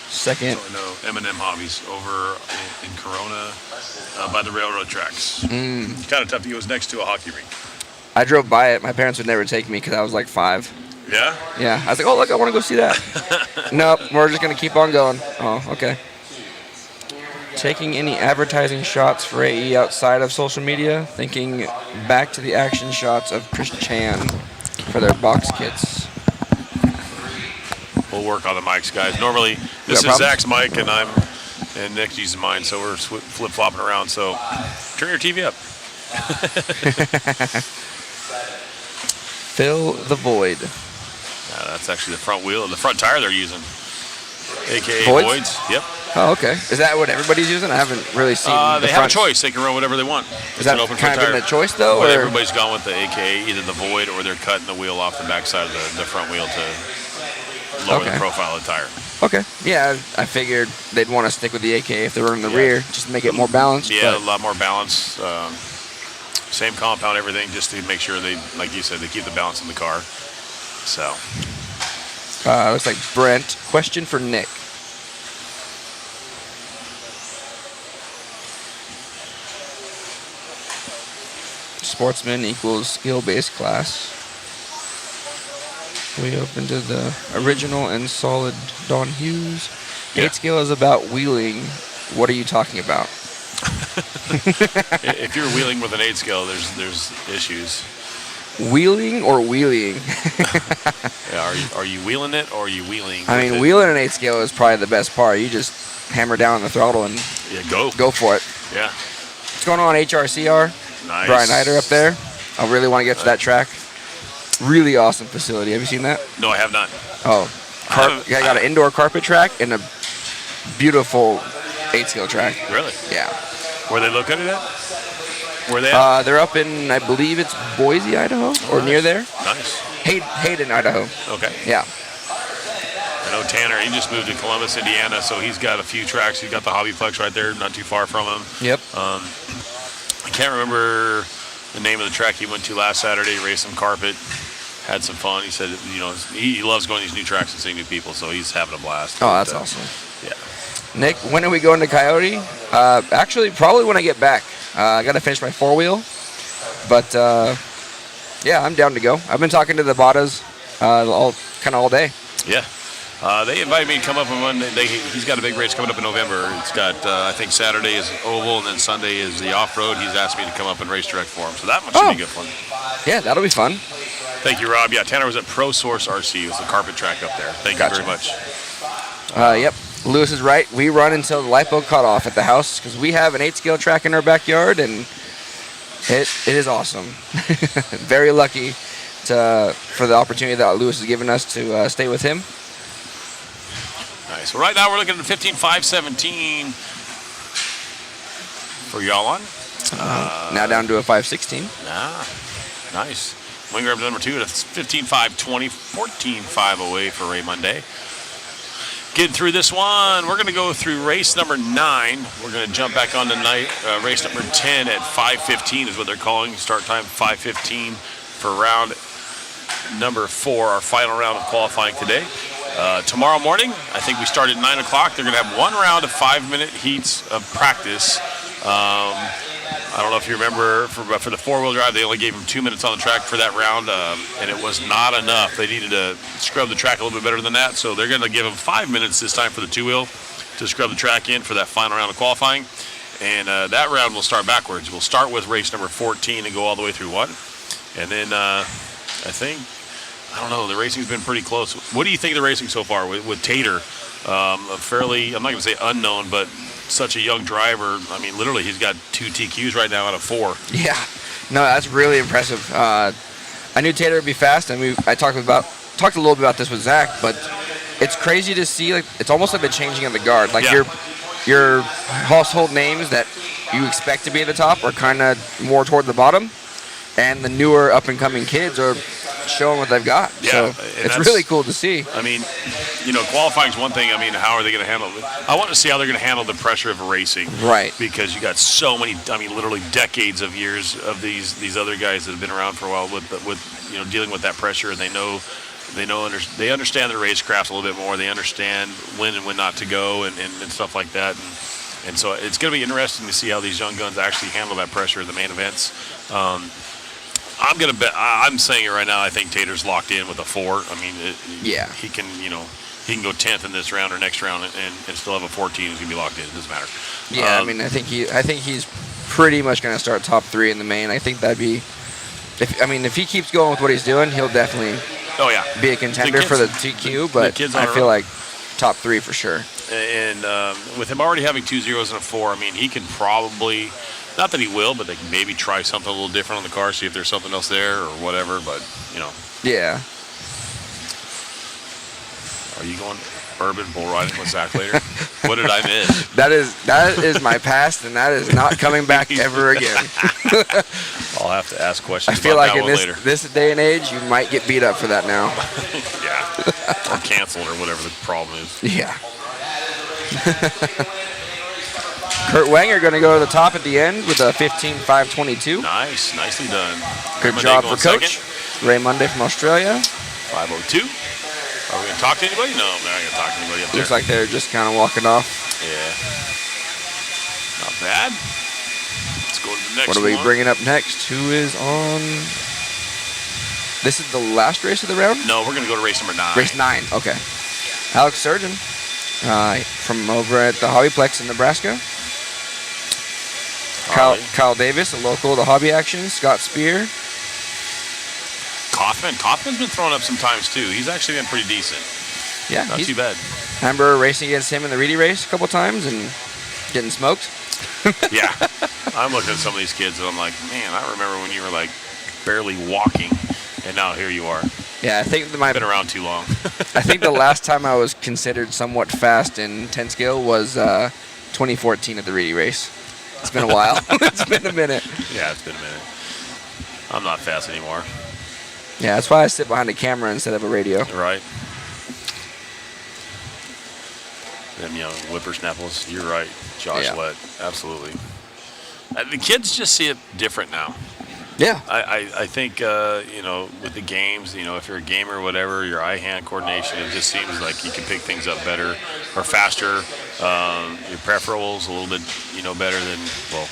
Second. So I know M&M Hobbies over in Corona by the railroad tracks. Kind of tough. It was next to a hockey rink. I drove by it. My parents would never take me because I was like 5. Yeah? Yeah. I was like, oh, look, I want to go see that. Nope, we're just going to keep on going. Oh, okay. Taking any advertising shots for AE outside of social media? Thinking back to the action shots of Chris Chan for their box kits. We'll work on the mics, guys. Normally, this is Zach's mic, and Nick uses mine, so we're flip-flopping around. So turn your TV up. Fill the void. That's actually the front wheel, the front tire they're using, a.k.a. Voids. Yep. Oh, okay. Is that what everybody's using? I haven't really seen They have a choice. They can run whatever they want. Is that kind of been a choice, though? But or? everybody's gone with the a.k.a. either the Void or they're cutting the wheel off the backside of the front wheel to lower the profile of the tire. Okay. Yeah, I figured they'd want to stick with the a.k.a. if they're running the rear, just to make it more balanced. Yeah, a lot more balance. Same compound, everything, just to make sure they, like you said, they keep the balance in the car. So. Looks like Brent. Question for Nick. Sportsman equals skill-based class. We open to the original and solid Don Hughes. 8 scale is about wheeling. What are you talking about? If you're wheeling with an 8 scale, there's issues. Wheeling or wheeling? Yeah, are you wheeling it or are you wheeling? I mean, wheeling an 8 scale is probably the best part. You just hammer down on the throttle and go for it. Yeah. What's going on, HRCR? Nice. Brian Hyder up there. I really want to get to that track. Really awesome facility. Have you seen that? No, I have not. Oh, I got an indoor carpet track and a beautiful 8 scale track. Really? Yeah. Where they located at? Where they at? They're up in, I believe it's Boise, Idaho, or near there. Nice. Hayden, Idaho. Okay. Yeah. I know Tanner, he just moved to Columbus, Indiana, so he's got a few tracks. He's got the Hobbyplex right there, not too far from him. Yep. I can't remember the name of the track he went to last Saturday, raced some carpet, had some fun. He said, he loves going to these new tracks and seeing new people, so he's having a blast. Oh, that's awesome. Yeah. Nick, when are we going to Coyote? Actually, probably when I get back. I got to finish my 4-wheel. But, yeah, I'm down to go. I've been talking to the Badas all day. Yeah. They invited me to come up on Monday. He's got a big race coming up in November. It's got, I think Saturday is oval, and then Sunday is the off-road. He's asked me to come up and race direct for him, so that much should be good fun. Yeah, that'll be fun. Thank you, Rob. Yeah, Tanner was at Pro Source RC. It was the carpet track up there. Thank you very much. Yep. Lewis is right. We run until the lipo cutoff at the house because we have an 8 scale track in our backyard, and it is awesome. Very lucky for the opportunity that Lewis has given us to stay with him. Nice. Well, right now we're looking at 15.517 for y'all on. Now down to a 516. Nice. Winger up to number 2 at 15.520, 14.5 away for Ray Monday. Getting through this one, we're going to go through race number 9. We're going to jump back on tonight. Race number 10 at 5:15 is what they're calling. Start time 5:15 for round number 4, our final round of qualifying today. Tomorrow morning, I think we start at 9 o'clock. They're going to have one round of 5-minute heats of practice. I don't know if you remember, for the four-wheel drive, they only gave him 2 minutes on the track for that round, and it was not enough. They needed to scrub the track a little bit better than that, so they're going to give him 5 minutes this time for the two-wheel to scrub the track in for that final round of qualifying. And that round will start backwards. We'll start with race number 14 and go all the way through 1. And then I don't know, the racing's been pretty close. What do you think of the racing so far with Tater? A fairly, I'm not going to say unknown, but such a young driver. I mean, literally, he's got 2 TQs right now out of 4. Yeah, no, that's really impressive. I knew Tater would be fast, and I talked a little bit about this with Zach, but it's crazy to see. Like, it's almost like the changing of the guard. Like your household names that you expect to be at the top are kind of more toward the bottom, and the newer up and coming kids are showing what they've got. Yeah, so it's really cool to see. I mean, qualifying is one thing. I mean, how are they going to handle it? I want to see how they're going to handle the pressure of racing. Right. Because you got so many, I mean, literally decades of years of these other guys that have been around for a while with dealing with that pressure, and they understand the racecraft a little bit more. They understand when and when not to go and stuff like that. And so it's going to be interesting to see how these young guns actually handle that pressure in the main events. I'm gonna bet. I'm saying it right now. I think Tater's locked in with a 4. I mean, he can, he can go 10th in this round or next round and still have a 14. He's gonna be locked in. It doesn't matter. Yeah, I mean, I think he's pretty much gonna start top 3 in the main. I think that'd be, if he keeps going with what he's doing, he'll definitely be a contender for the TQ. But I feel like top 3 for sure. And with him already having 2 zeros and a 4, I mean, he can probably. Not that he will, but they can maybe try something a little different on the car, see if there's something else there or whatever. But Yeah. Are you going urban bull riding with Zach later? What did I miss? That is my past, and that is not coming back ever again. I'll have to ask questions. I feel about like that in later. this day and age, you might get beat up for that now. Yeah, or canceled or whatever the problem is. Yeah. Kurt Wenger going to go to the top at the end with a 15.522. Nice, nicely done. Good job for Coach. Ray Monday from Australia. 5:02. Are we going to talk to anybody? No, we're not going to talk to anybody up there. Looks like they're just kind of walking off. Yeah. Not bad. Let's go to the next one. What are we bringing up next? Who is on? This is the last race of the round? No, we're going to go to race number 9. Race 9, okay. Alex Surgeon from over at the Hobbyplex in Nebraska. Kyle Davis, a local of the Hobby Action. Scott Spear. Kaufman's been thrown up some times too. He's actually been pretty decent. Yeah, not too bad. I remember racing against him in the Reedy race a couple times and getting smoked. Yeah, I'm looking at some of these kids and I'm like, man, I remember when you were like barely walking, and now here you are. Yeah, I think been around too long. I think the last time I was considered somewhat fast in 10 scale was 2014 at the Reedy race. It's been a while. It's been a minute. Yeah, it's been a minute. I'm not fast anymore. Yeah, that's why I sit behind a camera instead of a radio. Right. Them young whippersnappers. You're right, Josh Lett. Absolutely. The kids just see it different now. Yeah. I think, with the games, if you're a gamer or whatever, your eye-hand coordination, it just seems like you can pick things up better or faster. Your peripherals a little bit, better than, well,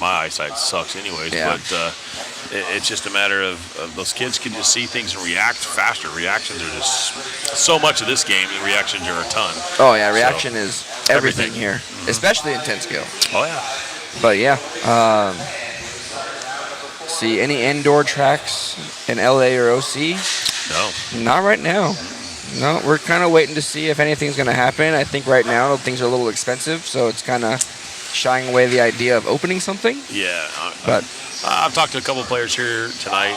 my eyesight sucks anyways, but it's just a matter of those kids can just see things and react faster. Reactions are just so much of this game, and reactions are a ton. Oh, yeah, reaction is everything here, especially in 10 scale. Oh, yeah. But, yeah. See any indoor tracks in LA or OC? No. Not right now. No, we're kind of waiting to see if anything's going to happen. I think right now things are a little expensive, so it's kind of shying away the idea of opening something. Yeah. But I've talked to a couple of players here tonight.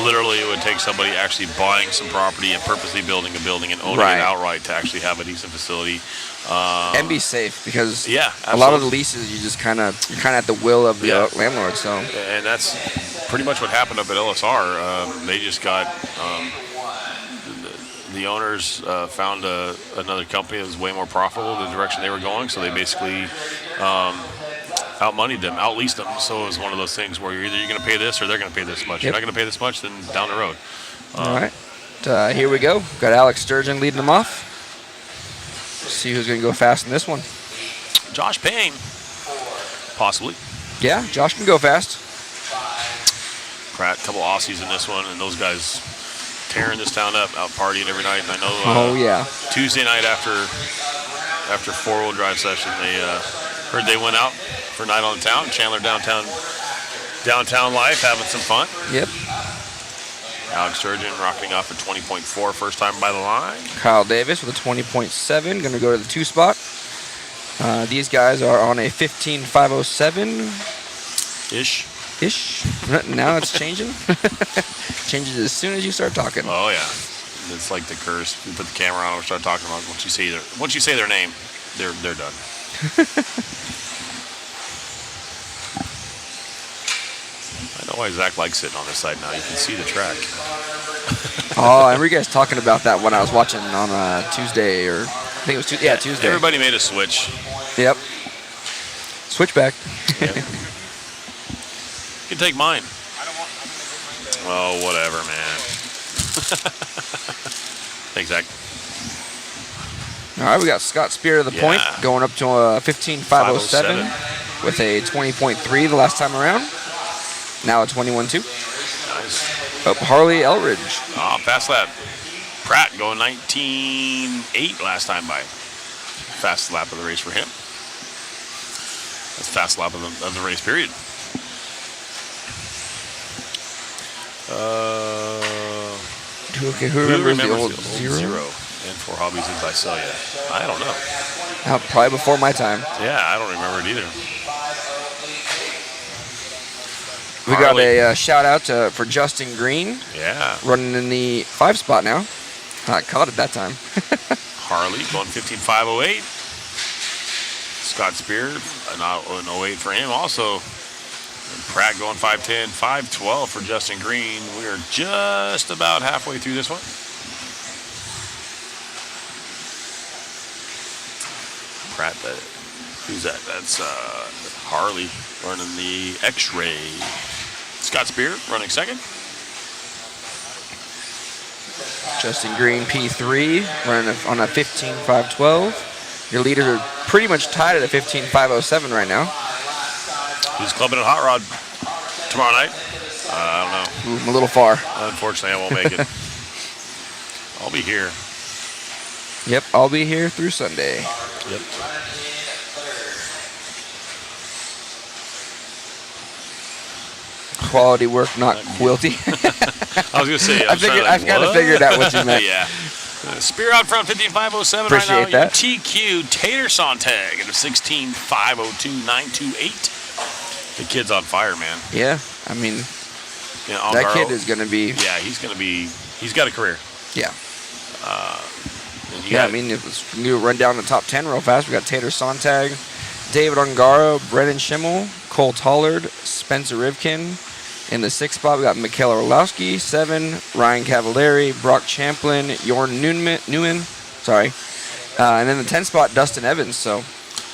Literally, it would take somebody actually buying some property and purposely building a building and owning it outright to actually have a decent facility. And be safe, because a lot of the leases you're kind of at the will of the landlord. So, and that's pretty much what happened up at LSR. They just got the owners found another company that was way more profitable in the direction they were going. So they basically outmoneyed them, outleased them. So it was one of those things where you're going to pay this or they're going to pay this much. You're not going to pay this much, then down the road. All right, here we go. Got Alex Sturgeon leading them off. See who's going to go fast in this one. Josh Payne, possibly. Yeah, Josh can go fast. Pratt, a couple Aussies in this one, and those guys tearing this town up, out partying every night. And I know Oh, yeah. Tuesday night after four-wheel drive session, they heard they went out for a night on the town. Chandler downtown life, having some fun. Yep. Alex Sturgeon rocketing off at 20.4, first time by the line. Kyle Davis with a 20.7, going to go to the 2 spot. These guys are on a 15.507. Ish. Now it's changing. Changes as soon as you start talking. Oh yeah, it's like the curse. You put the camera on and start talking about it. Once you say their name, they're done. I know why Zach likes sitting on this side now. You can see the track. Oh, I remember you guys talking about that when I was watching on Tuesday, or I think it was Tuesday. Yeah, Tuesday. Everybody made a switch. Yep. Switchback. Yep. You can take mine. Oh, whatever, man. Thanks, Zach. All right, we got Scott Spear to the point, going up to a 15.507 with a 20.3 the last time around. Now a 21.2. Nice. Oh, Harley Elridge. Oh, fast lap. Pratt going 19.8 last time by. Fast lap of the race for him. That's fast lap of the race, period. Okay, who remembers the old zero? And for hobbies in Visalia. I don't know. Probably before my time. Yeah, I don't remember it either. We got a shout out for Justin Green. Yeah. Running in the 5 spot now. I caught it that time. Harley going 15.508. Scott Spear, an 08 for him also. And Pratt going 5.10, 5.12 for Justin Green. We are just about halfway through this one. Pratt, who's that? That's Harley running the X-Ray. Scott Spear running second. Justin Green P3 running on a 15.512. Your leaders are pretty much tied at a 15.507 right now. Who's clubbing at Hot Rod tomorrow night? I don't know. Ooh, I'm a little far. Unfortunately, I won't make it. I'll be here. Yep, I'll be here through Sunday. Yep. Quality work, not quilty. I was going to say, I've kind of figured out what you meant. Yeah. Spear out front, 15.507 Appreciate right now. that. TQ Tater Sontag at a 16.502.928. The kid's on fire, man. Yeah, I mean, that kid is going to be... Yeah, he's got a career. Yeah. Yeah, I mean, let's run down the top 10 real fast. We got Tater Sontag, David Ungaro, Brennan Schimmel, Cole Tollard, Spencer Rivkin. In the 6th spot, we got Mikhail Orlowski, 7, Ryan Cavallari, Brock Champlin, Jorn Newen, sorry. And in the 10th spot, Dustin Evans. So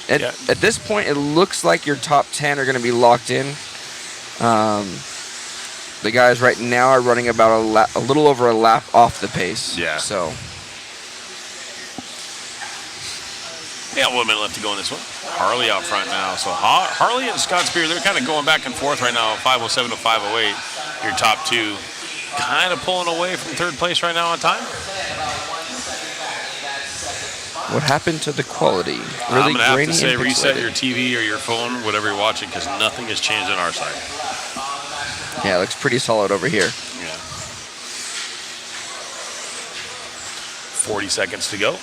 at this point, it looks like your top 10 are going to be locked in. The guys right now are running about a little over a lap off the pace. Yeah. So. Yeah, 1 minute left to go in this one. Harley out front now. So Harley and Scott Spear, they're kind of going back and forth right now, 507 to 508. Your top two kind of pulling away from third place right now on time. What happened to the quality? Really I'm going to have to grainy say and reset pixelated. your TV or your phone, whatever you're watching, because nothing has changed on our side. Yeah, it looks pretty solid over here. Yeah. 40 seconds to go.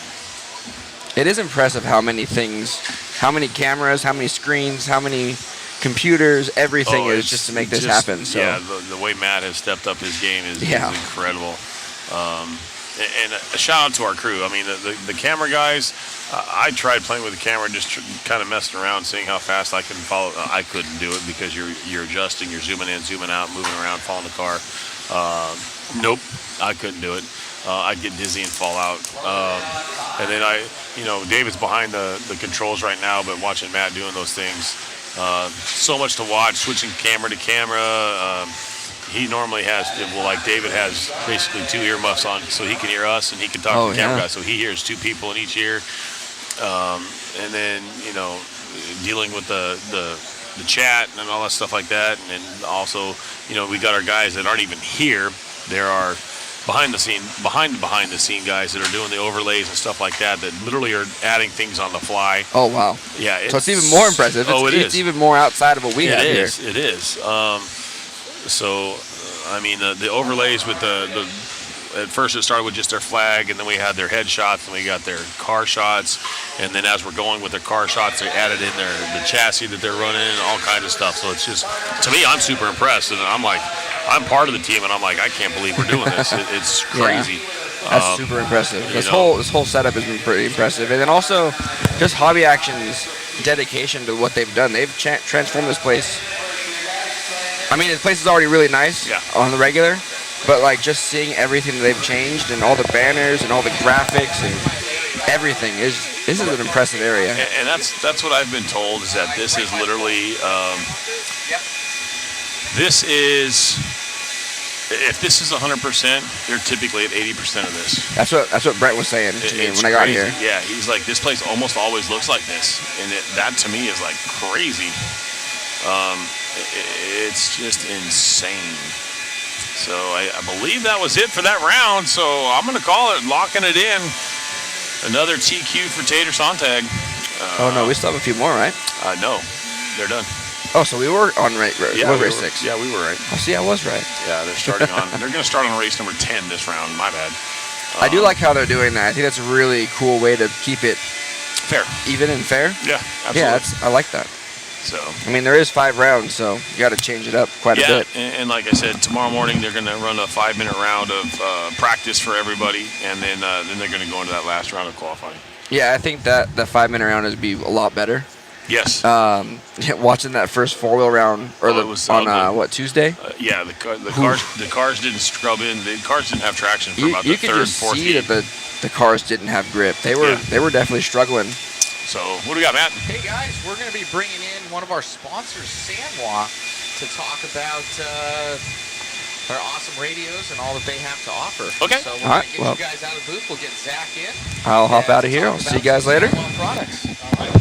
It is impressive how many things, how many cameras, how many screens, how many computers, everything is just to make this happen. So. Yeah, the way Matt has stepped up his game is incredible. And a shout out to our crew. I mean, the camera guys, I tried playing with the camera, just kind of messing around, seeing how fast I can follow. I couldn't do it because you're adjusting, you're zooming in, zooming out, moving around, following the car. Nope, I couldn't do it. I'd get dizzy and fall out. And then David's behind the controls right now, but watching Matt doing those things, so much to watch, switching camera to camera. He normally has, like David has basically 2 earmuffs on so he can hear us and he can talk to the camera guy. So he hears 2 people in each ear. And then, dealing with the the chat and all that stuff like that, and then also, you know, we got our guys that aren't even here. There are behind the scene guys that are doing the overlays and stuff like that literally are adding things on the fly. Oh wow! Yeah, so it's even more impressive. It's even more outside of what we have here. It is. So, I mean, the overlays with the at first it started with just their flag, and then we had their headshots, and we got their car shots, and then as we're going with their car shots, they added in the chassis that they're running and all kinds of stuff. So it's just, to me, I'm super impressed, and I'm like, I'm part of the team, and I'm like, I can't believe we're doing this. It's crazy. Yeah. That's super impressive. This whole setup has been pretty impressive, and then also just Hobby Action's dedication to what they've done. They've transformed this place. I mean, the place is already really nice on the regular. But like just seeing everything that they've changed and all the banners and all the graphics and everything this is an impressive area. And that's what I've been told, is that this is literally if this is 100%, they're typically at 80% of this. That's what Brent was saying to me when I got here. Yeah, he's like, this place almost always looks like this, and that to me is like crazy. It's just insane. So I believe that was it for that round. So I'm going to call it, locking it in. Another TQ for Tater Sontag. Oh, no, we still have a few more, right? No, they're done. Oh, so we were on race 6. Yeah, we were right. Oh, see, I was right. Yeah, they're starting on. They're going to start on race number 10 this round. My bad. I do like how they're doing that. I think that's a really cool way to keep it fair, even and fair. Yeah, absolutely. Yeah, I like that. So, I mean, there is 5 rounds, so you got to change it up quite a bit. And like I said, tomorrow morning they're going to run a 5-minute round of practice for everybody, and then they're going to go into that last round of qualifying. Yeah, I think that the 5-minute round would be a lot better. Yes. Watching that first 4-wheel round on Tuesday? Yeah, the cars didn't scrub in. The cars didn't have traction for about the third, fourth heat. You could just see that the cars didn't have grip. They were definitely struggling. So, what do we got, Matt? Hey, guys, we're going to be bringing in one of our sponsors, Sanwa, to talk about their awesome radios and all that they have to offer. Okay. So, we're going to get you guys out of the booth. We'll get Zach in. I'll hop out of here. I'll see you guys later. Products. All right.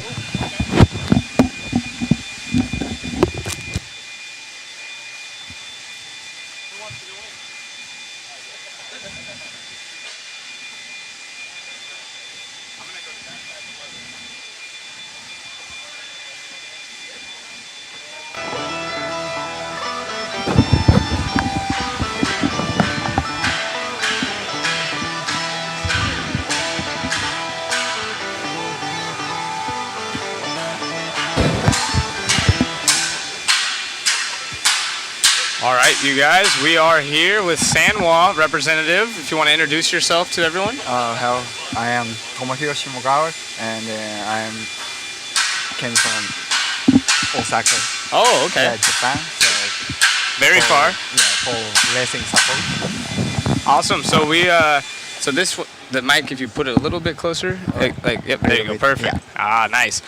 All right, you guys, we are here with Sanwa representative. If you want to introduce yourself to everyone. Hello, I am Tomohiro Shimogawa, and I came from Osaka. Oh, okay. Japan. So very far. Yeah, for racing support. Awesome. So the mic, if you put it a little bit closer, yep, there you go, perfect. Yeah. Ah, nice.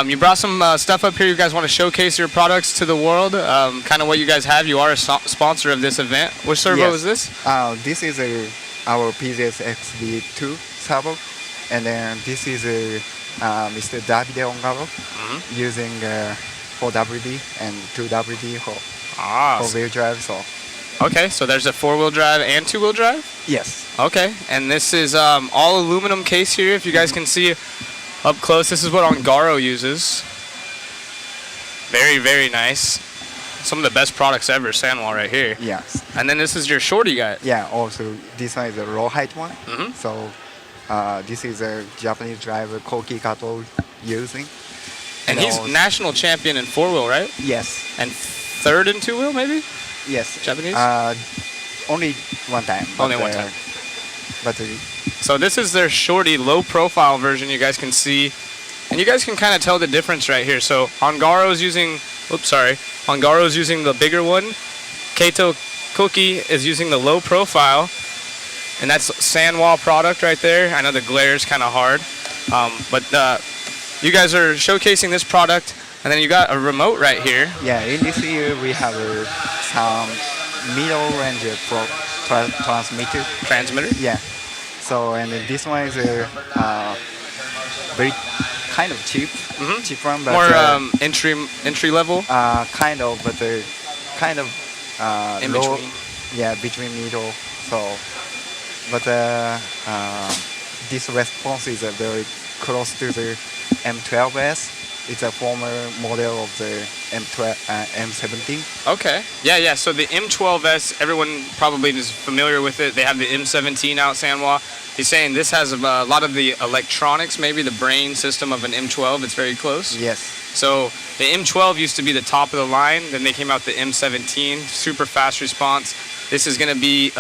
You brought some stuff up here. You guys want to showcase your products to the world, kind of what you guys have. You are a sponsor of this event. Which servo is this? This is our PZS XD2 servo, and then this is Mr. Davide Ongaro using 4WD and 2WD for 4-wheel drive. So. Okay, so there's a 4-wheel drive and 2-wheel drive? Yes. Okay, and this is all aluminum case here. If you guys can see up close, this is what Ongaro uses. Very, very nice. Some of the best products ever, Sanwa right here. Yes. And then this is your shorty guy. Yeah, also this one is a low height one. So this is a Japanese driver, Koki Kato, using. And he's national champion in 4-wheel, right? Yes. And third in 2-wheel, maybe? Yes. Japanese? Only one time. Only one time. But so this is their shorty low profile version, you guys can see. And you guys can kind of tell the difference right here. So Ongaro's using, Ongaro's using the bigger one. Kato Koki is using the low profile. And that's Sanwa product right there. I know the glare is kind of hard. But you guys are showcasing this product. And then you got a remote right here. Yeah, in this year we have some middle range transmitter. Yeah. So and this one is very kind of cheap one, but More entry level. Kind of, but kind of In low. between. Yeah, between middle. So, but this response is very close to the M12S. It's a former model of the M17. Okay. Yeah. So the M12S, everyone probably is familiar with it. They have the M17 out, Sanwa. He's saying this has a lot of the electronics, maybe the brain system of an M12. It's very close. Yes. So the M12 used to be the top of the line. Then they came out the M17, super fast response. This is going to be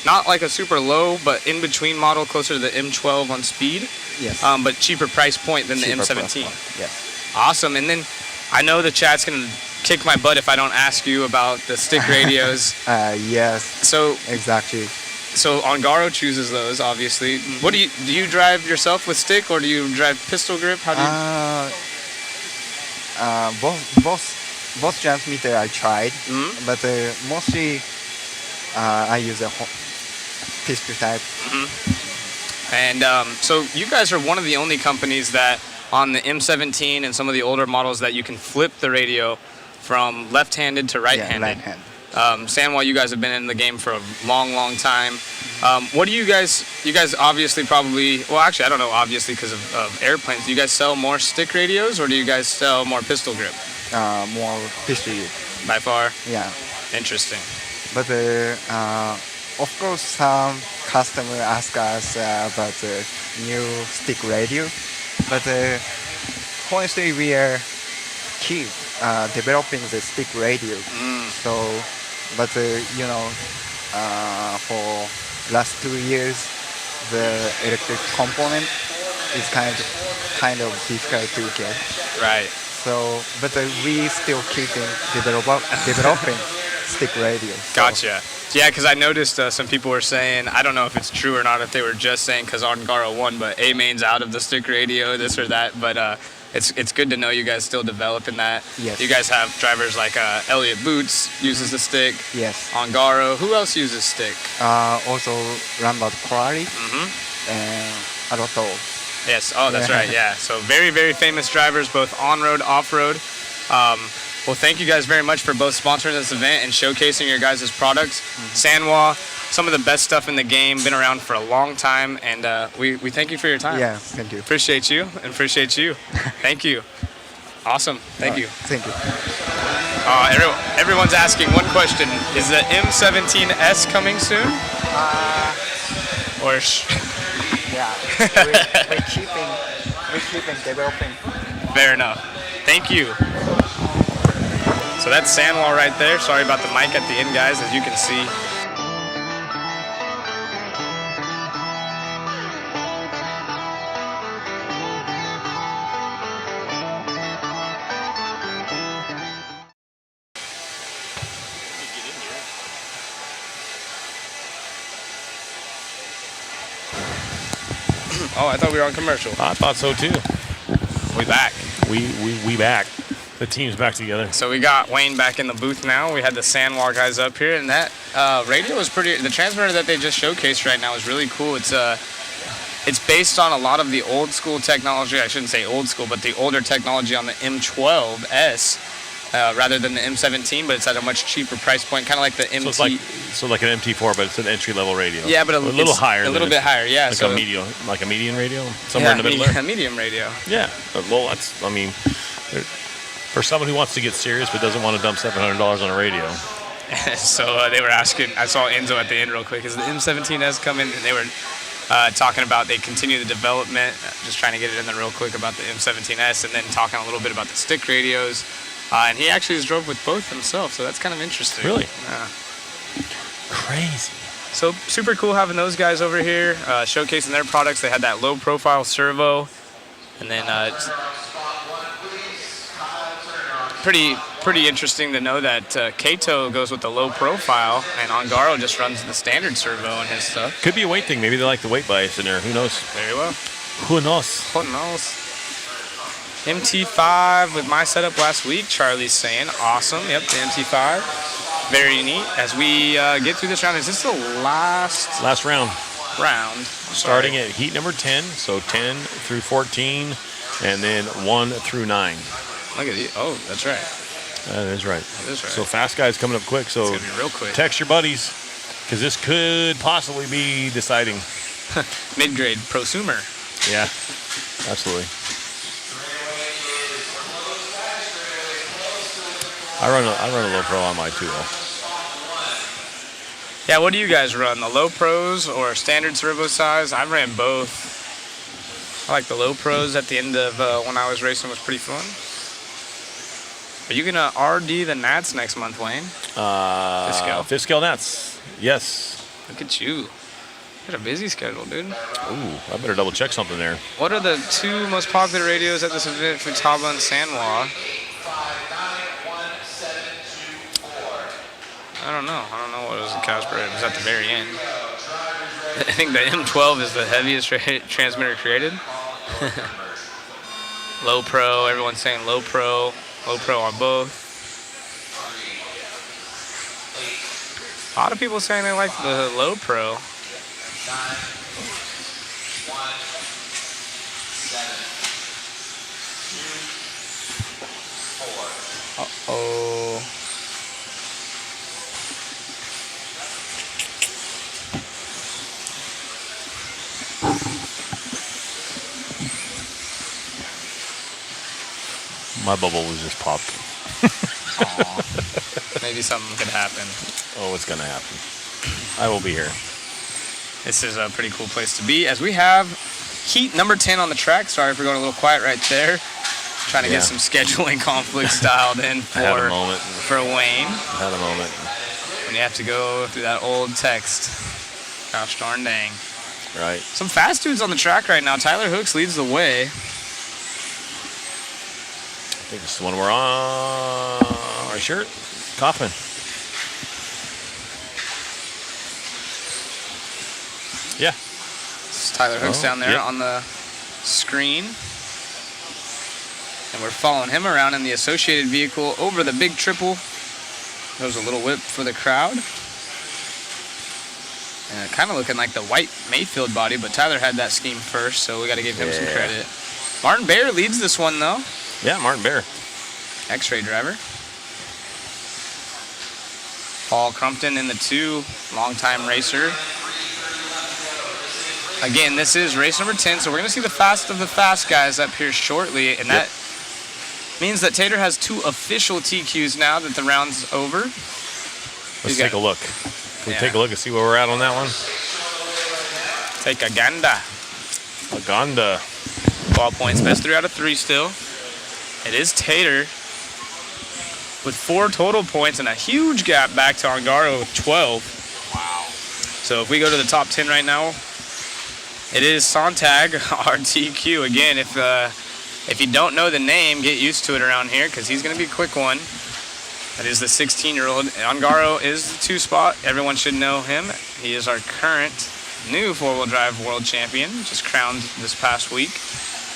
not like a super low, but in between model, closer to the M12 on speed. Yes. But cheaper price point than Cheaper the M17. price point, yes. Awesome. And then I know the chat's going to kick my butt if I don't ask you about the stick radios. Yes. So exactly. So Ongaro chooses those, obviously. What do you drive yourself with stick, or do you drive pistol grip? How do you? Both transmitter I tried, but mostly I use a pistol type. And so you guys are one of the only companies that on the M17 and some of the older models that you can flip the radio from left-handed to right-handed. Yeah, right-handed. Sanwa, you guys have been in the game for a long time. What do you guys obviously probably, well actually I don't know obviously because of airplanes, do you guys sell more stick radios or do you guys sell more pistol grip? More pistol grip. By far? Yeah. Interesting. But of course some customer ask us about the new stick radio, but honestly we are keep developing the stick radio. So, but for last 2 years, the electric component is kind of difficult to get. Right. So, but we still keeping developing stick radio. So. Gotcha. Yeah, because I noticed some people were saying, I don't know if it's true or not, if they were just saying because Ongaro won, but A-Main's out of the stick radio, this or that, but it's good to know you guys still developing that. Yes. You guys have drivers like Elliot Boots uses the stick. Yes. Ongaro. Who else uses stick? Also Rambert Quarry and Aroto. Yes. Oh, that's right. Yeah. So very, very famous drivers, both on-road, off-road. Well, thank you guys very much for both sponsoring this event and showcasing your guys' products. Sanwa, some of the best stuff in the game, been around for a long time, and we thank you for your time. Yeah, thank you. Appreciate you, and appreciate you. Thank you. Awesome. Thank you. Thank you. Everyone's asking one question. Is the M17S coming soon? Or yeah, we're keeping developing. Fair enough. Thank you. So that's Sanwa right there. Sorry about the mic at the end, guys, as you can see. Oh, I thought we were on commercial. I thought so too. We back. We back. The team's back together. So we got Wayne back in the booth now. We had the Sanwa guys up here, and that radio is pretty. The transmitter that they just showcased right now is really cool. It's based on a lot of the old school technology. I shouldn't say old school, but the older technology on the M12S rather than the M17. But it's at a much cheaper price point, kind of like the MT. So like an MT4, but it's an entry level radio. Yeah, but a little higher. A little bit higher, yeah. Like so a median radio, somewhere in the middle there. A medium radio. Yeah. Well, that's. I mean. For someone who wants to get serious but doesn't want to dump $700 on a radio. So they were asking, I saw Enzo at the end real quick, is the M17S coming? And they were talking about they continue the development, just trying to get it in there real quick about the M17S, and then talking a little bit about the stick radios. And he actually has drove with both himself, so that's kind of interesting. Really? Yeah. Crazy. So super cool having those guys over here, showcasing their products. They had that low profile servo, and then pretty interesting to know that Kato goes with the low profile and Ongaro just runs the standard servo and his stuff. Could be a weight thing. Maybe they like the weight bias in there. Who knows? Very well. Who knows? Who knows? MT5 with my setup last week, Charlie's saying. Awesome. Yep, the MT5. Very neat. As we get through this round, is this the last round? Starting at heat number 10, so 10 through 14. and then 1 through 9. Look at you. Oh, that's right. That is right. That is right. So fast guys coming up quick. So It's gonna be real quick. Text your buddies, because this could possibly be deciding. Mid-grade prosumer. Yeah, absolutely. I run a low pro on my 2L. Yeah, what do you guys run? The low pros or standard servo size? I ran both. I like the low pros at the end of when I was racing was pretty fun. Are you gonna RD the Nats next month, Wayne? Fifth scale Nats. Yes. Look at you. You got a busy schedule, dude. Ooh, I better double check something there. What are the 2 most popular radios at this event, Futaba and Sanwa? I don't know. I don't know what was the Casper. It was at the very end. I think the M12 is the heaviest transmitter created. Low pro. Everyone's saying low pro. Low pro on both. A lot of people saying they like the low pro. Uh-oh. My bubble was just popped. Maybe something could happen. Oh, it's gonna happen. I will be here. This is a pretty cool place to be, as we have heat number 10 on the track. Sorry for going a little quiet right there. Trying to get some scheduling conflicts dialed in for Wayne. Had a moment. When you have to go through that old text. Gosh darn dang. Right. Some fast dudes on the track right now. Tyler Hooks leads the way. I think this is the one we're on our shirt. Kaufman. Yeah. This is Tyler Hooks down there on the screen. And we're following him around in the associated vehicle over the big triple. There's a little whip for the crowd. And kind of looking like the white Mayfield body, but Tyler had that scheme first, so we got to give him some credit. Martin Bear leads this one, though. Yeah, Martin Bear. X-ray driver. Paul Crumpton in the 2, longtime racer. Again, this is race number 10, so we're going to see the fast of the fast guys up here shortly, and that means that Tater has 2 official TQs now that the round's over. Let's take a look. Can we take a look and see where we're at on that one? Take a ganda. A ganda. Ball points, best 3 out of 3 still. It is Tater with 4 total points and a huge gap back to Ongaro with 12. Wow. So if we go to the top 10 right now, it is Sontag, our TQ. Again, if you don't know the name, get used to it around here because he's going to be a quick one. That is the 16-year-old. Ongaro is the 2 spot. Everyone should know him. He is our current new 4-wheel drive world champion, just crowned this past week.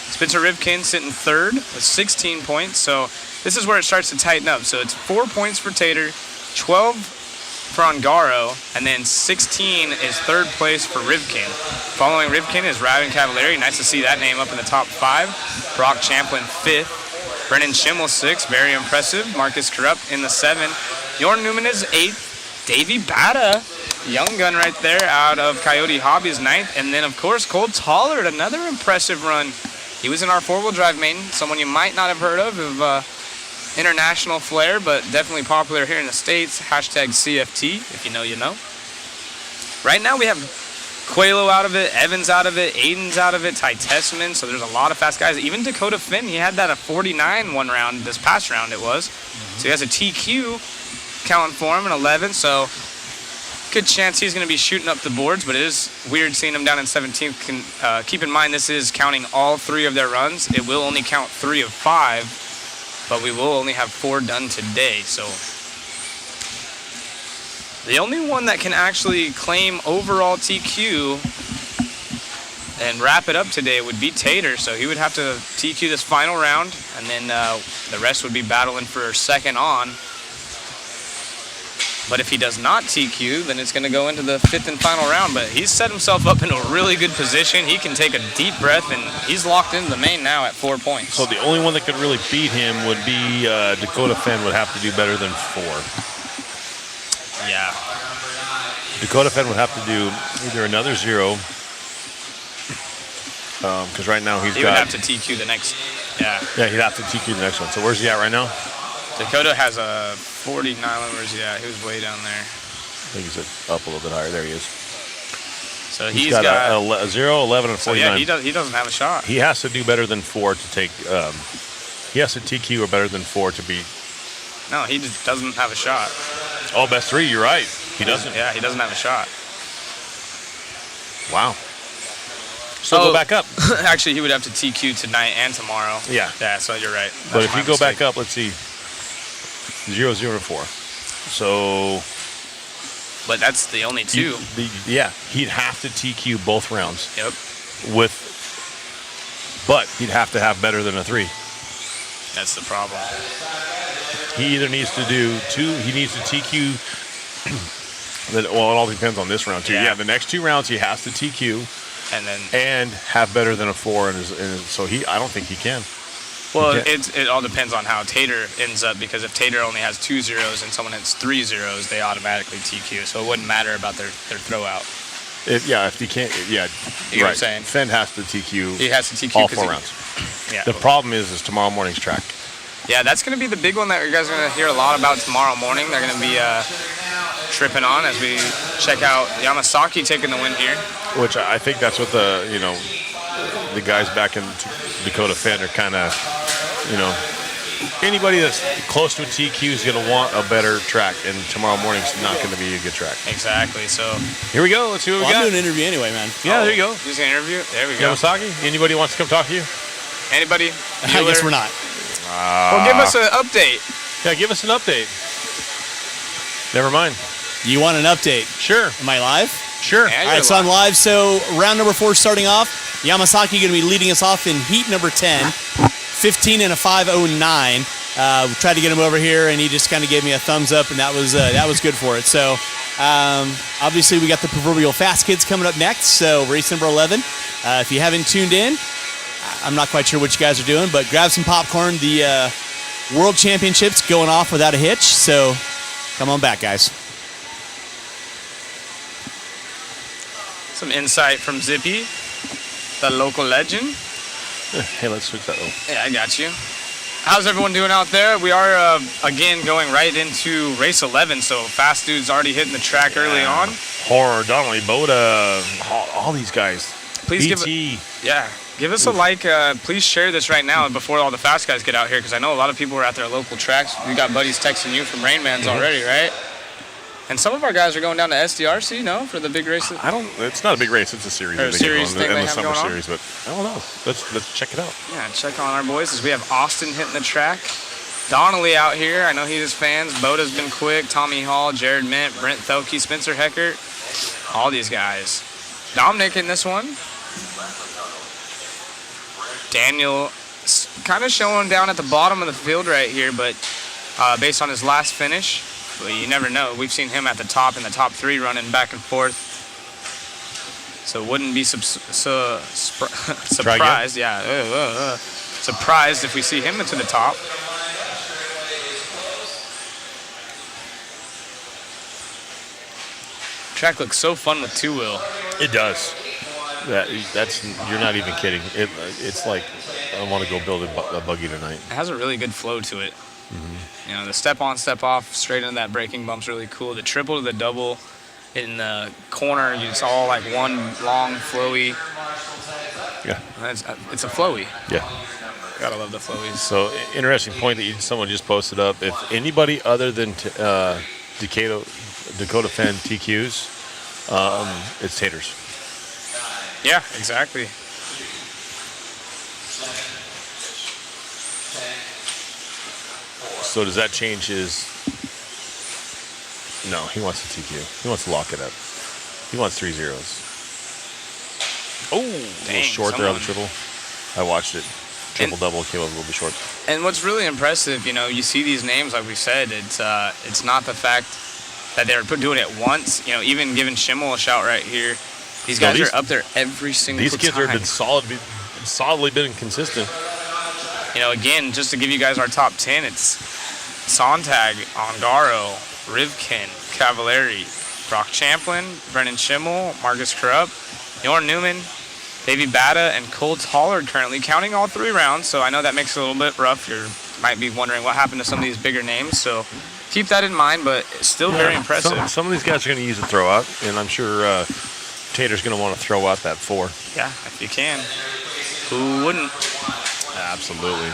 Spencer Rivkin sitting 3rd with 16 points. So this is where it starts to tighten up. So it's 4 points for Tater, 12 for Ongaro, and then 16 is 3rd place for Rivkin. Following Rivkin is Raven Cavallari. Nice to see that name up in the top 5. Brock Champlin 5th. Brennan Schimmel 6th. Very impressive. Marcus Corrupt in the 7. Jorn Newman is 8th. Davey Bata, young gun right there out of Coyote Hobbies 9th. And then, of course, Cole Tollard, another impressive run. He was in our 4-wheel drive main, someone you might not have heard of international flair, but definitely popular here in the States. Hashtag CFT, if you know, you know. Right now we have Coelho out of it, Evans out of it, Aiden's out of it, Ty Tessman, so there's a lot of fast guys. Even Dakota Finn, he had that at 49 one round, this past round it was. So he has a TQ counting for him in 11, so good chance he's going to be shooting up the boards, but it is weird seeing him down in 17th. Keep in mind this is counting all 3 of their runs. It will only count 3 of 5, but we will only have 4 done today. So the only one that can actually claim overall TQ and wrap it up today would be Tater. So he would have to TQ this final round, and then the rest would be battling for second on. But if he does not TQ, then it's going to go into the 5th and final round. But he's set himself up in a really good position. He can take a deep breath, and he's locked into the main now at 4 points. So the only one that could really beat him would be Dakota Fenn would have to do better than 4. Yeah. Dakota Fenn would have to do either another 0, because right now He would have to TQ the next. Yeah. Yeah, he'd have to TQ the next one. So where's he at right now? Dakota has a 49. Where's he at? He was way down there. I think he's up a little bit higher. There he is. So he's got got a 0, 11, and 49. So yeah, he doesn't have a shot. He has to do better than 4 to take. He has to TQ or better than 4 to beat. No, he just doesn't have a shot. Oh, best 3. You're right. He doesn't. Yeah, he doesn't have a shot. Wow. So go back up. Actually, he would have to TQ tonight and tomorrow. Yeah. Yeah, so you're right. But if you go back up, let's see. 0, 0, and 4. So. But that's the only 2. Yeah, he'd have to TQ both rounds. Yep. But he'd have to have better than a 3. That's the problem. He either needs to do 2. He needs to TQ. Well, it all depends on this round too. Yeah, the next 2 rounds he has to TQ. And have better than a 4, so I don't think he can. Well, it all depends on how Tater ends up, because if Tater only has 2 zeros and someone has 3 zeros, they automatically TQ. So it wouldn't matter about their throw out. If he can't, You know what I'm saying? Fenn has to TQ. He has to TQ all 4 rounds. Yeah. The problem is tomorrow morning's track. Yeah, that's going to be the big one that you guys are going to hear a lot about tomorrow morning. They're going to be tripping on as we check out Yamasaki taking the win here. Which I think that's what the guys back in Dakota Fenn are kind of, anybody that's close to a TQ is going to want a better track, and tomorrow morning's not going to be a good track. Exactly. So here we go. Let's see what we got. I'm doing an interview anyway, man. Yeah, there you go. Just an interview. There we go. Yamasaki, anybody wants to come talk to you? Anybody? I guess we're not. Well, give us an update. Yeah, give us an update. Never mind. You want an update? Sure. Am I live? Sure. All right, so I'm live. So round number 4 starting off. Yamasaki going to be leading us off in heat number 10, 15 and a 5:09. We tried to get him over here, and he just kind of gave me a thumbs up, and that was good for it. So obviously we got the proverbial fast kids coming up next. So race number 11. If you haven't tuned in, I'm not quite sure what you guys are doing, but grab some popcorn. The World Championships going off without a hitch. So come on back, guys. Some insight from Zippy, the local legend. Hey, let's switch that over. Yeah, I got you. How's everyone doing out there? We are, again, going right into race 11, so Fast Dude's already hitting the track early on. Horror, Donnelly, Boda, all these guys. Please BT. give us a like. Please share this right now before all the fast guys get out here, because I know a lot of people are at their local tracks. We got buddies texting you from Rainman's already, right? And some of our guys are going down to SDRC, no, for the big races. It's not a big race. It's a series. Or a series thing in they the have summer going on? series, but I don't know. Let's check it out. Yeah, check on our boys as we have Austin hitting the track. Donnelly out here. I know he's his fans. Boda's been quick. Tommy Hall, Jared Mint, Brent Thelke, Spencer Heckert. All these guys. Dominic in this one. Daniel kind of showing down at the bottom of the field right here, but based on his last finish, well, you never know. We've seen him at the top in the top 3 running back and forth. So wouldn't be surprised. Yeah, surprised if we see him into the top. Track looks so fun with 2-wheel. It does. That's you're not even kidding. It's like I want to go build a buggy tonight. It has a really good flow to it. Mm-hmm. The step on, step off, straight into that braking bump's really cool. The triple to the double in the corner, it's all like one long flowy. Yeah. It's a flowy. Yeah. Gotta love the flowies. So interesting point that someone just posted up. If anybody other than Dakota Fenn TQs, it's Taters. Yeah, exactly. So does that change his? No, he wants to TQ. He wants to lock it up. He wants 3 zeros. Oh, a little short there on the triple. I watched it. Triple double came up a little bit short. And what's really impressive, you see these names like we said. It's not the fact that they're doing it once. You know, even giving Schimmel a shout right here. These guys are up there every single time. These kids have been solidly been consistent. You know, again, just to give you guys our top 10, it's Sontag, Ongaro, Rivkin, Cavallari, Brock Champlin, Brennan Schimmel, Marcus Krupp, Jorn Newman, Davey Bata, and Cole Tollard currently counting all 3 rounds. So I know that makes it a little bit rough. You might be wondering what happened to some of these bigger names. So keep that in mind, but it's still very impressive. Some of these guys are going to use a throw out, and I'm sure Tater's going to want to throw out that 4. Yeah, if you can. Who wouldn't? Absolutely.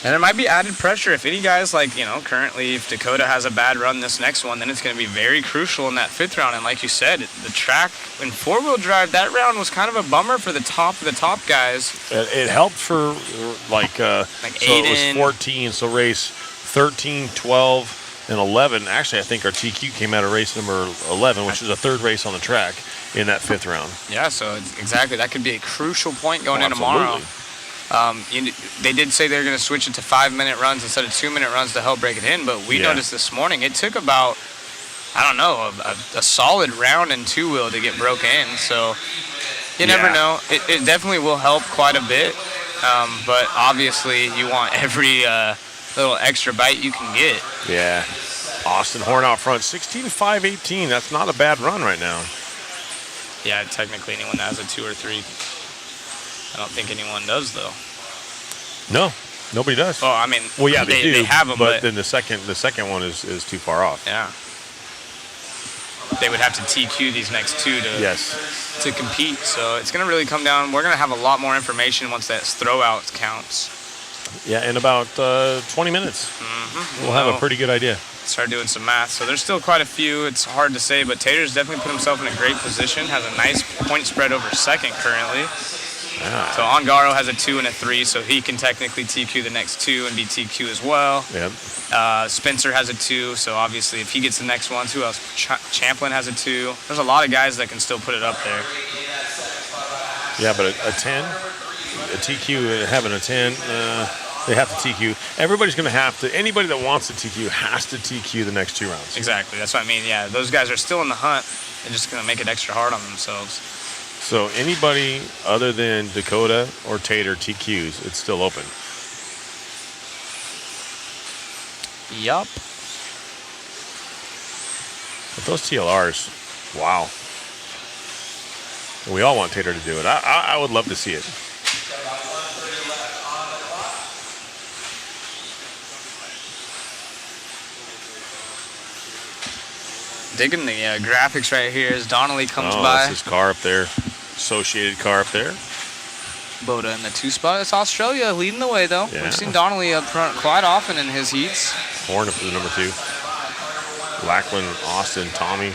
And there might be added pressure if any guys, like, you know, currently if Dakota has a bad run this next one, then it's going to be very crucial in that 5th round. And like you said, the track in 4-wheel drive, that round was kind of a bummer for the top guys. It helped for like so Aiden. it was 14, so race 13, 12, and 11. Actually, I think our TQ came out of race number 11, which is a 3rd race on the track in that 5th round. Yeah, so exactly. That could be a crucial point going in tomorrow. They did say they're going to switch it to 5-minute runs instead of 2-minute runs to help break it in, but we noticed this morning it took about, I don't know, a solid round and 2-wheel to get broken in. So you never know. It definitely will help quite a bit, but obviously you want every little extra bite you can get. Yeah. Austin Horn out front, 16.518. That's not a bad run right now. Yeah, technically anyone that has a 2 or 3. I don't think anyone does, though. No, nobody does. Oh, I mean, well, yeah, they do. They have them, but then the second one is too far off. Yeah. They would have to TQ these next 2 to compete. So it's going to really come down. We're going to have a lot more information once that throwout counts. Yeah, in about 20 minutes. We'll have a pretty good idea. Start doing some math. So there's still quite a few. It's hard to say, but Tater's definitely put himself in a great position. Has a nice point spread over 2nd currently. So Ongaro has a 2 and a 3, so he can technically TQ the next 2 and be TQ as well. Yep. Spencer has a 2, so obviously if he gets the next ones, who else? Champlin has a 2. There's a lot of guys that can still put it up there. Yeah, but a 10, a TQ, having a 10, they have to TQ. Everybody's going to have to, anybody that wants to TQ has to TQ the next 2 rounds. Exactly, that's what I mean. Yeah, those guys are still in the hunt. They're just going to make it extra hard on themselves. So anybody other than Dakota or Tater TQs, it's still open. Yup. But those TLRs, wow. We all want Tater to do it. I would love to see it. Digging the graphics right here as Donnelly comes by. That's his car up there. Associated car up there. Boda in the 2 spot. It's Australia leading the way, though. Yeah. We've seen Donnelly up front quite often in his heats. Horn up for the number 2. Lackland, Austin, Tommy.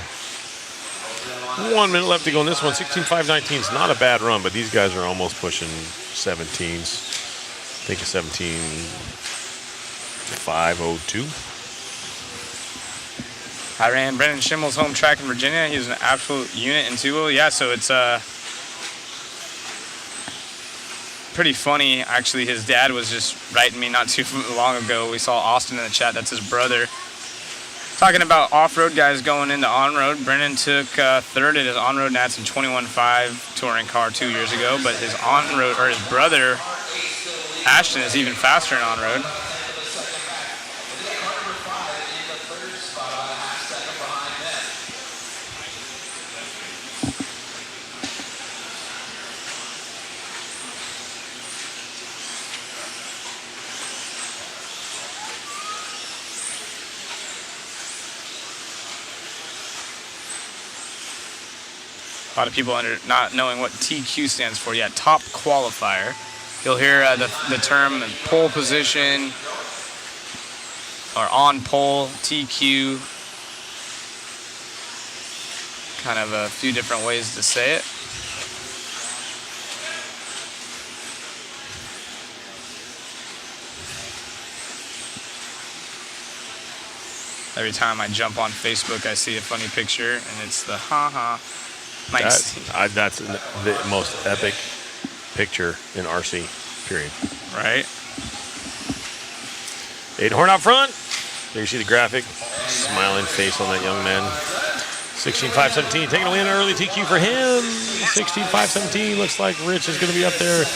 1 minute left to go in this one. 16.519 is not a bad run, but these guys are almost pushing 17s. I think a 17.502. I ran Brennan Schimmel's home track in Virginia. He's an absolute unit in 2-wheel. Yeah, so it's pretty funny. Actually, his dad was just writing me not too long ago. We saw Austin in the chat. That's his brother. Talking about off-road guys going into on-road. Brennan took 3rd at his on-road Nats in 21.5 touring car 2 years ago, but his on-road, or his brother, Ashton, is even faster in on-road. A lot of people not knowing what TQ stands for yet. Top qualifier. You'll hear the term pole position or on pole, TQ. Kind of a few different ways to say it. Every time I jump on Facebook, I see a funny picture, and it's the ha-ha. That's the most epic picture in RC, period. Right? Aiden Horn out front. There you see the graphic. Smiling face on that young man. 16.517, taking away an early TQ for him. 16.517, looks like Rich is going to be up there.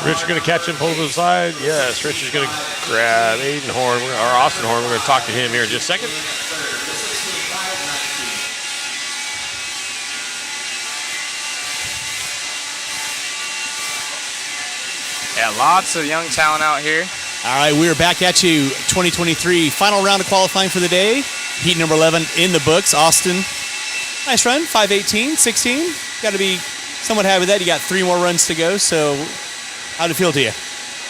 Rich is going to catch him, pull to the side. Yes, Rich is going to grab Aiden Horn, or Austin Horn. We're going to talk to him here in just a second. Yeah, lots of young talent out here. All right, we're back at you. 2023 final round of qualifying for the day. Heat number 11 in the books. Austin, nice run, 5:18, 16. Got to be somewhat happy with that. You got 3 more runs to go. So, how'd it feel to you?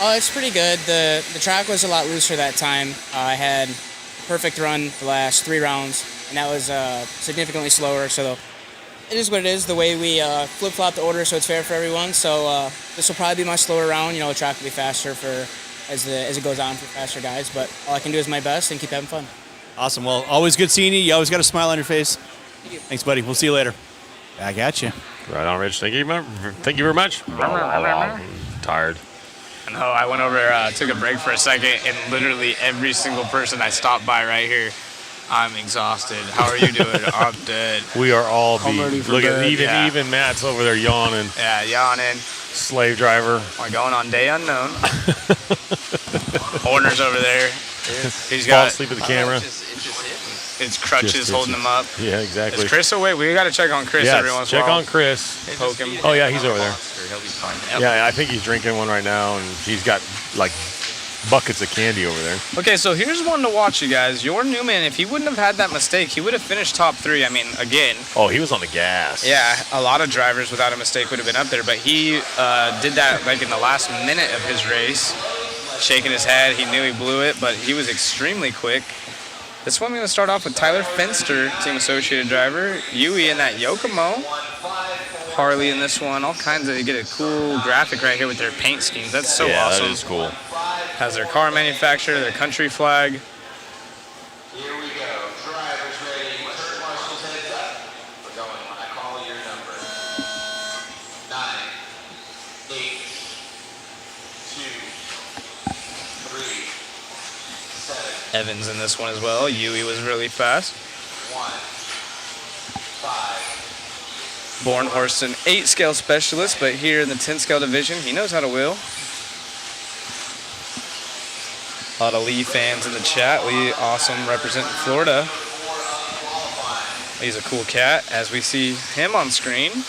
Oh, it's pretty good. The track was a lot looser that time. I had a perfect run the last 3 rounds, and that was significantly slower. So it is what it is. The way we flip-flop the order, so it's fair for everyone. So this will probably be my slower round. You know, the track will be faster for as it goes on for faster guys. But all I can do is my best and keep having fun. Awesome. Well, always good seeing you. You always got a smile on your face. Thank you. Thanks, buddy. We'll see you later. Back at you. Right on, Rich. Thank you very much. Tired. No, I went over, took a break for a second, and literally every single person I stopped by right here, I'm exhausted. How are you doing? I'm dead. We are all I'm ready beat. for Look at bed. even Matt's over there yawning. Yeah, yawning. Slave driver. We're going on day unknown. Horner's over there. He's Fall got asleep at the camera. It's crutches Just holding him up. Yeah, exactly. Is Chris away? We got to check on Chris Yes, every once in a check while. on Chris. Poke him. Oh yeah, he's over there. He'll be fine. Yeah, I think he's drinking one right now, and he's got like buckets of candy over there. Okay, so here's one to watch, you guys. Your Newman, if he wouldn't have had that mistake, he would have finished top 3. I mean, again. Oh, he was on the gas. Yeah, a lot of drivers without a mistake would have been up there, but he did that like in the last minute of his race, shaking his head. He knew he blew it, but he was extremely quick. This one, we're going to start off with Tyler Fenster, Team Associated driver. Yui in that Yokomo. Harley in this one. All kinds of, you get a cool graphic right here with their paint schemes. That's so awesome. That is cool. Has their car manufacturer, their country flag. Here we go. Drivers ready. Turn marshals heads up. We're going when I call your number. 9, 8, 2, 3, 7. Evans in this one as well. Yui was really fast. 1, 5. Bornhorst, an 8-scale specialist, but here in the 10-scale division, he knows how to wheel. A lot of Lee fans in the chat. Lee, awesome, representing Florida. He's a cool cat, as we see him on screen.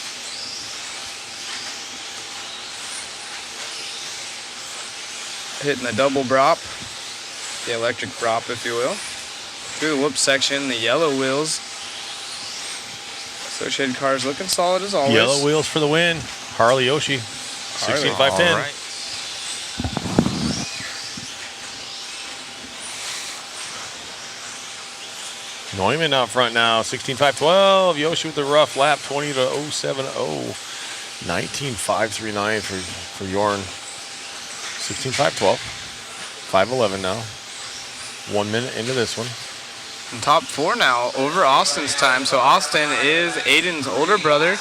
Hitting the double prop, the electric prop, if you will. Through the whoop section, the yellow wheels. Associated cars looking solid as always. Yellow wheels for the win. Harley Yoshi, 16.510. All right. Neumann out front now, 16.512. Yoshi with the rough lap, 20 to 070. 19.539 for Jorn. 16.512. 5:11 now. 1 minute into this one. In top 4 now over Austin's time. So Austin is Aiden's older brother.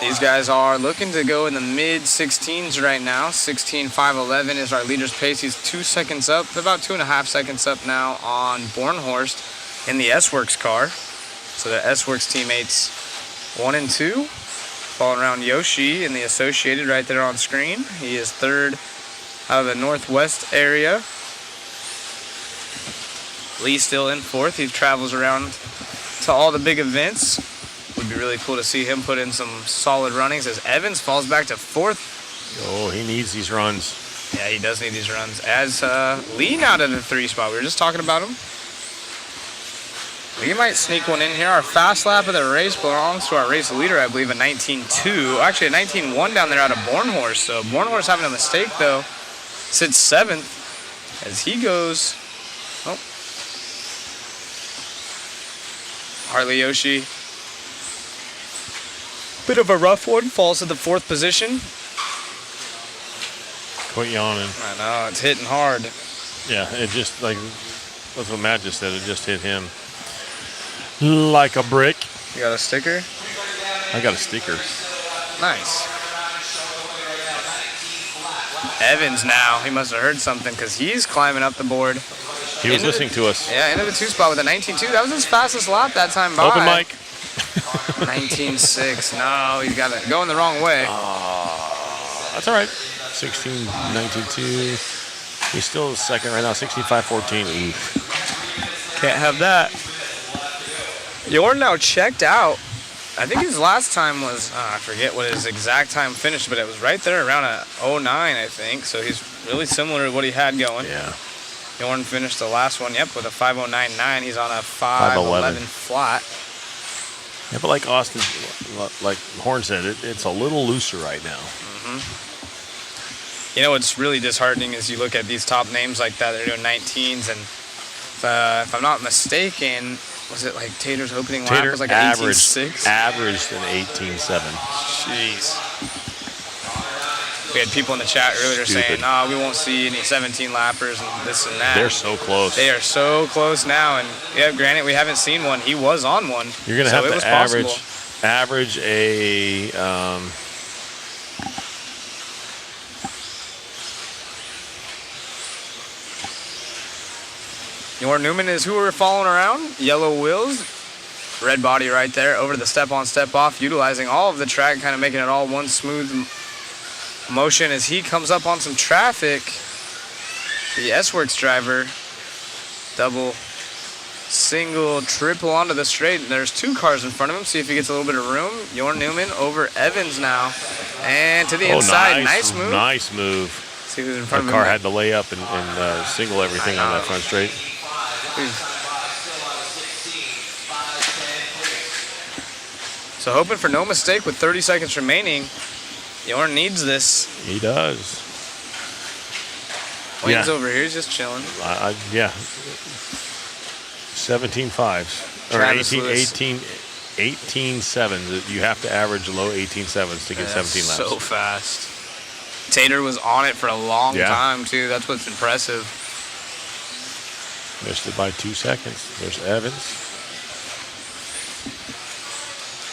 These guys are looking to go in the mid-16s right now. 16.511 is our leader's pace. He's 2 seconds up, about 2.5 seconds up now on Bornhorst in the S-Works car. So the S-Works teammates 1 and 2. Following around Yoshi in the Associated right there on screen. He is 3rd out of the Northwest area. Lee still in 4th. He travels around to all the big events. Would be really cool to see him put in some solid runnings as Evans falls back to 4th. Oh, he needs these runs. Yeah, he does need these runs. As Lee now to the 3 spot. We were just talking about him. Lee might sneak one in here. Our fast lap of the race belongs to our race leader, I believe, a 19.2. Actually, a 19.1 down there out of Bornhorst. So Bornhorst having a mistake, though. Sits 7th as he goes. Oh. Harley Yoshi. Bit of a rough one. Falls to the 4th position. Quit yawning. I know, it's hitting hard. Yeah, it just, like, that's what Matt just said. It just hit him like a brick. You got a sticker? I got a sticker. Nice. Evans now. He must have heard something because he's climbing up the board. He was listening to us. Yeah, into the 2 spot with a 19.2. That was his fastest lap that time by. Open mic. 19.6. No, he's got it going the wrong way. That's all right. 16, 19.2. He's still second right now. 65.14. Oof. Can't have that. Jorn now checked out. I think his last time was, I forget what his exact time finished, but it was right there around a 09, I think. So he's really similar to what he had going. Yeah. Jorn finished the last one, with a 5.099. He's on a 5.11 flat. Yeah, but like Austin, like Horn said, it's a little looser right now. You know what's really disheartening is you look at these top names like that, they're doing 19s, and if I'm not mistaken, was it like Tater's opening lap was like an 18.6? Averaged an 18.7. Jeez. We had people in the chat earlier saying, no, we won't see any 17 lappers and this and that. They're so close. They are so close now, and yeah, granted, we haven't seen one. He was on one. You're going to have to average a Jorn Newman is who we're following around. Yellow wheels, red body right there, over to the step on, step off, utilizing all of the track, kind of making it all one smooth motion as he comes up on some traffic. The S-Works driver, double, single, triple onto the straight, and there's 2 cars in front of him. See if he gets a little bit of room. Jorn Newman over Evans now, and to the inside. Nice move. Nice move. See who's in front of him. Car had to lay up and single everything on that front straight. So hoping for no mistake with 30 seconds remaining. Jorn needs this. He does. Wayne's over here. He's just chilling. Yeah. 17 fives. Or 18 sevens. You have to average low 18 sevens to get 17 laps. So fast. Tater was on it for a long time, too. That's what's impressive. Missed it by 2 seconds. There's Evans.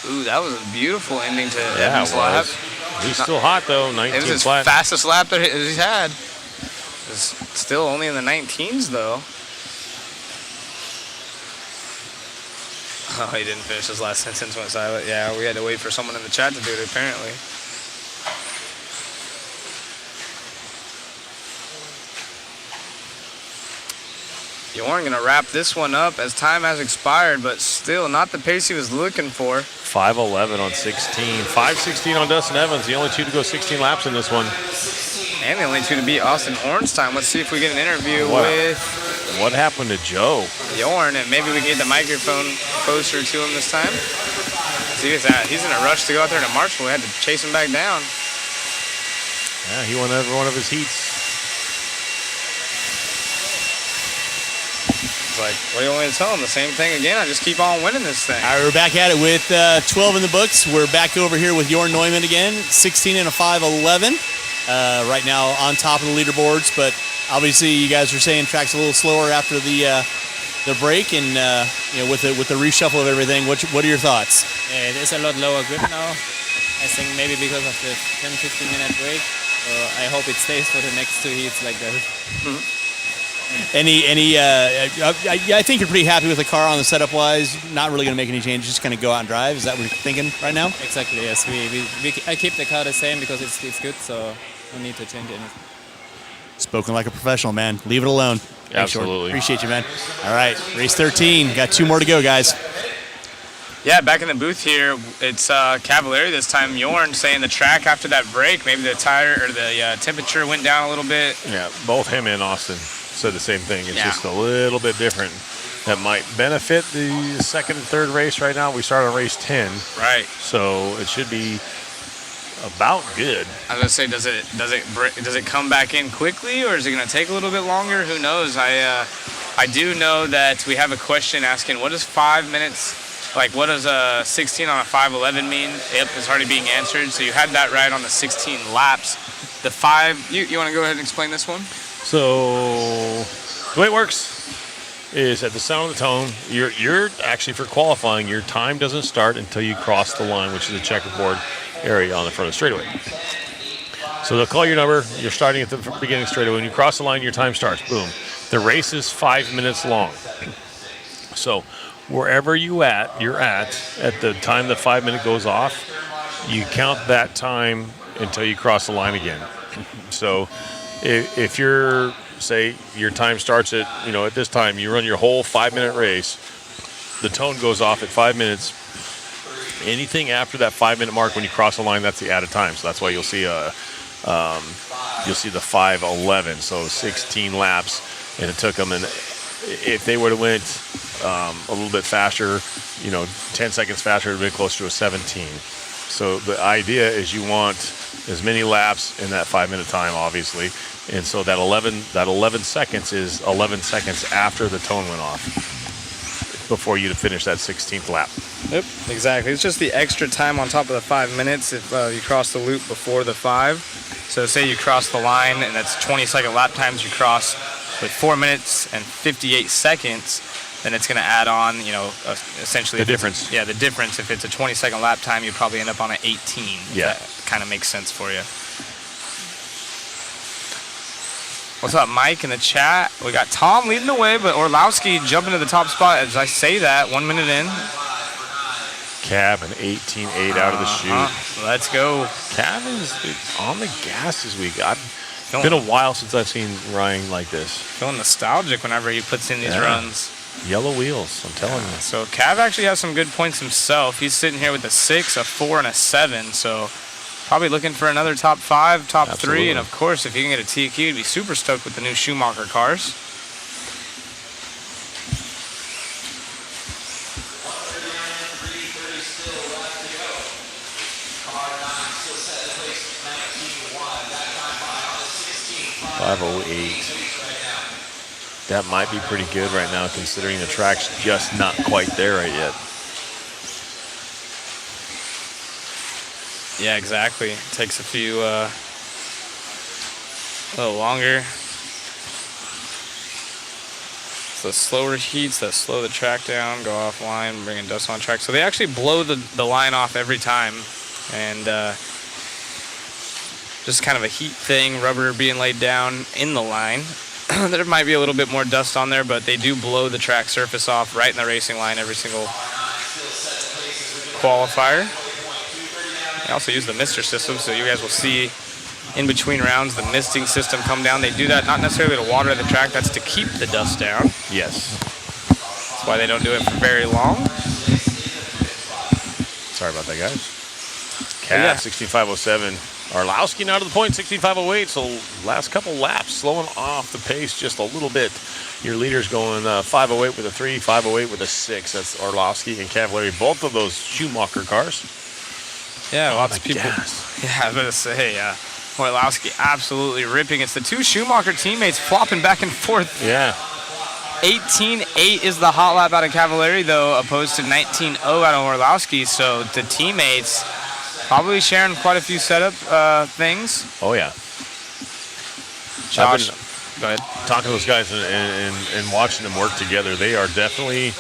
Ooh, that was a beautiful ending to Evans' lap. He's still hot, though. 19 It was his flat. fastest lap that he's had. It's still only in the 19s, though. Oh, he didn't finish his last sentence, went silent. Yeah, we had to wait for someone in the chat to do it, apparently. Jorn gonna wrap this one up as time has expired, but still not the pace he was looking for. 5.11 on 16. 5.16 on Dustin Evans. The only 2 to go 16 laps in this one. And the only 2 to beat Austin Horn's time. Let's see if we get an interview with what happened to Joe? Jorn, and maybe we can get the microphone closer to him this time. See what's that. He's in a rush to go out there to Marshall. We had to chase him back down. Yeah, he won every one of his heats. Like, what do you want me to tell him? The same thing again. I just keep on winning this thing. All right, we're back at it with 12 in the books. We're back over here with Jorn Neumann again, 16 and a 5.11. Right now on top of the leaderboards, but obviously you guys are saying track's a little slower after the break, and with the reshuffle of everything. What are your thoughts? Yeah, it is a lot lower grip now. I think maybe because of the 10-15 minute break. So I hope it stays for the next 2 heats like that. I think you're pretty happy with the car on the setup wise. Not really going to make any changes. Just kind of go out and drive. Is that what you're thinking right now? Exactly. Yes. I keep the car the same because it's good. So no need to change anything. Spoken like a professional, man. Leave it alone. Thanks, Absolutely. Jordan. Appreciate you, man. All right, race 13. Got 2 more to go, guys. Yeah, back in the booth here, it's Cavalieri this time. Jorn saying the track after that break, maybe the tire or the temperature went down a little bit. Yeah, both him and Austin said the same thing. It's just a little bit different. That might benefit the second and third race right now. We start on race 10. Right. So it should be about good. I was gonna say, does it come back in quickly, or is it gonna take a little bit longer? Who knows? I do know that we have a question asking, what does 5 minutes, like what does a 16 on a 5.11 mean? Yep, it's already being answered. So you had that right on the 16 laps. The 5, you want to go ahead and explain this one? So the way it works is at the sound of the tone, you're actually, for qualifying, your time doesn't start until you cross the line, which is a checkerboard area on the front of the straightaway. So they'll call your number. You're starting at the beginning straightaway. When you cross the line, your time starts. Boom. The race is 5 minutes long. So wherever you're at the time the 5 minute goes off, you count that time until you cross the line again. So if you're, say, your time starts at, at this time, you run your whole 5 minute race, the tone goes off at 5 minutes. Anything after that 5 minute mark when you cross the line, that's the added time. So that's why you'll see the 5:11, so 16 laps, and it took them. And if they would have went a little bit faster, 10 seconds faster, it would have been closer to a 17. So the idea is you want as many laps in that 5 minute time, obviously, and so that 11 seconds is 11 seconds after the tone went off, before you to finish that 16th lap. Yep, exactly. It's just the extra time on top of the 5 minutes if you cross the loop before the 5. So say you cross the line and that's 20-second lap times you cross with 4 minutes and 58 seconds, then it's going to add on, essentially. The difference. Yeah, the difference. If it's a 20-second lap time, you probably end up on an 18. Yeah. That kind of makes sense for you. What's up, Mike, in the chat? We got Tom leading the way, but Orlowski jumping to the top spot as I say that, 1 minute in. Cav, an 18.8 out of the chute. Let's go. Cav is on the gas this week. It's been a while since I've seen Ryan like this. Feeling nostalgic whenever he puts in these runs. Yellow wheels, I'm telling you. So Cav actually has some good points himself. He's sitting here with a 6, a 4, and a 7. So probably looking for another top 5, top 3. And of course, if he can get a TQ, he'd be super stoked with the new Schumacher cars. That might be pretty good right now, considering the track's just not quite there right yet. Yeah, exactly. It takes a few, a little longer. So slower heats that slow the track down, go offline, bringing dust on track. So they actually blow the line off every time, and just kind of a heat thing, rubber being laid down in the line. There might be a little bit more dust on there, but they do blow the track surface off right in the racing line every single qualifier. They also use the mister system, so you guys will see in between rounds the misting system come down. They do that not necessarily to water the track, that's to keep the dust down. Yes. That's why they don't do it for very long. Sorry about that, guys. Cav, 65.07. Orlowski now to the point, 65.08. So last couple laps, slowing off the pace just a little bit. Your leader's going 5.08 with a 3, 5.08 with a 6. That's Orlowski and Cavalieri, both of those Schumacher cars. Yeah, lots of people. Gas. Yeah, I was going to say, Orlowski absolutely ripping. It's the two Schumacher teammates flopping back and forth. Yeah. 18.8 is the hot lap out of Cavalieri, though, opposed to 19.0 out of Orlowski. So the teammates probably sharing quite a few setup things. Oh, yeah. Josh, go ahead. Talking to those guys and watching them work together, they are definitely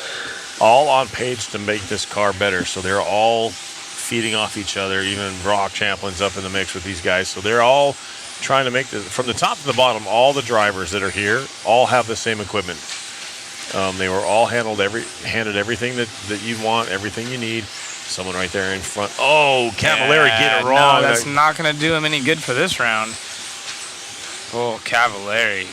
all on page to make this car better. So they're all feeding off each other. Even Brock Champlin's up in the mix with these guys. So they're all trying to make this, from the top to the bottom, all the drivers that are here all have the same equipment. They were all handed everything that you want, everything you need. Someone right there in front. Oh, Cavalieri get it wrong. No, that's not going to do him any good for this round. Oh, Cavalieri.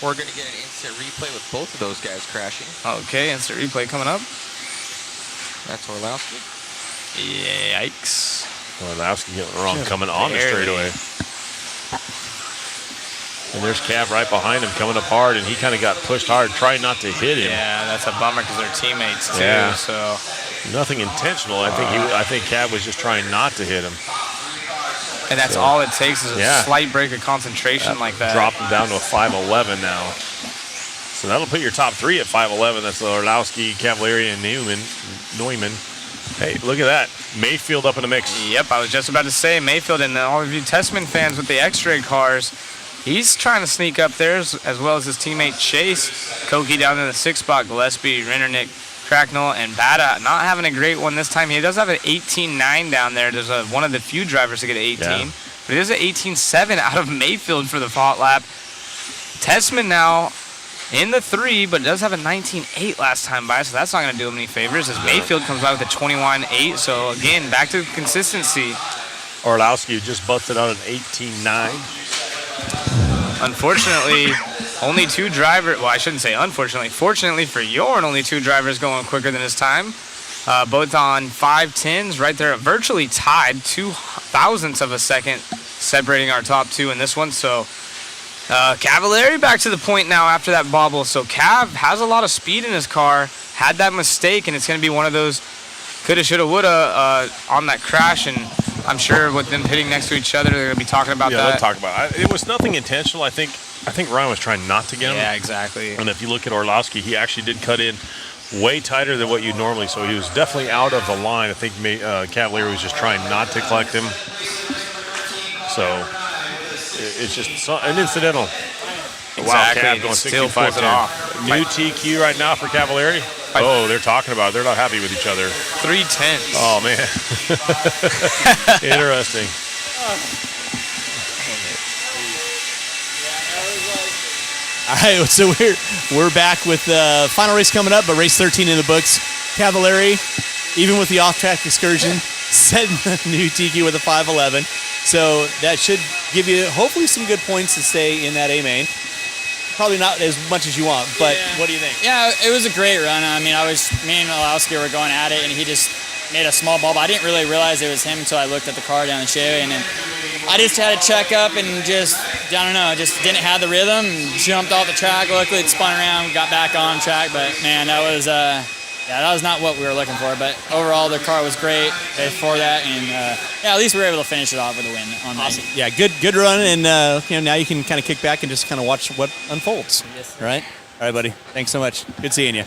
We're going to get an instant replay with both of those guys crashing. Okay, instant replay coming up. That's Orlowski. Yikes. Orlowski getting it wrong, coming on the straightaway. And there's Cav right behind him, coming up hard, and he kind of got pushed hard, trying not to hit him. Yeah, that's a bummer because they're teammates too. Yeah. So nothing intentional. I think Cav was just trying not to hit him. And that's all it takes is a slight break of concentration like that. Drop him down to a 5.11 now. So that'll put your top 3 at 5.11. That's Orlowski, Cavalieri, and Neumann. Hey, look at that. Mayfield up in the mix. Yep, I was just about to say Mayfield, and all of you Testament fans with the X-Ray cars, he's trying to sneak up there as well as his teammate Chase. Koki down in the 6th spot, Gillespie, Rennernick, Cracknell, and Bada not having a great one this time. He does have an 18.9 down there. There's one of the few drivers to get an 18. But it is an 18.7 out of Mayfield for the hot lap. Tessman now in the 3, but does have a 19.8 last time by, so that's not going to do him any favors as Mayfield comes by with a 21.8. So again, back to consistency. Orlowski just busted out an 18.9. Unfortunately, only 2 drivers, well, I shouldn't say unfortunately. Fortunately for Jorn, only 2 drivers going quicker than his time. Both on 5.10s, right there, virtually tied, 2 thousandths of a second separating our top 2 in this one. So Cavalieri back to the point now after that bobble. So Cav has a lot of speed in his car, had that mistake, and it's going to be one of those coulda, shoulda, woulda on that crash. And I'm sure with them hitting next to each other, they're going to be talking about that. Yeah, they'll talk about it. It was nothing intentional. I think Ryan was trying not to get him. Yeah, exactly. And if you look at Orlowski, he actually did cut in way tighter than what you normally. So he was definitely out of the line. I think Cavalieri was just trying not to collect him. So it's just an incidental. Exactly. Wow, Cav going Still 65 pulls it off. New TQ right now for Cavalieri. Oh, they're talking about it. They're not happy with each other. 3/10. Oh, man. Interesting. All right, so we're back with the final race coming up, but race 13 in the books. Cavalieri, even with the off-track excursion, setting a new TQ with a 5.11. So that should give you hopefully some good points to stay in that A-main. Probably not as much as you want, but what do you think? Yeah, it was a great run. I mean, me and Olowski were going at it, and he just made a small bobble. I didn't really realize it was him until I looked at the car down the straightaway, and then I just had to check up and just, I don't know, just didn't have the rhythm, and jumped off the track. Luckily, it spun around, got back on track, but man, that was not what we were looking for. But overall, the car was great before that, and at least we were able to finish it off with a win on that. Awesome. Yeah, good run, and now you can kind of kick back and just kind of watch what unfolds. Yes, All right, buddy. Thanks so much. Good seeing you.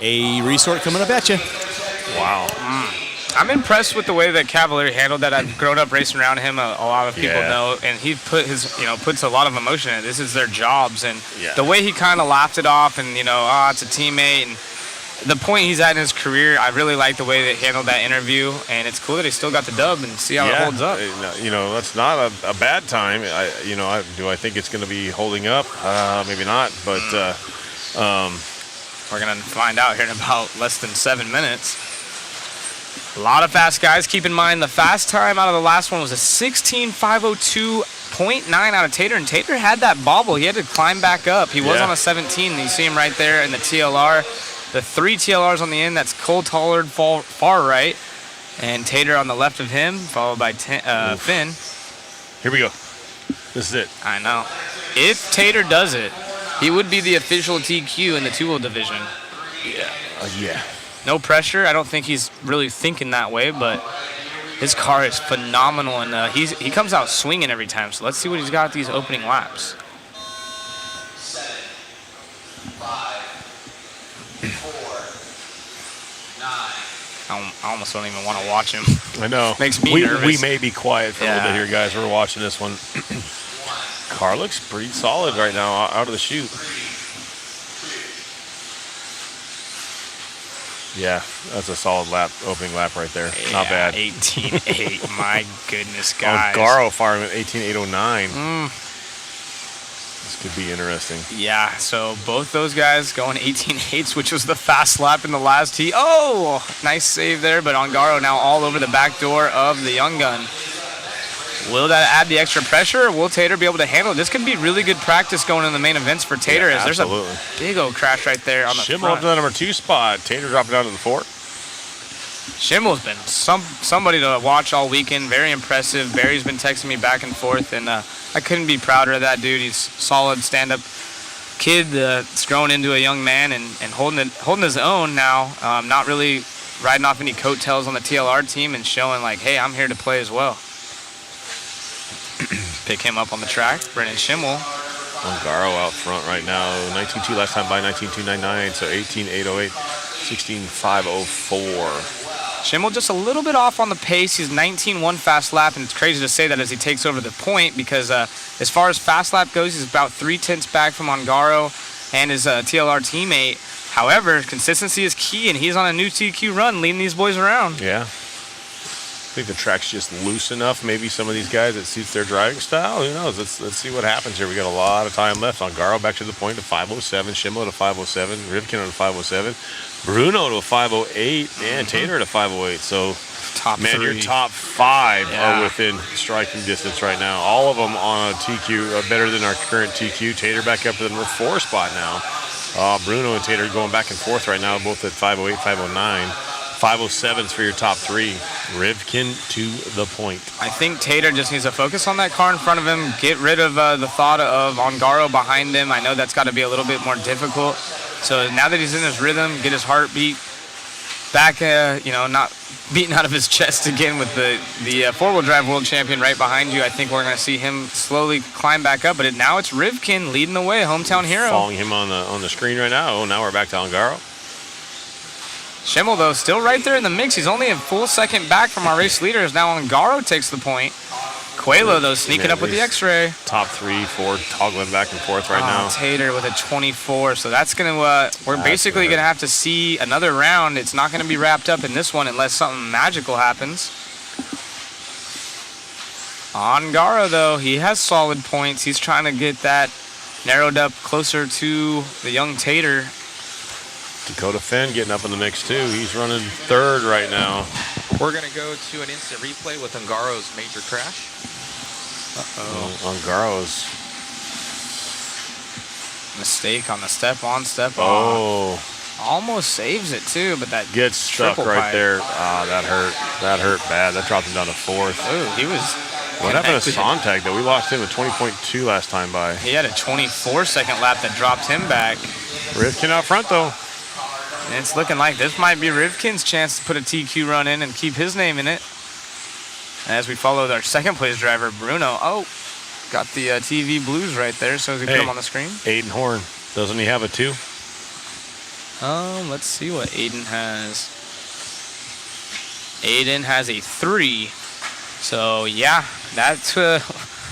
A resort coming up at you. Wow. I'm impressed with the way that Cavalieri handled that. I've grown up racing around him. A lot of people know, and he puts a lot of emotion in it. This is their jobs, and the way he kind of laughed it off, and it's a teammate, and the point he's at in his career, I really like the way they handled that interview, and it's cool that he still got the dub and see how it holds up. That's not a bad time. Do I think it's going to be holding up? Maybe not, but we're going to find out here in about less than 7 minutes. A lot of fast guys. Keep in mind the fast time out of the last one was a 16.502.9 out of Tater, and Tater had that bobble. He had to climb back up. He was on a 17, and you see him right there in the TLR. The 3 TLRs on the end, that's Cole Tollard far right, and Tater on the left of him, followed by Finn. Here we go. This is it. I know. If Tater does it, he would be the official TQ in the 2-wheel division. Yeah. No pressure. I don't think he's really thinking that way, but his car is phenomenal, and he comes out swinging every time. So let's see what he's got at these opening laps. 7, 5, 4, 9. I almost don't even want to watch him. I know. Makes me nervous. We may be quiet for a little bit here, guys. We're watching this one. Car looks pretty solid right now out of the chute. Yeah, that's a solid opening lap right there. Yeah, Not bad. 18.8. My goodness, guys. Garo firing at 18.809. This could be interesting. Yeah, so both those guys going 18.8s, which was the fast lap in the last heat. Oh, nice save there, but Ongaro now all over the back door of the Young Gun. Will that add the extra pressure, or will Tater be able to handle it? This could be really good practice going in the main events for Tater. Yeah, there's a big old crash right there on the Schimmel front. up to the number 2 spot. Tater dropping down to the 4. Schimmel's been somebody to watch all weekend. Very impressive. Barry's been texting me back and forth, and I couldn't be prouder of that dude. He's solid stand-up kid that's grown into a young man and holding his own now. Not really riding off any coattails on the TLR team and showing like, hey, I'm here to play as well. Pick him up on the track. Brennan Schimmel. Ongaro out front right now. 19.2 last time by 19.299, so 18.808, 16.504. Schimmel just a little bit off on the pace. He's 19.1 fast lap, and it's crazy to say that as he takes over the point because as far as fast lap goes, he's about 3/10 back from Ongaro and his TLR teammate. However, consistency is key, and he's on a new TQ run leading these boys around. Yeah. think the track's just loose enough. Maybe some of these guys, it suits their driving style. Who knows? Let's see what happens here. We got a lot of time left. Ongaro back to the point to 5:07. Schimel to 5:07. Rivkin to 5:07. Bruno to 5:08. And Tater to 5:08. So, top man, three. your top 5 Yeah. are within striking distance right now. All of them on a TQ, better than our current TQ. Tater back up to the number 4 spot now. Bruno and Tater going back and forth right now, both at 5:08, 5:09. 5:07s for your top 3. Rivkin to the point. I think Tater just needs to focus on that car in front of him, get rid of the thought of Ongaro behind him. I know that's got to be a little bit more difficult. So now that he's in his rhythm, get his heartbeat back, not beating out of his chest again with the four-wheel drive world champion right behind you. I think we're going to see him slowly climb back up. But now it's Rivkin leading the way, hometown hero. Following him on the screen right now. Oh, now we're back to Ongaro. Schimel, though, still right there in the mix. He's only a full second back from our race leaders. Now Ongaro takes the point. Coelho, though, sneaking up with the X-ray. Top 3, 4, toggling back and forth right now. Tater with a 24. So that's going to, we're basically going to have to see another round. It's not going to be wrapped up in this one unless something magical happens. Ongaro, though, he has solid points. He's trying to get that narrowed up closer to the young Tater. Dakota Fenn getting up in the mix too. He's running 3rd right now. We're going to go to an instant replay with Ongaro's major crash. Ongaro's mistake on the step on, step off. Almost saves it too, but that gets stuck right pipe there. That hurt. That hurt bad. That dropped him down to 4th. Oh, he was. What happened to Sontag though? We lost him at 20.2 last time by. He had a 24-second lap that dropped him back. Rivkin out front though. And it's looking like this might be Rivkin's chance to put a TQ run in and keep his name in it. As we follow our second place driver, Bruno. Oh, got the TV blues right there, so as we put him on the screen. Aiden Horn. Doesn't he have a 2? Let's see what Aiden has. Aiden has a 3. So, yeah, that's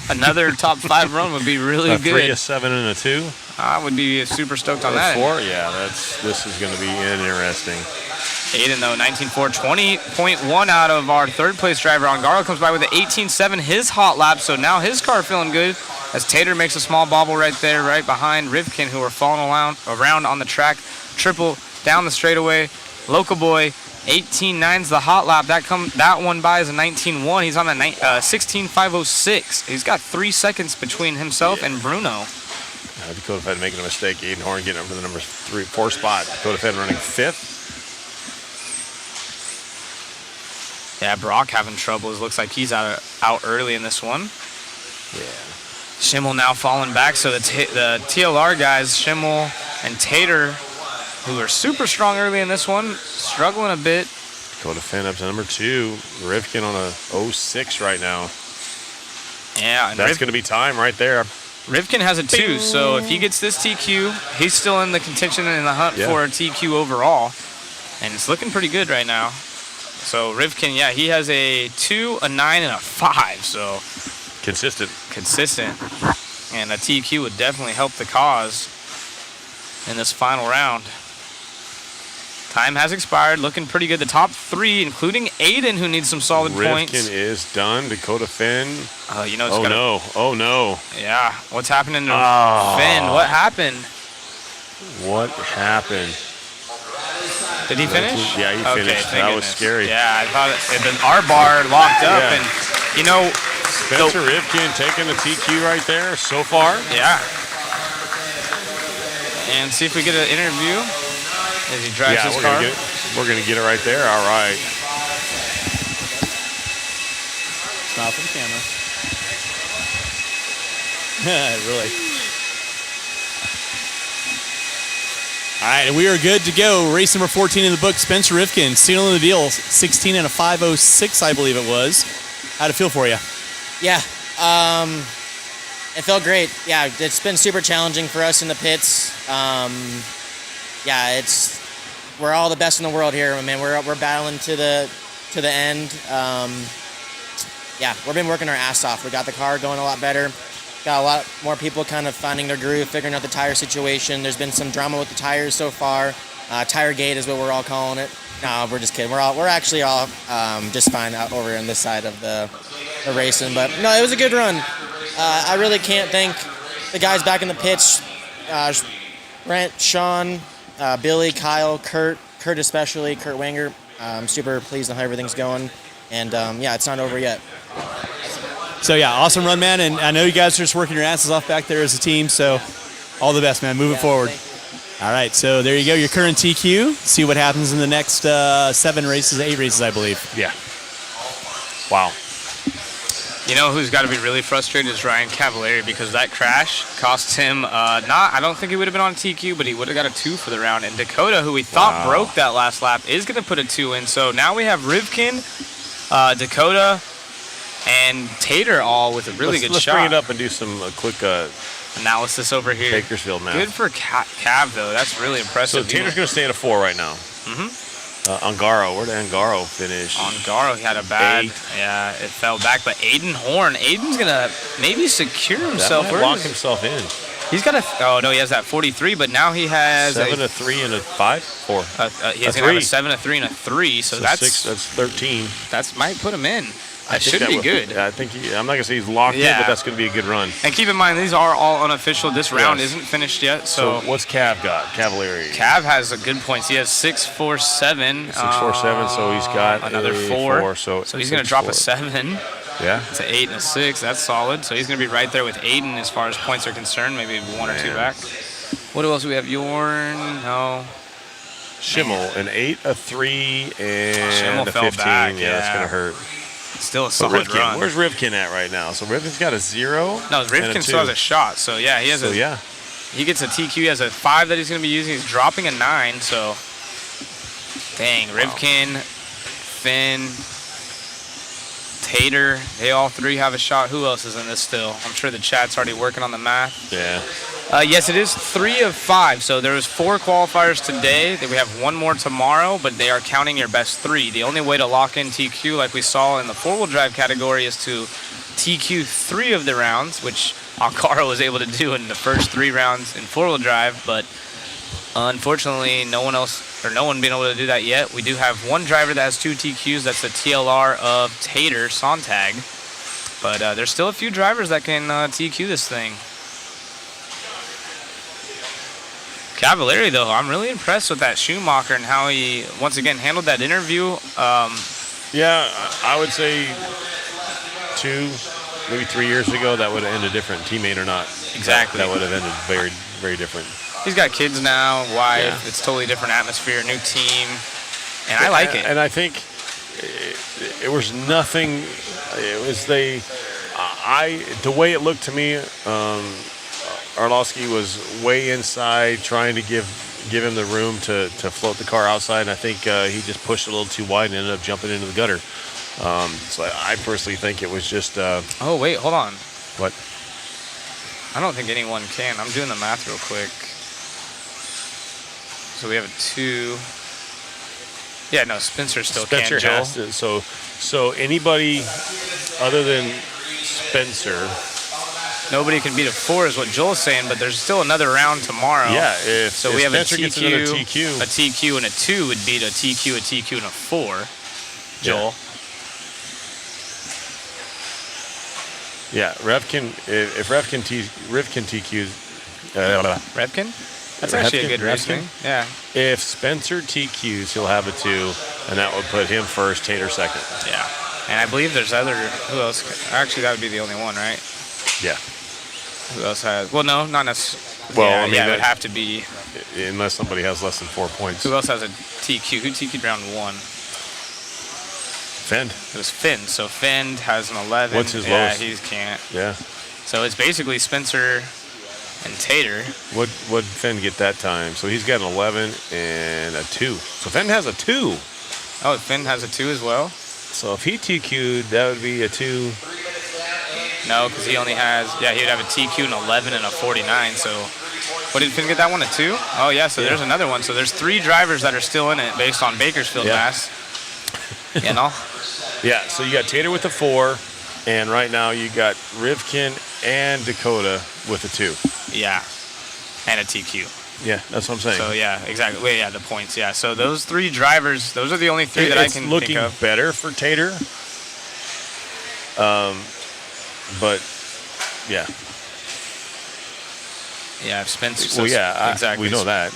another top 5 run would be really good. 3, a 7, and a 2. I would be super stoked on that. 4? Yeah, this is going to be interesting. Aiden, though, 19.4, 20.1 out of our 3rd place driver. Ongaro comes by with an 18.7, his hot lap, so now his car feeling good as Tater makes a small bobble right there, right behind Rivkin, who are falling around on the track. Triple down the straightaway. Local boy, 18.9's the hot lap. That one by is a 19.1. He's on a 16.506. He's got 3 seconds between himself and Bruno. Dakota Fenn making a mistake. Aiden Horn getting up to the number 4 spot. Dakota Fenn running 5th. Yeah, Brock having troubles. Looks like he's out early in this one. Yeah. Schimel now falling back. So the TLR guys, Schimel and Tater, who are super strong early in this one, struggling a bit. Dakota Fenn up to number 2. Rivkin on a 06 right now. Yeah, and that's going to be time right there. Rivkin has a 2, so if he gets this TQ, he's still in the contention and in the hunt for a TQ overall. And it's looking pretty good right now. So Rivkin, yeah, he has a 2, a 9, and a 5. So consistent. And a TQ would definitely help the cause in this final round. Time has expired, looking pretty good. The top 3, including Aiden, who needs some solid points. Rivkin is done. Dakota Fenn. Oh no. Yeah, what's happening to Fenn? What happened? What happened? Did he finish? Yeah, he finished. That was scary. Yeah, I thought our bar locked up, and Spencer Rivkin taking the TQ right there so far. Yeah. And see if we get an interview as he drives his car. We're gonna get it right there. All right. Smile for the camera. Really. All right, and we are good to go. Race number 14 in the book, Spencer Rivkin, sealing the deal, 16 and a 506, I believe it was. How'd it feel for you? Yeah, it felt great. Yeah, it's been super challenging for us in the pits. Yeah, we're all the best in the world here. I mean, we're battling to the end. Yeah, we've been working our ass off. We got the car going a lot better. Got a lot more people kind of finding their groove, figuring out the tire situation. There's been some drama with the tires so far. Tire gate is what we're all calling it. No, we're just kidding. We're actually all just fine out over on this side of the racing. But no, it was a good run. I really can't thank the guys back in the pits, Brent, Sean, Billy, Kyle, Kurt especially, Kurt Wanger. I'm super pleased on how everything's going. And yeah, it's not over yet. So yeah, awesome run, man. And I know you guys are just working your asses off back there as a team. So all the best, man. Moving forward. All right, so there you go, your current TQ. See what happens in the next 8 races, I believe. Yeah. Wow. You know who's got to be really frustrated is Ryan Cavalieri, because that crash cost him I don't think he would have been on TQ, but he would have got a 2 for the round. And Dakota, who we thought broke that last lap, is going to put a 2 in. So now we have Rivkin, Dakota, and Tater all with a really good shot. Let's bring it up and do some quick analysis over here. Bakersfield math. Good for Cav, though. That's really impressive. So Tater's going to stay at a 4 right now. Ungaro, where did Ungaro finish? Ungaro, he had a bad, yeah, it fell back. But Aiden Horn, Aiden's going to maybe secure himself. That might lock himself in. He's got oh no, he has that 43, but now he has 7, a 3, and a 5? 4. He's going to have a 7, a 3, and a 3, so that's 6, that's 13. That might put him in. That should that be good. Yeah, I think I'm not going to say he's locked in, but that's going to be a good run. And keep in mind, these are all unofficial. This round isn't finished yet. So what's Cav got? Cavalieri. Cav has a good points. He has 647. 647, so he's got another a 4. So he's going to drop a 7. Yeah. It's an 8 and a 6. That's solid. So he's going to be right there with Aiden as far as points are concerned. Maybe 1 or 2 back. What else do we have? Yorn? No. Schimmel, an 8, a 3, and Schimmel a fell 15. back, Yeah, that's going to hurt. Still a solid run. Where's Rivkin at right now? So Rivkin's got a 0. No, Rivkin still has a shot. So yeah, he has he gets a TQ. He has a 5 that he's going to be using. He's dropping a 9. So dang, Rivkin, Finn, Tater, they all 3 have a shot. Who else is in this still? I'm sure the chat's already working on the math. Yeah. Yes, it is 3 of 5. So there was 4 qualifiers today. We have 1 more tomorrow, but they are counting your best 3. The only way to lock in TQ, like we saw in the 4-wheel drive category, is to TQ 3 of the rounds, which Alcaro was able to do in the first 3 rounds in 4-wheel drive. But unfortunately, no one being able to do that yet. We do have 1 driver that has 2 TQs. That's the TLR of Tater Sontag. But there's still a few drivers that can TQ this thing. Cavalieri, though, I'm really impressed with that Schumacher and how he, once again, handled that interview. Yeah, I would say 2, maybe 3 years ago, that would have ended different, teammate or not. Exactly. That would have ended very, very different. He's got kids now, wife. Yeah. It's totally different atmosphere, new team, and I like it. And I think it was nothing. It was the way it looked to me. Arlovsky was way inside, trying to give him the room to float the car outside, and I think he just pushed it a little too wide and ended up jumping into the gutter. So I personally think it was just. Oh wait, hold on. What? I don't think anyone can. I'm doing the math real quick. So we have a 2. Yeah, no, Spencer still can. Spencer has to. So anybody other than Spencer. Nobody can beat a 4 is what Joel's saying, but there's still another round tomorrow. Yeah, so if we have Spencer a gets another TQ. A TQ and a 2 would beat a TQ, a TQ, and a 4. Joel. Yeah, Rivkin TQs. Rivkin? That's actually a good racing. Yeah. If Spencer TQs, he'll have a 2, and that would put him first, Tater second. Yeah. And I believe there's who else? Actually, that would be the only one, right? Yeah. Who else has? Well, no, not necessarily. Well, yeah, I mean, it would have to be. Unless somebody has less than 4 points. Who else has a TQ? Who TQ'd round 1? Fend. It was Finn. So Finn has an 11. What's his lowest? Yeah, he can't. Yeah. So it's basically Spencer and Tater. Would Fend get that time? So he's got an 11 and a 2. So Fend has a 2. Oh, Finn has a 2 as well? So if he TQ'd, that would be a 2. No, because he only has, he would have a TQ, an 11, and a 49. So what did Finn get that one, a 2? Oh, yeah, so there's another one. So there's 3 drivers that are still in it based on Bakersfield mass. You know? Yeah, so you got Tater with a 4, and right now you got Rivkin and Dakota with a 2. Yeah, and a TQ. Yeah, that's what I'm saying. So yeah, exactly. Well, yeah, the points. Yeah. So those 3 drivers, those are the only 3 that I can think of. It's looking better for Tater. But yeah. Yeah, Spencer. Well, yeah, exactly. we know that.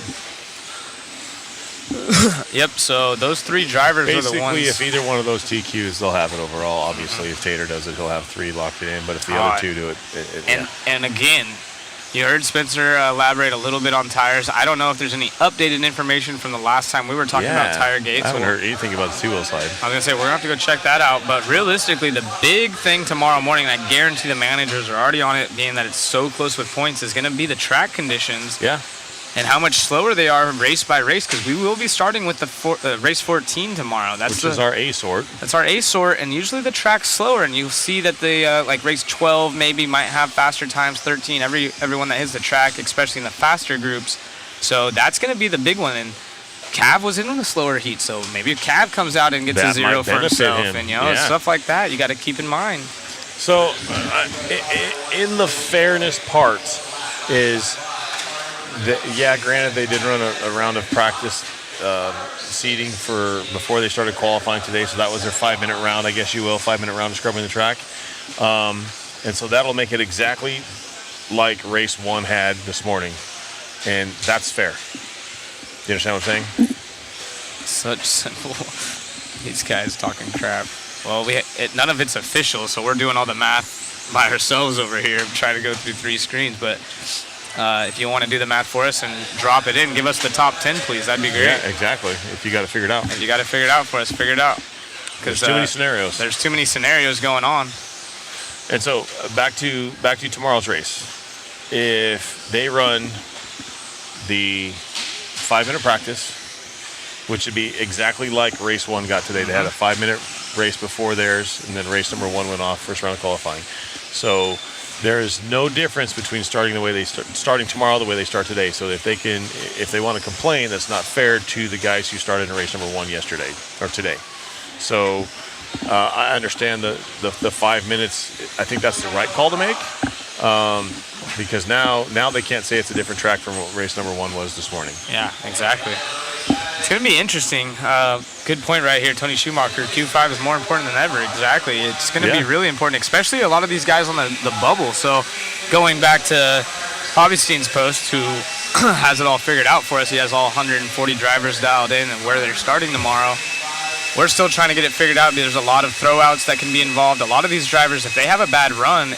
Yep. So those 3 drivers are the Basically, ones. if either one of those TQs, they'll have it overall. Obviously, if Tater does it, he'll have 3 locked in. But if the other 2 do it, And again, you heard Spencer elaborate a little bit on tires. I don't know if there's any updated information from the last time we were talking about tire gates. I haven't heard anything about the 2-wheel slide. I was going to say, we're going to have to go check that out. But realistically, the big thing tomorrow morning, and I guarantee the managers are already on it, being that it's so close with points, is going to be the track conditions. Yeah. And how much slower they are race by race, because we will be starting with the race 14 tomorrow. Which is our A sort. That's our A sort, and usually the track's slower, and you'll see that the like race 12 maybe might have faster times, 13. Everyone that hits the track, especially in the faster groups. So that's going to be the big one. And Cav was in the slower heat, so maybe if Cav comes out and gets That a 0 might for benefit himself, him. and stuff like that, you got to keep in mind. So, in the fairness part is. Granted, they did run a round of practice seating before they started qualifying today, so that was their 5-minute round, I guess you will, 5-minute round of scrubbing the track. And so that'll make it exactly like race 1 had this morning, and that's fair. You understand what I'm saying? Such simple. These guys talking crap. Well, none of it's official, so we're doing all the math by ourselves over here, trying to go through 3 screens, but... if you want to do the math for us and drop it in, give us the top 10, please. That'd be great. Yeah, exactly. If you got to figure it out. If you got to figure it out for us, figure it out. There's too many scenarios. There's too many scenarios going on. And so back to tomorrow's race. If they run the 5-minute practice, which would be exactly like race 1 got today. They had a 5-minute race before theirs, and then race number 1 went off, first round of qualifying. So there is no difference between starting tomorrow the way they start today. So if they want to complain, that's not fair to the guys who started in race number 1 yesterday or today. So I understand the 5 minutes. I think that's the right call to make because now they can't say it's a different track from what race number 1 was this morning. Yeah, exactly. It's going to be interesting. Good point right here, Tony Schumacher. Q5 is more important than ever. Exactly. It's going to be really important, especially a lot of these guys on the bubble. So going back to Augustein's post, who has it all figured out for us. He has all 140 drivers dialed in and where they're starting tomorrow. We're still trying to get it figured out. There's a lot of throwouts that can be involved. A lot of these drivers, if they have a bad run,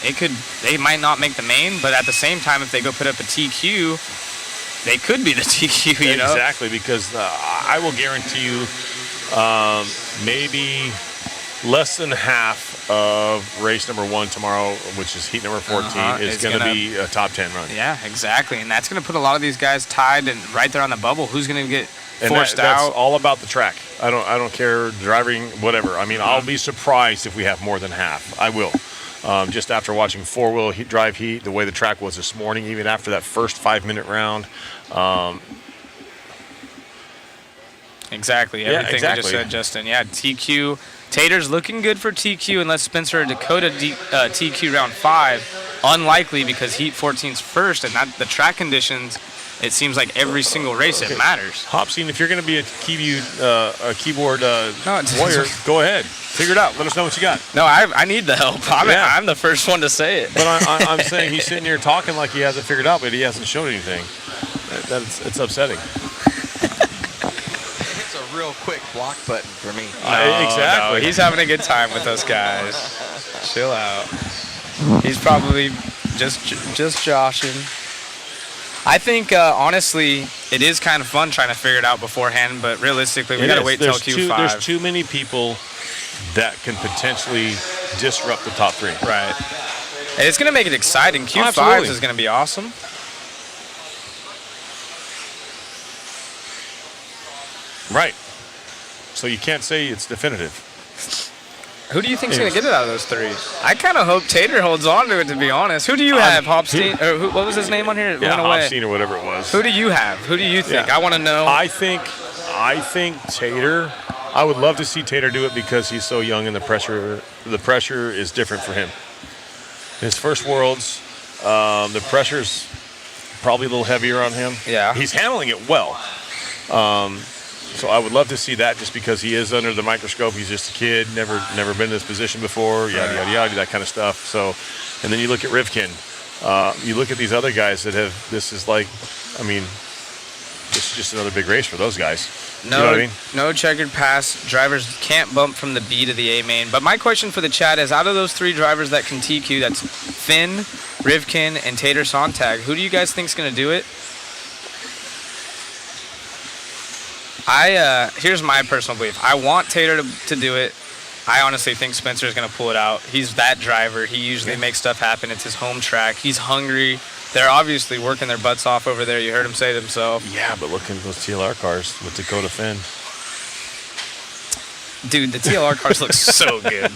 they might not make the main, but at the same time, if they go put up a TQ, they could be the TQ, you know? Exactly, because I will guarantee you maybe less than half of race number 1 tomorrow, which is heat number 14, is going to be a top 10 run. Yeah, exactly. And that's going to put a lot of these guys tied and right there on the bubble. Who's going to get forced that's out? all about the track. I don't care, driving, whatever. I mean, I'll be surprised if we have more than half. I will. Just after watching 4-wheel drive heat, the way the track was this morning, even after that first 5-minute round. Exactly. Everything we just said, Justin. Yeah, TQ. Tater's looking good for TQ unless Spencer or Dakota TQ round 5. Unlikely because heat 14's first, and the track conditions, it seems like every single race it matters. Hopsine, if you're going to be a keyboard warrior, go ahead. Figure it out. Let us know what you got. No, I need the help. I'm the first one to say it. But I'm saying he's sitting here talking like he has it figured out, but he hasn't shown anything. It's upsetting. It's a real quick block button for me. Exactly. No, he's having a good time with us guys. Chill out. He's probably just joshing. I think, honestly, it is kind of fun trying to figure it out beforehand, but realistically, we got to wait till Q5. There's too many people that can potentially disrupt the top 3. Right. And it's going to make it exciting. Q5 is going to be awesome. Right. So you can't say it's definitive. Who do you think's going to get it out of those 3? I kind of hope Tater holds on to it, to be honest. Who do you have, Hopstein? Or what was his name on here? It went away. Hopstein or whatever it was. Who do you have? Who do you think? I want to know. I think Tater. I would love to see Tater do it because he's so young and the pressure is different for him. His first Worlds, the pressure's probably a little heavier on him. Yeah. He's handling it well. So I would love to see that just because he is under the microscope. He's just a kid, never been in this position before, yada, yada, yada, that kind of stuff. So, and then you look at Rivkin. You look at these other guys that have, this is like, I mean, this is just another big race for those guys. No, you know what I mean? No checkered pass. Drivers can't bump from the B to the A main. But my question for the chat is, out of those 3 drivers that can TQ, that's Finn, Rivkin, and Tater Sontag, who do you guys think is going to do it? Here's my personal belief. I want Tater to do it. I honestly think Spencer is going to pull it out. He's that driver. He usually makes stuff happen. It's his home track. He's hungry. They're obviously working their butts off over there. You heard him say it himself. Yeah, but look at those TLR cars with Dakota Finn. Dude, the TLR cars look so good.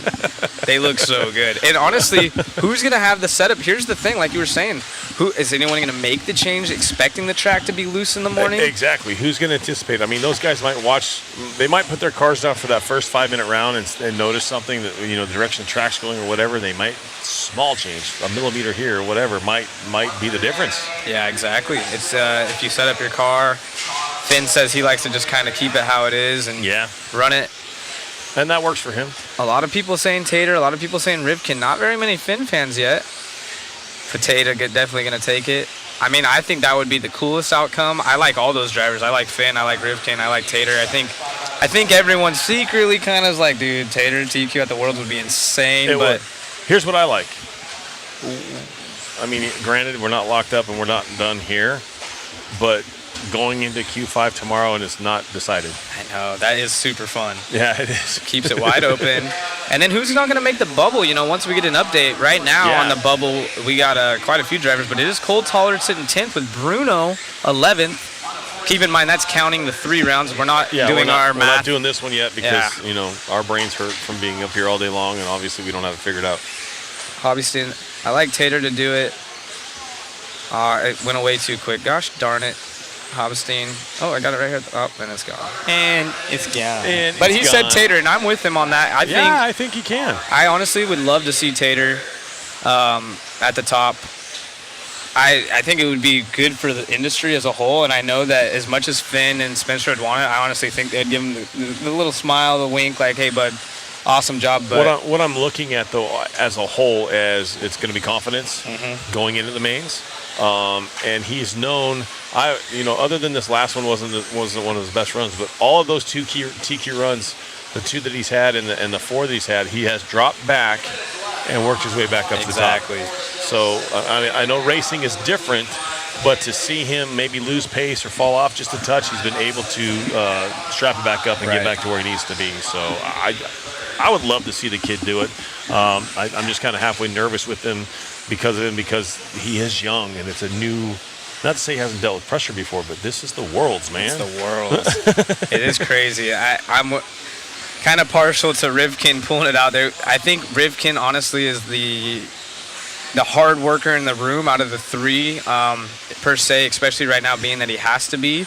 They look so good. And honestly, who's going to have the setup? Here's the thing, like you were saying. Who is anyone going to make the change expecting the track to be loose in the morning? Exactly. Who's going to anticipate? I mean, those guys might watch. They might put their cars down for that first 5-minute round and notice something that, you know, the direction the track's going or whatever. They might small change, a millimeter here or whatever might be the difference. Yeah, exactly. It's if you set up your car, Finn says he likes to just kind of keep it how it is and run it. And that works for him. A lot of people saying Tater, a lot of people saying Rivkin. Not very many Finn fans yet. Potato definitely going to take it. I mean, I think that would be the coolest outcome. I like all those drivers. I like Finn, I like Rivkin, I like Tater. I think everyone secretly kind of is like, dude, Tater and TQ at the Worlds would be insane. But here's what I like. I mean, granted, we're not locked up and we're not done here, but going into Q5 tomorrow and it's not decided. I know, that is super fun. Yeah, it is. Keeps it wide open. And then who's not going to make the bubble? You know, once we get an update, right now on the bubble, we got quite a few drivers, but it is Cole Tollard sitting 10th with Bruno 11th. Keep in mind, that's counting the 3 rounds. We're not doing our math. We're not doing this one yet because, you know, our brains hurt from being up here all day long, and obviously we don't have it figured out. Hobbystein, I like Tater to do it. It went away too quick. Gosh darn it. Hobstein. Oh, I got it right here. Oh, and it's gone. And it's gone. But he said Tater, and I'm with him on that. I think he can. I honestly would love to see Tater at the top. I think it would be good for the industry as a whole, and I know that as much as Finn and Spencer would want it, I honestly think they'd give him the little smile, the wink, like, hey, bud, awesome job. But what I'm looking at, though, as a whole, as it's going to be confidence going into the mains. And he's known, other than this last one wasn't one of his best runs, but all of those TQ runs, the 2 that he's had and the 4 that he's had, he has dropped back and worked his way back up to the top. Exactly. So I know racing is different, but to see him maybe lose pace or fall off just a touch, he's been able to strap it back up and get back to where he needs to be. So I would love to see the kid do it. I'm just kind of halfway nervous with him because of him, because he is young and it's a new, not to say he hasn't dealt with pressure before, but this is the Worlds, man. It's the Worlds. It is crazy. I'm kind of partial to Rivkin pulling it out there. I think Rivkin honestly is the hard worker in the room out of the 3 per se, especially right now being that he has to be.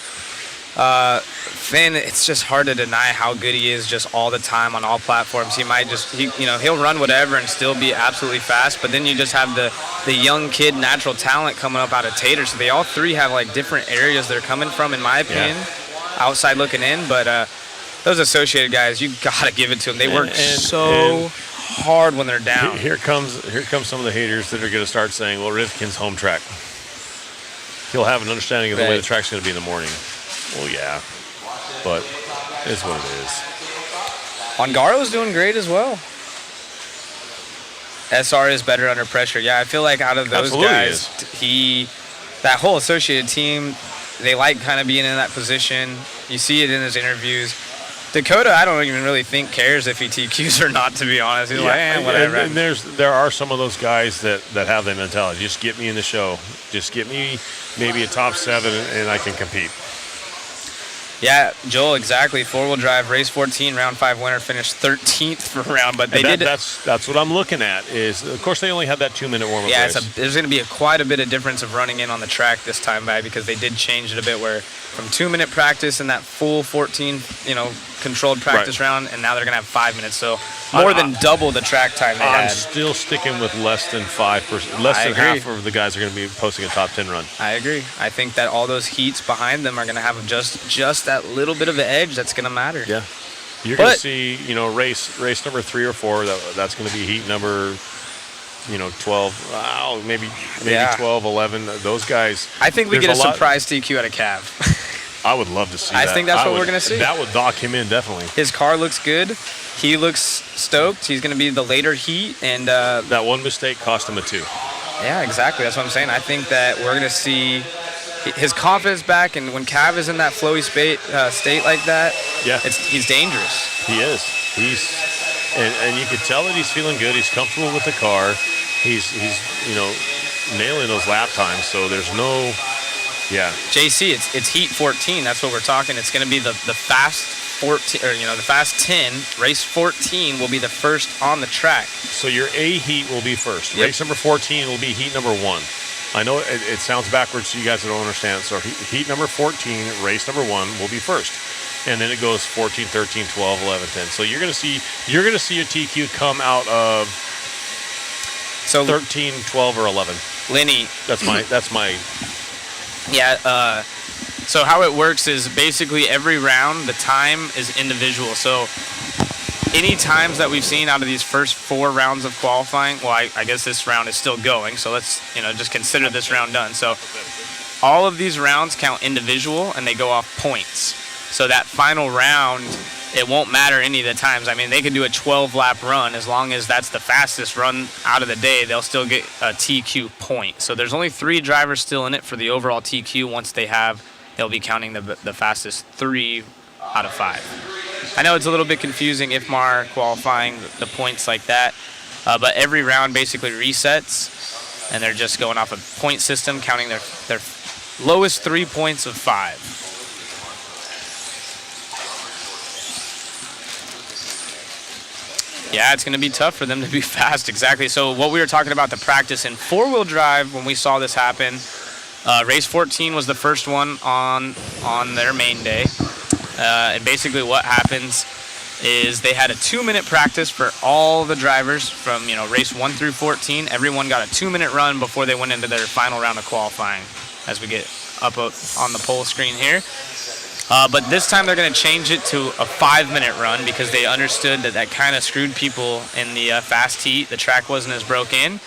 Finn, it's just hard to deny how good he is just all the time on all platforms. He might he'll run whatever and still be absolutely fast, but then you just have the young kid natural talent coming up out of Tater. So they all 3 have like different areas they're coming from, in my opinion, outside looking in. But those associated guys, you gotta give it to them. They work so hard when they're down. Here comes some of the haters that are going to start saying, well, Rivkin's home track. He'll have an understanding of the way the track's going to be in the morning. Well, yeah, but it's what it is. Ongaro's doing great as well. SR is better under pressure. Yeah, I feel like out of those guys, that whole associated team, they like kind of being in that position. You see it in his interviews. Dakota, I don't even really think cares if he TQs or not, to be honest. He's like, whatever. And there are some of those guys that have that mentality. Just get me in the show. Just get me maybe a top 7 and I can compete. Yeah, Joel, exactly. Four-wheel drive, race 14, round 5 winner, finished 13th per round, but they did. That's what I'm looking at. Is of course they only had that 2-minute warm-up race. There's going to be quite a bit of difference of running in on the track this time by because they did change it a bit where from 2-minute practice and that full 14, controlled practice round, and now they're going to have 5 minutes. So more than double the track time they I'm had. still sticking with less than 5%. Less than half of the guys are going to be posting a top 10 run. I agree. I think that all those heats behind them are going to have just that little bit of an edge that's going to matter. Yeah. You're going to see, race number 3 or 4. That's going to be heat number, 12. Maybe 12, 11. Those guys. I think we get a surprise TQ out of Cav. I would love to see that. I think that's what we're going to see. That would dock him in, definitely. His car looks good. He looks stoked. He's going to be the later heat. And that one mistake cost him a 2. Yeah, exactly. That's what I'm saying. I think that we're going to see his confidence back. And when Cav is in that flowy state like that, he's dangerous. He is. And you could tell that he's feeling good. He's comfortable with the car. He's nailing those lap times. So there's no... Yeah. JC, it's heat 14. That's what we're talking. It's going to be the fast 14, or the fast 10. Race 14 will be the first on the track. So your A heat will be first. Yep. Race number 14 will be heat number 1. I know it sounds backwards to you guys that don't understand. So heat number 14, race number 1 will be first. And then it goes 14, 13, 12, 11, 10. So you're going to see a TQ come out of 13, 12, or 11. Lenny. That's my Yeah, so how it works is basically every round, the time is individual. So any times that we've seen out of these first 4 rounds of qualifying, well, I guess this round is still going, so let's, just consider this round done. So all of these rounds count individual, and they go off points. So that final round, it won't matter any of the times. I mean, they could do a 12-lap run. As long as that's the fastest run out of the day, they'll still get a TQ point. So there's only 3 drivers still in it for the overall TQ. Once they'll be counting the fastest 3 out of 5. I know it's a little bit confusing, IFMAR qualifying the points like that. But every round basically resets, and they're just going off a point system, counting their lowest 3 points of 5. Yeah, it's going to be tough for them to be fast, exactly. So what we were talking about, the practice in 4-wheel drive, when we saw this happen, race 14 was the first one on their main day. And basically what happens is they had a 2-minute practice for all the drivers from race 1 through 14. Everyone got a 2-minute run before they went into their final round of qualifying, as we get up on the poll screen here. But this time they're going to change it to a 5-minute run because they understood that kind of screwed people in the fast heat. The track wasn't as broken.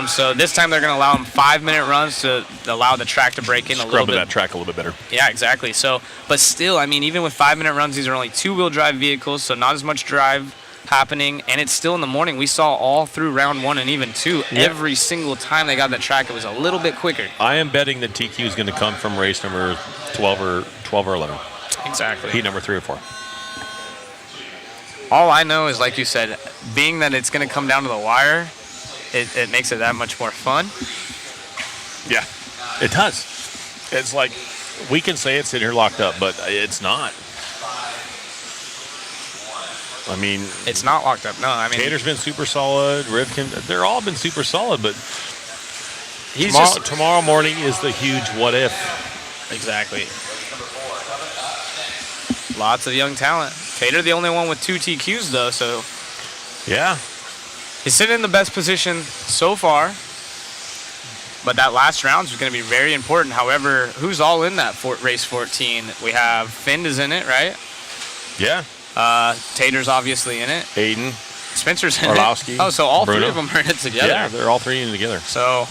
So this time they're going to allow them 5-minute runs to allow the track to break in a little bit. That track a little bit better. Yeah, exactly. So, but still, I mean, even with 5-minute runs, these are only 2-wheel drive vehicles, so not as much drive happening, and it's still in the morning. We saw all through round 1 and even 2, every single time they got the track, it was a little bit quicker. I am betting that TQ is going to come from race number 12 or 11. Exactly. Heat number 3 or 4. All I know is, like you said, being that it's going to come down to the wire, it makes it that much more fun. Yeah, it does. It's like, we can say it's in here locked up, but it's not. I mean, it's not locked up. No, I mean, Tater's been super solid. Rivkin, they're all been super solid, but tomorrow morning is the huge what if. Exactly. Lots of young talent. Tater, the only one with 2 TQs though, so yeah, he's sitting in the best position so far. But that last round is going to be very important. However, who's all in that race 14? We have Finn is in it, right? Yeah. Tater's obviously in it. Aiden. Spencer's in Orlowski, it. Oh, so all Bruno. 3 of them are in it together. Yeah, they're all 3 in it together. So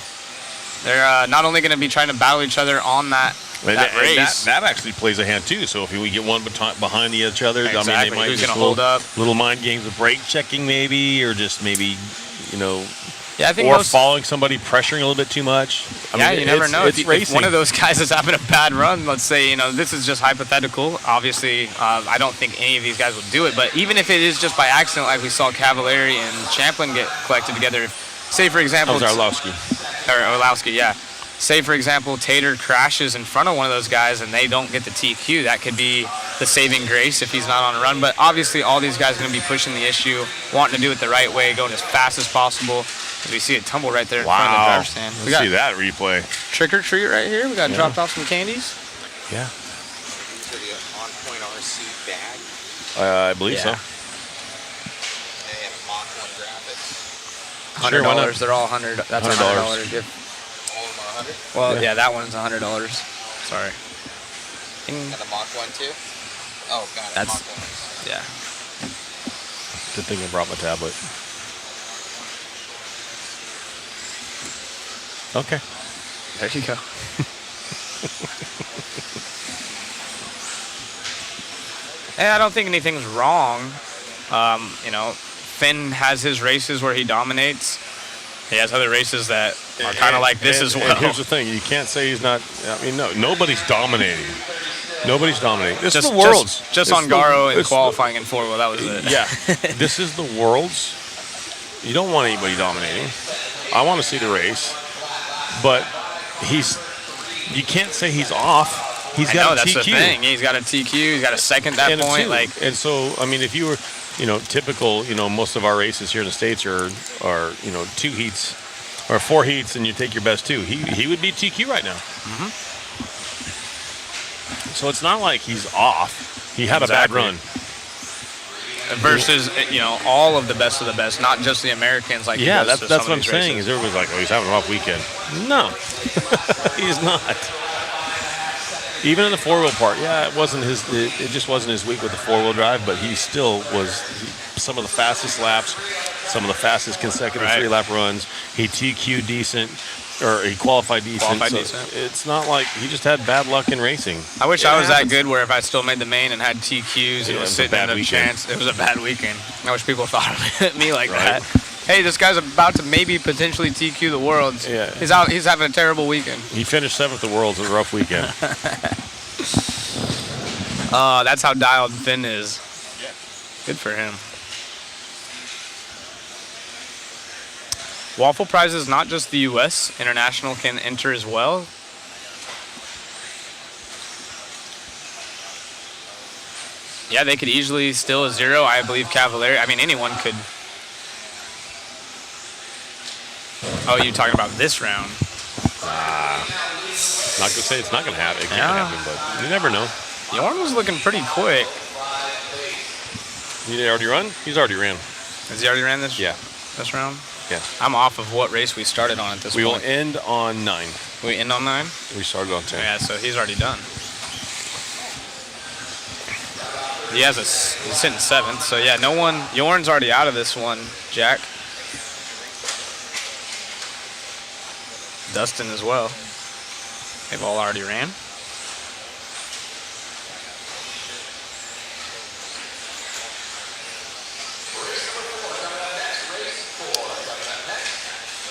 they're not only going to be trying to battle each other on that race. That actually plays a hand too. So if we get one behind each other, exactly. I mean, they might Who's just going to hold up? Little mind games of brake checking maybe, or just maybe, Yeah, I think or following somebody, pressuring a little bit too much. I mean, you never know. If one of those guys is having a bad run, let's say, this is just hypothetical. Obviously, I don't think any of these guys will do it. But even if it is just by accident, like we saw Cavalieri and Champlin get collected together, say, for example... That was Orlowski. Orlowski, yeah. say, for example, Tater crashes in front of one of those guys and they don't get the TQ, that could be the saving grace if he's not on a run. But obviously, all these guys are going to be pushing the issue, wanting to do it the right way, going as fast as possible. As we see it tumble right there in front of the driver's stand. Let's see that replay. Trick or treat right here. We got dropped off some candies. Yeah. For the on-point RC bag. I believe so. They have Mach 1 graphics. $100. They're all $100. That's $100 gift. All of them are 100? Well, yeah, that one's $100. Sorry. And the Mach 1 too? Oh, got it. That's, Mach 1. yeah. Good thing I brought my tablet. Okay. There you go. Hey, I don't think anything's wrong. You know, Finn has his races where he dominates. He has other races that are kind of like this as well. And here's the thing: you can't say he's not. I mean, no, nobody's dominating. Nobody's dominating. This is the Worlds. Just on Garo in qualifying in 4-wheel. That was it. Yeah, this is the Worlds. You don't want anybody dominating. I want to see the race, but you can't say he's off. He's got a that's TQ. the thing. He's got a TQ. He's got a second that And a point. 2. And so, I mean, if you were, typical, most of our races here in the States are 2 heats or 4 heats, and you take your best 2. He would be TQ right now. Mm-hmm. So it's not like he's off. He had a bad run. Versus, all of the best, not just the Americans. Like yeah, that's what I'm saying. Is everybody's like, oh, he's having an off weekend. No, he's not. Even in the 4-wheel part, yeah, it just wasn't his week with the 4-wheel drive, but he still was some of the fastest laps, some of the fastest consecutive 3-lap runs. He TQ'd decent, or he qualified decent. It's not like he just had bad luck in racing. I wish I was that good where if I still made the main and had TQs, it was sitting in a chance. It was a bad weekend. I wish people thought of me like that. Hey, this guy's about to maybe potentially TQ the Worlds. Yeah. He's having a terrible weekend. He finished 7th at Worlds. It was a rough weekend. That's how dialed Finn is. Good for him. Waffle prizes, not just the U.S. International can enter as well. Yeah, they could easily steal a 0. I believe Cavalieri. I mean, anyone could. Oh, you're talking about this round? Not gonna say it's not gonna happen. It can happen, but you never know. Jorn was looking pretty quick. Did he already run? He's already ran. Has he already ran this? Yeah. This round? Yeah. I'm off of what race we started on at this point. We will end on 9. We end on 9? We started on 10. Yeah, so he's already done. He's sitting 7th, so yeah, no one. Jorn's already out of this one, Jack. Dustin as well. They've all already ran.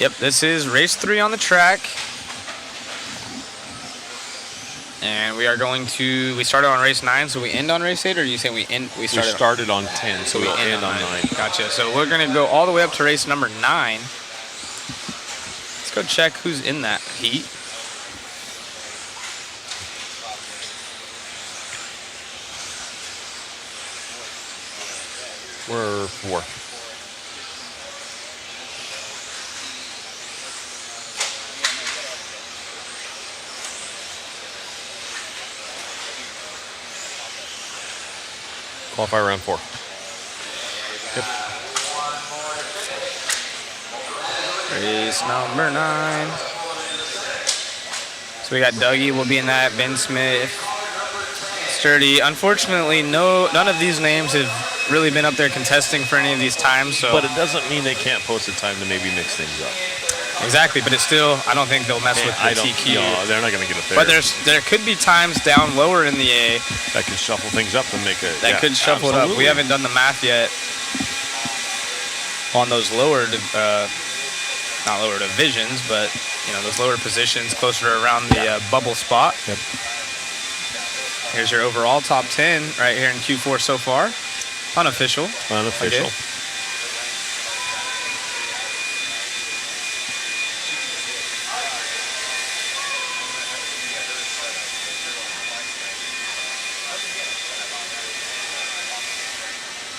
Yep, this is race 3 on the track. And we are going to, we started on race 9, so we end on race 8, or do you say we end? We started on 10, so we'll end on 9. Gotcha. So we're going to go all the way up to race number 9. Let's go check who's in that heat. We're 4. Qualify round 4. Yep. Race number 9. So we got Dougie will be in that, Ben Smith, Sturdy. Unfortunately, none of these names have really been up there contesting for any of these times. So, but it doesn't mean they can't post a time to maybe mix things up. Exactly, but it's still, I don't think they'll mess with the TQ. No, they're not going to get up there. But there could be times down lower in the A that can shuffle things up and make it. That could shuffle it up. We haven't done the math yet on those lower, not lower divisions, but those lower positions closer to around the bubble spot. Yep. Here's your overall top 10 right here in Q4 so far. Unofficial. Unofficial. Okay.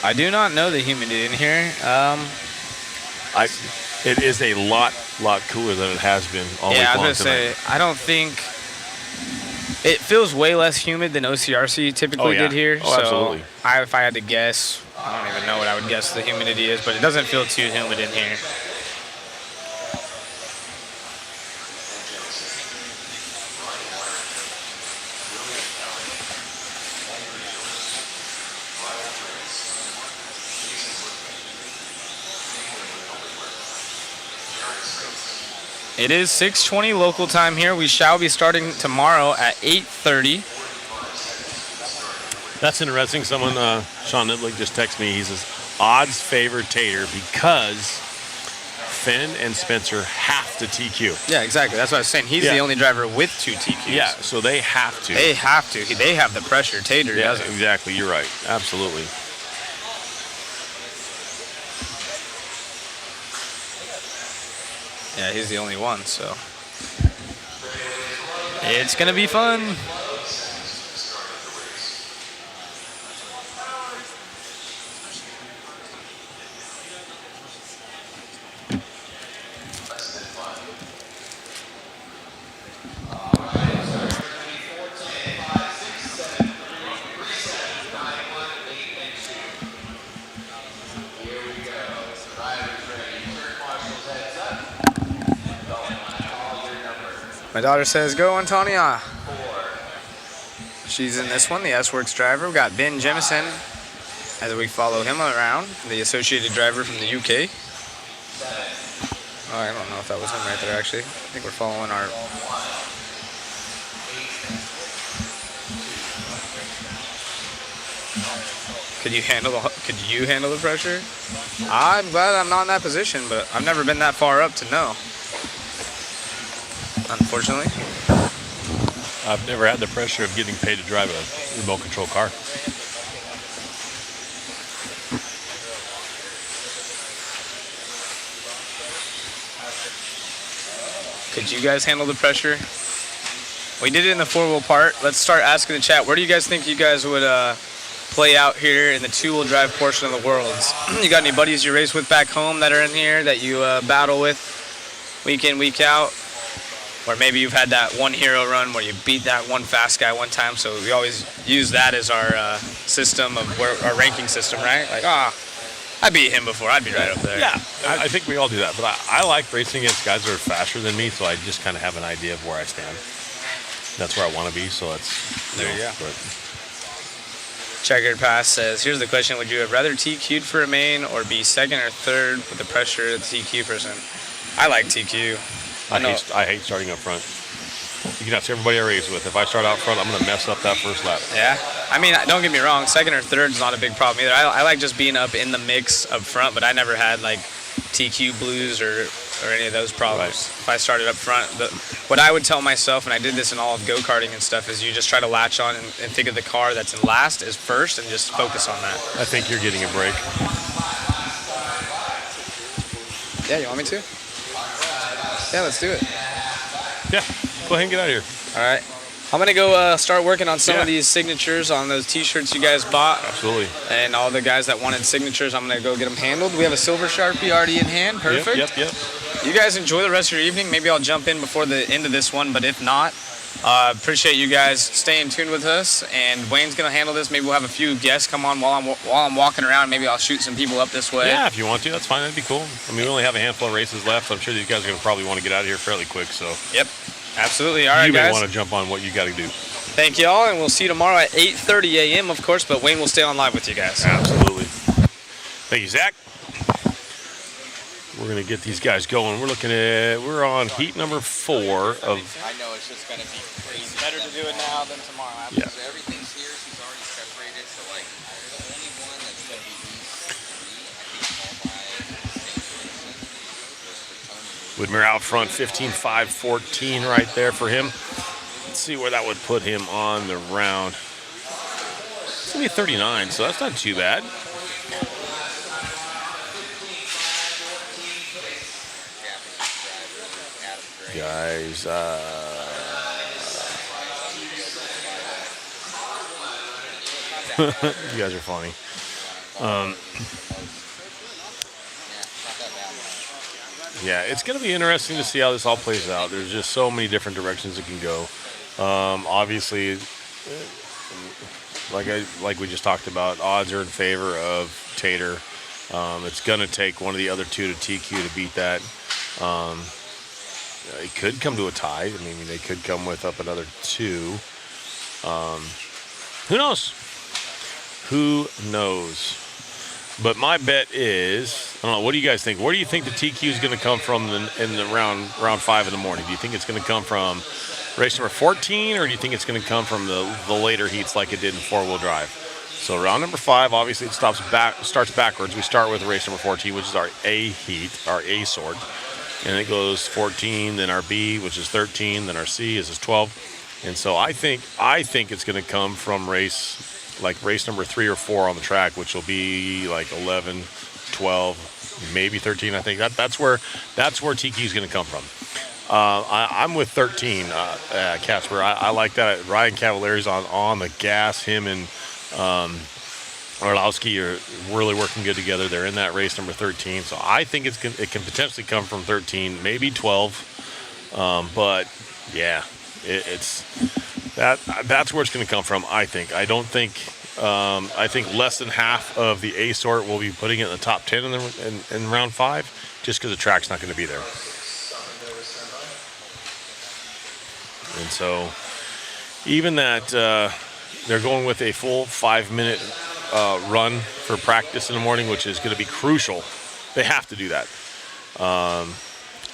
I do not know the humidity in here. It is a lot cooler than it has been all week long. Yeah, I was gonna say, I don't think it feels way less humid than OCRC typically did here. Oh, so absolutely. if I had to guess, I don't even know what I would guess the humidity is, but it doesn't feel too humid in here. It is 6:20 local time here. We shall be starting tomorrow at 8:30. That's interesting. Someone, Sean Niblick, just texted me. He says, odds favor Tater because Finn and Spencer have to TQ. Yeah, exactly. That's what I was saying. He's the only driver with 2 TQs. Yeah, so they have to. They have to. They have the pressure. Tater doesn't. Exactly. You're right. Absolutely. Yeah, he's the only one, so it's gonna be fun. My daughter says, go, Antonia. She's in this one, the S-Works driver. We've got Ben Jemison as we follow him around, the associated driver from the UK. Oh, I don't know if that was him right there, actually. I think we're following our... Could you handle the pressure? I'm glad I'm not in that position, but I've never been that far up to know. Unfortunately. I've never had the pressure of getting paid to drive a remote control car. Could you guys handle the pressure? We did it in the 4-wheel part. Let's start asking the chat. Where do you guys think you guys would play out here in the 2-wheel drive portion of the Worlds? You got any buddies you race with back home that are in here that you battle with week in, week out? Or maybe you've had that one hero run where you beat that one fast guy one time, so we always use that as our system of our ranking system, right? Like, I beat him before, I'd be right up there. Yeah, I think we all do that, but I like racing against guys that are faster than me, so I just kind of have an idea of where I stand. That's where I want to be, so that's... There you go. Checkered Pass says, here's the question, would you have rather TQ'd for a main or be second or third with the pressure of the TQ person? I like TQ. I hate starting up front. You can ask everybody I race with. If I start out front, I'm going to mess up that first lap. Yeah. I mean, don't get me wrong. Second or third is not a big problem either. I like just being up in the mix up front, but I never had like TQ blues or any of those problems. Right. If I started up front, what I would tell myself, and I did this in all of go-karting and stuff, is you just try to latch on and think of the car that's in last as first and just focus on that. I think you're getting a break. Yeah, you want me to? Yeah, let's do it. Yeah, go ahead and get out of here. All right. I'm going to go start working on some of these signatures on those T-shirts you guys bought. Absolutely. And all the guys that wanted signatures, I'm going to go get them handled. We have a silver Sharpie already in hand. Perfect. Yep. You guys enjoy the rest of your evening. Maybe I'll jump in before the end of this one, but if not, appreciate you guys staying tuned with us. And Wayne's going to handle this. Maybe we'll have a few guests come on while I'm walking around. Maybe I'll shoot some people up this way. Yeah, if you want to, that's fine. That'd be cool. I mean, we only have a handful of races left. So I'm sure these guys are going to probably want to get out of here fairly quick. So. Yep. Absolutely. All right, you may guys. want to jump on what you got to do. Thank you all, and we'll see you tomorrow at 8:30 a.m., of course, but Wayne will stay on live with you guys. Absolutely. Thank you, Zach. We're going to get these guys going. We're on heat number 4 of... I know it's just going to be crazy. Better to do it now than tomorrow. Yeah. Everything's here. She's already separated, so like the only one that's going to be these 3, I think, all by Widmer out front, 15.5.14 right there for him. Let's see where that would put him on the round. It's going to be 39, so that's not too bad. Guys, you guys are funny. Yeah, it's going to be interesting to see how this all plays out. There's just so many different directions it can go. Obviously, like we just talked about, odds are in favor of Tater. It's going to take one of the other two to TQ to beat that. It could come to a tie. I mean, they could come with up another two. Who knows? Who knows? But my bet is, I don't know, what do you guys think? Where do you think the TQ is going to come from in the round 5 in the morning? Do you think it's going to come from race number 14, or do you think it's going to come from the later heats like it did in four-wheel drive? So round number 5, obviously it starts backwards. We start with race number 14, which is our A heat, our A sort. And it goes 14, then our B, which is 13, then our C is 12. And so I think it's going to come from race number 3 or 4 on the track, which will be like 11, 12, maybe 13. I think that's where TQ is going to come from. I'm with 13, Casper. I like that. Ryan Cavallari's on the gas. Him and Orlowski are really working good together. They're in that race number 13. So I think it can potentially come from 13, maybe 12. But yeah, that's where it's going to come from. I think. I don't think. I think less than half of the A sort will be putting it in the top 10 in round 5, just because the track's not going to be there. And so, even that they're going with a full 5-minute run for practice in the morning, which is going to be crucial. They have to do that.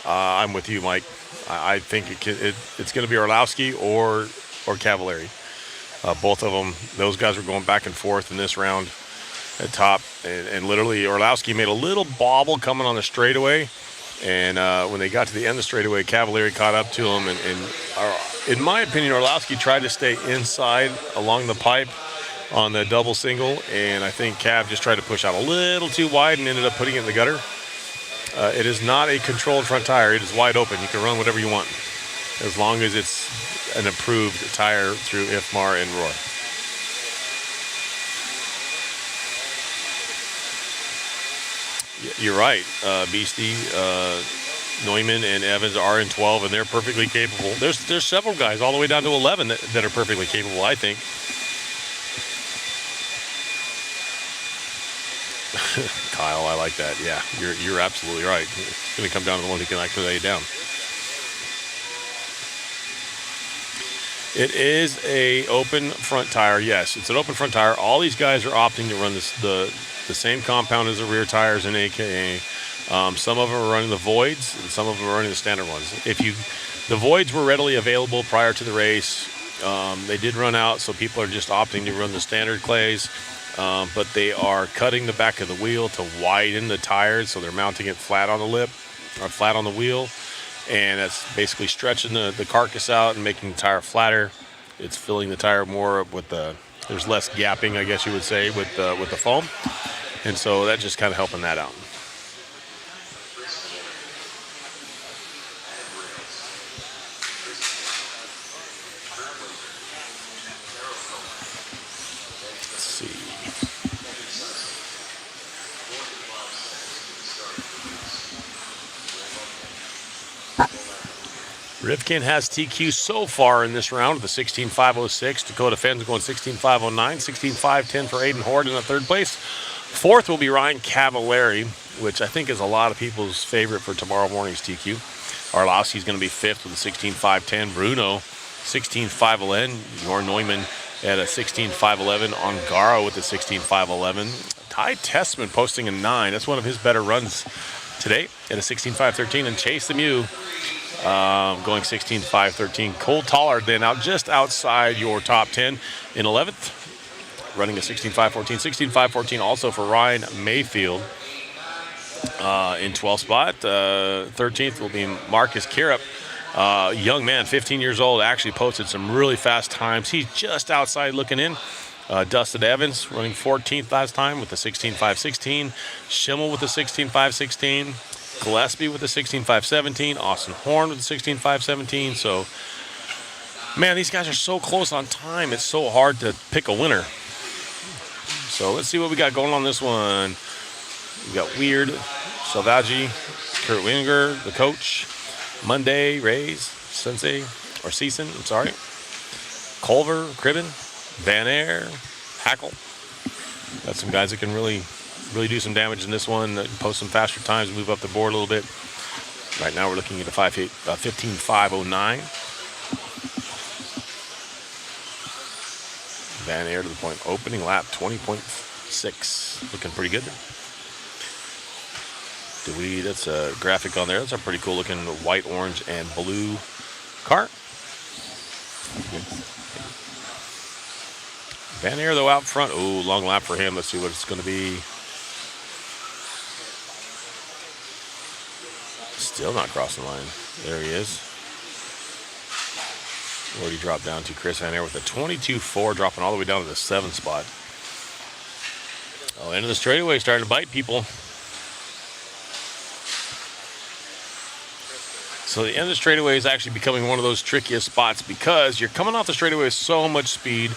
I'm with you, Mike. I think it's going to be Orlowski or Cavallari. Both of them, those guys were going back and forth in this round at top. And literally, Orlowski made a little bobble coming on the straightaway. And when they got to the end of the straightaway, Cavallari caught up to him. And in my opinion, Orlowski tried to stay inside along the pipe on the double single. And I think Cav just tried to push out a little too wide and ended up putting it in the gutter. It is not a controlled front tire. It is wide open. You can run whatever you want, as long as it's an approved tire through IFMAR and Roy. You're right, Beastie. Neumann and Evans are in 12, and they're perfectly capable. There's several guys all the way down to 11 that are perfectly capable, I think. Kyle, I like that. Yeah, you're absolutely right. It's going to come down to the one who can actually lay it down. It is a open front tire. Yes, it's an open front tire. All these guys are opting to run the same compound as the rear tires in AKA. Some of them are running the voids, and some of them are running the standard ones. The voids were readily available prior to the race. They did run out, so people are just opting to run the standard clays. But they are cutting the back of the wheel to widen the tires, so they're mounting it flat on the lip or flat on the wheel. And that's basically stretching the carcass out and making the tire flatter. It's filling the tire more with there's less gapping, I guess you would say, with the foam. And so that's just kind of helping that out. Let's see. Rivkin has TQ so far in this round with a 16.506. Dakota Fenn's going 16.509. 16.510 for Aiden Horde in the third place. Fourth will be Ryan Cavallari, which I think is a lot of people's favorite for tomorrow morning's TQ. Arlowski's going to be fifth with a 16.510. Bruno, 16.511. Jorn Neumann at a 16.511. Ongaro with a 16.511. Ty Tessman posting a 9. That's one of his better runs today at a 16.513. And Chase the Mew going 16.513. Cole Tollard then just outside your top 10 in 11th, running a 16.514. 16.514 also for Ryan Mayfield in 12th spot. 13th will be Marcus Carup. Young man, 15 years old, actually posted some really fast times. He's just outside looking in. Dustin Evans running 14th last time with the 16.516. Schimmel with the 16.516. Gillespie with the 16.517. Austin Horn with the 16.517. So, man, these guys are so close on time. It's so hard to pick a winner. So let's see what we got going on this one. We got Weird, Salvaggi, Kurt Winger, the coach, Monday, Rays, Sensei, or Season, I'm sorry. Culver, Cribben, Van Air, Hackle. Got some guys that can really do some damage in this one, post some faster times, move up the board a little bit. Right now we're looking at a 15.509. Van Air to the point. Opening lap, 20.6. Looking pretty good. That's a graphic on there. That's a pretty cool looking white, orange, and blue car. Van Air, though, out front. Oh, long lap for him. Let's see what it's going to be. Still not crossing the line. There he is. Where'd he drop down to? Chris Van Air with a 22.4, dropping all the way down to the 7th spot. Oh, end of the straightaway, starting to bite people. So the end of the straightaway is actually becoming one of those trickiest spots because you're coming off the straightaway with so much speed.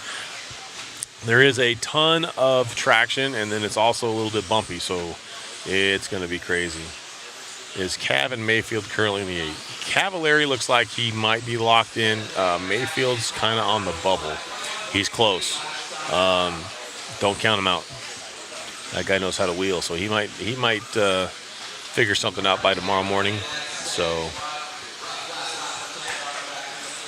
There is a ton of traction, and then it's also a little bit bumpy, so it's going to be crazy. Is Cav and Mayfield currently in the 8? Cavallari looks like he might be locked in. Mayfield's kind of on the bubble. He's close. Don't count him out. That guy knows how to wheel, so he might figure something out by tomorrow morning. So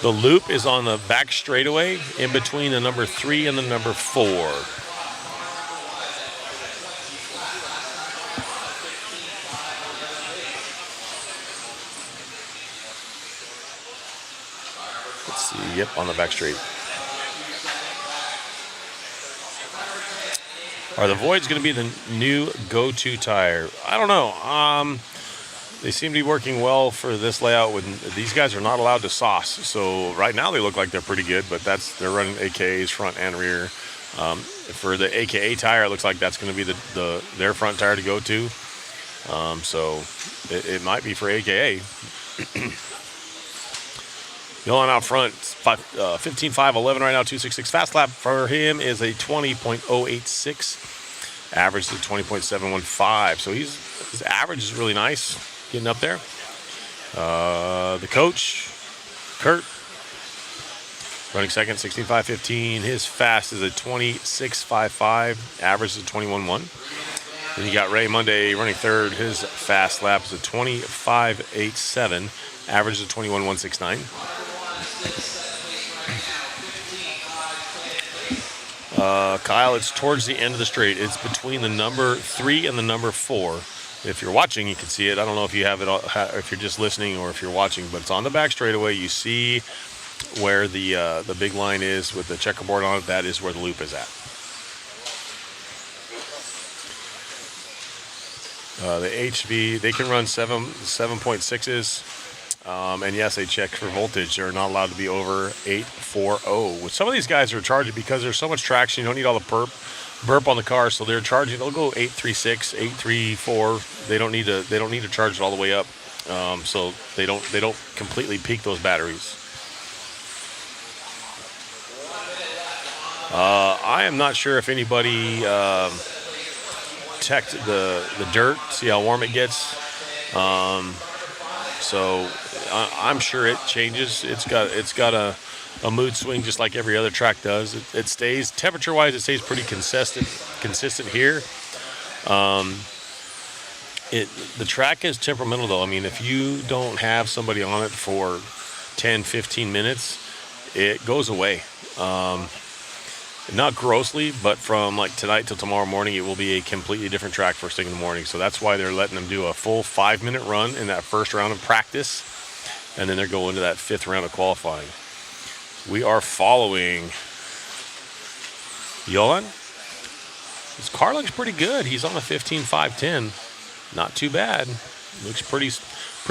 the loop is on the back straightaway in between the number 3 and the number 4. Let's see. Yep, on the back straight. Are the Voids going to be the new go-to tire? I don't know. They seem to be working well for this layout. When these guys are not allowed to sauce, so right now they look like they're pretty good. But they're running AKAs front and rear. For the AKA tire, it looks like that's going to be their front tire to go to. So it might be for AKA. Going out front, 15.511 right now, 266. Fast lap for him is a 20.086. Average is 20.715. So his average is really nice, getting up there. The coach, Kurt, running second, 16.515. His fast is a 26.55. Average is a 21.1. Then you got Ray Monday running third. His fast lap is a 25.87. Average is a 21.169. Kyle, it's towards the end of the straight. It's between the number 3 and the number 4. If you're watching, you can see it. I don't know if you have it, if you're just listening or if you're watching, but it's on the back straightaway. You see where the big line is with the checkerboard on it. That is where the loop is at. The HV, they can run 7.6s. And yes, they check for voltage. They're not allowed to be over 840. With some of these guys are charging because there's so much traction. You don't need all the burp on the car, so they're charging. They'll go 836, 834. They don't need to charge it all the way up. So they don't completely peak those batteries. I am not sure if anybody checked the dirt, see how warm it gets. So I'm sure it changes. It's got a mood swing just like every other track does. It stays temperature-wise. It stays pretty consistent here. The track is temperamental though. I mean, if you don't have somebody on it for 10, 15 minutes, it goes away. Not grossly, but from like tonight till tomorrow morning, it will be a completely different track first thing in the morning. So that's why they're letting them do a full 5-minute run in that first round of practice. And then they're going to that 5th round of qualifying. We are following Johan. His car looks pretty good. He's on a 15.510. Not too bad. Looks pretty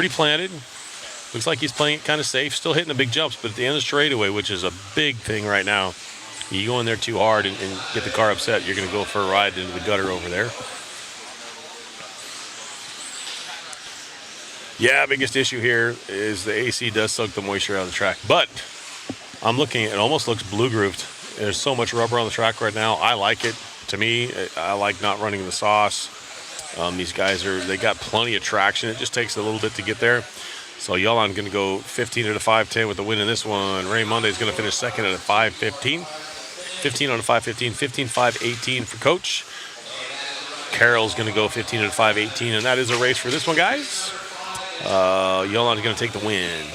planted. Looks like he's playing it kind of safe. Still hitting the big jumps, but at the end of the straightaway, which is a big thing right now, you go in there too hard and get the car upset, you're going to go for a ride into the gutter over there. Yeah, biggest issue here is the AC does suck the moisture out of the track. But I'm looking, it almost looks blue grooved. There's so much rubber on the track right now. I like it. To me, I like not running the sauce. These guys they got plenty of traction. It just takes a little bit to get there. So Yolan going to go 15 at a 5:10 with the win in this one. Ray Monday is going to finish second at a 5:15. 15 on a 5:15, 15.518 for Coach. Carroll's going to go 15 at a 5:18, and that is a race for this one, guys. Yolan is going to take the win.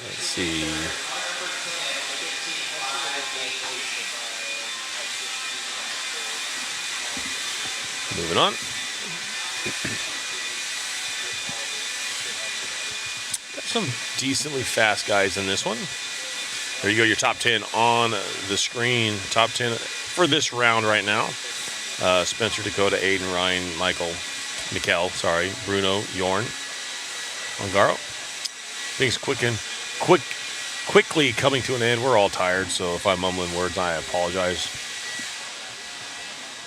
Let's see. Moving on. Got some decently fast guys in this one. There you go, your top 10 on the screen. Top 10 for this round right now. Spencer, Dakota, Aiden, Ryan, Mikkel, Bruno, Yorn, Ongaro. Things quickly coming to an end. We're all tired, so if I'm mumbling words, I apologize.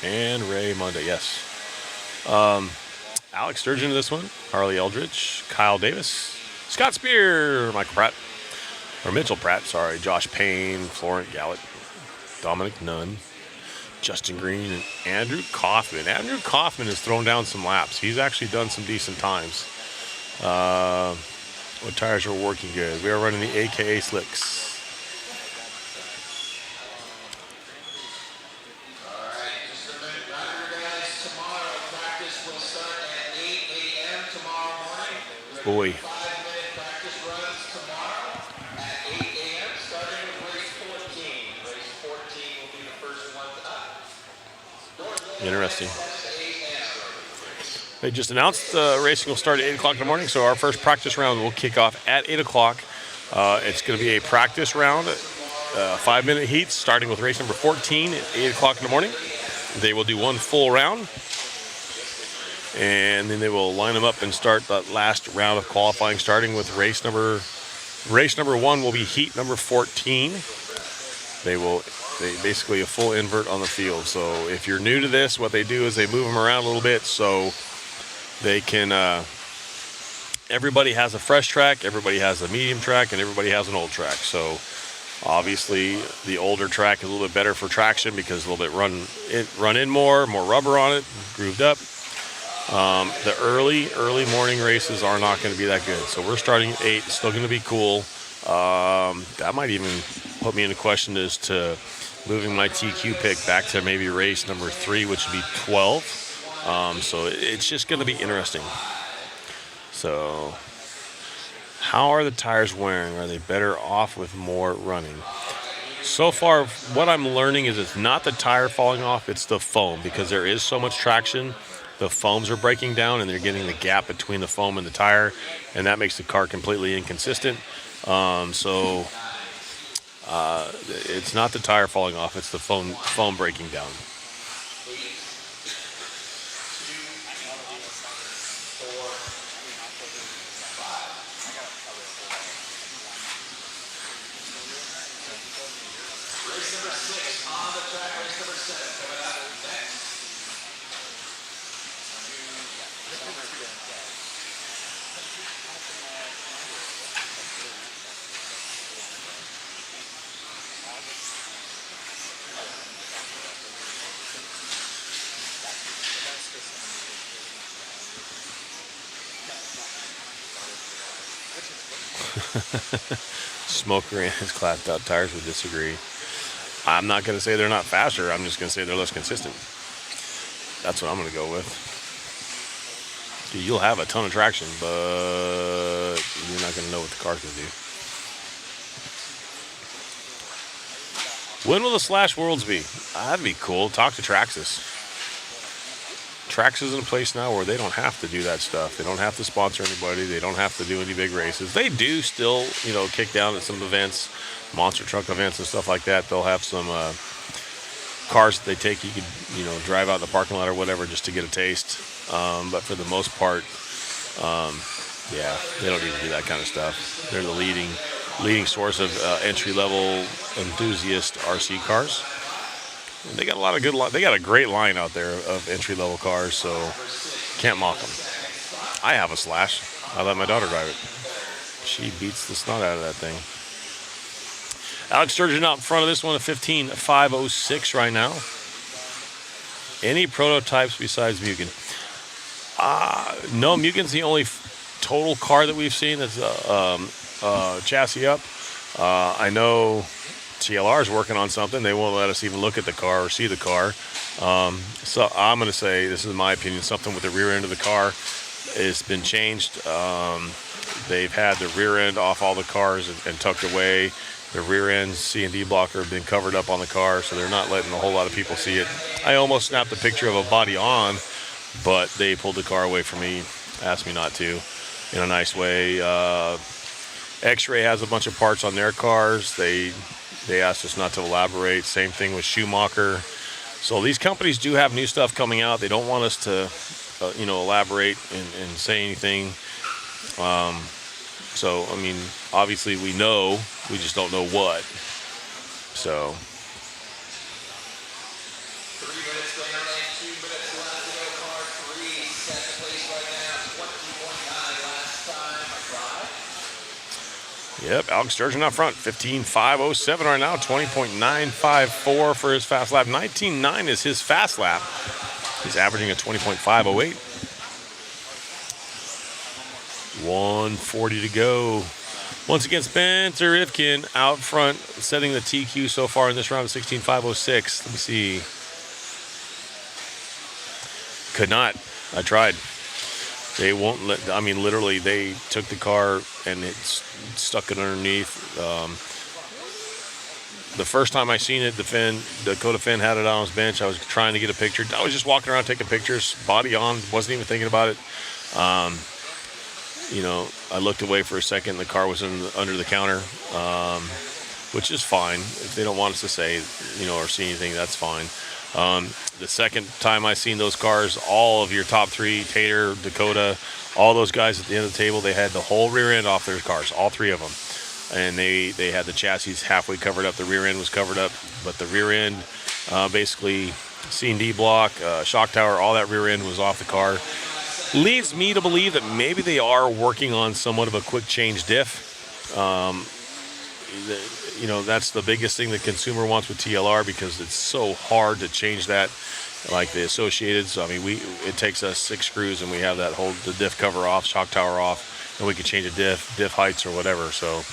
And Ray Monday, yes. Alex Sturgeon in this one. Harley Eldridge, Kyle Davis, Scott Spear, Mitchell Pratt, Josh Payne, Florent Gallant, Dominic Nunn, Justin Green, and Andrew Kaufman. Andrew Kaufman has thrown down some laps. He's actually done some decent times. What tires are working good? We are running the AKA Slicks. Boy. Interesting. They just announced racing will start at 8 o'clock in the morning, so our first practice round will kick off at 8 o'clock. It's going to be a practice round, 5-minute heats, starting with race number 14 at 8 o'clock in the morning. They will do one full round, and then they will line them up and start that last round of qualifying, starting with race number 1 will be heat number 14. They basically a full invert on the field. So if you're new to this, what they do is they move them around a little bit so they can, everybody has a fresh track, everybody has a medium track, and everybody has an old track. So obviously the older track is a little bit better for traction because a little bit run in more rubber on it, grooved up. The early morning races are not going to be that good. So we're starting at 8, it's still going to be cool. That might even put me into question as to moving my TQ pick back to maybe race number 3, which would be 12. So it's just going to be interesting. So how are the tires wearing? Are they better off with more running? So far, what I'm learning is it's not the tire falling off, it's the foam, because there is so much traction. The foams are breaking down and they're getting the gap between the foam and the tire, and that makes the car completely inconsistent. It's not the tire falling off, it's the foam breaking down. Smoker and his clapped out tires would disagree. I'm not going to say they're not faster. I'm just going to say they're less consistent. That's what I'm going to go with. Dude, you'll have a ton of traction, but you're not going to know what the car can do. When will the Slash Worlds be? That'd be cool. Talk to Traxxas. Traxxas is in a place now where they don't have to do that stuff. They don't have to sponsor anybody. They don't have to do any big races. They do still, kick down at some events, monster truck events and stuff like that. They'll have some cars that they take. You could, drive out in the parking lot or whatever just to get a taste. But for the most part, they don't even do that kind of stuff. They're the leading source of entry-level enthusiast RC cars. They got a lot of they got a great line out there of entry-level cars, so can't mock them. I have a Slash. I let my daughter drive it. She beats the snot out of that thing. Alex Sturgeon out in front of this one, a 15.506 right now. Any prototypes besides Mugen? No, Mugen's the only total car that we've seen that's chassis up. I know TLR is working on something. They won't let us even look at the car or see the car. So I'm going to say, this is my opinion, something with the rear end of the car has been changed. They've had the rear end off all the cars and tucked away. The rear end C&D blocker have been covered up on the car, so they're not letting a whole lot of people see it. I almost snapped a picture of a body on, but they pulled the car away from me, asked me not to, in a nice way. X-Ray has a bunch of parts on their cars. They asked us not to elaborate. Same thing with Schumacher. So these companies do have new stuff coming out. They don't want us to, elaborate and say anything. So, I mean, obviously we know, we just don't know what. So. 3 minutes later, 2 minutes left to go. Car 3, second place right now, 20.9 last time. Yep, Alex Sturgeon up front, 15.507 right now, 20.954 for his fast lap. 19.9 is his fast lap. He's averaging a 20.508. 140 to go. Once again, Spencer Rivkin out front, setting the TQ so far in this round of 16.506. Let me see. Could not. I tried. They won't let, I mean, literally, they took the car and it's stuck it underneath. The first time I seen it, Dakota Finn had it on his bench. I was trying to get a picture. I was just walking around taking pictures, body on, wasn't even thinking about it. I looked away for a second. The car was under the counter, which is fine. If they don't want us to say, or see anything, that's fine. The second time I seen those cars, all of your top three, Tater, Dakota, all those guys at the end of the table, they had the whole rear end off their cars, all three of them. And they had the chassis halfway covered up. The rear end was covered up, but the rear end, basically C&D block, shock tower, all that rear end was off the car. Leads me to believe that maybe they are working on somewhat of a quick change diff. That's the biggest thing the consumer wants with TLR, because it's so hard to change that, like the Associated. So, I mean, it takes us 6 screws and we have that the diff cover off, shock tower off, and we can change a diff heights or whatever. So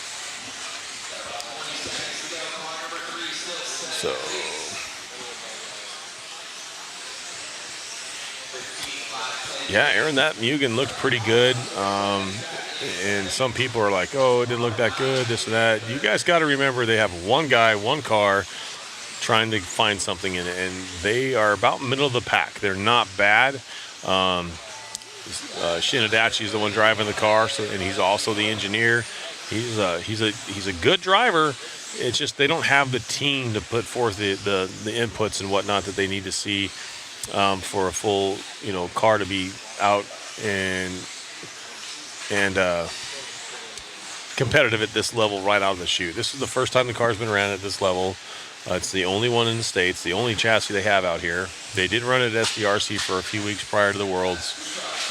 yeah, Aaron, that Mugen looked pretty good. And some people are like, oh, it didn't look that good, this and that. You guys got to remember, they have one guy, one car, trying to find something in it, and they are about middle of the pack. They're not bad. Shinadachi is the one driving the car, and he's also the engineer. He's a good driver. It's just they don't have the team to put forth the inputs and whatnot that they need to see for a full car to be out and competitive at this level right out of the chute. This is the first time the car's been ran at this level. It's the only one in the States, the only chassis they have out here. They did run it at SDRC for a few weeks prior to the Worlds.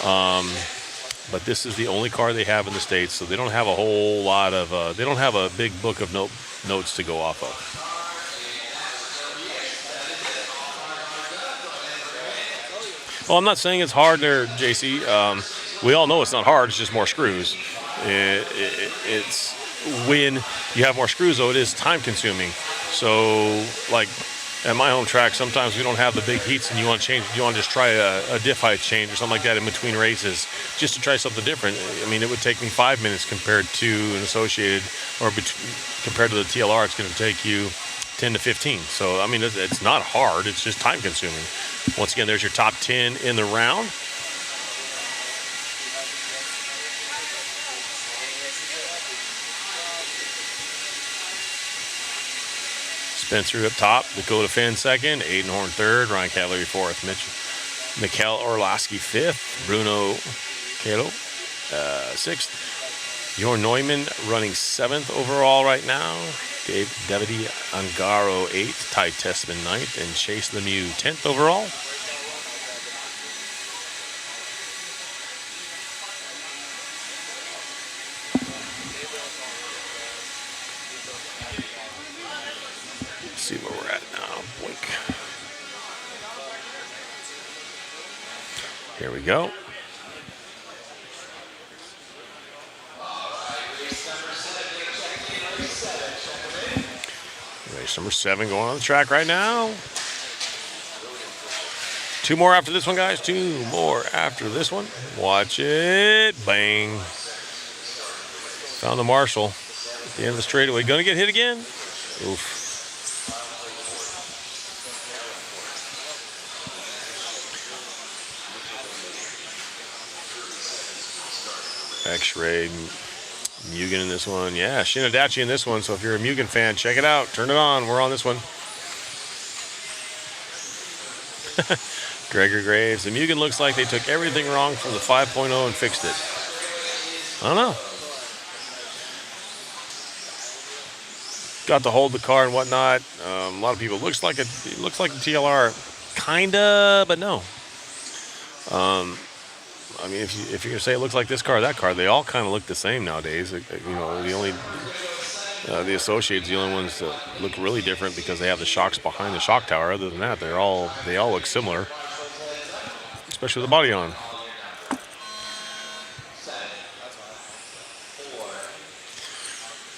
But this is the only car they have in the States, so they don't have a whole lot of, they don't have a big book of notes to go off of. Well, I'm not saying it's hard there, JC. We all know it's not hard, it's just more screws. It's when you have more screws, though, it is time consuming. So, like at my home track, sometimes we don't have the big heats and you want to just try a diff height change or something like that in between races, just to try something different. I mean, it would take me 5 minutes compared to an Associated, or compared to the TLR, it's going to take you 10 to 15. So, I mean, it's not hard, it's just time consuming. Once again, there's your top 10 in the round. Spencer up top, Dakota Finn second, Aiden Horn third, Ryan Cavalieri fourth, Mikkel Orlowski fifth, Bruno Calo sixth, Jorn Neumann running seventh overall right now, Davide Angaro eighth, Ty Tessman ninth, and Chase Lemieux 10th overall. bike. Here we go. Race number 7 going on the track right now. 2 more after this one, guys. 2 more after this one. Watch it. Bang. Found the marshal at the end of the straightaway. Gonna get hit again. Oof. X-Ray, Mugen in this one. Yeah, Shinadachi in this one. So if you're a Mugen fan, check it out. Turn it on. We're on this one. Gregor Graves. The Mugen looks like they took everything wrong from the 5.0 and fixed it. I don't know. Got to hold the car and whatnot. A lot of people. It looks like the TLR, kinda, but no. I mean, if you're gonna say it looks like this car, or that car, they all kind of look the same nowadays. You know, the Associates, the only ones that look really different because they have the shocks behind the shock tower. Other than that, they all look similar, especially with the body on.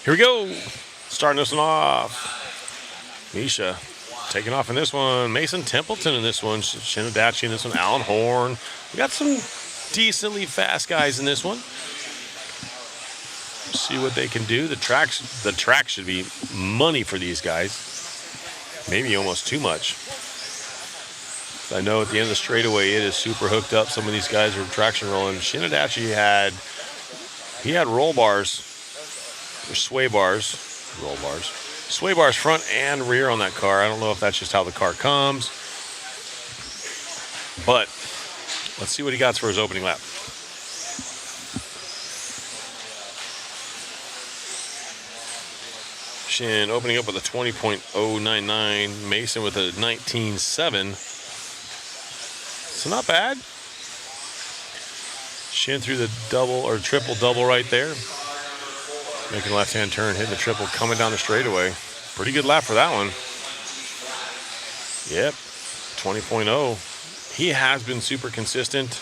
Here we go. Starting this one off. Misha taking off in this one. Mason Templeton in this one. Shinadachi in this one. Alan Horn. We got some decently fast guys in this one. See what they can do. The track should be money for these guys. Maybe almost too much. I know at the end of the straightaway it is super hooked up. Some of these guys are traction rolling. Shinadachi had roll bars or sway bars. Roll bars. Sway bars front and rear on that car. I don't know if that's just how the car comes. But let's see what he got for his opening lap. Shin opening up with a 20.099. Mason with a 19.7. So not bad. Shin through the double or triple double right there. Making a left-hand turn, hitting the triple, coming down the straightaway. Pretty good lap for that one. Yep, 20.0. He has been super consistent.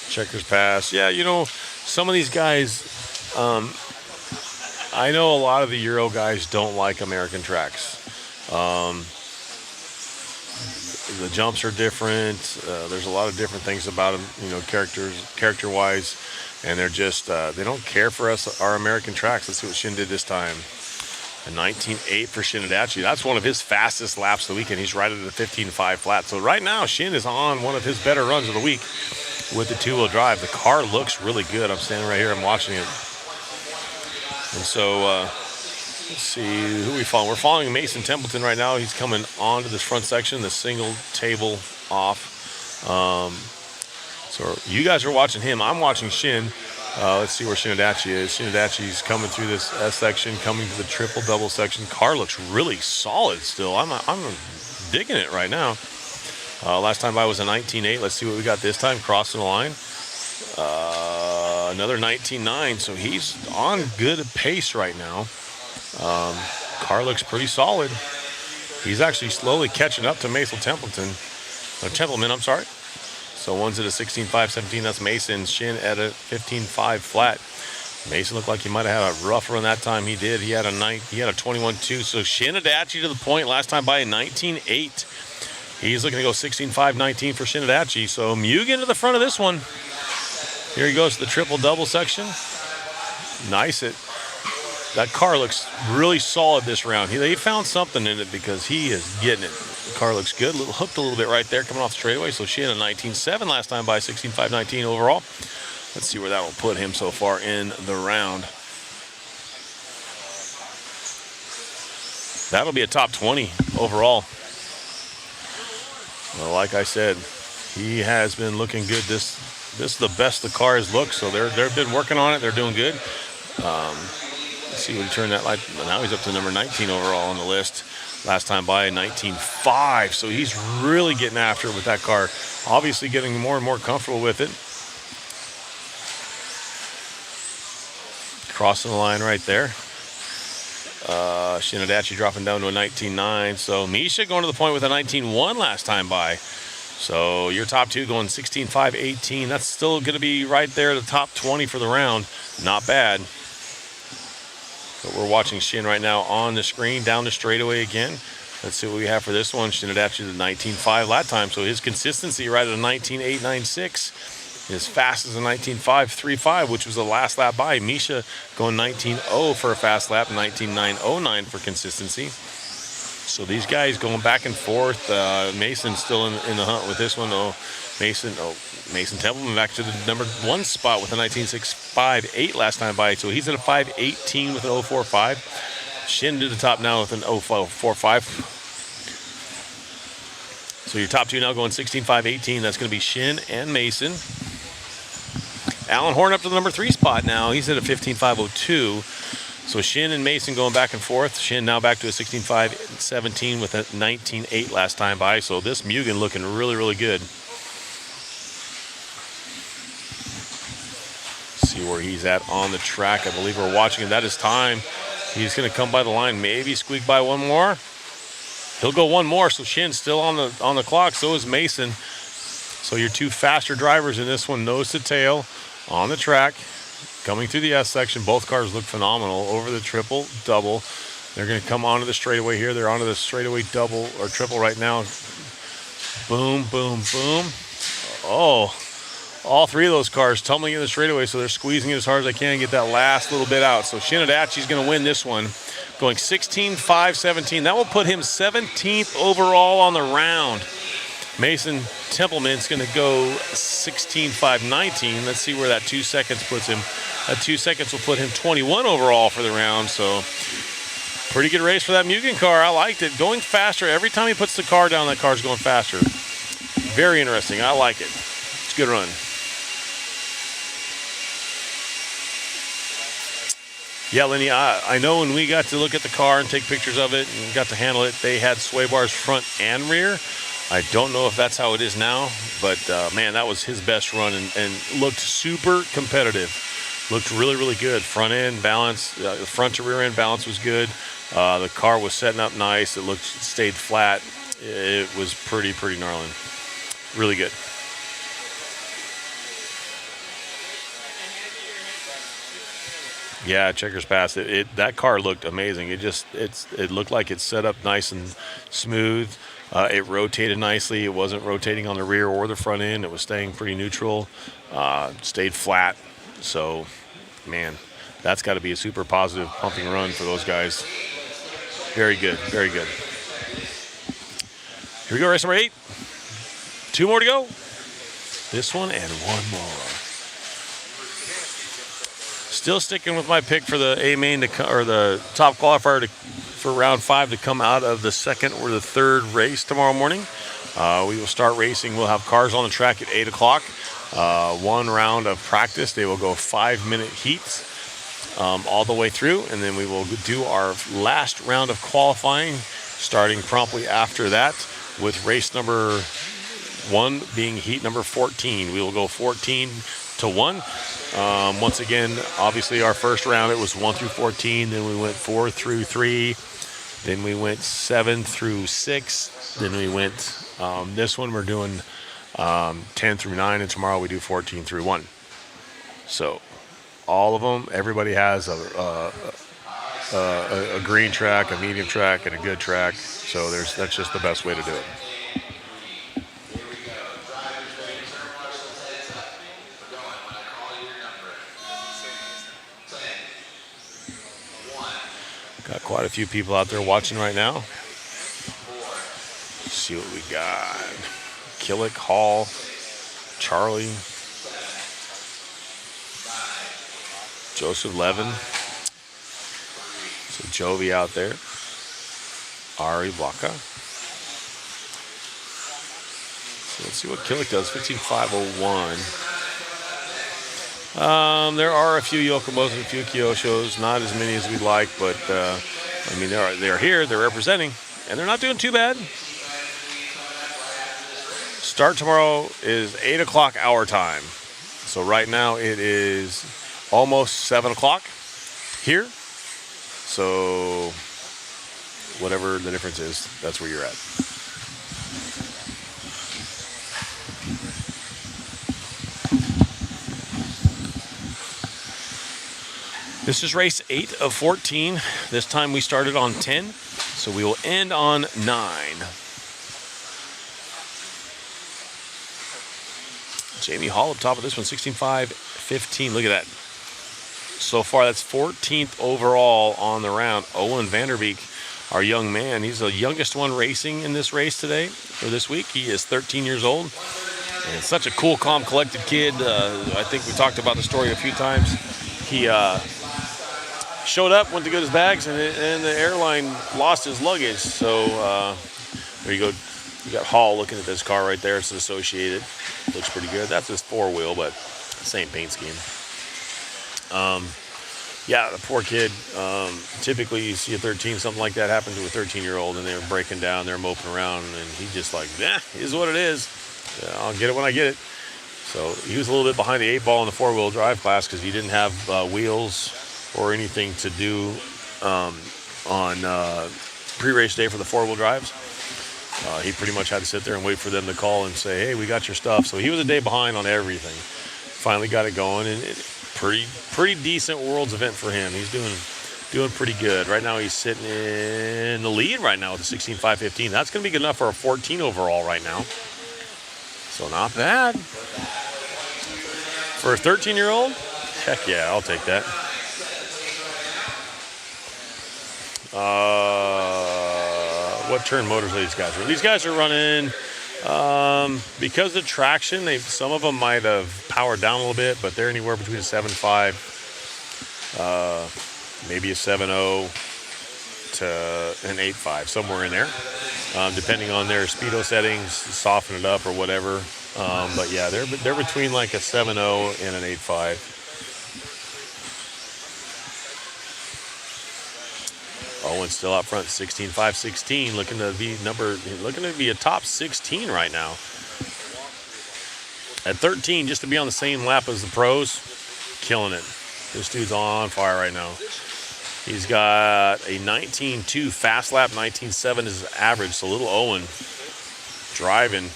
Checkers pass. Yeah, you know, some of these guys, I know a lot of the Euro guys don't like American tracks. The jumps are different. There's a lot of different things about them, you know, character-wise, and they're just they don't care for our American tracks. Let's see what Shin did this time. A 19.8 for Shinadachi. That's one of his fastest laps of the weekend. He's right at a 15.5 flat. So right now, Shin is on one of his better runs of the week with the two-wheel drive. The car looks really good. I'm standing right here. I'm watching it. And so, let's see who we follow. We're following Mason Templeton right now. He's coming onto this front section, the single table off. So you guys are watching him. I'm watching Shin. Let's see where Shinadachi is. Shinadachi's coming through this S section, coming to the triple double section. Car looks really solid still. I'm digging it right now. Last time by was a 19.8. Let's see what we got this time. Crossing the line. Another 19.9. So he's on good pace right now. Car looks pretty solid. He's actually slowly catching up to Mason Templeton. Templeman, I'm sorry. So one's at a 16.5, 17. That's Mason. Shin at a 15.5 flat. Mason looked like he might have had a rough run that time. He did. He had a 21.2. So Shinadachi to the point. Last time by a 19.8. He's looking to go 16.5, 19 for Shinadachi. So Mugen to the front of this one. Here he goes to the triple double section. Nice it. That car looks really solid this round. They found something in it because he is getting it. The car looks good. Hooked a little bit right there coming off the straightaway. So she had a 19.7 last time by 16.5, 19 overall. Let's see where that will put him so far in the round. That'll be a top 20 overall. Well, like I said, he has been looking good. This is the best the car has looked. So they've been working on it. They're doing good. Let's see what he turned that light. Now he's up to number 19 overall on the list. last time by, a 19.5. So he's really getting after it with that car. Obviously getting more and more comfortable with it. Crossing the line right there. Shinadachi dropping down to a 19.9. So Misha going to the point with a 19.1 last time by. So your top two going 16.5, 18. That's still going to be right there, the top 20 for the round. Not bad. But we're watching Shin right now on the screen, down the straightaway again. Let's see what we have for this one. Shinadachi the 19.5 last time. So his consistency right at a 19.896. As fast as a 19.535, which was the last lap by. Misha going 19.0 for a fast lap, 19.909 for consistency. So these guys going back and forth. Mason still in the hunt with this one. Mason Templeman back to the number 1 spot with a 19.658 last time by. So he's at a 5.18 with an 0.45. Shin to the top now with an 0.45. So your top two now going 16.5, 18. That's going to be Shin and Mason. Alan Horn up to the number 3 spot now. He's at a 15.502. So Shin and Mason going back and forth. Shin now back to a 16.517 with a 19.8 last time by. So this Mugen looking really, really good. See where he's at on the track. I believe we're watching him. That is time. He's going to come by the line. Maybe squeak by one more. He'll go one more. So Shin's still on the clock. So is Mason. So your two faster drivers in this one, nose to tail, on the track. Coming through the S section, both cars look phenomenal. Over the triple, double. They're going to come onto the straightaway here. They're onto the straightaway double or triple right now. Boom, boom, boom. Oh, all three of those cars tumbling in the straightaway, so they're squeezing it as hard as they can to get that last little bit out. So Shinadachi's going to win this one, going 16.517. That will put him 17th overall on the round. Mason Templeman's going to go 16.519. Let's see where that 2 seconds puts him. That 2 seconds will put him 21 overall for the round. So pretty good race for that Mugen car. I liked it. Going faster. Every time he puts the car down, that car's going faster. Very interesting. I like it. It's a good run. Yeah, Lenny, I know when we got to look at the car and take pictures of it and got to handle it, they had sway bars front and rear. I don't know if that's how it is now, but man, that was his best run and looked super competitive. Looked really, really good. Front end balance, front to rear end balance was good. The car was setting up nice. It stayed flat. It was pretty gnarly. Really good. Yeah, Checkers Pass. That car looked amazing. It looked like it's set up nice and smooth. It rotated nicely. It wasn't rotating on the rear or the front end. It was staying pretty neutral. Stayed flat. So, man, that's got to be a super positive pumping run for those guys. Very good. Very good. Here we go, race number 8. 2 more to go. This one and one more. Still sticking with my pick for the A main or the top qualifier for round 5 to come out of the second or the third race tomorrow morning. We will start racing. We'll have cars on the track at 8 o'clock. 1 round of practice. They will go 5-minute heats all the way through, and then we will do our last round of qualifying starting promptly after that, with race number 1 being heat number 14. We will go 14 to 1. Once again, obviously our first round, it was 1 through 14. Then we went 4 through 3. Then we went 7 through 6. Then we went, this one we're doing 10 through 9. And tomorrow we do 14 through 1. So all of them, everybody has a green track, a medium track, and a good track. So that's just the best way to do it. Got quite a few people out there watching right now. Let's see what we got. Killick, Hall, Charlie, Joseph Levin. So Jovi out there. Ari Waka. So let's see what Killick does. 15.501. There are a few Yokomos and a few Kyoshos, not as many as we'd like, but I mean they're here, they're representing, and they're not doing too bad. Start tomorrow is 8 o'clock our time. So right now it is almost 7 o'clock here. So whatever the difference is, that's where you're at. This is race 8 of 14. This time we started on 10, so we will end on 9. Jamie Hall up top of this one, 16.5.15. Look at that. So far, that's 14th overall on the round. Owen Vanderbeek, our young man, he's the youngest one racing in this race today, or this week. He is 13 years old. And such a cool, calm, collected kid. I think we talked about the story a few times. He showed up, went to get his bags, and the airline lost his luggage. So there you go. You got Hall looking at this car right there. It's Associated. Looks pretty good. That's his 4-wheel, but same paint scheme. Yeah, the poor kid. Typically, you see a 13, something like that happen to a 13-year-old, and they're breaking down, they're moping around, and he's just like, nah, is what it is. I'll get it when I get it. So he was a little bit behind the 8 ball in the 4-wheel drive class because he didn't have wheels or anything to do on pre-race day for the 4-wheel drives. He pretty much had to sit there and wait for them to call and say, hey, we got your stuff. So he was a day behind on everything. Finally got it going, and pretty decent Worlds event for him. He's doing pretty good. Right now he's sitting in the lead right now with a 16.5.15. That's going to be good enough for a 14 overall right now. So not bad. For a 13-year-old, heck yeah, I'll take that. What turn motors are these guys? These guys are running, because of traction, some of them might have powered down a little bit, but they're anywhere between a 7.5, maybe a 7.0 to an 8.5, somewhere in there, depending on their speedo settings, soften it up or whatever. But yeah, they're between like a 7.0 and an 8.5. Owen's still out front, 16.5.16, looking to be a top 16 right now. At 13, just to be on the same lap as the pros, killing it. This dude's on fire right now. He's got a 19.2 fast lap, 19.7 is his average. So little Owen driving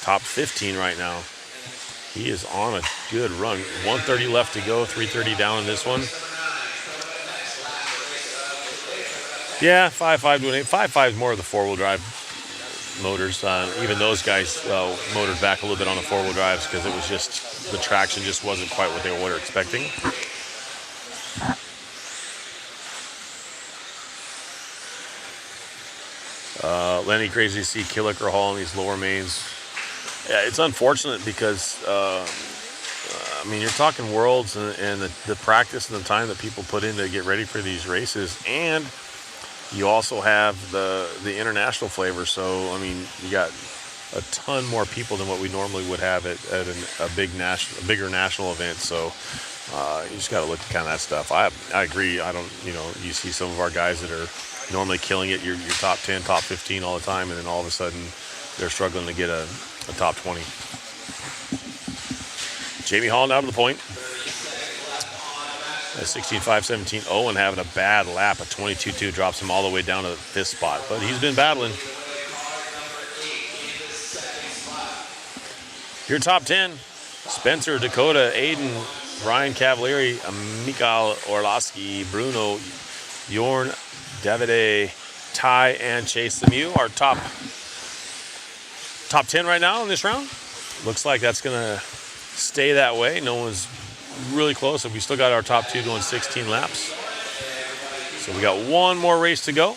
top 15 right now. He is on a good run. 130 left to go, 330 down in this one. Yeah, 5.5 to an 8. 5.5 is more of the 4-wheel drive motors. Even those guys motored back a little bit on the 4-wheel drives because it was just, the traction just wasn't quite what they were expecting. Lenny crazy to see Killicker Hall in these lower mains. Yeah, it's unfortunate because, I mean, you're talking Worlds and the practice and the time that people put in to get ready for these races, and you also have the international flavor. So, I mean, you got a ton more people than what we normally would have at a bigger national event. So, you just got to look at kind of that stuff. I agree. You see some of our guys that are normally killing it. You're top 10, top 15 all the time, and then all of a sudden they're struggling to get a top 20. Jamie Hall down to the point. At 16.5.17, Owen having a bad lap. A 22.2 drops him all the way down to the 5th spot. But he's been battling. Your top 10. Spencer, Dakota, Aiden, Ryan Cavalieri, Mikael Orlowski, Bruno, Jorn, Davide, Ty, and Chase Lemieux. Our top 10 right now in this round. Looks like that's going to stay that way. No one's really close. We still got our top 2 going 16 laps. So we got one more race to go.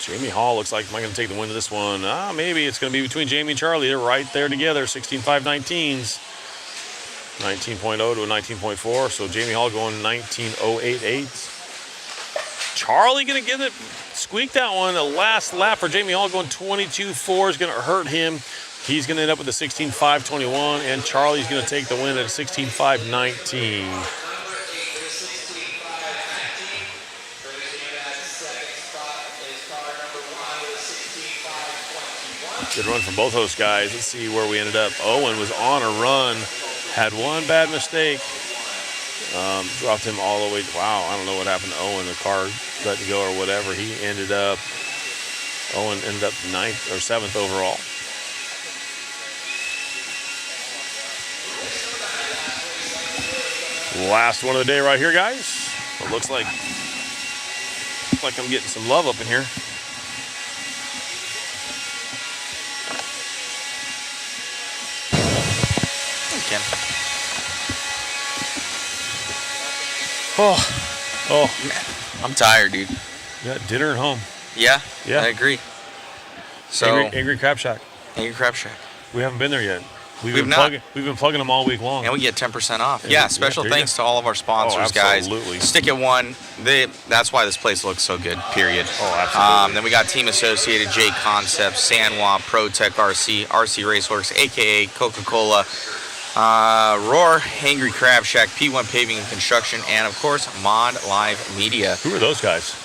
Jamie Hall looks like, am I going to take the win of this one? Maybe it's going to be between Jamie and Charlie. They're right there together, 16.5.19s. 19.0 to a 19.4. So Jamie Hall going 19.088. Charlie going to squeak that one. The last lap for Jamie Hall going 22.4 is going to hurt him. He's going to end up with a 16.521, and Charlie's going to take the win at a 16.519. Good run from both those guys. Let's see where we ended up. Owen was on a run, had one bad mistake, dropped him all the way. Wow, I don't know what happened to Owen. The car let go or whatever. Owen ended up 9th or 7th overall. Last one of the day right here, guys. It looks like I'm getting some love up in here. Ken. Oh, I'm tired, dude. You got dinner at home. Yeah, Yeah. I agree. So Angry Crab Shack. Angry Crab Shack. We haven't been there yet. We've We've been not. plugging them all week long. And we get 10% off. And Yeah, special there you thanks go. to all of our sponsors, guys. Absolutely. Stick at One. That's why this place looks so good, period. Oh, absolutely. Then we got Team Associated, J Concepts, Sanwa, ProTech RC, RC Raceworks, a.k.a. Coca-Cola, Roar, Angry Crab Shack, P1 Paving and Construction, and, of course, Mod Live Media. Who are those guys?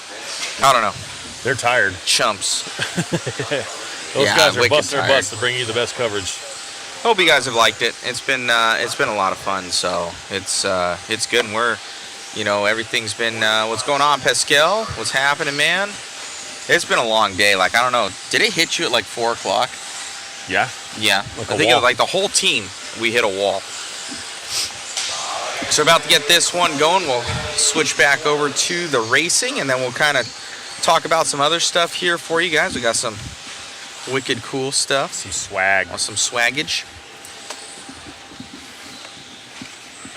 I don't know. They're tired. Chumps. Those guys are wicked busting their tired. butts to bring you the best coverage. Hope you guys have liked it. It's been a lot of fun, so it's good. And we're, everything's been. What's going on, Pascal? What's happening, man? It's been a long day. Like, I don't know. Did it hit you at like 4 o'clock? Yeah. Yeah. Like I a think it wall. was like the whole team. We hit a wall. So we're about to get this one going. We'll switch back over to the racing, and then we'll kind of talk about some other stuff here for you guys. We got some wicked cool stuff. Some swag. Some swaggage.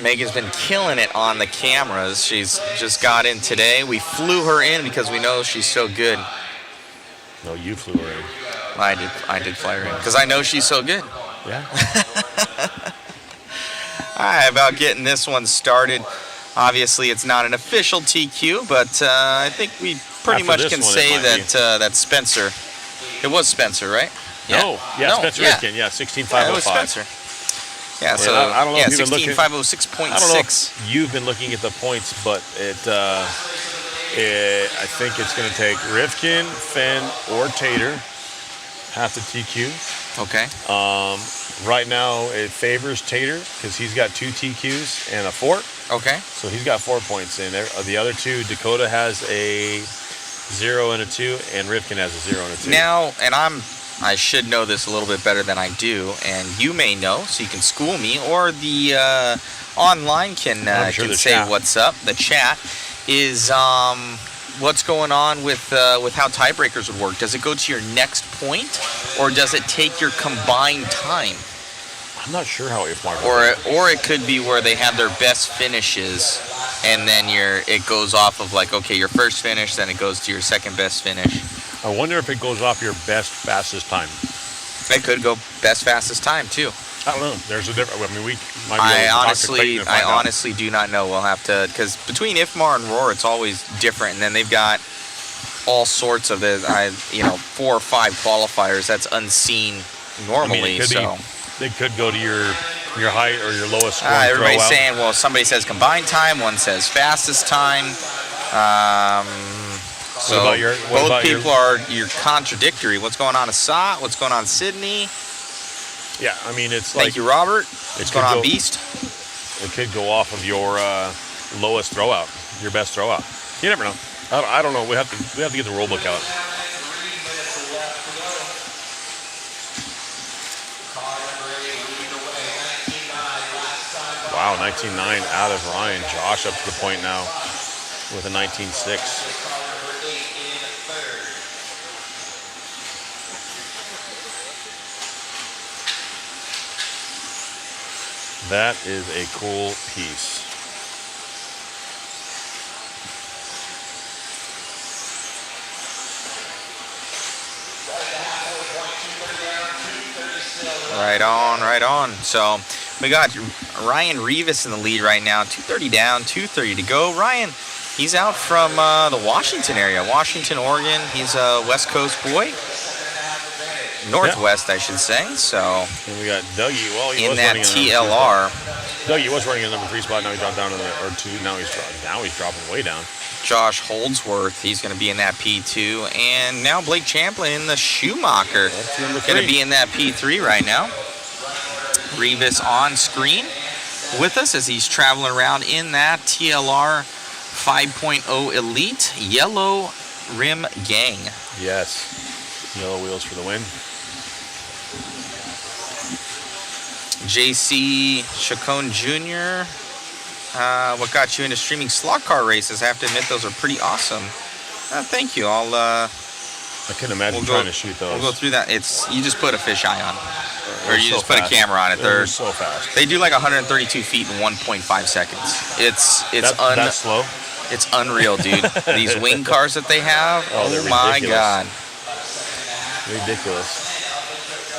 Megan's been killing it on the cameras. She's just got in today. We flew her in because we know she's so good. No, you flew her in. I did fly her in because I know she's so good. Yeah. All right, about getting this one started. Obviously, it's not an official TQ, but I think we pretty After much this can one, it say might that that Spencer. It was Spencer, right? No. Yeah, Spencer Rifkin. Yeah, 16.505. Yeah, it was Spencer. Yeah, And so I don't know if you've been looking. 16.506.6. I don't know if you've been looking at the points, but I think it's going to take Rifkin, Fenn, or Tater half the TQ. Okay. Right now it favors Tater because he's got 2 TQs and a fort. Okay. So he's got 4 points in there. The other two, Dakota has a 0 and a 2, and Rifkin has a 0 and a 2. Now, and I should know this a little bit better than I do, and you may know, so you can school me, or the online can sure the say chat. what's up. The chat is what's going on with how tiebreakers would work. Does it go to your next point, or does it take your combined time? I'm not sure how IFMAR Or it could be where they have their best finishes, and then it goes off of like, okay, your first finish, then it goes to your second best finish. I wonder if it goes off your best, fastest time. It could go best, fastest time too. I don't know. There's a difference. I mean, we might be I able to talk to Clayton and find out. honestly do not know. We'll have to, because between IFMAR and Roar, it's always different, and then they've got all sorts of 4 or 5 qualifiers. That's unseen normally. I mean, they could go to your height or your lowest score. Everybody's saying, well, somebody says combined time, one says fastest time. So both people are contradictory. What's going on, Assat? What's going on, Sydney? Yeah, I mean, it's Thank you, Robert. What's going on, Beast? It could go off of your lowest throwout, your best throwout. You never know. I don't know. We have to get the rule book out. Wow, 19.9 out of Ryan. Josh up to the point now with a 19.6. That is a cool piece. Right on, right on. So we got Ryan Rivas in the lead right now. 2:30 down, 2:30 to go. Ryan, he's out from the Washington area, Washington, Oregon. He's a West Coast boy. Northwest, I should say. So and we got Dougie. Well, he in was that running TLR. Dougie was running in number 3 spot. Now he dropped down to or 2. Now he's dropping way down. Josh Holdsworth, he's going to be in that P2, and now Blake Champlin in the Schumacher, going to be in that P3 right now. Revis on screen with us as he's traveling around in that TLR 5.0 Elite Yellow Rim Gang. Yes, yellow wheels for the win. JC Chacon Jr., what got you into streaming slot car races? I have to admit, those are pretty awesome. Thank you. I couldn't imagine trying to shoot those. We'll go through that. You just put a fisheye on, or you just put a camera on it. They're so fast. They do like 132 feet in 1.5 seconds. That's slow. It's unreal, dude. These wing cars that they have. Oh my God. Ridiculous.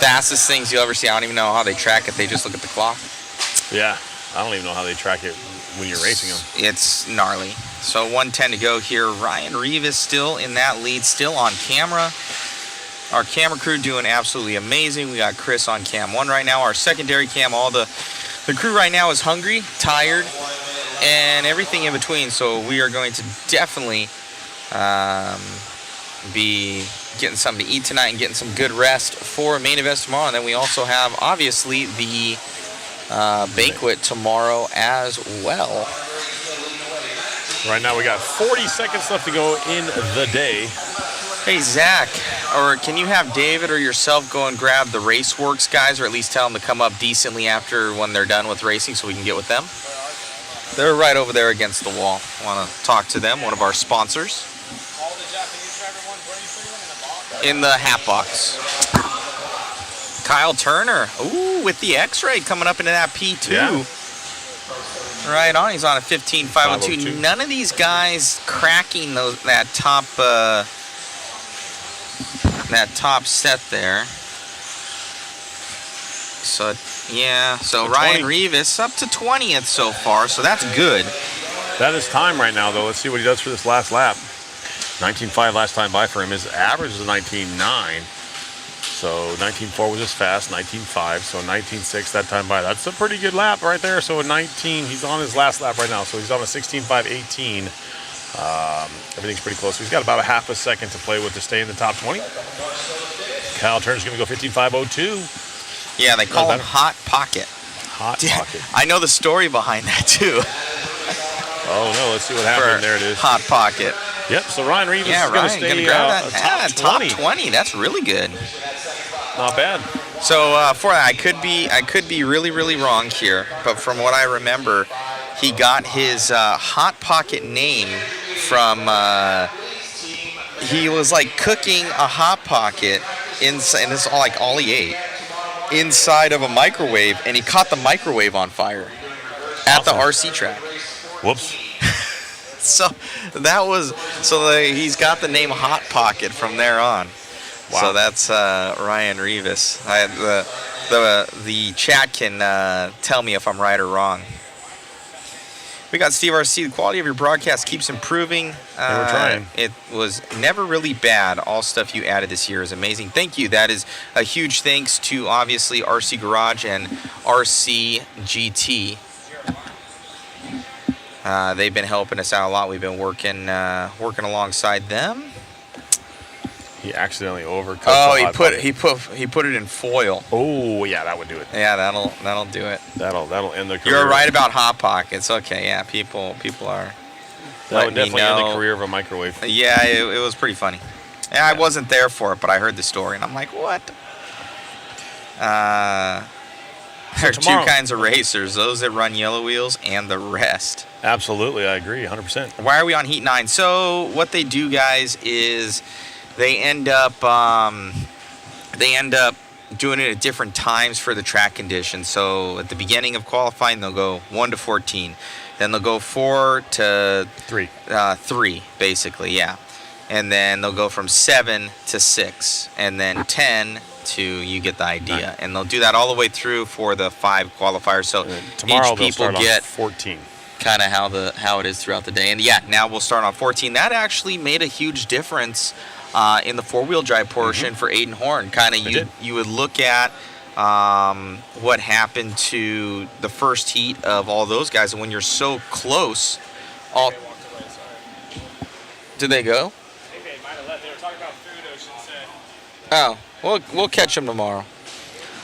Fastest things you'll ever see. I don't even know how they track it. They just look at the clock. Yeah, I don't even know how they track it when you're racing them. It's gnarly. So 110 to go here. Ryan Revis still in that lead, still on camera. Our camera crew doing absolutely amazing. We got Chris on cam 1 right now. Our secondary cam, all the crew right now is hungry, tired, and everything in between. So we are going to definitely be getting something to eat tonight and getting some good rest for main events tomorrow. And then we also have, obviously, the banquet tomorrow as well. Right now we got 40 seconds left to go in the day. Hey, Zach, or can you have David or yourself go and grab the Raceworks guys, or at least tell them to come up decently after when they're done with racing so we can get with them? They're right over there against the wall. I want to talk to them, one of our sponsors. In the hat box. Kyle Turner, ooh, with the X-Ray coming up into that P2. Yeah. Right on, he's on a 15.502. None of these guys cracking that top set there. So yeah, so Ryan Revis up to 20th so far, so that's good. That is time right now, though. Let's see what he does for this last lap. 19.5 last time by for him. His average is 19.9. So 19.4 was his fast, 19.5, so 19.6 that time by. That's a pretty good lap right there. So 19, he's on his last lap right now. So he's on a 16.5.18. Everything's pretty close. He's got about a half a second to play with to stay in the top 20. Kyle Turner's going to go 15.5.02. Yeah, they call him Hot Pocket. Hot Pocket. I know the story behind that, too. Oh, no, let's see what happened. There it is. Hot Pocket. Yep, so Ryan Revis is going to stay top 20. That's really good. Not bad. So for that, I could be really, really wrong here, but from what I remember, he got his Hot Pocket name from he was like cooking a Hot Pocket inside, and this is all he ate, inside of a microwave, and he caught the microwave on fire at the RC track. Whoops. So he's got the name Hot Pocket from there on. Wow. So that's Ryan Revis. The chat can tell me if I'm right or wrong. We got Steve RC. The quality of your broadcast keeps improving. We're trying. It was never really bad. All stuff you added this year is amazing. Thank you. That is a huge thanks to obviously RC Garage and RC GT. They've been helping us out a lot. We've been working alongside them. He accidentally overcooked. Oh, he put it in foil. Oh, yeah, that would do it. Yeah, that'll do it. That'll end the career. You're right about Hot Pockets. Okay, yeah, people are. That would definitely end the career of a microwave. Yeah, it was pretty funny. Yeah, I wasn't there for it, but I heard the story, and I'm like, what? There are two kinds of racers: those that run yellow wheels and the rest. Absolutely, I agree, 100%. Why are we on Heat 9? So what they do, guys, is they end up doing it at different times for the track conditions. So at the beginning of qualifying, they'll go 1 to 14. Then they'll go 4 to 3. 3, basically, yeah. And then they'll go from 7 to 6. And then 10 to, you get the idea. 9. And they'll do that all the way through for the 5 qualifiers. So tomorrow each people they'll start get on 14. Kind of how it is throughout the day. And yeah, now we'll start on 14. That actually made a huge difference in the four-wheel drive portion for Aiden Horn. Kind of you would look at what happened to the first heat of all those guys, and when you're so close, all did they go? I think they might have left. They were talking about food, I should say. Oh, we'll catch them tomorrow.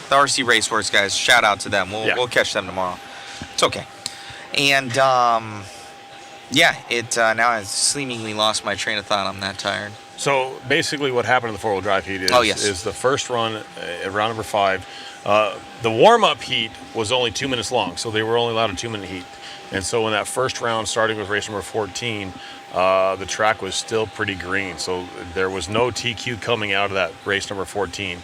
The RC Raceworks guys, shout out to them. We'll catch them tomorrow. It's okay. And now I seemingly lost my train of thought. I'm that tired. So basically, what happened in the four-wheel drive heat is the first run, round number 5. The warm-up heat was only 2 minutes long, so they were only allowed a 2-minute heat. And so when that first round, starting with race number 14, the track was still pretty green. So there was no TQ coming out of that race number 14.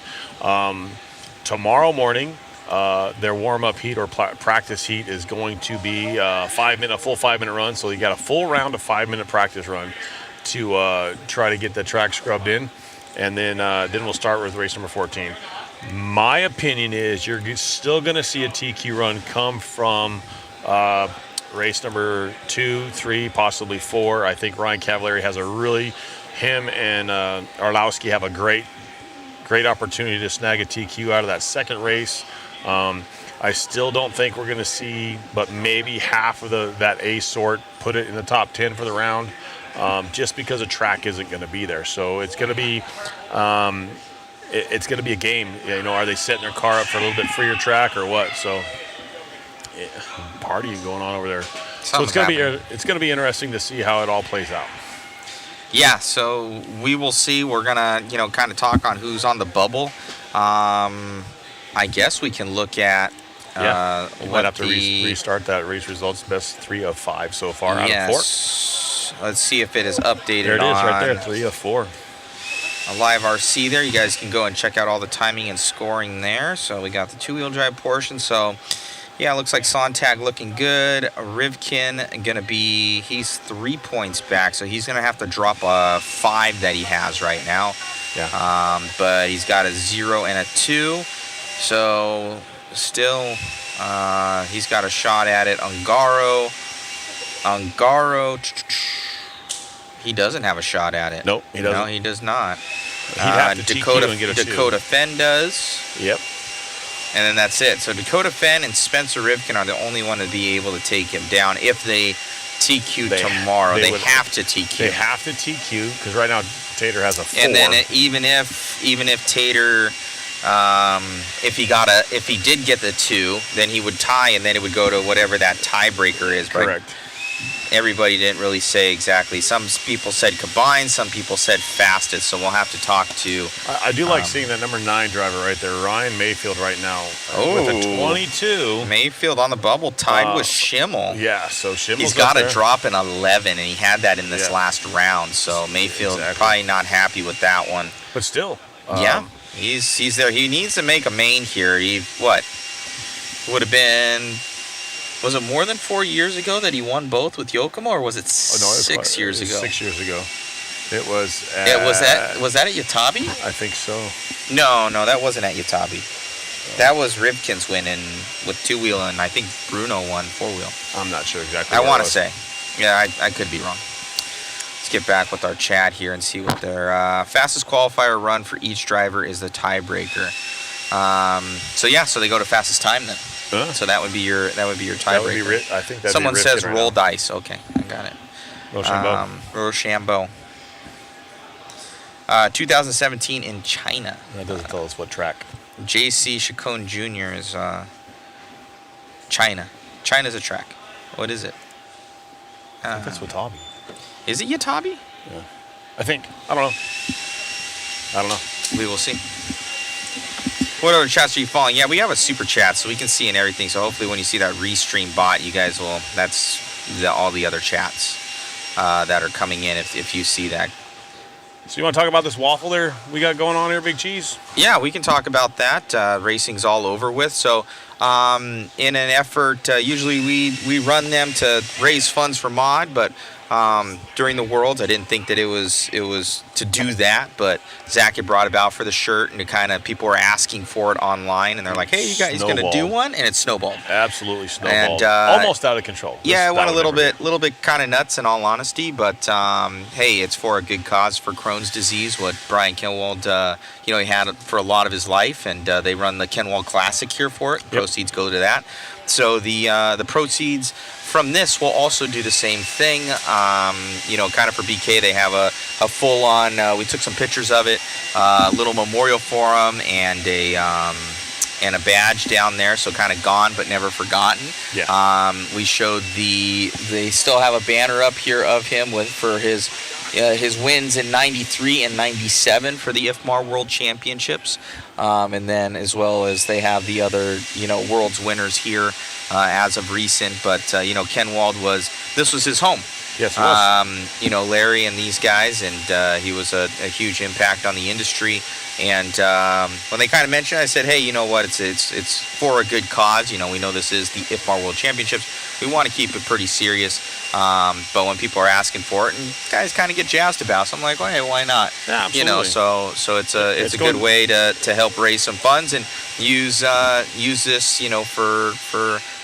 Tomorrow morning, their warm-up heat or practice heat is going to be a full 5-minute run. So you got a full round of 5-minute practice run to try to get the track scrubbed in, and then we'll start with race number 14. My opinion is you're still going to see a TQ run come from race number 2, 3, possibly 4. I think Ryan Cavallari has him and Arlowski have a great opportunity to snag a TQ out of that second race. I still don't think we're going to see, but maybe half of that A sort put it in the top 10 for the round. Just because the track isn't going to be there, so it's going to be a game. Are they setting their car up for a little bit freer track or what? So, partying going on over there. So it's going to be interesting to see how it all plays out. Yeah, so we will see. We're gonna kind of talk on who's on the bubble. I guess we can look at. We might have to restart that race results. Best 3 of 5 so far out of 4. Let's see if it is updated. There it is, right there, 3 of 4. A live RC there. You guys can go and check out all the timing and scoring there. So we got the two-wheel drive portion. So, yeah, it looks like Sontag looking good. Rivkin going to be, he's 3 points back. So he's going to have to drop a 5 that he has right now. Yeah. But he's got a 0 and a 2. So still, he's got a shot at it. Ungaro, he doesn't have a shot at it. Nope, he doesn't. No, he does not. He'd have to TQ and get a 2. Dakota Fenn does. Yep. And then that's it. So Dakota Fenn and Spencer Rivkin are the only one to be able to take him down if they TQ tomorrow. They have to TQ. They have to TQ because right now Tater has a 4. And then even if Tater, if he did get the 2, then he would tie, and then it would go to whatever that tiebreaker is. Correct. But everybody didn't really say exactly. Some people said combined, some people said fastest. So we'll have to talk to. I do like seeing that number 9 driver right there, Ryan Mayfield, right now with a 22. Mayfield on the bubble, tied with Schimmel. Yeah, so Schimmel's he's got a drop in 11, and he had that in this last round. So Mayfield probably not happy with that one. But still, he's there. He needs to make a main here. Would have been. Was it more than 4 years ago that he won both with Yokomo, or was it 6 years ago? 6 years ago. It was. Was that at Yatabe? I think so. No, that wasn't at Yatabe. That was Rivkin's win with 2-wheel, and I think Bruno won 4-wheel. I'm not sure exactly. I want to say. Yeah, I could be wrong. Let's get back with our chat here and see what their fastest qualifier run for each driver is the tiebreaker. So they go to fastest time then. So that would be your tiebreaker. That would be I think that'd someone be says right roll now. dice. Okay, I got it. Rochambeau. 2017 in China. That doesn't tell us what track. JC Chacon Jr. is China. China's a track. What is it? I think that's Watabe. Is it Yatabe? Yeah. I think. I don't know. We will see. What other chats are you following? Yeah, we have a super chat, so we can see and everything. So hopefully when you see that restream bot, you guys will, that's all the other chats that are coming in if you see that. So you want to talk about this waffle there we got going on here, Big Cheese? Yeah, we can talk about that. Racing's all over with. So in an effort. Usually we run them to raise funds for Mod, but during the Worlds, I didn't think that it was to do that, but Zach had brought about for the shirt, and kind of people were asking for it online, and they're like, "Hey, you guys gonna do one?" And it snowballed. Absolutely snowballed. And, almost out of control. Yeah, I went a little bit kind of nuts in all honesty, but hey, it's for a good cause for Crohn's disease. What Brian Kenwald, he had it for a lot of his life, and they run the Kenwald Classic here for it. Proceeds go to that. So the proceeds from this will also do the same thing. Kind of for BK, they have a full-on. We took some pictures of it, a little memorial for him, and a badge down there. So kind of gone but never forgotten. Yeah. We showed they still have a banner up here of him for his wins in '93 and '97 for the IFMAR World Championships, and then as well as they have the other World's winners here as of recent. But Kenwald this was his home. Yes, it was. Larry and these guys, and he was a huge impact on the industry. And when they kind of mentioned it, I said, hey, you know what? It's for a good cause. We know this is the IFMAR World Championships. We want to keep it pretty serious. But when people are asking for it, and guys kind of get jazzed about it, so I'm like, well, hey, why not? Yeah, absolutely. So it's a good way to help raise some funds and use this, for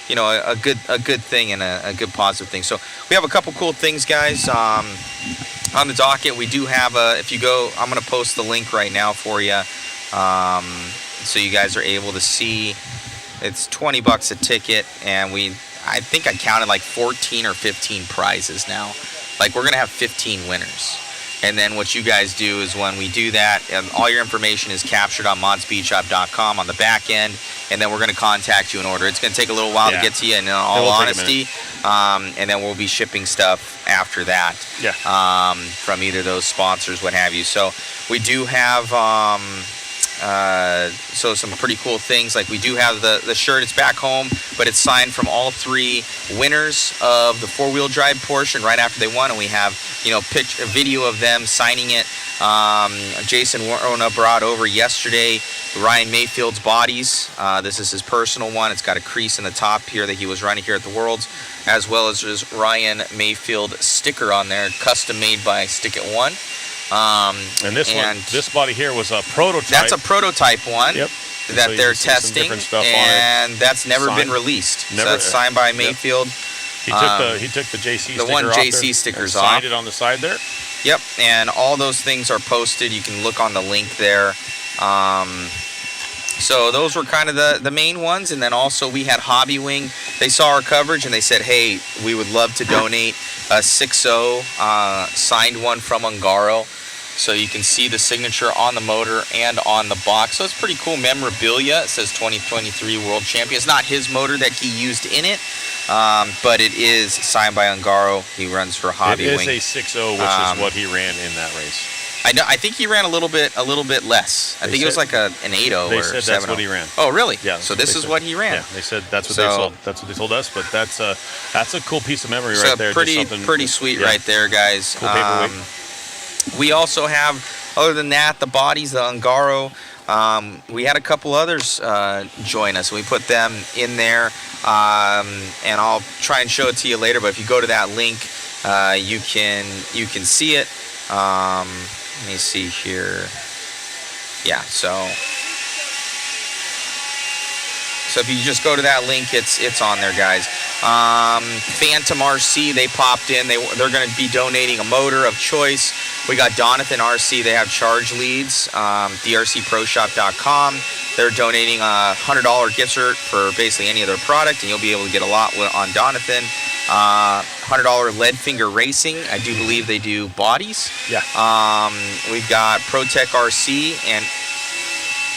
a good thing and a good positive thing. So we have a couple cool things, guys. On the docket, we do have if you go, I'm going to post the link right now for you, so you guys are able to see. It's $20 a ticket, and I think I counted like 14 or 15 prizes now. Like, we're going to have 15 winners. And then what you guys do is when we do that, all your information is captured on modspeedshop.com on the back end, and then we're going to contact you in order. It's going to take a little while to get to you, in all honesty, and then we'll be shipping stuff after that from either of those sponsors, what have you. So we do have some pretty cool things. Like, we do have the shirt. It's back home, but it's signed from all three winners of the four-wheel drive portion right after they won, and we have a video of them signing it. Jason Warona brought over yesterday Ryan Mayfield's bodies. This is his personal one. It's got a crease in the top here that he was running here at the Worlds, as well as his Ryan Mayfield sticker on there, custom made by Stick It One. And this body here was a prototype. That's a prototype one. Yep. That they're testing, and that's never been released. So that's signed by Mayfield. He took the JC sticker one off JC there stickers and off. signed it on the side there. Yep, and all those things are posted. You can look on the link there. So those were kind of the main ones, and then also we had Hobby Wing. They saw our coverage and they said, hey, we would love to donate a 6.0 signed one from Ungaro. So you can see the signature on the motor and on the box. So it's pretty cool memorabilia. It says 2023 World Champion. It's not his motor that he used in it, but it is signed by Ungaro. He runs for Hobby Wing. It is a 6.0, which is what he ran in that race. I think he ran a little bit less. I think it was like an 8.0 they or said 7.0. that's what he ran. Oh, really? Yeah. So this is what he ran. Yeah, they said that's what they sold. That's what they told us. But that's a cool piece of memory right there. Pretty sweet right there, guys. Cool paperweight. We also have, other than that, the bodies, the Ungaro. We had a couple others join us. We put them in there, and I'll try and show it to you later. But if you go to that link, you can see it. Let me see here. Yeah, so if you just go to that link, it's on there, guys. Phantom RC, they popped in. They're going to be donating a motor of choice. We got Donathan RC. They have charge leads. drcproshop.com. They're donating a $100 gift cert for basically any of their product, and you'll be able to get a lot on Donathan. $100 Lead Finger Racing. I do believe they do bodies. Yeah. We've got ProTech RC and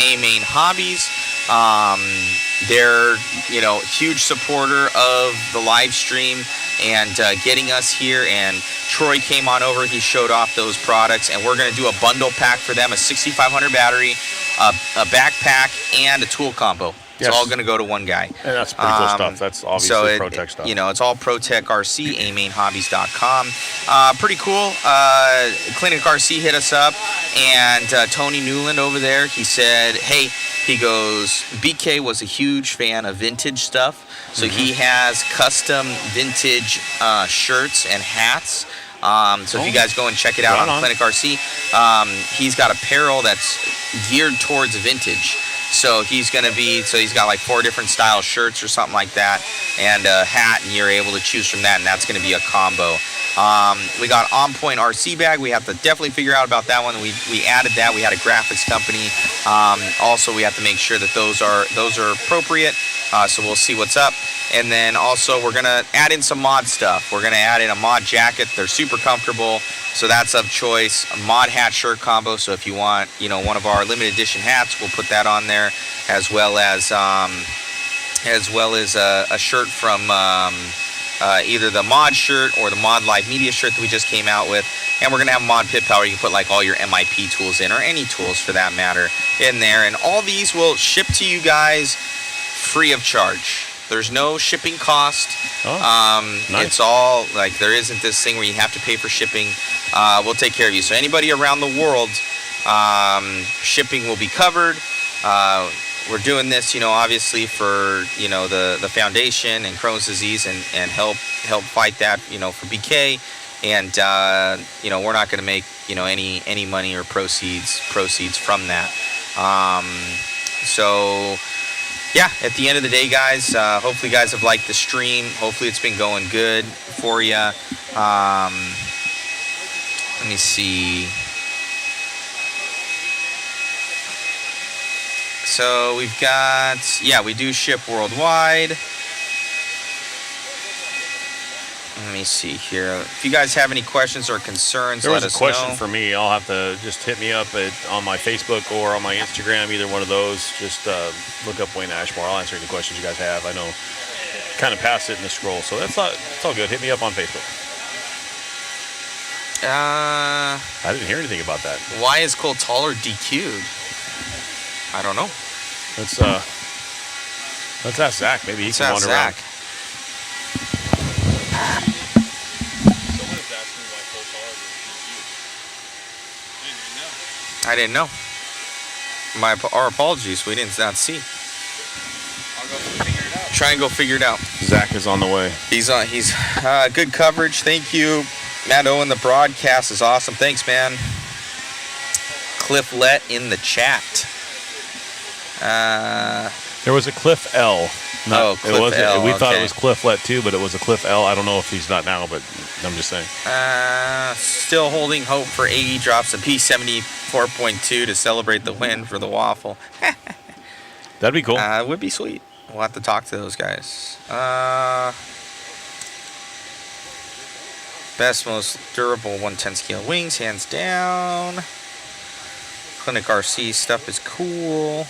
A-Main Hobbies. They're huge supporter of the live stream and getting us here. And Troy came on over. He showed off those products, and we're going to do a bundle pack for them: a 6500 battery, a backpack, and a tool combo. It's all going to go to one guy. And that's pretty cool stuff. That's obviously ProTech stuff. You know, it's all ProTech RC, amainhobbies.com. Pretty cool. Clinic RC hit us up, and Tony Newland over there, he said, hey, he goes, BK was a huge fan of vintage stuff. So he has custom vintage shirts and hats. So if you guys go and check it out on Clinic RC, he's got apparel that's geared towards vintage. So he's got like 4 different style shirts or something like that, and a hat, and you're able to choose from that, and that's going to be a combo. We got On Point RC bag. We have to definitely figure out about that one. We added that. We had a graphics company. Also, we have to make sure that those are appropriate. So we'll see what's up. And then also we're gonna add in some mod stuff. We're gonna add in a mod jacket. They're super comfortable, so that's of choice. A mod hat shirt combo. So if you want, one of our limited edition hats, we'll put that on there, as well as a shirt from either the mod shirt or the mod live media shirt that we just came out with. And we're gonna have mod pit power. You can put like all your MIP tools in, or any tools for that matter, in there. And all these will ship to you guys free of charge. There's no shipping cost. Nice. It's all like, there isn't this thing where you have to pay for shipping. We'll take care of you. So anybody around the world, shipping will be covered. We're doing this, obviously for, the foundation and Crohn's disease, and help fight that, for BK. And, we're not going to make, any money or proceeds from that. So yeah, at the end of the day, guys, hopefully you guys have liked the stream. Hopefully it's been going good for you. Let me see. So we've got, we do ship worldwide. Let me see here. If you guys have any questions or concerns, let us know. There was a question for me. I'll have to just hit me up on my Facebook or on my Instagram, either one of those. Just look up Wayne Ashmore. I'll answer any questions you guys have. I know kind of past it in the scroll, so it's all good. Hit me up on Facebook. I didn't hear anything about that. Why is Cole Taller DQ'd? I don't know. Let's ask Zach. Maybe he can wander around. I didn't know. Our apologies. We did not see. I'll go figure it out. Try and go figure it out. Zach is on the way. He's good coverage. Thank you, Matt Owen. The broadcast is awesome. Thanks, man. Cliff Let in the chat. There was a Cliff L. Cliff L. We thought it was Cliff Let too, but it was a Cliff L. I don't know if he's not now, but I'm just saying. Still holding hope for AE drops a P74.2 to celebrate the win for the waffle. That'd be cool. It would be sweet. We'll have to talk to those guys. Best, most durable 110 scale wings, hands down. Clinic RC stuff is cool.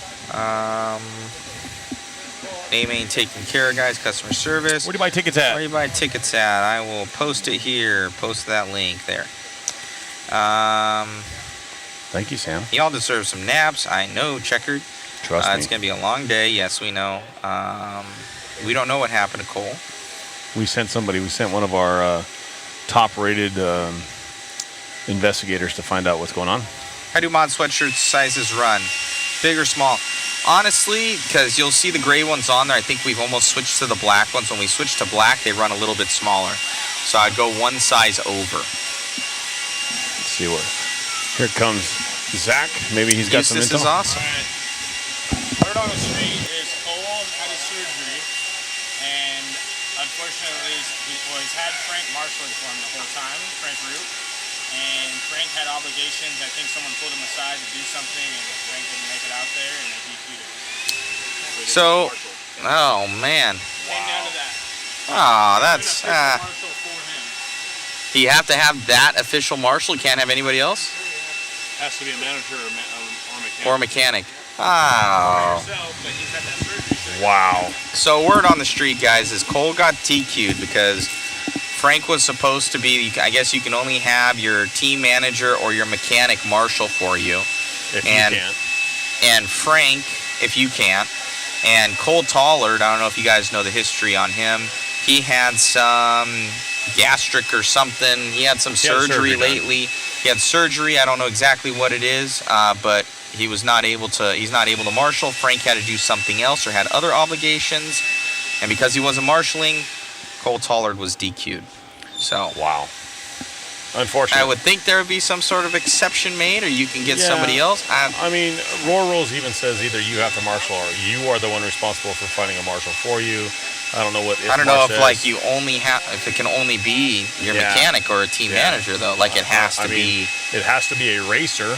A-Main taking care of, guys. Customer service. Where do you buy tickets at? Where do you buy tickets at? I will post it here. Post that link there. Thank you, Sam. Y'all deserve some naps. I know, Checkered. Trust me. It's going to be a long day. Yes, we know. We don't know what happened to Cole. We sent one of our top-rated investigators to find out what's going on. How do mod sweatshirt sizes run? Big or small? Honestly, because you'll see the gray ones on there, I think we've almost switched to the black ones. When we switch to black, they run a little bit smaller. So I'd go one size over. Let's see what. Here comes Zach. Maybe he's got some info. This is awesome. Word on the street is Cole had his surgery, and unfortunately, he's had Frank marshalling for him the whole time, Frank Root. And Frank had obligations. I think someone pulled him aside to do something, and Frank didn't make it out there, and they DQ'd him. So, oh man. Came down to that. Oh, that's. Do you have to have that official marshal? You can't have anybody else? Has to be a manager or mechanic. Or mechanic. Oh. Wow. So, word on the street, guys, is Cole got DQ'd because Frank was supposed to be, I guess you can only have your team manager or your mechanic marshal for you. If you can't. And Frank, if you can't, And Cole Tollard, I don't know if you guys know the history on him. He had some gastric or something. He had some surgery lately. He had surgery. I don't know exactly what it is, but he's not able to marshal. Frank had to do something else or had other obligations. And because he wasn't marshaling, Cole Tollard was DQ'd. So wow. Unfortunately, I would think there would be some sort of exception made, or you can get somebody else. I mean, Roar Rules even says either you have to marshal or you are the one responsible for finding a marshal for you. I don't know what. I don't know if like you only have, if it can only be your mechanic or a team manager though. Like it has to be. It has to be a racer.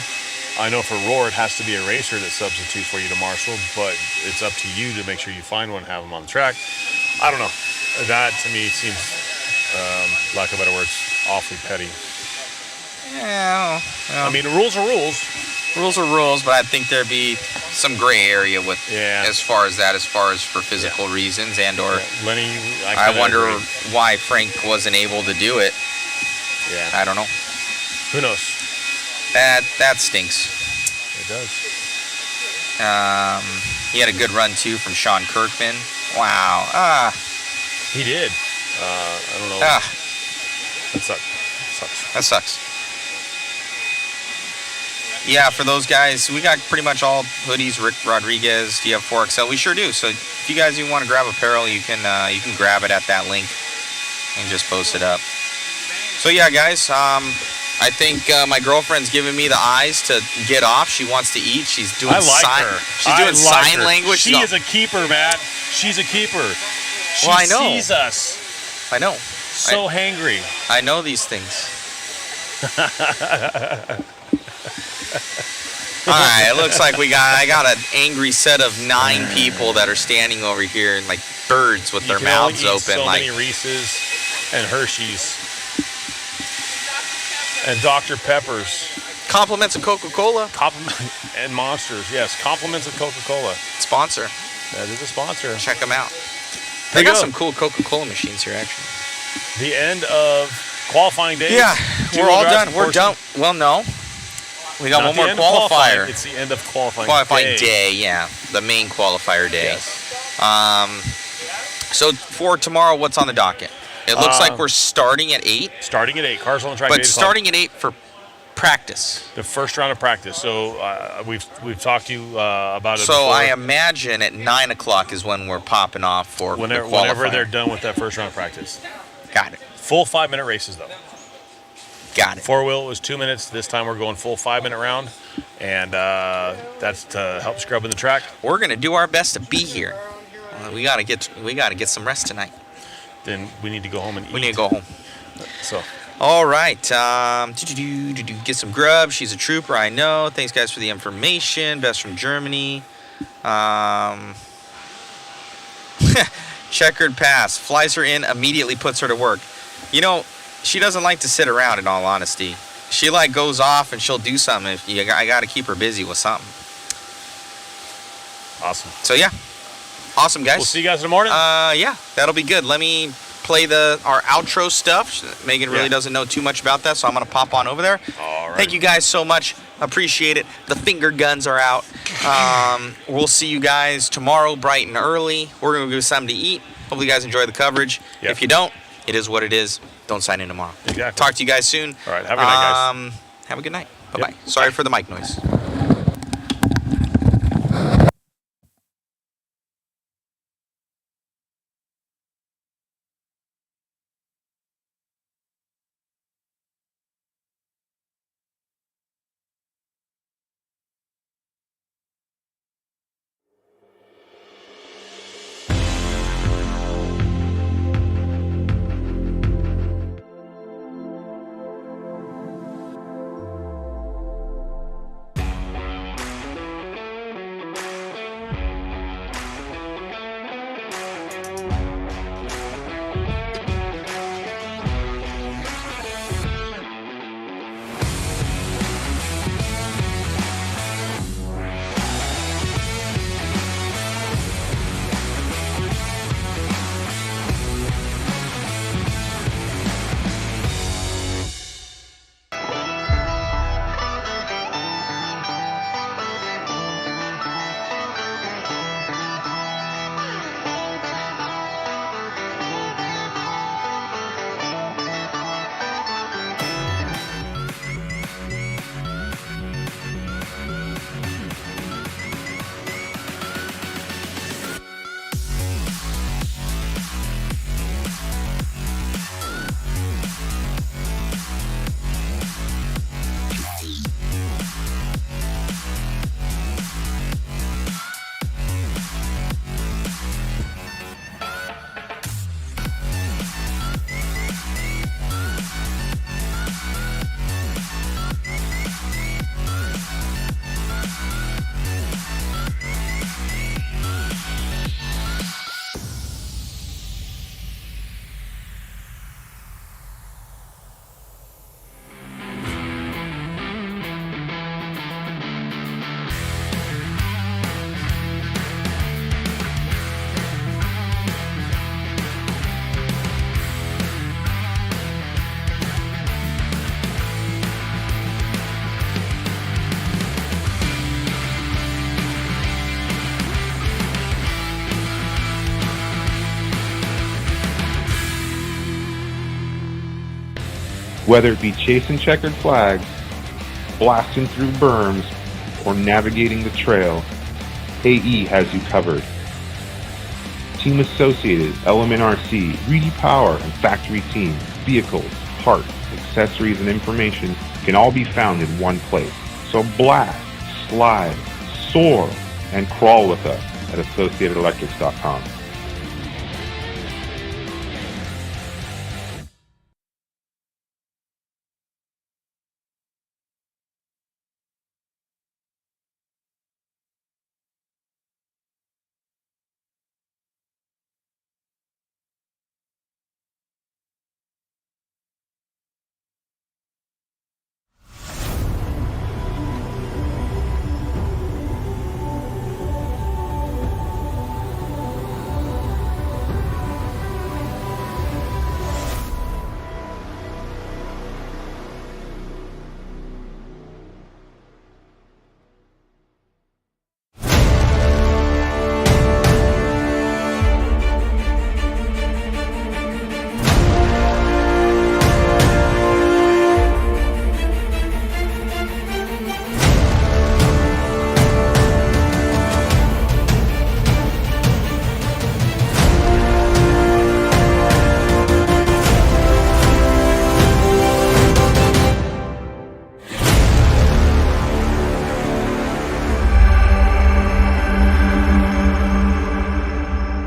I know for Roar it has to be a racer that substitutes for you to marshal, but it's up to you to make sure you find one and have them on the track. I don't know. That to me seems, lack of better words, awfully petty. Yeah. I mean, rules are rules. Rules are rules, but I think there'd be some gray area with as far as for physical reasons or Lenny. I wonder why Frank wasn't able to do it. Yeah. I don't know. Who knows? That stinks. It does. He had a good run too from Sean Kirkman. Wow. He did. I don't know. That sucks. That sucks. Yeah, for those guys, we got pretty much all hoodies. Rick Rodriguez, DF4XL, we sure do. So if you guys even want to grab apparel, you can grab it at that link and just post it up. So yeah, guys, I think my girlfriend's giving me the eyes to get off. She wants to eat. She's doing She's doing sign language. She is a keeper, Matt. She's a keeper. She I know. sees us. I know. So hangry. I know these things. All right, it looks like I got an angry set of 9 people that are standing over here and like birds with their mouths open. So like many Reese's and Hershey's and Dr. Peppers. Compliments of Coca-Cola. And Monsters, yes. Compliments of Coca-Cola. Sponsor. That is a sponsor. Check them out. They got some cool Coca-Cola machines here, actually. The end of qualifying days. Yeah, we're all done. We're done. Well, no. We got one more qualifier. It's the end of qualifying day. Yeah. The main qualifier day. Yes. So for tomorrow, what's on the docket? It looks like we're starting at 8. Starting at 8. Cars on the track. But starting at 8 for practice. The first round of practice. So we've talked to you about it. So before. I imagine at 9 o'clock is when we're popping off for whenever they're done with that first round of practice. Got it. Full 5-minute races though. Got it. 4-wheel was 2 minutes. This time we're going full 5-minute round, and that's to help scrub in the track. We're gonna do our best to be here. We gotta get some rest tonight. Then we need to go home and eat. We need to go home. So. All right. Get some grub. She's a trooper, I know. Thanks, guys, for the information. Best from Germany. Checkered pass. Flies her in, immediately puts her to work. You know, she doesn't like to sit around, in all honesty. She, like, goes off and she'll do something. I got to keep her busy with something. Awesome. So, yeah. Awesome, guys. We'll see you guys in the morning. Yeah, that'll be good. Let me play our outro stuff. Megan really doesn't know too much about that, so I'm going to pop on over there. All right. Thank you guys so much. Appreciate it. The finger guns are out. We'll see you guys tomorrow bright and early. We're going to give something to eat. Hopefully you guys enjoy the coverage. Yep. If you don't, it is what it is. Don't sign in tomorrow. Exactly. Talk to you guys soon. All right. Have a good night, guys. Have a good night. Bye-bye. Sorry for the mic noise. Whether it be chasing checkered flags, blasting through berms, or navigating the trail, AE has you covered. Team Associated, Element RC, Reedy Power, and Factory Team, vehicles, parts, accessories, and information can all be found in one place. So blast, slide, soar, and crawl with us at AssociatedElectrics.com.